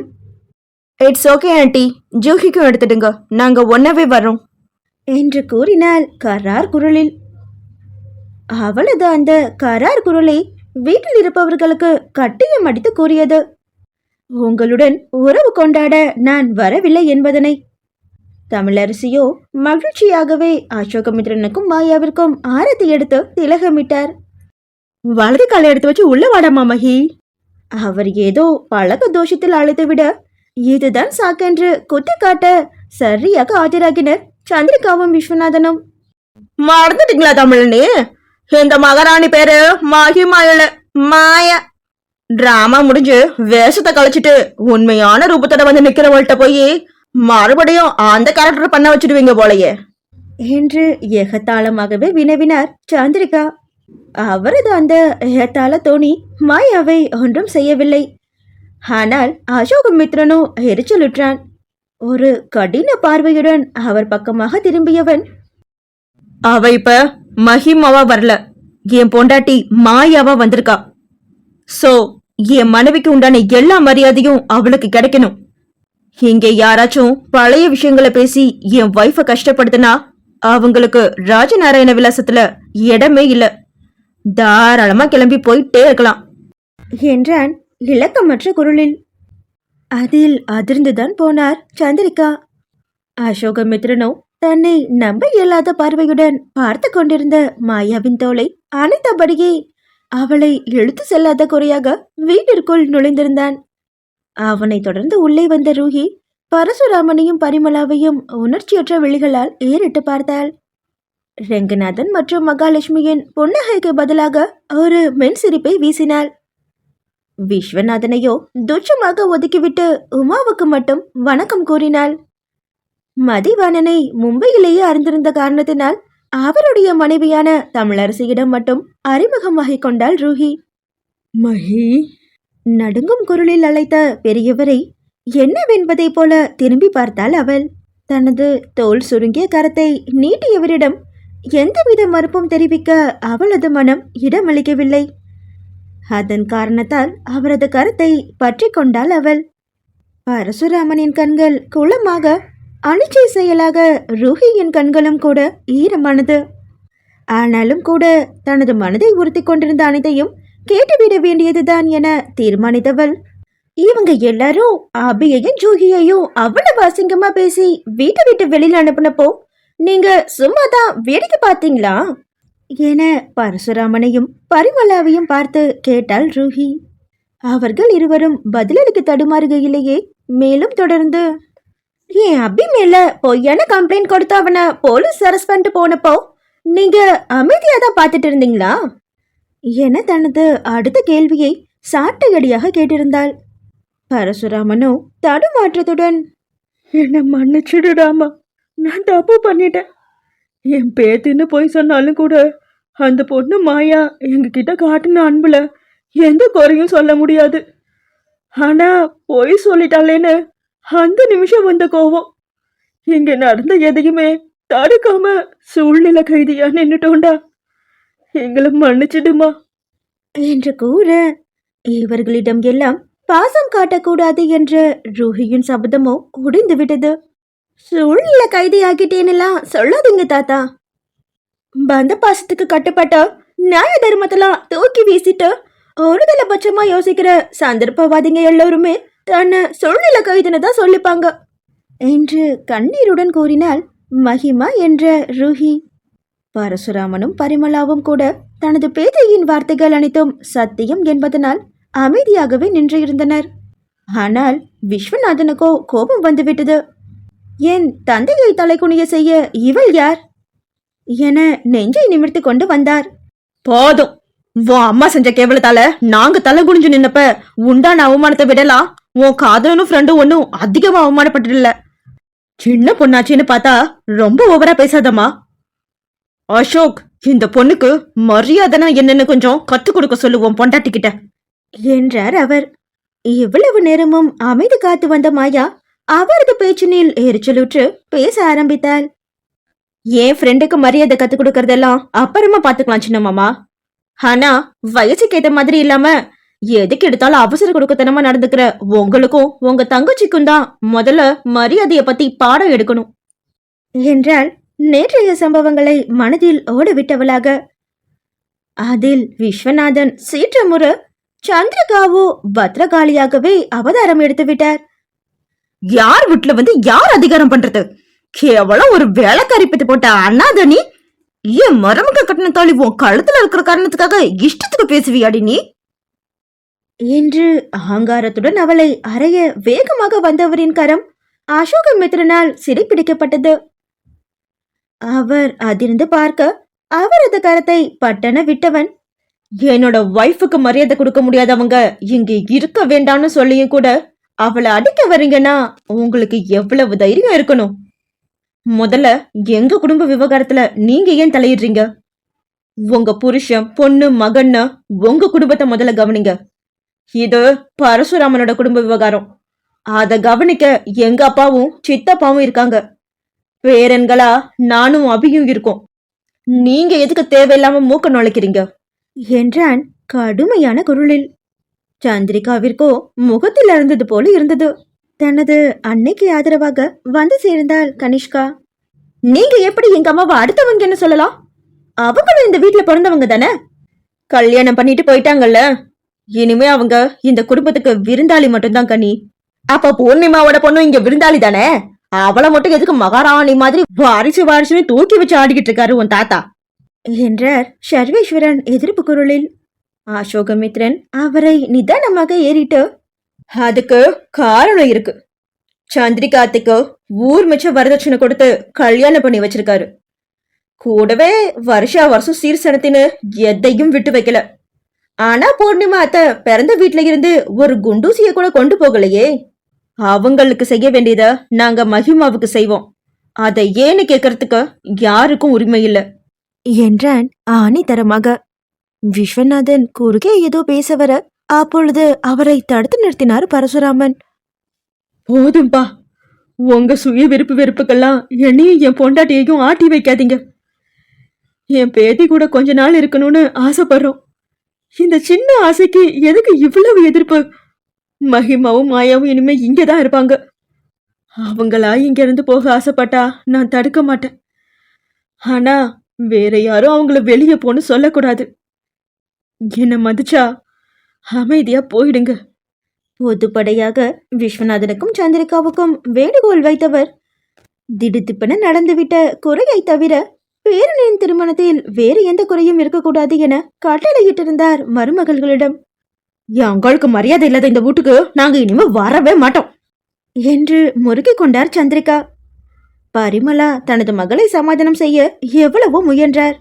இட்ஸ் ஓகே ஆண்டி, ஜூஹிக்கும் எடுத்துடுங்க, நாங்க ஒன்னவே வர்றோம் என்று கூறினாள் கரார் குரலில். அவளது அந்த கரார் குரலை வீட்டில் இருப்பவர்களுக்கு கட்டியம் அடித்து கூறியது. உங்களுடன் உறவு கொண்டாட நான் வரவில்லை என்பதனை. தமிழரசியோ மகிழ்ச்சியாகவே அசோகமித்ரனுக்கும் மாயாவிற்கும் ஆரத்தி எடுத்து திலகமிட்டார். வலது காலை எடுத்து வச்சு உள்ள வாடாமா மகி. அவர் ஏதோ பழக்க தோஷத்தில் அழைத்துவிட இதுதான் சாக்கென்று குத்தி காட்ட சரியாக ஆஜராகினர் சந்திரிகாவும் விஸ்வநாதனும். மறந்துட்டீங்களா தமிழனே, இந்த மகாராணி பேரு மகிமாயில மாயா. டிராமா முடிஞ்சு வேஷத்தை கழிச்சிட்டு உண்மையான ரூபத்தோட வந்து நிக்கிறவள்கிட்ட போய் மறுபடியும் அந்த கேரக்டர் பண்ண வச்சிடுவீங்க போலயே என்று எகத்தாளமாகவே வினவினார் சந்திரிகா. அவரது அந்த எகத்தாள தோணி மாயாவை ஒன்றும் செய்யவில்லை. ஆனால் அசோகமித்ரனோ எரிச்சலுற்றான். ஒரு கடின பார்வையுடன் அவர் பக்கமாக திரும்பியவன், அவ இப்ப மகிமாவா வரல, என் பொண்டாட்டி மாயாவா வந்திருக்கா. சோ என் மனைவிக்கு உண்டான எல்லா மரியாதையும் அவளுக்கு கிடைக்கணும். இங்கே யாராச்சும் பழைய விஷயங்களை பேசி என் வைஃப கஷ்டப்படுத்தினா அவங்களுக்கு ராஜநாராயண விலாசத்துல இடமே இல்ல, தாராளமா கிளம்பி போயிட்டே இருக்கலாம் என்றான் இலக்கமற்ற குரலில். அதில் அதிர்ந்துதான் போனார் சந்திரிகா. அசோகமித்ரனோ தன்னை நம்ப இயலாத பார்வையுடன் பார்த்து கொண்டிருந்த மாயாவின் தோளை அணைத்தபடியே அவளை இழுத்து செல்லாத குறையாக வீட்டிற்குள் நுழைந்திருந்தான். அவனை தொடர்ந்து உள்ளே வந்த ரூஹி பரசுராமனையும் பரிமளாவையும் உணர்ச்சியற்ற விழிகளால் ஏறிட்டு பார்த்தாள். ரெங்கநாதன் மற்றும் மகாலட்சுமியின் புன்னகைக்கு பதிலாக ஒரு மென் சிரிப்பை வீசினாள். விஸ்வநாதனையோ துச்சமாக ஒதுக்கிவிட்டு உமாவுக்கு மட்டும் வணக்கம் கூறினாள். மதிவாணனை மும்பையிலேயே அறிந்திருந்த காரணத்தினால் அவருடைய மனைவியான தமிழரசியிடம் மட்டும் அறிமுகமாகிக் கொண்டாள் ரூஹி. மஹி, நடுங்கும் குரலில் அழைத்த பெரியவரை என்னவென்பதை போல திரும்பி பார்த்தாள் அவள். தனது தோல் சுருங்கிய கரத்தை நீட்டியவரிடம் எந்தவித மறுப்பும் தெரிவிக்க அவளது மனம் இடமளிக்கவில்லை. அதன் காரணத்தால் அவரது கரத்தை பற்றி கொண்டாள் அவள். பரசுராமனின் கண்கள் குளமாக, அனிச்சை செயலாக ரூஹியின் கண்களும் கூட ஈரமானது. ஆனாலும் கூட தனது மனதை உறுத்தி கொண்டிருந்த அனைத்தையும் கேட்டுவிட வேண்டியதுதான் என தீர்மானித்தவள், இவங்க எல்லாரும் அபியையும் ஜூகியையும் அவ்வளவு அசிங்கமா பேசி வீட்டை விட்டு வெளியில அனுப்புனப்போ நீங்க சும்மா தான் வேடிக்கை பார்த்தீங்களா என பரசுராமனையும் பரிமளாவையும் பார்த்து கேட்டாள் ரூஹி. அவர்கள் இருவரும் பதிலளிக்க தடுமாறுகையிலேயே மேலும் தொடர்ந்து, என் அபி மேல பொய்யான கம்ப்ளைண்ட் கொடுத்து அவனை போலீஸ் அரெஸ்ட் பண்ணிட்டு போனப்போ நீங்க அமைதியா தான் பார்த்துட்டு இருந்தீங்களா என தனது அடுத்த கேள்வியை சாட்டையடியாக கேட்டிருந்தாள். பரசுராமனோ தடுமாற்றத்துடன், என்ன மன்னிச்சிடுடாமா, நான் தப்பு பண்ணிட்டேன். என் பேத்தின்னு போய் சொன்னாலும் கூட அந்த பொண்ணு மாயா எங்ககிட்ட காட்டின அன்புல எந்த குறையும் சொல்ல முடியாது. ஆனா போய் சொல்லிட்டாளேன்னு அந்த நிமிஷம் வந்த கோவம், இங்க நடந்த எதையுமே தடுக்காம சூழ்நிலை கைதியா நின்னுட்டோண்டா, எங்களை மன்னிச்சிடுமா என்று கூற, இவர்களிடம் எல்லாம் பாசம் காட்டக்கூடாது என்ற ரூஹியின் சபதமோ உடைந்து விட்டது. சூழ்நிலை கைதி ஆகிட்டேனெல்லாம் சொல்லாதீங்க தாத்தா. பந்த பாசத்துக்கு கட்டுப்பட்ட நியாய தர்மத்தெல்லாம் தூக்கி வீசிட்டு ஒருதலை பட்சமா யோசிக்கிற சந்தர்ப்பவாதிங்க எல்லோருமே தன்னை சூழ்நிலை கைதுன்னு தான் சொல்லிப்பாங்க என்று கண்ணீருடன் கூறினாள் மகிமா என்ற ரூஹி. பரசுராமனும் பரிமளாவும் கூட தனது பேதையின் வார்த்தைகள் அனைத்தும் சத்தியம் என்பதனால் அமைதியாகவே நின்று இருந்தனர். ஆனால் விஸ்வநாதனுக்கோ கோபம் வந்துவிட்டது. என் தந்தையை தலைகுனிய செய்ய இவள் யார் என நெஞ்சை நிமிர்த்தி கொண்டு வந்தார். போதும், உன் அம்மா செஞ்ச கேவலத்தால நாங்க தலை குனிஞ்சு நின்னப்ப உண்டான அவமானத்தை விடலாம். உன் காதலனும் ஃப்ரெண்டும் ஒன்னும் அதிகமா அவமானப்பட்டுல. சின்ன பொண்ணாச்சின்னு பார்த்தா ரொம்ப ஓவரா பேசாதம்மா. அசோக், இந்த பொண்ணுக்கு மரியாதைனா என்னன்னு கொஞ்சம் கத்து கொடுக்க சொல்லுவோம் பொண்டாட்டிக்கிட்ட என்றார் அவர். இவ்வளவு நேரமும் அமைதி காத்து வந்த மாயா அவரது பேச்சினில் எரிச்சலுற்று பேச ஆரம்பித்தாள். என் ஃப்ரெண்டுக்கு மரியாதை கத்து கொடுக்கறதெல்லாம் அப்புறமா பாத்துக்கலாம் சின்ன மாமா. ஆனா வயசுக்கு ஏத்த மாதிரி இல்லாம எதுக்கு எடுத்தாலும் அவசர கொடுக்கத்தனமா நடந்துக்கிற உங்களுக்கும் உங்க தங்கச்சிக்கும் தான் முதல்ல மரியாதைய பத்தி பாடம் எடுக்கணும் என்றால் நேற்றைய சம்பவங்களை மனதில் ஓடவிட்டவளாக. அதில் விஸ்வநாதன் சீற்றமுற சந்திரிகாவோ பத்ரகாளியாகவே அவதாரம் எடுத்து விட்டார். யார் வீட்டுல வந்து யார் அதிகாரம் பண்றது? கேவலம் ஒரு வேலைக்காரி பத்தி போட்ட அண்ணாதனி. ஏன் மரமுக கட்டின தாலி உன் கழுத்துல இருக்கிற காரணத்துக்காக இஷ்டத்துக்கு பேசுவியாடி நீ என்று அகங்காரத்துடன் அவளை அறைய வேகமாக வந்தவரின் கரம் அசோகமித்திரனால் சிறைப்பிடிக்கப்பட்டது. அவர் அதிர்ந்து பார்க்க அவரது கரத்தை பட்டன விட்டவன், என்னோட வைஃபுக்கு மரியாதை கொடுக்க முடியாதவங்க இங்க இருக்க வேண்டாம்னு சொல்லியும் கூட அவளை அடிக்க வரீங்கன்னா உங்களுக்கு எவ்வளவு தைரியம் இருக்கணும்? முதல்ல எங்க குடும்ப விவகாரத்துல நீங்க ஏன் தலையிடுறீங்க? உங்க புருஷன் பொண்ணு மகன்னு உங்க குடும்பத்தை முதல்ல கவனிங்க. இது பரசுராமனோட குடும்ப விவகாரம். அத கவனிக்க எங்க அப்பாவும் சித்தப்பாவும் இருக்காங்க. பேரன்களா நானும் அபியும் இருக்கோம். நீங்க எதுக்கு தேவையில்லாம மூக்க நுழைக்கிறீங்க என்றான் கடுமையான குரலில். சந்திரிகாவிற்கோ முகத்தில் அழுந்தது போல இருந்தது. தனது அன்னைக்கு ஆதரவாக வந்து சேர்ந்தாள் கனிஷ்கா. நீங்க எப்படி எங்க அம்மாவை அடுத்தவங்கன்னு சொல்லலாம்? அவங்களும் இந்த வீட்டுல பிறந்தவங்க தானே. கல்யாணம் பண்ணிட்டு போயிட்டாங்கல்ல, இனிமே அவங்க இந்த குடும்பத்துக்கு விருந்தாளி மட்டும்தான் கனி. அப்ப பூர்ணிமாவோட பொண்ணு இங்க விருந்தாளி தானே. அவளை மட்டும் எதுக்கு மகாராணி மாதிரி வாரிசுன்னு தூக்கி வச்சு ஆடிக்கிட்டு இருக்காரு உன் தாத்தா என்றார் சர்வேஸ்வரன் எதிர்ப்பு குரலில். அசோகமித்ரன் அவரை நிதானமாக ஏறிட்டு, அதுக்கு காரணம் இருக்கு. சந்திரிகாத்துக்கு ஊர் மிச்ச வரதட்சணை கொடுத்து கல்யாணம் பண்ணி வச்சிருக்காரு. கூடவே வருஷா வருஷம் சீர்சனத்தின்னு எதையும் விட்டு வைக்கல. ஆனா பூர்ணிமா அத்தை பிறந்த வீட்ல இருந்து ஒரு குண்டூசிய கூட கொண்டு போகலையே. அவங்களுக்கு செய்ய வேண்டியத நாங்க மகிமாவுக்கு செய்வோம். அதை ஏன்னு கேக்குறதுக்கு யாருக்கும் உரிமை இல்ல என்றான் ஆணித்தரமாக. விஸ்வநாதன் குறுக்கே ஏதோ பேச வர அப்பொழுது அவரை தடுத்து நிறுத்தினார் பரசுராமன். போதும்பா, உங்க சுய விருப்பு வெறுப்புக்கெல்லாம் என்னையும் என் பொண்டாட்டியையும் ஆட்டி வைக்காதீங்க. என் பேத்தி கூட கொஞ்ச நாள் இருக்கணும்னு ஆசைப்படுறோம். இந்த சின்ன ஆசைக்கு எதுக்கு இவ்வளவு எதிர்ப்பு? மகிமாவும் மாயாவும் இனிமே இங்கதான் இருப்பாங்க. அவங்களா இங்க இருந்து போக ஆசைப்பட்டா நான் தடுக்க மாட்டேன். ஆனா வேற யாரும் அவங்கள வெளியே போன்னு சொல்லக்கூடாது. என்ன மதிச்சா அமைதியா போயிடுங்க. பொதுப்படையாக விஸ்வநாதனுக்கும் சந்திரிகாவுக்கும் வேண்டுகோள் வைத்தவர் திடுதிப்பென நடந்துவிட்ட குறையை தவிர பேரனின் திருமணத்தில் வேறு எந்த குறையும் இருக்கக்கூடாது என கட்டளையிட்டிருந்தார் மருமகள்களிடம். எங்களுக்கு மரியாதை இல்லாத இந்த வீட்டுக்கு நாங்க இனிமே வரவே மாட்டோம் என்று முறுக்கிக் கொண்டார் சந்திரிகா. பரிமளா தனது மகளை சமாதானம் செய்ய எவ்வளவோ முயன்றார்.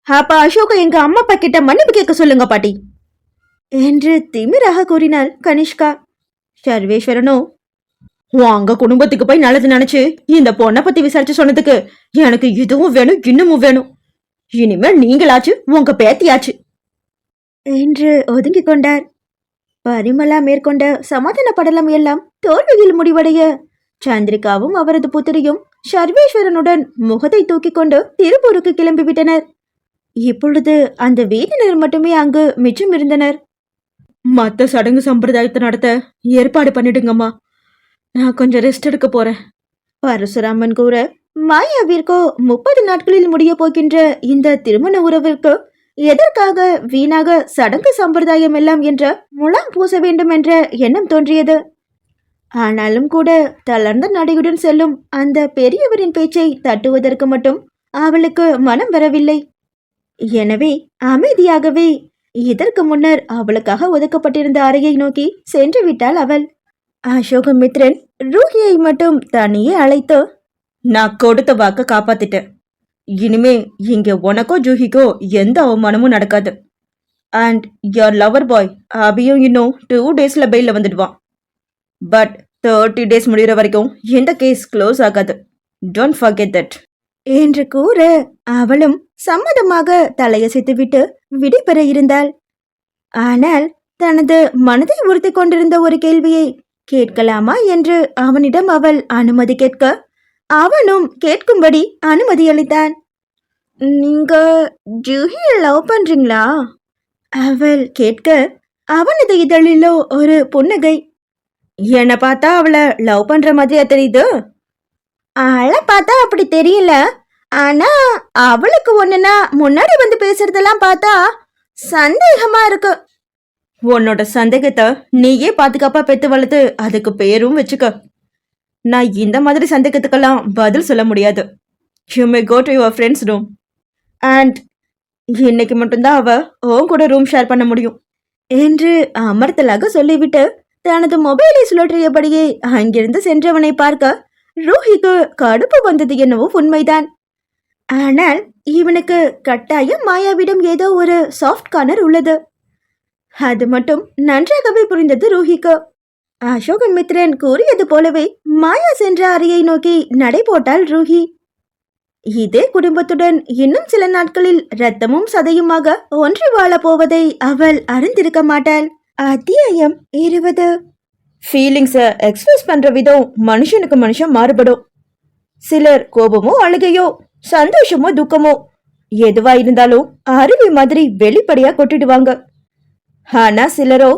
அப்பா அசோக எங்க அம்மா அப்பா கிட்ட மன்னிப்பு கேட்க சொல்லுங்க பாட்டி என்று திமிராக கூறினாள் கனிஷ்கா. சர்வேஸ்வரனோ, உங்க குடும்பத்துக்கு போய் நல்லது நினைச்சு இந்த பொண்ணை பத்தி விசாரிச்சு சொன்னதுக்கு எனக்கு இதுவும் வேணும் இன்னமும் வேணும். இனிமேல் நீங்களாச்சு உங்க பேத்தியாச்சு என்று ஒதுங்கிக் கொண்டார். பரிமளா மேற்கொண்ட சமாதான படலம் எல்லாம் தோல்வியில் முடிவடைய சந்திரிகாவும் அவரது புத்திரியும் சர்வேஸ்வரனுடன் முகத்தை தூக்கிக் கொண்டு திருப்பூருக்கு கிளம்பிவிட்டனர். இப்பொழுது அந்த வீட்டினர் மட்டுமே அங்கு மிச்சம் இருந்தனர். மத்த சடங்கு சம்பிரதாயத்தை நடத்த ஏற்பாடு பண்ணிடுங்கம்மா, நான் கொஞ்சம் ரெஸ்ட் எடுக்க போறேன் பரசுராமன் கூற, மாயாவிற்கோ 30 நாட்களில் முடிய போகின்ற இந்த திருமண உறவிற்கு எதற்காக வீணாக சடங்கு சம்பிரதாயம் எல்லாம் என்ற முலாம் பூச வேண்டும் என்ற எண்ணம் தோன்றியது. ஆனாலும் கூட தளர்ந்த நடையுடன் செல்லும் அந்த பெரியவரின் பேச்சை தட்டுவதற்கு மட்டும் அவளுக்கு மனம் வரவில்லை. எனவே அமைதியாகவே இதற்கு முன்னர் அவளுக்காக ஒதுக்கப்பட்டிருந்த அறையை நோக்கி சென்று விட்டாள் அவள். அசோகமித்ரன் ரூஹியை மட்டும் தனியே அழைத்து, நான் கொடுத்த வாக்க காப்பாத்திட்டேன். இனிமே இங்க உனக்கோ ஜூஹிக்கோ எந்த அவமானமும் நடக்காது. அண்ட் யோர் லவர் பாய் அபியும் இன்னும் 2 டேஸ்ல பெயில வந்துடுவான். பட் 30 டேஸ் முடிகிற வரைக்கும் இந்த கேஸ் க்ளோஸ் ஆகாது. டோன்ட் ஃபர்கெட் தட் என்று கூற அவளும் சம்மதமாக தலையசைத்துவிட்டு விடைபெற இருந்தாள். ஆனால் தனது மனதை உறுத்தி கொண்டிருந்த ஒரு கேள்வியை கேட்கலாமா என்று அவனிடம் அவள் அனுமதி கேட்க அவனும் கேட்கும்படி அனுமதி அளித்தான். நீங்க ஜூஹியை லவ் பண்றீங்களா? அவள் கேட்க அவனது இதழிலோ ஒரு புன்னகை. என்ன பார்த்தா அவளை லவ் பண்ற மாதிரியா தெரியுது? ஆளை பார்த்தா அப்படி தெரியல. ஆனா அவளுக்கு ஒண்ணுனா முன்னாடி வந்து பேசுறதெல்லாம் பார்த்தா சந்தேகமா இருக்கு. உன்னோட சந்தேகத்தை நீயே பாதுகாப்பா பெத்து வளர்த்து அதுக்கு பேரும் வச்சுக்க. நான் இந்த மாதிரி சந்தேகத்துக்கெல்லாம் பதில் சொல்ல முடியாது. You may go to your friend's room. And இன்னைக்கு மட்டும்தான் அவ உன் கூட ரூம் ஷேர் பண்ண முடியும் என்று அமர்த்தலாக சொல்லிவிட்டு தனது மொபைலை சுழற்றியபடியே அங்கிருந்து சென்றவனை பார்க்க ரூஹிக்கு கடுப்பு வந்தது என்னவோ உண்மைதான். ஆனால் இவனுக்கு கட்டாயம் மாயாவிடம் ஏதோ ஒரு சாஃப்ட் கார்னர் உள்ளது. அது மட்டும் நன்றாகவே புரிந்தது ரூஹிக்கு. அசோகமித்ரன் கூறியது போலவே மாயா சென்ற அறையை நோக்கி நடை போட்டாள் ரூஹி. இதே குடும்பத்துடன் இன்னும் சில நாட்களில் ரத்தமும் சதையுமாக ஒன்றி வாழ போவதை அவள் அறிந்திருக்க மாட்டாள். அத்தியாயம் 20. ஃபீலிங்ஸை எக்ஸ்பிரஸ் பண்ற விதம் மனுஷனுக்கு மனுஷன் மாறுபடும். சிலர் கோபமோ அழுகையோ சந்தோஷமோ துக்கமோ எதுவா இருந்தாலும் அருவி மாதிரி வெளிப்படையா கொட்டிடுவாங்க. ஆனா சிலரோ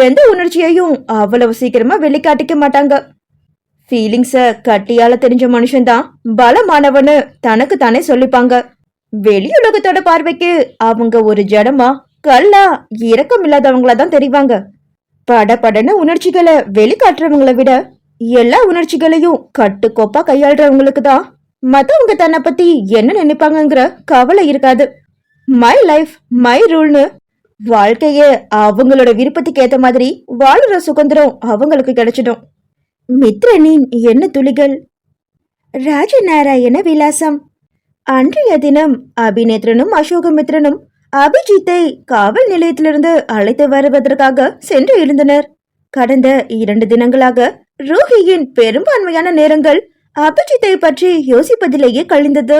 எந்த உணர்ச்சியையும் அவ்வளவு சீக்கிரமா வெளிக்காட்டிக்க மாட்டாங்க. ஃபீலிங்ஸ கட்டியால தெரிஞ்ச மனுஷன்தான் பலமானவன்னு தனக்கு தானே சொல்லிப்பாங்க. வெளியுலகத்தோட பார்வைக்கு அவங்க ஒரு ஜடமா கல்லா இரக்கம் இல்லாதவங்களா தான் தெரிவாங்க. படபடன உணர்ச்சிகளை வெளிக்காட்டுறவங்களை விட எல்லா உணர்ச்சிகளையும் கட்டுக்கோப்பா கையாளுறவங்களுக்கு தான் மத்தவங்க தன்னை பத்தி என்ன நினைப்பாங்கங்கிற கவலை இருக்காது. மை லைஃப் மை ரூல்னு வாழ்க்கைய அவங்களோட விருப்பத்துக்கு ஏத்த மாதிரி வாழுற சுதந்திரம் அவங்களுக்கு கிடைச்சிடும். மித்ரனின் என்ன துளிகள். ராஜநாராயண விலாசம். அன்றைய தினம் அபிநேத்ரனும் அசோகமித்ரனும் அபிஜித்தை காவல் நிலையத்திலிருந்து அழைத்து வருவதற்காக சென்று இருந்தனர். கடந்த 2 தினங்களாக ரூஹியின் பெரும்பான்மையான நேரங்கள் அபிஜித்தை பற்றி யோசிப்பதிலேயே கழிந்தது.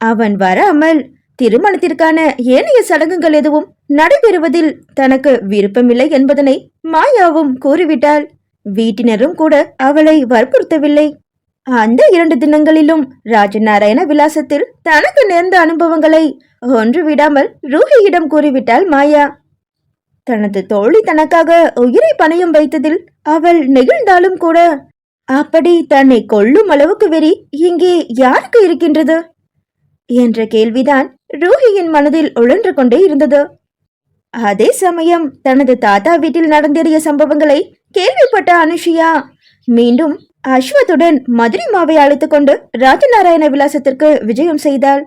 அவன் வராமல் திருமணத்திற்கான ஏனைய சடங்குகள் எதுவும் நடைபெறுவதில் தனக்கு விருப்பமில்லை என்பதனை மாயாவும் கூறிவிட்டாள். வீட்டினரும் கூட அவளை வற்புறுத்தவில்லை. அந்த 2 தினங்களிலும் ராஜநாராயண விலாசத்தில் தனக்கு நேர்ந்த அனுபவங்களை ஒன்று விடாமல் ரூஹியிடம் கூறிவிட்டாள் மாயா. தனது தோழி தனக்காக உயிரை பணயம் வைத்ததில் அவள் நெகிழ்ந்தாலும் கூட அப்படி தன்னை கொல்லும் அளவுக்கு வெறி இங்கே யாருக்கு இருக்கின்றது என்ற கேள்விதான் ரூஹியின் மனதில் உழன்று கொண்டே இருந்தது. அதே சமயம் தனது தாத்தா வீட்டில் நடந்தேறிய சம்பவங்களை கேள்விப்பட்ட அனுஷியா மீண்டும் அஸ்வத்துடன் மதுரிமாவை அழைத்துக் கொண்டு ராஜநாராயண விலாசத்திற்கு விஜயம் செய்தாள்.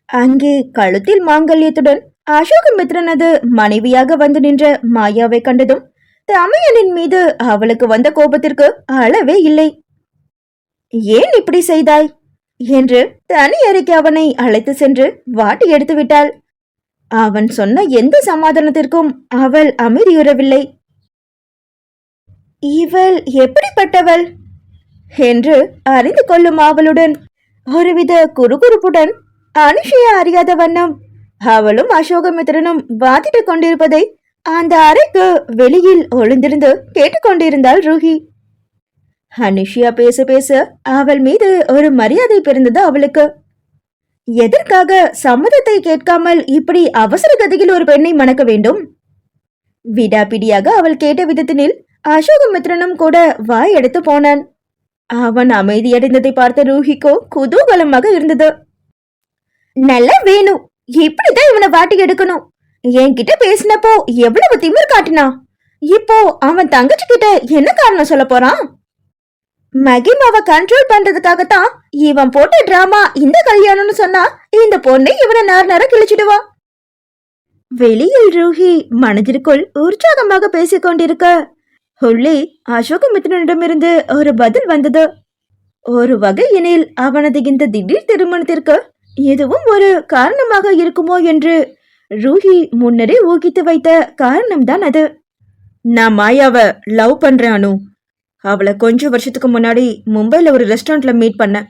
அங்கே கழுத்தில் மாங்கல்யத்துடன் அசோகமித்ரனது மனைவியாக வந்து நின்ற மாயாவை கண்டதும் தமையனின் மீது அவளுக்கு வந்த கோபத்திற்கு அளவே இல்லை. ஏன் இப்படி செய்தாய் என்று தனி அறைக்கு அவனை அழைத்து சென்று வாட்டி எடுத்து விட்டாள். அவன் சொன்ன எந்த சமாதானத்திற்கும் அவள் அமைதியுறவில்லை. இவள் எப்படிப்பட்டவள் என்று அறிந்து கொள்ளும் ஆவலுடன் ஒருவித குறுகுறுப்புடன் அனுஷையா அறியாத வண்ணம் அவளும் அசோகமித்ரனும் வாதிட்டு கொண்டிருப்பதை அந்த அறைக்கு வெளியில் ஒளிந்திருந்து கேட்டுக்கொண்டிருந்தாள் ரூஹி. அனுஷியா பேச பேச அவள் மீது ஒரு மரியாதை பிறந்தது அவளுக்கு. எதற்காக சம்மதத்தை கேட்காமல் இப்படி அவசர கதியில் ஒரு பெண்ணை மணக்க வேண்டும்? விடாப்பிடியாக அவள் கேட்ட விதத்தினில் அசோகமித்ரனும் கூட வாய் எடுத்து போனான். அவன் அமைதியடைந்ததை பார்த்த ரூஹிக்கோ குதூகலமாக இருந்தது. நல்ல வேணும், இப்படிதான் இவனை வாட்டி எடுக்கணும். என்கிட்ட பேசினப்போ எவ்வளவு திமிர் காட்டினா, இப்போ அவன் தங்கச்சி கிட்ட என்ன காரணம் சொல்ல போறான்? மகிமாவை கண்ட்ரோல் பண்றதுக்காகத்தான் இவன் போட்ட டிராமா இந்த கல்யாணம்னு சொன்னா இந்த பொண்ணை இவனை நேர கிழிச்சிடுவா. வெளியில் ரூஹி மனதிற்குள் உற்சாகமாக பேசிக் கொண்டிருக்க உள்ளே அசோகமித்ரனிடமிருந்து ஒரு பதில் வந்தது. ஒரு வகையினில் அவனது இந்த திடீர் திருமணத்திற்கு எதுவும் ஒரு காரணமாக இருக்குமோ என்று ரூஹி முன்னரே ஊகித்து வைத்த காரணம்தான் அது. நான் மாயாவை லவ் பண்றேன் அனு. அவளை கொஞ்சம் வருஷத்துக்கு முன்னாடி மும்பைல ஒரு ரெஸ்டாரண்ட்ல மீட் பண்ணேன்.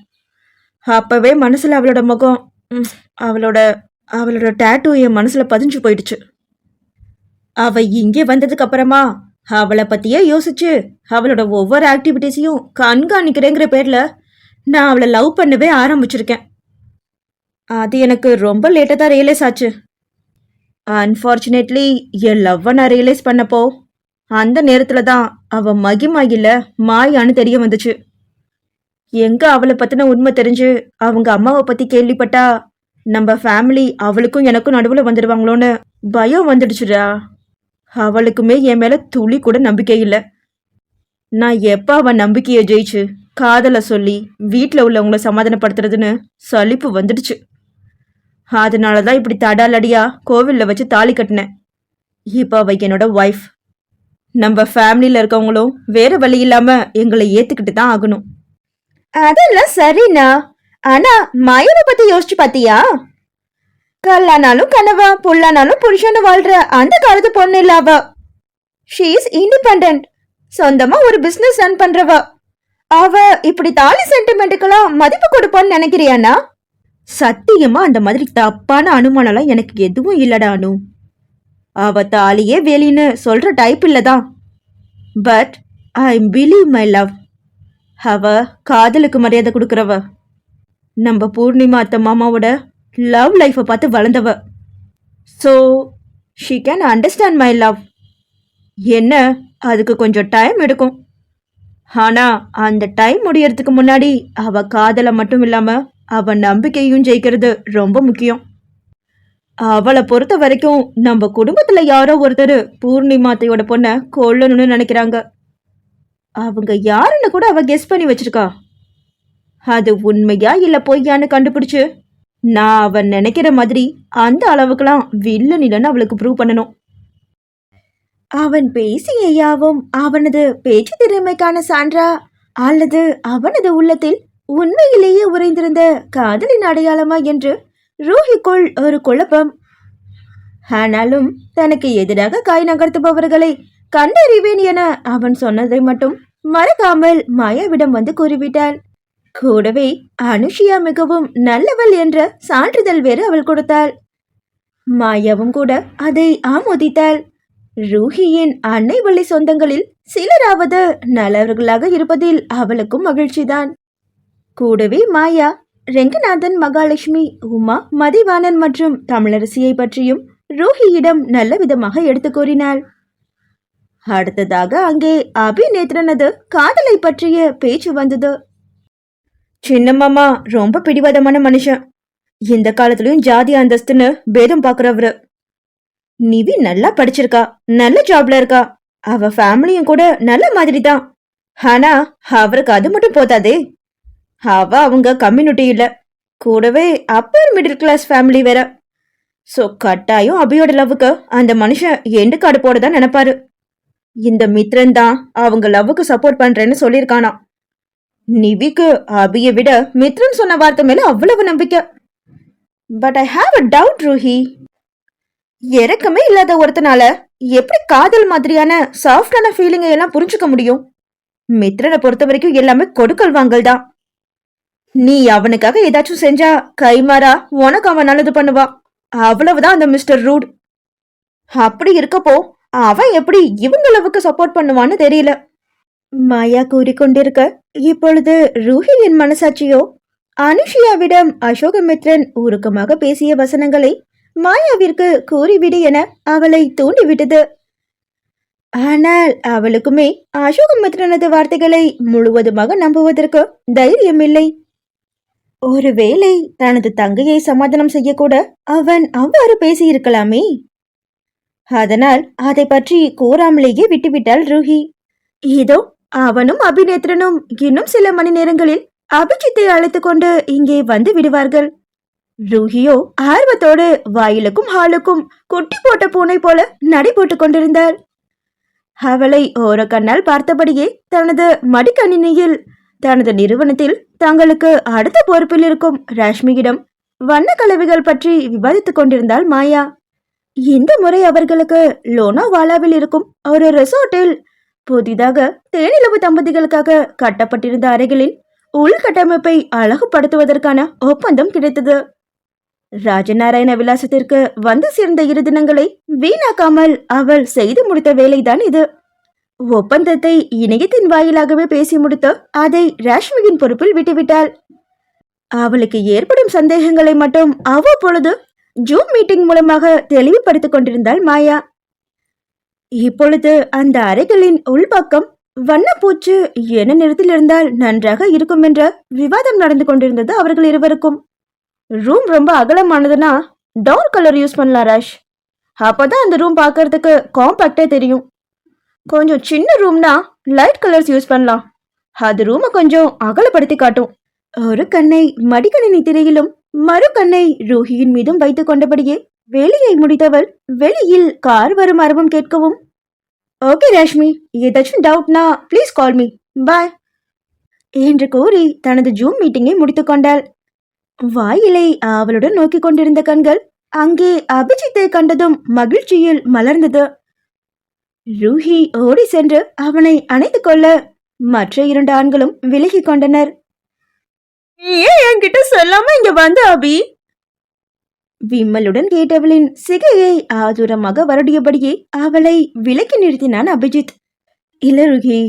அப்பவே மனசுல அவளோட முகம், அவளோட டேட்டூ என் மனசுல பதிஞ்சு போயிடுச்சு. அவ இங்கே வந்ததுக்கு அப்புறமா அவளை பத்தியே யோசிச்சு அவளோட ஒவ்வொரு ஆக்டிவிட்டிஸையும் கண்காணிக்கிறேங்கிற பேர்ல நான் அவளை லவ் பண்ணவே ஆரம்பிச்சிருக்கேன். அது எனக்கு ரொம்ப லேட்டா தான் ரியலைஸ் ஆச்சு. அன்ஃபார்ச்சுனேட்லி என் லவ்வை நான் ரியலைஸ் பண்ணப்போ அந்த நேரத்துல தான் அவ மகிமா இல்ல மாயான்னு தெரிய வந்துச்சு. எங்க அவளை பத்தின உண்மை தெரிஞ்சு அவங்க அம்மாவை பத்தி கேள்விப்பட்டா நம்ம ஃபேமிலி அவளுக்கும் எனக்கும் நடுவுல வந்துடுவாங்களோன்னு பயம் வந்துடுச்சுடா. அவளுக்குமே என் மேல துளி கூட நம்பிக்கை இல்லை. நான் எப்ப அவன் நம்பிக்கையை ஜெயிச்சு காதலை சொல்லி வீட்டில் உள்ளவங்களை சமாதானப்படுத்துறதுன்னு சலிப்பு வந்துடுச்சு. அதனாலதான் இப்படி தடாலடியா கோவில்ல வச்சு தாலி கட்டினேன். இப்போ அவ என்னோட ஒய்ஃப். நம்ம ஃபேமிலியில இருக்கவங்களும் வேற வழி இல்லாம எங்களை ஏத்துக்கிட்டு தான் ஆகணும். அதெல்லாம் சரிண்ணா, ஆனா மாயாவை பத்தி யோசிச்சு பாத்தியா? கல்லானாலும் கனவா, புல்லானாலும் புருஷன்னு வாழ்ற அந்த காலத்து பொண்ணு இல்ல அவ. She is independent. சொந்தமா ஒரு பிசினஸ் ரன் பண்றவ. அவ இப்படி தாலி சென்டிமெண்ட்டுக்கெல்லாம் மதிப்பு கொடுப்பான்னு நினைக்கிறியானா? சத்தியமா அந்த மாதிரி தப்பான அனுமானம்லாம் எனக்கு எதுவும் இல்லடா அனு. அவ தாலியே வேலின்னு சொல்ற டைப் இல்லதான். But I believe my love. அவ காதலுக்கு மரியாதை கொடுக்கறவ. நம்ம பூர்ணிமா அத்தை மாமாவோட லவ் லைஃபை பார்த்து வளர்ந்தவ. So she can understand my love. என்ன, அதுக்கு கொஞ்சம் டைம் எடுக்கும். ஆனா அந்த டைம் முடியறதுக்கு முன்னாடி அவ காதலை மட்டும் இல்லாம அவ நம்பிக்கையும் ஜெயிக்கிறது ரொம்ப முக்கியம். அவளை பொறுத்த வரைக்கும் நம்ம குடும்பத்துல யாரோ ஒருத்தர் பூர்ணிமாத்தையோட பொண்ணை கொல்லணும்னு நினைக்கிறாங்க. அவங்க யாருன்னு கூட அவ கெஸ் பண்ணி வச்சிருக்கா. அது உண்மையா இல்ல பொய்யான்னு கண்டுபிடிச்சு நான் அவன் நினைக்கிற மாதிரி அந்த அளவுக்குலாம் வில்லன் இல்லைன்னு அவளுக்கு ப்ரூவ் பண்ணணும். அவன் பேசிய யாவும் அவனது பேச்சு திறமைக்கான சான்றா அல்லது அவனது உள்ளத்தில் உண்மையிலேயே உறைந்திருந்த காதலின் அடையாளமா என்று ரூஹிக்குள் ஒரு குழப்பம். ஆனாலும் தனக்கு எதிராக காய் நகர்த்துபவர்களை கண்டறிவேன் என அவன் சொன்னதை மட்டும் மறக்காமல் மாயாவிடம் வந்து கூறிவிட்டாள். கூடவே அனுஷியா மிகவும் நல்லவள் என்ற சான்றிதழ் வேறு அவள் கொடுத்தாள். மாயாவும் கூட அதை ஆமோதித்தாள். ரூஹியின் அன்னை வழி சொந்தங்களில் சிலராவது நல்லவர்களாக இருப்பதில் அவளுக்கும் மகிழ்ச்சிதான். கூடவே மாயா ரெங்கநாதன், மகாலட்சுமி, உமா, மதிவாணன் மற்றும் தமிழரசியை பற்றியும் ரூஹியிடம் நல்ல விதமாக எடுத்து கூறினாள். அடுத்ததாக அங்கே அபிநேத்ரனது காதலை பற்றிய பேச்சு வந்தது. சின்ன மாமா ரொம்ப பிடிவாதமான மனுஷன். இந்த காலத்திலயும் ஜாதி அந்தஸ்துன்னு பேதம் பாக்குறவரு. நிவி நல்லா படிச்சிருக்கா, நல்ல ஜாப்ல இருக்கா, அவ ஃபேமிலியும் கூட நல்ல மாதிரி தான். ஆனா அவருக்கு அது மட்டும் போதாதே. அவ அவங்க கம்யூனிட்டி இல்ல, கூடவே அப்பர் மிடில் கிளாஸ் ஃபேமிலி வேற. சோ கட்டாயம் அபியோட லவ்வுக்கு அந்த மனுஷன் எண்டு கார்டு போடதான் நினைப்பாரு. இந்த மித்ரன் தான் அவங்க லவ்வுக்கு சப்போர்ட் பண்றேன்னு சொல்லியிருக்கானா. நிவிக்கு அபியை விட மித்ரன் சொன்ன வார்த்தை மேல அவ்வளவு நம்பிக்கை. But I have a doubt Ruhi. இறக்கமே இல்லாத ஒருத்தனால எப்படி காதல் மாதிரியான சாஃப்டான ஃபீலிங்கை எல்லாம் புரிஞ்சுக்க முடியும்? மித்ரனை பொறுத்த வரைக்கும் எல்லாமே கொடுக்கல் வாங்கல் தான். நீ அவனுக்காக ஏதாச்சும் செஞ்சா கைமாறா உனக்கு அவன் நல்லது பண்ணுவா. அவ்வளவுதான் அந்த மிஸ்டர் ரூட். அப்படி இருக்கப்போ அவன் எப்படி இவங்க லவ்வுக்கு சப்போர்ட் பண்ணுவான்னு தெரியல. மாயா கூறிக்கொண்டிருக்க இப்பொழுது ரூஹியின் மனசாட்சியோ அனுஷியாவிடம் அசோகமித்ரன் உருக்கமாக பேசிய வசனங்களை மாயாவிற்கு கூறிவிடு என அவளை தூண்டிவிட்டது. ஆனால் அவளுக்குமே அசோகமித்ரனது வார்த்தைகளை முழுவதுமாக நம்புவதற்கு தைரியம் இல்லை. ஒருவேளை தனது தங்கையை சமாதானம் செய்யக்கூட அவன் அவ்வாறு பேசியிருக்கலாமே. அதனால் அதை பற்றி கூறாமலேயே விட்டுவிட்டாள் ரூஹி. இதோ அவனும் அபிநேத்ரனும் இன்னும் சில மணி நேரங்களில் அபிஜித்தை அழைத்து கொண்டு இங்கே வந்து விடுவார்கள். ரூஹியோ ஆர்வத்தோடு வாயிலுக்கும் ஹாலுக்கும் குட்டி போட்ட பூனை போல நடை போட்டுக் கொண்டிருந்தாள். அவளை ஒரு கண்ணால் பார்த்தபடியே தனது மடிக்கணினியில் தனது நிறுவனத்தில் தங்களுக்கு அடுத்த பொறுப்பில் இருக்கும் ராஷ்மியிடம் வண்ண கலவைகள் பற்றி விவாதித்துக் கொண்டிருந்தாள் மாயா. இந்த முறை அவர்களுக்கு லோனாவாலாவில் இருக்கும் ஒரு ரெசார்ட்டில் புதிதாக தேனிலவு தம்பதிகளுக்காக கட்டப்பட்டிருந்த அறைகளின் உள்கட்டமைப்பை அழகுபடுத்துவதற்கான ஒப்பந்தம் கிடைத்தது. ராஜநாராயண விலாசத்திற்கு வந்து சேர்ந்த 2 தினங்களை வீணாக்காமல் அவள் செய்து முடித்த வேலைதான் இது. ஒப்பந்தத்தை இணையத்தின் வாயிலாகவே பேசி முடித்து அதை ராஷ்மியின் பொறுப்பில் விட்டுவிட்டாள். அவளுக்கு ஏற்படும் சந்தேகங்களை மட்டும் அவ்வப்பொழுது ஜூம் மீட்டிங் மூலமாக தெளிவுபடுத்திக் கொண்டிருந்தாள் மாயா. இப்பொழுது அந்த அறைகளின் உள்பக்கம் வண்ணப்பூச்சு என்ன நிறத்தில் இருந்தால் நன்றாக இருக்கும் என்ற விவாதம் நடந்து கொண்டிருந்தது அவர்கள் இருவருக்கும். ரூம் ரொம்ப அகலமானதுன்னா டார்க் கலர் யூஸ் பண்ணலாம் ராஷ். அப்பதான் அந்த ரூம் பார்க்கறதுக்கு காம்பாக்டே தெரியும். கொஞ்சம் சின்ன ரூம்னா லைட் கலர்ஸ் யூஸ் பண்ணலாம். அது ரூமை கொஞ்சம் அகலப்படுத்தி காட்டும். ஒரு கண்ணை மடிக்கணினி திரையிலும் மறு கண்ணை ரூஹியின் மீதும் வைத்துக் கொண்டபடியே வேலையை முடித்தவள் வெளியில் கார் வரும் அரவம் கேட்கவும், ஓகே ராஷ்மி, ஏதாச்சும் டவுட்னா ப்ளீஸ் கால் மீ, பாய் என்று கூறி தனது ஜூம் மீட்டிங்கை முடித்துக் கொண்டாள். வாயிலை அவளுடன் நோக்கி கொண்டிருந்த கண்கள் அங்கே அபிஜித்தை கண்டதும் மகிழ்ச்சியில் மலர்ந்தது. ரூஹி ஓடி சென்று அவனை அணைத்துக் கொள்ள மற்ற 2 ஆண்களும் விலகி கொண்டனர். ஏன் என்கிட்ட சொல்லாம இங்க வந்த அபி? விம்மலுடன் கேட்டவளின் சிகையை ஆதூரமாக வருடியபடியே அவளை விலக்கி நிறுத்தினான் அபிஜித். இல்ல ரூஹி,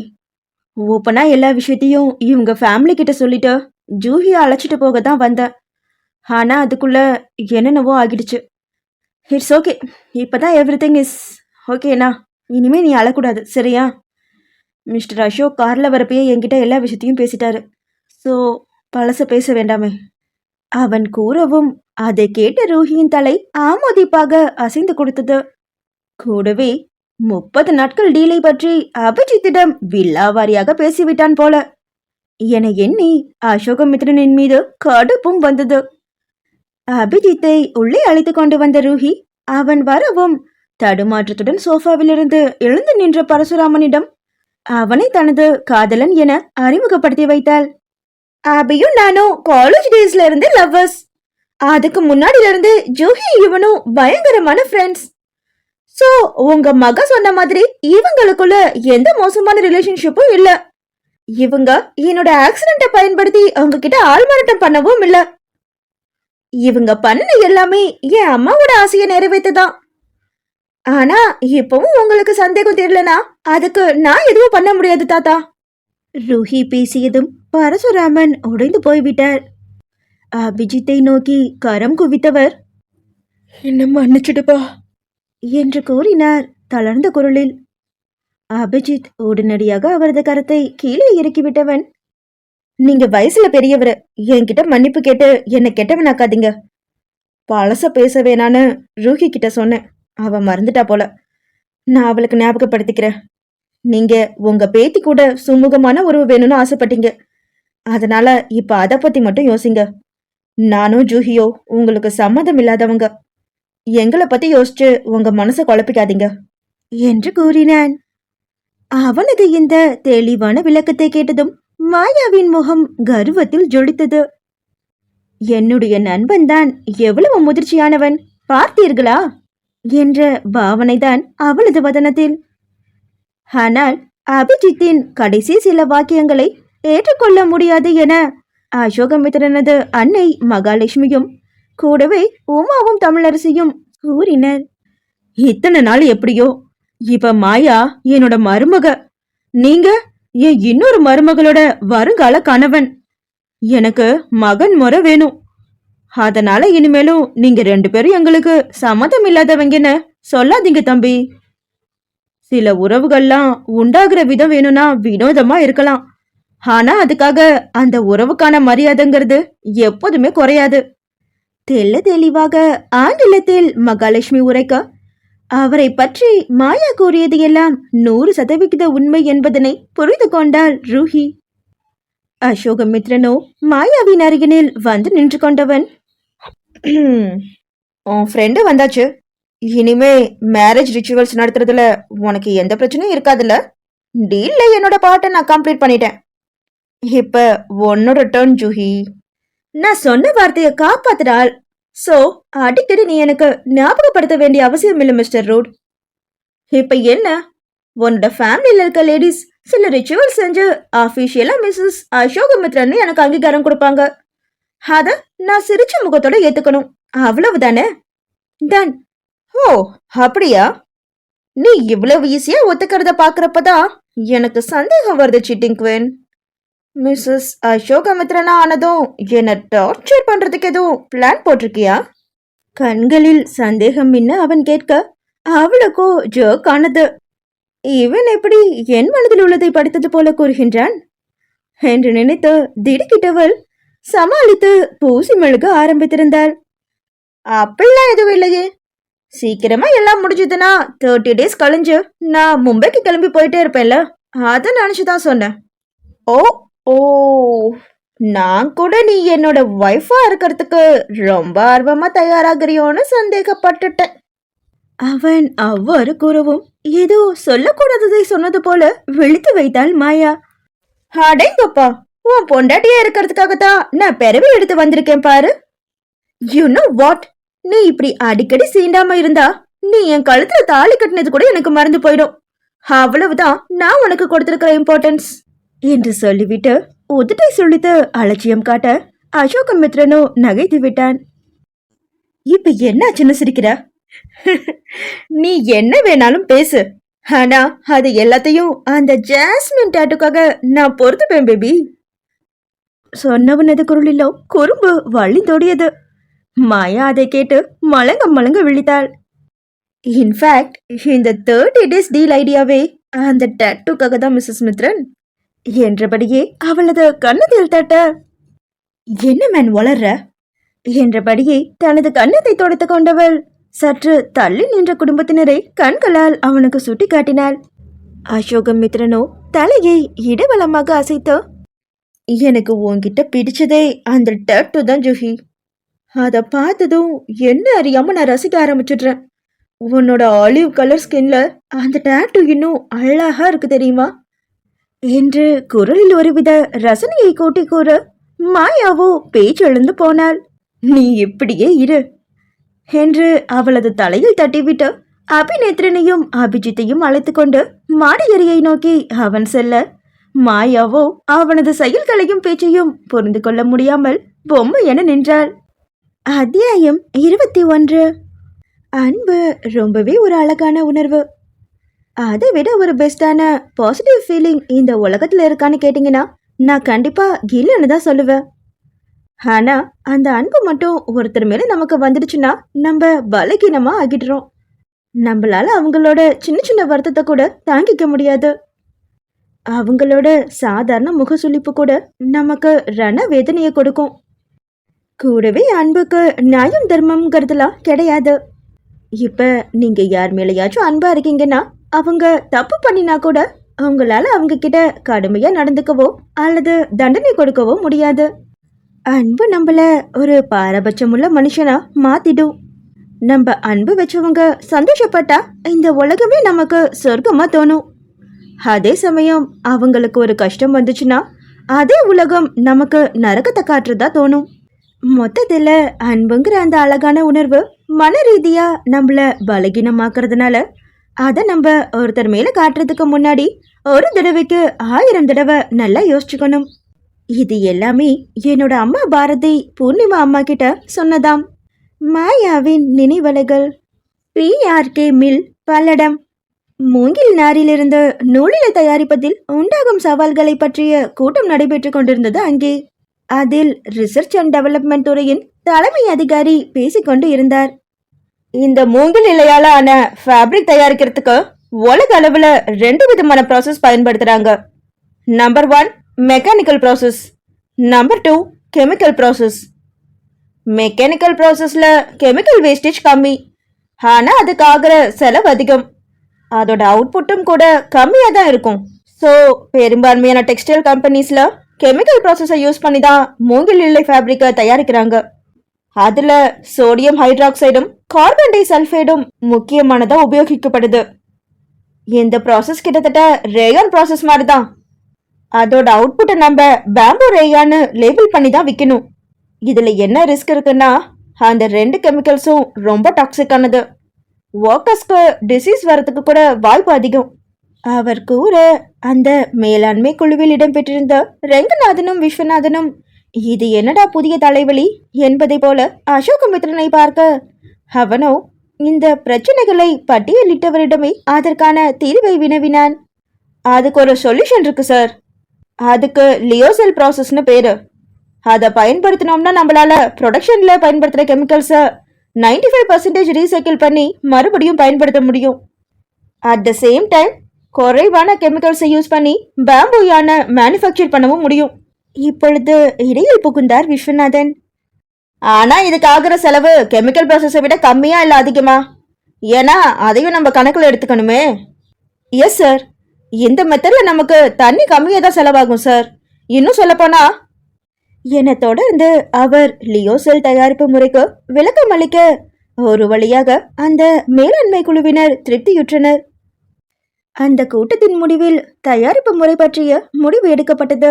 ஓப்பனா எல்லா விஷயத்தையும் இவங்க ஃபேமிலி கிட்ட சொல்லிட்டு ஜூஹியை அழைச்சிட்டு போக தான் வந்தேன். ஆனா அதுக்குள்ள என்னென்னவோ ஆகிடுச்சு. இட்ஸ் ஓகே, இப்பதான் எவ்ரிதிங் இஸ் ஓகேனா. இனிமே நீ அழக்கூடாது, சரியா? மிஸ்டர் அசோக் கார்ல வரப்பயே என்கிட்ட எல்லா விஷயத்தையும் பேசிட்டாரு. ஸோ பழச பேச வேண்டாமே. அவன் கூறவும் அதை கேட்ட ரூஹியின் தலை ஆமோதிப்பாக அசைந்து கொடுத்தது. கூடவே 30 நாட்கள் டீலை பற்றி அபிஜித்திடம் வில்லாவாரியாக பேசிவிட்டான் போல என எண்ணி அசோகமித்ரனின் மீது கடுப்பும் வந்தது. அபிஜித்தை உள்ளே அழைத்து கொண்டு வந்த ரூஹி அவன் வரவும் தடுமாற்றத்துடன் சோஃபாவிலிருந்து எழுந்து நின்ற பரசுராமனிடம் அவனை தனது காதலன் என அறிமுகப்படுத்தி வைத்தாள். அபியும் நானும் காலேஜ் டேஸ்ல இருந்து லவ்வர்ஸ். அதுக்கு முன்னாடில இருந்து ஜூஹி இவனும் பயங்கரமான ஃப்ரெண்ட்ஸ். சோ உங்க மக சொன்ன மாதிரி இவங்களுக்குள்ள எந்த மோசமான ரிலேஷன்ஷிப்பும் இல்ல. இவங்க என்னோட ஆக்சிடென்ட்டை பயன்படுத்தி அவங்க கிட்ட ஆள்மாறாட்டம் பண்ணவும் இல்ல. இவங்க பண்ண எல்லாமே என் அம்மாவோட ஆசையை நிறைவேத்துதான். ஆனா இப்பவும் உங்களுக்கு சந்தேகம் தெரியலனா அதுக்கு நான் எதுவும் பண்ண முடியாது தாத்தா. ரூஹி பேசியதும் பரசுராமன் உடைந்து போய்விட்டார். அபிஜித்தை நோக்கி கரம் குவித்தவர், என்ன மன்னிச்சிடுப்பா என்று கூறினார் தளர்ந்த குரலில். அபிஜித் உடனடியாக அவரது கரத்தை கீழே இறக்கிவிட்டவன், நீங்க வயசுல பெரியவர், என்கிட்ட மன்னிப்பு கேட்டு என்ன கெட்டவனாக்காதீங்க. பழச பேச வேணான்னு ரூஹி கிட்ட சொன்னேன், அவ மறந்துட்டா போல. நான் அவளுக்கு ஞாபகப்படுத்திக்கிறேன். நீங்க உங்க பேத்தி கூட சுமூகமான உறவு வேணும்னு ஆசைப்பட்டீங்க. அதனால இப்ப அத பத்தி மட்டும் யோசிங்க. நானும் ஜூஹியோ உங்களுக்கு சம்மதம் இல்லாதவங்க. எங்களை பத்தி யோசிச்சு உங்க மனசை குழப்பிக்காதீங்க என்று கூறினான். அவனது இந்த தெளிவான விளக்கத்தை கேட்டதும் மாயாவின் முகம் கர்வத்தில் ஜொலித்தது. என்னுடைய நண்பன் தான் எவ்வளவு முதிர்ச்சியானவன் பார்த்தீர்களா என்ற பாவனைதான் அவளது வதனத்தில். ஆனால் அபிஜித்தின் கடைசி சில வாக்கியங்களை ஏற்றுக்கொள்ள முடியாது என அசோகமித்திரனது அன்னை மகாலட்சுமியும் கூடவே உமாவும் தமிழரசியும் கூறினர். இத்தனை நாள் எப்படியோ, இப்ப மாயா என்னோட மருமக, நீங்க என் இன்னொரு மருமகளோட வருங்கால கணவன். எனக்கு மகன் முறை வேணும். அதனால இனிமேலும் நீங்க 2 பேரும் எங்களுக்கு சம்மதம் இல்லாதவங்கன்னு சொல்லாதீங்க தம்பி. சில உறவுகள்லாம் உண்டாகிற விதம் வேணும்னா வினோதமா இருக்கலாம். ஆனா அதுக்காக அந்த உறவுக்கான மரியாதைங்கிறது எப்போதுமே குறையாது. தெல்ல தெளிவாக ஆங்கிலத்தில் மகாலட்சுமி உரைக்க, அவரை பற்றி மாயா கூறியது எல்லாம் 100% உண்மை என்பதனை புரிந்து கொண்டாள் ரூஹி. அசோகமித்ரனோ மாயாவின் அருகினில் வந்து நின்று கொண்டவன், உன் ஃப்ரெண்டு வந்தாச்சு. இனிமே மேரேஜ் ரிச்சுவல்ஸ் நடத்துறதுல உனக்கு எந்த பிரச்சனையும் இருக்காதுல்ல. டீல்ல என்னோட பாட்டை நான் கம்ப்ளீட் பண்ணிட்டேன். இப்ப உன்னோட டர்ன் ஜூஹி. நான் சொன்ன வார்த்தையை காப்பாத்துறாள். சோ அடிக்கடி நீ எனக்கு ஞாபகப்படுத்த வேண்டிய அவசியம் இல்லை மிஸ்டர் ரூட். இப்ப என்ன, உன்னோட ஃபேமிலியில இருக்க லேடிஸ் சில ரிச்சுவல் செஞ்சு அபிஷியலா மிஸ்ஸஸ் அசோகமித்ரன் எனக்கு அங்கீகாரம் கொடுப்பாங்க. அத நான் சிரிச்ச முகத்தோட ஏத்துக்கணும், அவ்வளவுதானே? டன். ஓ அப்படியா? நீ இவ்வளவு ஈஸியா ஒத்துக்கிறத பாக்குறப்பதான் எனக்கு சந்தேகம் வருது சீட்டிங் குவீன். மிஸ்ஸஸ் அசோகமித்ரனா ஆனதும் என்ன டார்ச்சர் பண்றதுக்கு எதுவும் பிளான் போட்டிருக்கியா? கண்களில் சந்தேகம் மின்ன அவன் கேட்க, அவளுக்கோ ஜோக் ஆனது. இவன் எப்படி என் மனதில் உள்ளதை படித்தது போல கூறுகின்றான் என்று நினைத்து திடுக்கிட்டவள் சமாளித்து பூசி மெழுக ஆரம்பித்திருந்தாள். அப்படிலாம் எதுவும் இல்லையே. சீக்கிரமா எல்லாம் முடிஞ்சதுன்னா 30 days கழிஞ்சு நான் மும்பைக்கு கிளம்பி போயிட்டே இருப்பேன்ல, அதை நினைச்சுதான் சொன்னேன். ஓ ஓ, நான் கூட நீ என்னோட ஒய்ஃபா இருக்கிறதுக்கு ரொம்ப ஆர்வமா தயாராகிறியோன்னு சந்தேகப்பட்டுட்டேன். அவன் அவ்வாறு கூறவும் ஏதோ சொல்லக்கூடாததை சொன்னது போல விழித்து வைத்தாள் மாயா. அடேங்கப்பா, உன் பொண்டாட்டியா இருக்கிறதுக்காகத்தான் நான் பிறவி எடுத்து வந்திருக்கேன் பாரு. யூ நோ வாட், நீ இப்படி அடிக்கடி சீண்டாம இருந்தா நீ என் கழுத்துல தாலி கட்டினது கூட எனக்கு மறந்து போயிடும். அவ்வளவுதான் நான் உனக்கு கொடுத்திருக்கிற இம்பார்ட்டன்ஸ் என்று சொல்லிவிட்டு உதட்டை சுழித்து அலட்சியம் காட்ட அசோகமித்ரனோ நகைத்து விட்டான். இப்ப என்னாச்சுன்னு சிரிக்கிற? நீ என்ன வேணாலும் பேசு, ஆனா அது எல்லாத்தையும் அந்த ஜாஸ்மின் டாட்டுக்காக நான் பொறுத்துப்பேன் பேபி. சொன்னவனது குரலிலோ குறும்பு வழிந்தோடியது. மாயா அதை கேட்டு மலங்க மலங்க விழித்தாள். இன்ஃபேக்ட் இந்த 30 days டீல் ஐடியாவே அந்த டாட்டுக்காக தான் மிஸ்ஸஸ் மித்ரன் என்றபடியே அவளது கன்னத்தில் தட்ட, என்ன மேன் வளர்ற என்றபடியே தனது கன்னத்தை தொடுத்து கொண்டவள் சற்று தள்ளி நின்ற குடும்பத்தினரை கண்களால் அவனுக்கு சுட்டி காட்டினாள். அசோகமித்ரனோ தலையை இடவலமாக அசைத்து, எனக்கு உன்கிட்ட பிடிச்சதே அந்த டாட்டு தான் ஜூஹி. அதை பார்த்ததும் என்ன அறியாம நான் ரசிக்க ஆரம்பிச்சிடுறேன். உன்னோட ஆலிவ் கலர் ஸ்கின்ல அந்த டாட்டு இன்னும் அழகா இருக்கு தெரியுமா என்று குரலில் ஒருவித ரசனையை கூட்டி கூற மாயாவோ பேச்செழுந்து போனாள். நீ இப்படியே இரு என்று அவளது தலையில் தட்டிவிட்டு அபிநேத்ரனையும் அபிஜித்தையும் அழைத்து கொண்டு மாடியறையை நோக்கி அவன் செல்ல, மாயாவோ அவனது செயல்களையும் பேச்சையும் புரிந்து கொள்ள முடியாமல் பொம்மை என நின்றாள். அத்தியாயம் 21. அன்பு ரொம்பவே ஒரு அழகான உணர்வு. அதை விட ஒரு பெஸ்டான பாசிட்டிவ் ஃபீலிங் இந்த உலகத்துல இருக்கான்னு கேட்டிங்கன்னா நான் கண்டிப்பா இல்லைன்னு தான் சொல்லுவேன். ஆனா அந்த அன்பு மட்டும் ஒருத்தர் மேல நமக்கு வந்துடுச்சுன்னா நம்ம பலகீனமா ஆகிடுறோம். நம்மளால அவங்களோட சின்ன சின்ன வருத்தத்தை கூட தாங்கிக்க முடியாது. அவங்களோட சாதாரண முகசுளிப்பு கூட நமக்கு ரண வேதனையை கொடுக்கும். கூடவே அன்புக்கு நியாயம் தர்மம்ங்கிறதுலாம் கிடையாது. இப்ப நீங்க யார் மேலேயாச்சும் அன்பா இருக்கீங்கன்னா அவங்க தப்பு பண்ணினா கூட அவங்களால அவங்க கிட்ட கடுமையா நடந்துக்கவோ அல்லது தண்டனை கொடுக்கவோ முடியாது. அன்பு நம்மள ஒரு பாரபட்சமுள்ள மனுஷனா மாத்திடும். நம்ம அன்பு வச்சவங்க சந்தோஷப்பட்டா இந்த உலகமே நமக்கு சொர்க்கமா தோணும். அதே சமயம் அவங்களுக்கு ஒரு கஷ்டம் வந்துச்சுன்னா அதே உலகம் நமக்கு நரகத்தை காட்டுறதா தோணும். மொத்தத்துல அன்புங்கிற அந்த அழகான உணர்வு மன ரீதியா நம்மள பலகீனமாக்குறதுனால அதை நம்ம ஒருத்தர் மேல காட்டுறதுக்கு முன்னாடி ஒரு தடவைக்கு 1000 தடவை நல்லா யோசிச்சுக்கணும். இது எல்லாமே என்னோட அம்மா பாரதி பூர்ணிமா அம்மா கிட்ட சொன்னதாம். மாயாவின் நினைவலைகள். PRK mill Palladam. மூங்கில் நாரிலிருந்து நூலில தயாரிப்பதில் உண்டாகும் சவால்களை பற்றிய கூட்டம் நடைபெற்று கொண்டிருந்தது அங்கே. அதில் ரிசர்ச் அண்ட் டெவலப்மெண்ட் துறையின் தலைமை அதிகாரி பேசிக்கொண்டு இருந்தார். இந்த மூங்கில் இலையால ஆன ஃபேப்ரிக் தயாரிக்கிறதுக்கு உலக அளவுல 2 விதமான ப்ராசஸ் பயன்படுத்துறாங்க. Number 1 mechanical process, number 2 chemical process. Mechanical ப்ராசஸ்ல கெமிக்கல் வேஸ்டேஜ் கம்மி, ஆனா அதுக்கு ஆகிற செலவு அதிகம். அதோட அவுட்புட்டும் கூட கம்மியாக தான் இருக்கும். ஸோ பெரும்பான்மையான டெக்ஸ்டைல் கம்பெனிஸ்ல கெமிக்கல் ப்ராசஸை யூஸ் பண்ணி தான் மூங்கில் இலை ஃபேப்ரிக்கை தயாரிக்கிறாங்க. அதுல சோடியம் ஹைட்ராக்சைடும் கார்பன் டை சல்ஃபைடும் முக்கியமானதா உபயோகிக்கப்படுது. இந்த ப்ராசஸ் கிட்டத்தட்ட ரேயான் ப்ராசஸ் மாதிரி தான். அதோட அவுட்புட்டை நம்ம பேம்பு ரேயான்னு லேபிள் பண்ணி தான் விற்கணும். இதுல என்ன ரிஸ்க் இருக்குன்னா அந்த 2 கெமிக்கல்ஸும் ரொம்ப டாக்ஸிக்கானது. ஒர்க்கர்ஸ்க்கு டிசீஸ் வரதுக்கு கூட வாய்ப்பு அதிகம். அவர் கூற அந்த மேலாண்மை குழுவில் இடம்பெற்றிருந்த ரெங்கநாதனும் விஸ்வநாதனும் இது என்னடா புதிய தலைவலி என்பதை போல அசோகமித்ரனை பார்க்க, அவனோ இந்த பிரச்சனைகளை பட்டியலிட்டவரிடமே அதற்கான தீர்வை வினவினான். அதுக்கு ஒரு சொல்யூஷன் இருக்கு சார். அதுக்கு லியோசெல் ப்ராசஸ்னு பேரு. அதை பயன்படுத்தினோம்னா நம்மளால ப்ரொடக்ஷன்ல பயன்படுத்துகிற கெமிக்கல்ஸை 95% ரீசைக்கிள் பண்ணி மறுபடியும் பயன்படுத்த முடியும். அட் த சேம் டைம் குறைவான கெமிக்கல்ஸை யூஸ் பண்ணி பேம்பு யானை மேனுஃபேக்சர் பண்ணவும் முடியும். இப்பொழுது இடையில் புகுந்தார் விஸ்வநாதன். ஆனா இதுக்கு ஆகிற செலவு கெமிக்கல் ப்ராசஸை விட கம்மியா இல்ல அதிகமா? ஏன்னா அதையும் நம்ம கணக்கில் எடுத்துக்கணுமே. எஸ் சார், இந்த மெத்தட்ல நமக்கு தண்ணி கம்மியாக தான் செலவாகும் சார். இன்னும் சொல்லப்போனா என தொடர்ந்து அவர் லியோசெல் தயாரிப்பு முறைக்கு விளக்கம் அளிக்க ஒரு வழியாக அந்த மேலாண்மை குழுவினர் திருப்தியுற்றனர். அந்த கூட்டத்தின் முடிவில் தயாரிப்பு முறை பற்றிய முடிவு எடுக்கப்பட்டது.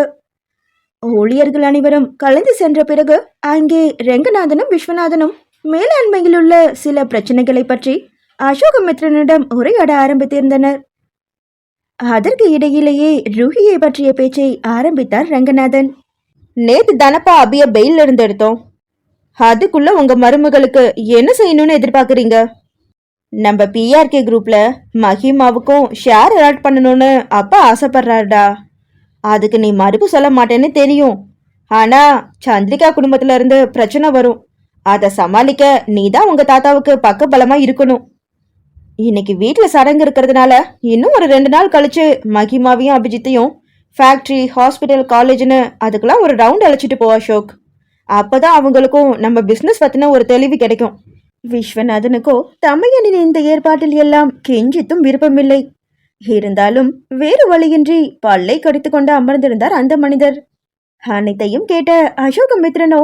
ஊழியர்கள் அனைவரும் கலந்து சென்ற பிறகு அங்கே ரெங்கநாதனும் விஸ்வநாதனும் மேலாண்மையில் உள்ள சில பிரச்சனைகளை பற்றி அசோகமித்ரனிடம் உரையாட ஆரம்பித்திருந்தனர். அதற்கு இடையிலேயே ரூஹியை பற்றிய பேச்சை ஆரம்பித்தார் ரங்கநாதன். நேத்து தானப்பா அபிய பெயில இருந்து எடுத்தோம். அதுக்குள்ள உங்க மருமகளுக்கு என்ன செய்யணும்னு எதிர்பார்க்குறீங்க? நம்ம PRK குரூப்ல மஹிமாவுக்கும் ஷேர் அலாட் பண்ணணும்னு அப்பா ஆசைப்படுறாருடா. அதுக்கு நீ மறுப்பு சொல்ல மாட்டேன்னு தெரியும். ஆனா சந்திரிகா குடும்பத்துல இருந்து பிரச்சனை வரும். அதை சமாளிக்க நீ தான் உங்க தாத்தாவுக்கு பக்க பலமா இருக்கணும். இன்னைக்கு வீட்டுல சடங்கு இருக்கிறதுனால இன்னும் ஒரு 2 நாள் கழிச்சு மஹிமாவையும் அபிஜித்தையும் ஃபேக்ட்ரி, ஹாஸ்பிட்டல், காலேஜ்னு அதுக்கெல்லாம் ஒரு ரவுண்ட் அழைச்சிட்டு போ அசோக். அப்பதான் அவங்களுக்கும் நம்ம பிசினஸ் பத்தின ஒரு தெளிவு கிடைக்கும். விஸ்வநாதனுக்கோ தமையனின் இந்த ஏற்பாட்டில் எல்லாம் கெஞ்சித்தும் விருப்பமில்லை. இருந்தாலும் வேறு வழியின்றி பல்லை கடித்து கொண்டு அமர்ந்திருந்தார் அந்த மனிதர். அனைத்தையும் கேட்ட அசோகமித்ரனோ,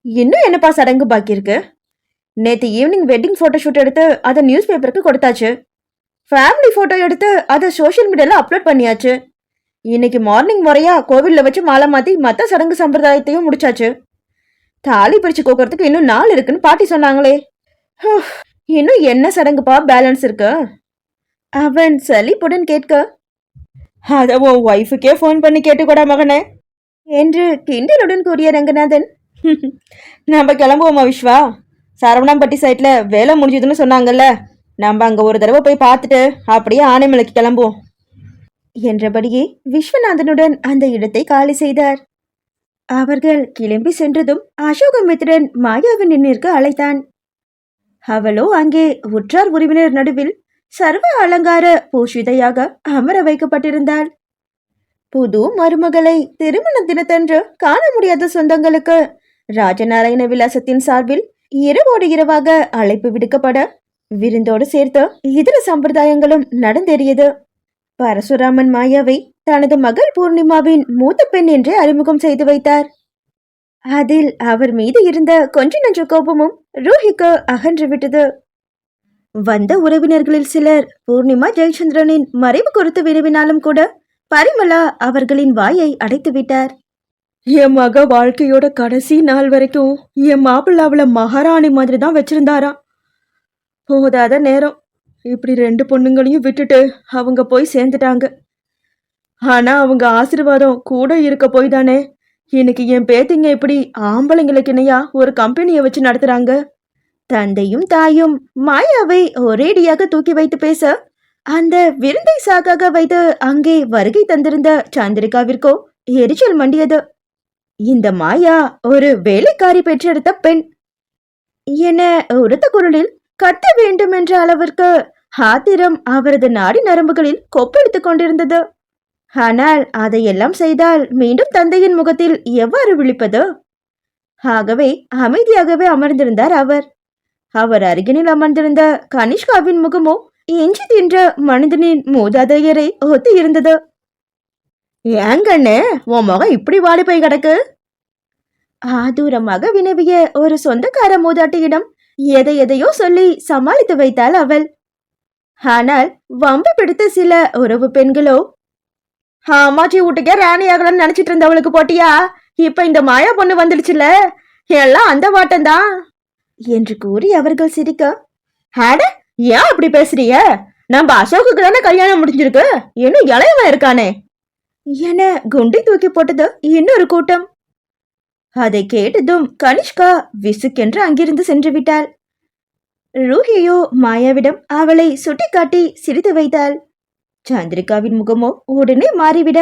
இன்னும் என்னப்பா சடங்கு பாக்கி இருக்கு? நேற்று ஈவினிங் வெட்டிங் போட்டோ ஷூட் எடுத்து அதை நியூஸ் பேப்பருக்கு கொடுத்தாச்சு. ஃபேமிலி போட்டோ எடுத்து அதை சோஷியல் மீடியால அப்லோட் பண்ணியாச்சு. இன்னைக்கு மார்னிங் முறையா கோவில்ல வச்சு மாலை மாத்தி மற்ற சடங்கு சம்பிரதாயத்தையும் முடிச்சாச்சு. தாலி பிரிச்சு கோக்கறதுக்கு இன்னும் நாள் இருக்குன்னு பாட்டி சொன்னாங்களே. ஹுஃப், இன்னும் என்ன சடங்குப்பா பேலன்ஸ் இருக்கு? அவன் சலிப்புடன் கேட்க, அத உன் ஒய்ஃபுக்கே ஃபோன் பண்ணி கேட்டுக்கூடா மகனே என்று கிண்டலுடன் கூறிய ரங்கநாதன். நம்ம கிளம்புவோமா விஸ்வா? சரவணம்பட்டி சைட்ல வேலை முடிஞ்சதுன்னு சொன்னாங்கல்ல, நம்ம அங்க ஒரு தடவை போய் பார்த்துட்டு அப்படியே ஆனைமலைக்கு கிளம்புவோம் என்றபடியே விஸ்வநாதனுடன் அந்த இடத்தை காலி செய்தார். அவர்கள் கிளம்பி சென்றதும் அசோகமித்திரன் மாயாவின் நின்னிற்கு அழைத்தான். அவளோ அங்கே உற்றார் உறவினர் நடுவில் சர்வ அலங்கார பூஷிதையாக அமர வைக்கப்பட்டிருந்தாள். புது மருமகளை திருமண தினத்தன்று காண முடியாத சொந்தங்களுக்கு ராஜநாராயண விலாசத்தின் சார்பில் இரவோடு இரவாக அழைப்பு விடுக்கப்பட விருந்தோடு சேர்த்து இதர சம்பிரதாயங்களும் நடந்தேறியது. பரசுராமன் மாயாவை தனது மகள் பூர்ணிமாவின் மூத்த பெண் என்றே அறிமுகம் செய்து வைத்தார். அதில் அவர் மீது இருந்த கொஞ்ச நஞ்ச கோபமும் ரூஹிக்கு அகன்று விட்டது. வந்த உறவினர்களில் சிலர் பூர்ணிமா ஜெயச்சந்திரனின் மறைவு குறித்து வினவினாலும் கூட பரிமளா அவர்களின் வாயை அடைத்து விட்டார். என் மக வாழ்க்கையோட கடைசி நாள் வரைக்கும் என் மாப்பிள்ள அவளை மகாராணி மாதிரி தான் வச்சிருந்தாராம். போதாத நேரம் இப்படி 2 பொண்ணுங்களையும் விட்டுட்டு அவங்க போய் சேர்ந்துட்டாங்க. ஆனா அவங்க ஆசீர்வாதம் கூட இருக்க போய் தானே இன்னைக்கு என் பேத்திங்க இப்படி ஆம்பளைங்களுக்கு இணையா ஒரு கம்பெனியை வச்சு நடத்துறாங்க. தந்தையும் தாயும் மாயாவை ஒரேடியாக தூக்கி வைத்து பேச அந்த விருந்தை சாக்காக வைத்து அங்கே வருகை தந்திருந்த சந்திரிகாவிற்கோ எரிச்சல் மண்டியது. இந்த மாயா ஒரு வேலைக்காரி பெற்றெடுத்த பெண் என உரத்த குரலில் கத்த வேண்டும் என்ற அளவிற்கு ஆத்திரம் அவரது நாடி நரம்புகளில் கொப்பளித்துக் கொண்டிருந்தது. ஆனால் அதையெல்லாம் செய்தால் மீண்டும் தந்தையின் முகத்தில் எவ்வாறு விழிப்பது? ஆகவே அமைதியாகவே அமர்ந்திருந்தார் அவர். அவர் அருகினில் அமர்ந்திருந்த கனிஷ்காவின் முகமோ எஞ்சி தின்ற மனிதனின் மூதாதையரை ஒத்து இருந்தது. ஏங்கண்ணே, உன் முகம் இப்படி வாடி போய் கிடக்கு? ஆதூரமாக வினவிய ஒரு சொந்தக்கார மூதாட்டியிடம் எதையோ சொல்லி சமாளித்து வைத்தாள் அவள். ஆனால் வம்பு பிடித்த சில உறவு பெண்களோ, அம்மாச்சி வீட்டுக்கே ராணியாகலன்னு நினைச்சிட்டு இருந்தவளுக்கு போட்டியா இப்ப இந்த மாயா பொண்ணு வந்துடுச்சுல, எல்லாம் அந்த வாட்டம்தான் என்று கூறி அவர்கள் சிரிக்க, அட ஏன் அப்படி பேசுறிய? நம்ம அசோக்குக்கு தானே கல்யாணம் முடிஞ்சிருக்கு, இன்னும் இளையவன் இருக்கானே என குண்டை தூக்கி போட்டது இன்னொரு கூட்டம். அதை கேட்டதும் கனிஷ்கா விசுக்கென்று அங்கிருந்து சென்று விட்டாள். ரூஹியோ மாயாவிடம் அவளை சுட்டிக்காட்டி சிரித்து வைத்தாள். சந்திரிகாவின் முகமோ உடனே மாறிவிட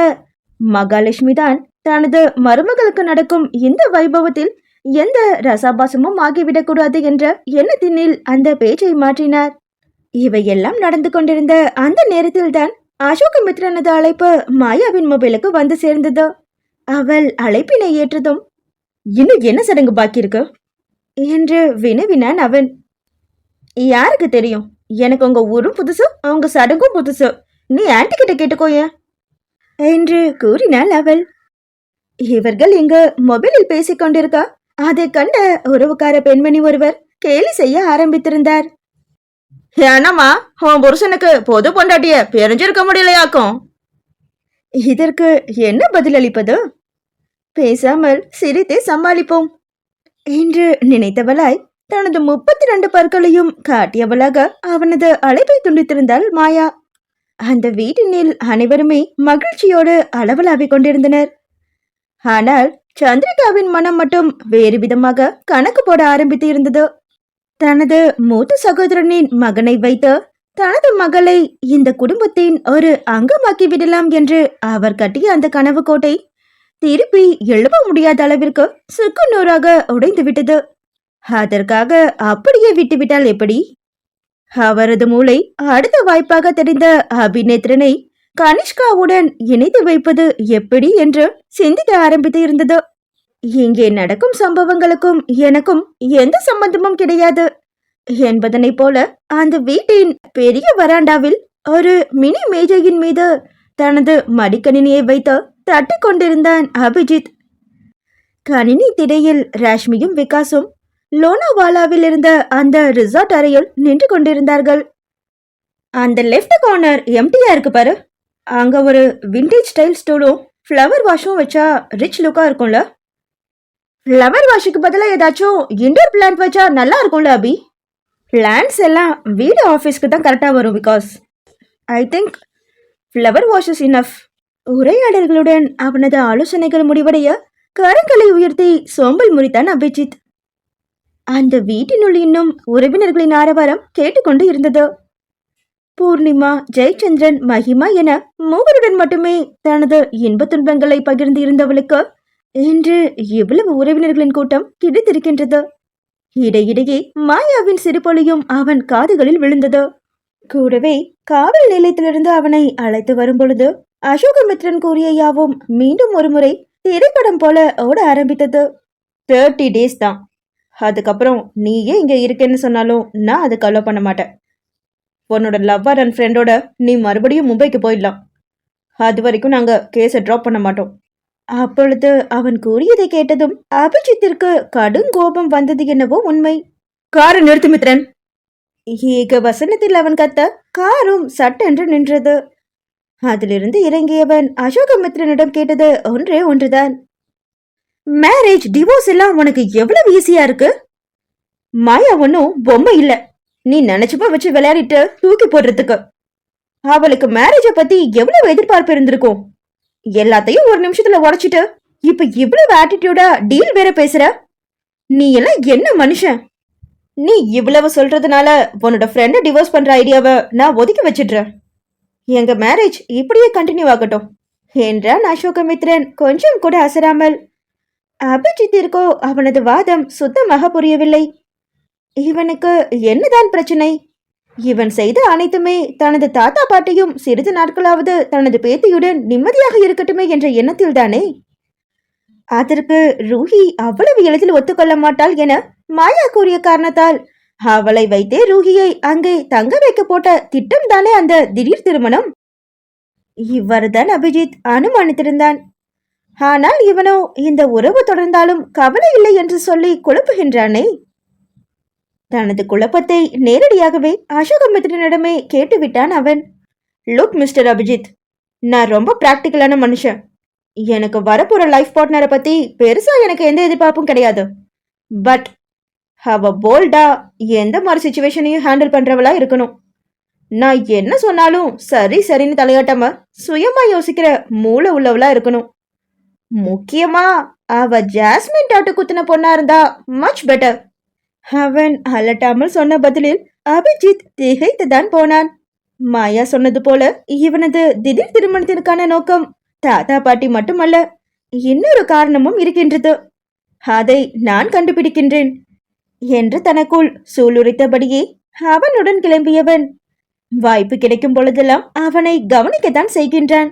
மகாலட்சுமி தான் தனது மருமகளுக்கு நடக்கும் இந்த வைபவத்தில் எந்த ரசாபாசமும் ஆகிவிடக்கூடாது என்ற எண்ணத்தினில் அந்த பேச்சை மாற்றினார். இவையெல்லாம் நடந்து கொண்டிருந்த அந்த நேரத்தில்தான் அசோகமித்ரனது அழைப்பு மாயாவின் மொபைலுக்கு வந்து சேர்ந்தது. அவள் அழைப்பினை ஏற்றதும், இன்னும் என்ன சடங்கு பாக்கி இருக்கு என்று வினவினான் அவன். யாருக்கு தெரியும், எனக்கு உங்க ஊரும் புதுசு அவங்க சடங்கும் புதுசு, நீ ஆன்டி கிட்ட கேட்டுக்கோய என்று கூறினாள் அவள். இவர்கள் இங்கு மொபைலில் பேசிக் கொண்டிருக்க அதை கண்ட உறவுக்கார பெண்மணி ஒருவர் கேலி செய்ய ஆரம்பித்திருந்தார். ஏனம்மா, உன் புருஷனுக்கு பொது பொண்டாட்டிய பிரிஞ்சிருக்க முடியலையாக்கும். இதற்கு என்ன பதிலளிப்பது? பேசாமல் சிரித்தே சமாளிப்போம் என்று நினைத்தவளாய் தனது 32 பற்களையும் காட்டியவளாக அவனது அழைப்பை துண்டித்திருந்தாள் மாயா. அந்த வீட்டினில் அனைவருமே மகிழ்ச்சியோடு அளவலாவிக் கொண்டிருந்தனர். ஆனால் சந்திரிகாவின் மனம் மட்டும் வேறு விதமாக கணக்கு போட ஆரம்பித்து இருந்தது. தனது மூத்த சகோதரனின் மகனை வைத்து தனது மகளை இந்த குடும்பத்தின் ஒரு அங்கமாக்கி விடலாம் என்று அவர் கட்டிய அந்த கனவு கோட்டை திருப்பி எழுப்ப முடியாத அளவிற்கு சுக்குநூறாக உடைந்து விட்டது. அதற்காக அப்படியே விட்டுவிட்டால் எப்படி? அவரது மூளை அடுத்த வாய்ப்பாக தெரிந்த அபிநேத்ரனை கனிஷ்காவுடன் இணைத்து வைப்பது எப்படி என்று சிந்திக்க ஆரம்பித்து இருந்தது. இங்கே நடக்கும் சம்பவங்களுக்கும் எனக்கும் எந்த சம்பந்தமும் கிடையாது என்பதனை போல அந்த வீட்டின் பெரிய வராண்டாவில் ஒரு மினி மேஜையின் மீது தனது மடிக்கணினியை வைத்து தட்டி கொண்டிருந்தான் அபிஜித். கணினி திரையில் ராஷ்மியும் விகாசும் லோனாவாலாவில் இருந்த அந்த ரிசார்ட் அறையில் நின்று கொண்டிருந்தார்கள். அந்த லெஃப்ட் கார்னர் எம்டியா இருக்கு பாரு, அங்க ஒரு விண்டேஜ் ஸ்டைல் ஸ்டூலும் ஃப்ளவர் வாஷும் வச்சா ரிச் லுக்கா இருக்கும்ல. ஃப்ளவர் வாஷுக்கு பதிலா ஏதாச்சும் இன்டோர் பிளான்ட் வச்சா நல்லா இருக்கும்ல அபி. பிளான்ட்ஸ் எல்லாம் வீடு ஆஃபீஸ்க்கு தான் கரெக்டாக வரும். Because I think flower wash is enough. உரையாடல்களுடன் அவனது ஆலோசனைகள் முடிவடைய கரங்களை உயர்த்தி சோம்பல் முறித்தான் அபிஜித். அந்த வீட்டினுள் இன்னும் உறவினர்களின் ஆரவாரம் கேட்டுக்கொண்டு இருந்தது. பூர்ணிமா, ஜெயச்சந்திரன், மகிமா என மூவருடன் மட்டுமே தனது இன்ப துன்பங்களை பகிர்ந்து இருந்தவளுக்கு இன்று இவ்வளவு உறவினர்களின் கூட்டம் கிடைத்திருக்கின்றது. இடையிடையே மாயாவின் சிறுபொலியும் அவன் காதுகளில் விழுந்தது. கூடவே காவல் நிலையத்திலிருந்து அவனை அழைத்து வரும்பொழுது அசோகமித்ரன் கூறிய யாவும் மீண்டும் ஒரு முறை திரைப்படம் போல ஓட ஆரம்பித்தது. 30 days தான். அதுக்கப்புறம் நீயே இங்க இருக்கேன்னு சொன்னாலும் நான் அதுக்கு அலோ பண்ண மாட்டேன். உன்னோட லவ்வர் அண்ட் ஃப்ரெண்டோட நீ மறுபடியும் மும்பைக்கு போயிடலாம். அது வரைக்கும் நாங்க கேஸை ட்ராப் பண்ண மாட்டோம். அப்பொழுது அவன் கூறியதை கேட்டதும் அபிஜித்திற்கு கடும் கோபம் வந்தது என்னவோ உண்மை. காரை நிறுத்து மித்ரன். ஏக வசனத்தில் அவன் கத்த காரும் சட்டென்று நின்றது. அதிலிருந்து இறங்கியவன் அசோகமித்ரனிடம் கேட்டது ஒன்றே ஒன்றுதான். மேரேஜ் டிவோர்ஸ் எல்லாம் உனக்கு எவ்வளவு ஈஸியா இருக்கு? மாயா ஒன்னும் பொம்மை இல்ல, நீ நினைச்சப்ப வச்சு விளையாடிட்டு தூக்கி போடுறதுக்கு. அவளுக்கு மேரேஜ பத்தி எவ்வளவு எதிர்பார்ப்பு இருந்திருக்கும். எல்லாத்தையும் ஒரு நிமிஷத்துல உடைச்சிட்டு இப்ப இவ்வளவு ஆட்டிடியூடா டீல் வேற பேசுற. நீ எல்லாம் என்ன மனுஷன்? நீ இவ்வளவு சொல்றதுனால உன்னோட ஃப்ரெண்ட டிவோர்ஸ் பண்ற ஐடியாவை நான் ஒதுக்கி வச்சிடுறேன். எங்க மேரேஜ் இப்படியே கண்டினியூ ஆகட்டும் என்றான் அசோகமித்ரன் கொஞ்சம் கூட அசராமல். அபிஜித்திற்கோ அவனது வாதம் சுத்தமாக புரியவில்லை. இவனுக்கு என்னதான் பிரச்சனை? இவன் செய்த அனைத்துமே தனது தாத்தா பாட்டியும் சிறிது நாட்களாவது தனது பேத்தியுடன் நிம்மதியாக இருக்கட்டுமே என்ற எண்ணத்தில் தானே. அதற்கு ரூஹி அவ்வளவு எளிதில் ஒத்துக்கொள்ள மாட்டாள் என மாயா கூறிய காரணத்தால் அவளை வைத்தே ரூஹியை அங்கே தங்க வைக்க போட்ட திட்டம் தானே அந்த திடீர் திருமணம். இவ்வாறுதான் அபிஜித் அனுமானித்திருந்தான். ஆனால் இவனோ இந்த உறவு தொடர்ந்தாலும் கவலை இல்லை என்று சொல்லி குழப்புகின்றானே. தனது குழப்பத்தை நேரடியாகவே அசோகமித்ரனிடமே கேட்டுவிட்டான் அவன். லுக் மிஸ்டர் அபிஜித், நான் ரொம்ப பிராக்டிக்கலான மனுஷன். எனக்கு வரப்போற லைஃப் பார்ட்னரை பத்தி பெருசா எனக்கு எந்த எதிர்பார்ப்பும் கிடையாது. பட் அவ போல்டா எந்த மாதிரி சுச்சுவேஷனையும் ஹேண்டில் பண்றவளா இருக்கணும். நான் என்ன சொன்னாலும் சரி சரின்னு தலையாட்டாம சுயமா யோசிக்கிற மூளை உள்ளவளா இருக்கணும். முக்கியமா அவ ஜாஸ்மின் டாட்டு குத்துன பொண்ணா இருந்தா மச் பெட்டர். அவன் அலட்டாமல் சொன்ன பதிலில் அபிஜித் திகைத்துதான் போனான். மாயா சொன்னது போல இவனது திடீர் திருமணத்திற்கான நோக்கம் தாத்தா பாட்டி மட்டுமல்ல, இன்னொரு காரணமும் இருக்கின்றது. அதை நான் கண்டுபிடிக்கின்றேன் என்று தனக்குள் சூளுரைத்தபடியே அவனுடன் கிளம்பியவன் வாய்ப்பு கிடைக்கும் பொழுதெல்லாம் அவனை கவனிக்கத்தான் செய்கின்றான்.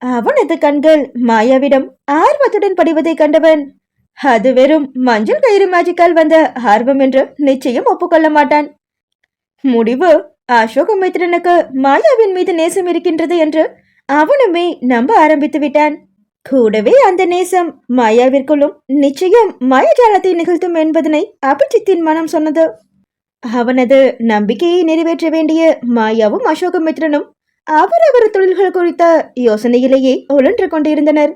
அவனது கண்கள் மாயாவிடம் ஆர்வத்துடன் படிவதை கண்டவன் அது வெறும் மஞ்சள் கயிறு மேஜிக்கால் வந்த ஆர்வம் என்று நிச்சயம் ஒப்புக்கொள்ள மாட்டான். முடிவு அசோகமித்ரனுக்கு மாயாவின் மீது நேசம் இருக்கின்றது என்று அவனுமே நம்ப ஆரம்பித்து விட்டான். கூடவே அந்த நேசம் மாயாவிற்குள்ளும் நிச்சயம் மாயஜாலத்தை நிகழ்த்தும் என்பதனை அபிஜித்தின் மனம் சொன்னது. அவனது நம்பிக்கையை நிறைவேற்ற வேண்டிய மாயாவும் அசோகமித்ரனும் அவரவர் தொழில்கள் குறித்த யோசனையிலேயே உழன்று கொண்டிருந்தனர்.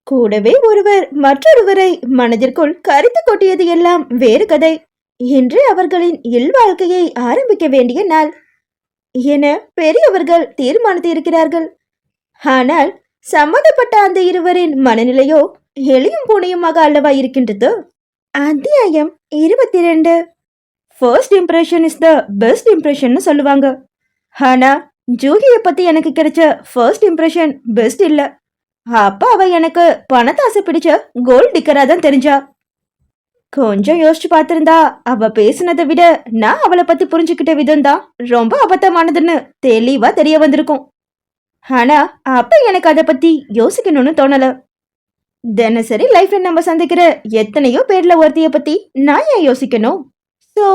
கூடவே ஒருவர் மற்றொருவரை மனதிற்குள் கரித்து கொட்டியது எல்லாம் வேறு கதை. இன்று அவர்களின் இல்வாழ்க்கையை ஆரம்பிக்க வேண்டிய நாள் என பெரியவர்கள் தீர்மானித்து இருக்கிறார்கள். ஆனால் சம்மந்தப்பட்ட அந்த இருவரின் மனநிலையோ எளியும் பூனையுமாக அல்லவா இருக்கின்றது. அத்தியாயம் 22. First impression is the best impression சொல்லுவாங்க. ஆனா ஜூஹியை பத்தி எனக்கு கிடைச்ச ஃபர்ஸ்ட் இம்ப்ரெஷன் பெஸ்ட் இல்ல. அப்ப அவ எனக்கு பணத்தாசை பிடிச்ச கோல்ட் டிக்கரா தான் தெரிஞ்சா. கொஞ்சம் யோசிச்சு பார்த்திருந்தா அவ பேசினதை விட நான் அவளை பத்தி புரிஞ்சுக்கிட்ட விதம் தான் ரொம்ப அபத்தமானதுன்னு தெளிவா தெரிய வந்திருக்கும். ஆனா அப்ப எனக்கு அதை பத்தி யோசிக்கணும்னு தோணல. தினசரி லைஃப்ல நம்ம சந்திக்கிற எத்தனையோ பேர்ல ஒருத்திய பத்தி நான் ஏன் யோசிக்கணும்? சோ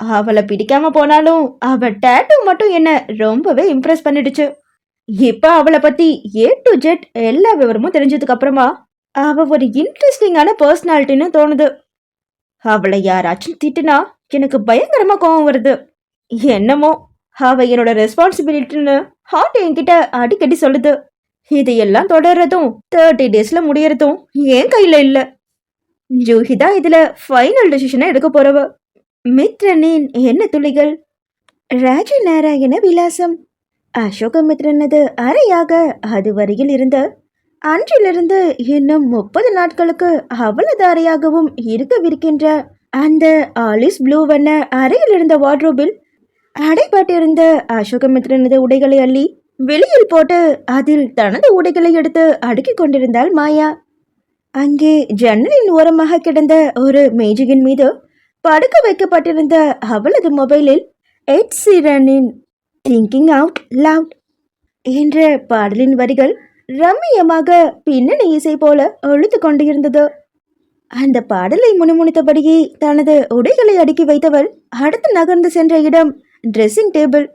அவளை பிடிக்காம போனாலும் அவ டேட்டூ மட்டும் என்ன ரொம்பவே இம்ப்ரெஸ் பண்ணிடுச்சு. இப்ப அவளை பத்தி A to Z எல்லா விவரமும் தெரிஞ்சதுக்கு அப்புறமா அவ ஒரு இன்ட்ரெஸ்டிங்கான பர்சனாலிட்டின்னு தோணுது. அவளை யாராச்சும் திட்டுனா எனக்கு பயங்கரமா கோவம் வருது. என்னமோ அவ என்னோட ரெஸ்பான்சிபிலிட்டின்னு ஹார்ட் என்கிட்ட அடிக்கடி சொல்லுது. இதையெல்லாம் தொடர்றதும் 30 daysல முடியறதும் என் கையில இல்ல. ஜூஹி தான் இதுல ஃபைனல் டிசிஷனை எடுக்க போறவ. மித்ரனின் என்ன துளிகள். ராஜநாராயண விலாசம். அசோகமித்ரனது அறையாக அது வரையில் இருந்த அன்றிலிருந்து இன்னும் 30 நாட்களுக்கு அவளது அறையாகவும் இருக்கவிருக்கின்ற அந்த ஆலிஸ் ப்ளூ வண்ண அறையில் இருந்த வார்ட்ரோபில் அடைபட்டிருந்த அசோகமித்ரனது உடைகளை அள்ளி வெளியில் போட்டு அதில் தனது உடைகளை எடுத்து அடுக்கிக் கொண்டிருந்தாள் மாயா. அங்கே ஜன்னலின் ஓரமாக கிடந்த ஒரு மேஜையின் மீது படுக்க வைக்கப்பட்டிருந்த அவளது மொபைலில் எட் ஷீரனின் திங்கிங் அவுட் லவுட் என்ற பாடலின் வரிகள் ரம்மியமாக பின்னணி இசை போல ஒழித்து கொண்டிருந்தது. அந்த பாடலை முணுமுணுத்தபடியே தனது உடைகளை அடுக்கி வைத்தவள் அடுத்து நகர்ந்து சென்ற இடம் ட்ரெஸ்ஸிங் டேபிள்.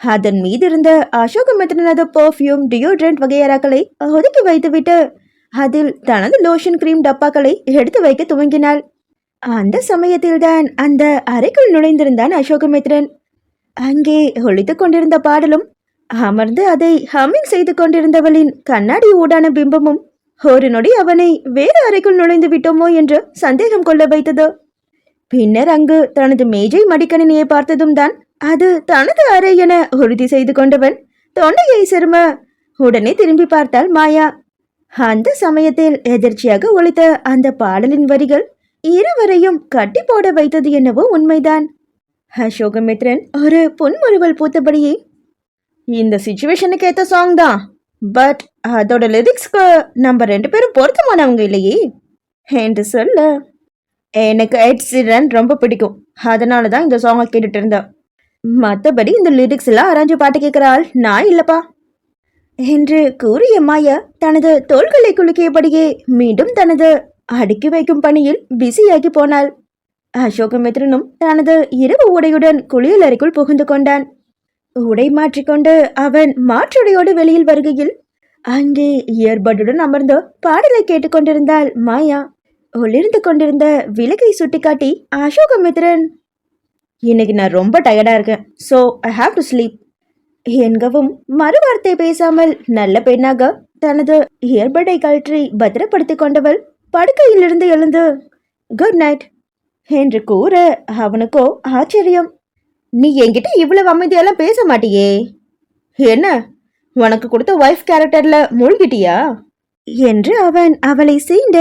அதன் மீது இருந்த அசோகமித்ரனது பர்ஃப்யூம் டியோட்ரண்ட் வகையறாக்களை ஒதுக்கி வைத்துவிட்டு அதில் தனது லோஷன் கிரீம் டப்பாக்களை எடுத்து வைக்க துவங்கினாள். அந்த சமயத்தில்தான் அந்த அறைக்குள் நுழைந்திருந்தான் அசோகமித்ரன். அங்கே ஒழித்துக் கொண்டிருந்த பாடலும் அமர்ந்து அதை ஹம்மிங் செய்து கொண்டிருந்தவளின் கண்ணாடி ஊடான பிம்பமும் ஒரு நொடி அவனை வேறு அறைக்குள் நுழைந்து விட்டோமோ என்று சந்தேகம் கொள்ள வைத்தது. பின்னர் அங்கு தனது மேஜை மடிக்கணினியை பார்த்ததும் தான் அது தனது அறை என உறுதி செய்து கொண்டவன் தொண்டையை சிறும உடனே திரும்பி பார்த்தாள் மாயா. அந்த சமயத்தில் எதிர்ச்சியாக ஒலித்த அந்த பாடலின் வரிகள் இருவரையும் கட்டி போட வைத்தது என்னவோ உண்மைதான். அசோகமித்ரன் ஒரு புன்முறுவல் பூத்தபடியே, இந்த சிச்சுவேஷனுக்கு ஏற்ற சாங் தான், பட் அதோட லிரிக்ஸ்க்கு நம்ம 2 பேரும் பொருத்தமானவங்க இல்லையே என்று சொல்ல, எனக்கு எட் ஷீரன் ரொம்ப பிடிக்கும், அதனால தான் இந்த சாங்கை கேட்டுட்டு இருந்தேன். மற்றபடி இந்த லிரிக்ஸ் எல்லாம் அரைஞ்சு பாட்டு கேட்குறாள் நான் இல்லப்பா என்று கூறிய மாயா தனது தோள்களை குலுக்கியபடியே மீண்டும் தனது அடுக்கி வைக்கும் பணியில் பிஸியாகி போனாள். அசோகமித்ரனும் தனது இரவு உடையுடன் குளியல் அறைக்குள் புகுந்து கொண்டான். உடை மாற்றிக்கொண்டு அவன் மாற்றுடையோடு வெளியில் வருகையில் அங்கே இயர்பட்டுடன் அமர்ந்து பாடலை கேட்டுக்கொண்டிருந்தாள் மாயா. ஒளிர்ந்து கொண்டிருந்த விளக்கை சுட்டிக்காட்டி அசோகமித்ரன், இன்னைக்கு நான் ரொம்ப டயர்டா இருக்கேன், so I have to sleep என்கவும் மறுவார்த்தை பேசாமல் நல்ல பெண்ணாக தனது இயர்பட்டை கழற்றி பத்திரப்படுத்திக் கொண்டவள் படுக்கையிலிருந்து எழுந்து குட் நைட் என்று கூற அவனுக்கோ ஆச்சரியம். நீ என்கிட்ட இவ்வளவு அமைதியெல்லாம் பேச மாட்டியே, என்ன உனக்கு கொடுத்த ஒய்ஃப் கேரக்டர்ல மூழ்கிட்டியா என்று அவன் அவளை சீண்ட,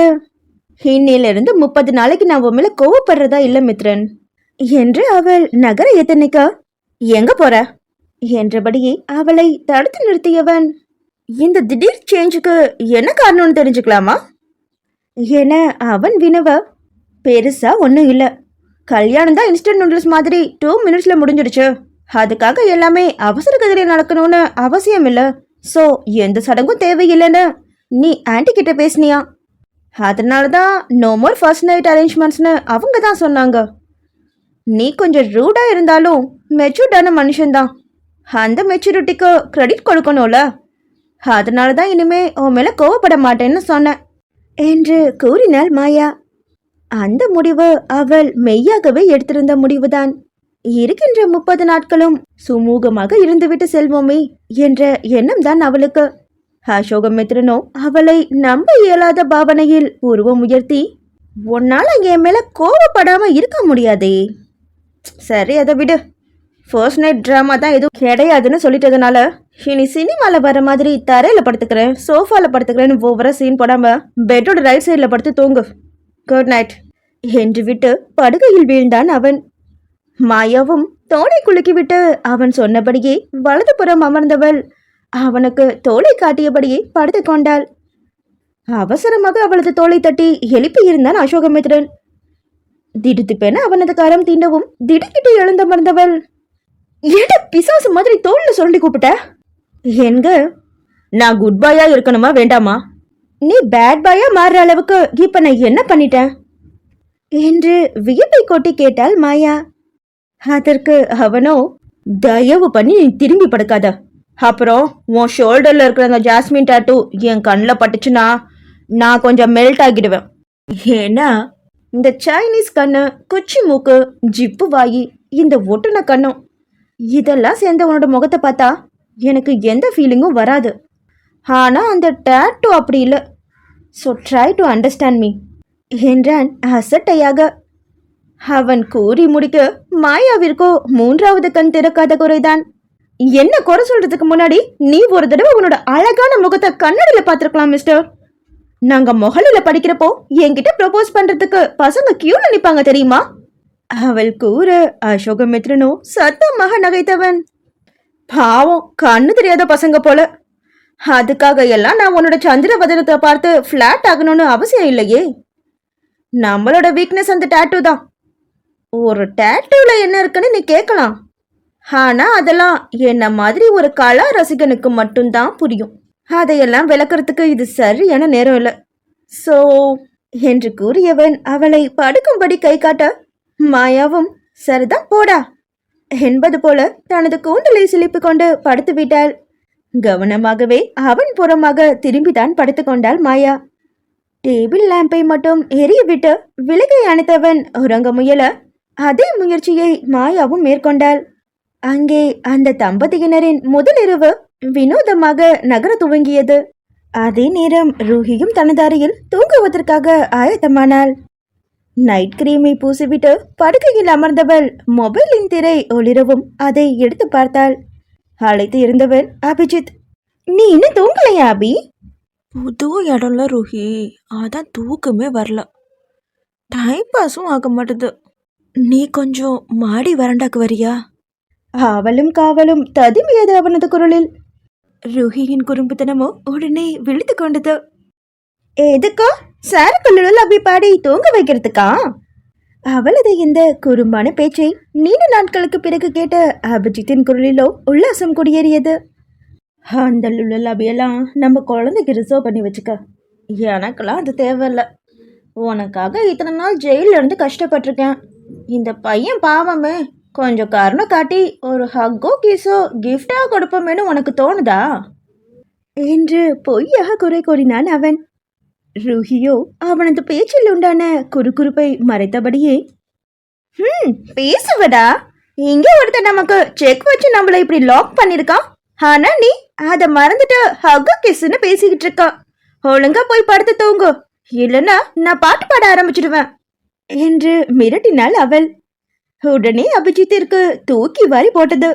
இன்னிலிருந்து 30 நாளைக்கு நான் உன் மேல கோவப்படுறதா இல்ல மித்ரன் என்று அவள் நகர எத்தனைக்க, எங்க போற என்றபடியே அவளை தடுத்து நிறுத்தியவன், இந்த திடீர் சேஞ்சுக்கு என்ன காரணம்னு தெரிஞ்சுக்கலாமா என அவன் வினவ, பெருசா ஒன்றும் இல்லை, கல்யாணம் தான் இன்ஸ்டன்ட் நூடுல்ஸ் மாதிரி 2 மினிட்ஸ்ல முடிஞ்சிடுச்சு, அதுக்காக எல்லாமே அவசர கதிரையில் நடக்கணும்னு அவசியம் இல்லை, ஸோ எந்த சடங்கும் தேவையில்லைன்னு நீ ஆன்டி கிட்ட பேசினியா, அதனால தான் நோ மோர் ஃபர்ஸ்ட் நைட் அரேஞ்ச்மெண்ட்ஸ்னு அவங்க தான் சொன்னாங்க. நீ கொஞ்சம் ரூடாக இருந்தாலும் மெச்சூர்டான மனுஷன்தான், அந்த மெச்சூரிட்டிக்கு கிரெடிட் கொடுக்கணும்ல, அதனால தான் இனிமே உன் மேலே கோவப்பட மாட்டேன்னு சொன்னேன் என்று கூறினாள் மாயா. அந்த முடிவு அவள் மெய்யாகவே எடுத்திருந்த முடிவுதான். இருக்கின்ற 30 நாட்களும் சுமூகமாக இருந்துவிட்டு செல்வோமே என்ற எண்ணம் தான் அவளுக்கு. அசோகமித்ரனோ அவளை நம்ப இயலாத பாவனையில் உருவம் உயர்த்தி, உன்னால என் மேல கோவப்படாம இருக்க முடியாதே, சரி அதை விடு, ஃபர்ஸ்ட் நைட் ட்ராமா தான் எதுவும் கிடையாதுன்னு சொல்லிட்டதுனால இனி சினிமாவில் வர மாதிரி தரையில் படுத்துக்கிறேன், சோஃபாவில் படுத்துக்கிறேன்னு ஒவ்வொரு சீன் போடாமல் பெட்டோட ரைட் சைடில் படுத்து தூங்கு, குட் நைட் என்று விட்டு படுகையில் வீழ்ந்தான் அவன். மாயாவும் தோளை குலுக்கிவிட்டு அவன் சொன்னபடியே வலதுபுறம் அமர்ந்தவள் அவனுக்கு தோளை காட்டியபடியே படுத்து கொண்டாள். அவசரமாக அவளது தோளை தட்டி எழுப்பி இருந்தான் அசோகமித்ரன். திடுத்துப்பென அவனது கரம் தீண்டவும் திடுக்கிட்டு எழுந்தமர்ந்தவள், ஏட பிசாசு மாதிரி தோல்ல சொல்லி கூப்பிட்ட, எங்க நான் குட் பாயா இருக்கணுமா வேண்டாமா, நீ பேட் பாயா மாறுற அளவுக்கு இப்ப நான் என்ன பண்ணிட்டேன் என்று வியப்பை கொட்டி கேட்டாள் மாயா. அதற்கு அவனோ, தயவு பண்ணி நீ திரும்பி படுக்காத, அப்புறம் உன் ஷோல்டர்ல இருக்கிற அந்த ஜாஸ்மின் டாட்டூ என் கண்ணில் பட்டுச்சுன்னா நான் கொஞ்சம் மெல்ட் ஆகிடுவேன், ஏன்னா இந்த சைனீஸ் கண்ணு, குச்சி மூக்கு, ஜிப்பு வாயி, இந்த ஒட்டுன கண்ணும் இதெல்லாம் சேர்ந்த உன்னோட முகத்தை பார்த்தா எனக்கு எந்த ஃபீலிங்கும் வராது, ஆனால் அந்த டேட்டூ அப்படி இல்லை, so try to understand me என்றான் அசட்டையாக. அவன் கூறி முடிக்க மாயாவிற்கோ மூன்றாவது கண் திறக்காத குறைதான். என்ன குறை சொல்றதுக்கு முன்னாடி நீ ஒரு தடவை உன்னோட அழகான முகத்தை கண்ணாடியில பார்த்திருக்கலாம் மிஸ்டர். நாங்க மொஹல்லில படிக்கிறப்போ என்கிட்ட ப்ரொபோஸ் பண்றதுக்கு பசங்க கியூல நிப்பாங்க தெரியுமா? அவள் கூற அசோகமித்ரனோ சத்தமாக நகைத்தவன். பாவம், கண்ணு தெரியாத பசங்க போல. அதுக்காக எல்லாம் நான் உன்னோட சந்திரவதனத்தை பார்த்து ஃபிளாட் ஆகணும்னு அவசியம் இல்லையே. நம்மளோட வீக்னஸ் அந்த டேட்டூ தான். ஒரு டேட்டூல என்ன இருக்குன்னு நீ கேட்கலாம். ஆனா அதெல்லாம் என்ன மாதிரி ஒரு கலா ரசிகனுக்கு மட்டும்தான் புரியும். அதையெல்லாம் விளக்குறதுக்கு இது சரியான நேரம் இல்லை. சோ என்று கூறியவன் அவளை படுக்கும்படி கை காட்ட மாயாவும் சரிதான் போடா என்பது போல தனது கூந்தலை சிலிப்பு கொண்டு படுத்து விட்டாள். கவனமாகவே அவன் புறமாக திரும்பிதான் படுத்து கொண்டாள் மாயா. டேபிள் லேம்பை மட்டும் எரியவிட்டு விலகை அணைத்தவன் உறங்க முயல அதே முயற்சியை மாயாவும் மேற்கொண்டாள். அங்கே அந்த தம்பதியினரின் முதலிரவு வினோதமாக நகர துவங்கியது. அதே நேரம் ரூஹியும் தனது அறையில் தூங்குவதற்காக ஆயத்தமானாள். நைட் கிரீமை பூசிவிட்டு படுக்கையில் அமர்ந்தவள் மொபைலின் திரை ஒளிரவும் அதை எடுத்து பார்த்தாள். அழைத்து இருந்தவன் அபிஜித். நீ இன்னும் தூங்கலையா அபி? புது இடம்ல ருஹி, அதான் தூக்கமே வரல. டைம் பாஸும் ஆக மாட்டுது. நீ கொஞ்சம் மாடி வறண்டாக்கு வரியா? அவளும் காவலும் ததும்பியது அவனது குரலில். ருஹியின் குறும்புத்தனமோ உடனே விழித்து கொண்டது. எதுக்கா? சாருக்குள்ளுள் அபி பாடி தூங்க வைக்கிறதுக்கா? அவளது இந்த குறும்பான பேச்சை நீண்ட நாட்களுக்கு பிறகு கேட்ட அபிஜித்தின் குரலிலோ உல்லாசம் குடியேறியது. அந்த லுள்ளல் அபியெல்லாம் நம்ம குழந்தைக்கு ரிசர்வ் பண்ணி வச்சுக்க. எனக்கெல்லாம் அது தேவையில்ல. உனக்காக இத்தனை நாள் ஜெயிலில் இருந்து கஷ்டப்பட்டிருக்கேன். இந்த பையன் பாவமே, கொஞ்சம் காரணம் காட்டி ஒரு ஹக்கோ கீஸோ கிஃப்டா கொடுப்போமேனு உனக்கு தோணுதா என்று பொய்யாக குறை கூறினான் அவன். ருஹியோ அவனது பேச்சில் உண்டான குறுகுறுப்பை மறைத்தபடியே, பேசுவடா, இங்க ஒருத்தர் நமக்கு செக் வச்சு நம்மள இப்படி லாக் பண்ணிருக்கான். ஆனா நீ அத மறந்துட்டு ஹக்கோ கிஸ்ன்னு பேசிக்கிட்டு இருக்கா. ஒழுங்கா போய் படுத்து தூங்கு, இல்லைன்னா நான் பாட்டு பாட ஆரம்பிச்சிடுவேன் என்று மிரட்டினாள் அவள். உடனே அபிஜித்திற்கு தூக்கி வாரி போட்டது.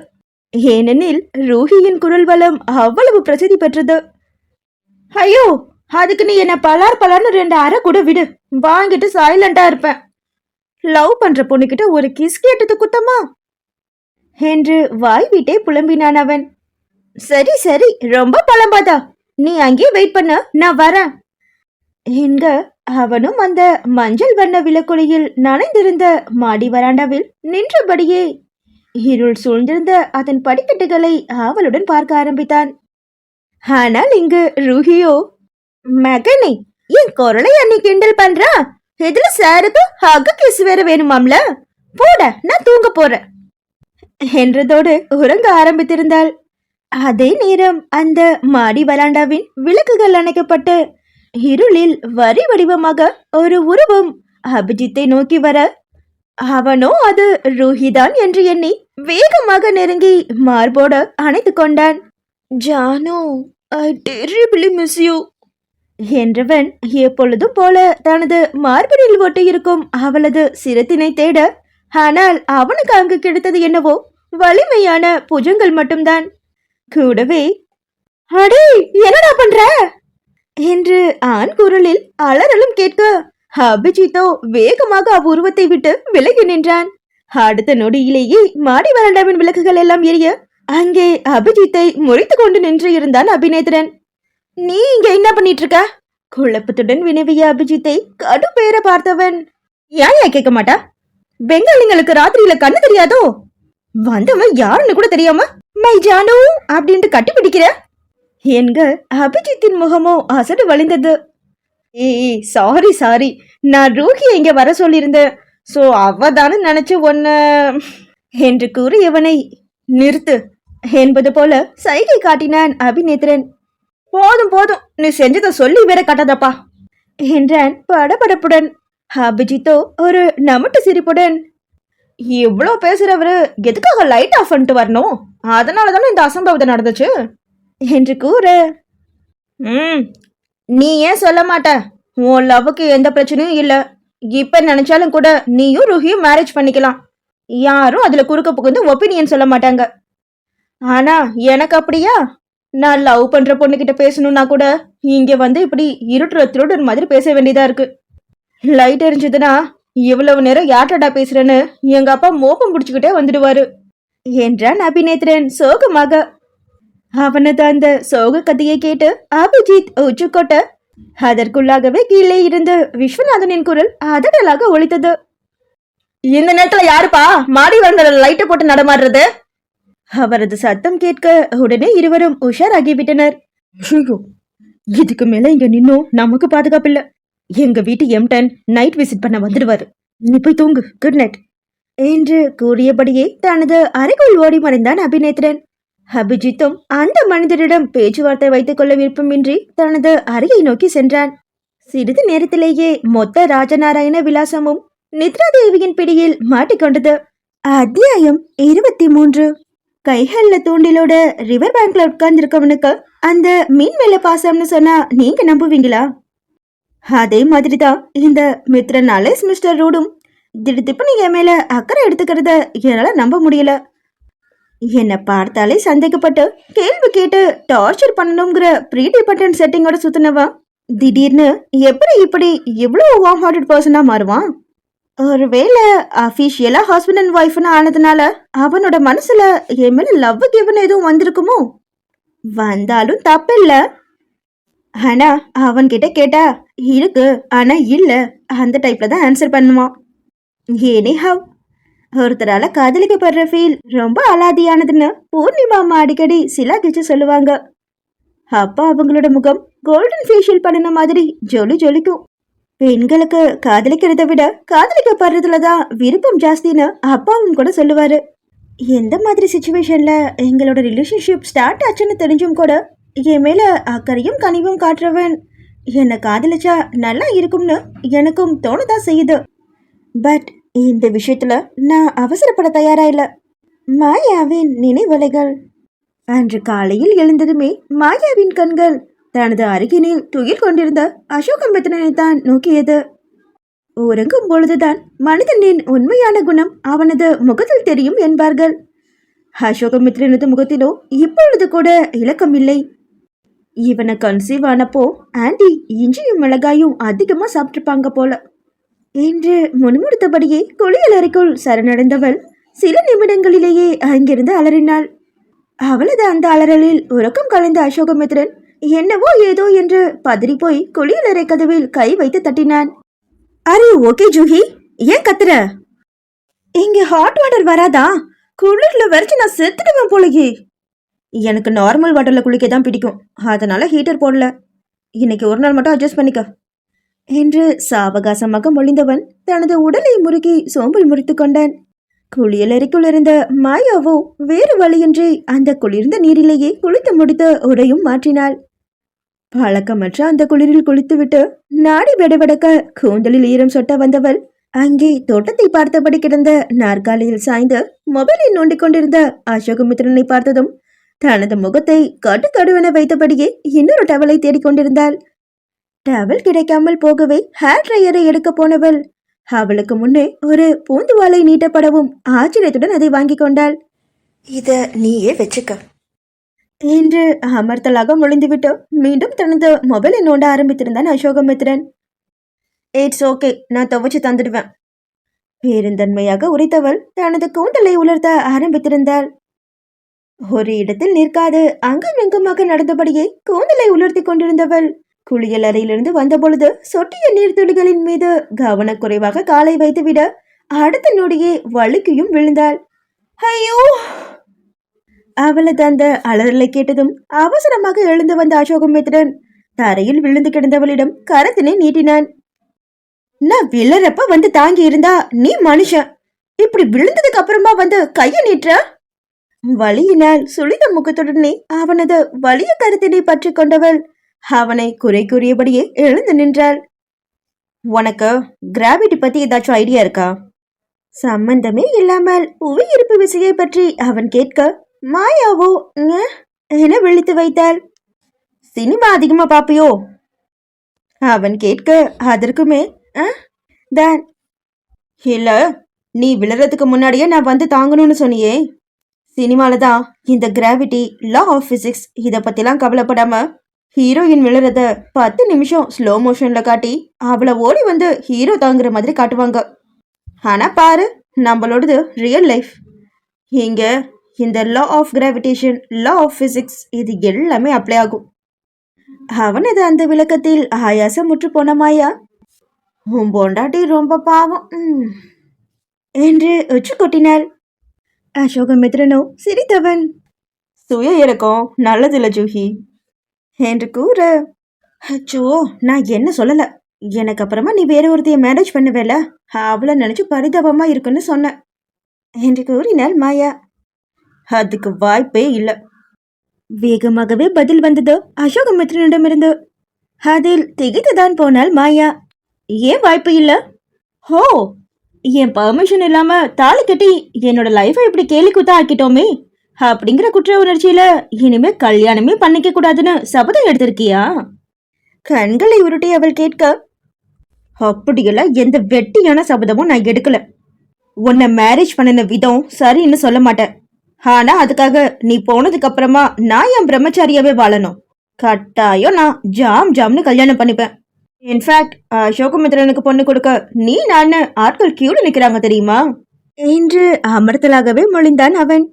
ஏனெனில் ரூஹியின் குரல் வளம் அவ்வளவு பிரசித்தி பெற்றது. ஐயோ, அதுக்கு நீ என்ன பலார் பலார்னு 2 அரை கூட விடு, வாங்கிட்டு சைலண்டா இருப்பேன். லவ் பண்ற பொண்ணுகிட்ட ஒரு கிஸ் கேட்டது குத்தமா என்று வாய் விட்டே புலம்பினான் அவன். சரி சரி, ரொம்ப பழம்பாதா, நீ அங்கேயே வெயிட் பண்ண, நான் வரேன் என்க அவனும் அந்த மஞ்சள் வண்ண விளக்குளியில் நனைந்திருந்த மாடி வராண்டாவில் நின்றபடியே இருள் சூழ்ந்திருந்த அதன் படிக்கட்டுகளை ஆவலுடன் பார்க்க ஆரம்பித்தான். ஆனால் இங்கு ரூஹியோ, மகனே, என் குரலை அன்னை கிண்டல் பண்றா? இதுல சாருக்கு ஹக்கு கிஸ் வேற வேணுமாம்ல, போட, நான் தூங்க போறேன் என்றதோடு உறங்க ஆரம்பித்திருந்தாள். அதே நேரம் அந்த மாடி வராண்டாவின் விளக்குகள் அணைக்கப்பட்டு இருளில் வரி வடிவமாக ஒரு உருவம் அபிஜித்தை நோக்கி வர, அவனோ அது ரூஹிதான் என்று எண்ணி வேகமாக நெருங்கி மார்போட அணைத்து கொண்டான். ஜானு, ஐ டெரிபிளி மிஸ் யூ என்றவன் எப்பொழுதும் போல தனது மார்பினில் ஒட்டியிருக்கும் அவளது சிரத்தினை தேட, ஆனால் அவனுக்கு அங்கு கிடைத்தது என்னவோ வலிமையான புஜங்கள் மட்டும்தான். கூடவே, அடே என்னடா பண்ற என்று ஆண் குரலில் அலறலும் கேட்க, அபிஜித்தோ வேகமாக அவ்வுருவத்தை விட்டு விலகி நின்றான். அடுத்த நொடியிலேயே மாடி வராண்டாவின் விளக்குகள் எல்லாம் எரிய அங்கே அபிஜித்தை முறைத்து கொண்டு நின்று இருந்தான் அபிநேத்திரன். நீ இங்க என்ன பண்ணிட்டு இருக்க? குழப்பத்துடன் வினவிய அபிஜித்தை கடுப்பேற பார்த்தவன், ஏன் கேட்க மாட்டா? பெங்காலிங்களுக்கு ராத்திரியில கண்ணு தெரியாதோ? வந்தவன் யாருன்னு கூட தெரியாம மை ஜானு அப்படின்ட்டு கட்டி பிடிக்கிற என்க அபிஜித்தின் முகமோ அசடு வழிந்தது. ஏய் சாரி சாரி, நான் ரூஹியை இங்க வர சொல்லியிருந்தேன். சோ அவதானு நினைச்சு ஒன்ன என்று கூறியவனை நிறுத்து என்பது போல சைகை காட்டினான் அபிநேத்திரன். போதும் போதும், நீ செஞ்சதை சொல்லி வேற கட்டாதப்பா என்றான் படபடப்புடன். அபிஜித்தோ ஒரு நமட்டு சிரிப்புடன், இவ்வளோ பேசுறவரு எதுக்காக லைட் ஆஃப் பண்ணிட்டு வரணும்? அதனால தானே இந்த அசம்பாவிதம் நடந்துச்சு என்று கூற, நீ ஏன் சொல்ல மாட்ட? உன் லவ்வுக்கு எந்த பிரச்சனையும் இல்ல. இப்ப நினைச்சாலும் கூட நீயும் ருஹியும் மேரேஜ் பண்ணிக்கலாம். யாரும் அதுல குறுக்க புகுந்து ஒப்பீனியன் சொல்ல மாட்டாங்க. ஆனா எனக்கு அப்படியா? நான் லவ் பண்ற பொண்ணுகிட்ட பேசணும்னா கூட இங்க வந்து இப்படி இருட்டுற திருடன் மாதிரி பேச வேண்டியதா இருக்கு. லைட் எரிஞ்சதுன்னா இவ்வளவு நேரம் யார்டா பேசுறேன்னு எங்க அப்பா மோப்பம் பிடிச்சுக்கிட்டே வந்துடுவாரு என்றான் அபிநேத்ரன் சோகமாக. அவனது அந்த சோக கதையை கேட்டு அபிஜித் உச்சுக்கொட்ட அதற்குள்ளாகவே கீழே இருந்து விஸ்வநாதனின் குரல் அதடலாக ஒலித்தது. இந்த நேரத்துல யாருப்பா மாடி வந்த லைட்டை போட்டு நடமாடுறது? அவரது சத்தம் கேட்க உடனே இருவரும் உஷாராகிவிட்டனர். இதுக்கு மேல இங்க நின்னும் நமக்கு பாதுகாப்பில்ல. எங்க வீட்டு M10 நைட் விசிட் பண்ண வந்துடுவாரு. நீ போய் தூங்கு, குட் நைட் என்று கூறியபடியே தனது அறைக்குள் ஓடி மறைந்தான் அபிநேத்ரன். அபிஜித்தும் அந்த மனிதரிடம் பேச்சுவார்த்தை வைத்துக் கொள்ள விருப்பமின்றி தனது அறையை நோக்கி சென்றான். சிறிது நேரத்திலேயே மொத்த ராஜநாராயண விலாசமும் நித்ரா தேவியின் பிடியில் மாட்டிக்கொண்டது. அத்தியாயம் 23. கைகள்ல தூண்டிலோட ரிவர் பேங்க்ல உட்கார்ந்துருக்கவனுக்கு அந்த மீன் மேல பாசம்னு சொன்னா நீங்க நம்புவீங்களா? அதே மாதிரிதான் இந்த மித்ரன் அலைஸ் மிஸ்டர் ரூடும் திடுதிப்புன்னு என் மேல அக்கறை எடுத்துக்கிறத என்னால நம்ப முடியல. என்னை பார்த்தாலே சந்தேகப்பட்டு கேள்வி கேட்டு டார்ச்சர் பண்ணணுங்கிற ப்ரீ டிபெண்டன்ட் செட்டிங்கோட சுத்தினவன் திடீர்னு எப்படி இப்படி இவ்வளோ வார்ம் ஹார்ட்டட் பர்சனா மாறுவான்? ஒருவேளை அஃபிஷியலா ஹஸ்பண்ட் அண்ட் ஒய்ஃப்னு ஆனதுனால அவனோட மனசுல என் மேல லவ் கிவன் எதுவும் வந்திருக்குமோ? வந்தாலும் தப்பில்ல. ஆனா அவன்கிட்ட கேட்டா இருக்கு ஆனா இல்ல அந்த டைப்ல தான் ஆன்சர் பண்ணுவான். எனி ஹவ் ஒருத்தரால காதலிக்கப்படுற ஃபீல் ரொம்ப அலாதியானதுன்னு பூர்ணிமா அம்மா அடிக்கடி சிலாகிச்சு சொல்லுவாங்க. அப்பா அவங்களோட முகம் கோல்டன் ஃபேஷியல் பண்ணின மாதிரி ஜொலி ஜொலிக்கும். பெண்களுக்கு காதலிக்கிறத விட காதலிக்கப்படுறதுலதான் விருப்பம் ஜாஸ்தின்னு அப்பாவும் கூட சொல்லுவாரு. எந்த மாதிரி சுச்சுவேஷன்ல எங்களோட ரிலேஷன்ஷிப் ஸ்டார்ட் ஆச்சுன்னு தெரிஞ்சும் கூட என் மேல அக்கறையும் கனிவும் காட்டுறவன் என்னை காதலிச்சா நல்லா இருக்கும்னு எனக்கும் தோணதான் செய்யுது. பட் இந்த விஷயத்துல நான் அவசரப்பட தயாரா இல்ல. மாயாவின் நினைவலைகள். அன்று காலையில் எழுந்ததுமே மாயாவின் கண்கள் தனது அருகினில் துயில் கொண்டிருந்த அசோகமித்ரனை தான் நோக்கியது. உறங்கும் பொழுதுதான் மனிதனின் உண்மையான குணம் அவனது முகத்தில் தெரியும் என்பார்கள். அசோகமித்ரனது முகத்திலோ இப்பொழுது கூட இலக்கம் இல்லை. இவனை கன்சீவ் ஆனப்போ ஆண்டி இஞ்சியும் மிளகாயும் அதிகமா சாப்பிட்டுருப்பாங்க போல என்று முணுமுணுத்தபடியே குளியல் அறைக்குள் சரணடைந்தவள் சில நிமிடங்களிலேயே அங்கிருந்து அலறினாள். அவளது அந்த அலறலில் உறக்கம் கலைந்த அசோகமித்ரன் என்னவோ ஏதோ என்று பதறி போய் குளியலறை கதவில் கை வைத்து தட்டினான். அரே ஓகே ஜூஹி, ஏன் கத்துற? இங்க ஹாட் வாட்டர் வராதா? குளிர்ல வரைச்சு நான் செத்துடுவேன் போலயே. எனக்கு நார்மல் வாட்டர்ல குளிக்க தான் பிடிக்கும், அதனால ஹீட்டர் போடல. இன்னைக்கு ஒரு நாள் மட்டும் அட்ஜஸ்ட் பண்ணிக்க என்று சாவகாசமாக மொழிந்தவன் தனது உடலை முறுக்கி சோம்பல் முறித்து கொண்டான். குளியலறைக்குள் இருந்த மாயாவோ வேறு வழியின்றி அந்த குளிர்ந்த நீரிலேயே குளித்து முடித்து உடையும் மாற்றினாள். பழக்கமற்ற அந்த குளிரில் குளித்துவிட்டு நாடி வெடவெடக்க கூந்தலில் ஈரம் சொட்ட வந்தவள் அங்கே தோட்டத்தை பார்த்தபடி கிடந்த நாற்காலியில் சாய்ந்து மொபைலை நோண்டிக் கொண்டிருந்த அசோகமித்ரனை பார்த்ததும் தனது முகத்தை கடுகடுவென வைத்தபடியே இன்னொரு டவலை தேடிக்கொண்டிருந்தாள். டவல் கிடைக்காமல் போகவே ஹேர் ட்ரையரை எடுக்க போனவள் அவளுக்கு முன்னே ஒரு பூந்துவாலை நீட்டப்படவும் ஆச்சரியத்துடன் அதை வாங்கி கொண்டாள். இத நீயே வச்சுக்க என்று அமர்த்தலாக முழிந்துவிட்டு மீண்டும் தனது மொபைலை நோண்ட ஆரம்பித்திருந்தான் அசோகமித்ரன். இட்ஸ் ஓகே, நான் துவைச்சு தந்துடுவேன். பெருந்தன்மையாக உரைத்தவள் தனது கூந்தலை உலர்த்த ஆரம்பித்திருந்தாள். ஒரு இடத்தில் நிற்காது அங்கும் இங்குமாக நடந்தபடியே கூந்தலை உலர்த்தி கொண்டிருந்தவள் குளியல் அறையிலிருந்து வந்தபொழுது சொட்டிய நீர்த்துளிகளின் மீது கவனக்குறைவாக காலை வைத்துவிட அடுத்த நொடியே வழுக்கியும் விழுந்தாள். ஐயோ! அவளது அந்த அலறலை கேட்டதும் அவசரமாக எழுந்து வந்த அசோகமித்ரன் தரையில் விழுந்து கிடந்தவளிடம் கரத்தினை நீட்டினான். நான் விழறப்ப வந்து தாங்கி இருந்தா நீ மனுஷன், இப்படி விழுந்ததுக்கு அப்புறமா வந்து கைய நீட்டுற? வலியினால் சுளித முகத்துடனே அவனது வலிய கருத்தினை பற்றி கொண்டவள் அவனை குறை கூறியபடியே எழுந்து நின்றாள். உனக்கு கிராவிட்டி பத்தி ஏதாச்சும் ஐடியா இருக்கா? சம்பந்தமே இல்லாமல் புவியீர்ப்பு விசையை பற்றி அவன் கேட்க மாயாவோ என விழித்து வைத்தாள். சினிமா அதிகமா பாப்பியோ? அவன் கேட்க அதற்குமே தான் இல்ல, நீ விழுறதுக்கு முன்னாடியே நான் வந்து தாங்கணும்னு சொன்னியே. சினிமால தான் இந்த கிராவிட்டி, லா ஆஃப் பிசிக்ஸ் இதை பத்திலாம் கவலைப்படாம ஹீரோயின் விழுறத 10 நிமிஷம் ஸ்லோ மோஷன்ல காட்டி அவளை ஓடி வந்து ஹீரோ தாங்குற மாதிரி காட்டுவாங்க. ஆனா பாரு, நம்மளோடது ரியல் லைஃப். இங்க இந்த law of gravitation, law of physics இது எல்லாமே அப்ளை ஆகும். அவனது அந்த விளக்கத்தில் ஆயாசம் முற்று போன மாயா, உன் பொண்டாட்டி ரொம்ப பாவம் என்று உச்சு கொட்டினாள். அசோகமித்ரனோ சிரித்தவன், சுய இறக்கம் நல்லதில்ல ஜூஹி என்று கூற, அச்சோ நான் என்ன சொல்லல, எனக்கு அப்புறமா நீ வேற ஒருத்தைய மேரேஜ் பண்ணுவேல, அவளை நினைச்சு பரிதாபமா இருக்குன்னு சொன்ன என்று கூறினாள் மாயா. அதுக்கு வாய்ப்பே இல்லை. வேகமாகவே பதில் வந்தது அசோகமித்ரனிடமிருந்து. அதில் திகைத்துதான் போனாள் மாயா. ஏன் வாய்ப்பு இல்ல? ஹோ, என் பர்மிஷன் இல்லாம தாலி கட்டி என்னோட லைஃபை இப்படி கேலி கூத்தா ஆக்கிட்டோமே அப்படிங்கிற குற்ற உணர்ச்சியில இனிமே கல்யாணமே பண்ணிக்க கூடாதுன்னு சபதம் எடுத்திருக்கியா? கண்களை உருட்டி அவள் கேட்க, அப்படியெல்லாம் எந்த வெட்டியான சபதமும் நான் எடுக்கல. உன்னை மேரேஜ் பண்ணின விதம் சரின்னு சொல்ல மாட்டேன். ஆனா அதுக்காக நீ போனதுக்கு அப்புறமா நான் என் பிரம்மச்சாரியாவே வாழணும். கட்டாயம் நான் ஜாம்னு கல்யாணம் பண்ணிப்பேன். இன்ஃபேக்ட் அசோகமித்ரனுக்கு பொண்ணு கொடுக்க நீ நான் ஆட்கள் கியூல நிக்கிறாங்க தெரியுமா என்று அமர்த்தலாகவே மொழிந்தான் அவன்.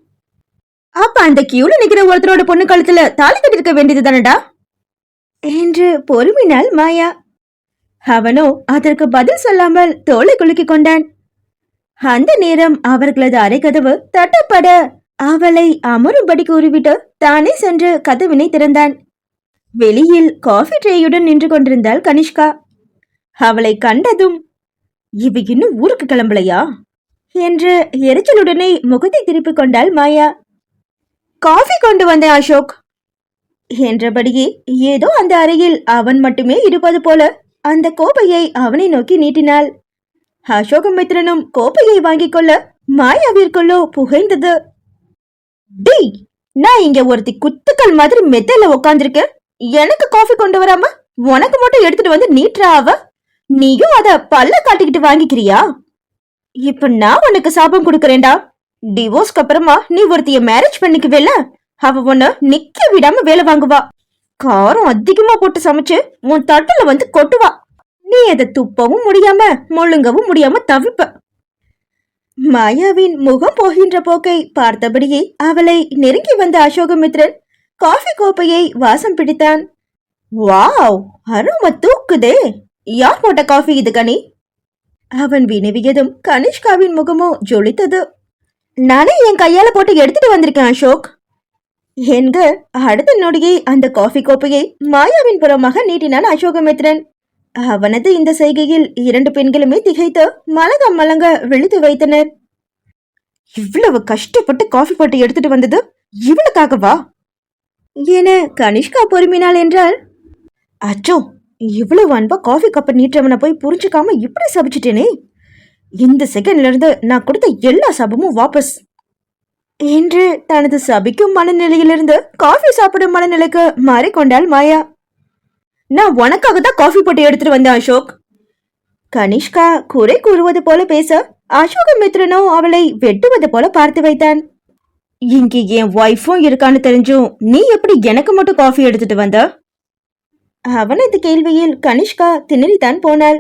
அப்ப அந்த கியூல நிக்கிற ஒருத்தரோட பொண்ணு கழுத்துல தாலி கட்டிருக்க வேண்டியது தானடா என்று பொறுமினாள் மாயா. அவனோ அதற்கு பதில் சொல்லாமல் தோளை குலுக்கிக் கொண்டான். அந்த நேரம் அவர்களது அறை கதவு தட்டப்பட அவளை அமரும்படி கூறிவிட்டு தானே சென்று கதவினை திறந்தான். வெளியில் காஃபி ட்ரேயுடன் நின்று கொண்டிருந்தாள் கனிஷ்கா. அவளை கண்டதும், இவ இன்னும் ஊருக்கு கிளம்பலையா என்று எரிச்சலுடனே முகத்தை திருப்பிக் கொண்டாள் மாயா. காஃபி கொண்டு வந்தேன் அசோக் என்றபடியே ஏதோ அந்த அறையில் அவன் மட்டுமே இருப்பது போல அந்த கோப்பையை அவனை நோக்கி நீட்டினாள். அசோகமித்ரனும் கோப்பையை வாங்கிக் கொள்ள மாயாவிற்குள்ளோ புகைந்தது. டேய், நான் இங்க ஒருத்தி குத்துக்கள் மாதிரி மெத்தையில உக்காந்துருக்கேன், எனக்கு காஃபி கொண்டு வராம உனக்கு மட்டும் எடுத்துட்டு வந்து நீட்றா அவ. நீயும் அத பல்ல காட்டிக்கிட்டு வாங்கிக்கிறியா? இப்ப நான் உனக்கு சாபம் கொடுக்கறேன்டா. டிவோர்ஸ்க்கு அப்புறமா நீ ஒருத்திய மேரேஜ் பண்ணிக்குவேல, அவ உன்ன நிக்க விடாம வேலை வாங்குவா. காரம் அதிகமா போட்டு சமைச்சு உன் தட்டுல வந்து கொட்டுவா. நீ அதை துப்பவும் முடியாம முழுங்கவும் முடியாம தவிப்ப. மாயாவின் முகம் போகின்ற போக்கை பார்த்தபடியே அவளை நெருங்கி வந்த அசோகமித்ரன் காஃபி கோப்பையை வாசம் பிடித்தான். வாவ், அருமை தூக்குதே. யார் போட்ட காஃபி இது கனி? அவன் வினவியதும் கனிஷ்காவின் முகமோ ஜொலித்தது. நானே என் கையால போட்டு எடுத்துட்டு வந்திருக்கேன் அசோக் என்க அடுத்த நொடியே அந்த காஃபி கோப்பையை மாயாவின் புறமாக நீட்டினான் அசோகமித்ரன். அவனது இந்த செய்கையில் 2 பெண்களுமே திகைத்து மலங்க விழித்து வைத்தனர். இவ்வளவு கஷ்டப்பட்டு காஃபி போட்டு எடுத்துட்டு வந்தது இவளுக்காகவா என கனிஷ்கா பொறுமினாள் என்றால், அச்சோ, இவ்வளவு அன்பா காஃபி கப்பை நீட்டவனை போய் புரிஞ்சுக்காம இப்படி சபிச்சிட்டேனே. இந்த செகண்ட்ல இருந்து நான் கொடுத்த எல்லா சபமும் வாபஸ் என்று தனது சபிக்கும் மனநிலையிலிருந்து காஃபி சாப்பிடும் மனநிலைக்கு மாறிக்கொண்டாள் மாயா. நான் உனக்காக தான் காஃபி போட்டு எடுத்துட்டு வந்தேன் அசோக். கனிஷ்கா குறை கூறுவது போல பேச அசோகமித்ரனோ அவளை வெட்டுவது போல பார்த்து வைத்தான். இங்க என் ஒய்ஃபும் இருக்கான்னு தெரிஞ்சும் நீ எப்படி எனக்கு மட்டும் காஃபி எடுத்துட்டு வந்த? அவனது கேள்வியில் கனிஷ்கா திணறித்தான் போனாள்.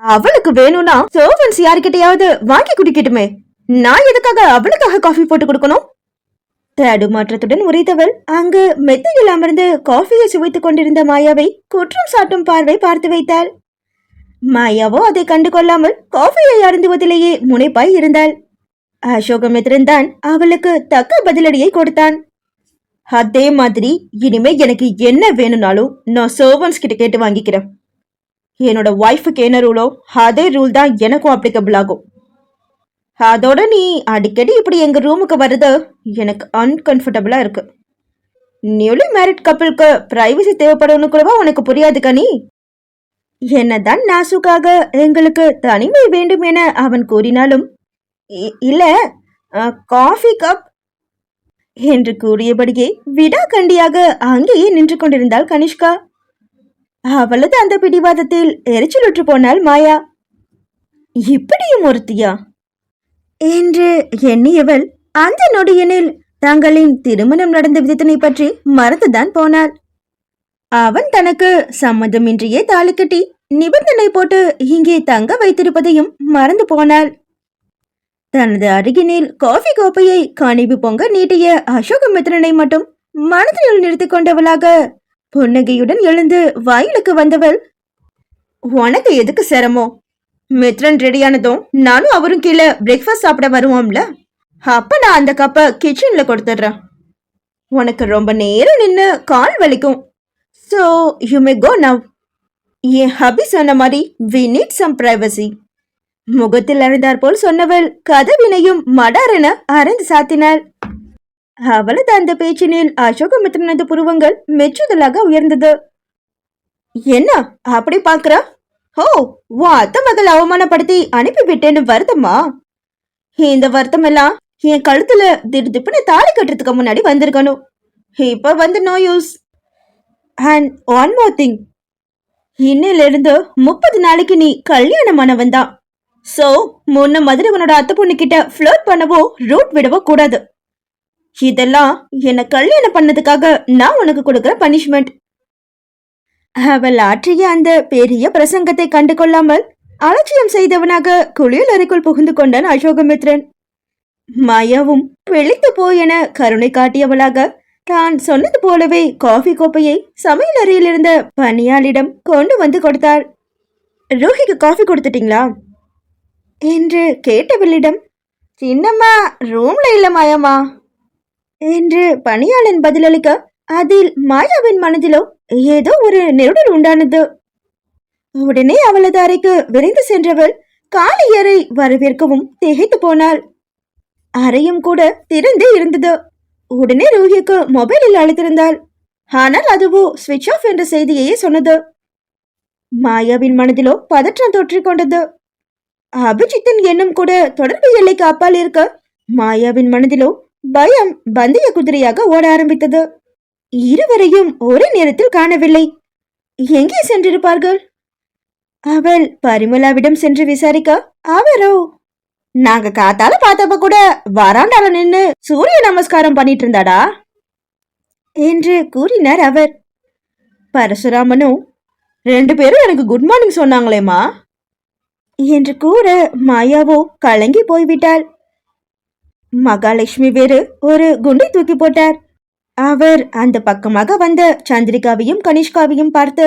அவளுக்கு வேணும்னா சர்வன்ஸ் யாருக்கிட்டையாவது வாங்கி குடிக்கட்டுமே, நான் எதுக்காக அவளுக்காக காஃபி போட்டு கொடுக்கணும்? தடுமாற்றத்துடன் உரைத்தவள் அங்கு மெத்தையில் அமர்ந்து காஃபியை சுவைத்துக் கொண்டிருந்த மாயாவை குற்றம் சாட்டும் பார்வை பார்த்து வைத்தாள். மாயாவோ அதை கண்டு கொள்ளாமல் காஃபியை அருந்துவதிலேயே முனைப்பாய் இருந்தாள். அசோகமித்ரன் தான் அவளுக்கு தக்க பதிலடியை கொடுத்தான். அதே மாதிரி இனிமே எனக்கு என்ன வேணும்னாலும் நான் சர்வன்ஸ் கிட்ட கேட்டு வாங்கிக்கிறேன். என்னோட ஒய்ஃபுக்கு என்ன ரூலோ அதே ரூல் தான் எனக்கும் அப்ளிகபிள் ஆகும். அதோட நீ அடிக்கடி இப்படி எங்க ரூமுக்கு வர்றது எனக்கு அன்கம்ஃபர்டபுளா இருக்கு. நியூலி மேரிட் கப்பிளுக்கு பிரைவசி தேவைப்படும்னு கூடவா உனக்கு புரியாது கனி? என்னதான் நாசுக்காக எங்களுக்கு தனிமை வேண்டும் என அவன் கூறினாலும், இல்ல காஃபி கப் என்று கூறியபடியே விடாக்கண்டியாக அங்கேயே நின்று கொண்டிருந்தாள் கனிஷ்கா. அவளது அந்த பிடிவாதத்தில் எரிச்சலுற்று போனாள் மாயா. இப்படியும் ஒருத்தியா என்று எண்ணியவள் அந்த நொடியனில் தங்களின் திருமணம் நடந்த விதத்தினை பற்றி மறந்துதான் போனாள். அவன் தனக்கு சம்மதமின்றியே தாலி கட்டி நிபந்தனை போட்டு இங்கே தங்க வைத்திருப்பதையும் மறந்து போனாள். தனது அருகினில் காஃபி கோப்பையை கனிவு பொங்க நீட்டிய அசோகமித்ரனை மட்டும் மனதில் நிறுத்தி கொண்டவளாக புன்னகையுடன் எழுந்து வாயிலுக்கு வந்தவள், உனக்கு எதுக்கு சிரமம்? மித்ரன் ரெடியானதும் நானும் அவரும் கீழே பிரேக்ஃபாஸ்ட் சாப்பிட வருவோம்ல, அப்ப நான் அந்த கப்பை கிச்சன்ல கொடுத்துட்றேன். உனக்கு ரொம்ப நேரம் நின்று கால் வலிக்கும். So you may go now. என் ஹபி சொன்ன மாதிரி வி நீட் சம் பிரைவசி. முகத்தில் அறிந்தார் போல் சொன்னவள் கதவினையும் மடாரென அரைந்து சாத்தினாள். அவளது அந்த பேச்சினில் அசோகமித்ரனது புருவங்கள் மெச்சுதலாக உயர்ந்தது. என்ன அப்படி பாக்குற? ஓ, உன் அத்தை மகள் அவமானப்படுத்தி அனுப்பிவிட்டேன்னு வருத்தமா? இந்த வருத்தம் எல்லாம் என் கழுத்துல திடுதிப்புன்னு தாலி கட்டுறதுக்கு முன்னாடி வந்திருக்கணும். இப்ப வந்து no use. And one more thing, இன்னிலிருந்து 30 நாளைக்கு நீ கல்யாணமானவன் தான். சோ முன்ன மாதிரி உன்னோட அத்தை பொண்ணு கிட்ட ஃப்ளர்ட் பண்ணவோ ரூட் விடவோ கூடாது. இதெல்லாம் என்ன கல்யாணம் பண்ணதுக்காக நான் உனக்கு கொடுக்கிற பனிஷ்மெண்ட். அவள் ஆற்றிய அந்த பெரிய பிரசங்கத்தை கண்டு கொள்ளாமல் அலட்சியம் செய்தவனாக குளியல் அறைக்குள் புகுந்து கொண்டான் அசோகமித்ரன். மாயாவும் வெளித்து போயென கருணை காட்டியவளாக தான் சொன்னது போலவே காஃபி கோப்பையை சமையல் அறையில் இருந்த பணியாளிடம் கொண்டு வந்து கொடுத்தாள். ரூஹிக்கு காஃபி கொடுத்துட்டீங்களா என்று கேட்டவளிடம், சின்னம்மா ரூம்ல இல்ல மாயாமா என்று பணியாளன் பதிலளிக்க, அதில் மாயாவின் மனதிலோ ஏதோ ஒரு நெருடல் உண்டானது. உடனே அவளது அறைக்கு விரைந்து சென்றவள் காலி அறை வரவேற்கவும் திகைத்து போனாள். அறையும் கூட திறந்தே இருந்தது. உடனே ரூஹிக்கு மொபைலில் அழைத்திருந்தாள். ஆனால் அதுவோ ஸ்விட்ச் ஆஃப் என்ற செய்தியையே சொன்னது. மாயாவின் மனதிலோ பதற்றம் தொற்றிக் கொண்டது. அபிஜித்தின் எண்ணம் கூட தொடர்பு எல்லைக்கு அப்பால் இருக்க மாயாவின் மனதிலோ பயம் பந்தய குதிரையாக ஓட ஆரம்பித்தது. இருவரையும் ஒரே நேரத்தில் காணவில்லை. எங்கே சென்றிருப்பார்கள்? அவள் பரிமலாவிடம் சென்று விசாரிக்க, அவரோ, நாங்க காத்தால பார்த்தப்ப கூட வராண்டால நின்னு சூரிய நமஸ்காரம் பண்ணிட்டு இருந்தாடா என்று கூறினார் அவர். பரசுராமனும், 2 பேரும் எனக்கு குட் மார்னிங் சொன்னாங்களேம்மா என்று கூற மாயாவோ கலங்கி போய்விட்டாள். மகாலட்சுமி வேறு ஒரு குண்டை தூக்கி போட்டார். அவர் அந்த பக்கமாக வந்த சந்திரிகாவையும் கனிஷ்காவையும் பார்த்து,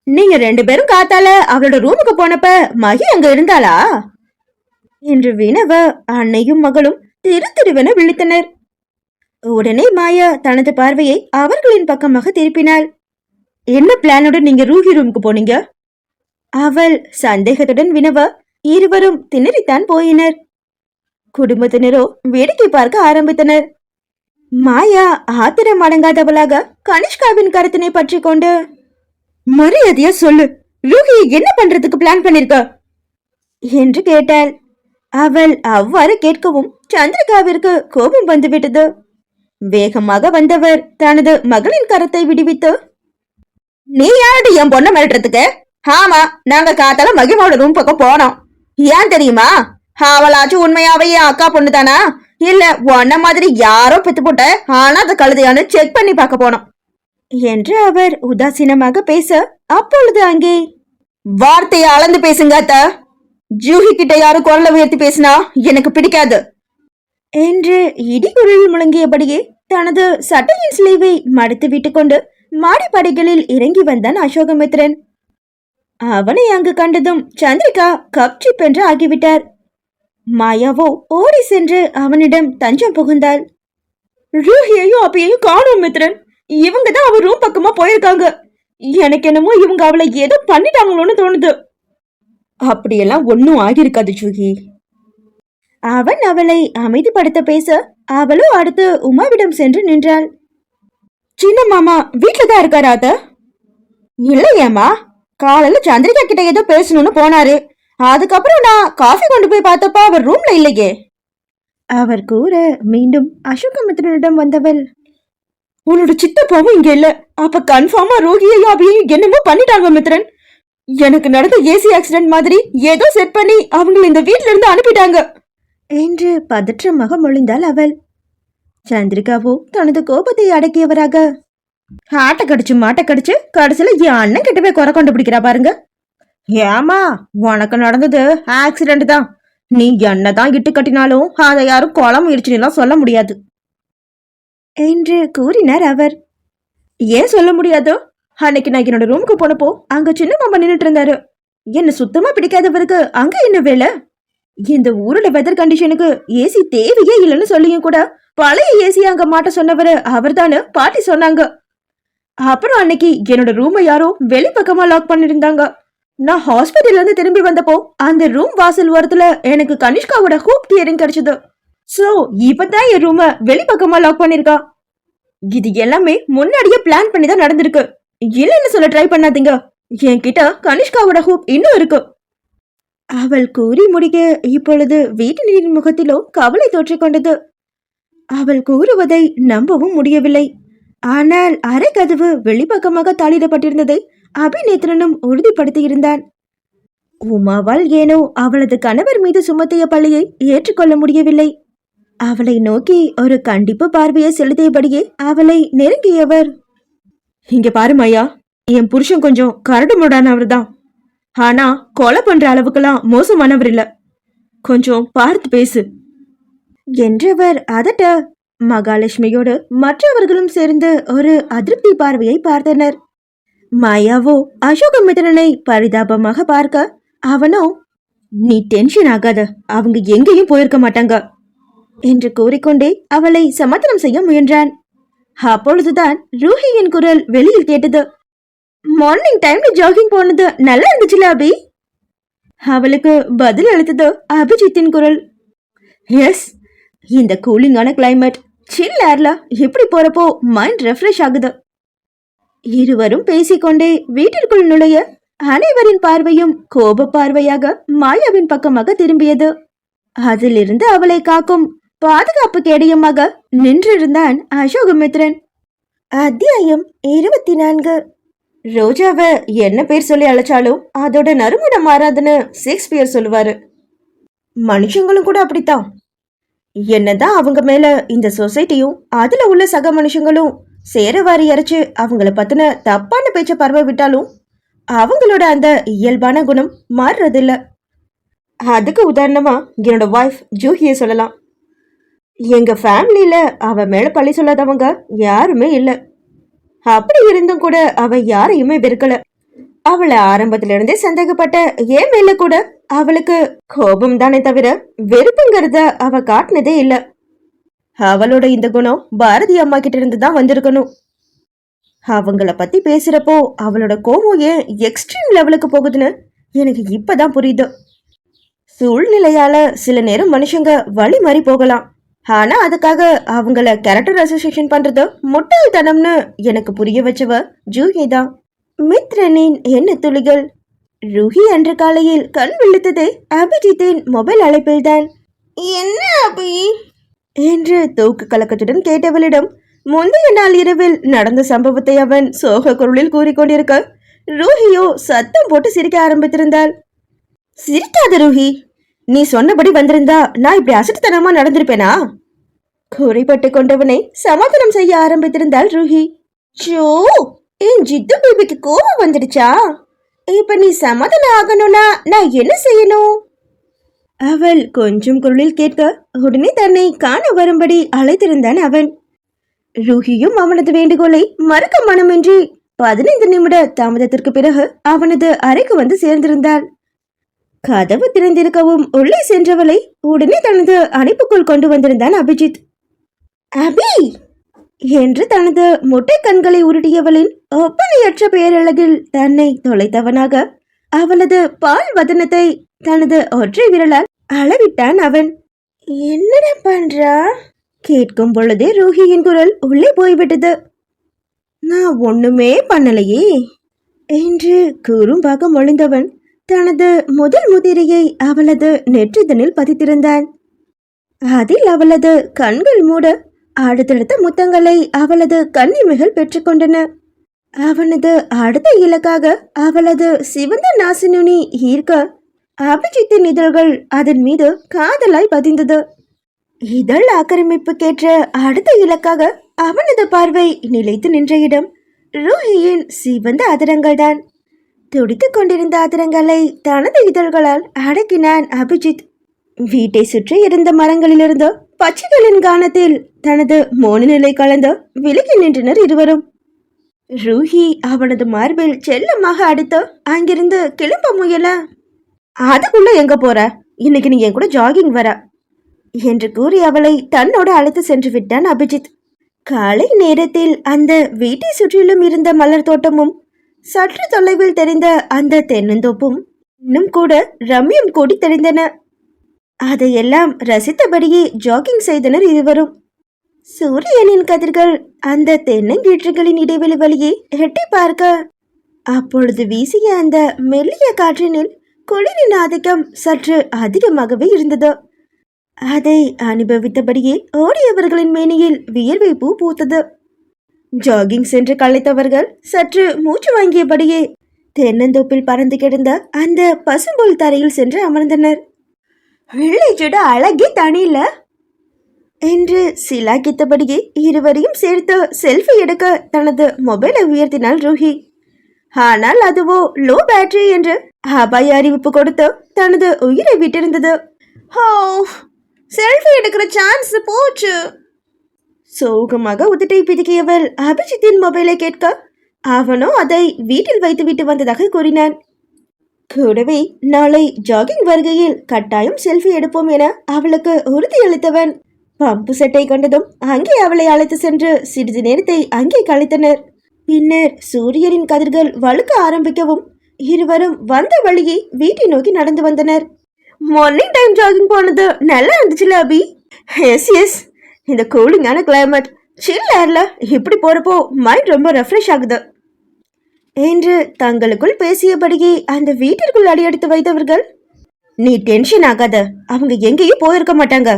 நீங்க 2 பேரும் காத்தால அவளோட ரூமுக்கு போனப்ப மகி அங்க இருந்தாளா என்று வினவ அன்னையும் மகளும் திருத்திருவென விழித்தனர். உடனே மாயா தனது பார்வையை அவர்களின் பக்கமாக திருப்பினாள். என்ன பிளானுடன் நீங்க ரூஹி ரூமுக்கு போனீங்க? அவள் சந்தேகத்துடன் வினவ இருவரும் திணறித்தான் போயினர். குடும்பத்தினரோ வேடிக்கை பார்க்க ஆரம்பித்தனர். மாயா ஆத்திரம் அடங்காதவளாக கனிஷ்காவின் கருத்தினை பற்றி கொண்டு, மரியாதையா சொல்லு, ரூஹி என்ன பண்றதுக்கு பிளான் பண்ணிருக்க என்று கேட்டாள். அவள் அவ்வாறு கேட்கவும் சந்திரிகாவிற்கு கோபம் வந்துவிட்டது. வேகமாக வந்தவர் தனது மகளின் கரத்தை விடுவித்து, நீ யாரடி என் பொண்ணை மிரட்டுறதுக்கு? ஆமா, நாங்க காத்தால மகிமாவோட ரூம் பக்கம் போனோம். ஏன் தெரியுமா? அவளாச்சும் உண்மையாவே அக்கா பொண்ணு தானா, இல்ல உன்ன மாதிரி யாரோ பெத்து போட்ட ஆனா அது கழுதையானு செக் பண்ணி பார்க்க போனோம் என்று அவர் உதாசீனமாக பேச, அப்பொழுது அங்கே, வார்த்தையை அளந்து பேசுங்க அத்த. ஜூஹி கிட்ட யாரும் குரலை உயர்த்தி பேசினா எனக்கு பிடிக்காது என்று இடிகுரலில் முழங்கியபடியே தனது சட்டையின் ஸ்லீவை மடித்து விட்டுக்கொண்டு மாடிப்படைகளில் இறங்கி வந்தான் அசோகமித்ரன். அவனை அங்கு கண்டதும் சந்திரிகா கப்சிப் என்று ஆகிவிட்டார். மாயாவோ ஓடி சென்று அவனிடம் தஞ்சம் புகுந்தாள். ரூஹியையும் அப்பையையும் காணோம் மித்ரன். இவங்க தான் அவ ரூம் பக்கமா போயிருக்காங்க. எனக்கு என்னமோ இவங்க அவளை ஏதோ பண்ணிட்டாங்களோன்னு தோணுது. அப்படியெல்லாம் ஒன்னும் ஆகியிருக்காது ஜூஹி. அவன் அவளை அமைதிப்படுத்த பேச அவளோ அடுத்து உமாவிடம் சென்று நின்றாள். சின்ன மாமா வீட்டுல தான் இருக்காரா அத்த? இல்லையேம்மா, காலையில சந்திரிகா கிட்ட ஏதோ பேசணும்னு போனாரு. அதுக்கப்புறம் நான் காஃபி கொண்டு போய் பார்த்தப்ப அவர் ரூம்ல இல்லையே அவர் கூற மீண்டும் அசோகமித்ரனிடம் வந்தவள், உன்னோட சித்தப்பாவும் இங்க இல்ல. அப்ப கன்ஃபார்மா ரோகியையும் அபியையும் என்னமோ பண்ணிட்டாங்க மித்ரன். எனக்கு நடந்த ஏசி ஆக்சிடென்ட் மாதிரி ஏதோ செட் பண்ணி அவங்களை இந்த வீட்ல இருந்து அனுப்பிட்டாங்க என்று பதற்றமாக மொழிந்தாள் அவள். சந்திரிகாவோ தனது கோபத்தை அடக்கியவராக, ஆட்டை கடிச்சு மாட்டை கடிச்சு கடைசியில என் அண்ணன் கிட்டவே குறை கண்டுபிடிக்கிறா பாருங்க. ஏமா, உனக்கு நடந்தது ஆக்சிடென்ட் தான். நீ என்னதான் இட்டு கட்டினாலும் அதை யாரும் கொலை முயற்சிலாம் சொல்ல முடியாது என்று கூறினார் அவர். ஏன் சொல்ல முடியாதோ? அன்னைக்கு நான் என்னோட ரூமுக்கு போனப்போ அங்க சின்ன மாமா நின்னுட்டு இருந்தாரு. என்ன சுத்தமா பிடிக்காதவருக்கு அங்க என்ன வேலை? இந்த ஊரோட வெதர் கண்டிஷனுக்கு ஏசி தேவையே இல்லைன்னு சொல்லியும் கூட பழைய ஏசி அங்க மாட்ட சொன்னவரு அவர்தானு பாட்டி சொன்னாங்க. அப்புறம் அன்னைக்கு என்னோட ரூமை யாரோ வெளிப்பக்கமா லாக் பண்ணிருந்தாங்க. நான் ஹாஸ்பிட்டல்ல இருந்து திரும்பி வந்தப்போ அந்த ரூம் வாசல் ஓரத்துல எனக்கு கனிஷ்காவோட ஹூப் தியரிங் கிடைச்சது. சோ இப்பதான் என் ரூம வெளிப்பக்கமா லாக் பண்ணிருக்கா. இது எல்லாமே முன்னாடியே பிளான் பண்ணி தான் நடந்திருக்கு. இல்லைன்னு சொல்ல ட்ரை பண்ணாதீங்க. என்கிட்ட கனிஷ்காவோட ஹூப் இன்னும் இருக்கு. அவள் கூறி முடிக்க இப்பொழுது வீட்டினரின் முகத்திலோ கவலை தோற்றிக்கொண்டது. அவள் கூறுவதை நம்பவும் முடியவில்லை. ஆனால் அரை கதவு வெளிப்பக்கமாக தாளிடப்பட்டிருந்ததை அபிநேத்திரனும் உறுதிப்படுத்தியிருந்தான். உமாவால் ஏனோ அவளது கணவர் மீது சுமத்திய பழியை ஏற்றுக்கொள்ள முடியவில்லை. அவளை நோக்கி ஒரு கண்டிப்பு பார்வையை செலுத்தியபடியே அவளை நெருங்கியவர், இங்க பாரு மையா, என் புருஷன் கொஞ்சம் கரடு முடானவர் தான். ஆனா கொலை பண்ற அளவுக்கெல்லாம் மோசமானவர் இல்ல. கொஞ்சம் பார்த்து பேசு என்றவர் அதட்ட மகாலட்சுமியோடு மற்றவர்களும் சேர்ந்து ஒரு அதிருப்தி பார்வையை பார்த்தனர். மாயாவோ அசோகமித்திரனை பரிதாபமாக பார்க்க, அவனோ, நீ டென்ஷன் ஆகாத, அவங்க எங்கேயும் போயிருக்க மாட்டாங்க என்று கூறிக்கொண்டே அவளை சமாதானம் செய்ய முயன்றான். அப்பொழுதுதான் ரூஹியின் குரல் வெளியில் கேட்டது. மார்னிங் டைம்ல ஜாகிங் போனது நல்லா இருந்துச்சுல அபி? அவளுக்கு பதில் அளித்தது அபிஜித்தின் குரல். எஸ், இந்த கூலிங்கான கிளைமேட், சில் ஏர்ல இப்படி போறப்போ மைண்ட் ரெஃப்ரெஷ் ஆகுது. இருவரும் பேசிக்கொண்டே வீட்டிற்குள் நுழைய அனைவரின் பார்வையும் கோப பார்வையாக மாயாவின் பக்கமாக திரும்பியது. அதிலிருந்து அவளை காக்கும் பாதுகாப்பு கேடயமாக நின்றிருந்தான் அசோகமித்ரன். அத்தியாயம் 24. ரோஜாவ என்ன பேர் சொல்லி அழைச்சாலும் அதோட நறுமுட மாறாதுன்னு ஷேக்ஸ்பியர் சொல்லுவாரு. மனுஷங்களும் கூட அப்படித்தான். என்னதான் அவங்க மேல இந்த சொசைட்டியும் அதுல உள்ள சக மனுஷங்களும் சேரவாரி அரைச்சு அவங்கள பத்தின தப்பான பேச்ச பரவ விட்டாலும் அவங்களோட அந்த இயல்பான குணம் மாறுறதில்ல. அதுக்கு உதாரணமா என்னோட வைஃப் ஜூஹிய சொல்லலாம். எங்க ஃபேமிலியில அவ மேல பழி சொல்லாதவங்க யாருமே இல்ல. அப்படி இருந்தும் கூட அவ யாரையுமே வெறுக்கல. அவளை ஆரம்பத்துல இருந்தே சந்தேகப்பட்ட ஏன் மேல கூட அவளுக்கு கோபம் தானே தவிர வெறுப்புங்கிறத அவ காட்டினதே இல்ல. அவளோட இந்த குணம் பாரதி அம்மா கிட்ட இருந்து தான் வந்திருக்கணும். அவங்கள பத்தி பேசுறப்போ அவளோட கோபம் ஏன் எக்ஸ்ட்ரீம் லெவலுக்கு போகுதுன்னு எனக்கு இப்பதான் புரியுது. சூழ்நிலையால சில நேரம் மனுஷங்க வழி மாறி போகலாம். ஆனா அதுக்காக அவங்கள கேரக்டர் அசோசியேஷன் பண்றது முட்டாள்தனம்னு எனக்கு புரிய வச்சவ ஜூஹி தான். மித்ரனின் என்ன துளிகள். ரூஹி அன்று காலையில் கண் விழித்ததே அபிஜித்தின் மொபைல் அழைப்பில் தான். என்ன அபி என்று தூக்கு கலக்கத்துடன் கேட்டவளிடம் முந்தைய நாள் இரவில் நடந்த சம்பவத்தை அவன் சோக குரலில் கூறிக்கொண்டிருக்க, ரூஹியோ சத்தம் போட்டு சிரிக்க ஆரம்பித்திருந்தாள். சிரிக்காத ரூஹி, நீ சொன்னபடி வந்திருந்தா நான் இப்படி அசட்டுத்தனமா நடந்திருப்பேனா? குறைப்பட்டு கொண்டவனை சமாதானம் செய்ய ஆரம்பித்திருந்தாள் ரூஹி. சோ, என் ஜித்து பேபிக்கு கோபம் வந்துடுச்சா? இப்ப நீ சமாதானம் ஆகணும்னா நான் என்ன செய்யணும்? அவள் கொஞ்சம் குரலில் கேட்க உடனே தன்னை காண வரும்படி அழைத்திருந்தான் அவன். ரூஹியும் அவனது வேண்டுகோளை மறுக்க மனமின்றி 15 நிமிட தாமதத்திற்கு பிறகு அவனது அறைக்கு வந்து சேர்ந்திருந்தாள். கதவு திறந்திருக்கவும் உள்ளே சென்றவளை உடனே தனது அணைப்புக்குள் கொண்டு வந்திருந்தான் அபிஜித். அபி என்று தனது முட்டை கண்களை உருட்டியவளின் ஒப்பனையற்ற பேரழகில் தன்னை தொலைத்தவனாக அவளது பால் வதனத்தை தனது ஒற்றை விரலால் அளவிட்டான் அவன். என்னடா பண்றா? கேட்கும் பொழுதே ரூஹியின் குரல் உள்ளே போய்விட்டது. நான் ஒண்ணுமே பண்ணலையே என்று கூறும்பாக மொழிந்தவன் தனது முதல் முதிரையை அவளது நெற்றிதனில் பதித்திருந்தான். அதில் அவளது கண்கள் மூட அடுத்தடுத்த முத்தங்களை அவளது கன்னிமைகள் பெற்றுக்கொண்டன. அவனது அடுத்த இலக்காக அவளது சிவந்த நாசினுனி ஈர்க்க அபிஜித்தின் இதழ்கள் அதன் மீது காதலாய் பதிந்தது. இதழ் ஆக்கிரமிப்புக்கேற்ற அடுத்த இலக்காக அவனது பார்வை நிலைத்து நின்ற இடம் ரூஹியின் சிவந்த அதரங்கள் தான். துடித்துக் கொண்டிருந்த அதரங்களை தனது இதழ்களால் அடக்கினான் அபிஜித். வீட்டை சுற்றி இருந்த மரங்களிலிருந்து பச்சைகளின் கானத்தில் தனது மோனநிலை கலந்து விலகி நின்றனர் இருவரும். ரூஹி அவனது மார்பில் செல்லமாக அடித்து அங்கிருந்து கிளம்ப முயல. அதுக்குள்ள எங்க போற? இன்னைக்கு நீ என் கூட ஜாகிங் வர என்று கூறி அவளை தன்னோடு அழைத்து சென்று விட்டான் அபிஜித். காலை நேரத்தில் அந்த வீட்டை சுற்றிலும் இருந்த மலர் தோட்டமும் சற்று தொலைவில் தெரிந்த அந்த தென்னந்தோப்பும் இன்னும் கூட ரம்யம் கூடி தெரிந்தன. அதையெல்லாம் ரசித்தபடியே ஜாகிங் செய்தனர் இருவரும். சூரியனின் கதிர்கள் அந்த தென்னங்கீற்றுகளின் இடைவெளி வழியே எட்டி பார்க்க அப்பொழுது வீசிய அந்த மெல்லிய காற்றினில் குளிரின் ஆதிக்கம் சற்று அதிகமாகவே இருந்தது. அதை அனுபவித்தபடியே ஓடியவர்களின் மேனியில் வியர்வை பூ பூத்தது. ஜாகிங் சென்று களைத்தவர்கள் சற்று மூச்சு வாங்கியபடியே தென்னந்தோப்பில் பறந்து கிடந்த அந்த பசும்புல் தரையில் சென்று அமர்ந்தனர். வில்லேஜோட அழகே தனியில என்று சிலாக்கித்தபடியே இருவரையும் சேர்த்து செல்ஃபி எடுக்க தனது மொபைலை உயர்த்தினாள் ரூஹி. ஆனால் அதுவோ லோ பேட்டரி என்று அபாய அறிவிப்பு கொடுத்து தனது உயிரை விட்டிருந்தது. செல்ஃபி எடுக்கிற சான்ஸ் போச்சு. சோகமாக உதட்டை பிதுக்கியவள் அபிஜித்தின் மொபைலை கேட்க அவனோ அதை வீட்டில் வைத்துவிட்டு வந்ததாக கூறினான். கூடவே நாளை ஜாகிங் வருகையில் கட்டாயம் செல்ஃபி எடுப்போம் என அவளுக்கு உறுதியளித்தவன் பம்பு செட்டை கண்டதும் அங்கே அவளை அழைத்து சென்று சிறிது நேரத்தை அங்கே கழித்தனர். பின்னர் சூரியனின் கதிர்கள் வழுக்க ஆரம்பிக்கவும் இருவரும் வந்த வழியே வீட்டை நோக்கி நடந்து வந்தனர். மார்னிங் டைம் ஜாகிங் போனது நல்லா இருந்துச்சுல அபி? எஸ், இந்த கூலிங்கான கிளைமேட், சில் ஏர்ல இப்படி போறப்போ மைண்ட் ரொம்ப ரெஃப்ரெஷ் ஆகுது என்று தங்களுக்குள் பேசியபடியே அந்த வீட்டிற்குள் அடியெடுத்து வைத்தவர்கள், நீ டென்ஷன் ஆகாத, அவங்க எங்கேயும் போயிருக்க மாட்டாங்க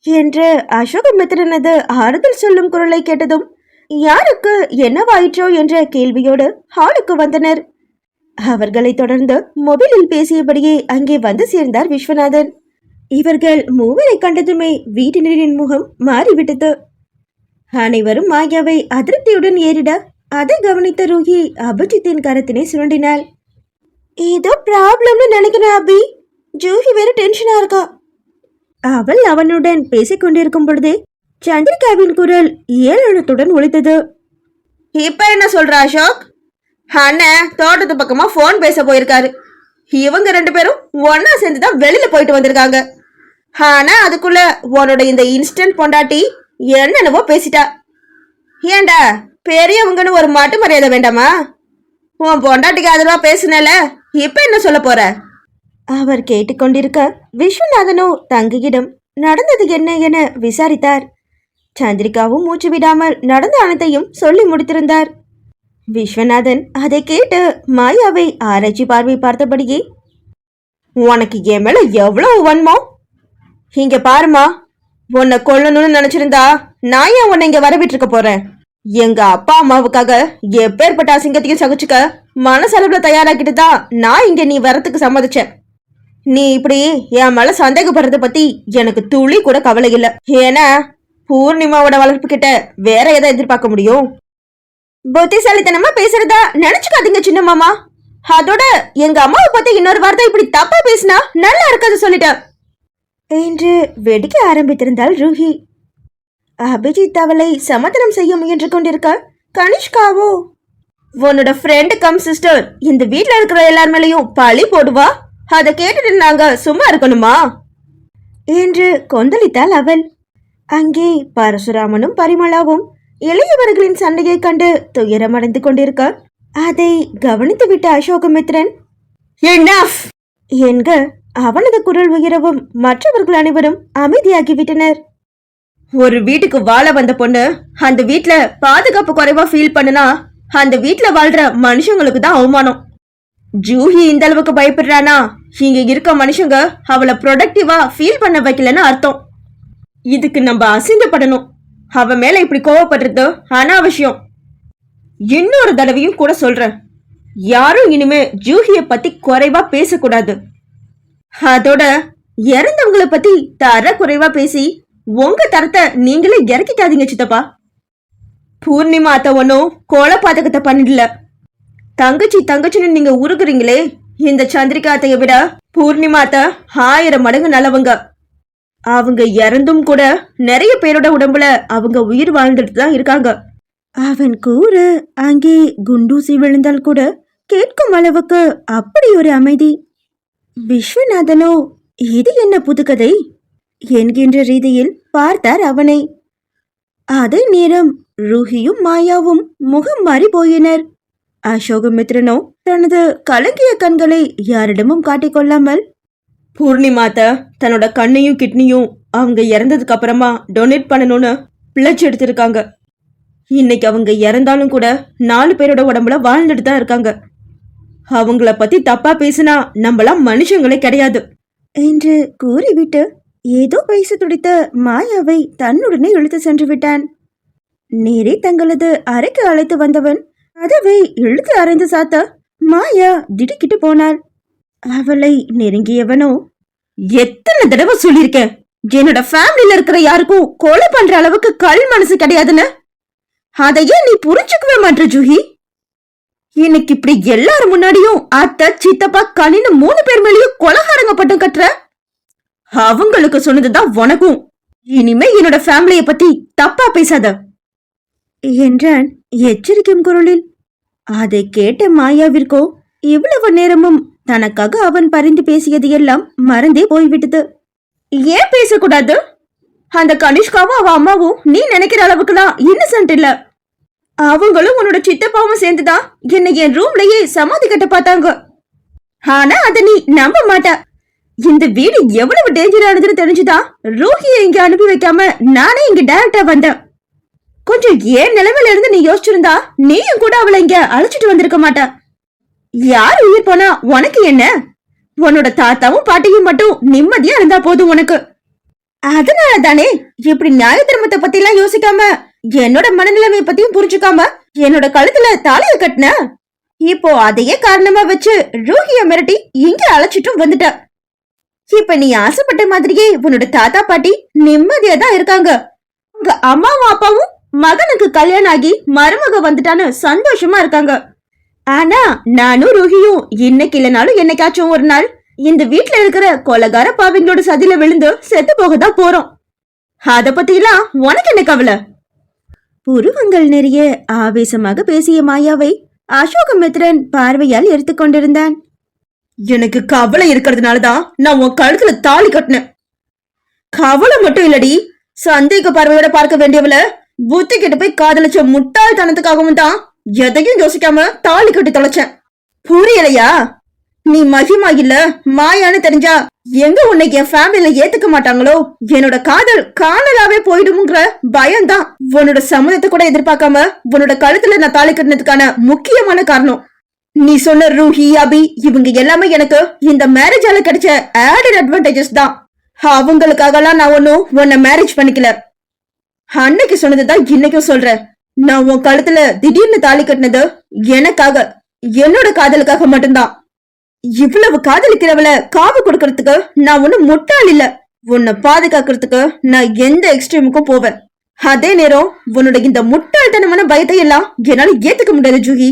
என்று அசோகமித்திரனது ஆறுதல் சொல்லும் குரலை கேட்டதும் யாருக்கு என்னவாயிற்றோ என்ற கேள்வியோடு ஹாலுக்கு வந்தனர். அவர்களை தொடர்ந்து மொபைலில் பேசியபடியே அங்கே வந்து சேர்ந்தார் விஸ்வநாதன். இவர்கள் மூவரை கண்டதுமே வீட்டினரின் முகம் மாறிவிட்டது. அனைவரும் மாயாவை அதிருப்தியுடன் ஏறிட அதை கவனித்த ரூஹி அபிஜித்தின் கரத்தினை சுரண்டினாள். ஏதோ ப்ராப்ளம்னு நினைக்கிறேன் அபி, ஜூஹி வேற டென்ஷனா இருக்கா. அவள் அவனுடன் பேசிக் கொண்டிருக்கும் பொழுதே சந்திரிகாவின் குரல் ஏளனத்துடன் ஒலித்தது. இப்ப என்ன சொல்ற அசோக்? அண்ணன் தோட்டத்து பக்கமா போன் பேச போயிருக்காரு. இவங்க ரெண்டு பேரும் ஒன்னா சேர்ந்துதான் வெளியில போயிட்டு வந்திருக்காங்க. ஆனா அதுக்குள்ள உன்னோட இந்த இன்ஸ்டன்ட் பொண்டாட்டி என்னென்னவோ பேசிட்டா. ஏண்டா பெரியவங்கன்னு ஒரு மாட்டு மரியாதை வேண்டாமா? உன் பொண்டாட்டிக்கு அதெல்லாம் பேசுனல, இப்ப என்ன சொல்ல போற? அவர் கேட்டுக்கொண்டிருக்க விஸ்வநாதனோ தங்கையிடம் நடந்தது என்ன என விசாரித்தார். சந்திரிகாவும் மூச்சு விடாமல் நடந்த அனைத்தையும் சொல்லி முடித்திருந்தார். விஸ்வநாதன் அதை கேட்டு மாயாவை ஆராய்ச்சி பார்வை பார்த்தபடியே, உனக்கு என் மேல எவ்வளவு வன்மோ? இங்க பாருமா, உன்னை கொல்லணும்னு நினைச்சிருந்தா நான் ஏன் உன்னை இங்க வரவிட்டு இருக்க போறேன்? எங்க அப்பா அம்மாவுக்காக எப்பேற்பட்ட அசிங்கத்தையும் சகிச்சுக்க மனசளவுல தயாராக்கிட்டு தான் நான் இங்க நீ வரத்துக்கு சம்மதிச்சேன். நீ இப்படி என் மேல சந்தேகப்படுறத பத்தி எனக்கு துளி கூட கவலை இல்லை. ஏன்னா பூர்ணிமாவோட வளர்ப்பு கிட்ட வேற எதை எதிர்பார்க்க முடியும்? புத்திசாலித்தனமா பேசுறதா நினைச்சுக்காதீங்க சின்ன மாமா. அதோட எங்க அம்மாவை பத்தி இன்னொரு வார்த்தை இப்படி தப்பா பேசினா நல்லா இருக்காது சொல்லிட்டேன் என்று வெடிக்க ஆரம்பித்திருந்தாள் ரூஹி. அபிஜித் அவளை சமாதானம் செய்ய முயன்று கொண்டிருக்க கனிஷ்காவோ, உன்னோட ஃப்ரெண்டு கம் சிஸ்டர் இந்த வீட்டுல இருக்கிற எல்லார் மேலையும் பழி போடுவா, அதை கேட்டுட்டு நாங்க சும்மா இருக்கணுமா என்று கொந்தளித்தாள் அவள். அங்கே பரசுராமனும் பரிமளாவும் இளையவர்களின் சண்டையை கண்டு துயரமடைந்து கொண்டிருக்க அதை கவனித்து விட்ட அசோகமித்ரன் என்னாஃப் என்க அவனது குரல் உயரவும் மற்றவர்கள் அனைவரும் அமைதியாகிவிட்டனர். ஒரு வீட்டுக்கு வாழ வந்த பொண்ணு அந்த வீட்டுல பாதுகாப்பு குறைவா ஃபீல் பண்ணுனா அந்த வீட்டுல வாழ்ற மனுஷங்களுக்கு தான் அவமானம். ஜூஹி இந்த அளவுக்கு பயப்படுறானா இங்க இருக்க மனுஷங்க அவளை ப்ரொடக்டிவா ஃபீல் பண்ண வைக்கலன்னு அர்த்தம். இதுக்கு நம்ம அசிங்கப்படணும். அவன் மேல இப்படி கோவப்படுறது அனாவசியம். இன்னொரு தடவையும் கூட சொல்றேன், யாரும் இனிமே ஜூஹிய பத்தி குறைவா பேசக்கூடாது. அதோட இறந்தவங்களை பத்தி தர குறைவா பேசி உங்க தரத்தை நீங்களே இறக்கிக்காதீங்க சித்தப்பா. பூர்ணிமா அத்தை ஒன்னும் கொலை பாதகத்தை பண்ணிடல. தங்கச்சி தங்கச்சின்னு நீங்க உருகுறீங்களே, இந்த சந்திரிகா அத்தைய விட பூர்ணிமா அத்தை 1000 மடங்கு நல்லவங்க. அவங்க இறந்தும் கூட நிறைய பேரோட உடம்புல அவங்க உயிர் வாழ்ந்துட்டு தான் இருக்காங்க. அவன் கூற அங்கே குண்டூசி விழுந்தால் கூட கேட்கும் அளவுக்கு அப்படி ஒரு அமைதி. விஸ்வநாதனோ இது என்ன புதுக்கதை என்கின்ற ரீதியில் பார்த்தார் அவனை. அதே நேரம் ரூஹியும் மாயாவும் முகம் மாறி போயினர். அசோகமித்ரனோ தனது கலங்கிய கண்களை யாரிடமும் காட்டிக்கொள்ளாமல், பூர்ணிமாத்த தன்னோட கண்ணையும் கிட்னியும் அவங்க இறந்ததுக்கு அப்புறமா டொனேட் பண்ணணும்னு பிழைச்சு எடுத்திருக்காங்க. இன்னைக்கு அவங்க இறந்தாலும் கூட 4 பேரோட உடம்புல வாழ்ந்துட்டு தான் இருக்காங்க. அவங்கள பத்தி தப்பா பேசினா நம்மளாம் மனுஷங்களே கிடையாது என்று கூறிவிட்டு ஏதோ பேச துடித்த மாயாவை தன்னுடனே இழுத்து சென்று விட்டான். நேரே தங்களது அறைக்கு அழைத்து வந்தவன் கதவை இழுத்து அரைந்து சாத்த மாயா திடுக்கிட்டு போனாள். அவளை நெருங்கியவனோ, எத்தனை தடவை சொல்லியிருக்கேன், என்னோட ஃபேமிலியில இருக்கிற யாருக்கும் கொலை பண்ற அளவுக்கு கல் மனசு கிடையாதுன்னு. அதையே நீ புரிஞ்சுக்கவே மாட்ட ஜூஹி. இன்னைக்கு இப்படி எல்லாரும் முன்னாடியும் அத்தை சித்தப்பா கனின்னு 3 பேர் மேலேயும் கொலகாரங்க பட்டம் கட்டுற. அவங்களுக்கு சொன்னதுதான் உனக்கும். இனிமே என்னோட ஃபேமிலிய பத்தி தப்பா பேசாத என்றான் எச்சரிக்கும் குரலில். அதை கேட்ட மாயாவிற்கோ இவ்வளவு நேரமும் தனக்காக அவன் பரிந்து பேசியது எல்லாம் மறந்தே போய்விட்டது. ஏன் பேசக்கூடாது? அந்த கனிஷ்காவும் அவ அம்மாவும் நீ நினைக்கிற அளவுக்குலாம் இன்னசென்ட் இல்ல. அவங்களும் உன்னோட சித்தப்பாவும் சேர்ந்துதான் என்னை என் ரூம்லயே சமாதி கட்ட பார்த்தாங்க. ஆனா அத நீ நம்ப மாட்ட. இந்த வீடு எவ்வளவு டேஞ்சரானதுன்னு தெரிஞ்சுதான் ரூஹியை இங்க அனுப்பி வைக்காம நானே இங்க டைரக்டா வந்தேன். கொஞ்சம் ஏன் நிலைமையில இருந்து நீ யோசிச்சிருந்தா நீயும் கூட அவளை இங்க அழைச்சிட்டு வந்திருக்க மாட்ட. யார் உயிர் போனா உனக்கு என்ன? உன்னோட தாத்தாவும் பாட்டியும் மட்டும் நிம்மதியா இருந்தா போதும் உனக்கு. அதனால தானே இப்படி நியாய தர்மத்தை பத்தி எல்லாம் யோசிக்காம என்னோட மனநிலைமை பத்தியும் புரிஞ்சுக்காம என்னோட கழுத்துல தாலிய கட்டின. இப்போ அதையே காரணமா வச்சு ரூஹிய மிரட்டி இங்க அழைச்சிட்டும் வந்துட்ட. இப்ப நீ ஆசைப்பட்ட மாதிரியே உன்னோட தாத்தா பாட்டி நிம்மதியா தான் இருக்காங்க. உங்க அம்மாவும் அப்பாவும் மகனுக்கு கல்யாணம் ஆகி மருமக வந்துட்டான்னு சந்தோஷமா இருக்காங்க. ஆனா நானும் ரூஹியும் இன்னைக்கு இல்லைனாலும் என்னைக்காச்சும் ஒரு நாள் இந்த வீட்டுல இருக்கிற கொலகார பாவிங்களோட சதியில விழுந்து செத்து போகதான் போறோம். அத பத்தி எல்லாம் உனக்கு என்ன கவலை? புருவங்கள் நிறைய ஆவேசமாக பேசிய மாயாவை அசோகமித்ரன் பார்வையால் எடுத்துக்கொண்டிருந்தான். எனக்கு கவலை இருக்கிறதுனாலதான் நான் உன் கழுத்துல தாலி கட்டினேன். கவலை மட்டும் இல்லடி, சந்தேக பார்வையோட பார்க்க வேண்டியவள புத்தி கிட்ட போய் காதலிச்ச முட்டாள்தனத்துக்காகவும் தான் எதையும் யோசிக்காம தாலி கட்டி தொலைச்சேன். புரியலையா? நீ மகிமா இல்ல மாயான்னு தெரிஞ்சா எங்க உன்னைக்கு என் ஃபேமிலியில ஏத்துக்க மாட்டாங்களோ, என்னோட காதல் காணலாவே போயிடும்ங்கிற பயம்தான் உன்னோட சம்மதத்தை கூட எதிர்பார்க்காம உன்னோட கழுத்துல நான் தாலி கட்டினதுக்கான முக்கியமான காரணம். நீ சொன்ன ரூஹி அபி இவங்க எல்லாமே எனக்கு இந்த மேரேஜால கிடைச்ச ஆடட் அட்வான்டேஜஸ் தான். அவங்களுக்காகலாம் நான் ஒன்னும் உன்னை மேரேஜ் பண்ணிக்கல. அன்னைக்கு சொன்னதுதான் இன்னைக்கும் சொல்றேன். நான் உன் கழுத்துல திடீர்னு தாலி கட்டினது எனக்காக, என்னோட காதலுக்காக மட்டும்தான். இவ்வளவு காதலிக்கிறவள காவு கொடுக்கறதுக்கு நான் ஒன்னும் முட்டாள் இல்ல. உன்னை பாதுகாக்கிறதுக்கு நான் எந்த எக்ஸ்ட்ரீமுக்கும் போவேன். அதே நேரம் உன்னோட இந்த முட்டாள்தனமான பயத்தை எல்லாம் என்னால ஏத்துக்க முடியாது ஜூஹி.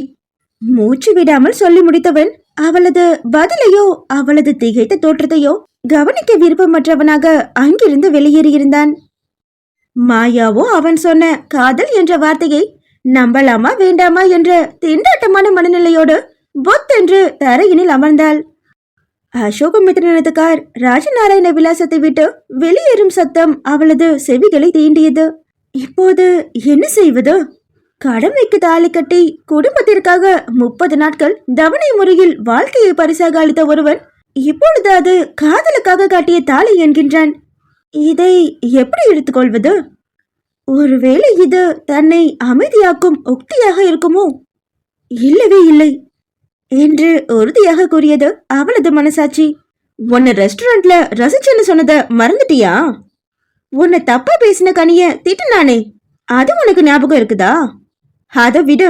மூச்சு விடாமல் சொல்லி முடித்தவன் அவளது பதிலையோ அவளது திகைத்த தோற்றத்தையோ கவனிக்க விருப்பமற்றவனாக அங்கிருந்து வெளியேறியிருந்தான். மாயாவோ அவன் சொன்ன காதல் என்ற வார்த்தையை நம்பலாமா வேண்டாமா என்ற திண்டாட்டமான மனநிலையோடு பொத்தென்று தரையினில் அமர்ந்தாள். அசோகமித்ரனது கார் ராஜநாராயண விலாசத்தை விட்டு வெளியேறும் சத்தம் அவளது செவிகளை தீண்டியது. இப்போது என்ன செய்வது? கடமைக்கு தாலி கட்டி குடும்பத்திற்காக 30 நாட்கள் தவணை முறையில் வாழ்க்கையை பரிசாக அளித்த ஒருவன் இப்பொழுது அது காதலுக்காக காட்டிய தாலி என்கின்றான். இதை எப்படி எடுத்துக்கொள்வது? ஒருவேளை இது தன்னை அமைதியாக்கும் உக்தியாக இருக்குமோ? இல்லவே இல்லை என்று உறுதியாக கூறியது அவளது மனசாட்சி. உன்னை ரெஸ்டாரண்ட்ல ரசிச்சேன்னு சொன்னத மறந்துட்டியா? உன்னை தப்பா பேசின கனிய திட்டுனானே அது உனக்கு ஞாபகம் இருக்குதா? அத விடு.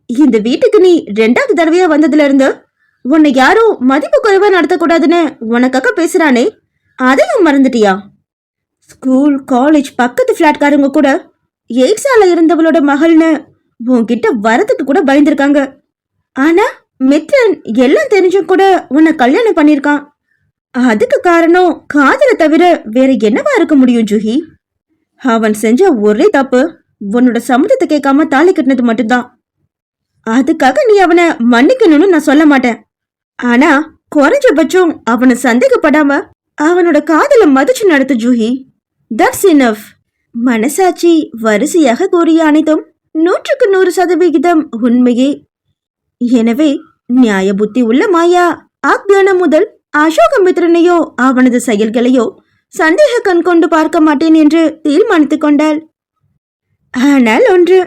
இந்த வீட்டுக்கு நீ 2வது தடவையா வந்ததுல இருந்து உன்னை யாரும் மதிப்பு குறைவா நடத்தக்கூடாதுன்னு உனக்காக பேசுறானே, அதையும் மறந்துட்டியா? ஸ்கூல் காலேஜ் பக்கத்து பிளாட்காரங்க கூட எய்ட்ஸால இருந்தவளோட மகள்னு உன்கிட்ட வரதுக்கு கூட பயந்துருக்காங்க. ஆனா மித்ரன் எல்லாம் தெரிஞ்சும் கூட உன்னை கல்யாணம் பண்ணிருக்கான். அதுக்கு காரணம் காதலை தவிர வேற என்னவா இருக்க முடியும் ஜூஹி? அவன் செஞ்ச ஒரே தப்பு உன்னோட சம்மதத்தை கேட்காம தாலி கட்டினது மட்டும்தான். அதுக்காக நீ அவனை மன்னிக்கணும்னு நான் சொல்ல மாட்டேன். ஆனா குறைஞ்சபட்சம் அவனை சந்தேகப்படாம அவனோட காதலை மதிச்சு நடத்து ஜூஹி. That's enough. மனசாட்சி வரிசையாக கூறிய அனைத்தும் 100க்கு 100% உண்மையே. எனவே நியாய புத்தி உள்ள மாயா ஆக்ஞானம் முதல் அசோகமித்ரனையோ அவனது செயல்களையோ சந்தேக கண் கொண்டு பார்க்க மாட்டேன் என்று தீர்மானித்துக் கொண்டாள். ஆனால் ஒன்று,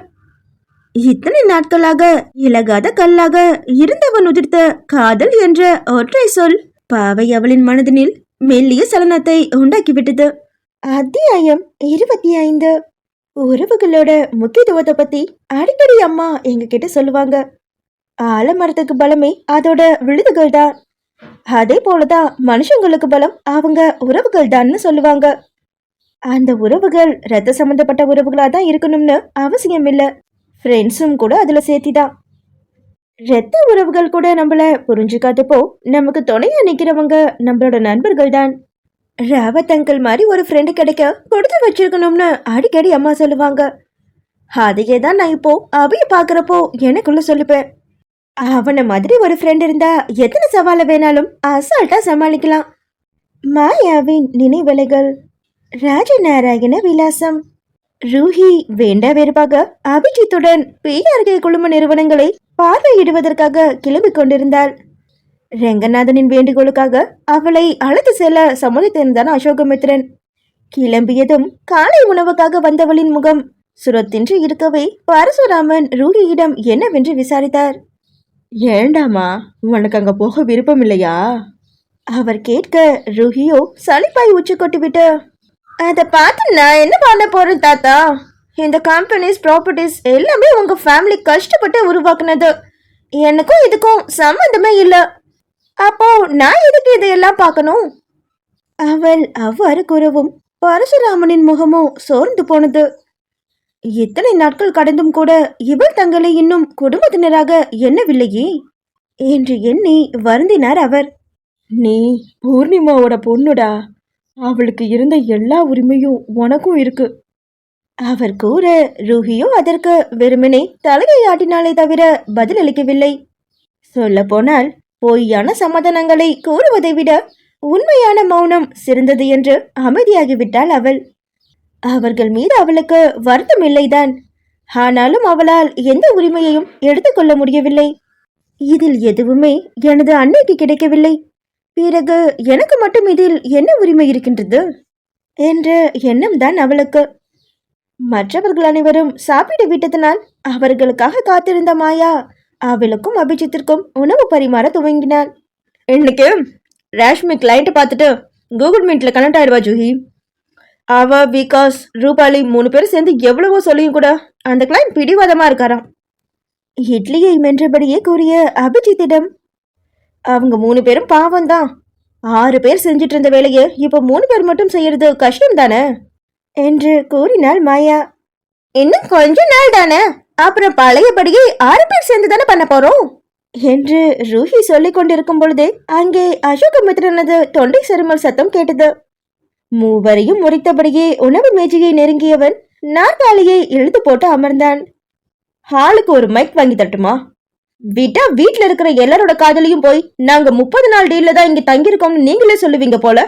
இத்தனை நாட்களாக இலகாத கல்லாக இருந்தவன் உதிர்த்த காதல் என்ற ஒற்றை சொல் பாவை அவளின் மனதினில் மெல்லிய சலனத்தை உண்டாக்கிவிட்டது. அத்தியாயம் 25. உறவுகளோட முக்கியத்துவத்தை பத்தி அடிக்கடி அம்மா எங்க கிட்ட சொல்லுவாங்க. ஆலமரத்துக்கு பலமே அதோட விழுதுகள் தான். அதே போலதான் மனுஷங்களுக்கு பலம் அவங்க உறவுகள் தான்னு சொல்லுவாங்க. அந்த உறவுகள் ரத்த சம்பந்தப்பட்ட உறவுகளா தான் இருக்கணும்னு அவசியம் இல்ல. ஃப்ரெண்ட்ஸும் கூட அதுல சேர்த்திதான். ரத்த உறவுகள் கூட நம்மள புரிஞ்சுக்காதப்போ நமக்கு துணையா நிக்கிறவங்க நம்மளோட நண்பர்கள் தான். ராவத் அங்கிள் மாதிரி ஒரு ஃப்ரெண்டு கிடைக்க கொடுத்து வச்சிருக்கணும்னு அடிக்கடி அம்மா சொல்லுவாங்க. அதையே தான் நான் இப்போ அவைய பாக்குறப்போ எனக்குள்ள சொல்லுப்பேன். அவனை மாதிரி ஒரு ஃப்ரெண்ட் இருந்தா எத்தனை சவாலை வேணாலும் அசால்ட்டா சமாளிக்கலாம். மாயாவின் நினைவலைகள். ராஜநாராயண விலாசம். ரூஹி வேண்டா வெறுப்பாக அபிஜித்துடன் பிஆர்கே குழும நிறுவனங்களை பார்வையிடுவதற்காக கிளம்பிக் கொண்டிருந்தாள். ரெங்கநாதனின் வேண்டுகோளுக்காக அவளை அழைத்து செல்ல சம்மதித்திருந்தான் அசோகமித்ரன். கிளம்பியதும் காலை உணவுக்காக வந்தவளின் முகம் சுரத்தின்றி இருக்கவே பரசுராமன் ரூஹியிடம் என்னவென்று விசாரித்தார். ஏண்டாமா, உனக்கு அங்க போக விருப்பம் இல்லையா? அவர் கேட்க ரூஹியோ சலிப்பாய் உச்சி கொட்டிவிட்டு, அதை பார்த்து நான் என்ன பண்ண போறேன் தாத்தா? இந்த கம்பெனிஸ் ப்ராப்பர்ட்டிஸ் எல்லாமே உங்க ஃபேமிலி கஷ்டப்பட்டு உருவாக்குனது. எனக்கும் இதுக்கும் சம்மந்தமே இல்லை. அப்போ நான் எதுக்கு இதையெல்லாம் பார்க்கணும்? அவள் அவ்வாறு கூறவும் பரசுராமனின் முகமோ சோர்ந்து போனது. இத்தனை நாட்கள் கடந்தும் கூட இவள் தங்களை இன்னும் குடும்பத்தினராக எண்ணவில்லையே என்று எண்ணி வருந்தினார் அவர். நீ பூர்ணிமாவோட பொண்ணுடா. அவளுக்கு இருந்த எல்லா உரிமையும் உனக்கும் இருக்கு. அவர் கூற ரூஹியோ அதற்கு வெறுமனே தலையை ஆட்டினாலே தவிர பதிலளிக்கவில்லை. சொல்ல போனால் பொய்யான சமாதானங்களை கூறுவதை விட உண்மையான மௌனம் சிறந்தது என்று அமைதியாகிவிட்டாள் அவள். அவர்கள் மீது அவளுக்கு வருத்தம் இல்லைதான். ஆனாலும் அவளால் எந்த உரிமையையும் எடுத்துக்கொள்ள முடியவில்லை. இதில் எதுவுமே எனது அன்னைக்கு கிடைக்கவில்லை. பிறகு எனக்கு மட்டும் இதில் என்ன உரிமை இருக்கின்றது என்ற எண்ணம் தான் அவளுக்கு. மற்றவர்கள் அனைவரும் சாப்பிட்டு விட்டதனால் அவர்களுக்காக காத்திருந்த மாயா அவளுக்கும் அபிஜித்திற்கும் உணவு பரிமாற துவங்கினாள். இன்னைக்கு ரேஷ்மி கிளைண்ட் பார்த்துட்டு கூகுள் மீட்ல கனெக்ட் ஆயிடுவா ஜூஹி. அவ விகாஸ் ரூபாலி 3 பேரும் சேர்ந்து எவ்வளவோ சொல்லியும் கூட அந்த கிளைண்ட் பிடிவாதமா இருக்காராம். இட்லியை மென்றபடியே கூறிய அபிஜித்திடம், அவங்க 3 பேரும் பாவம் தான். 6 பேர் செஞ்சிட்டு இருந்த வேலையை இப்போ 3 பேர் மட்டும் செய்யறது கஷ்டம் தானே என்று கூறினாள் மாயா. இன்னும் கொஞ்ச நாள் தானே, அப்புறம் பழையபடியே 6 பேர் சேர்ந்து தானே பண்ண போறோம் என்று ரூஹி சொல்லிக் கொண்டிருக்கும் பொழுதே அங்கே அசோகமித்ரனது தொண்டை செருமல் சத்தம் கேட்டது. மூவரையும் முறைத்தபடியே உணவு மேஜையை நெருங்கியவன் நாற்காலியை இழுத்து போட்டு அமர்ந்தான். ஹாலுக்கு ஒரு மைக் வாங்கி தட்டுமா? விட்டா வீட்டுல இருக்கிற எல்லாரோட காதலையும் போய் நாங்க 30 நாள் டீல்ல தான் இங்க தங்கியிருக்கோம்னு நீங்களே சொல்லுவீங்க போல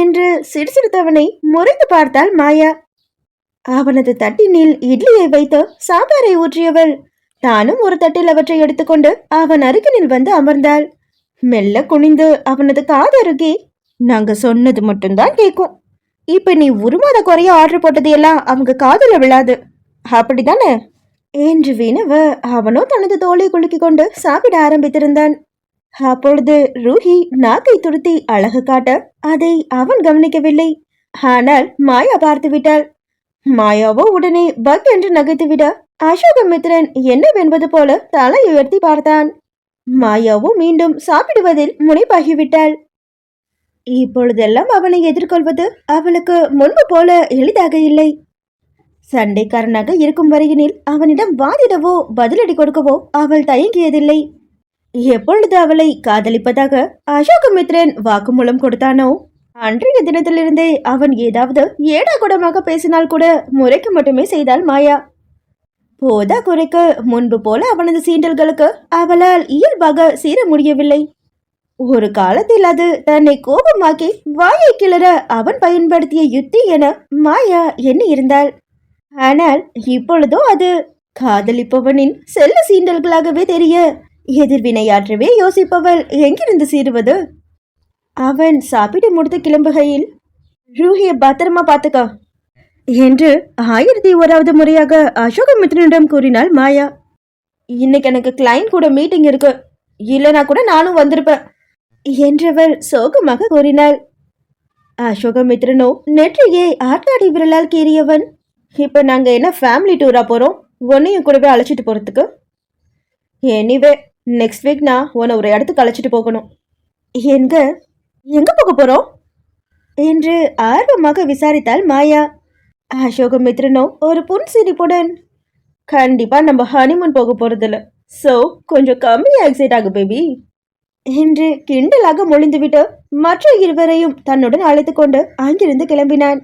என்று சிரிசிரித்தவனை முறைத்து பார்த்தாள் மாயா. அவனது தட்டினில் இட்லியை வைத்து சாம்பாரை ஊற்றியவள் தானும் ஒரு தட்டில் அவற்றை எடுத்துக்கொண்டு அவன் அருகினில் வந்து அமர்ந்தாள். மெல்ல குனிந்து அவனது காதருகே, நாங்க சொன்னது மட்டும்தான் கேட்கும். இப்ப நீ உருமாத குறைய ஆர்டர் போட்டது எல்லாம் அவங்க காதல விழாது, அப்படித்தானே என்று வினவ அவனோ தனது தோலை குலுக்கி கொண்டு சாப்பிட ஆரம்பித்திருந்தான். அப்பொழுது ரூஹி நாக்கை துருத்தி அழகு காட்ட அதை அவன் கவனிக்கவில்லை. ஆனால் மாயா பார்த்து விட்டாள். மாயாவோ உடனே பக் என்று நகைத்துவிட அசோகமித்ரன் என்னவென்பது போல தலை உயர்த்தி பார்த்தான். மாயாவோ மீண்டும் சாப்பிடுவதில் முனைப்பாகிவிட்டாள். இப்பொழுதெல்லாம் அவனை எதிர்கொள்வது அவளுக்கு முன்பு போல எளிதாக இல்லை. சண்டைக்காரனாக இருக்கும் வரையினில் அவனிடம் வாதிடவோ பதிலடி கொடுக்கவோ அவள் தயங்கியதில்லை. எப்பொழுது அவளை காதலிப்பதாக அசோகமித்ரன் வாக்குமூலம் கொடுத்தானோ அன்றைய தினத்திலிருந்தே அவன் ஏதாவது ஏடாகுடமாக பேசினால் கூட முறைக்க மட்டுமே செய்தாள் மாயா. போதா குறைக்கு முன்பு போல அவனது சீண்டல்களுக்கு அவளால் இயல்பாக சீர முடியவில்லை. ஒரு காலத்தில் அது தன்னை கோபமாக்கி வாயை கிளற அவன் பயன்படுத்திய யுத்தி என மாயா எண்ணி இருந்தாள். ஆனால் இப்பொழுதோ அது காதலிப்பவனின் செல்ல சீண்டல்களாகவே தெரிய எதிர்வினையாற்றவே யோசிப்பவள் எங்கிருந்து சீருவது? அவன் சாப்பிட்டு முடித்து கிளம்புகையில், ரூஹியை பத்திரமா பார்த்துக்கா என்று 1001வது முறையாக அசோகமித்ரனிடம் கூறினாள் மாயா. இன்னைக்கு எனக்கு கிளைண்ட் கூட மீட்டிங் இருக்கு, இல்லைனா கூட நானும் வந்திருப்பேன் என்றவள் சோகமாக கூறினாள். அசோகமித்ரனோ நெற்றியே ஆட்டாடி விரலால் கீறியவன், இப்ப நாங்க என்ன ஃபேமிலி டூரா போறோம், உன்னையும் கூடவே அழைச்சிட்டு போறதுக்கு? எனிவே நெக்ஸ்ட் வீக் நான் உன்னை ஒரு இடத்துக்கு அழைச்சிட்டு போகணும். எங்க போக போறோம் என்று ஆர்வமாக விசாரித்தாள் மாயா. அசோகமித்ரனோ ஒரு புன்சிரிப்புடன், கண்டிப்பா நம்ம ஹனிமூன் போக போறதில்ல, சோ கொஞ்சம் கம்மியா எக்ஸைட் ஆகு பேபி என்று கிண்டலாக மொழிந்துவிட்டு மற்ற இருவரையும் தன்னுடன் அழைத்து கொண்டு அங்கிருந்து கிளம்பினான்.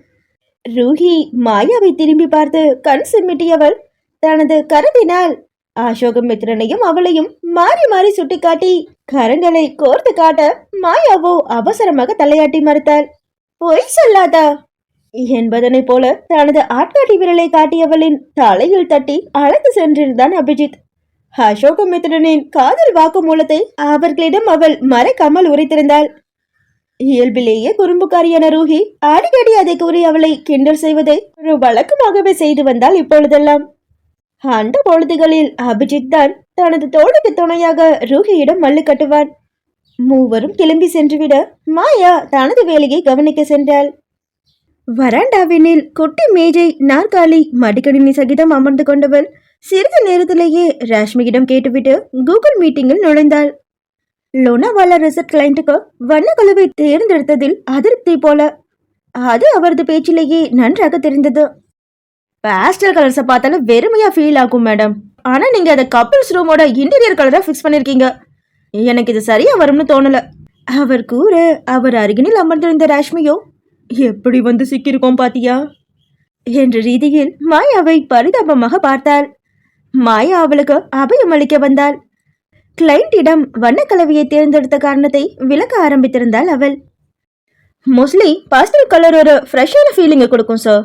ரூஹி மாயாவை திரும்பி பார்த்து கண் சிமிட்டியவள் தனது கரத்தினால் அசோகமித்ரனையும் அவளையும் மாறி மாறி சுட்டிக்காட்டி கரங்களை கோர்த்து காட்ட மாயாவோ அவசரமாக தலையாட்டி மறுத்தாள். பொய் சொல்லாதா என்பதனை போல தனது ஆட்காட்டி விரலை காட்டியவளின் தலையில் தட்டி அழைத்து சென்றிருந்தான் அபிஜித். அசோகமித்ரனின் காதல் வாக்குமூலத்தை அவர்களிடம் அவள் மறைக்காமல் உரைத்திருந்தாள். இயல்பிலேயே குறும்புக்காரியான ரூஹி அடிக்கடி அதை கூறி அவளை கிண்டல் செய்வதை ஒரு வழக்கமாகவே செய்து வந்தாள். இப்பொழுதெல்லாம் அந்த பொழுதுகளில் அபிஜித் தான் தனது தோளுக்கு துணையாக ரூஹியிடம் மல்லு கட்டுவான். மூவரும் கிளம்பி சென்றுவிட மாயா தனது வேலையை கவனிக்க சென்றாள். வராண்டாவினில் குட்டி மேஜை, நாற்காலி, மடிக்கணினி சகிதம் அமர்ந்து கொண்டவள் சிறிது நேரத்திலேயே ராஷ்மியிடம் கேட்டுவிட்டு கூகுள் மீட்டிங்கில் நுழைந்தாள். லோனாவாலா ரிசர்ட் கிளைண்ட்டுக்கு வண்ண கலவை தேர்ந்தெடுத்ததில் அதிருப்தி போல அது அவரது பேச்சிலேயே நன்றாக தெரிந்தது. பேஸ்டல் கலர்ஸை பார்த்தாலும் வெறுமையா ஃபீல் ஆகும் மேடம், ஆனா நீங்க அதை கப்பிள்ஸ் ரூமோட இன்டீரியர் கலரா ஃபிக்ஸ் பண்ணிருக்கீங்க, எனக்கு இது சரியா வரும்னு தோணல அவர் கூற அவர் அருகினில் அமர்ந்திருந்த ராஷ்மியோ, எப்படி வந்து சிக்கியிருக்கோம் பாத்தியா என்ற ரீதியில் மாயாவை பரிதாபமாக பார்த்தாள். மாயா அவளுக்கு அபயம் அளிக்க வந்தாள். கிளைண்டிடம் வண்ணக்கலவையை தேர்ந்தெடுத்த காரணத்தை விளக்க ஆரம்பித்திருந்தாள் அவள். மோஸ்ட்லி பாஸ்டல் கலர் ஒரு ஃப்ரெஷ்ஷான ஃபீலிங்கை கொடுக்கும் சார்.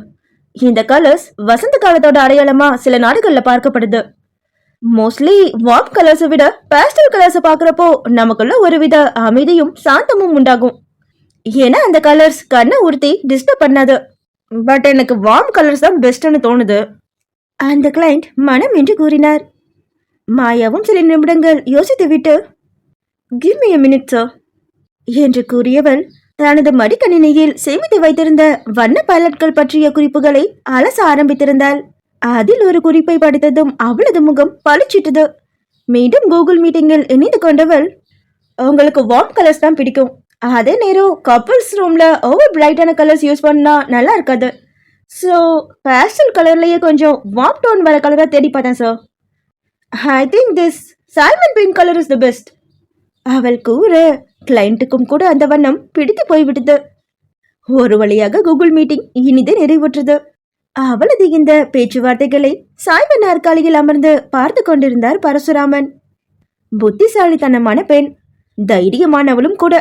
இந்த கலர்ஸ் வசந்த காலத்தோட அடையாளமா சில நாடுகள்ல பார்க்கப்படுது. மோஸ்ட்லி வார்ம் கலர்ஸை விட பாஸ்டல் கலர்ஸை பார்க்குறப்போ நமக்குள்ள ஒருவித அமைதியும் சாந்தமும் உண்டாகும். ஏன்னா அந்த கலர்ஸ் கண்ணை உறுத்தி டிஸ்டர்ப் பண்ணாது. பட் எனக்கு வார்ம் கலர்ஸ் தான் பெஸ்ட்னு தோணுது அந்த கிளைண்ட் மனம் என்று கூறினார். மாயாவும் சில நிமிடங்கள் யோசித்துவிட்டு, give me a minute sir என்று கூறியவள் தனது மடிக்கணினியில் சேமித்து வைத்திருந்த வண்ண பலட்கள் பற்றிய குறிப்புகளை அலச ஆரம்பித்திருந்தாள். அதில் ஒரு குறிப்பை படித்ததும் அவளது முகம் பளிச்சிட்டது. மீண்டும் கூகுள் மீட்டிங்கில் இணைந்து கொண்டவள், உங்களுக்கு வார்ம் கலர்ஸ் தான் பிடிக்கும், அதே நேரம் கப்பிள்ஸ் ரூம்ல ஓவர் பிரைட்டான கலர்ஸ் யூஸ் பண்ணா நல்லா இருக்காது, ஸோ பேஸ்டல் கலர்லயே கொஞ்சம் வார்ம் டோன் வர கலரா தேடி பார்த்தேன் sir. I think this salmon pink colour is the best அவள் கூற கிளைண்ட்டுக்கும் கூட அந்த வண்ணம் பிடித்து போய்விட்டது. ஒரு வழியாக கூகுள் மீட்டிங் இனிதே நிறைவுற்றது. அவளது இந்த பேச்சுவார்த்தைகளை சாய்வு நாற்காலியில் அமர்ந்து பார்த்து கொண்டிருந்தார் பரசுராமன். புத்திசாலித்தனமான பெண், தைரியமானவளும் கூட.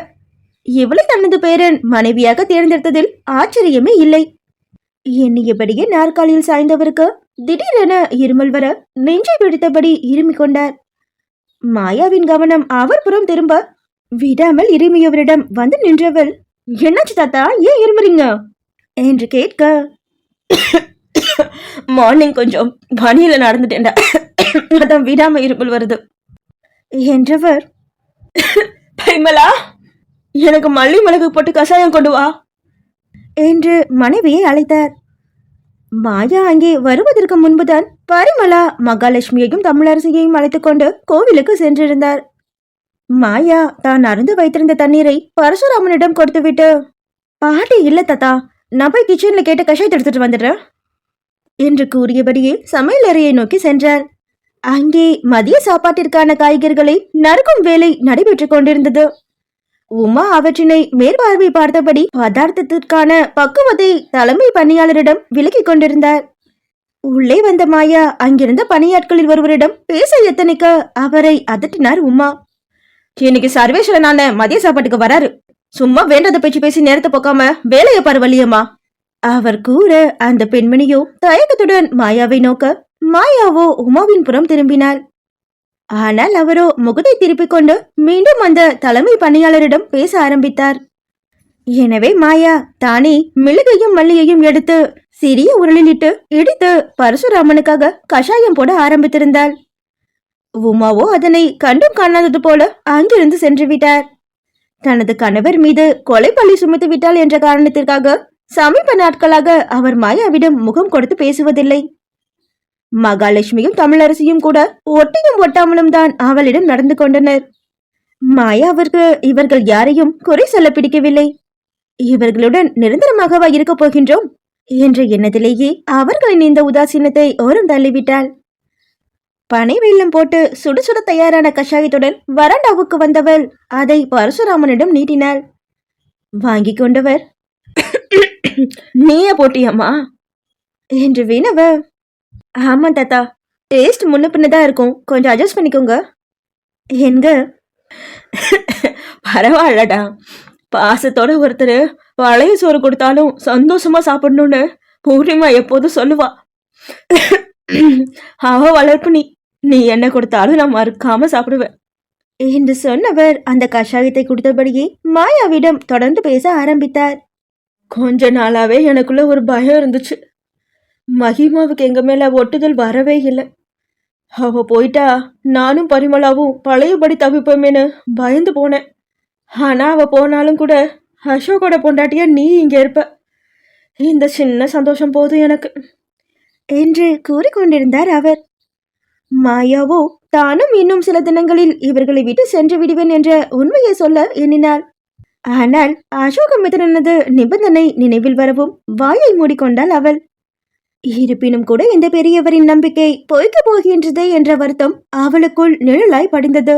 இவளை தனது பேரன் மனைவியாக தேர்ந்தெடுத்ததில் ஆச்சரியமே இல்லை. எண்ணியபடியே நாற்காலியில் சாய்ந்தவருக்கு திடீரென இருமல் வர நெஞ்சை பிடித்தபடி இருமிக் கொண்டார். மாயாவின் கவனம் அவர் புறம் திரும்ப விடாமல் இருமியவரிடம் வந்து நின்றவள், என்னாச்சு தாத்தா, ஏன் இருமுறீங்க என்று கேட்க, மார்னிங் கொஞ்சம் பனியில நடந்துட்டேன்டா, அதான் விடாம இருமல் வருது என்றவர், பைமலா எனக்கு மல்லி மிளகு போட்டு கஷாயம் கொண்டு வா என்று மனைவியை அழைத்தார். மாயா அங்கே வருவதற்கு முன்புதான் பரிமளா மகாலட்சுமியையும் தமிழரசியையும் அழைத்துக் கொண்டு கோவிலுக்கு சென்றிருந்தார். மாயா தான் அருந்து வைத்திருந்த தண்ணீரை பரசுராமனிடம் கொடுத்துவிட்டு, பாட்டி இல்ல தாத்தா, நான் போய் கிச்சன்ல கேட்டு கஷாயத்தை எடுத்துட்டு வந்துடுறேன் என்று கூறியபடியே சமையல் அறையை நோக்கி சென்றார். அங்கே மதிய சாப்பாட்டிற்கான காய்கறிகளை நறுக்கும் வேலை நடைபெற்றுக் கொண்டிருந்தது. உமா அவற்றினை மேற்பார்வை பார்த்தபடி பதார்த்தத்திற்கான பக்குவத்தை தலைமை பணியாளரிடம் விலக்கிக் கொண்டிருந்தார். உள்ளே வந்த மாயா அங்கிருந்த பணியாட்களில் ஒருவரிடம் பேச எத்தனைக்க அவரை அதட்டினார் உமா. இன்னைக்கு சர்வேஸ்வரனான மதிய சாப்பாட்டுக்கு வராரு, சும்மா வேண்டத பேச்சு பேசி நேரத்தை போக்காம வேலையை பாரு வலியம்மா அவர் கூற, அந்த பெண்மணியோ தயக்கத்துடன் மாயாவை நோக்க, மாயாவோ உமாவின் புறம் திரும்பினாள். ஆனால் அவரோ முகத்தை திருப்பிக் கொண்டு மீண்டும் அந்த தலைமை பணியாளரிடம் பேச ஆரம்பித்தார். எனவே மாயா தானே மிளகையும் மல்லியையும் எடுத்து சிறிய உருளிலிட்டு இடித்து பரசுராமனுக்காக கஷாயம் போட ஆரம்பித்திருந்தாள். உமாவோ அதனை கண்டும் காணாதது போல அங்கிருந்து சென்று விட்டார். தனது கணவர் மீது கொலை பழி சுமத்து விட்டாள் என்ற காரணத்திற்காக சமீப நாட்களாக அவர் மாயாவிடம் முகம் கொடுத்து பேசுவதில்லை. மகாலட்சுமியும் தமிழரசியும் கூட ஒட்டியும் ஒட்டாமலும் தான் அவளிடம் நடந்து கொண்டனர். மாயாவிற்கு இவர்கள் யாரையும் குறை சொல்ல பிடிக்கவில்லை. இவர்களுடன் நிரந்தரமாகவா இருக்கப் போகின்றோம் என்ற எண்ணத்திலேயே அவர்களின் இந்த உதாசீனத்தை ஓரம் தள்ளிவிட்டாள். பனை வெல்லம் போட்டு சுடு சுட தயாரான கஷாயத்துடன் வராண்டாவுக்கு வந்தவள் அதை பரசுராமனிடம் நீட்டினாள். வாங்கி கொண்டவர், நீயே போட்டியம்மா என்று வினவ, ஆமா தாத்தா, டேஸ்ட் முன்ன பின்னதான் இருக்கும், கொஞ்சம் அட்ஜஸ்ட் பண்ணிக்கோங்க என்க. பரவாயில்லடா, பாசத்தோட ஒருத்தர் பழைய சோறு கொடுத்தாலும் சந்தோஷமா சாப்பிடணும்னு பூர்ணிமா எப்போதும் சொல்லுவா. அவ வளர்ப்பு நீ என்ன கொடுத்தாலும் நான் மறுக்காம சாப்பிடுவேன் என்று சொன்னவர் அந்த கஷாயத்தை குடித்தபடியே மாயாவிடம் தொடர்ந்து பேச ஆரம்பித்தார். கொஞ்ச நாளாவே எனக்குள்ள ஒரு பயம் இருந்துச்சு. மகிமாவுக்கு எங்க மேல ஒட்டுதல் வரவே இல்லை. அவ போயிட்டா நானும் பரிமளாவும் பழையபடி தவிப்போமேனு பயந்து போனேன். ஆனா அவ போனாலும் கூட அசோகோட பொண்டாட்டியா நீ இங்க இருப்ப. இந்த சின்ன சந்தோஷம் போதும் எனக்கு என்று கூறிக்கொண்டிருந்தார் அவர். மாயாவோ தானும் இன்னும் சில தினங்களில் இவர்களை விட்டு சென்று விடுவேன் என்ற உண்மையை சொல்ல எண்ணினாள். ஆனால் அசோகமித்திரனது நிபந்தனை நினைவில் வரவும் வாயை மூடிக்கொண்டாள் அவள். இருப்பினும் கூட இந்த பெரியவரின் நம்பிக்கை பொய்க்க போகின்றதே என்ற வருத்தம் அவளுக்குள் நிழலாய் படிந்தது.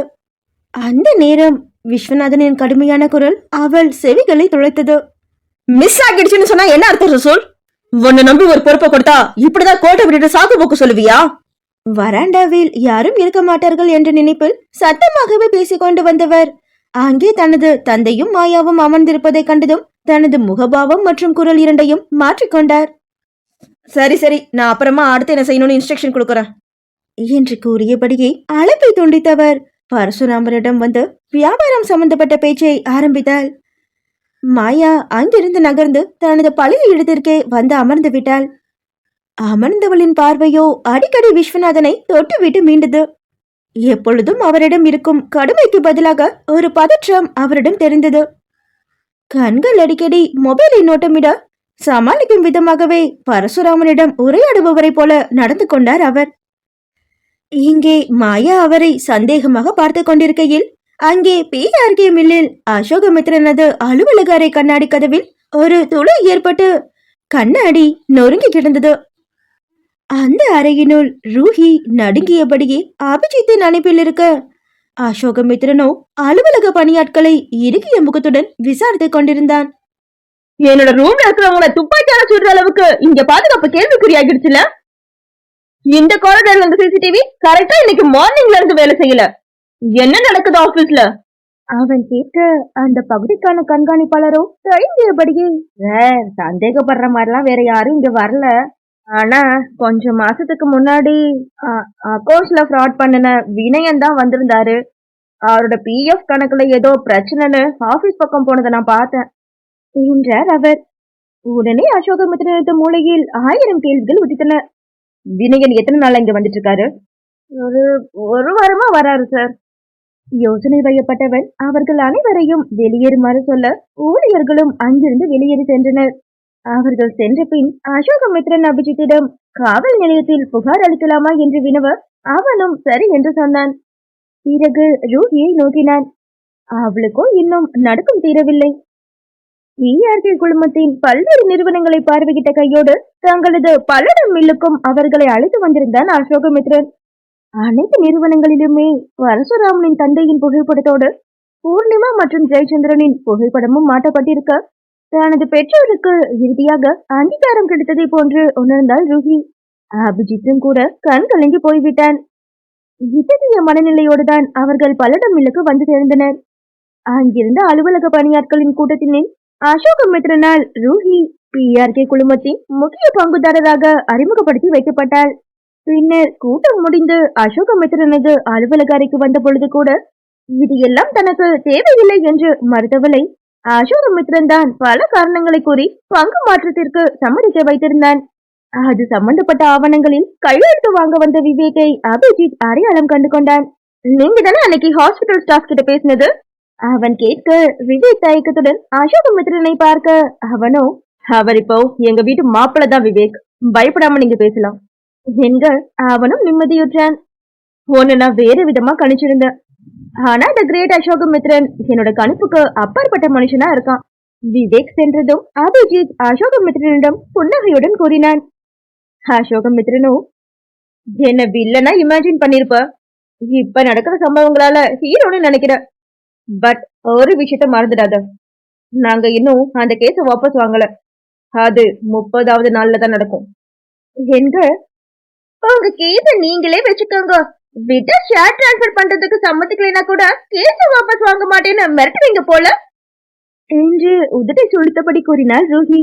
அந்த நேரம் விஸ்வநாதனின் கடுமையான குரல் அவள் செவிகளை துளைத்தது. மிஸ் ஆகிடுச்சுன்னு சொன்னா என்ன அர்த்தம் சொல்? உன்னை நம்பி ஒரு பொறுப்பை கொடுத்தா இப்படிதான் கோட்டை விட்டுட்டு சாக்கு போக்கு சொல்லுவியா? வராண்டாவில் யாரும் இருக்க மாட்டார்கள் என்ற நினைப்பில் சத்தமாகவே பேசிக்கொண்டு வந்தவர் அங்கே தனது தந்தையும் மாயாவும் அமர்ந்திருப்பதை கண்டதும் தனது முகபாவம் மற்றும் குரல் இரண்டையும் மாற்றிக்கொண்டார். சரி சரி, நான் அப்புறமா அடுத்து என்ன செய்யணும்னு இன்ஸ்ட்ரக்ஷன் கொடுக்கறேன் என்று கூறியபடியே அழைப்பை துண்டித்தவர் பரசுராமரிடம் வந்து வியாபாரம் சம்பந்தப்பட்ட பேச்சை ஆரம்பித்தாள். மாயா அங்கிருந்து நகர்ந்து தனது பழைய இடத்திற்கே வந்து அமர்ந்து விட்டாள். அமர்ந்தவளின் பார்வையோ அடிக்கடி விஸ்வநாதனை தொட்டுவிட்டு மீண்டது. எப்பொழுதும் அவரிடம் இருக்கும் கடுமைக்கு பதிலாக ஒரு பதற்றம் அவரிடம் தெரிந்தது. கண்கள் அடிக்கடி மொபைலை நோட்டமிட சமாளிக்கும் விதமாகவே பரசுராமனிடம் உரையாடுபவரை போல நடந்து கொண்டார் அவர். இங்கே மாயா அவரை சந்தேகமாக பார்த்து கொண்டிருக்கையில் அங்கே PRK மில்லில் அசோகமித்திரனது அலுவலக அறை கண்ணாடி கதவில் ஒரு துளை ஏற்பட்டு கண்ணாடி நொறுங்கி கிடந்தது. அந்த அறையினுள் ரூஹி நடுங்கியபடியே அபிஜித்தின் அணைப்பில் இருக்க, அசோகமித்திரனோ அலுவலக பணியாட்களை இறுகிய முகத்துடன் விசாரித்துக் கொண்டிருந்தான். என்னோட ரூம்ல இருக்கிறவங்கள துப்பாக்கியால சுடுற அளவுக்கு இங்க பாதுகாப்பு கேள்விக்குறியாகிடுச்சுல. இந்த காரிடார்ல இருந்த CCTV கரெக்டா இன்னைக்கு மார்னிங்ல இருந்து வேலை செய்யல. என்ன நடக்குது ஆபீஸ்ல? அவன் கேட்க அந்த பகுதிக்கான கண்காணிப்பாளரோ தயங்கியபடியே, சந்தேகப்படுற மாதிரிலாம் வேற யாரும் இங்க வரல. ஆனா கொஞ்சம் மாசத்துக்கு முன்னாடி அக்கௌண்ட்ஸ்ல ஃப்ராட் பண்ணின வினயன் தான் வந்திருந்தாரு. அவரோட PF கணக்குல ஏதோ பிரச்சனைன்னு ஆபீஸ் பக்கம் போனதை நான் பார்த்தேன் என்றார் அவர். உடனே அசோகமித்திரனது மூளையில் 1000 கேள்விகள் உதித்தன. வினயன் எத்தனை நாள் இங்க வந்துட்டு இருக்காரு? ஒரு வாரமா வராரு சார். யோசனை வைக்கப்பட்டவன் அவர்கள் அனைவரையும் வெளியேறுமாறு சொல்ல ஊழியர்களும் அங்கிருந்து வெளியேறி சென்றனர். அவர்கள் சென்ற பின் அசோகமித்ரன் அபிஜித்திடம் காவல் நிலையத்தில் புகார் அளிக்கலாமா என்று வினவ அவனும் சரி என்று சொன்னான். பிறகு ரூஹியை நோக்கினான். அவளுக்கோ இன்னும் நடுக்கம் தீரவில்லை. ERK குழுமத்தின் பல்வேறு நிறுவனங்களை பார்வையிட்ட கையோடு தங்களது பல்லடம் மில்லுக்கும் அவர்களை அழைத்து வந்திருந்தான் அசோகமித்ரன். அனைத்து நிறுவனங்களிலுமே பரசுராமனின் தந்தையின் புகைப்படத்தோடு பூர்ணிமா மற்றும் ஜெயச்சந்திரனின் புகைப்படமும் மாட்டப்பட்டிருக்க தனது பெற்றோருக்கு இறுதியாக அங்கீகாரம் கிடைத்ததை போன்று உணர்ந்தாள் ரூஹி. அபிஜித்தும் கூட கண் கலங்கி போய்விட்டான். இத்தகைய மனநிலையோடுதான் அவர்கள் பல்லடம் மில்லுக்கு வந்து சேர்ந்தனர். அங்கிருந்த அலுவலக பணியாட்களின் கூட்டத்தினில் அசோகமித்ரனால் ரூஹி ERK குழுமத்தின் முக்கிய பங்குதாரராக அறிமுகப்படுத்தி வைக்கப்பட்டாள். பின்னர் கூட்டம் முடிந்து அசோகமித்ரனது அலுவலக அறைக்கு வந்த பொழுது கூட இது எல்லாம் தனக்கு தேவையில்லை என்று மறுத்தவளை அசோகமித்ரன் தான் பல காரணங்களை கூறி பங்கு மாற்றத்திற்கு சம்மதிக்க வைத்திருந்தான். அது சம்பந்தப்பட்ட ஆவணங்களில் கையெழுத்து வாங்க வந்த விவேக்கை அபிஜித் அடையாளம் கண்டு கொண்டான். நீங்க தானே அன்னைக்கு ஹாஸ்பிட்டல் ஸ்டாஃப் கிட்ட பேசினது? அவன் கேட்க விவேக் தயக்கத்துடன் அசோகமித்ரனை பார்க்க அவனோ, அவர் இப்போ எங்க வீட்டு மாப்பிள்ள தான் விவேக், பயப்படாம நீங்க பேசலாம் என்க அவனும் நிம்மதியுற்றான். ஒன்னு நான் வேறு விதமா கணிச்சிருந்தேன். ஆனா த கிரேட் அசோகமித்ரன் என்னோட கணிப்புக்கு அப்பாற்பட்ட மனுஷனா இருக்கான். விவேக் சென்றதும் அபிஜித் அசோகமித்ரனிடம் புன்னகையுடன் கூறினான். அசோகமித்ரனோ, என்ன வில்லனா இமேஜின் பண்ணிருப்ப, இப்ப நடக்கிற சம்பவங்களால ஹீரோன்னு நினைக்கிற. பட் ஒரு விஷயத்த மறந்துடாத, நாங்க இன்னும் அந்த கேஸ வாபஸ் வாங்கல. அது 30வது நாள்ல தான் நடக்கும் என்க. உங்க கேஸ நீங்களே வச்சுக்கோங்க, விட்டா ஷேர் டிரான்ஸ்பர் பண்றதுக்கு சம்மதிக்கலைன்னா கூட கேஸ வாபஸ் வாங்க மாட்டேன்னு மிரட்டுவீங்க போல என்று உதட்டை சுழித்தபடி கூறினாள் ரூஹி.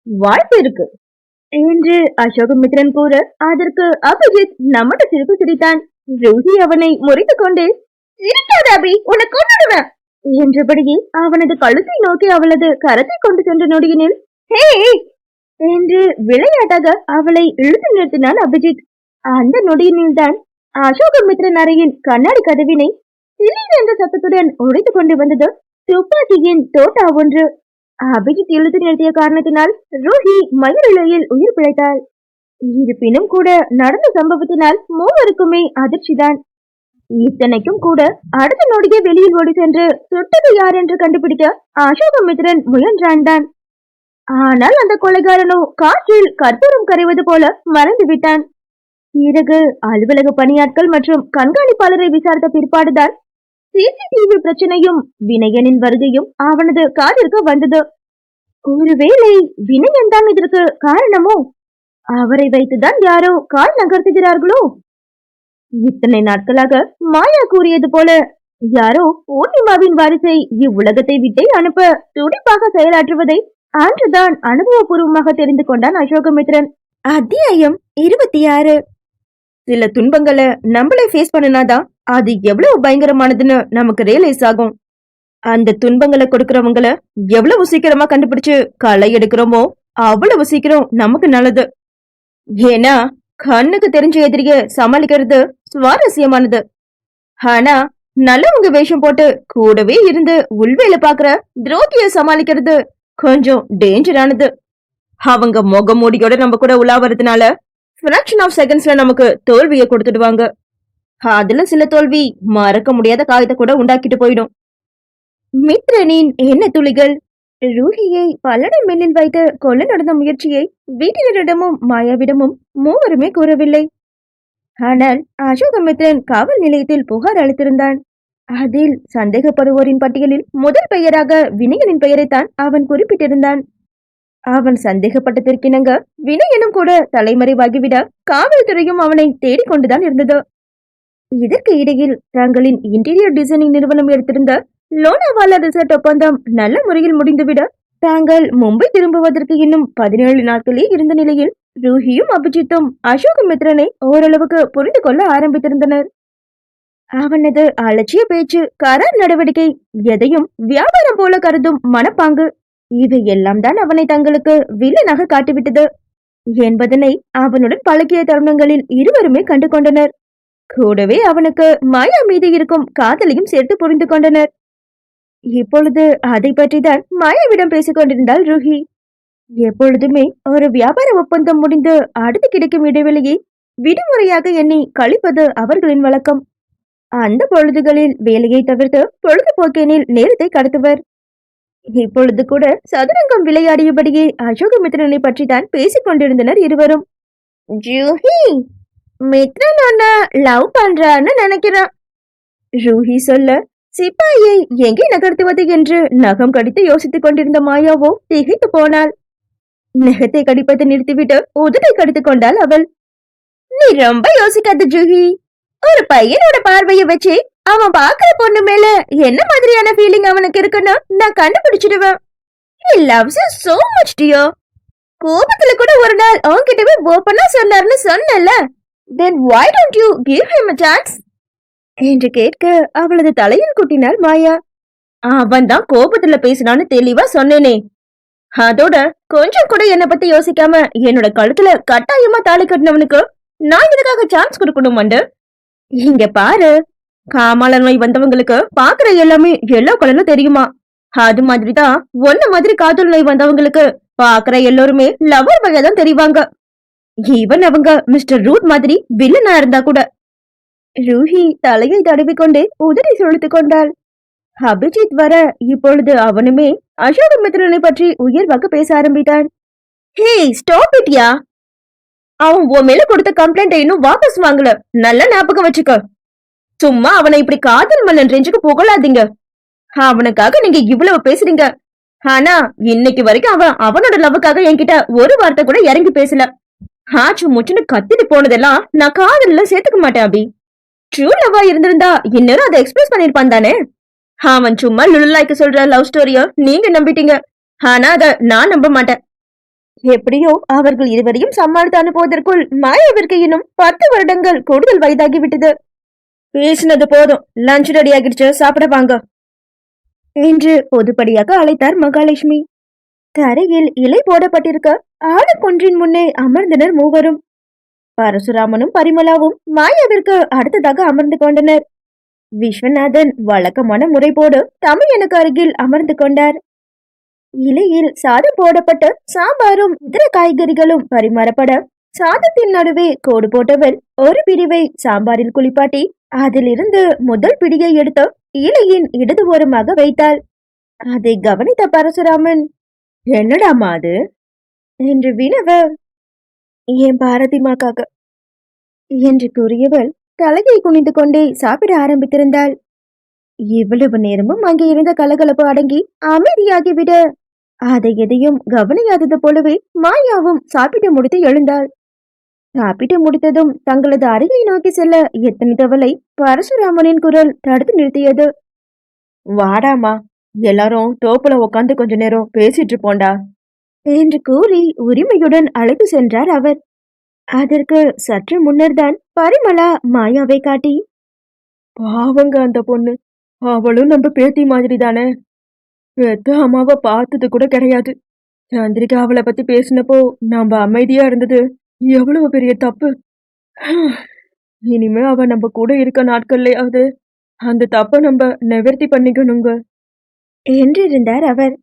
வாய்ப்பு இருக்கு என்று அசோகமித்ரன் கூற அதற்கு அபிஜித் நம்மட்ட சிரிப்பு சிரித்தான். ரூஹி அவனை முறைத்து கொண்டு, சிரிக்காத அபி, உன்னை கொண்டுடுவேன் என்றபடியே அவனது கழுத்தை நோக்கி அவளது கரத்தை கொண்டு சென்ற நொடியினில் ஹே என்று விளையாட்டாக அவளை இழுத்து நிறுத்தினான் அபிஜித். அந்த நொடியினில் தான் அசோகமித்ரன் அறையின் கண்ணாடி கதவினை சிலீர் என்ற சத்தத்துடன் உடைத்து கொண்டு வந்தது துப்பாக்கியின் தோட்டா ஒன்று. அபிஜித் இழுத்து நிறுத்திய காரணத்தினால் ரூஹி மயிரிழையில் உயிர் பிழைத்தாள். இருப்பினும் கூட நடந்த சம்பவத்தினால் மூவருக்குமே அதிர்ச்சிதான். இத்தனைக்கும் கூட அடுத்த நொடியே வெளியில் ஓடி சென்று சுட்டது யார் என்று கண்டுபிடிக்க அசோகமித்ரன் முயன்றான் தான். ஆனால் அந்த கொலைகாரனோ காற்றில் கற்பூரம் கரைவது போல மறைந்து விட்டான். பிறகு அலுவலக பணியாட்கள் மற்றும் கண்காணிப்பாளரை விசாரித்த பிற்பாடுதான் CCTV பிரச்சனையும் வினயனின் வருகையும் அவனது காதிற்கு வந்தது. ஒருவேளை வினயன் தான் இதற்கு காரணமோ? அவரை வைத்துதான் யாரோ கால் நகர்த்துகிறார்களோ? இத்தனை நாட்களாக மாயா கூறியது போல யாரோ பூர்ணிமாவின் வாரிசை இவ்வுலகத்தை விட்டே அனுப்ப துடிப்பாக செயலாற்றுவதை அன்றுதான் அனுபவபூர்வமாக தெரிந்து கொண்டான் அசோகமித்ரன். அத்தியாயம் 26. சில துன்பங்களை நம்மளே ஃபேஸ் பண்ணினாதான் அது எவ்வளவு பயங்கரமானதுன்னு நமக்கு ரியலைஸ் ஆகும். அந்த துன்பங்களை கொடுக்கறவங்கள எவ்வளவு சீக்கிரமா கண்டுபிடிச்சு களை எடுக்கிறோமோ அவ்வளவு சீக்கிரம் நமக்கு நல்லது. ஏன்னா கண்ணுக்கு தெரிஞ்ச எதிரிய சமாளிக்கிறது சுவாரஸ்யமானது. ஆனா நல்லவங்க வேஷம் போட்டு கூடவே இருந்து உள்வேல பாக்குற துரோகிய சமாளிக்கிறது கொஞ்சம் டேஞ்சரானது. அவங்க முகமூடியோட நம்ம கூட உலாவறதுனால ஃபிராக்ஷன் ஆஃப் செகண்ட்ஸ்ல நமக்கு தோல்வியை கொடுத்துடுவாங்க. அதுல சில தோல்வி மறக்க முடியாத காயத்தை கூட உண்டாக்கிட்டு போயிடும். மித்ரனின் என்ன துளிகள். ரூஹியை பல்லடம் மில்லில் வைத்து கொல்ல நடந்த முயற்சியை வீட்டினரிடமும் மாயாவிடமும் மூவருமே கூறவில்லை. ஆனால் அசோகமித்ரன் காவல் நிலையத்தில் புகார் அளித்திருந்தான். அதில் சந்தேகப்படுவோரின் பட்டியலில் முதல் பெயராக வினயனின் பெயரைத்தான் அவன் குறிப்பிட்டிருந்தான். அவன் சந்தேகப்பட்டதற்கிணங்க வினயனும் கூட தலைமறைவாகிவிட காவல்துறையும் அவனை தேடிக்கொண்டுதான் இருந்தது. இதற்கு இடையில் தங்களின் இன்டீரியர் டிசைனிங் நிறுவனம் எடுத்திருந்த லோனாவாலா ரிசார்ட் ஒப்பந்தம் நல்ல முறையில் முடிந்துவிட தாங்கள் மும்பை திரும்புவதற்கு இன்னும் 17 நாட்களே இருந்த நிலையில் ரூஹியும் அபிஜித்தும் அசோகமித்ரனை ஓரளவுக்கு புரிந்து கொள்ள ஆரம்பித்திருந்தனர். அவனது அலட்சிய பேச்சு, கரார் நடவடிக்கை, எதையும் வியாபாரம் போல கருதும் மனப்பாங்கு, இவை எல்லாம் தான் அவனை தங்களுக்கு வில்லனாக காட்டிவிட்டது என்பதனை அவனுடன் பழகிய தருணங்களில் இருவருமே கண்டு கொண்டனர். கூடவே அவனுக்கு மாயா மீது இருக்கும் காதலையும் சேர்த்து புரிந்து கொண்டனர். இப்பொழுது அதை பற்றிதான் மாயாவிடம் பேசிக் கொண்டிருந்தாள் ரூஹி. எப்பொழுதுமே ஒரு வியாபார ஒப்பந்தம் முடிந்து அடுத்து கிடைக்கும் இடைவெளியை விடுமுறையாக எண்ணி கழிப்பது அவர்களின் வழக்கம். அந்த பொழுதுகளில் வேலையை தவிர்த்து பொழுதுபோக்கெனில் நேரத்தை கடத்துவர். இப்பொழுது கூட சதுரங்கம் விளையாடியபடியே அசோகமித்ரனை பற்றி தான் பேசிக் கொண்டிருந்தனர் இருவரும். ஜூஹி, மித்ரன் உன்னை லவ் பண்றான்னு நினைக்கிறான். ரூஹி சொல்ல சிப்பாயை எங்கே நகர்த்துவது என்று நகம் கடித்து யோசித்துக் கொண்டிருந்த மாயாவோ திகைத்து போனாள். நகத்தை கடிப்பதை நிறுத்திவிட்டு உதட்டை கடித்துக் கொண்டாள் அவள். நீ ரொம்ப யோசிக்காத ஜூஹி. ஒரு பையனோட பார்வையை வச்சு அவன் பாக்குற பொண்ணு மேல என்ன மாதிரியான ஃபீலிங் அவனுக்கு இருக்குன்னு நான் கண்டுபிடிச்சிடுவேன். He loves you so much, dear. கோபத்துல கூட ஒரு நாள் அவன்கிட்டவே ஓப்பனா சொன்னார்னு சொன்னல. Then why don't you give him a chance? என்று கேட்க அவளது தலையில் குட்டினாள் மாயா. அவன் தான் கோபத்துல பேசினான்னு தெளிவா சொன்னேனே. அதோட கொஞ்சம் கூட என்ன பத்தி யோசிக்காம என்னோட கழுத்துல கட்டாயமா தாலி கட்டினவனுக்கு நான் இதுக்காக சான்ஸ் கொடுக்கணும். இங்க பாரு, காமால நோய் வந்தவங்களுக்கு பாக்குற எல்லாமே எல்லோ கலர்ல தெரியுமா? அது மாதிரிதான் ஒன்ன மாதிரி காதல் நோய் வந்தவங்களுக்கு பாக்குற எல்லோருமே லவர் வகைதான் தெரிவாங்க. ஈவன் அவங்க மிஸ்டர் ரூட் மாதிரி வில்லனா இருந்தா கூட. ரூஹி தலையை தடவிக்கொண்டே உதறி சுழித்துக் கொண்டாள். அபிஜித் வர இப்பொழுது அவனுமே அசோகமித்ரனை பற்றி உயர்வாக பேச ஆரம்பித்தான். ஹே, ஸ்டாப் இட் யா. அவன் உன் மேல கொடுத்த கம்ப்ளைண்ட் இன்னும் வாபஸ் வாங்கல. நல்ல ஞாபகம் வச்சுக்க. சும்மா அவனை இப்படி காதல் மன்னன் ரேஞ்சுக்கு புகழாதீங்க. அவனுக்காக நீங்க இவ்வளவு பேசுறீங்க. ஆனா இன்னைக்கு வரைக்கும் அவன் அவனோட லவ்வுக்காக என்கிட்ட ஒரு வார்த்தை கூட இறங்கி பேசல. ஆச்சு முச்சுன்னு கத்திட்டு போனதெல்லாம் நான் காதல்ல சேர்த்துக்க மாட்டேன் அபி. ட்ரூ லவ்வா இருந்திருந்தா இன்னும் அதை எக்ஸ்பிரஸ் பண்ணிருப்பான் தானே. அவன் சும்மா லுல்லாய்க்கு சொல்ற லவ் ஸ்டோரிய நீங்க நம்பிட்டீங்க. ஆனா அத நான் நம்ப மாட்டேன். எப்படியோ அவர்கள் இருவரையும் சமாளித்து அனுப்புவதற்குள் மாயாவிற்கு இன்னும் 10 வருடங்கள் கூடுதல் வயதாகிவிட்டது. பேசினது போதும், லஞ்ச் ரெடி ஆகிடுச்சு, சாப்பிட வாங்க என்று பொதுப்படியாக அழைத்தார் மகாலட்சுமி. தரையில் இலை போடப்பட்டிருக்க ஆளுக்கொன்றின் முன்னே அமர்ந்தனர் மூவரும். பரசுராமனும் பரிமளாவும் மாயாவிற்கு அடுத்ததாக அமர்ந்து கொண்டனர். விஸ்வநாதன் வழக்கமான முறைப்போடு தமிழனுக்கு அருகில் அமர்ந்து கொண்டார். இலையில் சாதம் போடப்பட்டு சாம்பாரும் இதர காய்கறிகளும் பரிமாறப்பட சாதத்தின் நடுவே கோடு போட்டவள் ஒரு பிரிவை சாம்பாரில் குளிப்பாட்டி அதிலிருந்து முதல் பிடியை எடுத்து இலையின் இடது ஓரமாக வைத்தாள். அதை கவனித்த பரசுராமன், என்னடாமா அது என்று வினவ, என் பாரதிமாக்காக என்று கூறியவள் தலையை குனிந்து கொண்டே சாப்பிட ஆரம்பித்திருந்தாள். இவ்வளவு நேரமும் அங்கே இருந்த கலகலப்பு அடங்கி அமைதியாகிவிட அதை எதையும் கவனியாதது போலவே மாயாவும் சாப்பிட்டு முடித்து எழுந்தாள். சாப்பிட்டு முடித்ததும் தங்களது அறையை நோக்கி செல்ல எத்தனித்தவளை பரசுராமனின் குரல் தடுத்து நிறுத்தியது. வாடாமா, எல்லாரும் தோப்புல உட்காந்து கொஞ்ச நேரம் பேசிட்டு போண்டா என்று கூறி உரிமையுடன் அழைத்து சென்றார் அவர். அதற்கு சற்று முன்னர்தான் பரிமளா மாயாவை காட்டி, பாவங்க அந்த பொண்ணு, அவளும் நம்ம பேத்தி மாதிரி தானே, பெத்த அம்மாவை பார்த்தது கூட கிடையாது. சந்திரிகா அவளை பத்தி பேசினப்போ நம்ம அமைதியா இருந்தது எவ்வளவு பெரிய தப்பு. இனிமே அவ நம்ம கூட இருக்க நாட்கள்லயாவது அந்த தப்ப நம்ம நிவர்த்தி பண்ணிக்கணுங்க என்றிருந்தார் அவர்.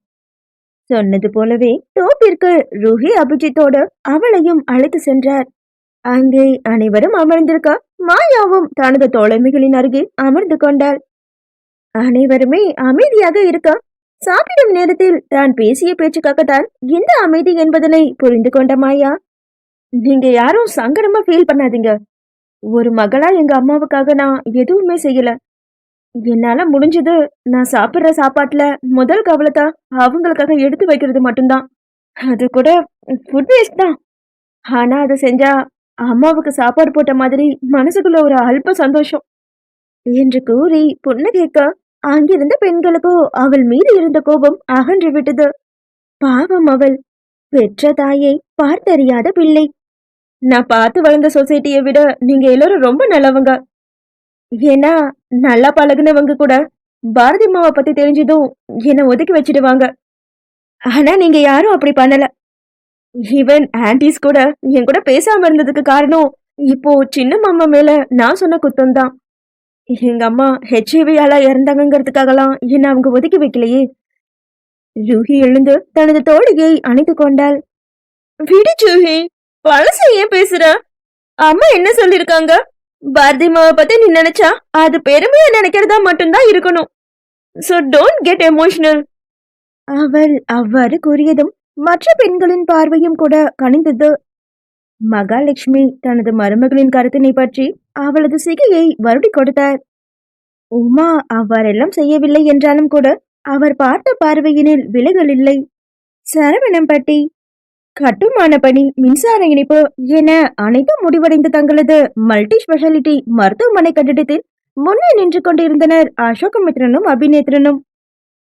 சொன்னது போலவே தோப்பிற்கு ரூஹி அபிஜித்தோடு அவளையும் அழைத்து சென்றார். அங்கே அனைவரும் அமர்ந்திருக்க மாயாவும் தனது தோழமைகளின் அருகே அமர்ந்து கொண்டாள். அனைவருமே அமைதியாக இருக்க சாப்பிடும் நேரத்தில் தான் பேசிய பேச்சுக்காகத்தான் இந்த அமைதி என்பதனை புரிந்து கொண்ட மாயா, நீங்க யாரும் சங்கடமா ஃபீல் பண்ணாதீங்க. ஒரு மகளா எங்க அம்மாவுக்காக நான் எதுவுமே செய்யல. என்னால முடிஞ்சது நான் சாப்பிடுற சாப்பாட்டுல முதல் கவலத்தை அவங்களுக்காக எடுத்து வைக்கிறது மட்டும்தான். அது கூட ஃபுட் வேஸ்ட் தான். ஆனா அதை செஞ்சா அம்மாவுக்கு சாப்பாடு போட்ட மாதிரி மனசுக்குள்ள ஒரு அல்ப சந்தோஷம் என்று கூறி புன்னகைக்க அங்கிருந்த பெண்களுக்கோ அவள் மீது இருந்த கோபம் அகன்று விட்டது. பாவம் அவள், பெற்ற தாயை பார்த்தறியாத பிள்ளை. நான் பார்த்து வளர்ந்த சொசைட்டியை விட நீங்க எல்லாரும் ரொம்ப நல்லவங்க. ஏன்னா நல்லா பழகுனவங்க கூட பாரதி அம்மாவை பத்தி தெரிஞ்சதும் என்னை ஒதுக்கி வச்சிடுவாங்க. ஆனா நீங்க யாரும் அப்படி பண்ணல. ஈவன் ஆன்டிஸ் கூட என் கூட பேசாம இருந்ததுக்கு காரணம் இப்போ சின்ன மாமா மேல நான் சொன்ன குத்தம் தான். எங்க அம்மா ஹெச்ஐவியால இறந்தாங்கிறதுக்காகலாம் என்ன அவங்க ஒதுக்கி வைக்கலையே. ஜூஹி எழுந்து தனது தோழியை அணைத்துக் கொண்டாள். விடு ஜூஹி, பழச ஏன் பேசுற? அம்மா என்ன சொல்லிருக்காங்க? பாரதி மாவை பத்தி நீ நினைச்சா அது பெருமையா நினைக்கிறதா மட்டும்தான் இருக்கணும். So don't get emotional. அவள் அவ்வாறு கூறியதும் மற்ற பெண்களின் பார்வையும் கூட கனிந்தது. மகாலட்சுமி தனது மருமகளின் கருத்தினை பற்றி அவளது சிகையை வருடி கொடுத்தார். உமா அவ்வாறெல்லாம் செய்யவில்லை என்றாலும் கூட அவர் பார்த்த பார்வையினில் விலகல் இல்லை. சரவணம்பட்டி, கட்டுமான பணி, மின்சார இணைப்பு என அனைத்தும் முடிவடைந்த தங்களது மல்டி ஸ்பெஷாலிட்டி மருத்துவமனை கட்டிடத்தில் முன்னே நின்று கொண்டிருந்தனர் அசோகமித்ரனும் அபிநேத்ரனும்.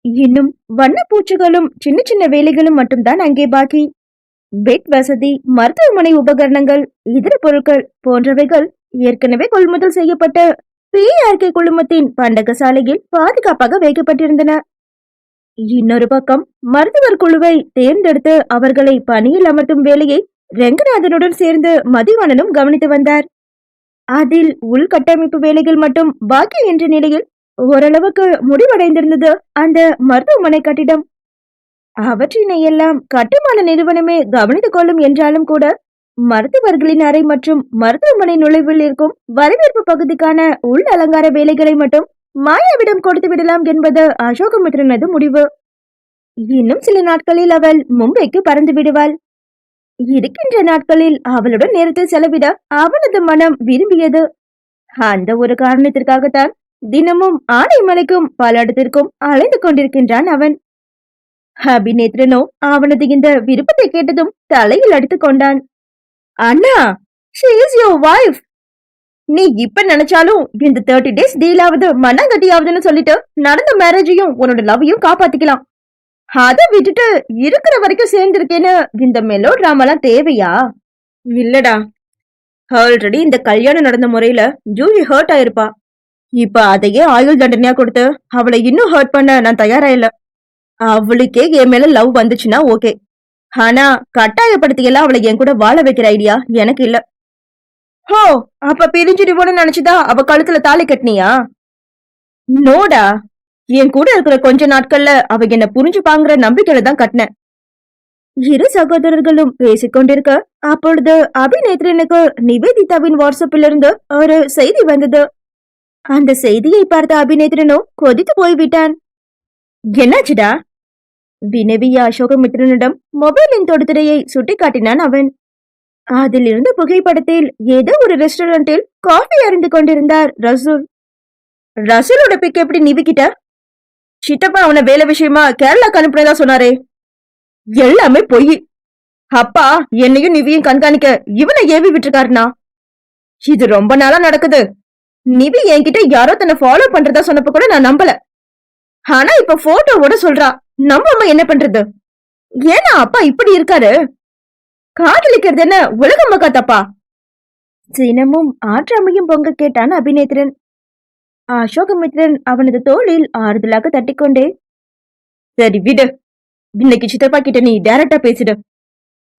இன்னும் வண்ணப்பூச்சுகளும் சின்ன சின்ன வேலைகளும் மட்டும்தான் அங்கே பாக்கி. பெட் வசதி, மருத்துவமனை உபகரணங்கள், இதர பொருட்கள் போன்றவைகள் ஏற்கனவே கொள்முதல் செய்யப்பட்ட PRK குழுமத்தின் பண்டக சாலையில் பாதுகாப்பாக வைக்கப்பட்டிருந்தன. இன்னொரு பக்கம் மருத்துவர் குழுவை தேர்ந்தெடுத்து அவர்களை பணியில் அமர்த்தும் வேலையை ரெங்கநாதனுடன் சேர்ந்து மதிவாணனும் கவனித்து வந்தார். அதில் உள்கட்டமைப்பு வேலைகள் மட்டும் பாக்கி என்ற நிலையில் ஓரளவுக்கு முடிவடைந்திருந்தது அந்த மருத்துவமனை கட்டிடம். அவற்றினை எல்லாம் கட்டுமான நிறுவனமே கவனித்துக் கொள்ளும் என்றாலும் கூட மருத்துவர்களின் அறை மற்றும் மருத்துவமனை நுழைவில் இருக்கும் வரவேற்பு பகுதிக்கான உள் அலங்கார வேலைகளை மட்டும் மாயாவிடம் கொடுத்து விடலாம் என்பது அசோகமித்ரனது முடிவு. இன்னும் சில நாட்களில் அவள் மும்பைக்கு பறந்து விடுவாள். இருக்கின்ற நாட்களில் அவளுடன் நேரத்தை செலவிட அவனது மனம் விரும்பியது. அந்த ஒரு காரணத்திற்காகத்தான் தினமும் ஆனைமலைக்கும் பல இடத்திற்கும் அலைந்து கொண்டிருக்கின்றான் அவன். அபிநேத்ரனோ அவனது இந்த விருப்பத்தை கேட்டதும் தலையில் அடித்துக் கொண்டான். அண்ணா, she is your wife. நீ இப்ப நினைச்சாலும் இந்த 30 days டீலாவது மண்ணாங்கட்டியாவதுன்னு சொல்லிட்டு நடந்த மேரேஜையும் உன்னோட லவ்வையும் காப்பாத்திக்கலாம். அதை விட்டுட்டு இருக்கிற வரைக்கும் சேர்ந்திருக்கேன்னு இந்த மெலோ டிராமாலாம் தேவையா? இல்லடா, ஆல்ரெடி இந்த கல்யாணம் நடந்த முறையில ஜூஹி ஹர்ட் ஆயிருப்பா. இப்ப அதையே ஆயுள் தண்டனையா கொடுத்து அவளை இன்னும் ஹர்ட் பண்ண நான் தயாரா இல்ல. அவளுக்கே என் மேல லவ் வந்துச்சுன்னா ஓகே, ஆனா கட்டாயப்படுத்தியெல்லாம் அவளை என் கூட வாழ வைக்கிற ஐடியா எனக்கு இல்ல. ஹோ, அப்ப பிரிஞ்சிடுவோன்னு நினைச்சுதா அவ கழுத்துல தாலி கட்டினியா? நோடா, என் கூட இருக்கிற கொஞ்ச நாட்கள்ல அவ என்ன புரிஞ்சுப்பாங்கிற நம்பிக்கையில தான் கட்டினேன். இரு சகோதரர்களும் பேசிக்கொண்டிருக்க அப்பொழுது அபிநேத்ரனுக்கு நிவேதிதாவின் வாட்ஸ்அப்பிலிருந்து ஒரு செய்தி வந்தது. அந்த செய்தியை பார்த்த அபிநேத்ரனோ கொதித்து போய்விட்டான். என்னாச்சுடா? வினவிய அசோகமித்ரனிடம் மொபைலின் தொடுதிரையை சுட்டிக்காட்டினான் அவன். அதிலிருந்து புகைப்படத்தில் ஏதோ ஒரு ரெஸ்டாரண்டில் காஃபி அருந்து கொண்டிருந்தார் ரசூல். ரசூலோட பிக் எப்படி நிவிக்கிட்ட? சித்தப்பா அவனை வேலை விஷயமா கேரளாக்கு அனுப்புனதா சொன்னாரே. எல்லாமே பொய். அப்பா என்னையும் நிவியும் கண்காணிக்க இவனை ஏவி விட்டுருக்காருனா. இது ரொம்ப நாளா நடக்குது. நிவி என்கிட்ட யாரோ தன்னை ஃபாலோ பண்றதா சொன்னப்ப கூட நான் நம்பல. ஆனா இப்ப போட்டோவோட சொல்றா. நம்பாம என்ன பண்றது? ஏன்னா அப்பா இப்படி இருக்காரு? காதலிக்கிறது என்ன உலக மக்கா தப்பா? சினமும் ஆற்றாமையும் பொங்க கேட்டான் அபிநேத்ரன். அசோகமித்ரன் அவனது தோளில் ஆறுதலாக தட்டிக்கொண்டே, சரி விடு, இன்னைக்கு சித்தப்பா கிட்ட நீ டைரக்டா பேசிடு.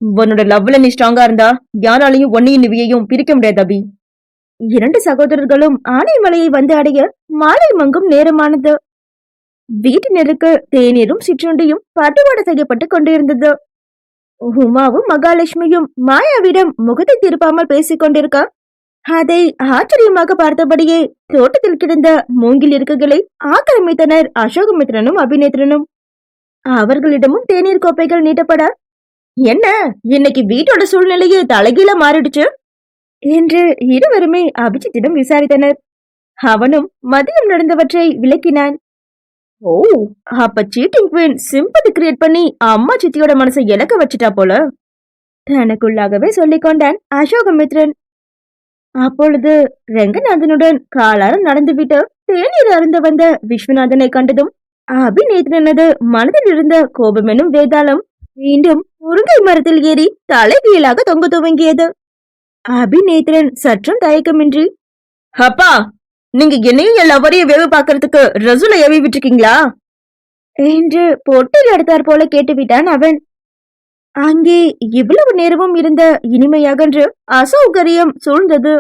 உன்னோட லவ்ல நீ ஸ்ட்ராங்கா இருந்தா யாராலையும் ஒன்னையும் நிவியையும் பிரிக்க முடியாது அபி. இரண்டு சகோதரர்களும் ஆனைமலையை வந்து அடைய மாலை மங்கும் நேரமானது. வீட்டினருக்கு தேநீரும் சிற்றுண்டியும் பட்டுவாட செய்யப்பட்டு கொண்டிருந்தது. உமாவும் மகாலட்சுமியும் மாயாவிடம் முகத்தை திருப்பாமல் பேசிக் கொண்டிருக்க அதை ஆச்சரியமாக பார்த்தபடியே தோட்டத்தில் கிடந்த மூங்கில் இருக்குகளை ஆக்கிரமித்தனர் அசோகமித்ரனும் அபிநேத்ரனும். அவர்களிடமும் தேநீர் கோப்பைகள் நீட்டப்பட, என்ன இன்னைக்கு வீட்டோட சூழ்நிலையே தலைகீழ மாறிடுச்சு என்று இருவருமே அபிஜித்திடம் விசாரித்தனர். அவனும் மதியம் நடந்தவற்றை விளக்கினான். ஓ, அப்ப சீட்டிங் குவீன் சிம்பதி கிரியேட் பண்ணி அம்மா சித்தியோட மனசை இழக்க வச்சுட்டா போல தனக்குள்ளாகவே சொல்லிக் கொண்டான் அசோகமித்ரன். அப்பொழுது ரெங்கநாதனுடன் காலார நடந்துவிட்டு தேநீர் அருந்த வந்த விஸ்வநாதனை கண்டதும் அபிநேத்ரனது மனதில் இருந்த கோபமெனும் வேதாளம் மீண்டும் முருங்கை மரத்தில் ஏறி தலைகீழாக தொங்க துவங்கியது. அபிநேத்ரன் சற்றும் தயக்கமின்றி, அப்பா, நீங்க என்னையும் என் லவரையும் வேவு பாக்குறதுக்கு ரசூலை ஏவி விட்டுருக்கீங்களா என்று பொட்டில் எடுத்தார் போல கேட்டுவிட்டான் அவன். அங்கே இவ்வளவு நேரமும் இருந்த இனிமையகன்று அசௌகரியம் சூழ்ந்தது.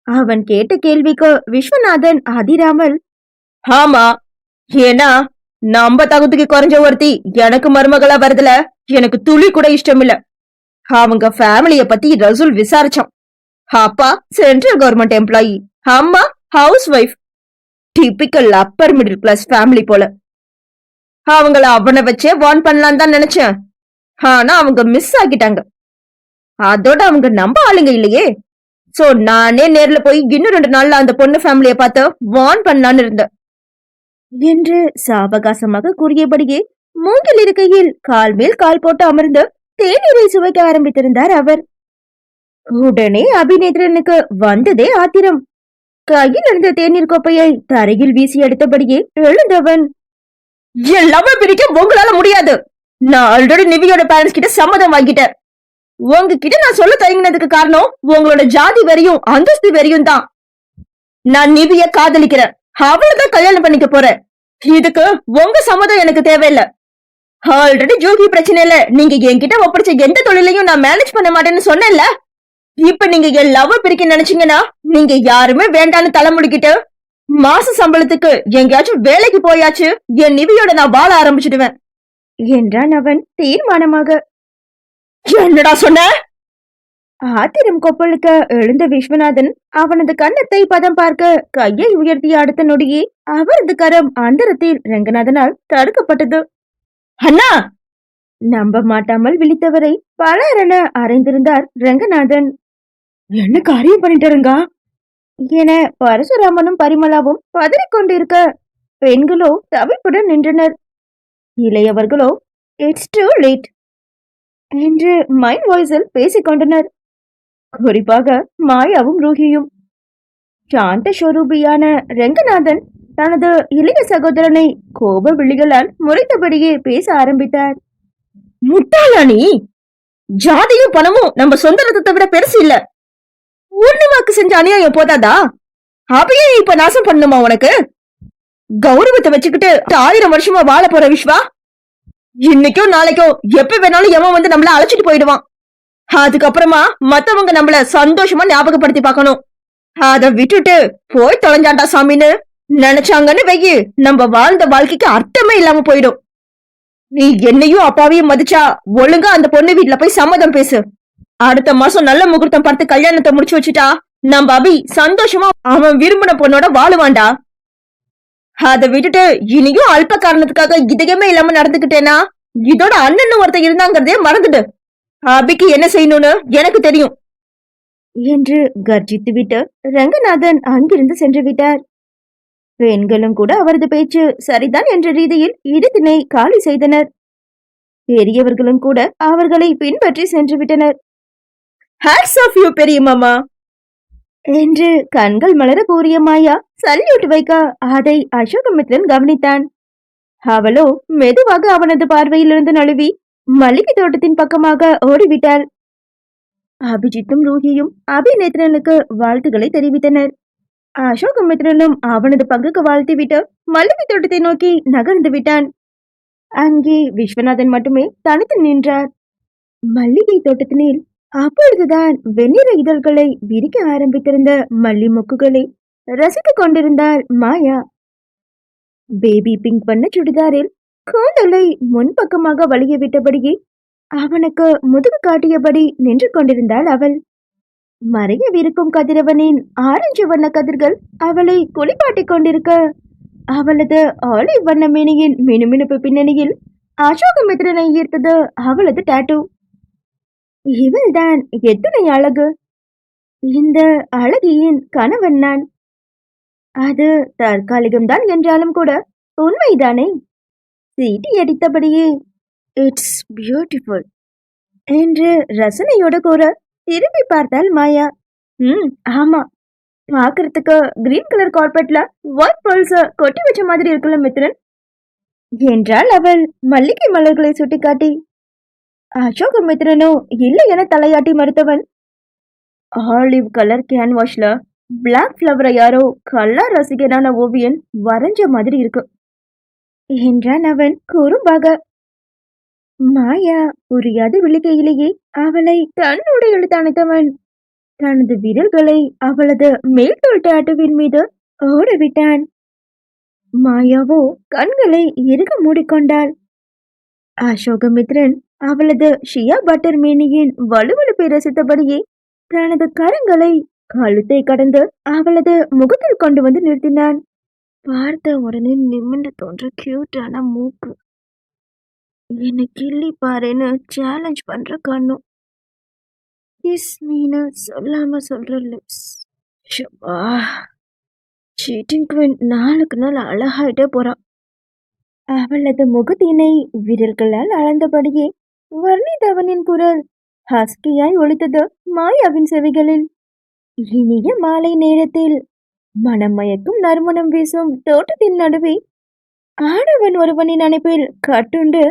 அவன் கேட்ட கேள்விக்கு விஸ்வநாதன் அதிராமல், ஆமா, ஏன்னா நம்ம தகுதிக்கு குறைஞ்ச ஒருத்தி எனக்கு மருமகளா வருதுல எனக்கு துளி கூட இஷ்டம் இல்ல. அவங்க ஃபேமிலிய பத்தி ரசூல் விசாரிச்சான். அப்பா சென்ட்ரல் கவர்மெண்ட் எம்ப்ளாயி, அம்மா housewife. Typical upper middle class family போல. அவங்கள அவனை வச்சே வார்ன் பண்ணலாம் தான் நினைச்சேன். ஆனா அவங்க மிஸ் ஆகிட்டாங்க. அதோட அவங்க நம்ம ஆளுங்க இல்லையே. சோ நானே நேர்ல போய் இன்னும் 2 நாள்ல அந்த பொண்ணு ஃபேமிலிய பார்த்து வார்ன் பண்ணலான்னு இருந்தேன் என்று சாவகாசமாக கூறியபடியே மூங்கில் இருக்கையில் கால் மேல் கால் போட்டு அமர்ந்து தேநீரை சுவைக்க ஆரம்பித்திருந்தார் அவர். உடனே அபிநேத்ரனுக்கு வந்ததே ஆத்திரம். கையில் இருந்த தேநீர் கோப்பையை தரையில் வீசி எடுத்தபடியே எழுந்தவன், எல்லாமே பிரிக்க உங்களால முடியாது. நான் ஆல்ரெடி நிவியோட பேரண்ட்ஸ் கிட்ட சம்மதம் வாங்கிட்டேன். உங்ககிட்ட நான் சொல்ல தயங்கினதுக்கு காரணம் உங்களோட ஜாதி வெறியும் அந்தஸ்து வெறியும் தான். நான் நிவிய காதலிக்கிறேன், அவளதான் கல்யாணம் பண்ணிக்க போறேன். இதுக்கு உங்க சம்மதம் எனக்கு தேவையில்லை. ஆல்ரெடி ஜோகி பிரச்சனையில நீங்க என்கிட்ட ஒப்படைச்ச எந்த தொழிலையும் நான் மேனேஜ் பண்ண மாட்டேன்னு சொன்னேன்ல. இப்ப நீங்க என் லவ் பிரிக்க நினைச்சீங்கன்னா நீங்க யாருமே வேண்டான்னு தலை முடிக்கிட்டு மாச சம்பளத்துக்கு எங்கேயாச்சும் வேலைக்கு போயாச்சு என் நிவியோட நான் வாழ ஆரம்பிச்சிடுவேன் என்றான் அவன் தீர்மானமாக. என்னடா சொன்ன? ஆத்திரம் கொப்பளுக்க எழுந்த விஸ்வநாதன் அவனது கன்னத்தை பதம் பார்க்க கையை உயர்த்திய அடுத்த நொடியே அவரது கரம் அந்தரத்தில் ரங்கநாதனால் தடுக்கப்பட்டது. அண்ணா! நம்ப மாட்டாமல் விழித்தவரை பலரென அறைந்திருந்தார் ரங்கநாதன். என்ன காரியம் பண்ணிட்டாருங்க என பரசுராமனும் பரிமளாவும் பதறிக்கொண்டிருக்க பெண்களோ தவிப்புடன் நின்றனர். இளையவர்களோ இட்ஸ் டூ லேட் என்று மைண்ட் வாய்ஸில் பேசிக் கொண்டனர். குறிப்பாக மாயாவும் ரூஹியும். சாந்த ஸ்வரூபியான ரங்கநாதன் தனது இளைய சகோதரனை கோப விழிகளால் முறைத்தபடியே பேச ஆரம்பித்தார். முட்டாளானி! ஜாதியும் பணமும் நம்ம சொந்த ரத்தத்தை விட பெருசு இல்ல. ஒண்ணுமாக்கு செஞ்ச அநியாயம் போதாதா? அவையே இப்ப நாசம் பண்ணுமா உனக்கு? கௌரவத்தை வச்சுக்கிட்டு 1000 வருஷமா வாழ போற விஸ்வா, இன்னைக்கோ நாளைக்கோ எப்ப வேணாலும் எவன் வந்து நம்மள அழைச்சிட்டு போயிடுவான். அதுக்கப்புறமா மத்தவங்க நம்மள சந்தோஷமா ஞாபகப்படுத்தி பார்க்கணும். அத விட்டுட்டு போய் தொலைஞ்சாண்டா சாமின்னு நினைச்சாங்கன்னு வெயி நம்ம வாழ்ந்த வாழ்க்கைக்கு அர்த்தமே இல்லாம போயிடும். நீ என்னையும் அப்பாவையும் மதிச்சா ஒழுங்கா அந்த பொண்ணு வீட்டுல போய் சம்மதம் பேசு. அடுத்த மாசம் நல்ல முகூர்த்தம் பார்த்து கல்யாணத்தை முடிச்சு வச்சுட்டா நம்ம அபி சந்தோஷமா அவன் விரும்பின பொண்ணோட வாழுவான்டா. அத விட்டுட்டு இனியும் அல்ப காரணத்துக்காக இதயமே இல்லாம நடந்துகிட்டேனா இதோட அண்ணன் ஒருத்தர் இருந்தாங்கிறதே மறந்துடு. அபிக்கு என்ன செய்யணும்னு எனக்கு தெரியும் என்று கர்ஜித்துவிட்டு ரங்கநாதன் அங்கிருந்து சென்று விட்டார். பெண்களும் கூட அவரது பேச்சு சரிதான் என்ற ரீதியில் இடத்தினை காலி செய்தனர். பெரியவர்களும் கூட அவர்களை பின்பற்றி சென்று விட்டனர். ஹேட்ஸ் ஆஃப் யூ பெரிய மாமா என்று கண்கள் மலர கூறிய மாயா சல்யூட் வைக்க அதை அசோகமித்ரன் கவனித்தான். அவளோ மெதுவாக அவனது பார்வையிலிருந்து நழுவி மல்லிகை தோட்டத்தின் பக்கமாக ஓடிவிட்டாள். அபிஜித்தும் ரூஹியும் அபிநேத்ரனுக்கு வாழ்த்துக்களை தெரிவித்தனர். அசோகமித்ரனும் அவனது பங்குக்கு வாழ்த்திவிட்டு மல்லிகை தோட்டத்தை நோக்கி நகர்ந்து விட்டான். அங்கே விஸ்வநாதன் மட்டுமே தனித்து நின்றார். மல்லிகை தோட்டத்தினில் அப்பொழுதுதான் வெண்ணிற இதழ்களை விரிக்க ஆரம்பித்திருந்த மல்லி மொக்குகளை ரசித்துக் கொண்டிருந்தாள் மாயா. பேபி பிங்க் பண்ண சுடிதாரில் கூந்தலை முன்பக்கமாக வலிய விட்டபடியே அவனுக்கு முதுகு காட்டியபடி நின்று கொண்டிருந்தாள் அவள். மறையவிருக்கும் கதிரவனின் ஆரஞ்சு வண்ண கதிர்கள் அவளை குளிப்பாட்டிக் கொண்டிருக்க அவளது ஆலிவ் வண்ண மேனியின் மினுமினுப்பு பின்னணியில் அசோகமித்ரனை ஈர்த்தது அவளது டாட்டூ. இவள்தான் எத்தனை அழகு! இந்த அழகியின் கணவன் நான். அது தற்காலிகம்தான் என்றாலும் கூட உண்மைதானே? சீட்டி அடித்தபடியே இட்ஸ் பியூட்டிஃபுல் என்று ரசனையோட கூற திரும்பி பார்த்தாள் மாயா. ஆமா, பாக்குறதுக்கு கிரீன் கலர் கார்பெட்ல ஒயிட் பல்ஸ் கொட்டி வச்ச மாதிரி இருக்குல்ல மித்ரன் என்றாள் அவள் மல்லிகை மலர்களை சுட்டிக்காட்டி. அசோகமித்ரனோ இல்லை என தலையாட்டி மறுத்தவன், ஆலிவ் கலர் கேன்வாஷ்ல பிளாக் ஃபிளவரை யாரோ கலர் ரசிகரான ஓவியன் வரைஞ்ச மாதிரி இருக்கு என்றான் அவன் குறும்பாக. மாயா புரியாத விழிக்கையிலேயே அவளை தன்னோடு இழுத்து அணைத்தவன் தனது விரல்களை அவளது மேல்தோல் டாட்டுவின் மீது ஓடவிட்டான். மாயாவோ கண்களை இறுக மூடிக்கொண்டாள். அசோகமித்ரன் அவளது ஷியா பட்டர் மேனியின் வலுவழுப்பை ரசித்தபடியே தனது கரங்களை கழுத்தை கடந்து அவளது முகத்தில் கொண்டு வந்து நிறுத்தினான். பார்த்த உடனே நிமிர்ந்து தோன்ற கியூட்டான மூக்கு, என்னை கிள்ளி பாருன்னு சேலஞ்ச் பண்ற கண்ணும், கிஸ் மீனு சொல்லாம சொல்ற லிப்ஸ். ஷப்பா, சீட்டிங் குவீன் நாளுக்கு நாள் அழகாயிட்டே போறான். அவளது முகத்தினை விரல்களால் அளந்தபடியே வர்ணிதவனின் குரல் ஹஸ்கியாய் ஒலித்தது மாயாவின் செவிகளில். இனிய மாலை நேரத்தில் மனம் மயக்கும் நறுமணம் வீசும் தோட்டத்தின் நடுவே ஆடவன் ஒருவனின் அணைப்பில் கட்டுண்டு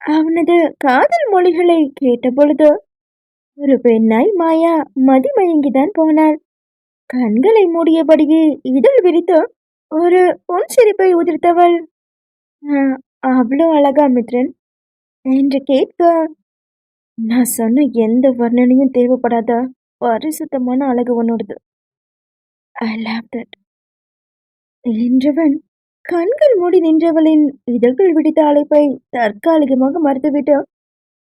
அவனது காதல் மொழிகளை கேட்டபொழுது ஒரு பெண்ணாய் மாயா மதிமயங்கிதான் போனாள். கண்களை மூடியபடியே இதழ் விரித்து ஒரு பொன் சிரிப்பை உதிர்த்தவள், அவ்வளோ அழகா மித்ரன் என்று கேட்க, நான் சொன்ன எந்த வர்ணனையும் தேவைப்படாத பரிசுத்தமான அழகு உன்னோடது. ஐ லவ் தட் என்றவன் கண்கள் மூடி நின்றவளின் இதழ்கள் விடுத்த அழைப்பை தற்காலிகமாக மறுத்துவிட்டு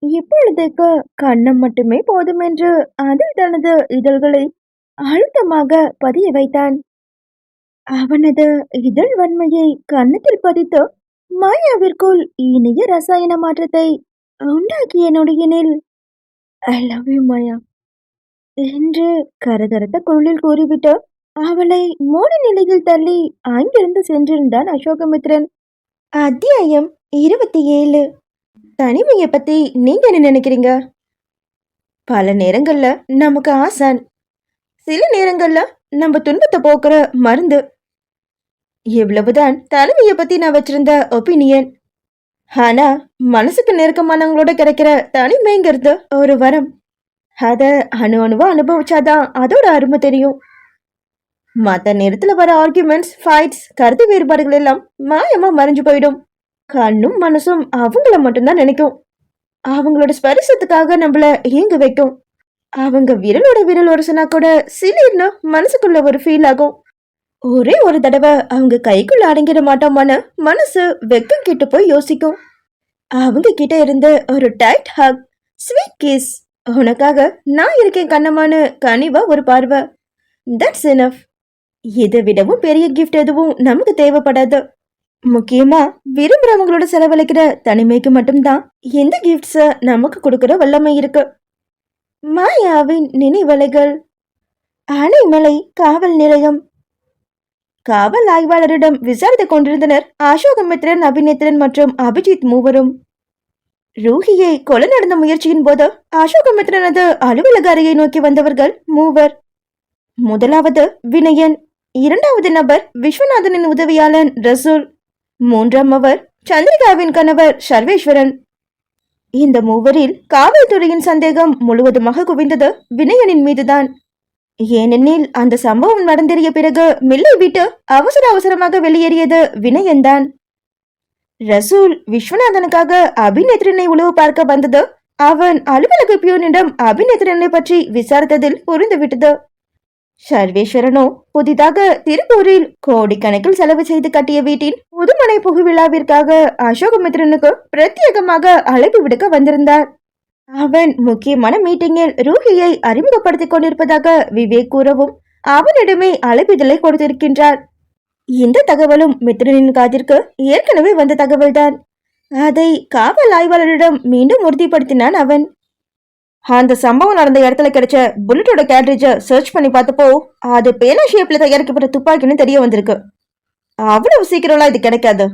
இப்பொழுதுக்கு கண்ணம் மட்டுமே போதும் என்று அதில் தனது இதழ்களை அழுத்தமாக பதிய வைத்தான். அவனது இதழ் வன்மையை கன்னத்தில் பதித்து மாயாவிற்குள் இனிய ரசாயன மாற்றத்தை உண்டாக்கிய நொடியினில் ஐ லவ் யூ மாயா என்று கரகரத்த குரலில் கூறிவிட்டு அவளை மூல நிலையில் தள்ளி அங்கிருந்து சென்றிருந்தான் அசோகமித்ரன். அத்தியாயம் 27. தனிமையை பத்தி நீங்க என்ன நினைக்கிறீங்க? பல நேரங்கள்ல நமக்கு ஆசான், சில நேரங்கள்ல நம்ம துன்பத்தை போக்குற மருந்து. எவ்வளவுதான் தனிமையை பத்தி நான் வச்சிருந்த ஒப்பீனியன், ஆனா மனசுக்கு நெருக்கமானவங்களோட கிடைக்கிற தனிமைங்கிறது ஒரு வரம். அத அணுவா அனுபவிச்சாதான் அதோட அருமை தெரியும். மற்ற நேரத்துல வர ஆர்கியூமெண்ட்ஸ், ஃபைட்ஸ், கருத்து வேறுபாடுகள் எல்லாம் மாயமா மறைஞ்சு போயிடும். கண்ணும் மனசும் அவங்கள மட்டும்தான் நினைக்கும். அவங்களோட ஸ்பரிசத்துக்காக நம்மள இயங்க வைக்கும். அவங்க விரலோட விரல் ஒரு சொன்னா கூட சிலிர்னு மனசுக்குள்ள ஒரு ஃபீல் ஆகும். ஒரே ஒரு தடவை அவங்க கைக்குள்ள அடங்கிட மாட்டோமான மனசு வெக்கம் கிட்ட போய் யோசிக்கும். அவங்க கிட்ட இருந்து ஒரு டைட் ஹக், ஸ்வீட் கிஸ், உனக்காக நான் இருக்கேன் கண்ணமானு கனிவா ஒரு பார்வை, தட்ஸ் எனஃப். இதை விடவும் பெரிய கிஃப்ட் எதுவும் நமக்கு தேவைப்படாது. முக்கியமா விரும்புறவங்களோட செலவழிக்கிற தனிமைக்கு மட்டும்தான் எந்த கிஃப்ட்ஸ நமக்கு கொடுக்கிற வல்லமை இருக்கு. மாயாவின் நினைவலைகள். அணைமலை காவல் நிலையம். காவல் ஆய்வாளரிடம் விசாரித்து கொண்டிருந்தனர் அசோகமித்ரன், அபிநேத்திரன் மற்றும் அபிஜித் மூவரும். ரூஹியை கொலை நடந்த முயற்சியின் போது அசோகமித்ரனது அலுவலக அறையை நோக்கி வந்தவர்கள் மூவர். முதலாவது வினயன், இரண்டாவது நபர் விஸ்வநாதனின் உதவியாளன் ரசூல், மூன்றாம் அவர் சந்திரிகாவின் கணவர் சர்வேஸ்வரன். இந்த மூவரில் காவல்துறையின் சந்தேகம் முழுவதுமாக குவிந்தது வினயனின் மீதுதான். ஏனெனில் அந்த சம்பவம் நடந்தேறிய பிறகு மில்லை விட்டு அவசர அவசரமாக வெளியேறியது வினயன்தான். ரசூல் விஸ்வநாதனுக்காக அபிநேத்திரனை உளவு பார்க்க வந்தது அவன் அலுவலக பியூனிடம் அபிநேத்திரனை பற்றி விசாரித்ததில் புரிந்துவிட்டது. சர்வேஸ்வரனோ புதிதாக திருப்பூரில் கோடிக்கணக்கில் செலவு செய்து கட்டிய வீட்டின் புதுமனை புகுவிழாவிற்காக அசோகமித்ரனுக்கு பிரத்யேகமாக அழைப்பு விடுக்க வந்திருந்தார். அவன் முக்கியமான மீட்டிங்கில் ரூஹியை அறிமுகப்படுத்திக் கொண்டிருப்பதாக விவேக் கூறவும் அவனிடமே அழைப்பிதழை கொடுத்திருக்கின்றார். இந்த தகவலும் மித்ரனின் காதிற்கு ஏற்கனவே வந்த தகவல்தான். அதை காவல் ஆய்வாளரிடம் மீண்டும் உறுதிப்படுத்தினான் அவன். அந்த சம்பவம் நடந்த இடத்துல கிடைச்ச புல்லட்டோட கேட்ரேஜ சர்ச் பண்ணி பார்த்தப்போ அது பேனா ஷேப்ல தயாரிக்கப்பட்ட துப்பாக்கின்னு தெரிய வந்திருக்கு. அவ்வளவு சீக்கிரம்லாம் இது கிடைக்காது.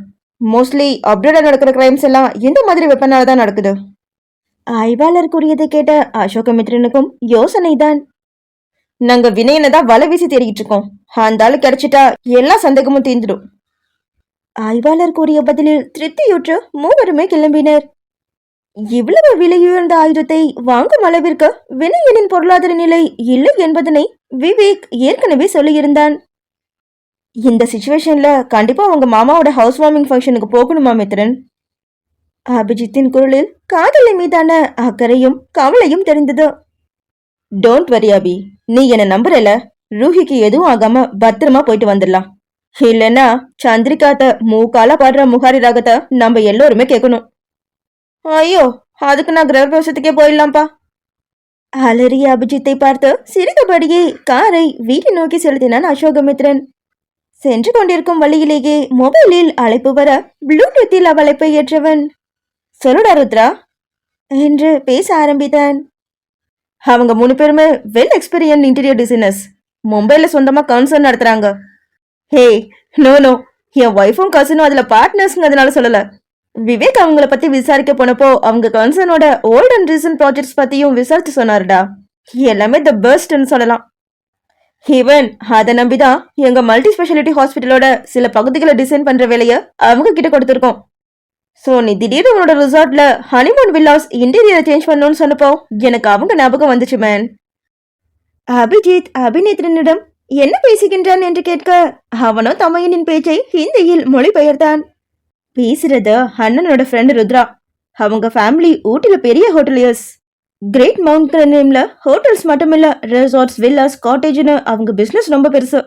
மோஸ்ட்லி அப்டேட்டா நடக்கிற கிரைம்ஸ் எல்லாம் இந்த மாதிரி வெப்பனால தான் நடக்குது. ஆய்வாளர் கூறியதை கேட்ட அசோகமித்ரனுக்கும் யோசனைதான். நாங்க வினயனை தான் வலை வீசி தேடிட்டு இருக்கோம். அந்த ஆளு கிடைச்சிட்டா எல்லா சந்தேகமும் தீர்ந்துடும். ஆய்வாளர் கூறிய பதிலில் திருப்தியுற்று மூவருமே கிளம்பினர். இவ்வளவு விலையுயர்ந்த ஆயுதத்தை வாங்கும் அளவிற்கு வினயனின் பொருளாதார நிலை இல்லை என்பதனை விவேக் ஏற்கனவே சொல்லியிருந்தான். இந்த சிச்சுவேஷன்ல கண்டிப்பா உங்க மாமாவோட ஹவுஸ் வார்மிங் ஃபங்க்ஷனுக்கு போகணுமா மித்ரன்? அபிஜித்தின் குரலில் காதலை மீதான அக்கறையும் கவலையும் தெரிந்தது. டோன்ட் வரி அபி, நீ என்ன நம்புறல. ரூஹிக்கு எதுவும் ஆகாம பத்திரமா போயிட்டு வந்துடலாம். இல்லைன்னா சந்திரிகாத்த மூக்கால பாடுற முகாரி ராகத்தை நம்ம எல்லோருமே கேட்கணும். ஐயோ, அதுக்கு நான் கிரகப்பிரவேசத்துக்கே போயிடலாம்ப்பா. அலறிய அபிஜித்தை பார்த்து சிரித்தபடியே காரை வீட்டை நோக்கி செலுத்தினான் அசோகமித்ரன். சென்று கொண்டிருக்கும் வழியிலேயே மொபைலில் அழைப்பு வர ப்ளூடூத்தில் அழைப்பை ஏற்றவன், சொல்லுடா ருத்ரா என்று பேச ஆரம்பித்தான். அவங்க 3 பேருமே வெல் எக்ஸ்பீரியன்ஸ் இன்டீரியர் டிசைனர்ஸ். மும்பைல சொந்தமா கன்சர்ன் நடத்துறாங்க. ஹே, நோ, என் ஒய்ஃபும் கசினும் அதுல பார்ட்னர்ஸ்ங்கிறதுனால சொல்லல. விவேக் அவங்கள பத்தி விசாரிக்க போனப்போ அவங்க கன்சர்னோட ஓல்ட் அண்ட் ரீசன்ட் ப்ராஜெக்ட்ஸ் பத்தியும் விசாரிச்சு சொன்னாருடா. எல்லாமே த பெஸ்ட்னு சொல்லலாம். ஈவன் அதை நம்பிதான் எங்க மல்டி ஸ்பெஷாலிட்டி ஹாஸ்பிட்டலோட சில பகுதிகளை டிசைன் பண்ற வேலையை அவங்க கிட்ட கொடுத்துருக்கோம். ஸோ நீ திடீர்னு உன்னோட ரிசார்ட்ல ஹனிமூன் வில்லாஸ் இன்டீரியரை சேஞ்ச் பண்ணணும்னு சொன்னப்போ எனக்கு அவங்க ஞாபகம் வந்துச்சு மேன். அபிஜித் அபிநேத்ரனிடம் என்ன பேசுகின்றான் என்று கேட்க அவனோ தமையனின் பேச்சை ஹிந்தியில் மொழிபெயர்த்தான். பேசுறது அண்ணனோட ஃப்ரெண்டு ருத்ரா. அவங்க ஃபேமிலி ஊட்டில பெரிய ஹோட்டலியர்ஸ். கிரேட் மவுண்டன் நேம்ல ஹோட்டல்ஸ் மட்டுமில்ல, ரெசார்ட்ஸ், வில்லாஸ், காட்டேஜ்னு அவங்க பிசினஸ் ரொம்ப பெருசு.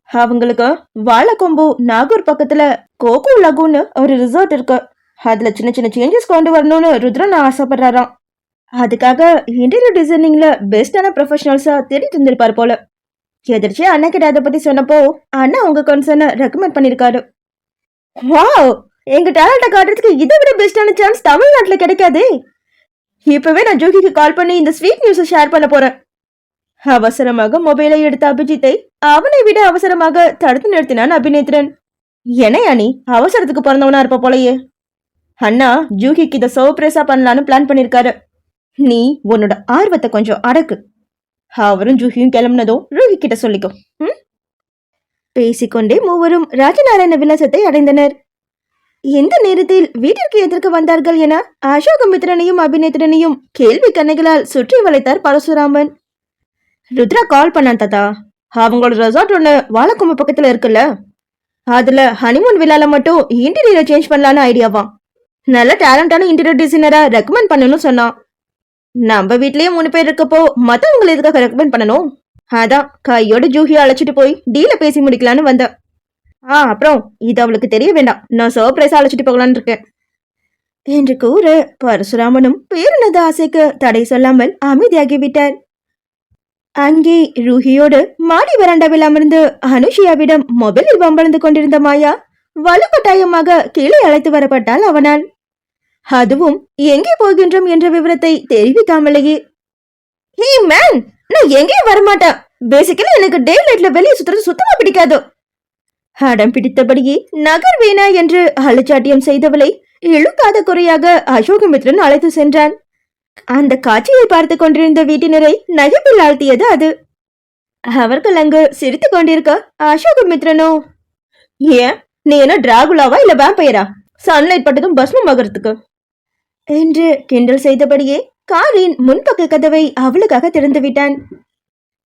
அவங்களுக்கு வாழக்கொம்பு நாகூர் பக்கத்துல கோகோ லகூன்னு ஒரு ரிசார்ட் இருக்கு. அதுல சின்ன சின்ன சேஞ்சஸ் கொண்டு வரணும்னு ருத்ரன் ஆசைப்படுறாராம். அதுக்காக இன்டீரியர் டிசைனிங்ல பெஸ்டான ப்ரொஃபஷனல்ஸா தேடி தந்திருப்பாரு போல. எதிர்ச்சியா அண்ணா கிட்ட அதை பத்தி சொன்னப்போ அண்ணா உங்க கன்சர்னை ரெக்கமெண்ட் பண்ணிருக்காரு. வாவ், எங்க டேலண்ட காட்டுறதுக்கு இதை விட பெஸ்டான சான்ஸ் தமிழ்நாட்டுல கிடைக்காதே. இப்பவே நான் ஜோகிக்கு கால் பண்ணி இந்த ஸ்வீட் நியூஸை ஷேர் பண்ண போறேன். அவசரமாக மொபைலை எடுத்த அபிஜித்தை அவனை விட அவசரமாக தடுத்து நிறுத்தினான் அபிநேத்ரன். என்னையா நீ அவசரத்துக்கு பிறந்தவனா இருப்ப போலயே. அண்ணா ஜூஹிக்கு இதை சர்ப்ரைஸா பண்ணலான்னு பிளான் பண்ணிருக்காரு. நீ உன்னோட ஆர்வத்தை கொஞ்சம் அடக்கு. அவரும் ஜூஹியும் கிளம்புனதும் ரூஹி கிட்ட சொல்லிக்கோ. பேசிக்கொண்டே மூவரும் ராஜநாராயண விலாசத்தை அடைந்தனர். எந்த நேரத்தில் வீட்டிற்கு எதற்கு வந்தார்கள் என அசோகமித்ரனையும் அபிநேத்ரனையும் கேள்வி கண்ணைகளால் சுற்றி வளைத்தார் பரசுராமன். ருத்ரா கால் பண்ணான் தாத்தா. அவங்களோட ரெசார்ட் ஒண்ணு வாழக்கொம்பு பக்கத்துல இருக்குல்ல, அதுல ஹனிமூன் விழால மட்டும் இன்டீரியரை சேஞ்ச் பண்ணலான்னு ஐடியாவாம். நல்ல டேலண்டான இன்டீரியர் டிசைனரா ரெக்கமெண்ட் பண்ணணும்னு சொன்னான். நம்ம வீட்லயே 3 பேர் இருக்கப்போ மத்தவங்களை எதுக்காக ரெக்கமெண்ட் பண்ணணும்? அதான் கையோட ஜூஹியை அழைச்சிட்டு போய் டீல பேசி முடிக்கலான்னு வந்தேன். அப்புறம் இது அவளுக்கு தெரிய வேண்டாம், நான் சர்ப்ரைஸா அழைச்சிட்டு போகலான்னு இருக்கேன் என்று கூற பரசுராமனும் பேருனது ஆசைக்கு தடை சொல்லாமல் அமைதியாகிவிட்டார். அங்கே ரூஹியோடு மாடி வராண்டாவில் அமர்ந்து அனுஷியாவிடம் மொபைலில் வம்பளந்து கொண்டிருந்த மாயா வலுக்கட்டாயமாக கீழே அழைத்து வரப்பட்டாள் அவனால். அதுவும் எங்கே போகின்றோம் என்ற விவரத்தை தெரிவிக்காமலேயே. ஹே மேன், நான் எங்கேயும் வரமாட்டேன். பேசிக்கலி எனக்கு டே லைட்ல வெளியே சுத்துறது சுத்தமா பிடிக்காது. அடம் பிடித்தபடியே நகர்வேனா என்று அலச்சாட்டியம் செய்தவளை இழுக்காத குறையாக அசோகமித்ரன் அழைத்து சென்றான். அந்த காட்சியை பார்த்து கொண்டிருந்த வீட்டினரை நகைப்பில் ஆழ்த்தியது அது. அவர்கள் அங்கு சிரித்து கொண்டிருக்க அசோகமித்ரனோ, ஏன் நீ என்ன டிராகுலாவா இல்ல வேம்பயரா? சன்லைட் பட்டதும் பஸ்மம் ஆகிறதுக்கு என்று கிண்டல் செய்தபடியே காரின் முன்பக்க கதவை அவளுக்காக திறந்து விட்டான்.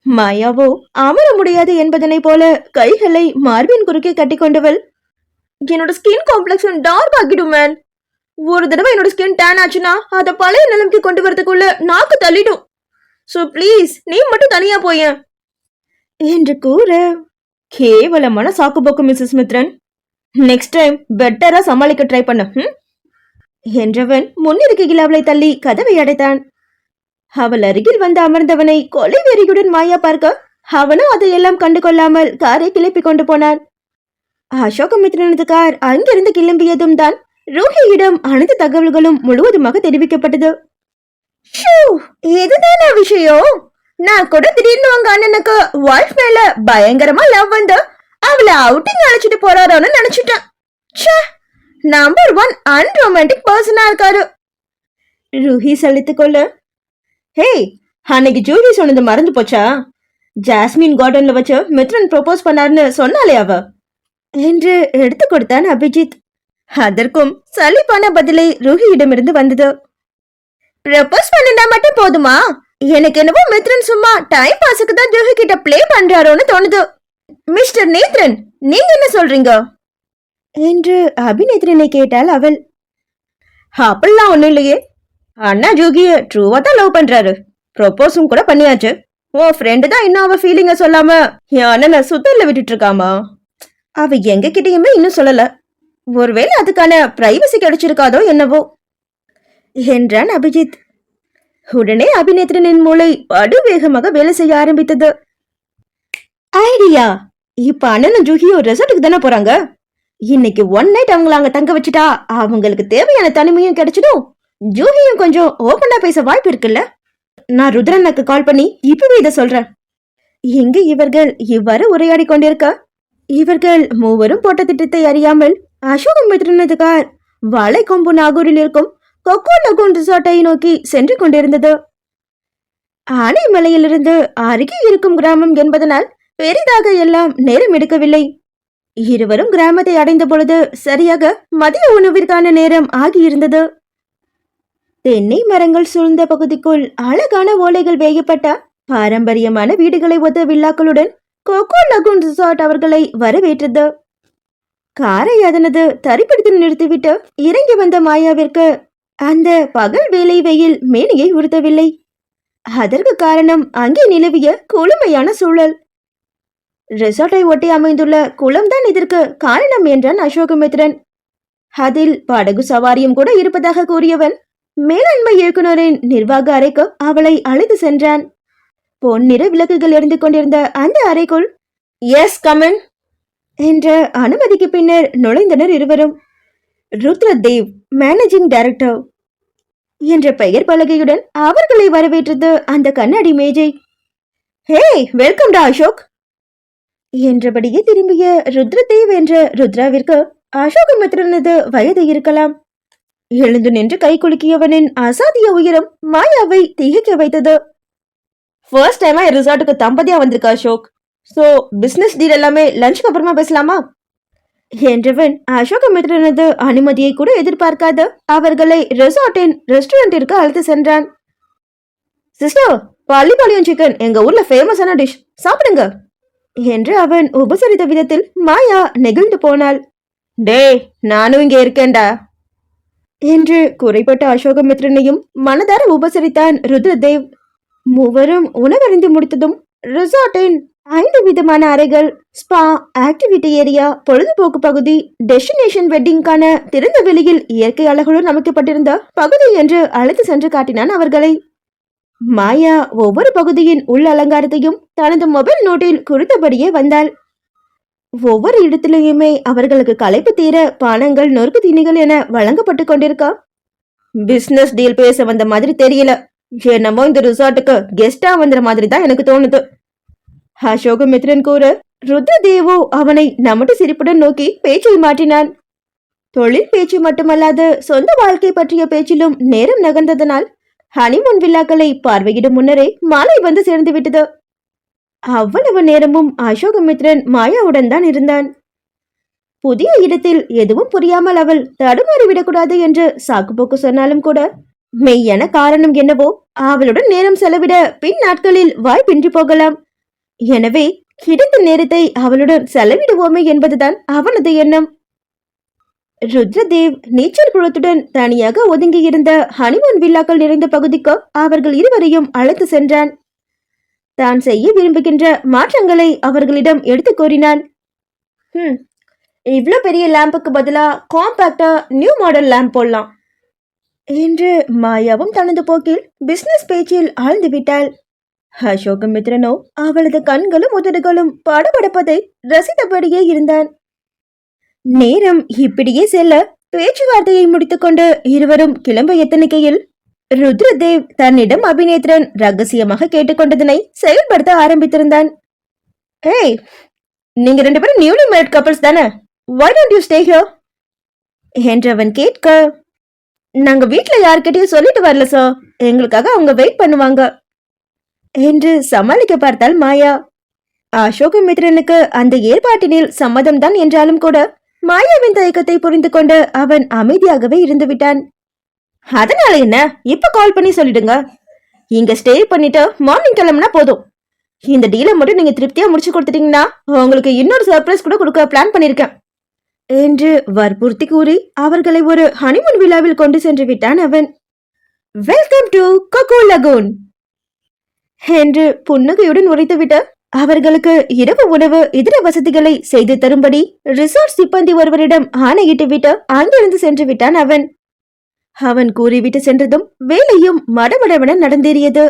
மாயாவோ அமர முடியாது என்பதனை போல கைகளை மார்பின் குறுக்கே கட்டி கொண்டவள், என்னோட ஸ்கின் காம்ப்ளெக்ஷன் டார்க் ஆகிடும் மேன். ஒரு தடவை என்னோட ஸ்கின் டேன் ஆச்சுன்னா அதை பழைய நிலைமைக்கு கொண்டு வரதுக்குள்ள நாக்கு தள்ளிடும். சோ ப்ளீஸ் நீ மட்டும் தனியா போய என்று கூற, கேவலமான சாக்கு போக்கு மிஸ்ஸஸ் மித்ரன். நெக்ஸ்ட் டைம் பெட்டரா சமாளிக்க ட்ரை பண்ண என்றவன் முன்னிருக்கையில் அவளை தள்ளி கதவை அடைத்தான். அவள் அருகில் வந்து அமர்ந்தவனை கொலை வெறியுடன் மாயா பார்க்க அவனும் அதையெல்லாம் கண்டு கொள்ளாமல் காரை கிளப்பி கொண்டு போனான். அசோகமித்ரனது கார் அங்கிருந்து கிளம்பியதும் தான் ரூஹியிடம் அனைத்து தகவல்களும் முழுவதுமாக தெரிவிக்கப்பட்டது. இதுதான விஷயம்? நான் கூட திடீர்னு உங்க அண்ணனுக்கு ஒய்ஃப் மேல பயங்கரமா லவ் வந்து அவளை அவுட்டிங் அழைச்சிட்டு போறாரோன்னு நினைச்சிட்டேன். நம்பர் 1 அன்ரொமான்டிக் பர்சனா இருக்காரு. ரூஹி சலித்துக் கொள்ள, ஹே, அன்னைக்கு ஜூஹி சொன்னது மறந்து போச்சா? ஜாஸ்மின் கார்டன்ல வச்சு மித்ரன் ப்ரொபோஸ் பண்ணாருன்னு சொன்னாலே அவ என்று எடுத்து கொடுத்தான் அபிஜித். அதற்கும் சலிப்பான பதிலை ரூஹியிடமிருந்து வந்தது. ப்ரொபோஸ் பண்ணினா மட்டும் போதுமா? எனக்கு என்னவோ மித்ரன் சும்மா டைம் பாஸுக்கு தான் ஜூஹி கிட்ட பிளே பண்றாரோன்னு தோணுது. மிஸ்டர் நேத்ரன், நீங்க என்ன சொல்றீங்க என்று அபிநேத்ரனை கேட்டாள் அவள். அப்படிலாம் ஒண்ணும் இல்லையே. அண்ணா ஜூகிய ட்ரூவா தான் லவ் பண்றாரு. ப்ரொபோஸும் கூட பண்ணியாச்சு. உன் ஃப்ரெண்டு தான் இன்னும் அவ ஃபீலிங்க சொல்லாம என் அண்ணனை சுத்தல்ல விட்டுட்டு இருக்காமா? அவ எங்க கிட்டயுமே இன்னும் சொல்லல. ஒருவேளை அதுக்கான பிரைவசி கிடைச்சிருக்காதோ என்னவோ என்றான் அபிஜித். உடனே அபிநேத்ரனின் மூளை படுவேகமாக வேலை செய்ய ஆரம்பித்தது. ஐடியா! இப்ப அண்ணனும் ஜூஹியும் ரெசார்ட்டுக்கு தானே போறாங்க. இன்னைக்கு ஒன் நைட் அவங்கள அங்க தங்க வச்சுட்டா அவங்களுக்கு தேவையான தனிமையும் கிடைச்சிடும். ஜூஹியும் கொஞ்சம் ஓபனா பேச வாய்ப்பு இருக்குல்ல. நான் ருத்ரனுக்கு கால் பண்ணி இப்பவே இதை சொல்றேன். இங்கு இவர்கள் இவ்வாறு உரையாடி கொண்டிருக்க, இவர்கள் மூவரும் போட்ட திட்டத்தை அறியாமல் அசோகமித்ரனது கார் வாழைக்கொம்பு நாகூரில் இருக்கும் கொக்கோ லகூன் ரிசார்ட்டை நோக்கி சென்று கொண்டிருந்தது. ஆனைமலையிலிருந்து அருகே இருக்கும் கிராமம் என்பதனால் பெரிதாக எல்லாம் நேரம் எடுக்கவில்லை. இருவரும் கிராமத்தை அடைந்த பொழுது சரியாக மதிய உணவிற்கான நேரம் ஆகியிருந்தது. தென்னை மரங்கள் சூழ்ந்த பகுதிக்குள் அழகான ஓலைகள் வேயப்பட்ட பாரம்பரியமான வீடுகளை ஒத்த வில்லாக்களுடன் கொக்கோ லகூன் ரிசார்ட் அவர்களை வரவேற்றது. காரை அதனது தரிப்பிடித்து நிறுத்திவிட்டு இறங்கி வந்த மாயாவிற்கு அந்த பகல் வேலை வெயில் மேனியை உறுத்தவில்லை. அதற்கு காரணம் அங்கே நிலவிய குளுமையான சூழல். ரிசார்ட்டை ஒட்டி அமைந்துள்ள குளம்தான் இதற்கு காரணம் என்றான் அசோகமித்ரன். அதில் படகு சவாரியும் கூட இருப்பதாக கூறியவன் மேலாண்மை இயக்குநரின் நிர்வாக அறைக்கு அவளை அழைத்து சென்றான். பொன்னிற விளக்குகள் எரிந்து கொண்டிருந்த அந்த அறைக்குள் எஸ் கமின் என்ற அனுமதிக்கு பின்னர் நுழைந்தனர் இருவரும். ருத்ரதேவ், மேனேஜிங் டைரக்டர் என்ற பெயர் பலகையுடன் அவர்களை வரவேற்றது அந்த கண்ணாடி மேஜை. ஹே, வெல்கம் டா அசோக் என்றபடியே திரும்பிய ருத்ரதேவ் என்ற ருத்ராவிற்கு அசோகமித்ரனது வயது இருக்கலாம். எழுந்து நின்று கை குலுக்கியவனின் அசாத்திய உயரம் மாயாவை திகைக்க வைத்தது. ஃபர்ஸ்ட் டைமா ரிசார்ட்டுக்கு தம்பதியா வந்திருக்க அசோக். சோ பிசினஸ் டீல் எல்லாமே லஞ்சுக்கு அப்புறமா பேசலாமா என்றவன் அசோகமித்ரனது அனுமதியை கூட எதிர்பார்க்காத அவர்களை ரிசார்ட்டின் ரெஸ்டாரண்டிற்கு அழைத்து சென்றான். சிஸ்டர், பள்ளிப்பாளையம் சிக்கன் எங்க ஊர்ல ஃபேமஸான டிஷ், சாப்பிடுங்க என்று அவன் உபசரித்த விதத்தில் மாயா நெகிழ்ந்து போனாள். டேய், நானும் இங்க இருக்கேன்டா என்று குறைப்பட்ட அசோகமித்ரனையும் மனதார உபசரித்தான் ருத்ரதேவ். மூவரும் உணவறிந்து முடித்ததும் ரிசார்ட்டின் 5 விதமான அறைகள், ஸ்பா, ஆக்டிவிட்டி ஏரியா, பொழுதுபோக்கு பகுதி, டெஸ்டினேஷன் வெட்டிங்கான திறந்த வெளியில் இயற்கை அழகுடன் அமைக்கப்பட்டிருந்த பகுதி என்று அழைத்து சென்று காட்டினான் அவர்களை. மாயா ஒவ்வொரு பகுதியின் உள் அலங்காரத்தையும் தனது மொபைல் நோட்டில் குறித்தபடியே வந்தாள். ஒவ்வொரு இடத்திலேயுமே அவர்களுக்கு களைப்பு தீர பானங்கள், நொறுக்கு தீனிகள் என வழங்கப்பட்டு கொண்டிருக்க. பிசினஸ் டீல் பேச வந்த மாதிரி தெரியல, என்னமோ இந்த ரிசார்ட்டுக்கு கெஸ்டா வந்த மாதிரி தான் எனக்கு தோணுது அசோகமித்ரன் கூற, ருத்ரதேவோ அவனை நமட்டு சிரிப்புடன் நோக்கி பேச்சை மாற்றினான். தொழில் பேச்சு மட்டுமல்லாது சொந்த வாழ்க்கை பற்றிய பேச்சிலும் நேரம் நகர்ந்ததனால் ஹனிமூன் விழாக்களை பார்வையிடும் முன்னரே மாலை வந்து சேர்ந்து விட்டது. அவ்வளவு நேரமும் அசோகமித்ரன் மாயாவுடன் தான் இருந்தான். புதிய இடத்தில் எதுவும் புரியாமல் அவள் தடுமாறி விடக்கூடாது என்று சாக்குப்போக்கு சொன்னாலும் கூட மெய்யான காரணம் என்னவோ அவளுடன் நேரம் செலவிட பின் நாட்களில் வாய்ப்பின்றி போகலாம். எனவே கிடைத்த நேரத்தை அவளுடன் செலவிடுவோமே என்பதுதான் அவனது எண்ணம். ருத்ரதேவ் நீச்சல் குளத்துடன் தனியாக ஒதுங்கியிருந்த ஹனிமூன் வில்லாக்கள் நிறைந்த பகுதிக்கு அவர்கள் இருவரையும் அழைத்து சென்றான். தான் செய்ய விரும்புகின்ற மாற்றங்களை அவர்களிடம் எடுத்து கூறினான். இவ்ளோ பெரிய லேம்புக்கு பதிலா காம்பாக்டா நியூ மாடல் லேம்ப் போடலாம் என்று மாயாவும் தனது போக்கில் பிசினஸ் பேச்சில் ஆழ்ந்து விட்டாள். அசோகமித்ரனோ அவளது கண்களும் உதடுகளும் படபடப்பதை ரசித்தபடியே இருந்தான். நேரம் இப்படியே செல்ல பேச்சுவார்த்தையை முடித்துக்கொண்டு இருவரும் கிளம்ப எத்தனிக்கையில் ருத்ரதேவ் தன்னிடம் அபிநேத்ரன் ரகசியமாக கேட்டுக்கொண்டதனை செயல்படுத்த ஆரம்பித்திருந்தான். ஏய், நீங்க 2 பேரும் நியூலி மேரிட் கப்பல்ஸ் தானே? why don't you stay here என்றவன் கேட்க, நாங்க வீட்டுல யார்கிட்டயும் சொல்லிட்டு வரல சார், எங்களுக்காக அவங்க வெயிட் பண்ணுவாங்க என்று சமாளிக்க பார்த்தாள் மாயா. அசோகமித்ரனுக்கு அந்த ஏற்பாட்டினில் சம்மதம் தான் என்றாலும் கூட மாயாவின் தயக்கத்தை புரிந்து கொண்டு அவன் அமைதியாகவே இருந்து விட்டான். அதனால என்ன, இப்ப கால் பண்ணி சொல்லிடுங்க. இங்க ஸ்டே பண்ணிட்டு மார்னிங் கிளம்புனா போதும். இந்த டீலை மட்டும் நீங்க திருப்தியா முடிச்சு கொடுத்துட்டீங்கன்னா உங்களுக்கு இன்னொரு சர்ப்ரைஸ் கூட கொடுக்க பிளான் பண்ணிருக்கேன் என்று வற்புறுத்தி கூறி அவர்களை ஒரு ஹனிமூன் விழாவில் கொண்டு சென்று விட்டான் அவன். வெல்கம் டு கொக்கோ லகூன் என்று புன்னகையுடன் உரைத்துவிட்டு அவர்களுக்கு இரவு உணவு இதர வசதிகளை செய்து தரும்படி ரிசார்ட் சிப்பந்தி ஒருவரிடம் ஆணையிட்டு விட்டு அங்கிருந்து சென்று விட்டான் அவன். அவன் கூறிவிட்டு சென்றதும் வேலையும் மடமடவென நடந்தேறியது.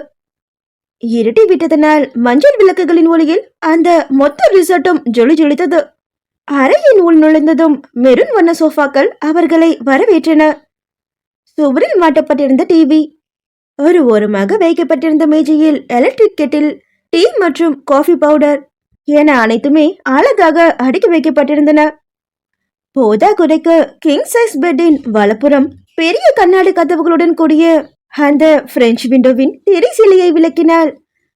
இருட்டி விட்டதனால் மஞ்சள் விளக்குகளின் ஒளியில் அந்த மொத்த ரிசார்ட்டும் ஜொலி ஜொலித்தது. அறையின் உள் நுழைந்ததும் மெரூன் வண்ண சோஃபாக்கள் அவர்களை வரவேற்றன. சுவரில் மாட்டப்பட்டிருந்த டிவி, ஒரு ஓரமாக வைக்கப்பட்டிருந்த மேஜையில் எலக்ட்ரிக் கெட்டில், டீ மற்றும் காஃபி பவுடர் என அனைத்துமே அழகாக அடுக்கி வைக்கப்பட்டிருந்தன. போதா குறைக்கு கிங் சைஸ் பெட்டின் வலப்புறம் பெரிய கண்ணாடி கதவுகளுடன் கூடிய அந்த பிரெஞ்சு விண்டோவின் திரைசிலையை விளக்கினாள்.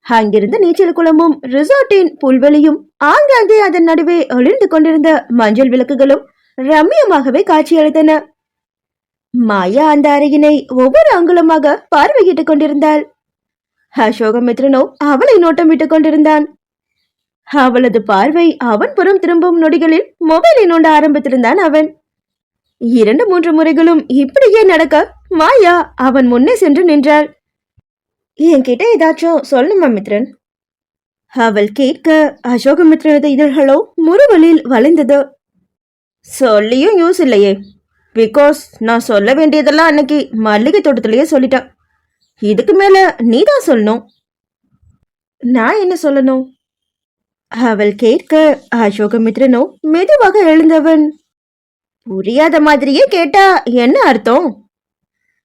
அங்கிருந்த நீச்சல் குளமும் ரிசார்ட்டின் புல்வெளியும் ஆங்காங்கே அதன் நடுவே ஒளிர்ந்து கொண்டிருந்த மஞ்சள் விளக்குகளும் ரம்மியமாகவே காட்சியளித்தன. மாயா அந்த அறையினை ஒவ்வொரு அங்குலமாக பார்வையிட்டுக் கொண்டிருந்தாள். அசோகமித்ரனோ அவளை நோட்டமிட்டுக் கொண்டிருந்தான். அவளது பார்வை அவன் புறம் திரும்பும் நொடிகளில் மொபைலை நோண்ட ஆரம்பித்திருந்தான் அவன். 2-3 முறைகளும் இப்படியே நடக்க மாயா அவன் முன்னே சென்று நின்றாள். என்கிட்ட ஏதாச்சும் சொல்லணுமா மித்ரன்? அவள் கேட்க அசோகமித்ரனது இதழ்களோ முறுவலில் வளைந்தது. சொல்லியும் யூஸ் இல்லையே, பிகாஸ் நான் சொல்ல வேண்டியதெல்லாம் அன்னைக்கு மல்லிகை தோட்டத்திலேயே சொல்லிட்டேன். இதுக்கு மேல நீதான் சொல்லணும். நான் என்ன சொல்லணும்? அவள் கேட்க அசோகமித்ரனோ மெதுவாக எழுந்தவன், புரியாத மாதிரியே கேட்டா என்ன அர்த்தம்?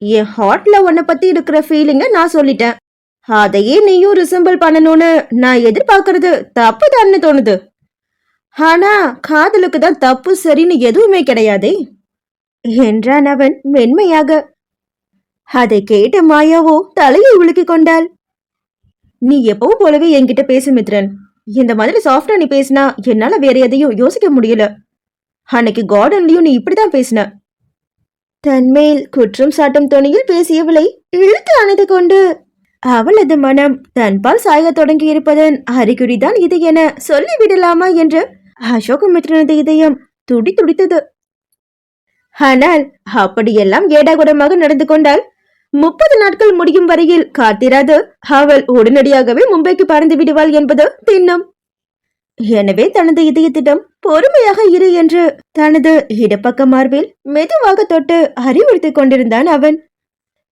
என் ஹார்ட்ல உன்னை பத்தி இருக்கிற ஃபீலிங்க நான் சொல்லிட்டேன். அதையே நீயும் ரிசம்பிள் பண்ணணும்னு நான் எதிர்பார்க்கறது தப்புதான்னு தோணுது. ஆனா காதலுக்கு தான் தப்பு சரின்னு எதுவுமே கிடையாதே என்றான் அவன் மென்மையாக. அதை கேட்ட மாயாவோ தலையை உலுக்கிக் கொண்டாள். நீ எப்பவும் போலவே என்கிட்ட பேசு மித்ரன். இந்த மாதிரி சாஃப்டா நீ பேசினா என்னால வேற எதையும் யோசிக்க முடியல. அன்னைக்கு கார்டன்லயும் நீ இப்படிதான் பேசின. தன்மேல் குற்றம் சாட்டும் துணியில் பேசியவளை இழுத்து அணைத்து கொண்டு அவளது மனம் தன்பால் சாய தொடங்கி இருப்பதன் அறிகுறிதான் இது என சொல்லிவிடலாமா என்று அசோகமித்ரனது இதயம் துடி துடித்தது. ஆனால் அப்படியெல்லாம் ஏடாகுடமாக நடந்து கொண்டால் 30 நாட்கள் முடியும் வரையில் காத்திராது அவள் உடனடியாகவே மும்பைக்கு பறந்து விடுவாள் என்பது திண்ணம். எனவே தனது இதயத்திடம் பொறுமையாக இரு என்று தனது இடப்பக்க மார்பில் மெதுவாக தொட்டு அறிவுறுத்திக் கொண்டிருந்தான் அவன்.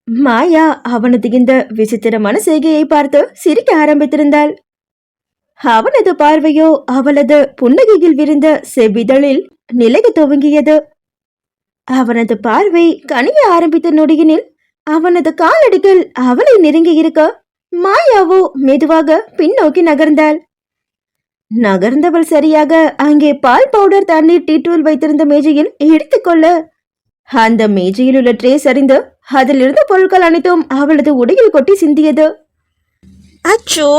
மாயா அவனது இந்த விசித்திரமான செய்கையை பார்த்து சிரிக்க ஆரம்பித்திருந்தாள். அவனது பார்வையோ அவளது புன்னகையில் விரிந்த செவ்விதழில் நிலைய துவங்கியது. அவனது பார்வை கனிய ஆரம்பித்த நொடியினில் அவனது காலடிகள் அவளை நெருங்கி இருக்க மாயாவோ மெதுவாக பின்னோக்கி நகர்ந்தாள். நகர்ந்தவள் சரியாக அங்கே பால் பவுடர் தண்ணீர் டீ-தூள் வைத்திருந்த மேஜையில் எடுத்துக்கொள்ள அந்த மேஜையில் உள்ள ட்ரே சரிந்து அதில் இருந்த பொருட்கள் அனைத்தும் அவளது உடையில் கொட்டி சிந்தியது. அச்சோ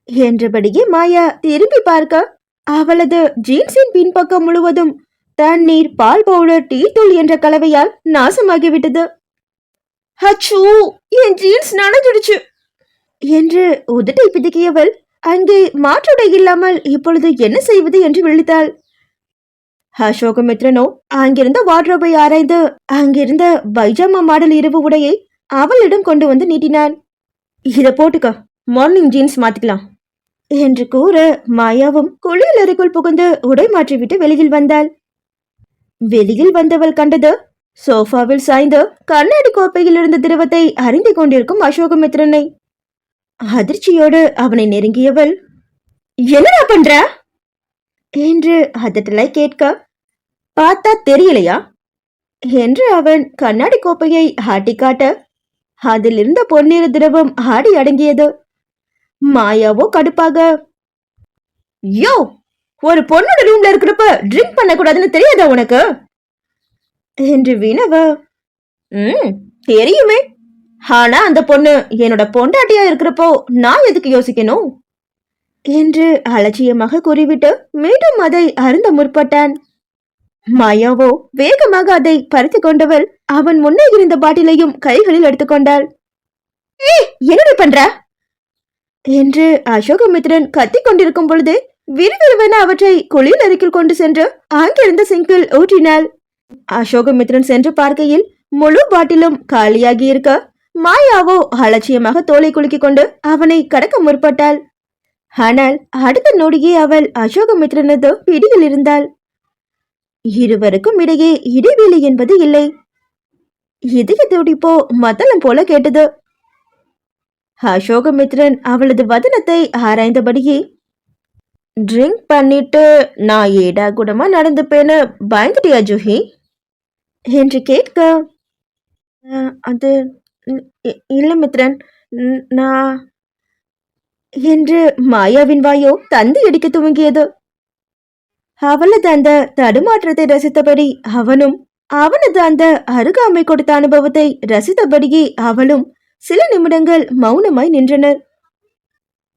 என்றபடியே மாயா திரும்பி பார்க்க அவளது ஜீன்ஸின் பின்பக்கம் முழுவதும் தண்ணீர், பால் பவுடர், டீ-தூள் என்ற கலவையால் நாசமாகிவிட்டது. அச்சோ, என் ஜீன்ஸ் நனைஞ்சிடுச்சு என்று உதட்டை பிதுக்கியவள் அங்கே மாற்றுடை இல்லாமல் இப்பொழுது என்ன செய்வது என்று விழித்தாள். அசோகமித்ரனோ அங்கிருந்த வார்ட்ரோபை ஆராய்ந்து அங்கிருந்த பைஜாமா மாடல் இரவு உடையை அவளிடம் கொண்டு வந்து நீட்டினான். இத போட்டுக்க, மார்னிங் ஜீன்ஸ் மாத்திக்கலாம் என்று கூற மாயாவும் குளியல் அறைக்குள் புகுந்து உடை மாற்றிவிட்டு வெளியில் வந்தாள். வெளியில் வந்தவள் கண்டது சோஃபாவில் சாய்ந்து கண்ணாடி கோப்பையில் இருந்த திரவத்தை அறிந்து கொண்டிருக்கும் அசோகமித்ரனை. அதிர்ச்சியோடு அவனை நெருங்கியவள், என்னடா பண்ற என்று அதட்டலாய் கேட்க, பார்த்தா தெரியலையா என்று அவன் கண்ணாடி கோப்பையை ஆட்டி காட்ட அதில் இருந்த பொன்னிற திரவம் ஆடி அடங்கியது. மாயாவோ கடுப்பாக, யோ, ஒரு பொண்ணோட ரூம்ல இருக்கிறப்ப ட்ரிங்க் பண்ணக்கூடாதுன்னு தெரியாதா உனக்கு என்று வினவ, தெரியுமே, ஆனா அந்த பொண்ணு என்னோட பொண்டாட்டியா இருக்கிறப்போ நான் எதுக்கு யோசிக்கணும் என்று அலட்சியமாக கூறிவிட்டு மீண்டும் அதை அருந்த முற்பட்டான். மாயாவோ வேகமாக அதை பறித்து கொண்டவள் அவன் முன்னே இருந்த பாட்டிலையும் கைகளில் எடுத்துக்கொண்டாள். என்ன பண்ற என்று அசோகமித்ரன் கத்திக் கொண்டிருக்கும் பொழுது விறுவிறுவென அவற்றை குளியல் அறைக்குள் கொண்டு சென்று அங்கிருந்த சிங்கில் ஊற்றினாள். அசோகமித்ரன் சென்று பார்க்கையில் முழு பாட்டிலும் காலியாகி இருக்க மாயாவோ அலட்சியமாக தோலை குலுக்கிக் கொண்டு அவனை கடக்க முற்பட்டாள். ஆனால் அடுத்த நொடியே அவள் அசோகமித்ரனது பிடியில் இருந்தாள். இருவருக்கும் இடையே இடைவெளி என்பது இல்லை. இதய துடிப்போ மத்தளம் போல கேட்டது. அசோகமித்ரன் அவளது வதனத்தை ஆராய்ந்தபடியே, ட்ரிங்க் பண்ணிட்டு நான் ஏடா கூடமா நடந்துப்பேன்னு பயந்துட்டியா ஜூஹி என்று கேட்க, அது இல்ல மித்ரன், நான் என்று மாயாவின் வாயோ தந்தி அடிக்க துவங்கியது. அவளது அந்த தடுமாற்றத்தை ரசித்தபடி அவனும், அவனது அந்த அருகாமை கொடுத்த அனுபவத்தை ரசித்தபடியே அவளும் சில நிமிடங்கள் மௌனமாய் நின்றனர்.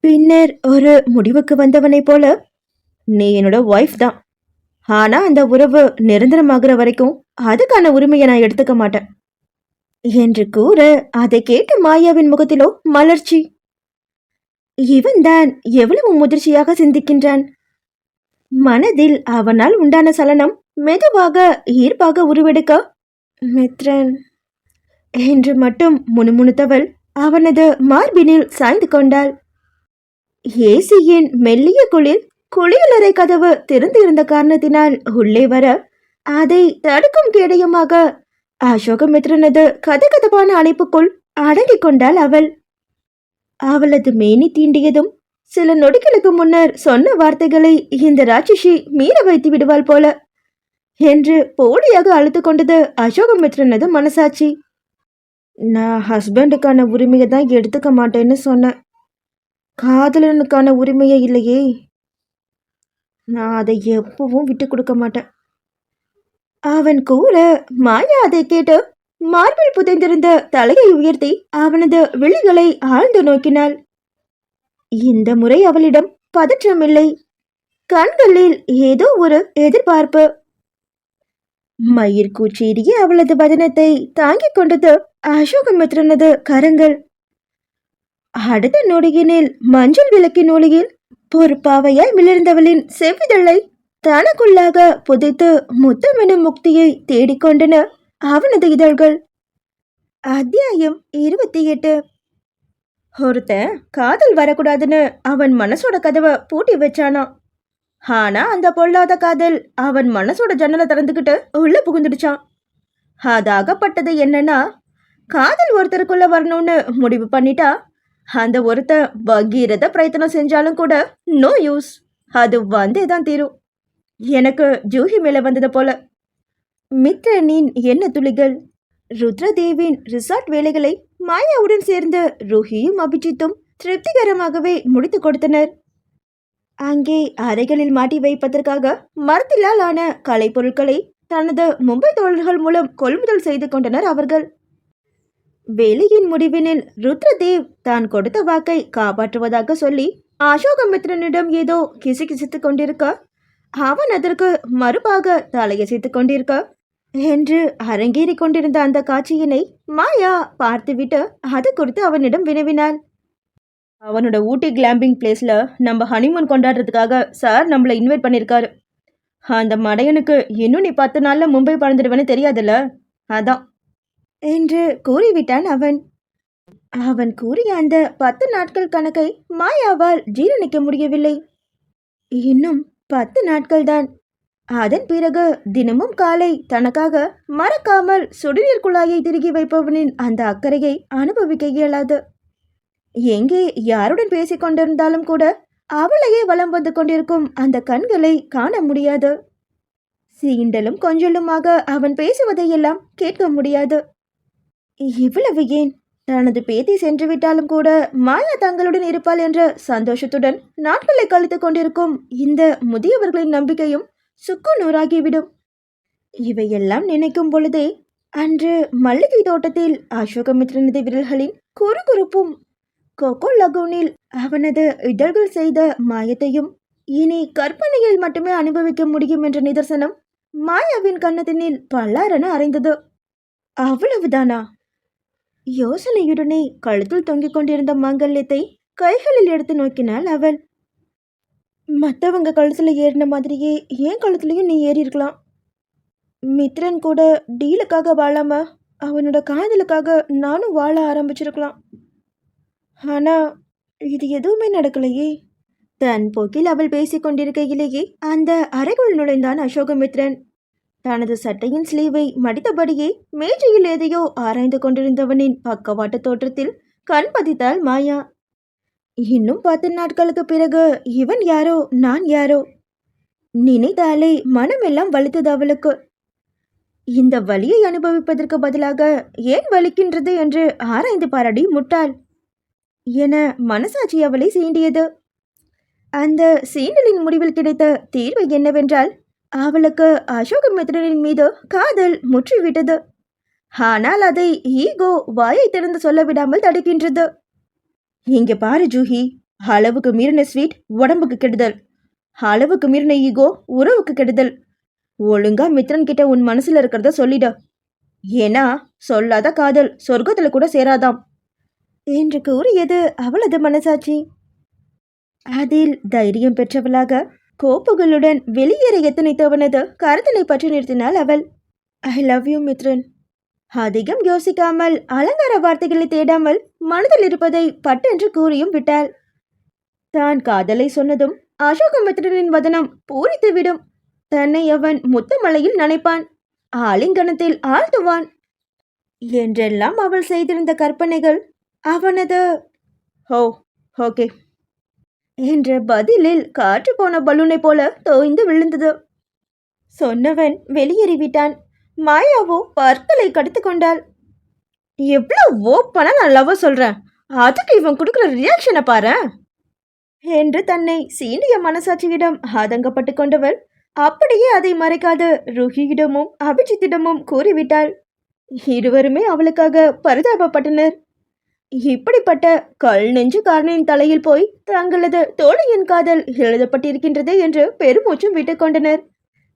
பின்னர் ஒரு முடிவுக்கு வந்தவனைப் போல, நீ என்னோட ஒய்ஃப் தான், ஆனா அந்த உறவு நிரந்தரமாகிற வரைக்கும் அதுக்கான உரிமையை நான் எடுத்துக்க மாட்டேன் என்று கூற, அதை கேட்ட மாயாவின் முகத்திலோ மலர்ச்சி. இவன் தான் எவ்வளவு முதிர்ச்சியாக சிந்திக்கின்றான். மனதில் அவனால் உண்டான சலனம் மெதுவாக ஈர்ப்பாக உருவெடுக்க, மித்ரன் என்று மட்டும் முணுமுணுத்தவள் அவனது மார்பினில் சாய்ந்து கொண்டாள். ஏசியின் மெல்லிய குளியலறை கதவு திறந்திருந்த காரணத்தினால் உள்ளே வர, அதை தடுக்கும் கேடயமாக அசோகமித்ரனது கதகதப்பான அணைப்புக்குள் அடங்கிக் கொண்டாள் அவள். அவளது மேனி தீண்டியதும் சில நொடிகளுக்கு முன்னர் சொன்ன வார்த்தைகளை இந்த ராட்சசி மீற வைத்து விடுவாள் போல என்று போலியாக அழுத்து கொண்டது அசோகமித்ரனது மனசாட்சி. நான் ஹஸ்பண்டுக்கான உரிமையை தான் எடுத்துக்க மாட்டேன்னு சொன்னேன், காதலனுக்கான உரிமையே இல்லையே, நான் அதை எப்பவும் விட்டு கொடுக்க மாட்டேன் அவன் கூற, மாயா அதை கேட்டு மார்பில் புதைந்திருந்த தலையை உயர்த்தி அவனது விழிகளை ஆழ்ந்து நோக்கினாள். இந்த முறை அவளிடம் பதற்றமில்லை, கண்களில் ஏதோ ஒரு எதிர்பார்ப்பு. மயிர்கூச்சேறிய அவளது வதனத்தை தாங்கிக் கொண்டது அசோகமித்ரனது கரங்கள். அடுத்த நொடியினில் மஞ்சள் விளக்கின் ஒளியில் பொறுப்பாவையாய் மிளர்ந்தவளின் செவ்விதழை தனக்குள்ளாக புதைத்து முத்தமெனும் முக்தியை தேடிக்கொண்டன அவனது இதழ்கள். அத்தியாயம் 28. ஒருத்தன் காதல் வரக்கூடாதுன்னு அவன் மனசோட கதவை பூட்டி வச்சானா, ஆனா அந்த பொல்லாத காதல் அவன் மனசோட ஜன்னலை திறந்துக்கிட்டு உள்ள புகுந்துடுச்சான். அதாகப்பட்டது என்னன்னா, காதல் ஒருத்தருக்குள்ள வரணும்னு முடிவு பண்ணிட்டா அந்த ஒருத்தன் பகீரத பிரயத்தனம் செஞ்சாலும் கூட நோ யூஸ், அது வந்தே தான் தீரும். எனக்கு ஜூஹி மேல வந்தது போல. மித்ரனின் என்ன துளிகள். ருத்ரதேவின் ரிசார்ட் வேலைகளை மாயாவுடன் சேர்ந்து ருஹியும் அபிஜித்தும் திருப்திகரமாகவே முடித்து கொடுத்தனர். அங்கே அறைகளில் மாட்டி வைப்பதற்காக மரத்திலால் ஆன கலைப்பொருட்களை தனது மும்பை தோழர்கள் மூலம் கொள்முதல் செய்து கொண்டனர் அவர்கள். வேலையின் முடிவினில் ருத்ரதேவ் தான் கொடுத்த வாக்கை காப்பாற்றுவதாக சொல்லி அசோகமித்ரனிடம் ஏதோ கிசுகிசுத்துக் கொண்டிருக்க, அவன் அதற்கு மறுபாக தலையசைத்துக் கொண்டிருக்க என்று அரங்கேறி கொண்டிருந்த அந்த காட்சியினை மாயா பார்த்துவிட்டு அது குறித்து அவனிடம் வினவினாள். அவனோட ஊட்டி கிளாம்பிங் பிளேஸ்ல நம்ம ஹனிமூன் கொண்டாடுறதுக்காக சார் நம்மளை இன்வைட் பண்ணியிருக்காரு. அந்த மடையனுக்கு இன்னும் நீ 10 நாள்ல மும்பை பறந்துடுவேன்னு தெரியாதுல்ல, அதான் என்று கூறிவிட்டான் அவன். அவன் கூறிய அந்த 10 நாட்கள் கணக்கை மாயாவால் ஜீரணிக்க முடியவில்லை. இன்னும் 10 நாட்கள்தான். அதன் பிறகு தினமும் காலை தனக்காக மறக்காமல் சுடுநீர் குழாயை திருகி வைப்பவனின் அந்த அக்கறையை அனுபவிக்க இயலாது. எங்கே யாருடன் பேசிக் கொண்டிருந்தாலும் கூட அவளையே வலம் வந்து கொண்டிருக்கும் அந்த கண்களை காண முடியாது. சீண்டலும் கொஞ்சலுமாக அவன் பேசுவதையெல்லாம் கேட்க முடியாது. இவ்வளவு ஏன், தனது பேத்தி சென்று விட்டாலும் கூட மாயா தங்களுடன் இருப்பாள் என்ற சந்தோஷத்துடன் நாட்களை கழித்து கொண்டிருக்கும் இந்த முதியவர்களின் நம்பிக்கையும் சுக்கு நூறாகிவிடும். இவையெல்லாம் நினைக்கும் பொழுதே அன்று மல்லிகை தோட்டத்தில் அசோகமித்ரனது விரல்களின் குறுகுறுப்பும், கொக்கோ லகூனில் அவனது இதழ்கள் செய்த மாயத்தையும் இனி கற்பனையில் மட்டுமே அனுபவிக்க முடியும் என்ற நிதர்சனம் மாயாவின் கன்னத்தினில் பல்லாரென அறைந்தது. அவ்வளவுதானா? யோசனையுடனே கழுத்தில் தொங்கிக் கொண்டிருந்த மாங்கல்யத்தை கைகளில் எடுத்து நோக்கினாள் அவள். மற்றவங்க கழுத்துல ஏறின மாதிரியே என் கழுத்துலையும் நீ ஏறி இருக்கலாம். மித்ரன் கூட டீலுக்காக வாழாம அவனோட காதலுக்காக நானும் வாழ ஆரம்பிச்சிருக்கலாம். ஆனா இது எதுவுமே நடக்கலையே. தன் போக்கில் அவள் பேசிக் கொண்டிருக்கையிலேயே அந்த அறைக்குள் நுழைந்தான் அசோகமித்ரன். தனது சட்டையின் ஸ்லீவை மடித்தபடியே மேஜையில் எதையோ ஆராய்ந்து கொண்டிருந்தவனின் பக்கவாட்டு தோற்றத்தில் கண் பதித்தாள் மாயா. இன்னும் 10 நாட்களுக்கு பிறகு இவன் யாரோ நான் யாரோ நினைத்தாலே மனமெல்லாம் வலித்தது அவளுக்கு. இந்த வலியை அனுபவிப்பதற்கு பதிலாக ஏன் வலிக்கின்றது என்று ஆராய்ந்து பாரடி முட்டாள் என மனசாட்சி அவளை சீண்டியது. அந்த சீண்டலின் முடிவில் கிடைத்த தீர்வு என்னவென்றால், அவளுக்கு அசோகமித்ரனின் மீது காதல் முற்றிவிட்டது. ஆனால் அதை ஈகோ வாயை திறந்து சொல்ல விடாமல் தடுக்கின்றது. இங்க பாரு ஜூஹி, அளவுக்கு மீறின ஸ்வீட் உடம்புக்கு கெடுதல், அளவுக்கு மீறின ஈகோ உறவுக்கு கெடுதல். ஒழுங்கா மித்ரன் கிட்ட உன் மனசுல இருக்கிறத சொல்லிட. ஏன்னா சொல்லாத காதல் சொர்க்கத்துல கூட சேராதாம் என்று கூறியது அவளது மனசாட்சி. அதில் தைரியம் பெற்றவளாக கோப்புகளுடன் வெளியேற எத்தனைத்தவனது கருத்தினை பற்றி நிறுத்தினாள் அவள். I love you Mithran. அதிகம் யோசிக்காமல் அலங்கார வார்த்தைகளை தேடாமல் மனதில் இருப்பதை பட்டென்று கூறியும் விட்டாள். தான் காதலை சொன்னதும் அசோகமித்ரனின் வதனம் பூரித்துவிடும். தன்னை அவன் முத்தமலையில் நனைப்பான், ஆலிங்கனத்தில் ஆழ்த்துவான் என்றெல்லாம் அவள் செய்திருந்த கற்பனைகள் அவனது "ஓ ஓகே" என்ற பதிலில் காற்று போன பலூனை போல தோய்ந்து விழுந்தது. சொன்னவன் வெளியேறிவிட்டான். மாயாவோ பற்களை கடித்து கொண்டாள். எவ்வளோ ஓப்பனா நான் லவ் சொல்றேன், அதுக்கு இவன் கொடுக்குற ரியாக்ஷனை பாரு என்று தன்னை சீண்டிய மனசாட்சியிடம் ஆதங்கப்பட்டு கொண்டவள் அப்படியே அதை மறைக்காது ருஹியிடமும் அபிஜித்திடமும் கூறிவிட்டாள். இருவருமே அவளுக்காக பரிதாபப்பட்டனர். இப்படிப்பட்ட கல் நெஞ்சுக்காரனின் தலையில் போய் தங்களது தோழியின் காதல் எழுதப்பட்டிருக்கின்றது என்று பெருமூச்சும் விட்டுக்கொண்டனர்.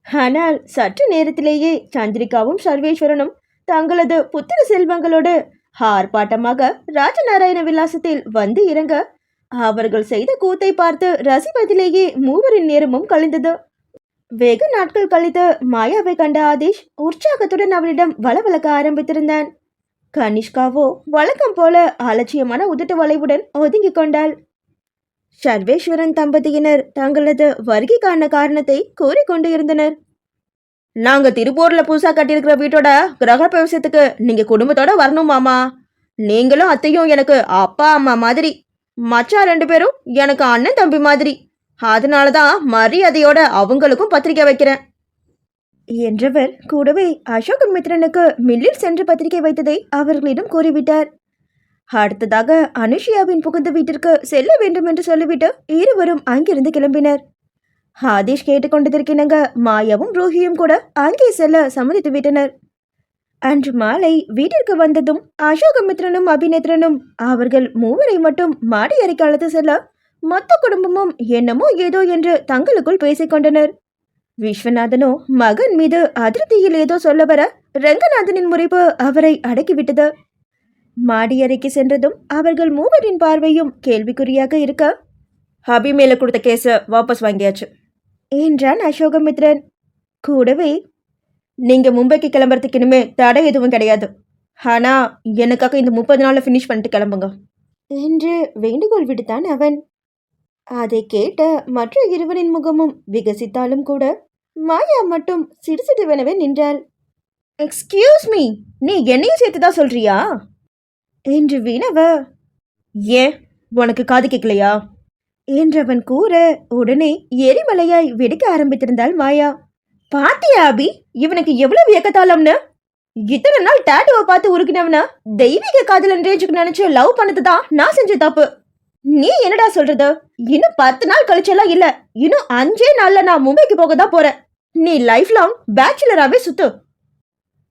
ஆனால் சற்று நேரத்திலேயே சந்திரிகாவும் சர்வேஸ்வரனும் தங்களது புத்திர செல்வங்களோடு ஆர்ப்பாட்டமாக ராஜநாராயண விலாசத்தில் வந்து இறங்க அவர்கள் செய்த கூத்தை பார்த்து ரசிப்பதிலேயே மூவரின் நேரமும் கழிந்தது. வெகு நாட்கள் கழித்து மாயாவை கண்ட ஆதேஷ் உற்சாகத்துடன் அவளிடம் வளவளக்க ஆரம்பித்திருந்தான். கனிஷ்காவோ வழக்கம் போல அலட்சியமான உதட்டு வளைவுடன் ஒதுங்கிக் கொண்டாள். சர்வேஸ்வரன் தம்பதியினர் தங்களது வருகைக்கான காரணத்தை கூறிக்கொண்டு இருந்தனர். நாங்க திருப்பூர்ல புதுசா கட்டியிருக்கிற வீட்டோட கிரக பிரவேசத்துக்கு நீங்க குடும்பத்தோட வரணும் மாமா. நீங்களும் அத்தையும் எனக்கு அப்பா அம்மா மாதிரி, மச்சான் 2 பேரும் எனக்கு அண்ணன் தம்பி மாதிரி. அதனாலதான் மரியாதையோட அவங்களுக்கும் பத்திரிக்கை வைக்கிறேன் என்றவர் கூடவே அசோகமித்ரனுக்கு மில்லில் சென்று பத்திரிகை வைத்ததை அவர்களிடம் கூறிவிட்டார். அடுத்ததாக அனுஷியாவின் புகுந்த வீட்டிற்கு செல்ல வேண்டும் என்று சொல்லிவிட்டு இருவரும் அங்கிருந்து கிளம்பினர். ஆதேஷ் கேட்டுக்கொண்டதற்கிணங்க மாயாவும் ரோஹியும் கூட அங்கே செல்ல சம்மதித்து விட்டனர். அன்று மாலை வீட்டிற்கு வந்ததும் அசோகமித்ரனும் அபிநேத்ரனும் அவர்கள் மூவரை மட்டும் மாடி அறைக்கு அழைத்து செல்ல மொத்த குடும்பமும் என்னமோ ஏதோ என்று தங்களுக்குள் பேசிக்கொண்டனர். விஸ்வநாதனோ மகன் மீது அதிருப்தியில் ஏதோ சொல்ல வர ரங்கநாதனின் முறைப்பு அவரை அடக்கிவிட்டது. மாடி அறைக்கு சென்றதும் அவர்கள் மூவரின் பார்வையும் கேள்விக்குறியாக இருக்க, அபி மேல கொடுத்த கேஸ வாபஸ் வாங்கியாச்சு என்றான் அசோகமித்ரன். கூடவே, நீங்க மும்பைக்கு கிளம்புறதுக்கு இனிமே தடை எதுவும் கிடையாது, ஆனா எனக்காக இந்த 30 நாள்ல ஃபினிஷ் பண்ணிட்டு கிளம்புங்க என்று வேண்டுகோள் விடுத்தான் அவன். அதை கேட்ட மற்ற இருவரின் முகமும் விகசித்தாலும் கூட மாயா மட்டும் சிடுசிடுவெனவே நின்றாள். எக்ஸ்கியூஸ் மீ, நீ என்னையும் சேர்த்துதான் சொல்றியா என்று வினவ, ஏன் உனக்கு காது கேட்கலையா என்றவன் கூற உடனே எரிமலையாய் வெடிக்க ஆரம்பித்திருந்தாள் மாயா. பாத்தியா அபி, இவனுக்கு எவ்வளவு ஏக்கத்தாளம்னு. இத்தனை நாள் டாட்டுவை பார்த்து உருக்கினவன தெய்வீக காதலன் ரேஞ்சுக்கு நினைச்சு லவ் பண்ணதுதான் நான் செஞ்ச தப்பு. நீ என்னடா சொல்றது? இன்னும் 10 நாள் கழிச்செல்லாம் இல்ல, இன்னும் 5 நாள்ல நான் மும்பைக்கு போக தான் போறேன். நீ லைஃப் லாங் பேச்சுலராகவே சுத்து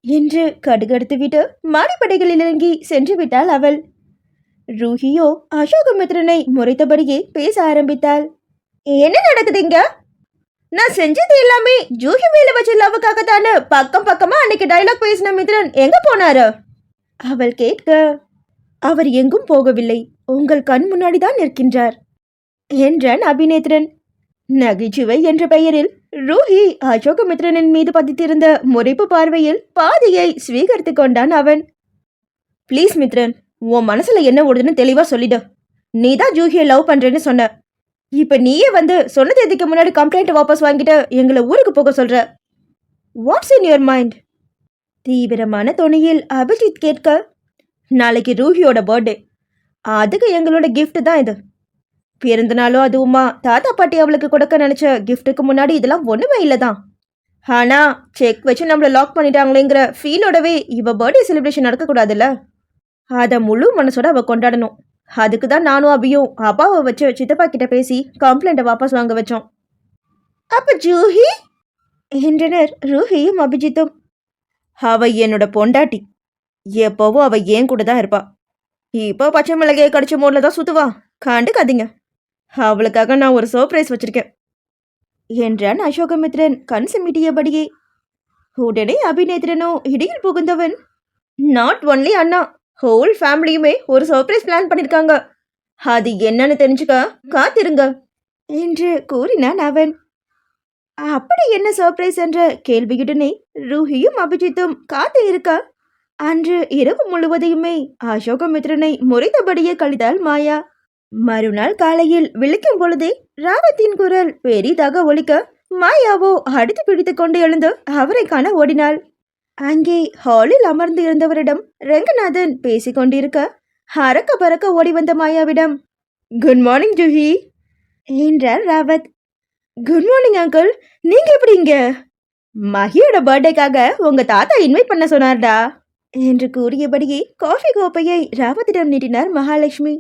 என்று கடுகடுத்து விட்டு மாடிப்படைகளில் இறங்கி சென்று விட்டாள் அவள். ரூஹியோ அசோகமித்ரனை முறைத்தபடியே பேச ஆரம்பித்தாள். என்ன நடக்குதுங்க? நான் செஞ்சது எல்லாமே ஜூஹி மேல வச்ச லவ்வுக்காகத்தானு பக்கம் பக்கமா அன்னைக்கு டைலாக் பேசின மித்ரன் எங்க போனாரு அவள் கேட்க, அவர் எங்கும் போகவில்லை, உங்கள் கண் முன்னாடிதான் நிற்கின்றார் என்றான் அபிநேத்ரன். நகைச்சுவை என்ற பெயரில் ரூஹி அசோகமித்ரனின் மீது பதித்திருந்த முறைப்பு பார்வையில் பாதியை ஸ்வீகரித்து கொண்டான் அவன். ப்ளீஸ் மித்ரன், உன் மனசுல என்ன ஓடுதுன்னு தெளிவா சொல்லிடு. நீதான் ஜூஹியை லவ் பண்றேன்னு சொன்ன, இப்ப நீயே வந்து சொன்ன தேதிக்கு முன்னாடி கம்ப்ளைண்ட் வாபஸ் வாங்கிட்டு எங்களை ஊருக்கு போக சொல்ற. Watts in your mind? தீவிரமான தொனியில் அபிஜித் கேட்க, நாளைக்கு ரூஹியோட பர்த்டே, அதுக்கு எங்களோட gift தான் இது. பிறந்த நாளும் அதுவுமா தாத்தா பாட்டி அவளுக்கு கொடுக்க நினைச்ச கிஃப்ட்டுக்கு முன்னாடி இதெல்லாம் ஒண்ணுமே இல்லதான். ஆனா செக் வச்சு நம்மள லாக் பண்ணிட்டாங்களேங்கிற ஃபீலோடவே இவ பர்த்டே செலிப்ரேஷன் நடக்கக்கூடாதுல்ல. அதை முழு மனசோட அவ கொண்டாடணும். அதுக்கு தான் நானும் அபியும் அப்பாவை வச்சு சித்தப்பா கிட்ட பேசி கம்ப்ளைண்ட்டை வாபஸ் வாங்க வச்சோம். அப்ப ஜூஹி என்றனர் ரூஹியும் அபிஜித்தும். அவ என்னோட பொண்டாட்டி, எப்பவும் அவ ஏன் கூட தான் இருப்பா. இப்போ பச்சை மிளகையை கடிச்ச மோட்ல தான் சுத்துவா, கண்டுக்காதீங்க. அவளுக்காக நான் ஒரு சர்ப்ரைஸ் வச்சிருக்கேன் என்றான் அசோகமித்ரன் கண் சிமிட்டியபடியே. உடனே அபிநேத்ரனோ இடையில் புகுந்தவன், நாட் ஒன்லி அண்ணா, ஹோல் ஃபேமிலியுமே ஒரு சர்ப்ரைஸ் பிளான் பண்ணிருக்காங்க. அது என்னன்னு தெரிஞ்சுக்க காத்திருங்க என்று கூறினான் அவன். அப்படி என்ன சர்ப்ரைஸ் என்ற கேள்வியுடனே ரூஹியும் அபிஜித்தும் காத்து இருக்க, அன்று இரவு முழுவதையுமே அசோகமித்ரனை முறைத்தபடியே கழித்தாள் மாயா. மறுநாள் காலையில் விழிக்கும் பொழுதே ராவத்தின் குரல் பெரிதாக ஒலிக்க, மாயாவோ அடுத்து பிடித்து கொண்டு எழுந்து அவரை காண ஓடினாள். அங்கே ஹாலில் அமர்ந்து இருந்தவரிடம் ரங்கநாதன் பேசிக் கொண்டிருக்க, அரக்க பறக்க ஓடி வந்த மாயாவிடம், குட் மார்னிங் ஜூஹி என்றார் ராவத். குட் மார்னிங் அங்கிள், நீங்க எப்படி இங்க? மகியோட பர்த்டேக்காக உங்க தாத்தா இன்வைட் பண்ண சொன்னார்டா என்று கூறியபடியே காஃபி கோப்பையை ராவத்திடம் நீட்டினார் மகாலட்சுமி.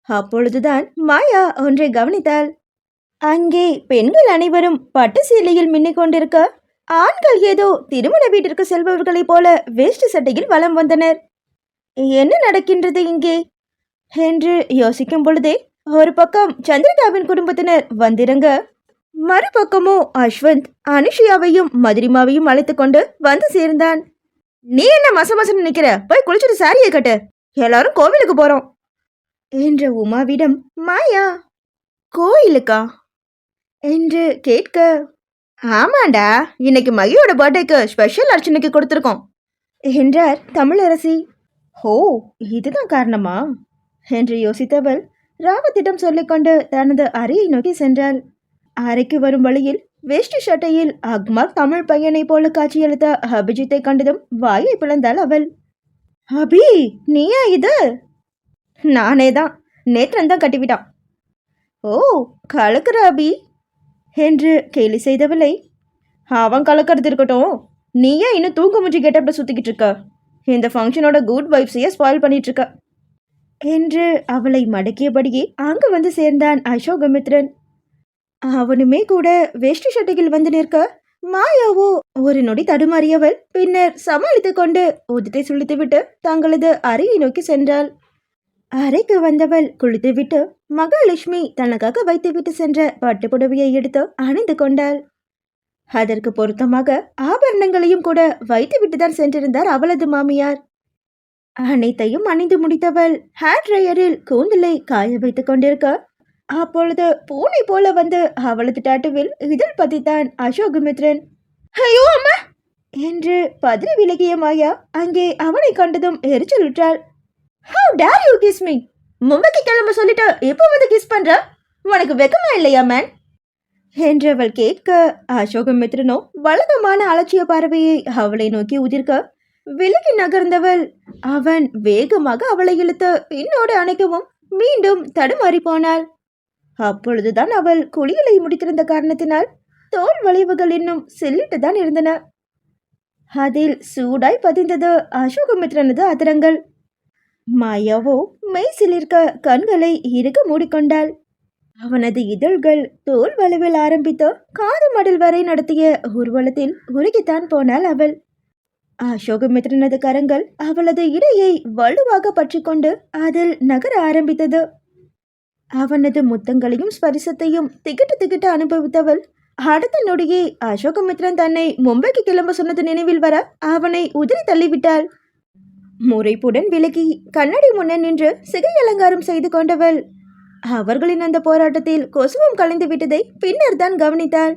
அப்பொழுதுதான் மாயா ஒன்றை கவனித்தாள். அங்கே பெண்கள் அனைவரும் பட்டு சீலையில் மின்னிக் கொண்டிருக்க, ஆண்கள் ஏதோ திருமண வீட்டிற்கு செல்பவர்களைப் போல வேஷ்டி சட்டையில் வலம் வந்தனர். என்ன நடக்கின்றது இங்கே என்று யோசிக்கும் பொழுதே ஒரு பக்கம் சந்திரிகாவின் குடும்பத்தினர் வந்திறங்க, மறுபக்கமோ அஸ்வந்த் அனுஷியாவையும் மதுரிமாவையும் அழைத்து கொண்டு வந்து சேர்ந்தான். நீ என்ன மசமசன்னு நிக்கிற? போய் குளிச்சுட்டு சாரியை கட்டு, எல்லாரும் கோவிலுக்கு போறோம் என்ற உமாவிடம் மாயா, கோயிலுக்கா என்று கேட்க, ஆமாண்டா, இன்னைக்கு மகியோட பர்த்டேக்கு ஸ்பெஷல் அர்ச்சனைக்கு கொடுத்துருக்கோம் என்றார் தமிழரசி. ஹோ, இதுதான் காரணமா என்று யோசித்தவள் ராவத்திடம் சொல்லிக்கொண்டு தனது அறையை நோக்கி சென்றாள். அறைக்கு வரும் வழியில் வேஷ்டி சட்டையில் அக்மார் தமிழ் பையனை போல காட்சியளித்த அபிஜித்தை கண்டதும் வாயை பிளந்தாள் அவள். அபி, நீயா இது? நானே தான், நேற்றன் தான் கட்டிவிட்டான். ஓ, கலக்குற அபி என்று கேலி செய்தவளை, அவன் கலக்கிறது இருக்கட்டும், நீயே இன்னும் தூங்க மூஞ்சி கெட்டப்பட சுத்திக்கிட்டு இருக்க, இந்த ஃபங்க்ஷனோட குட் வைப்ஸையே ஸ்பாயில் பண்ணிட்டு இருக்க என்று அவளை மடக்கியபடியே அங்கு வந்து சேர்ந்தான் அசோகமித்ரன். அவனுமே கூட வேஷ்டி சட்டையில் வந்து நிற்க, மாயாவோ ஒரு நொடி தடுமாறியவள் பின்னர் சமாளித்து கொண்டு உதட்டை சுழித்துவிட்டு தங்களது அறையை நோக்கி சென்றாள். அறைக்கு வந்தவள் குளித்துவிட்டு மகாலட்சுமி தனக்காக வைத்துவிட்டு சென்ற பட்டுப்புடவையை எடுத்து அணிந்து கொண்டாள். அதற்கு பொருத்தமாக ஆபரணங்களையும் கூட வைத்துவிட்டுதான் சென்றிருந்தார் அவளது மாமியார். அனைத்தையும் அணிந்து முடித்தவள் ஹேர் ட்ரையரில் கூந்தலை காய வைத்துக் கொண்டிருக்க, அப்பொழுது பூனை போல வந்து அவளது டாட்டுவில் இதழ் பதித்தான் அசோகமித்ரன். ஐயோ அம்மா என்று பதறி விலகிய மாயா அங்கே அவனை கண்டதும் எரிச்சலுற்றாள். How dare you kiss me? மும்பைக்கு கிளம்ப சொல்லிட்டு எப்போ வந்து கிஸ் பண்ற? உனக்கு வெக்கமா இல்லையா மேன் என்றவள் கேட்க, அசோகமித்ரனோ வழக்கமான அலட்சிய பார்வையை அவளை நோக்கி உதிர்க்க, விலகி நகர்ந்தவள் அவன் வேகமாக அவளை இழுத்து பின்னோடு அணைக்கவும் மீண்டும் தடுமாறி போனாள். அப்பொழுதுதான் அவள் குளியலை முடித்திருந்த காரணத்தினால் தோல் வளைவுகள் இன்னும் செல்லிட்டுதான் இருந்தன. அதில் சூடாய் பதிந்தது அசோகமித்ரனது அதிரங்கள். மாயாவோ மெய் சிலிர்க்க கண்களை இறுக மூடிக்கொண்டாள். அவனது இதழ்கள் தோல் வளைவில் ஆரம்பித்து காது மடல் வரை நடத்திய ஊர்வலத்தில் உருகித்தான் போனாள் அவள். அசோகமித்ரனது கரங்கள் அவளது இடையை வலுவாக பற்றி கொண்டு அதில் நகர ஆரம்பித்தது. அவனது முத்தங்களையும் ஸ்பரிசத்தையும் திகிட்டு திகிட்டு அனுபவித்தவள் அடுத்த நொடியே அசோகமித்ரன் தன்னை மும்பைக்கு கிளம்ப சொன்னது நினைவில் வர அவனை உதிரி தள்ளிவிட்டாள். முறைப்புடன் விலகி கண்ணாடி முன்னே நின்று சிகை அலங்காரம் செய்து கொண்டவள் அவர்களின் அந்த போராட்டத்தில் கொசுவம் கலைந்து விட்டதை பின்னர் தான் கவனித்தாள்.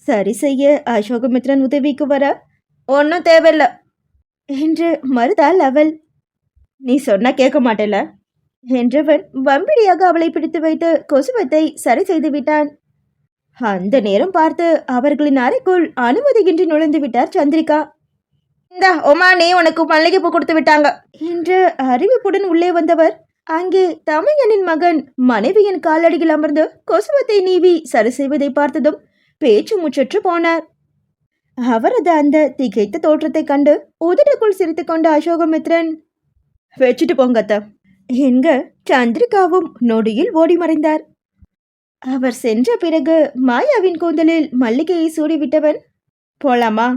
சரி செய்ய அசோகமித்ரன் உதவிக்கு வர, ஒன்றும் தேவையில்ல என்று மறுத்தாள் அவள். நீ சொன்னா கேட்க மாட்டேல என்றவன் வம்பிடியாக அவளை பிடித்து வைத்து கொசுவத்தை சரி செய்து விட்டான். அந்த நேரம் பார்த்து அவர்களின் அறைக்குள் அனுமதியின்றி நுழைந்து விட்டார் சந்திரிகா. இந்த ஒமா, நீ உனக்கு மல்லிகைப்பூ கொடுத்து விட்டாங்க என்று அறிவிப்புடன் உள்ளே வந்தவர் அங்கே தமையனின் மகன் மனைவியின் காலடியில் அமர்ந்து கொசுவத்தை நீவி சரி செய்வதை பார்த்ததும் பேச்சு முற்றற்று போனார். அவரது அந்த திகைத்த தோற்றத்தை கண்டு உதடுக்குள் சிரித்துக் கொண்ட அசோகமித்ரன், வச்சுட்டு போங்கத்த என்க சந்திரிகாவும் நொடியில் ஓடி மறைந்தார். அவர் சென்ற பிறகு மாயாவின் கூந்தலில் மல்லிகையை சூடிவிட்டவன், போலாமா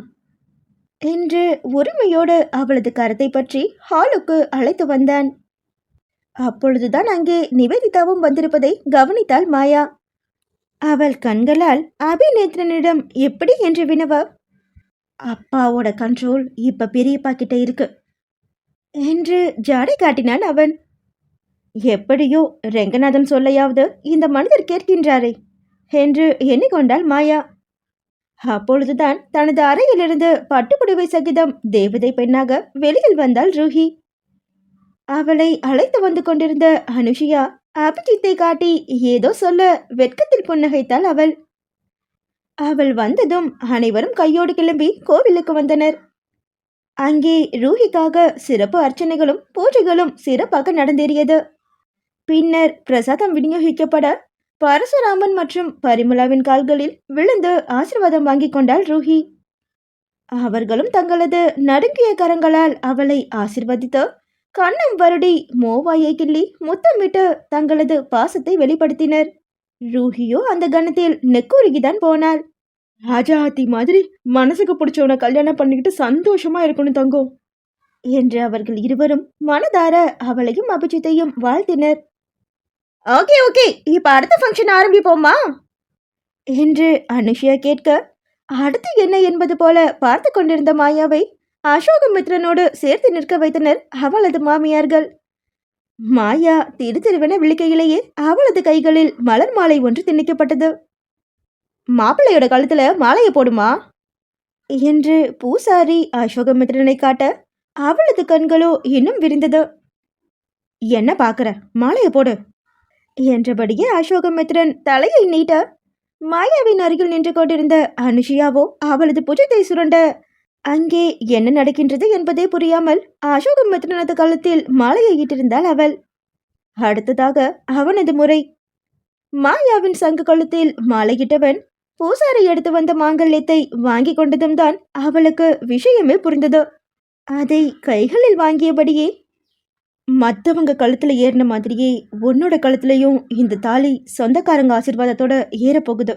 என்று உரிமையோடு அவளது கரத்தை பற்றி ஹாலுக்கு அழைத்து வந்தான். அப்பொழுதுதான் அங்கே நிவேதிதாவும் வந்திருப்பதை கவனித்தாள் மாயா. அவள் கண்களால் அபிநேத்ரனிடம் எப்படி என்று வினவ, அப்பாவோட கண்ட்ரோல் இப்ப பெரியப்பா கிட்ட இருக்கு என்று ஜாடை காட்டினான் அவன். எப்படியோ ரெங்கநாதன் சொல்லையாவது இந்த மனிதர் கேட்கின்றாரே என்று எண்ணிக்கொண்டாள் மாயா. அப்பொழுதுதான் தனது அறையிலிருந்து பட்டுப்புடவை சகிதம் தேவதை பெண்ணாக வெளியில் வந்தாள் ரூஹி. அவளை அழைத்து வந்து கொண்டிருந்த அனுஷியா அபிஜித்தை காட்டி ஏதோ சொல்ல வெட்கத்தில் புன்னகைத்தாள் அவள். அவள் வந்ததும் அனைவரும் கையோடு கிளம்பி கோவிலுக்கு வந்தனர். அங்கே ரூஹிக்காக சிறப்பு அர்ச்சனைகளும் பூஜைகளும் சிறப்பாக நடந்தேறியது. பின்னர் பிரசாதம் விநியோகிக்கப்பட பரசுராமன் மற்றும் பரிமளாவின் கால்களில் விழுந்து ஆசீர்வாதம் வாங்கிக் கொண்டாள் ரூஹி. அவர்களும் தங்களது நடுங்கிய கரங்களால் அவளை ஆசீர்வதித்து கண்ணம் வருடி மோவாயை கிள்ளி முத்தமிட்டு தங்களது பாசத்தை வெளிப்படுத்தினர். ரூஹியோ அந்த கணத்தில் நெக்குருகிதான் போனாள். ராஜாத்தி மாதிரி மனசுக்கு பிடிச்சவனை கல்யாணம் பண்ணிக்கிட்டு சந்தோஷமா இருக்கணும் தங்கம் என்று அவர்கள் இருவரும் மனதார அவளையும் அபிஜித்தையும் வாழ்த்தினர். ஓகே ஓகே, இப்ப அடுத்த ஃபங்க்ஷன் ஆரம்பிப்போமா என்று அனுஷியா கேட்க, அடுத்து என்ன என்பது போல பார்த்து கொண்டிருந்த மாயாவை அசோகமித்ரனோடு சேர்த்து நிற்க வைத்தனர் அவளது மாமியார்கள். மாயா திரு திருவென விழிக்கையிலேயே அவளது கைகளில் மலர் மாலை ஒன்று திணிக்கப்பட்டது. மாப்பிள்ளையோட கழுத்துல மாலையை போடுமா என்று பூசாரி அசோகமித்ரனை காட்ட அவளது கண்களோ இன்னும் விரிந்தது. என்ன பாக்குற, மாலையை போடு என்றபடியே அசோகமித்ரன் தலையை நீட்ட மாயாவின் அருகில் நின்று கொண்டிருந்த அனுஷியாவோ அவளது புஜத்தை சுருண்ட அங்கே என்ன நடக்கின்றது என்பதே புரியாமல் அசோகமித்ரனது கழுத்தில் மாலையை ஈட்டிருந்தாள் அவள். அடுத்ததாக அவனது முறை. மாயாவின் சங்கு கழுத்தில் மாலையிட்டவன் பூசாரி எடுத்து வந்த மாங்கல்யத்தை வாங்கி கொண்டதும் தான் அவளுக்கு விஷயமே புரிந்தது. அதை கைகளில் வாங்கியபடியே, மற்றவங்க கழுத்துல ஏறின மாதிரியே உன்னோட கழுத்துலையும் இந்த தாலி சொந்தக்காரங்க ஆசீர்வாதத்தோட ஏறப்போகுது.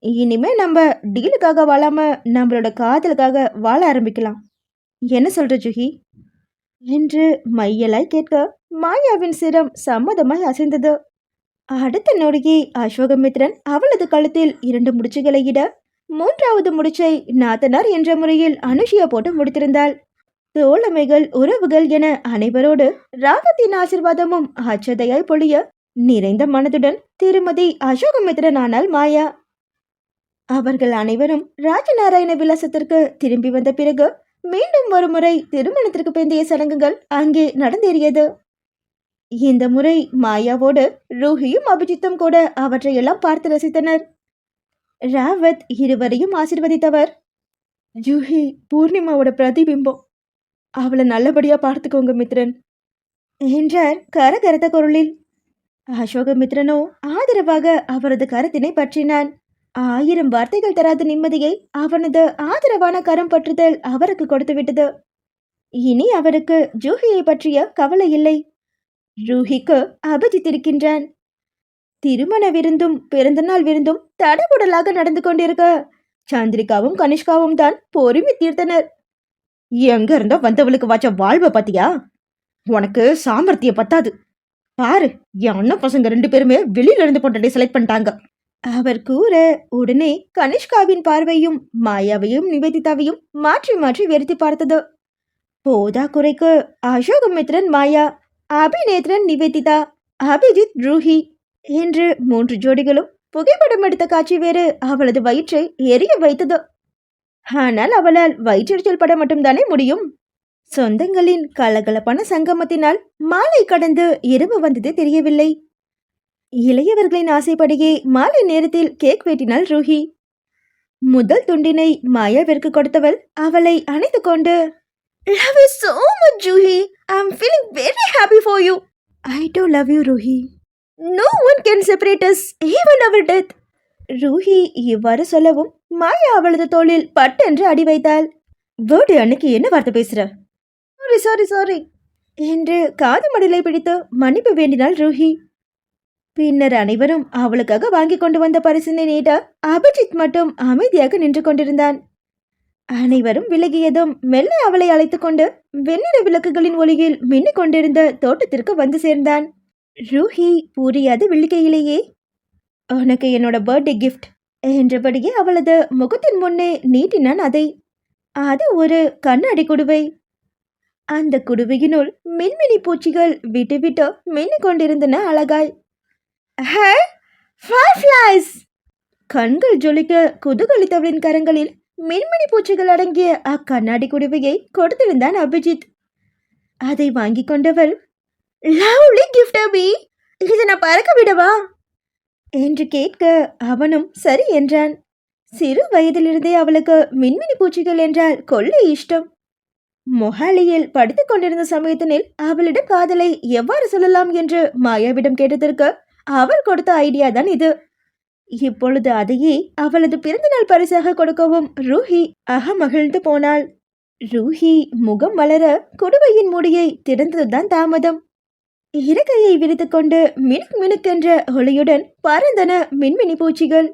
இனிமே நம்ம டீலுக்காக வாழாம நம்மளோட காதலுக்காக வாழ ஆரம்பிக்கலாம். என்ன சொல்ற ஜுஹி என்று மையலாய் கேட்க மாயாவின் சிரம் சம்மதமாய் அசைந்தது. அடுத்த நொடியே அசோகமித்ரன் அவளது கழுத்தில் 2 முடிச்சுகளை இட 3வது முடிச்சை நாத்தனார் என்ற முறையில் அனுஷியா போட்டு முடித்திருந்தாள். தோழமைகள் உறவுகள் என அனைவரோடு ராவத்தின் ஆசிர்வாதமும் அச்சதையாய் பொழிய நிறைந்த மனதுடன் திருமதி அசோகமித்ரன் ஆனாள் மாயா. அவர்கள் அனைவரும் ராஜநாராயண விலாசத்திற்கு திரும்பி வந்த பிறகு மீண்டும் ஒரு முறை திருமணத்திற்கு பிந்தைய சடங்குகள் அங்கே நடந்தேறியது. இந்த முறை மாயாவோடு ரூஹியும் அபிஜித்தும் கூட அவற்றையெல்லாம் பார்த்து ரசித்தனர். ராவத் இருவரையும் ஆசீர்வதித்தவர், ஜூஹி பூர்ணிமாவோட பிரதிபிம்பம், அவளை நல்லபடியா பார்த்துக்கோங்க மித்ரன் என்றார் கரகரத்த குரலில். அசோகமித்ரனோ ஆதரவாக அவரது கரத்தினை பற்றினான். 1000 வார்த்தைகள் தராத நிம்மதியை அவனது ஆதரவான கரம் பற்றுதல் அவருக்கு கொடுத்து விட்டது. இனி அவருக்கு ஜூஹியை பற்றிய கவலை இல்லை. ரூஹிக்கு அபிஜித் இருக்கின்றான். திருமண விருந்தும் பிறந்தநாள் விருந்தும் தடபுடலாக நடந்து கொண்டிருக்க சந்திரிகாவும் கனிஷ்காவும் தான் பொறுமை தீர்த்தனர். எங்க இருந்தோ வந்தவளுக்கு வாச்ச வாழ்வை பாத்தியா? உனக்கு சாமர்த்தியம் பத்தாது பாரு, என் அண்ணன் பசங்க 2 பேருமே வெளியில இருந்து பொண்டாட்டி செலக்ட் பண்ணிட்டாங்க அவர் கூற, உடனே கனிஷ்காவின் பார்வையும் மாயாவையும் நிவேதிதாவையும் மாற்றி மாற்றி வெறுத்து பார்த்தது. போதா குறைக்கு அசோகமித்ரன் மாயா, அபிநேத்ரன் நிவேதிதா, அபிஜித் ரூஹி என்று 3 ஜோடிகளும் புகைப்படம் எடுத்த காட்சி வேறு அவளது வயிற்றை எரிய வைத்தது. ஆனால் அவளால் வயிற்றெரிச்சல் பட மட்டும்தானே முடியும். சொந்தங்களின் கலகலப்பான சங்கமத்தினால் மாலை கடந்து இரவு வந்தது தெரியவில்லை. இளையவர்களின் ஆசைப்படியே மாலை நேரத்தில் கேக் வெட்டினாள் ரூஹி. முதல் துண்டினை மாயாவிற்கு கொடுத்தவள் அவளை அணைத்து கொண்டு, "Love you so much, Ruhi. I'm feeling very happy for you. I too love you, Ruhi. No one can separate us, even our death." Ruhi இவ்வாறு சொல்லவும் மாயா அவளது தோளில் பட்டென்று அடி வைத்தாள். "வேர்டு அன்னைக்கு என்ன வார்த்தை பேசுற?" "சாரி சாரி சாரி" என்று காது மடலை பிடித்து மன்னிப்பு வேண்டினாள் ரூஹி. பின்னர் அனைவரும் அவளுக்காக வாங்கி கொண்டு வந்த பரிசினை நீட்ட அபிஜித் மட்டும் அமைதியாக நின்று கொண்டிருந்தான். அனைவரும் விலகியதும் மெல்ல அவளை அழைத்துக் கொண்டு வெண்ணிற விளக்குகளின் ஒளியில் மின்னிக் கொண்டிருந்த தோட்டத்திற்கு வந்து சேர்ந்தான். ரூஹி புரியாது விழிக்கையிலேயே, "உனக்கு என்னோட பர்த்டே கிஃப்ட்" என்றபடியே அவளது முகத்தின் முன்னே நீட்டினான் அதை. அது ஒரு கண்ணாடி குடுவை. அந்த குடுவையினுள் மின்மினி பூச்சிகள் விட்டு விட்டு மின்னிக் கொண்டிருந்தன அழகாய். "Hey, fireflies!" கண்கள் ஜொலிக்க குதூகலித்தவளின் கரங்களில் மின்மினி பூச்சிகள் அடங்கிய அக்கண்ணாடி குடுவையை கொடுத்திருந்தான் அபிஜித். அதை வாங்கி கொண்டவள், "லவ்லி கிஃப்ட் அபி, இதை நான் பறக்க விடவா?" என்று கேட்க அவனும் சரி என்றான். சிறு வயதிலிருந்தே அவளுக்கு மின்மினி பூச்சிகள் என்றால் கொள்ளை இஷ்டம். மொஹாலியில் படித்துக் கொண்டிருந்த சமயத்தினில் அவளிடம் காதலை எவ்வாறு சொல்லலாம் என்று மாயாவிடம் கேட்டதற்கு அவள் கொடுத்த ஐடியா தான் இது. இப்பொழுது அதையே அவளது பிறந்தநாள் பரிசாக கொடுக்கவும் ரூஹி மகிழ்ந்து போனாள். ரூஹி முகம் மலர குடுவையின் மூடியை திறந்ததுதான் தாமதம். இறக்கையை விரித்து கொண்டு மினுக் மினுக்கென்ற ஒளியுடன் பறந்தன மின்மினி பூச்சிகள்.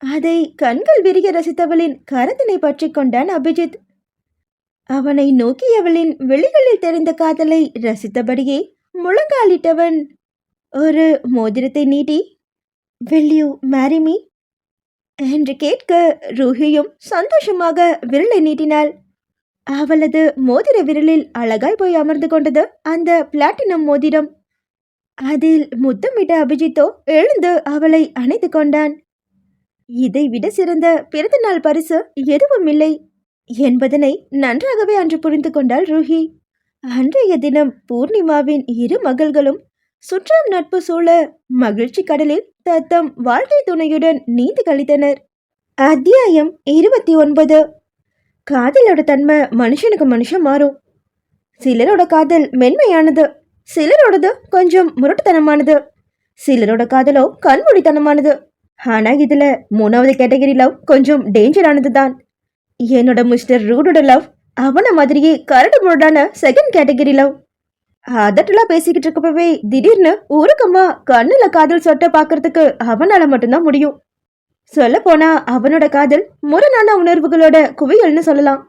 அதை கண்கள் விரிய ரசித்தவளின் கரத்தினை பற்றி கொண்டான் அபிஜித். அவனை நோக்கியவளின் விழிகளில் தெரிந்த காதலை ரசித்தபடியே முழங்காலிட்டவன் ஒரு மோதிரத்தை நீட்டி, "Will you marry me?" என்று கேட்க ரூஹியும் சந்தோஷமாக விரலை நீட்டினாள். அவளது மோதிர விரலில் அழகாய் போய் அமர்ந்து கொண்டது அந்த பிளாட்டினம் மோதிரம். அதில் முத்தமிட்ட அபிஜித்தோ எழுந்து அவளை அணைத்து கொண்டான். இதை விட சிறந்த பிறந்தநாள் பரிசு எதுவும் இல்லை என்பதனை நன்றாகவே அன்று புரிந்து கொண்டாள் ரூஹி. அன்றைய தினம் பூர்ணிமாவின் இரு மகள்களும் சுற்றம் நட்பு சூழ மகிழ்ச்சி கடலில் தத்தம் வாழ்க்கை துணையுடன் நீந்தி கழித்தனர். அத்தியாயம் 29. காதலோட தன்மை மனுஷனுக்கு மனுஷன் மாறும். சிலரோட காதல் மென்மையானது, சிலரோடது கொஞ்சம் முரட்டுத்தனமானது, சிலரோட காதலோ கண்மூடித்தனமானது. ஆனா இதுல 3வது கேட்டகரி லவ் கொஞ்சம் டேஞ்சரானது தான். என்னோட மிஸ்டர் ரூடோட லவ் அவன மாதிரியே கரடு முரடான செகண்ட் கேட்டகரி லவ். அதட்டெல்லாம் பேசிக்கிட்டு இருக்கப்பவே திடீர்னு ஊருக்கம்மா கண்ணுல காதல் சொட்ட பாக்குறதுக்கு அவனால மட்டும்தான் முடியும். சொல்ல போனா அவனோட காதல் முரணான உணர்வுகளோட குவியல்னு சொல்லலாம்.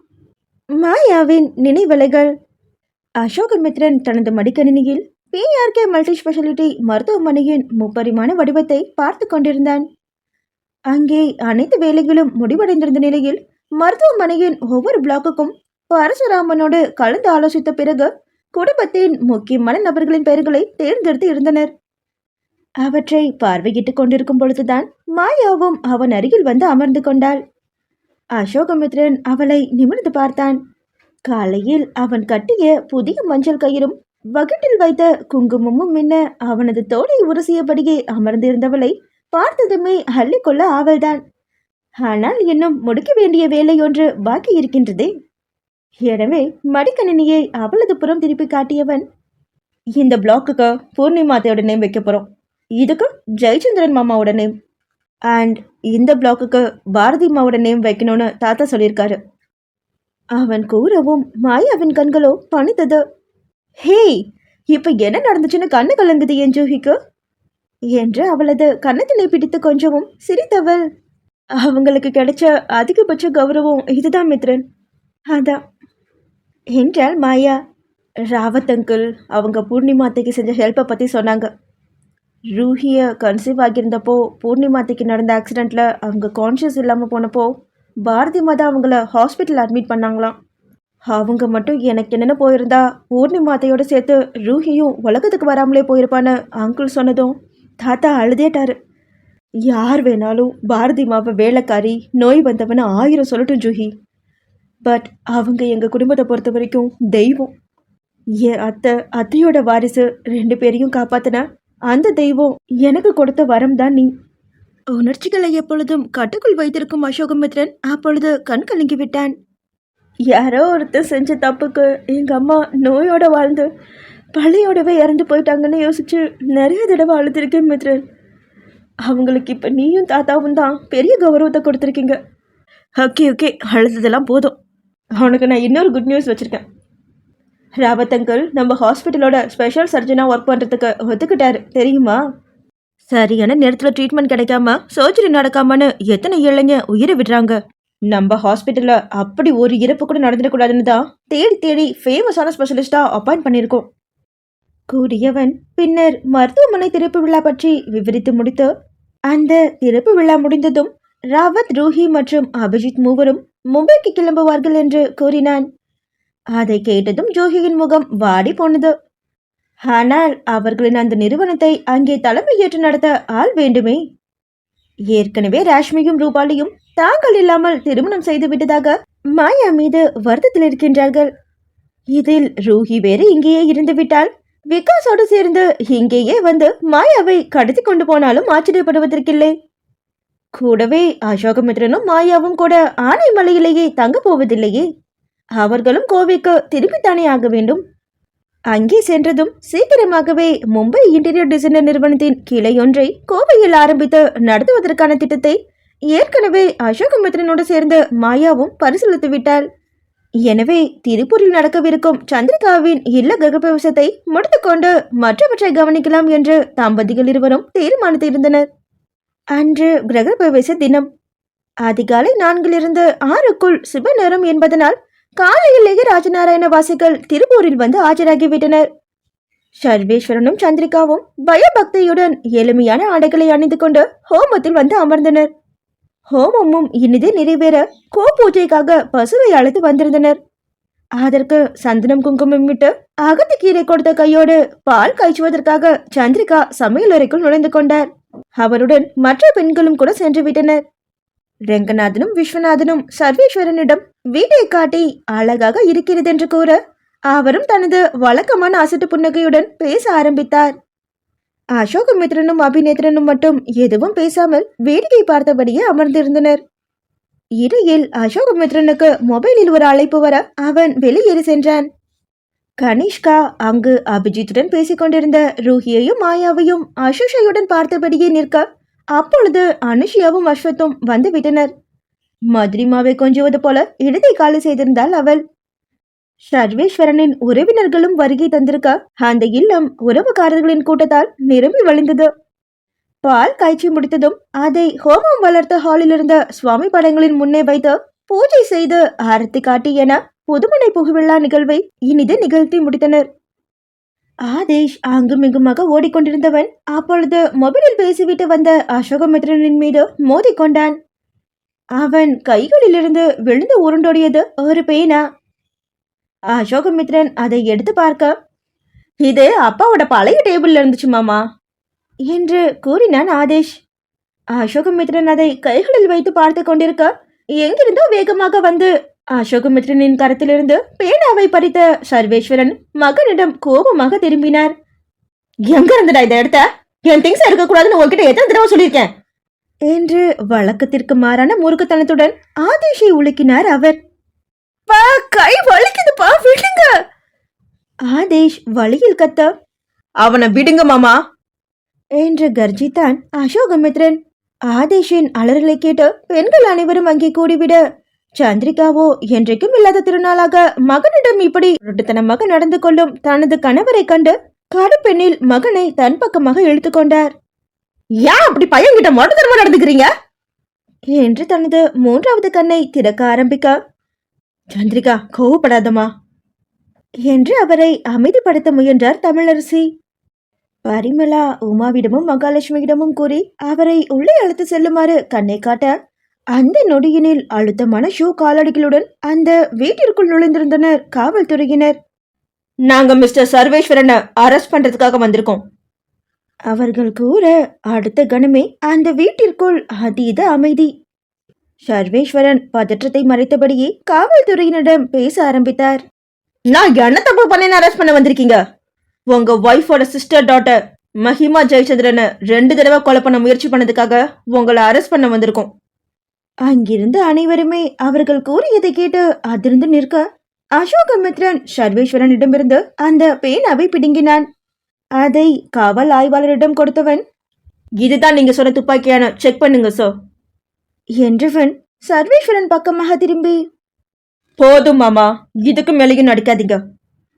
மாயாவின் நினைவலைகள். அசோகமித்ரன் தனது மடிக்கணினியில் PRK மல்டி ஸ்பெஷாலிட்டி மருத்துவமனையின் 3 வடிவத்தை பார்த்து கொண்டிருந்தான். அங்கே அனைத்து வேலைகளும் முடிவடைந்திருந்த நிலையில் மருத்துவமனையின் ஒவ்வொரு பிளாக்குக்கும் பரசுராமனோடு கலந்து ஆலோசித்த பிறகு குடும்பத்தின் முக்கியமான நபர்களின் பெயர்களை தேர்ந்தெடுத்து இருந்தனர். அவற்றை பார்வையிட்டுக் கொண்டிருக்கும் பொழுதுதான் மாயாவும் அவன் அருகில் வந்து அமர்ந்து கொண்டாள். அசோகமித்ரன் அவளை நிமிர்ந்து பார்த்தான். காலையில் அவன் கட்டிய புதிய மஞ்சள் கயிறும் வகுட்டில் வைத்த குங்குமமும் மின்ன அவனது தோலை உரசியபடியே அமர்ந்திருந்தவளை பார்த்ததுமே அள்ளிக்கொள்ள ஆவல்தான். ஆனால் இன்னும் முடிக்க வேண்டிய வேலை ஒன்று பாக்கி இருக்கின்றதே. எனவே மடிக்கணினியை அவளது புறம் திருப்பி காட்டியவன், "இந்த பிளாக்குக்கு பூர்ணிமாத்தையோட நேம் வைக்க போறோம். இதுக்கு ஜெயச்சந்திரன் மாமாவோட நேம். அண்ட் இந்த பிளாக்குக்கு பாரதிமாவோட நேம் வைக்கணும்னு தாத்தா சொல்லியிருக்காரு." அவன் கூறவும் மாயாவின் கண்களோ பணித்தது. "ஹே, இப்ப என்ன நடந்துச்சுன்னு கண்ணு கலங்குது என் ஜூஹிக்கு" என்று அவளது கன்னத்தினை பிடித்து கொஞ்சவும் சிரித்தவள், "அவங்களுக்கு கிடைச்ச அதிகபட்ச கௌரவம் இதுதான் மித்ரன், அதான்" என்றாள் மாயா. ராவத் அங்கிள் அவங்க பூர்ணிமாத்தைக்கு செஞ்ச ஹெல்ப்பை பற்றி சொன்னாங்க. ரூஹியை கன்சீவ் ஆகியிருந்தப்போ பூர்ணிமாத்தைக்கு நடந்த ஆக்சிடெண்ட்டில் அவங்க கான்ஷியஸ் இல்லாமல் போனப்போ பாரதி மாதா அவங்கள ஹாஸ்பிட்டல் அட்மிட் பண்ணாங்களாம். அவங்க மட்டும் எனக்கு என்னென்ன போயிருந்தா பூர்ணிமாத்தையோடு சேர்த்து ரூஹியும் உலகத்துக்கு வராமலே போயிருப்பான்னு அங்கிள் சொன்னதும் தாத்தா அழுதேட்டாரு. யார் வேணாலும் பாரதி மாவை வேலைக்காரி நோய் வந்தவன 1000 சொல்லட்டும் ஜூஹி, பட் அவங்க எங்கள் குடும்பத்தை பொறுத்த வரைக்கும் தெய்வம். என் அத்தையோட வாரிசு 2 பேரையும் காப்பாத்தின அந்த தெய்வம் எனக்கு கொடுத்த வரம் தான் நீ. உணர்ச்சிகளை எப்பொழுதும் கட்டுக்குள் வைத்திருக்கும் அசோகமித்ரன் அப்பொழுது கண் கலங்கி விட்டான். யாரோ ஒருத்தர் செஞ்ச தப்புக்கு எங்கள் அம்மா நோயோட வாழ்ந்து பள்ளியோடவே இறந்து போயிட்டாங்கன்னு யோசிச்சு நிறைய தடவை அழுதுருக்கேன் மித்ரன். அவங்களுக்கு இப்போ நீயும் தாத்தாவும் தான் பெரிய கௌரவத்தை கொடுத்துருக்கீங்க. ஓகே ஓகே, அழுததெல்லாம் போதும். அவனுக்கு நான் இன்னொரு குட் நியூஸ் வச்சுருக்கேன். ராவத் அங்கிள் நம்ம ஹாஸ்பிட்டலோட ஸ்பெஷல் சர்ஜனாக ஒர்க் பண்ணுறதுக்கு ஒத்துக்கிட்டாரு தெரியுமா? சரியான நேரத்தில் ட்ரீட்மெண்ட் கிடைக்காம சர்ஜரி நடக்காமன்னு எத்தனை இளைஞ உயிரை விடுறாங்க. நம்ம ஹாஸ்பிட்டலில் அப்படி ஒரு இறப்பு கூட நடந்துடக்கூடாதுன்னு தான் தேடி தேடி ஃபேமஸான ஸ்பெஷலிஸ்டாக அப்பாயிண்ட் பண்ணியிருக்கோம். கூடியவன் பின்னர் மருத்துவமனை திறப்பு விழா பற்றி விவரித்து முடித்து, அந்த திறப்பு விழா முடிந்ததும் ராவத், ரூஹி மற்றும் அபிஜித் மூவரும் மும்பைக்கு கிளம்புவார்கள் என்று கூறினான். அதை கேட்டதும் ஜோஹியின் முகம் வாடி போனது. ஆனால் அவர்களின் அந்த நிறுவனத்தை அங்கே தலைமையேற்று நடத்த ஆள் வேண்டுமே. ஏற்கனவே ராஷ்மியும் ரூபாலியும் தாங்கள் இல்லாமல் திருமணம் செய்து விட்டதாக மாயா மீது வருத்தத்தில் இருக்கின்றார்கள். இதில் ரூஹி வேறு இங்கேயே இருந்துவிட்டால் விகாஸோடு சேர்ந்து இங்கேயே வந்து மாயாவை கடத்தி கொண்டு போனாலும் ஆச்சரியப்படுவதற்கில்லை. கூடவே அசோகமித்ரனும் மாயாவும் கூட ஆனைமலையிலேயே தங்க போவதில்லையே. அவர்களும் கோவைக்கு திரும்பித்தானே ஆக வேண்டும். அங்கே சென்றதும் சீக்கிரமாகவே மும்பை இன்டீரியர் டிசைனர் நிறுவனத்தின் கிளை ஒன்றை கோவையில் ஆரம்பித்து நடத்துவதற்கான திட்டத்தை ஏற்கனவே அசோகமித்ரனோடு சேர்ந்து மாயாவும் பரிசீலித்து விட்டாள். எனவே திருப்பூரில் நடக்கவிருக்கும் சந்திரிகாவின் இல்ல கிரகப்பிரவேசத்தை முடித்துக்கொண்டு மற்றவற்றை கவனிக்கலாம் என்று தம்பதிகள் இருவரும் தீர்மானித்திருந்தனர். அன்று கிரகப்பிரவேச தினம். அதிகாலை 4 to 6 சுப நேரம் என்பதனால் காலையிலேயே ராஜநாராயண வாசிகள் திருப்பூரில் வந்து ஆஜராகிவிட்டனர். சர்வேஸ்வரனும் சந்திரிகாவும் பயபக்தியுடன் எளிமையான ஆடைகளை அணிந்து கொண்டு ஹோமத்தில் வந்து அமர்ந்தனர். ஹோமமும் இனிதே நிறைவேற பூஜைக்காக பசுவை அழைத்து வந்திருந்தனர். அதற்கு சந்தனம் குங்குமம் விட்டு அகத்திக்கீரை கொடுத்த கையோடு பால் காய்ச்சுவதற்காக சந்திரிகா சமையல் அறைக்குள் நுழைந்து கொண்டார். அவருடன் மற்ற பெண்களும் கூட சென்று விட்டனர். ரெங்கநாதனும் விஸ்வநாதனும் சர்வேஸ்வரனிடம் வீட்டை காட்டி அழகாக இருக்கிறது என்று கூற அவரும் தனது வழக்கமான அசட்டு புன்னகையுடன் பேச ஆரம்பித்தார். அசோகமித்ரனும் அபிநேத்ரனும் மட்டும் எதுவும் பேசாமல் வேடிக்கை பார்த்தபடியே அமர்ந்திருந்தனர். இடையில் அசோகமித்ரனுக்கு மொபைலில் ஒரு அழைப்பு வர அவன் வெளியேறி சென்றான். கனிஷ்கா அங்கு அபிஜித்துடன் பேசிக் கொண்டிருந்த ரூஹியையும் மாயாவையும் அசுஷையுடன் பார்த்தபடியே நிற்க, அப்பொழுது அனுஷியாவும் அஸ்வத்தும் வந்து விட்டனர். மதுரிமாவை கொஞ்சுவது போல இடத்தை காலி செய்திருந்தாள் அவள். சர்வேஸ்வரனின் உறவினர்களும் வருகை தந்திருக்க அந்த இல்லம் உறவுக்காரர்களின் கூட்டத்தால் நிரம்பி வழிந்தது. பால் காய்ச்சி முடித்ததும் அதை ஹோமம் வளர்த்த ஹாலில் இருந்த சுவாமி படங்களின் முன்னே வைத்து பூஜை செய்து ஆரத்தி காட்டி என புதுமனை புகுவிழா நிகழ்வை இனிது நிகழ்த்தி முடித்தனர். ஆதேஷ் அங்குமிங்குமாக ஓடிக்கொண்டிருந்தவன் அப்பொழுது மொபைலில் பேசிவிட்டு வந்த அசோகமித்ரனின் மீது மோதிக்கொண்டான். அவன் கைகளிலிருந்து விழுந்து உருண்டோடியது ஒரு பேனா. அசோகமித்ரன் அதை எடுத்து பார்க்க, இது அப்பாவோட பழைய டேபிள்ல இருந்துச்சு மாமா என்று கூறினான் ஆதேஷ். அசோகமித்ரன் அதை கைகளில் வைத்து பார்த்து கொண்டிருக்க, எங்கிருந்தோ வேகமாக வந்து அசோகமித்ரனின் கரத்திலிருந்து பேனாவை பறித்த சர்வேஸ்வரன் மகனிடம் கோபமாக திரும்பினார். எங்க இருந்துடா இதை எடுத்த? என் திங்ஸ் இருக்கக்கூடாதுன்னு உங்ககிட்ட எத்தனை தடவை சொல்லியிருக்கேன் என்று வழக்கத்திற்கு மாறான முறுக்குத்தனத்துடன் ஆதேஷை உலுக்கினார் அவர். பா, கை வலிக்குதுப்பா, விடுங்க. ஆதேஷ் வழியில் கத்த, அவனை விடுங்க மாமா என்று கர்ஜித்தான் அசோகமித்ரன். ஆதேஷின் அலறலை கேட்டு பெண்கள் அனைவரும் அங்கே கூடிவிட, சந்திரிகாவோ என்றைக்கும் இல்லாத திருநாளாக மகனிடம் இப்படி ரொட்டுத்தனமாக நடந்து கொள்ளும் தனது கணவரை கண்டு கடுப்பெண்ணில் மகனை தன் பக்கமாக இழுத்து கொண்டார். ஏன் அப்படி பையன்கிட்ட மொட்டத்தனமா நடந்துக்கிறீங்க என்று தனது 3வது கண்ணை திறக்க ஆரம்பிக்க, சந்திரிகா கோவப்படாதமா என்று அவரை அமைதிப்படுத்த முயன்றார் தமிழரசி. பரிமளா உமாவிடமும் மகாலட்சுமியிடமும் கூறி அவரை உள்ளே அழைத்து செல்லுமாறு கண்ணை காட்ட, அந்த நொடியினில் அழுத்தமான ஷூ காலடிகளுடன் அந்த வீட்டிற்குள் நுழைந்திருந்தனர் காவல்துறையினர். நாங்க மிஸ்டர் சர்வேஸ்வரனை அரெஸ்ட் பண்றதுக்காக வந்திருக்கோம் அவர்கள் கூற, அடுத்த கணமே அந்த வீட்டிற்குள் அதீத அமைதி. சர்வேஸ்வரன் பதற்றத்தை மறைத்தபடியே காவல்துறையினரிடம் பேச ஆரம்பித்தார். நான் என்ன தப்பு பண்ணி அரெஸ்ட் பண்ண வந்திருக்கீங்க? உங்க ஒய்ஃபோட சிஸ்டர் டாட்டர் மஹிமா ஜெயச்சந்திரனை 2 தடவை கொலை பண்ண முயற்சி பண்ணதுக்காக உங்களை அரெஸ்ட் பண்ண வந்திருக்கோம். அங்கிருந்த அனைவருமே அவர்கள் கூறியதை கேட்டு அதிர்ந்து நிற்க அசோகமித்ரன் சர்வேஸ்வரனிடமிருந்து அந்த பேனாவை பிடுங்கினான். அதை காவல் ஆய்வாளரிடம் கொடுத்தவன், இதுதான் நீங்க சொன்ன துப்பாக்கியான, செக் பண்ணுங்க சார் என்றவன் சர்வேஸ்வரன் பக்கமாக திரும்பி, போதும் மாமா, இதுக்கு மேலேயும் நடிக்காதீங்க.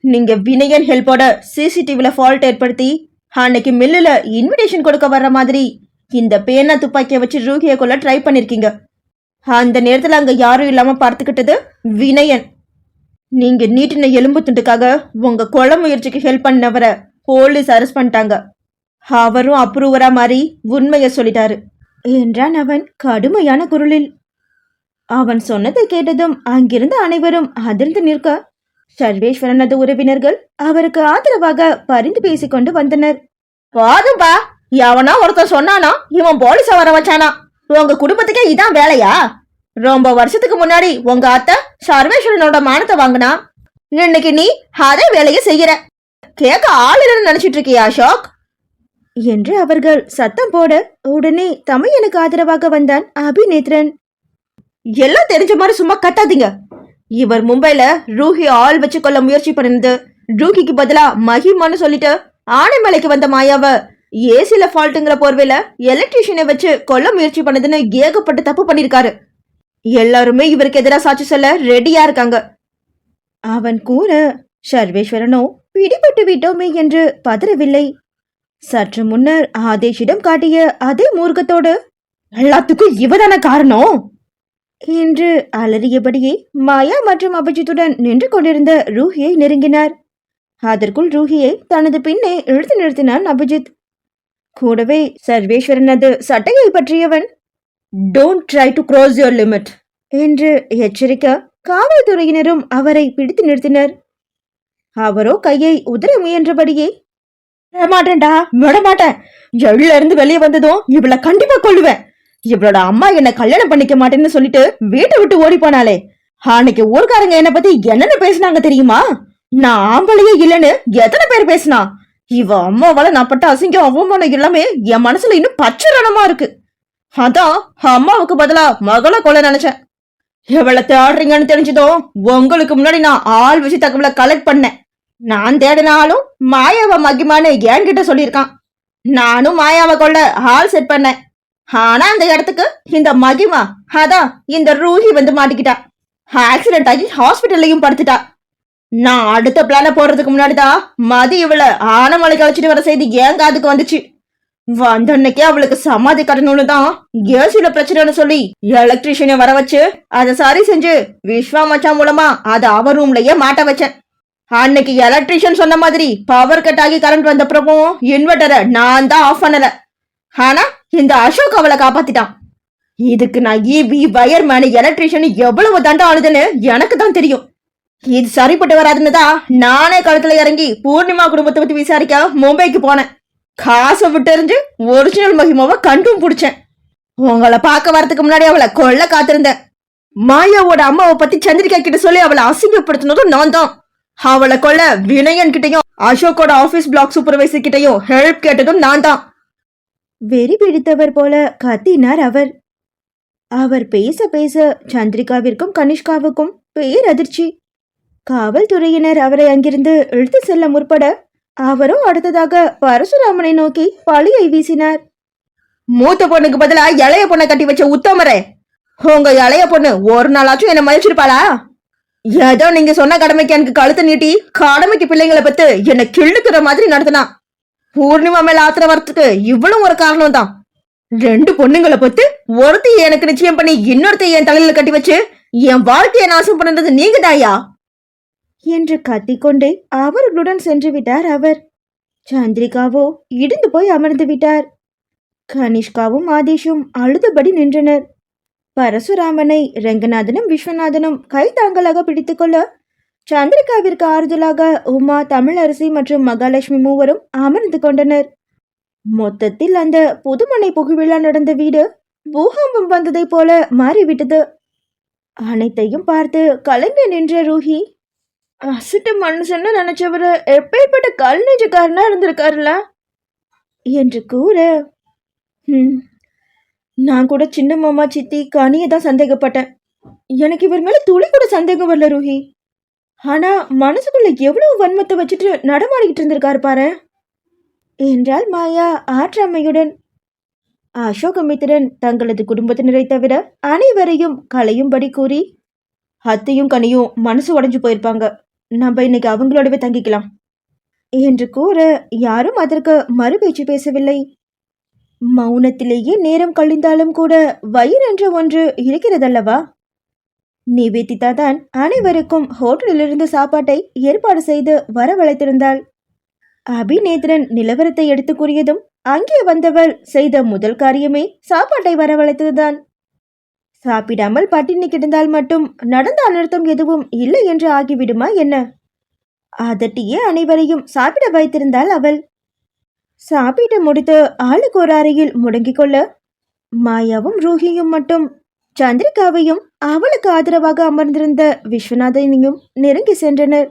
நீங்க வினயன் ஹெல்ப்போட சிசிடிவில ஃபால்ட் ஏற்படுத்தி அன்னைக்கு மில்லுல இன்விடேஷன் கொடுக்க வர்ற மாதிரி இந்த பேனா துப்பாக்கியை வச்சு ரூஹியை கொள்ள ட்ரை பண்ணிருக்கீங்க. அந்த நேரத்துல அங்க யாரும் இல்லாம பார்த்துக்கிட்டது வினயன். நீங்க நீட்டின எலும்பு துண்டுக்காக உங்க கொலை முயற்சிக்கு ஹெல்ப் பண்ணவரை போலீஸ் அரெஸ்ட் பண்ணிட்டாங்க. அவரும் அப்ரூவரா மாறி உண்மையை சொல்லிட்டாரு என்றான் அவன் கடுமையான குரலில். அவன் சொன்னதை கேட்டதும் அங்கிருந்த அனைவரும் அதிர்ந்து நிற்க சர்வேஸ்வரனது உறவினர்கள் அவருக்கு ஆதரவாக பரிந்து பேசிக்கொண்டு வந்தனர். போதும்பா, எவனா ஒருத்தன் சொன்னானா இவன் போலீஸ வர வச்சானா? உங்க குடும்பத்துக்கே இதான் வேலையா? ரொம்ப வருஷத்துக்கு முன்னாடி உங்க அத்தை சர்வேஸ்வரனோட மானத்தை வாங்கினா, இன்னைக்கு நீ அதே வேலையை செய்யற. கேட்க ஆள் இல்லைன்னு நினைச்சிட்டு இருக்கியா அசோக் என்று அவர்கள் சத்தம் போட உடனே தமையனுக்கு ஆதரவாக வந்தான் அபிநேத்ரன். எல்லாம் தெரிஞ்ச மாதிரி சும்மா கத்தாதீங்க. இவர் மும்பைல ரூஹி ஆள் வச்சு கொள்ள முயற்சி பண்ணினது, ரூஹிக்கு பதிலா மஹிமான்னு சொல்லிட்டு ஆனைமலைக்கு வந்த மாயாவ ஏசில ஃபால்ட்டுங்கிற போர்வையில எலக்ட்ரிஷியனை வச்சு கொல்ல முயற்சி பண்ணதுன்னு ஏகப்பட்டு தப்பு பண்ணிருக்காரு. எல்லாருமே இவருக்கு எதிராக சாட்சி சொல்ல ரெடியா இருக்காங்க. அவன் கூற சர்வேஸ்வரனோ பிடிபட்டு விட்டோமே என்று பதறவில்லை. சற்று முன்னர் ஆதேஷிடம் காட்டிய அதே மூர்க்கத்தோடு எல்லாத்துக்கும் இவதான காரணம் என்று அலறியபடியே மாயா மற்றும் அபிஜித்துடன் நின்று கொண்டிருந்த ரூஹியை நெருங்கினார். அதற்குள் ரூஹியை தனது பின்னே இழுத்து நிறுத்தினான் அபிஜித். கூடவே சர்வேஸ்வரனது சட்டையை பற்றியவன், don't try to cross your limit என்று எச்சரிக்க காவல்துறையினரும் அவரை பிடித்து நிறுத்தினர். அவரோ கையை உதற முயன்றபடியே, மாட்டேன்டா, விடமாட்டேன். ஜெயில இருந்து வெளியே வந்ததும் இவளை கண்டிப்பா கொள்ளுவேன். இவளோட அம்மா என்ன கல்யாணம் பண்ணிக்க மாட்டேன்னு சொல்லிட்டு வீட்டை விட்டு ஓடி போனாலே, அன்னைக்கு ஊர்க்காரங்க என்ன பத்தி என்னென்ன பேசினாங்க தெரியுமா? நான் ஆம்பளையே இல்லைன்னு எத்தனை பேர் பேசினா. இவ அம்மாவால நான் பட்ட அசிங்கம் அவமானம் எல்லாமே என் மனசுல இன்னும் பச்சரணமா இருக்கு. அதான் அம்மாவுக்கு பதிலா மகளை கொலை நினைச்சேன். எவளை தேடுறீங்கன்னு தெரிஞ்சதும் உங்களுக்கு முன்னாடி நான் ஆள் வச்சு தகவலை கலெக்ட் பண்ணேன். நான் தேடினாலும் மாயாவை மகிமான்னு என்கிட்ட சொல்லியிருக்கான். நானும் மாயாவை கொள்ள ஆள் செட் பண்ணேன். ஆனா அந்த இடத்துக்கு இந்த மகிமா, அதான் இந்த ரூஹி வந்து மாட்டிக்கிட்டா. ஆக்சிடென்ட் ஆகி ஹாஸ்பிட்டல்லையும் படுத்துட்டா. நான் அடுத்த பிளான போடுறதுக்கு முன்னாடிதான் மதி இவளை ஆனமலை கழிச்சிட்டு வர செய்தி ஏன் காதுக்கு வந்துச்சு. வந்தன்னைக்கே அவளுக்கு சமாதி கட்டணும்னு தான் ஏசில பிரச்சனைன்னு சொல்லி எலக்ட்ரிஷியனை வர வச்சு அதை சரி செஞ்சு விஸ்வா மச்சான் மூலமா அதை அவ ரூம்லயே மாட்ட வச்சேன். அன்னைக்கு எலக்ட்ரிஷியன் சொன்ன மாதிரி பவர் கட் ஆகி கரண்ட் வந்தப்புறமும் இன்வெர்டரை நான் தான் ஆஃப் பண்ணல. ஆனா இந்த அசோக் அவளை காப்பாத்திட்டான். இதுக்கு நான் ஈவி வயர்மேன் எலக்ட்ரிஷியன் எவ்வளவு தண்டம் ஆளுதுன்னு எனக்கு தான் தெரியும். இது சரிப்பட்டு வராதுன்னு தான் நானே களத்துல இறங்கி பூர்ணிமா குடும்பத்தை பத்தி விசாரிக்க மும்பைக்கு போனேன். காசை விட்டு ஒரிஜினல் மகிமாவை கண்டும் பிடிச்சேன். உங்களை பார்க்க வரதுக்கு முன்னாடி அவளை கொல்ல காத்திருந்தேன். மாயாவோட அம்மாவை பத்தி சந்திரிகா கிட்ட சொல்லி அவளை அசிங்கப்படுத்தினதும் நான் தான். அவளை கொல்ல வினயன் கிட்டையும் அசோக்கோட ஆபீஸ் பிளாக் சூப்பர்வைசர் கிட்டையும் ஹெல்ப் கேட்டதும் நான் தான். வெறி பிடித்தவர் போல கத்தினார் அவர். அவர் பேச பேச சந்திரிகாவிற்கும் கனிஷ்காவுக்கும் பேரதிர்ச்சி. காவல்துறையினர் அவரை அங்கிருந்து இழுத்து செல்ல முற்பட அவரோ அடுத்ததாக பரசுராமனை நோக்கி பழியை வீசினார். மூத்த பொண்ணுக்கு பதிலா இளைய பொண்ணை கட்டி வச்ச உத்தமரே, உங்க இளைய பொண்ணு ஒரு நாளாச்சும் என்ன மதிச்சிருப்பாளா? ஏதோ நீங்க சொன்ன கடமைக்கு எனக்கு கழுத்தை நீட்டி கடமைக்கு பிள்ளைங்களை பத்து என்ன கிள்ளுக்கிற மாதிரி நடத்தினா. பூர்ணிமா மேல ஆத்திர வரத்துக்கு இவ்வளவு ஒரு காரணம் தான். 2 பொண்ணுங்களை பத்து ஒருத்தி எனக்கு நிச்சயம் பண்ணி இன்னொருத்தி என் தலையில கட்டி வச்சு என் வாழ்க்கையை நாசம் பண்ணது நீங்க தாயா என்று கத்திக்கொண்டே அவர்களுடன் சென்று விட்டார் அவர். சந்திரிகாவோ இடிந்து போய் அமர்ந்து விட்டார். கனிஷ்காவும் ஆதேஷும் அழுதபடி நின்றனர். பரசுராமனை ரங்கநாதனும் விஸ்வநாதனும் கைத்தாங்கலாக பிடித்துக்கொள்ள சந்திரிகாவிற்கு ஆறுதலாக உமா, தமிழரசி மற்றும் மகாலட்சுமி மூவரும் அமர்ந்து கொண்டனர். மொத்தத்தில் அந்த புதுமனை புகுவிழா நடந்த வீடு பூகம்பம் வந்ததை போல மாறிவிட்டது. அனைத்தையும் பார்த்து கலங்கி நின்ற ரூஹி, அசிட்டு மனுஷன்னு நினைச்சவரு எப்பேற்பட்ட கல் நெஞ்சுக்காரனா இருந்திருக்காருல என்று கூற, நான் கூட சின்ன மாமா சித்தி கனியை தான் சந்தேகப்பட்டேன். எனக்கு இவர் மேல துளி கூட சந்தேகம் வரல ரூஹி. ஆனா மனசுக்குள்ள எவ்வளவு வன்மத்தை வச்சுட்டு நடமாடிக்கிட்டு இருந்திருக்காரு பாரு என்றாள் மாயா ஆற்றாமையுடன். அசோகமித்திரன் தங்களது குடும்பத்தினரை தவிர அனைவரையும் களையும்படி கூறி, அத்தையும் கனியும் மனசு உடைஞ்சு போயிருப்பாங்க, நம்ம இன்னைக்கு அவங்களோடவே தங்கிக்கலாம் என்று கூற யாரும் அதற்கு மறுபேச்சு பேசவில்லை. மௌனத்திலேயே நேரம் கழிந்தாலும் கூட வயிறென்ற ஒன்று இருக்கிறதல்லவா? நிவேதிதா தான் அனைவருக்கும் ஹோட்டலிலிருந்து சாப்பாட்டை ஏற்பாடு செய்து வரவழைத்திருந்தாள். அபிநேத்ரன் நிலவரத்தை எடுத்து கூறியதும் அங்கே வந்தவள் செய்த முதல் காரியமே சாப்பாட்டை வரவழைத்ததுதான். சாப்பிடாமல் பட்டினி கிடந்தால் மட்டும் நடந்த அனர்த்தம் எதுவும் இல்லை என்று ஆகிவிடுமா என்ன? அதட்டியே அனைவரையும் சாப்பிட வைத்திருந்தாள் அவள். சாப்பிட்டு முடித்து ஆளுக்கு ஒரு அறையில் முடங்கிக் கொள்ள மாயாவும் ரூஹியும் மட்டும் சந்திரிகாவையும் அவளுக்கு ஆதரவாக அமர்ந்திருந்த விஸ்வநாதனையும் நெருங்கி சென்றனர்.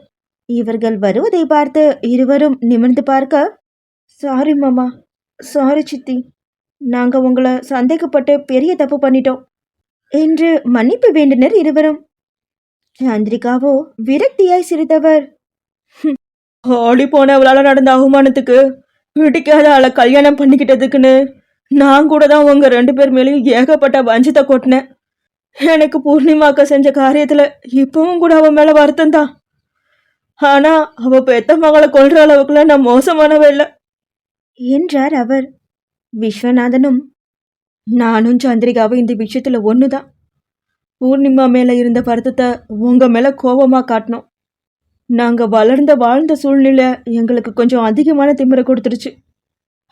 இவர்கள் வருவதை பார்த்து இருவரும் நிமிர்ந்து பார்க்க, சாரி மாமா, சாரி சித்தி, நாங்க உங்களை சந்தேகப்பட்டு பெரிய தப்பு பண்ணிட்டோம் என்று மன்னிப்பு வேண்டினர் இருவரும். சந்திரிகாவோ விரக்தியாய் சிரித்தவர், ஓடி போனவளால நடந்த அவமானத்துக்கு பிடிக்காத ஆளை கல்யாணம் பண்ணிக்கிட்டதுக்குன்னு நான் கூட தான் உங்க 2 பேர் மேலேயும் ஏகப்பட்ட வஞ்சத்தை கொட்டினேன். எனக்கு பூர்ணிமாக்க செஞ்ச காரியத்துல இப்பவும் கூட அவ மேல வருத்தம் தான். ஆனா அவ பெத்த மகளை கொல்ற அளவுக்குள்ள நான் மோசமானவ இல்லை என்றார் அவர். விஸ்வநாதனும், நானும் சந்திரிகாவும் இந்த விஷயத்துல ஒண்ணுதான். பூர்ணிமா மேல இருந்த வருத்தத்தை உங்க மேல கோபமா காட்டினோம். நாங்க வாழ்ந்த சூழ்நிலை எங்களுக்கு கொஞ்சம் அதிகமான திமிரை கொடுத்துருச்சு.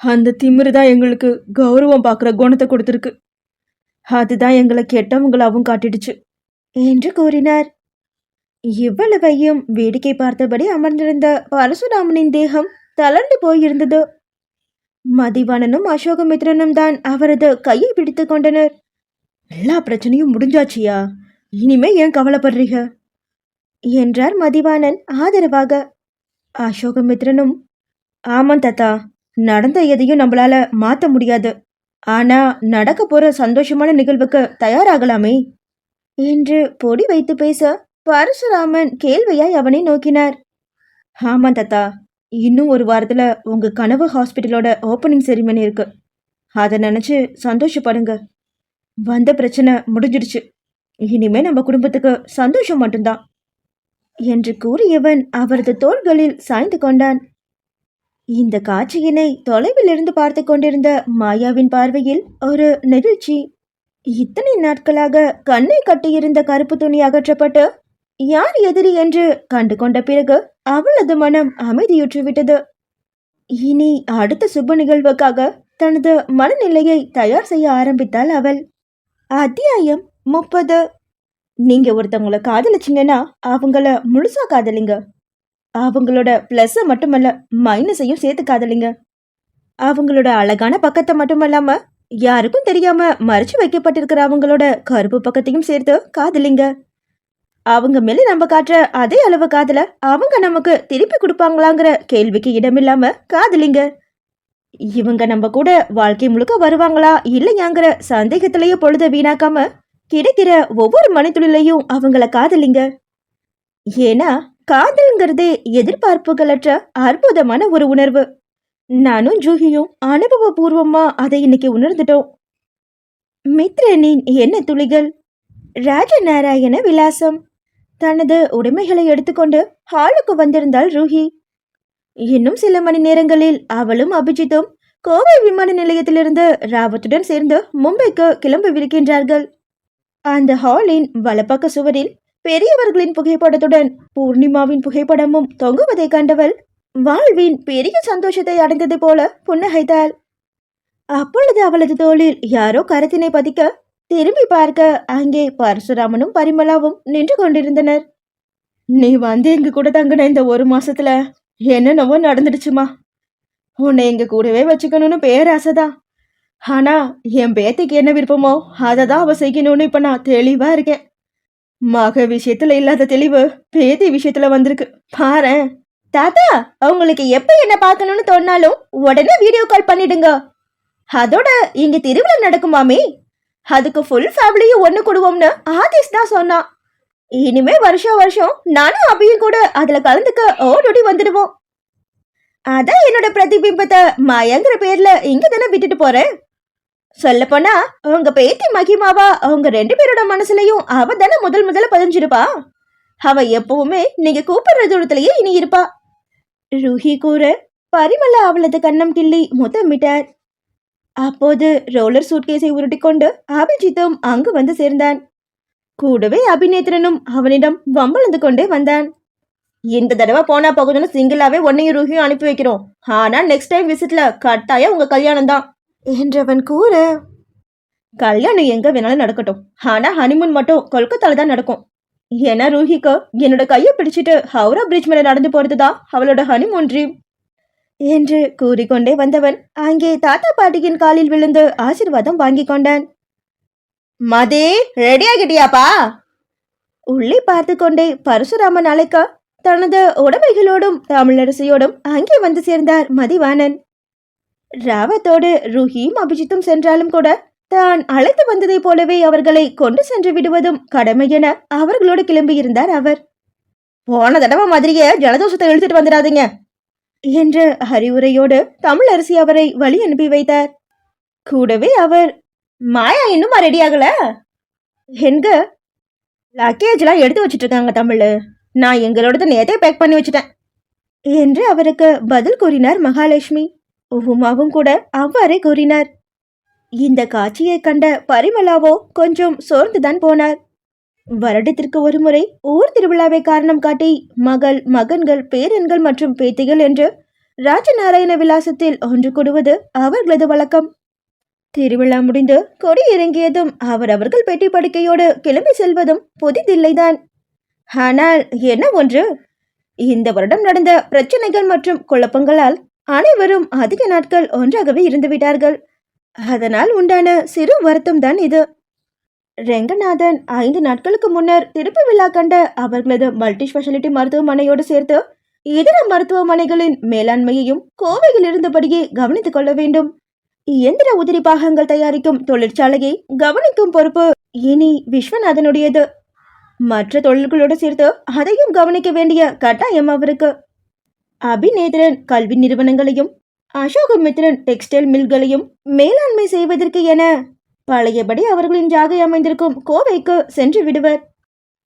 அந்த திமிரு தான் எங்களுக்கு கௌரவம் பார்க்குற குணத்தை கொடுத்துருக்கு. அதுதான் எங்களை கெட்டவங்களாவும் காட்டிடுச்சு என்று கூறினார். இவ்வளவையும் வேடிக்கை பார்த்தபடி அமர்ந்திருந்த பரசுராமனின் தேகம் தளர்ந்து போயிருந்தது. மதிவாணனும் அசோகமித்ரனும் தான் அவரது கையை பிடித்து கொண்டனர். எல்லா பிரச்சனையும் முடிஞ்சாச்சியா, இனிமே ஏன் கவலைப்படுறீங்க என்றார் மதிவாணன் ஆதரவாக. அசோகமித்ரனும், ஆமாம் தாத்தா, நடந்த எதையும் நம்மளால மாத்த முடியாது. ஆனா நடக்க போற சந்தோஷமான நிகழ்வுக்கு தயாராகலாமே என்று பொடி வைத்து பேச பரசுராமன் கேள்வியாய் அவனை நோக்கினார். ஆமாம் தாத்தா, இன்னும் ஒரு வாரத்துல உங்க கனவு ஹாஸ்பிட்டலோட ஓப்பனிங் செரிமனி இருக்கு. அதை நினைச்சு சந்தோஷப்படுங்க. வந்த பிரச்சனை முடிஞ்சிடுச்சு. இனிமே நம்ம குடும்பத்துக்கு சந்தோஷம் மட்டும்தான் என்று கூறியவன் அவரது தோள்களில் சாய்ந்து கொண்டான். இந்த காட்சியினை தொலைவில் இருந்து பார்த்து கொண்டிருந்த மாயாவின் பார்வையில் ஒரு நெகிழ்ச்சி. இத்தனை நாட்களாக கண்ணை கட்டியிருந்த கருப்பு துணி அகற்றப்பட்டு யார் எதிரி என்று கண்டு கொண்ட பிறகு அவளது மனம் அமைதியுற்றுவிட்டது. இனி அடுத்த சுப நிகழ்வுக்காக தனது மனநிலையை தயார் செய்ய ஆரம்பித்தாள் அவள். அத்தியாயம் 30. நீங்க ஒருத்தவங்களை காதலிச்சிங்கன்னா அவங்கள முழுசா காதலிங்க. அவங்களோட பிளஸை மட்டுமல்ல மைனஸையும் சேர்த்து காதலிங்க. அவங்களோட அழகான பக்கத்தை மட்டுமல்லாம யாருக்கும் தெரியாம மறைச்சு வைக்கப்பட்டிருக்கிற அவங்களோட கருப்பு பக்கத்தையும் சேர்த்து காதலிங்க. அவங்க மேல நம்ம காட்டுற அதே அளவு காதல அவங்க நமக்கு திருப்பி கொடுப்பாங்களாங்கிற கேள்விக்கு இடமில்லாம காதலிங்க. இவங்க நம்ம கூட வாழ்க்கை முழுக்க வருவாங்களா இல்லையாங்கிற சந்தேகத்திலேயே பொழுத வீணாக்காம கிடைக்கிற ஒவ்வொரு மணித்துளிலையும் அவங்கள காதலிங்க. ஏன்னா காதல்ங்கிறதே எதிர்பார்ப்புகளற்ற அற்புதமான ஒரு உணர்வு. நானும் ஜூஹியும் அனுபவபூர்வமா அதை இன்னைக்கு உணர்ந்துட்டோம். மித்ரனின் என்ன துளிகள். ராஜநாராயண விலாசம். தனது உடைமைகளை எடுத்துக்கொண்டு ஹாலுக்கு வந்திருந்தாள் ரூஹி. இன்னும் சில மணி நேரங்களில் அவளும் அபிஜித்தும் கோவை விமான நிலையத்திலிருந்து ராவத்துடன் சேர்ந்து மும்பைக்கு கிளம்பவிருக்கின்றார்கள். அந்த ஹாலின் வலப்பக்க சுவரில் பெரியவர்களின் புகைப்படத்துடன் பூர்ணிமாவின் புகைப்படமும் தொங்குவதை கண்டவள் வாழ்வின் பெரிய சந்தோஷத்தை அடைந்தது போல புன்னகைத்தாள். அப்பொழுது அவளது தோளில் யாரோ கரத்தினை பதிக்க திரும்பி பார்க்க அங்கே பரசுராமனும் பரிமளாவும் நின்று கொண்டிருந்தனர். நீ வந்து எங்க கூட தங்கின இந்த 1 மாசத்துல என்னென்னவோ நடந்துடுச்சுமா. உன்னை எங்க கூடவே வச்சுக்கணும்னு பேராசைதான். ஆனா என் பேத்திக்கு என்ன விருப்பமோ அதை தான் அவ செய்யணும்னு இப்ப நான் தெளிவா இருக்கேன். மக விஷயத்துல இல்லாத தெளிவு பேத்தி விஷயத்துல வந்திருக்கு பாரேன். தாத்தா, அவங்களுக்கு எப்ப என்ன பார்க்கணும்னு தோணாலும் உடனே வீடியோ கால் பண்ணிடுங்க. அதோட இங்க திருவிழா நடக்குமாமே, அதுக்கு ஃபுல் ஃபேமிலியும் ஒண்ணு கூடுவோம்னு ஆதிஷ் தான் சொன்னான். இனிமே வருஷம் வருஷம் நானும் அபியும் கூட அதுல கலந்துக்க ஓடோடி வந்துடுவோம். அதான் என்னோட பிரதிபிம்பத்தை மாயாங்கிற பேர்ல இங்க தானே விட்டுட்டு போறேன். சொல்ல போனா உங்க பேத்தி மகிமாவா அவங்க 2 பேரோட மனசுலயும் அவ தானே முதல்ல பதிஞ்சிருப்பா. அவ எப்பவுமே நீங்க கூப்பிடுற தூரத்திலேயே இனி இருப்பா. ருஹி கூற பரிமளா அவளது கண்ணம் கிள்ளி முத்தமிட்டார். அப்போது ரோலர் சூட்கேஸை உருட்டிக்கொண்டு அபிஜித்தும் அங்கு வந்து சேர்ந்தான். கூடவே அபிநேத்திரனும் அவனிடம் வம்பளந்து கொண்டே வந்தான். இந்த தடவை போனா போகுதுன்னு சிங்கிளாவே ஒன்னையும் ருஹியும் அனுப்பி வைக்கிறோம். ஆனா நெக்ஸ்ட் டைம் விசிட்ல கட்டாயம் உங்க கல்யாணம் தான் என்றவன் கூற, கல்யாணம் எங்க வேணாலும் நடக்கட்டும், ஆனா ஹனிமூன் மட்டும் கொல்கத்தால தான் நடக்கும். ஏன்னா ரூஹிக்கு என்னோட கையை பிடிச்சிட்டு ஹவுரா பிரிட்ஜ் மேல நடந்து போறதுதான் அவளோட ஹனிமூன் ட்ரீம் என்று கூறிக்கொண்டே வந்தவன் அங்கே தாத்தா பாட்டியின் காலில் விழுந்து ஆசீர்வாதம் வாங்கி கொண்டான். மதே, ரெடி ஆகிட்டியாப்பா? உள்ளே பார்த்து கொண்டே பரசுராமன் அழைக்க தனது உடமைகளோடும் தமிழரசியோடும் அங்கே வந்து சேர்ந்தார் மதிவாணன். ராவத்தோடு ருஹியும் அபிஜித்தும் சென்றாலும் கூட தான் அழைத்து வந்ததை போலவே அவர்களை கொண்டு சென்று விடுவதும் கடமை என அவர்களோடு கிளம்பியிருந்தார் அவர். போன தடவை மாதிரியே ஜலதோஷத்தை இழுத்துட்டு வந்துடாதீங்க என்று அறிவுரையோடு தமிழரசி அவரை வழி அனுப்பி வைத்தார். கூடவே அவர், மாயா இன்னுமா ரெடி ஆகல? எங்க லக்கேஜ்லாம் எடுத்து வச்சிட்டு இருக்காங்க தமிழ், நான் எங்களோட நேத்தே பேக் பண்ணி வச்சுட்டேன் என்று அவருக்கு பதில் கூறினார் மகாலட்சுமி. உமாவும் கூட அவ்வாறே கூறினார். இந்த காட்சியை கண்ட பரிமளாவோ கொஞ்சம் சோர்ந்துதான் போனார். வருடத்திற்கு ஒரு முறை ஊர் திருவிழாவை காரணம் காட்டி மகள், மகன்கள், பேரன்கள் மற்றும் பேத்திகள் என்று ராஜநாராயண விலாசத்தில் ஒன்று கூடுவது அவர்களது வழக்கம். திருவிழா முடிந்து கொடி இறங்கியதும் அவர்கள் பெட்டி படுக்கையோடு கிளம்பி செல்வதும் புதிதில்லைதான். ஆனால் என்ன ஒன்று, இந்த வருடம் நடந்த பிரச்சனைகள் மற்றும் குழப்பங்களால் அனைவரும் அதிக நாட்கள் ஒன்றாகவே இருந்து விட்டார்கள். அதனால் உண்டான சிறு வருத்தம் தான் இது. ரெங்கநாதன் 5 நாட்களுக்கு முன்னர் திருப்பி விழா கண்ட அவர்களது மல்டி ஸ்பெஷாலிட்டி மருத்துவமனையோடு சேர்த்து இதர மருத்துவமனைகளின் மேலாண்மையையும் கோவையில் இருந்தபடியே கவனித்துக் கொள்ள வேண்டும். இயந்திர உதிரி பாகங்கள் தயாரிக்கும் தொழிற்சாலையை கவனிக்கும் பொறுப்பு இனி விஸ்வநாதனுடையது. மற்ற தொழில்களோடு சேர்த்து அதையும் கவனிக்க வேண்டிய கட்டாயம் அவருக்கு. அபிநேத்திரன் கல்வி நிறுவனங்களையும் அசோகமித்ரன் டெக்ஸ்டைல் மில்களையும் மேலாண்மை செய்வதற்கு என பழையபடி அவர்களின் ஜாகை அமைந்திருக்கும் கோவைக்கு சென்று விடுவர்.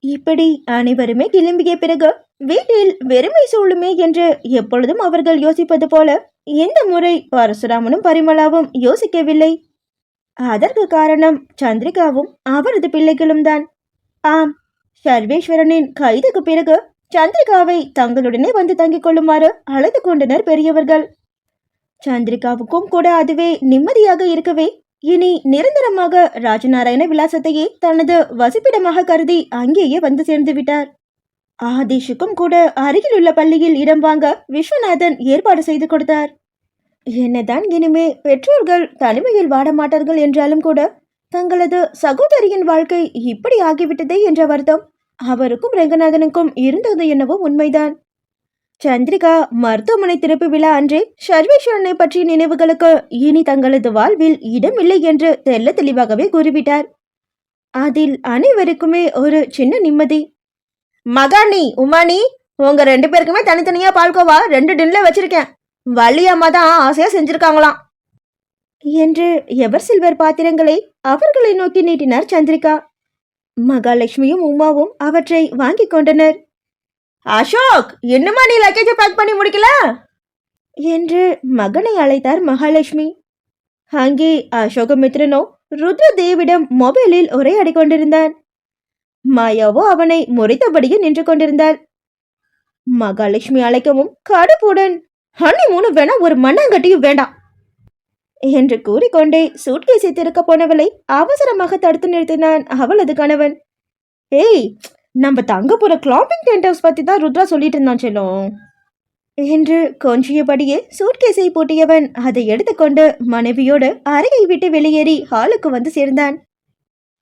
இப்படி அனைவருமே கிளம்பிய பிறகு வீட்டில் வெறுமை சூழுமே என்று எப்பொழுதும் அவர்கள் யோசிப்பது போல இந்த முறை பரசுராமனும் பரிமளாவும் யோசிக்கவில்லை. அதற்கு காரணம் சந்திரிகாவும் அவரது பிள்ளைகளும் தான். ஆம், சர்வேஸ்வரனின் கைதுக்கு பிறகு சந்திரிகாவை தங்களுடனே வந்து தங்கிக் கொள்ளுமாறு அழைத்து கொண்டனர் பெரியவர்கள். சந்திரிகாவுக்கும் கூட அதுவே நிம்மதியாக இருக்கவே இனி நிரந்தரமாக ராஜநாராயண விலாசத்தையே தனது வசிப்பிடமாக கருதி அங்கேயே வந்து சேர்ந்து விட்டார். ஆதிஷுக்கும் கூட அருகில் உள்ள பள்ளியில் இடம் வாங்க விஸ்வநாதன் ஏற்பாடு செய்து கொடுத்தார். என்னதான் இனிமே பெற்றோர்கள் தனிமையில் வாட மாட்டார்கள் என்றாலும் கூட தங்களது சகோதரியின் வாழ்க்கை இப்படி ஆகிவிட்டதே என்ற வருத்தம் அவருக்கும் ரெங்கநாதனுக்கும் இருந்தது என்னவோ உண்மைதான். சந்திரிகா மருத்துவமனை திறப்பு விழா அன்றே சர்வேஸ்வரனை பற்றிய நினைவுகளுக்கு இனி தங்களது வாழ்வில் இடமில்லை என்று தெல்ல தெளிவாகவே கூறிவிட்டார். அதில் அனைவருக்குமே ஒரு சின்ன நிம்மதி. மகாணி, உமானி, உங்க 2 பேருக்குமே தனித்தனியா பால்கோவா 2 டின்ல வச்சிருக்கேன். வள்ளியம்மா தான் ஆசையா செஞ்சிருக்காங்களாம் என்று எவர் சில்வர் பாத்திரங்களை அவர்களை நோக்கி நீட்டினார் சந்திரிகா. மகாலட்சுமியும் உமாவும் அவற்றை வாங்கி கொண்டனர். அசோக், என்னமா நீ லக்கேஜை பேக் பண்ணி முடிக்கல என்று மகனை அழைத்தார் மகாலட்சுமி. அங்கே அசோகமித்ரனோ ருத்ரதேவிடம் மொபைலில் உரையாடி கொண்டிருந்தான். மாயாவோ அவனை முறைத்தபடியே நின்று கொண்டிருந்தாள். மகாலட்சுமி அழைக்கவும் கடுப்புடன், ஹனிமூனு வேணா, ஒரு மண்ணாங்கட்டியும் வேண்டாம் என்று கூறிக்கொண்டே சூட்கேஸை திறக்க போனவளை அவசரமாக தடுத்து நிறுத்தினான் அவளது கணவன். ஏய், நம்ம தங்க போற கிளாம்பிங் டென்ட் ஹவுஸ் பத்தி தான் ருத்ரா சொல்லிட்டு இருந்தான் செல்லும். என்று கொஞ்சியபடியே சூட்கேஸை பூட்டியவன் அதை எடுத்துக்கொண்டு மனைவியோடு அறையை விட்டு வெளியேறி ஹாலுக்கு வந்து சேர்ந்தான்.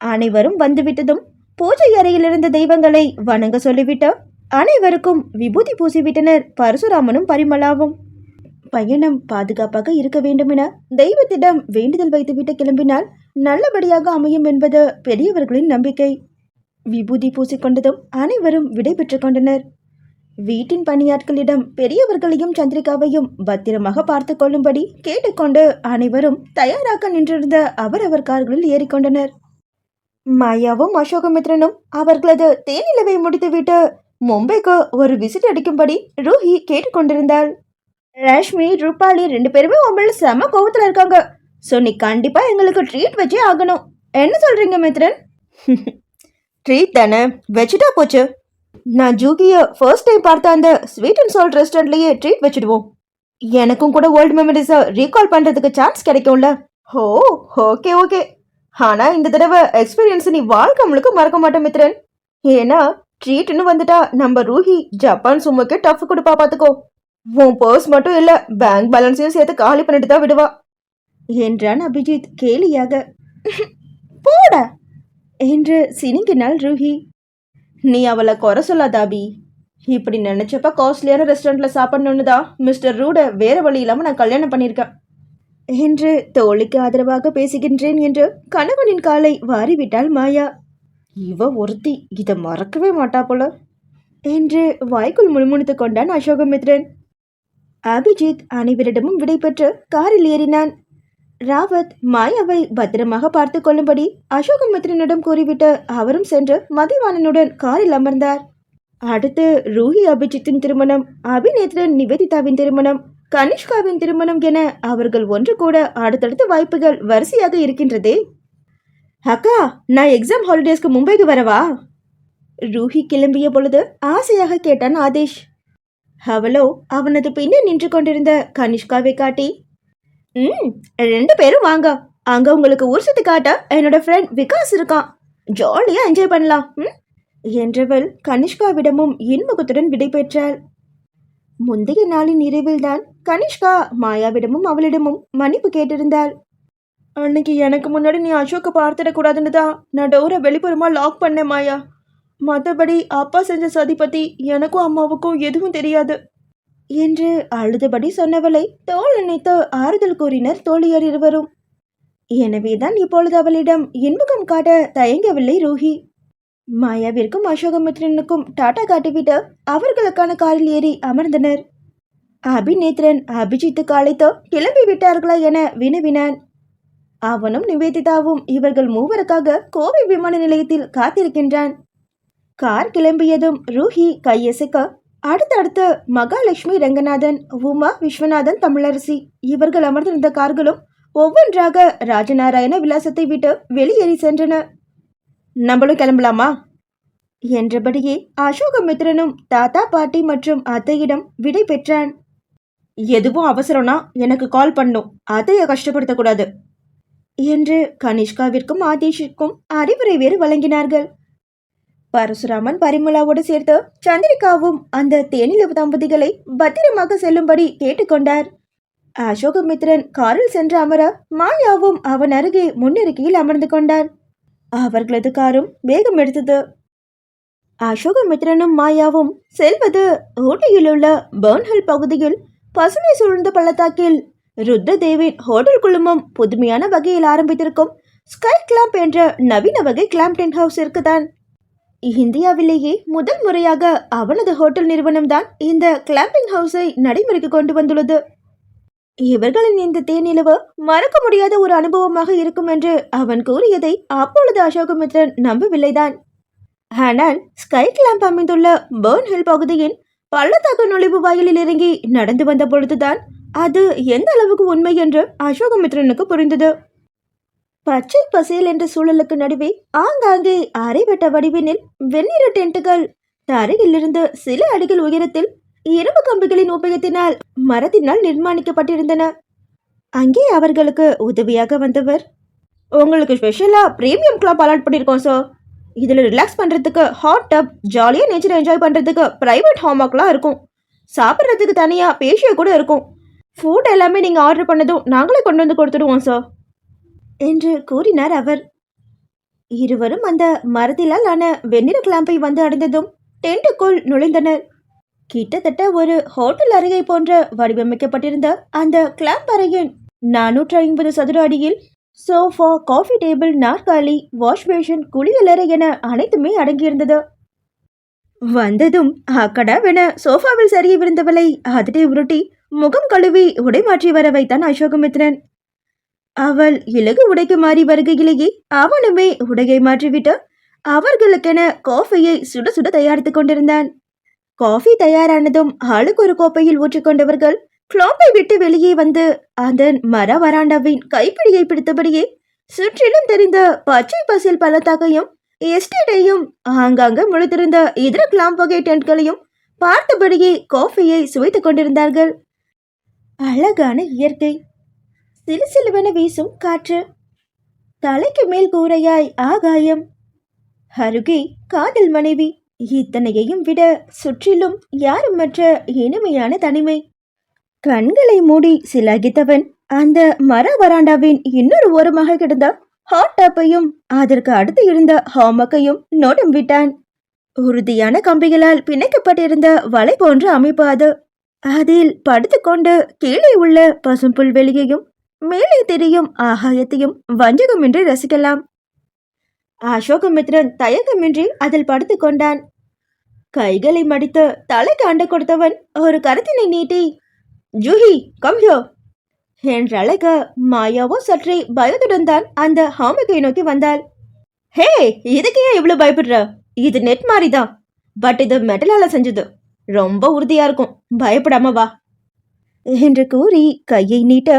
அனைவரும் வந்துவிட்டதும் பூஜை அறையில் இருந்த தெய்வங்களை வணங்க சொல்லிவிட்டு அனைவருக்கும் விபூதி பூசிவிட்டனர் பரசுராமனும் பரிமளாவும். பயணம் பாதுகாப்பாக இருக்க வேண்டுமென தெய்வத்திடம் வேண்டுதல் வைத்துவிட்டு கிளம்பினால் நல்லபடியாக அமையும் என்பது பெரியவர்களின் நம்பிக்கை. விபூதி பூசிக்கொண்டதும் அனைவரும் விடை பெற்றுக் கொண்டனர். வீட்டின் பணியாட்களிடம் பெரியவர்களையும் சந்திரிகாவையும் பத்திரமாக பார்த்து கொள்ளும்படி கேட்டுக்கொண்டு அனைவரும் தயாராக நின்றிருந்த அவரவர் கார்களில் ஏறிக்கொண்டனர். மாயாவும் அசோகமித்ரனும் அவர்களது தேனிலவை முடித்துவிட்டு மும்பைக்கு ஒரு விசிட் அடிக்கும்படி ரூஹி கேட்டுக்கொண்டிருந்தாள். ரஷ்மி, ரூபாலி 2 பேருமே உங்களை செம கோவத்துல இருக்காங்க. ஸோ நீ கண்டிப்பா எங்களுக்கு ட்ரீட் வச்சே ஆகணும். என்ன சொல்றீங்க மித்ரன்? ட்ரீட் தானே, வச்சுட்டா போச்சு. நான் ஜூகியை ஃபர்ஸ்ட் டைம் பார்த்த அந்த ஸ்வீட் அண்ட் சால்ட் ரெஸ்டாரண்ட்லயே ட்ரீட் வச்சுடுவோம். எனக்கும் கூட ஓல்டு மெமரிஸை ரீகால் பண்ணுறதுக்கு சான்ஸ் கிடைக்கும்ல. ஓ, ஓகே ஓகே. ஆனால் இந்த தடவை எக்ஸ்பீரியன்ஸ் நீ வாழ்க்கை முழுக்க மறக்க மாட்டேன் மித்ரன். ஏன்னா ட்ரீட்னு வந்துட்டா நம்ம ரூஹி ஜப்பான் சும்மாக்கே டஃப் கொடுப்பா பார்த்துக்கோ. உன் பர்ஸ் மட்டும் இல்லை, பேங்க் பேலன்ஸையும் சேர்த்து காலி பண்ணிட்டு தான் விடுவா என்றான் அபிஜித் கேலியாக. போடா என்று சினிங்கினாள் ரூஹி. நீ அவளை குறை சொல்லாதாபி. இப்படி நினைச்சப்ப காஸ்ட்லியான ரெஸ்டாரண்ட்ல சாப்பிடணும்னு தான் மிஸ்டர் ரூட வேற வழி இல்லாம நான் கல்யாணம் பண்ணியிருக்கேன் என்று தோழிக்கு ஆதரவாக பேசுகின்றேன் என்று கணவனின் காலை வாரிவிட்டாள் மாயா. இவ ஒருத்தி இதை மறக்கவே மாட்டா போல என்று வாய்க்குள் முழுமுணுத்துக் கொண்டான் அசோகமித்ரன். அபிஜித் அனைவரிடமும் விடை பெற்று காரில் ஏறினான். ராவத் மாயாவை பத்திரமாக பார்த்து கொள்ளும்படி அசோகமித்ரனிடம் கூறிவிட்டு அவரும் சென்று மதிவாணனுடன் காரில் அமர்ந்தார். அடுத்து ரூஹி அபிஜித்தின் திருமணம், அபிநேத்ரன் நிவேதிதாவின் திருமணம், கனிஷ்காவின் திருமணம் என அவர்கள் ஒன்று கூட அடுத்தடுத்த வாய்ப்புகள் வரிசையாக இருக்கின்றதே. அக்கா, நான் எக்ஸாம் ஹாலிடேஸ்க்கு மும்பைக்கு வரவா? ரூஹி கிளம்பிய பொழுது ஆசையாக கேட்டான் ஆதேஷ். அவளோ அவனது பின்னே நின்று கொண்டிருந்த கனிஷ்காவை காட்டி, 2 பேரும் வாங்க, அங்க உங்களுக்கு ஊர் சுத்தி காட்ட என்னோட ஃப்ரெண்ட் விகாஸ் இருக்கான், ஜாலியா என்ஜாய் பண்ணலாம் என்றவள் கனிஷ்காவிடமும் இன்முகத்துடன் விடை பெற்றாள். முந்தைய நாளின் நிறைவில்தான் கனிஷ்கா மாயாவிடமும் அவளிடமும் மன்னிப்பு கேட்டிருந்தாள். அன்னைக்கு எனக்கு முன்னாடி நீ அசோக்கை பார்த்துடக்கூடாதுன்னு தான் நான் டோரை வெளிப்புறமா லாக் பண்ணேன் மாயா. மற்றபடி அப்பா செஞ்ச சதி பத்தி எனக்கும் அம்மாவுக்கும் எதுவும் தெரியாது என்று அழுதபடி சொன்னவளை தோள் நினைத்து ஆறுதல் கூறினர் தோழியர் இருவரும். எனவேதான் இப்பொழுது அவளிடம் இன்முகம் காட்ட தயங்கவில்லை ரூஹி. மாயாவிற்கும் அசோகமித்ரனுக்கும் டாடா காட்டிவிட்டு அவர்களுக்கான காரில் ஏறி அமர்ந்தனர். அபிநேத்ரன் அபிஜித்துக்கு அழைத்து கிளம்பி விட்டார்களா என வினவினான். அவனும் நிவேதிதாவும் இவர்கள் மூவருக்காக கோவை விமான நிலையத்தில் காத்திருக்கின்றான். கார் கிளம்பியதும் ரூஹி கையசைக்க அடுத்தடுத்து மகாலட்சுமி, ரங்கநாதன், உமா, விஸ்வநாதன், தமிழரசி இவர்கள் அமர்ந்திருந்த கார்களும் ஒவ்வொன்றாக ராஜநாராயண விலாசத்தை விட்டு வெளியேறி சென்றன. நம்மளும் கிளம்பலாமா என்றபடியே அசோகமித்ரனும் தாத்தா, பாட்டி மற்றும் அத்தையிடம் விடை பெற்றான். எதுவும் அவசரம்னா எனக்கு கால் பண்ணும், அத்தையை கஷ்டப்படுத்தக்கூடாது என்று கனிஷ்காவிற்கும் ஆதேஷிற்கும் அறிவுரை வேறு வழங்கினார்கள். பரசுராமன் பரிமளாவோடு சேர்த்து சந்திரிகாவும் அந்த தேனிலவு தம்பதிகளை பத்திரமாக செல்லும்படி கேட்டுக்கொண்டார். அசோகமித்ரன் காரில் சென்று அமர மாயாவும் அவன் அருகே முன்னிருக்கையில் அமர்ந்து கொண்டார். அவர்களது காரும் வேகம் எடுத்தது. அசோகமித்ரனும் மாயாவும் செல்வது ஊட்டியில் உள்ள பர்ன்ஹில் பகுதியில் பசுமை சூழ்ந்த பள்ளத்தாக்கில் ருத்ரதேவின் ஹோட்டல் குழுமம் புதுமையான வகையில் ஆரம்பித்திருக்கும் ஸ்கை கிளாம்ப் என்ற நவீன வகை கிளாம்ப் ஹவுஸிற்கு தான். இந்தியாவிலேயே முதல் முறையாக அவனது ஹோட்டல் நிறுவனம்தான் இந்த கிளாம்பிங் ஹவுஸை நடைமுறைக்கு கொண்டு வந்துள்ளது. இவர்களின் இந்த தேனிலவு மறக்க முடியாத ஒரு அனுபவமாக இருக்கும் என்று அவன் கூறியதை அப்பொழுது அசோகமித்ரன் நம்பவில்லைதான். ஆனால் ஸ்கை கிளாம்ப் அமைந்துள்ள பர்ன்ஹில் பகுதியின் பள்ளத்தாக்கு நுழைவு வாயிலில் இறங்கி நடந்து வந்த பொழுதுதான் அது எந்த அளவுக்கு உண்மை என்று அசோகமித்ரனுக்கு புரிந்தது. பச்சை பசேல் என்ற சூழலுக்கு நடுவே ஆங்காங்கே அரைவட்ட வடிவினில் வெண்ணிற டென்ட்டுகள் தரையிலிருந்து சில அடிகள் உயரத்தில் இரும்பு கம்பிகளின் உபயோகத்தினால் மரத்தினால் நிர்மாணிக்கப்பட்டிருந்தன. அங்கே அவர்களுக்கு உதவியாக வந்தவர், உங்களுக்கு ஸ்பெஷலா பிரீமியம் கிளப் அலாட் பண்ணியிருக்கோம் சார். இதில் ரிலாக்ஸ் பண்ணுறதுக்கு ஹாட் டப், ஜாலியாக நேச்சர் என்ஜாய் பண்ணுறதுக்கு ப்ரைவேட் ஹாமாக்லாம் இருக்கும். சாப்பிட்றதுக்கு தனியா பேஷியோ கூட இருக்கும். ஃபுட் எல்லாமே நீங்க ஆர்டர் பண்ணதும் நாங்களே கொண்டு வந்து கொடுத்துடுவோம் சார் என்று கூறினார் அவர். இருவரும் அந்த மரத்திலால் ஆன வெண்ணிற கிளாம்பை வந்து அடைந்ததும் டென்ட்டுக்குள் நுழைந்தனர். கிட்டத்தட்ட ஒரு ஹோட்டல் அறையை போன்ற வடிவமைக்கப்பட்டிருந்த அந்த கிளாம்ப் அறையின் 450 சதுர அடியில் சோஃபா, காஃபி டேபிள், நாற்காலி, வாஷ் பேஷன், குளியலறை என அனைத்துமே அடங்கியிருந்தது. வந்ததும் அக்கடாவென சோஃபாவில் சரிய விழுந்தவளை அதட்டை உருட்டி முகம் கழுவி உடை மாற்றி வர வைத்தான் அசோகமித்ரன். அவள் இலகு உடைக்கு மாறி வருகையிலேயே அவனுமே உடையை மாற்றிவிட்டு அவர்களுக்கென காஃபியை சுட சுட தயாரித்துக் கொண்டிருந்தான். காஃபி தயாரானதும் ஆளுக்கு ஒரு கோப்பையில் ஊற்றிக்கொண்டவர்கள் கிளாம்பை விட்டு வெளியே வந்து அந்த மர வராண்டாவின் கைப்பிடியை பிடித்தபடியே சுற்றிலும் தெரிந்த பச்சை பசில் பள்ளத்தாக்கையும் எஸ்டேட்டையும் ஆங்காங்க முளைத்திருந்த இதர கிளாம்ப் வகை டென்ட்களையும் பார்த்தபடியே காஃபியை சுவைத்துக் கொண்டிருந்தார்கள். அழகான இயற்கை, சிலுசிலுவென வீசும் காற்று, தலைக்கு மேல் கூரையாய் ஆகாயம், அருகே காதல் மனைவி, இத்தனையையும் விட சுற்றிலும் யாருமற்ற இனிமையான தனிமை. கண்களை மூடி சிலாகித்தவன் அந்த மர வராண்டாவின் இன்னொரு ஓரமாக கிடந்த ஹாட் டாப்பையும் அதற்கு அடுத்து இருந்த ஹாமக்கையும் நோட்டம் விட்டான். உறுதியான கம்பிகளால் பிணைக்கப்பட்டிருந்த வலை போன்ற அமைப்பு அது. அதில் படுத்துக்கொண்டு கீழே உள்ள பசும்புல் வெளியையும் மேலே தெரியும் ஆகாயத்தையும் வஞ்சகமின்றி ரசிக்கலாம். அசோகமித்ரன் தயக்கமின்றி அதில் படுத்து கொண்டான். கைகளை மடித்து தலைக்கு அண்டை கொடுத்தவன் ஒரு கரத்தினை நீட்டி, ஜூஹி கம் ஹியர் என்றழைக்க மாயாவோ சற்றே பயத்துடன் தான் அந்த ஹாமக்கை நோக்கி வந்தாள். ஹே, இதுக்கு ஏன் இவ்வளவு பயப்படுற? இது நெட் மாதிரிதான், பட் இது மெட்டலால செஞ்சது, ரொம்ப உறுதியா இருக்கும், பயப்படாம வா என்று கூறி கையை நீட்ட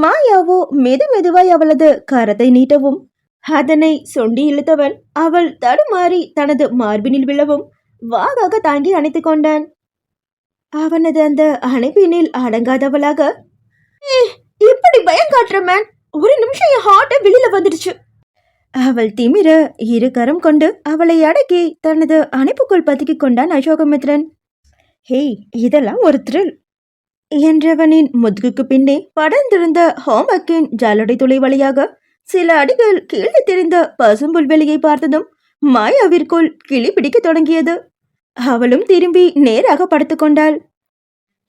மாயாவோ மெதுவாய் அவளது கரத்தை நீட்டவும் அதனை சொண்டி இழுத்தவன் அவள் தடுமாறி தனது மார்பினில் விழவும் வாகாக தாங்கி அணைத்து கொண்டான். அவனது அந்த அணைப்பினில் அடங்காதவளாக, இப்படி பயம் காட்டுற மேன், ஒரு நிமிஷம் என் ஹார்ட்ட வெளியில வந்துடுச்சு. அவள் திமிர இரு கரம் கொண்டு அவளை அடக்கி தனது அணைப்புக்குள் பதுக்கிக் கொண்டான் அசோகமித்ரன். ஹேய், இதெல்லாம் ஒரு த்ரில் என்றவனின் முதுகுக்கு பின்னே படர்ந்திருந்த ஹோமக்கின் ஜாலடை துளை வழியாக சில அடிகள் கீழே தெரிந்த பசும்புல் வெளியை பார்த்ததும் மாயாவிற்குள் கிளி பிடிக்க தொடங்கியது. அவளும் திரும்பி நேராக படுத்துக்கொண்டாள்.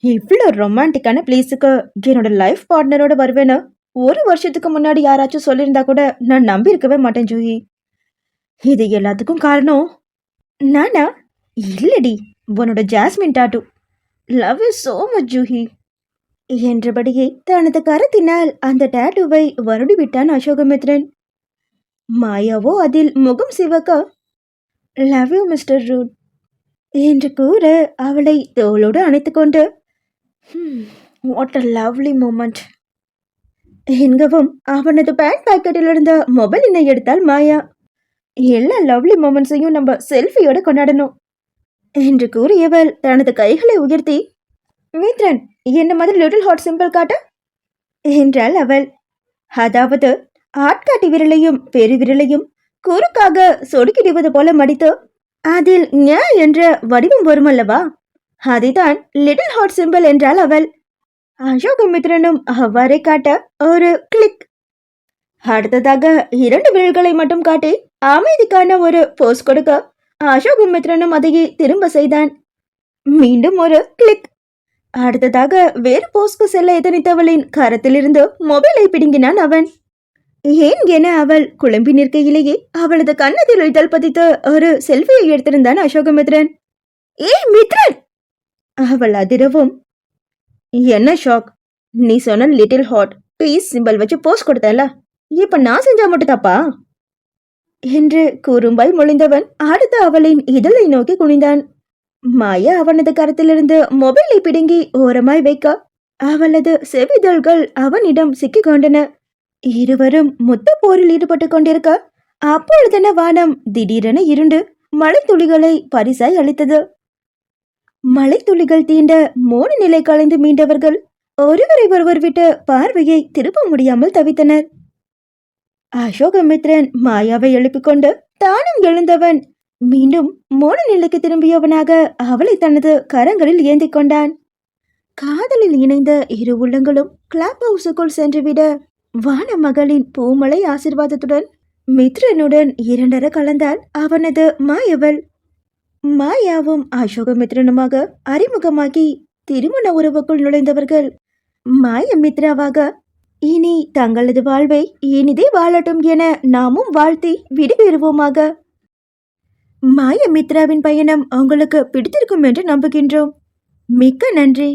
இவ்வளோ ரொமான்டிக்கான பிளேஸுக்கு என்னோட லைஃப் பார்ட்னரோட வருவேன்னு 1 வருஷத்துக்கு முன்னாடி யாராச்சும் சொல்லியிருந்தா கூட நான் நம்பி இருக்கவே மாட்டேன் ஜூஹி. இது எல்லாத்துக்கும் காரணம் நானா? இல்லடி, உன்னோட jasmine tattoo. Love you so much Juhi என்றபடியே தனது கரத்தினால் அந்த டாட்டூவை வருடி விட்டான் அசோகமித்ரன். மாயாவோ அதில் முகம் சிவக்க, லவ் யூ மிஸ்டர் ரூட் என்று கூற அவளை தோளோடு அணைத்து கொண்டு, வாட் அ லவ்லி மூமெண்ட் என்கவும் அவனது பேண்ட் பாக்கெட்டில் இருந்த மொபைலினை எடுத்தாள் மாயா. எல்லா லவ்லி மூமெண்ட்ஸையும் நம்ம செல்ஃபியோட கொண்டாடணும் என்று கூறியவள் தனது கைகளை உயர்த்தி, மித்ரன், என்ன மாதிரி லிட்டில் ஹாட் சிம்பிள் காட்ட என்றாள் அவள். அதாவது ஆட்காட்டி விரலையும் பெரு விரலையும் குறுக்காக சொடுக்கிடுவது போல மடித்து அதில் ஞ என்ற வடிவம் வருமல்லவா, அதைதான் லிட்டில் ஹாட் சிம்பிள் என்றாள் அவள். அசோகமித்ரனும் அவ்வாறே காட்ட ஒரு கிளிக். அடுத்ததாக 2 விரல்களை மட்டும் காட்டி அமைதிக்கான ஒரு போஸ் கொடுக்க அசோகமித்ரனும் அதையே திரும்ப செய்தான். மீண்டும் ஒரு கிளிக். அடுத்ததாக வேறு போஸ்க்கு செல்ல எத்தனித்தவளின் கரத்திலிருந்து மொபைலை பிடுங்கினான் அவன். ஏன் என அவள் குழம்பி நிற்கையிலேயே அவளது கன்னத்தில் இதழ் பதித்து ஒரு செல்ஃபியை எடுத்திருந்தான் அசோகமித்ரன். ஏய் மித்ரன்! அவள் அதிரவும், என்ன ஷாக்? நீ சொன்ன லிட்டில் ஹாட் பீஸ் சிம்பிள் வச்சு போஸ்ட் கொடுத்தல, இப்ப நான் செஞ்சா மட்டும் தப்பா என்று கூறும்பாய் மொழிந்தவன் அடுத்து அவளின் இதழை நோக்கி குனிந்தான். மாயா அவனது கரத்திலிருந்து மொபைலை பிடுங்கி ஓரமாய் வைக்க அவளது செவிதழ்கள் அவனிடம் சிக்கிக் கொண்டன. இருவரும் முத்த போரில் ஈடுபட்டு கொண்டிருக்க அப்பொழுதென வானம் திடீரென இருண்டு மழை துளிகளை பரிசாய் அளித்தது. மழை துளிகள் தீண்ட 3 நிலை கலைந்து மீண்டவர்கள் ஒருவரை ஒருவர் விட்டு பார்வையை திருப்ப முடியாமல் தவித்தனர். அசோகமித்ரன் மாயாவை எழுப்பிக் கொண்டு தானும் எழுந்தவன் மீண்டும் 3 நிலைக்கு திரும்பியவனாக அவளை தனது கரங்களில் ஏந்திக் கொண்டான். காதலில் இணைந்த இரு உள்ளங்களும் கிளப் ஹவுஸுக்குள் சென்றுவிட வானமகளின் பூமலை ஆசிர்வாதத்துடன் மித்ரனுடன் இரண்டர கலந்தால் அவனது மாயவள். மாயாவும் அசோகமித்ரனுமாக அறிமுகமாகி திருமண உறவுக்குள் நுழைந்தவர்கள் மாயமித்ராவாக இனி தங்களது வாழ்வை இனிதே வாழட்டும் என நாமும் வாழ்த்தி விடைபெறுவோமாக. மாயமித்ராவின் பயணம் உங்களுக்கு பிடித்திருக்கும் என்று நம்புகின்றோம். மிக்க நன்றி.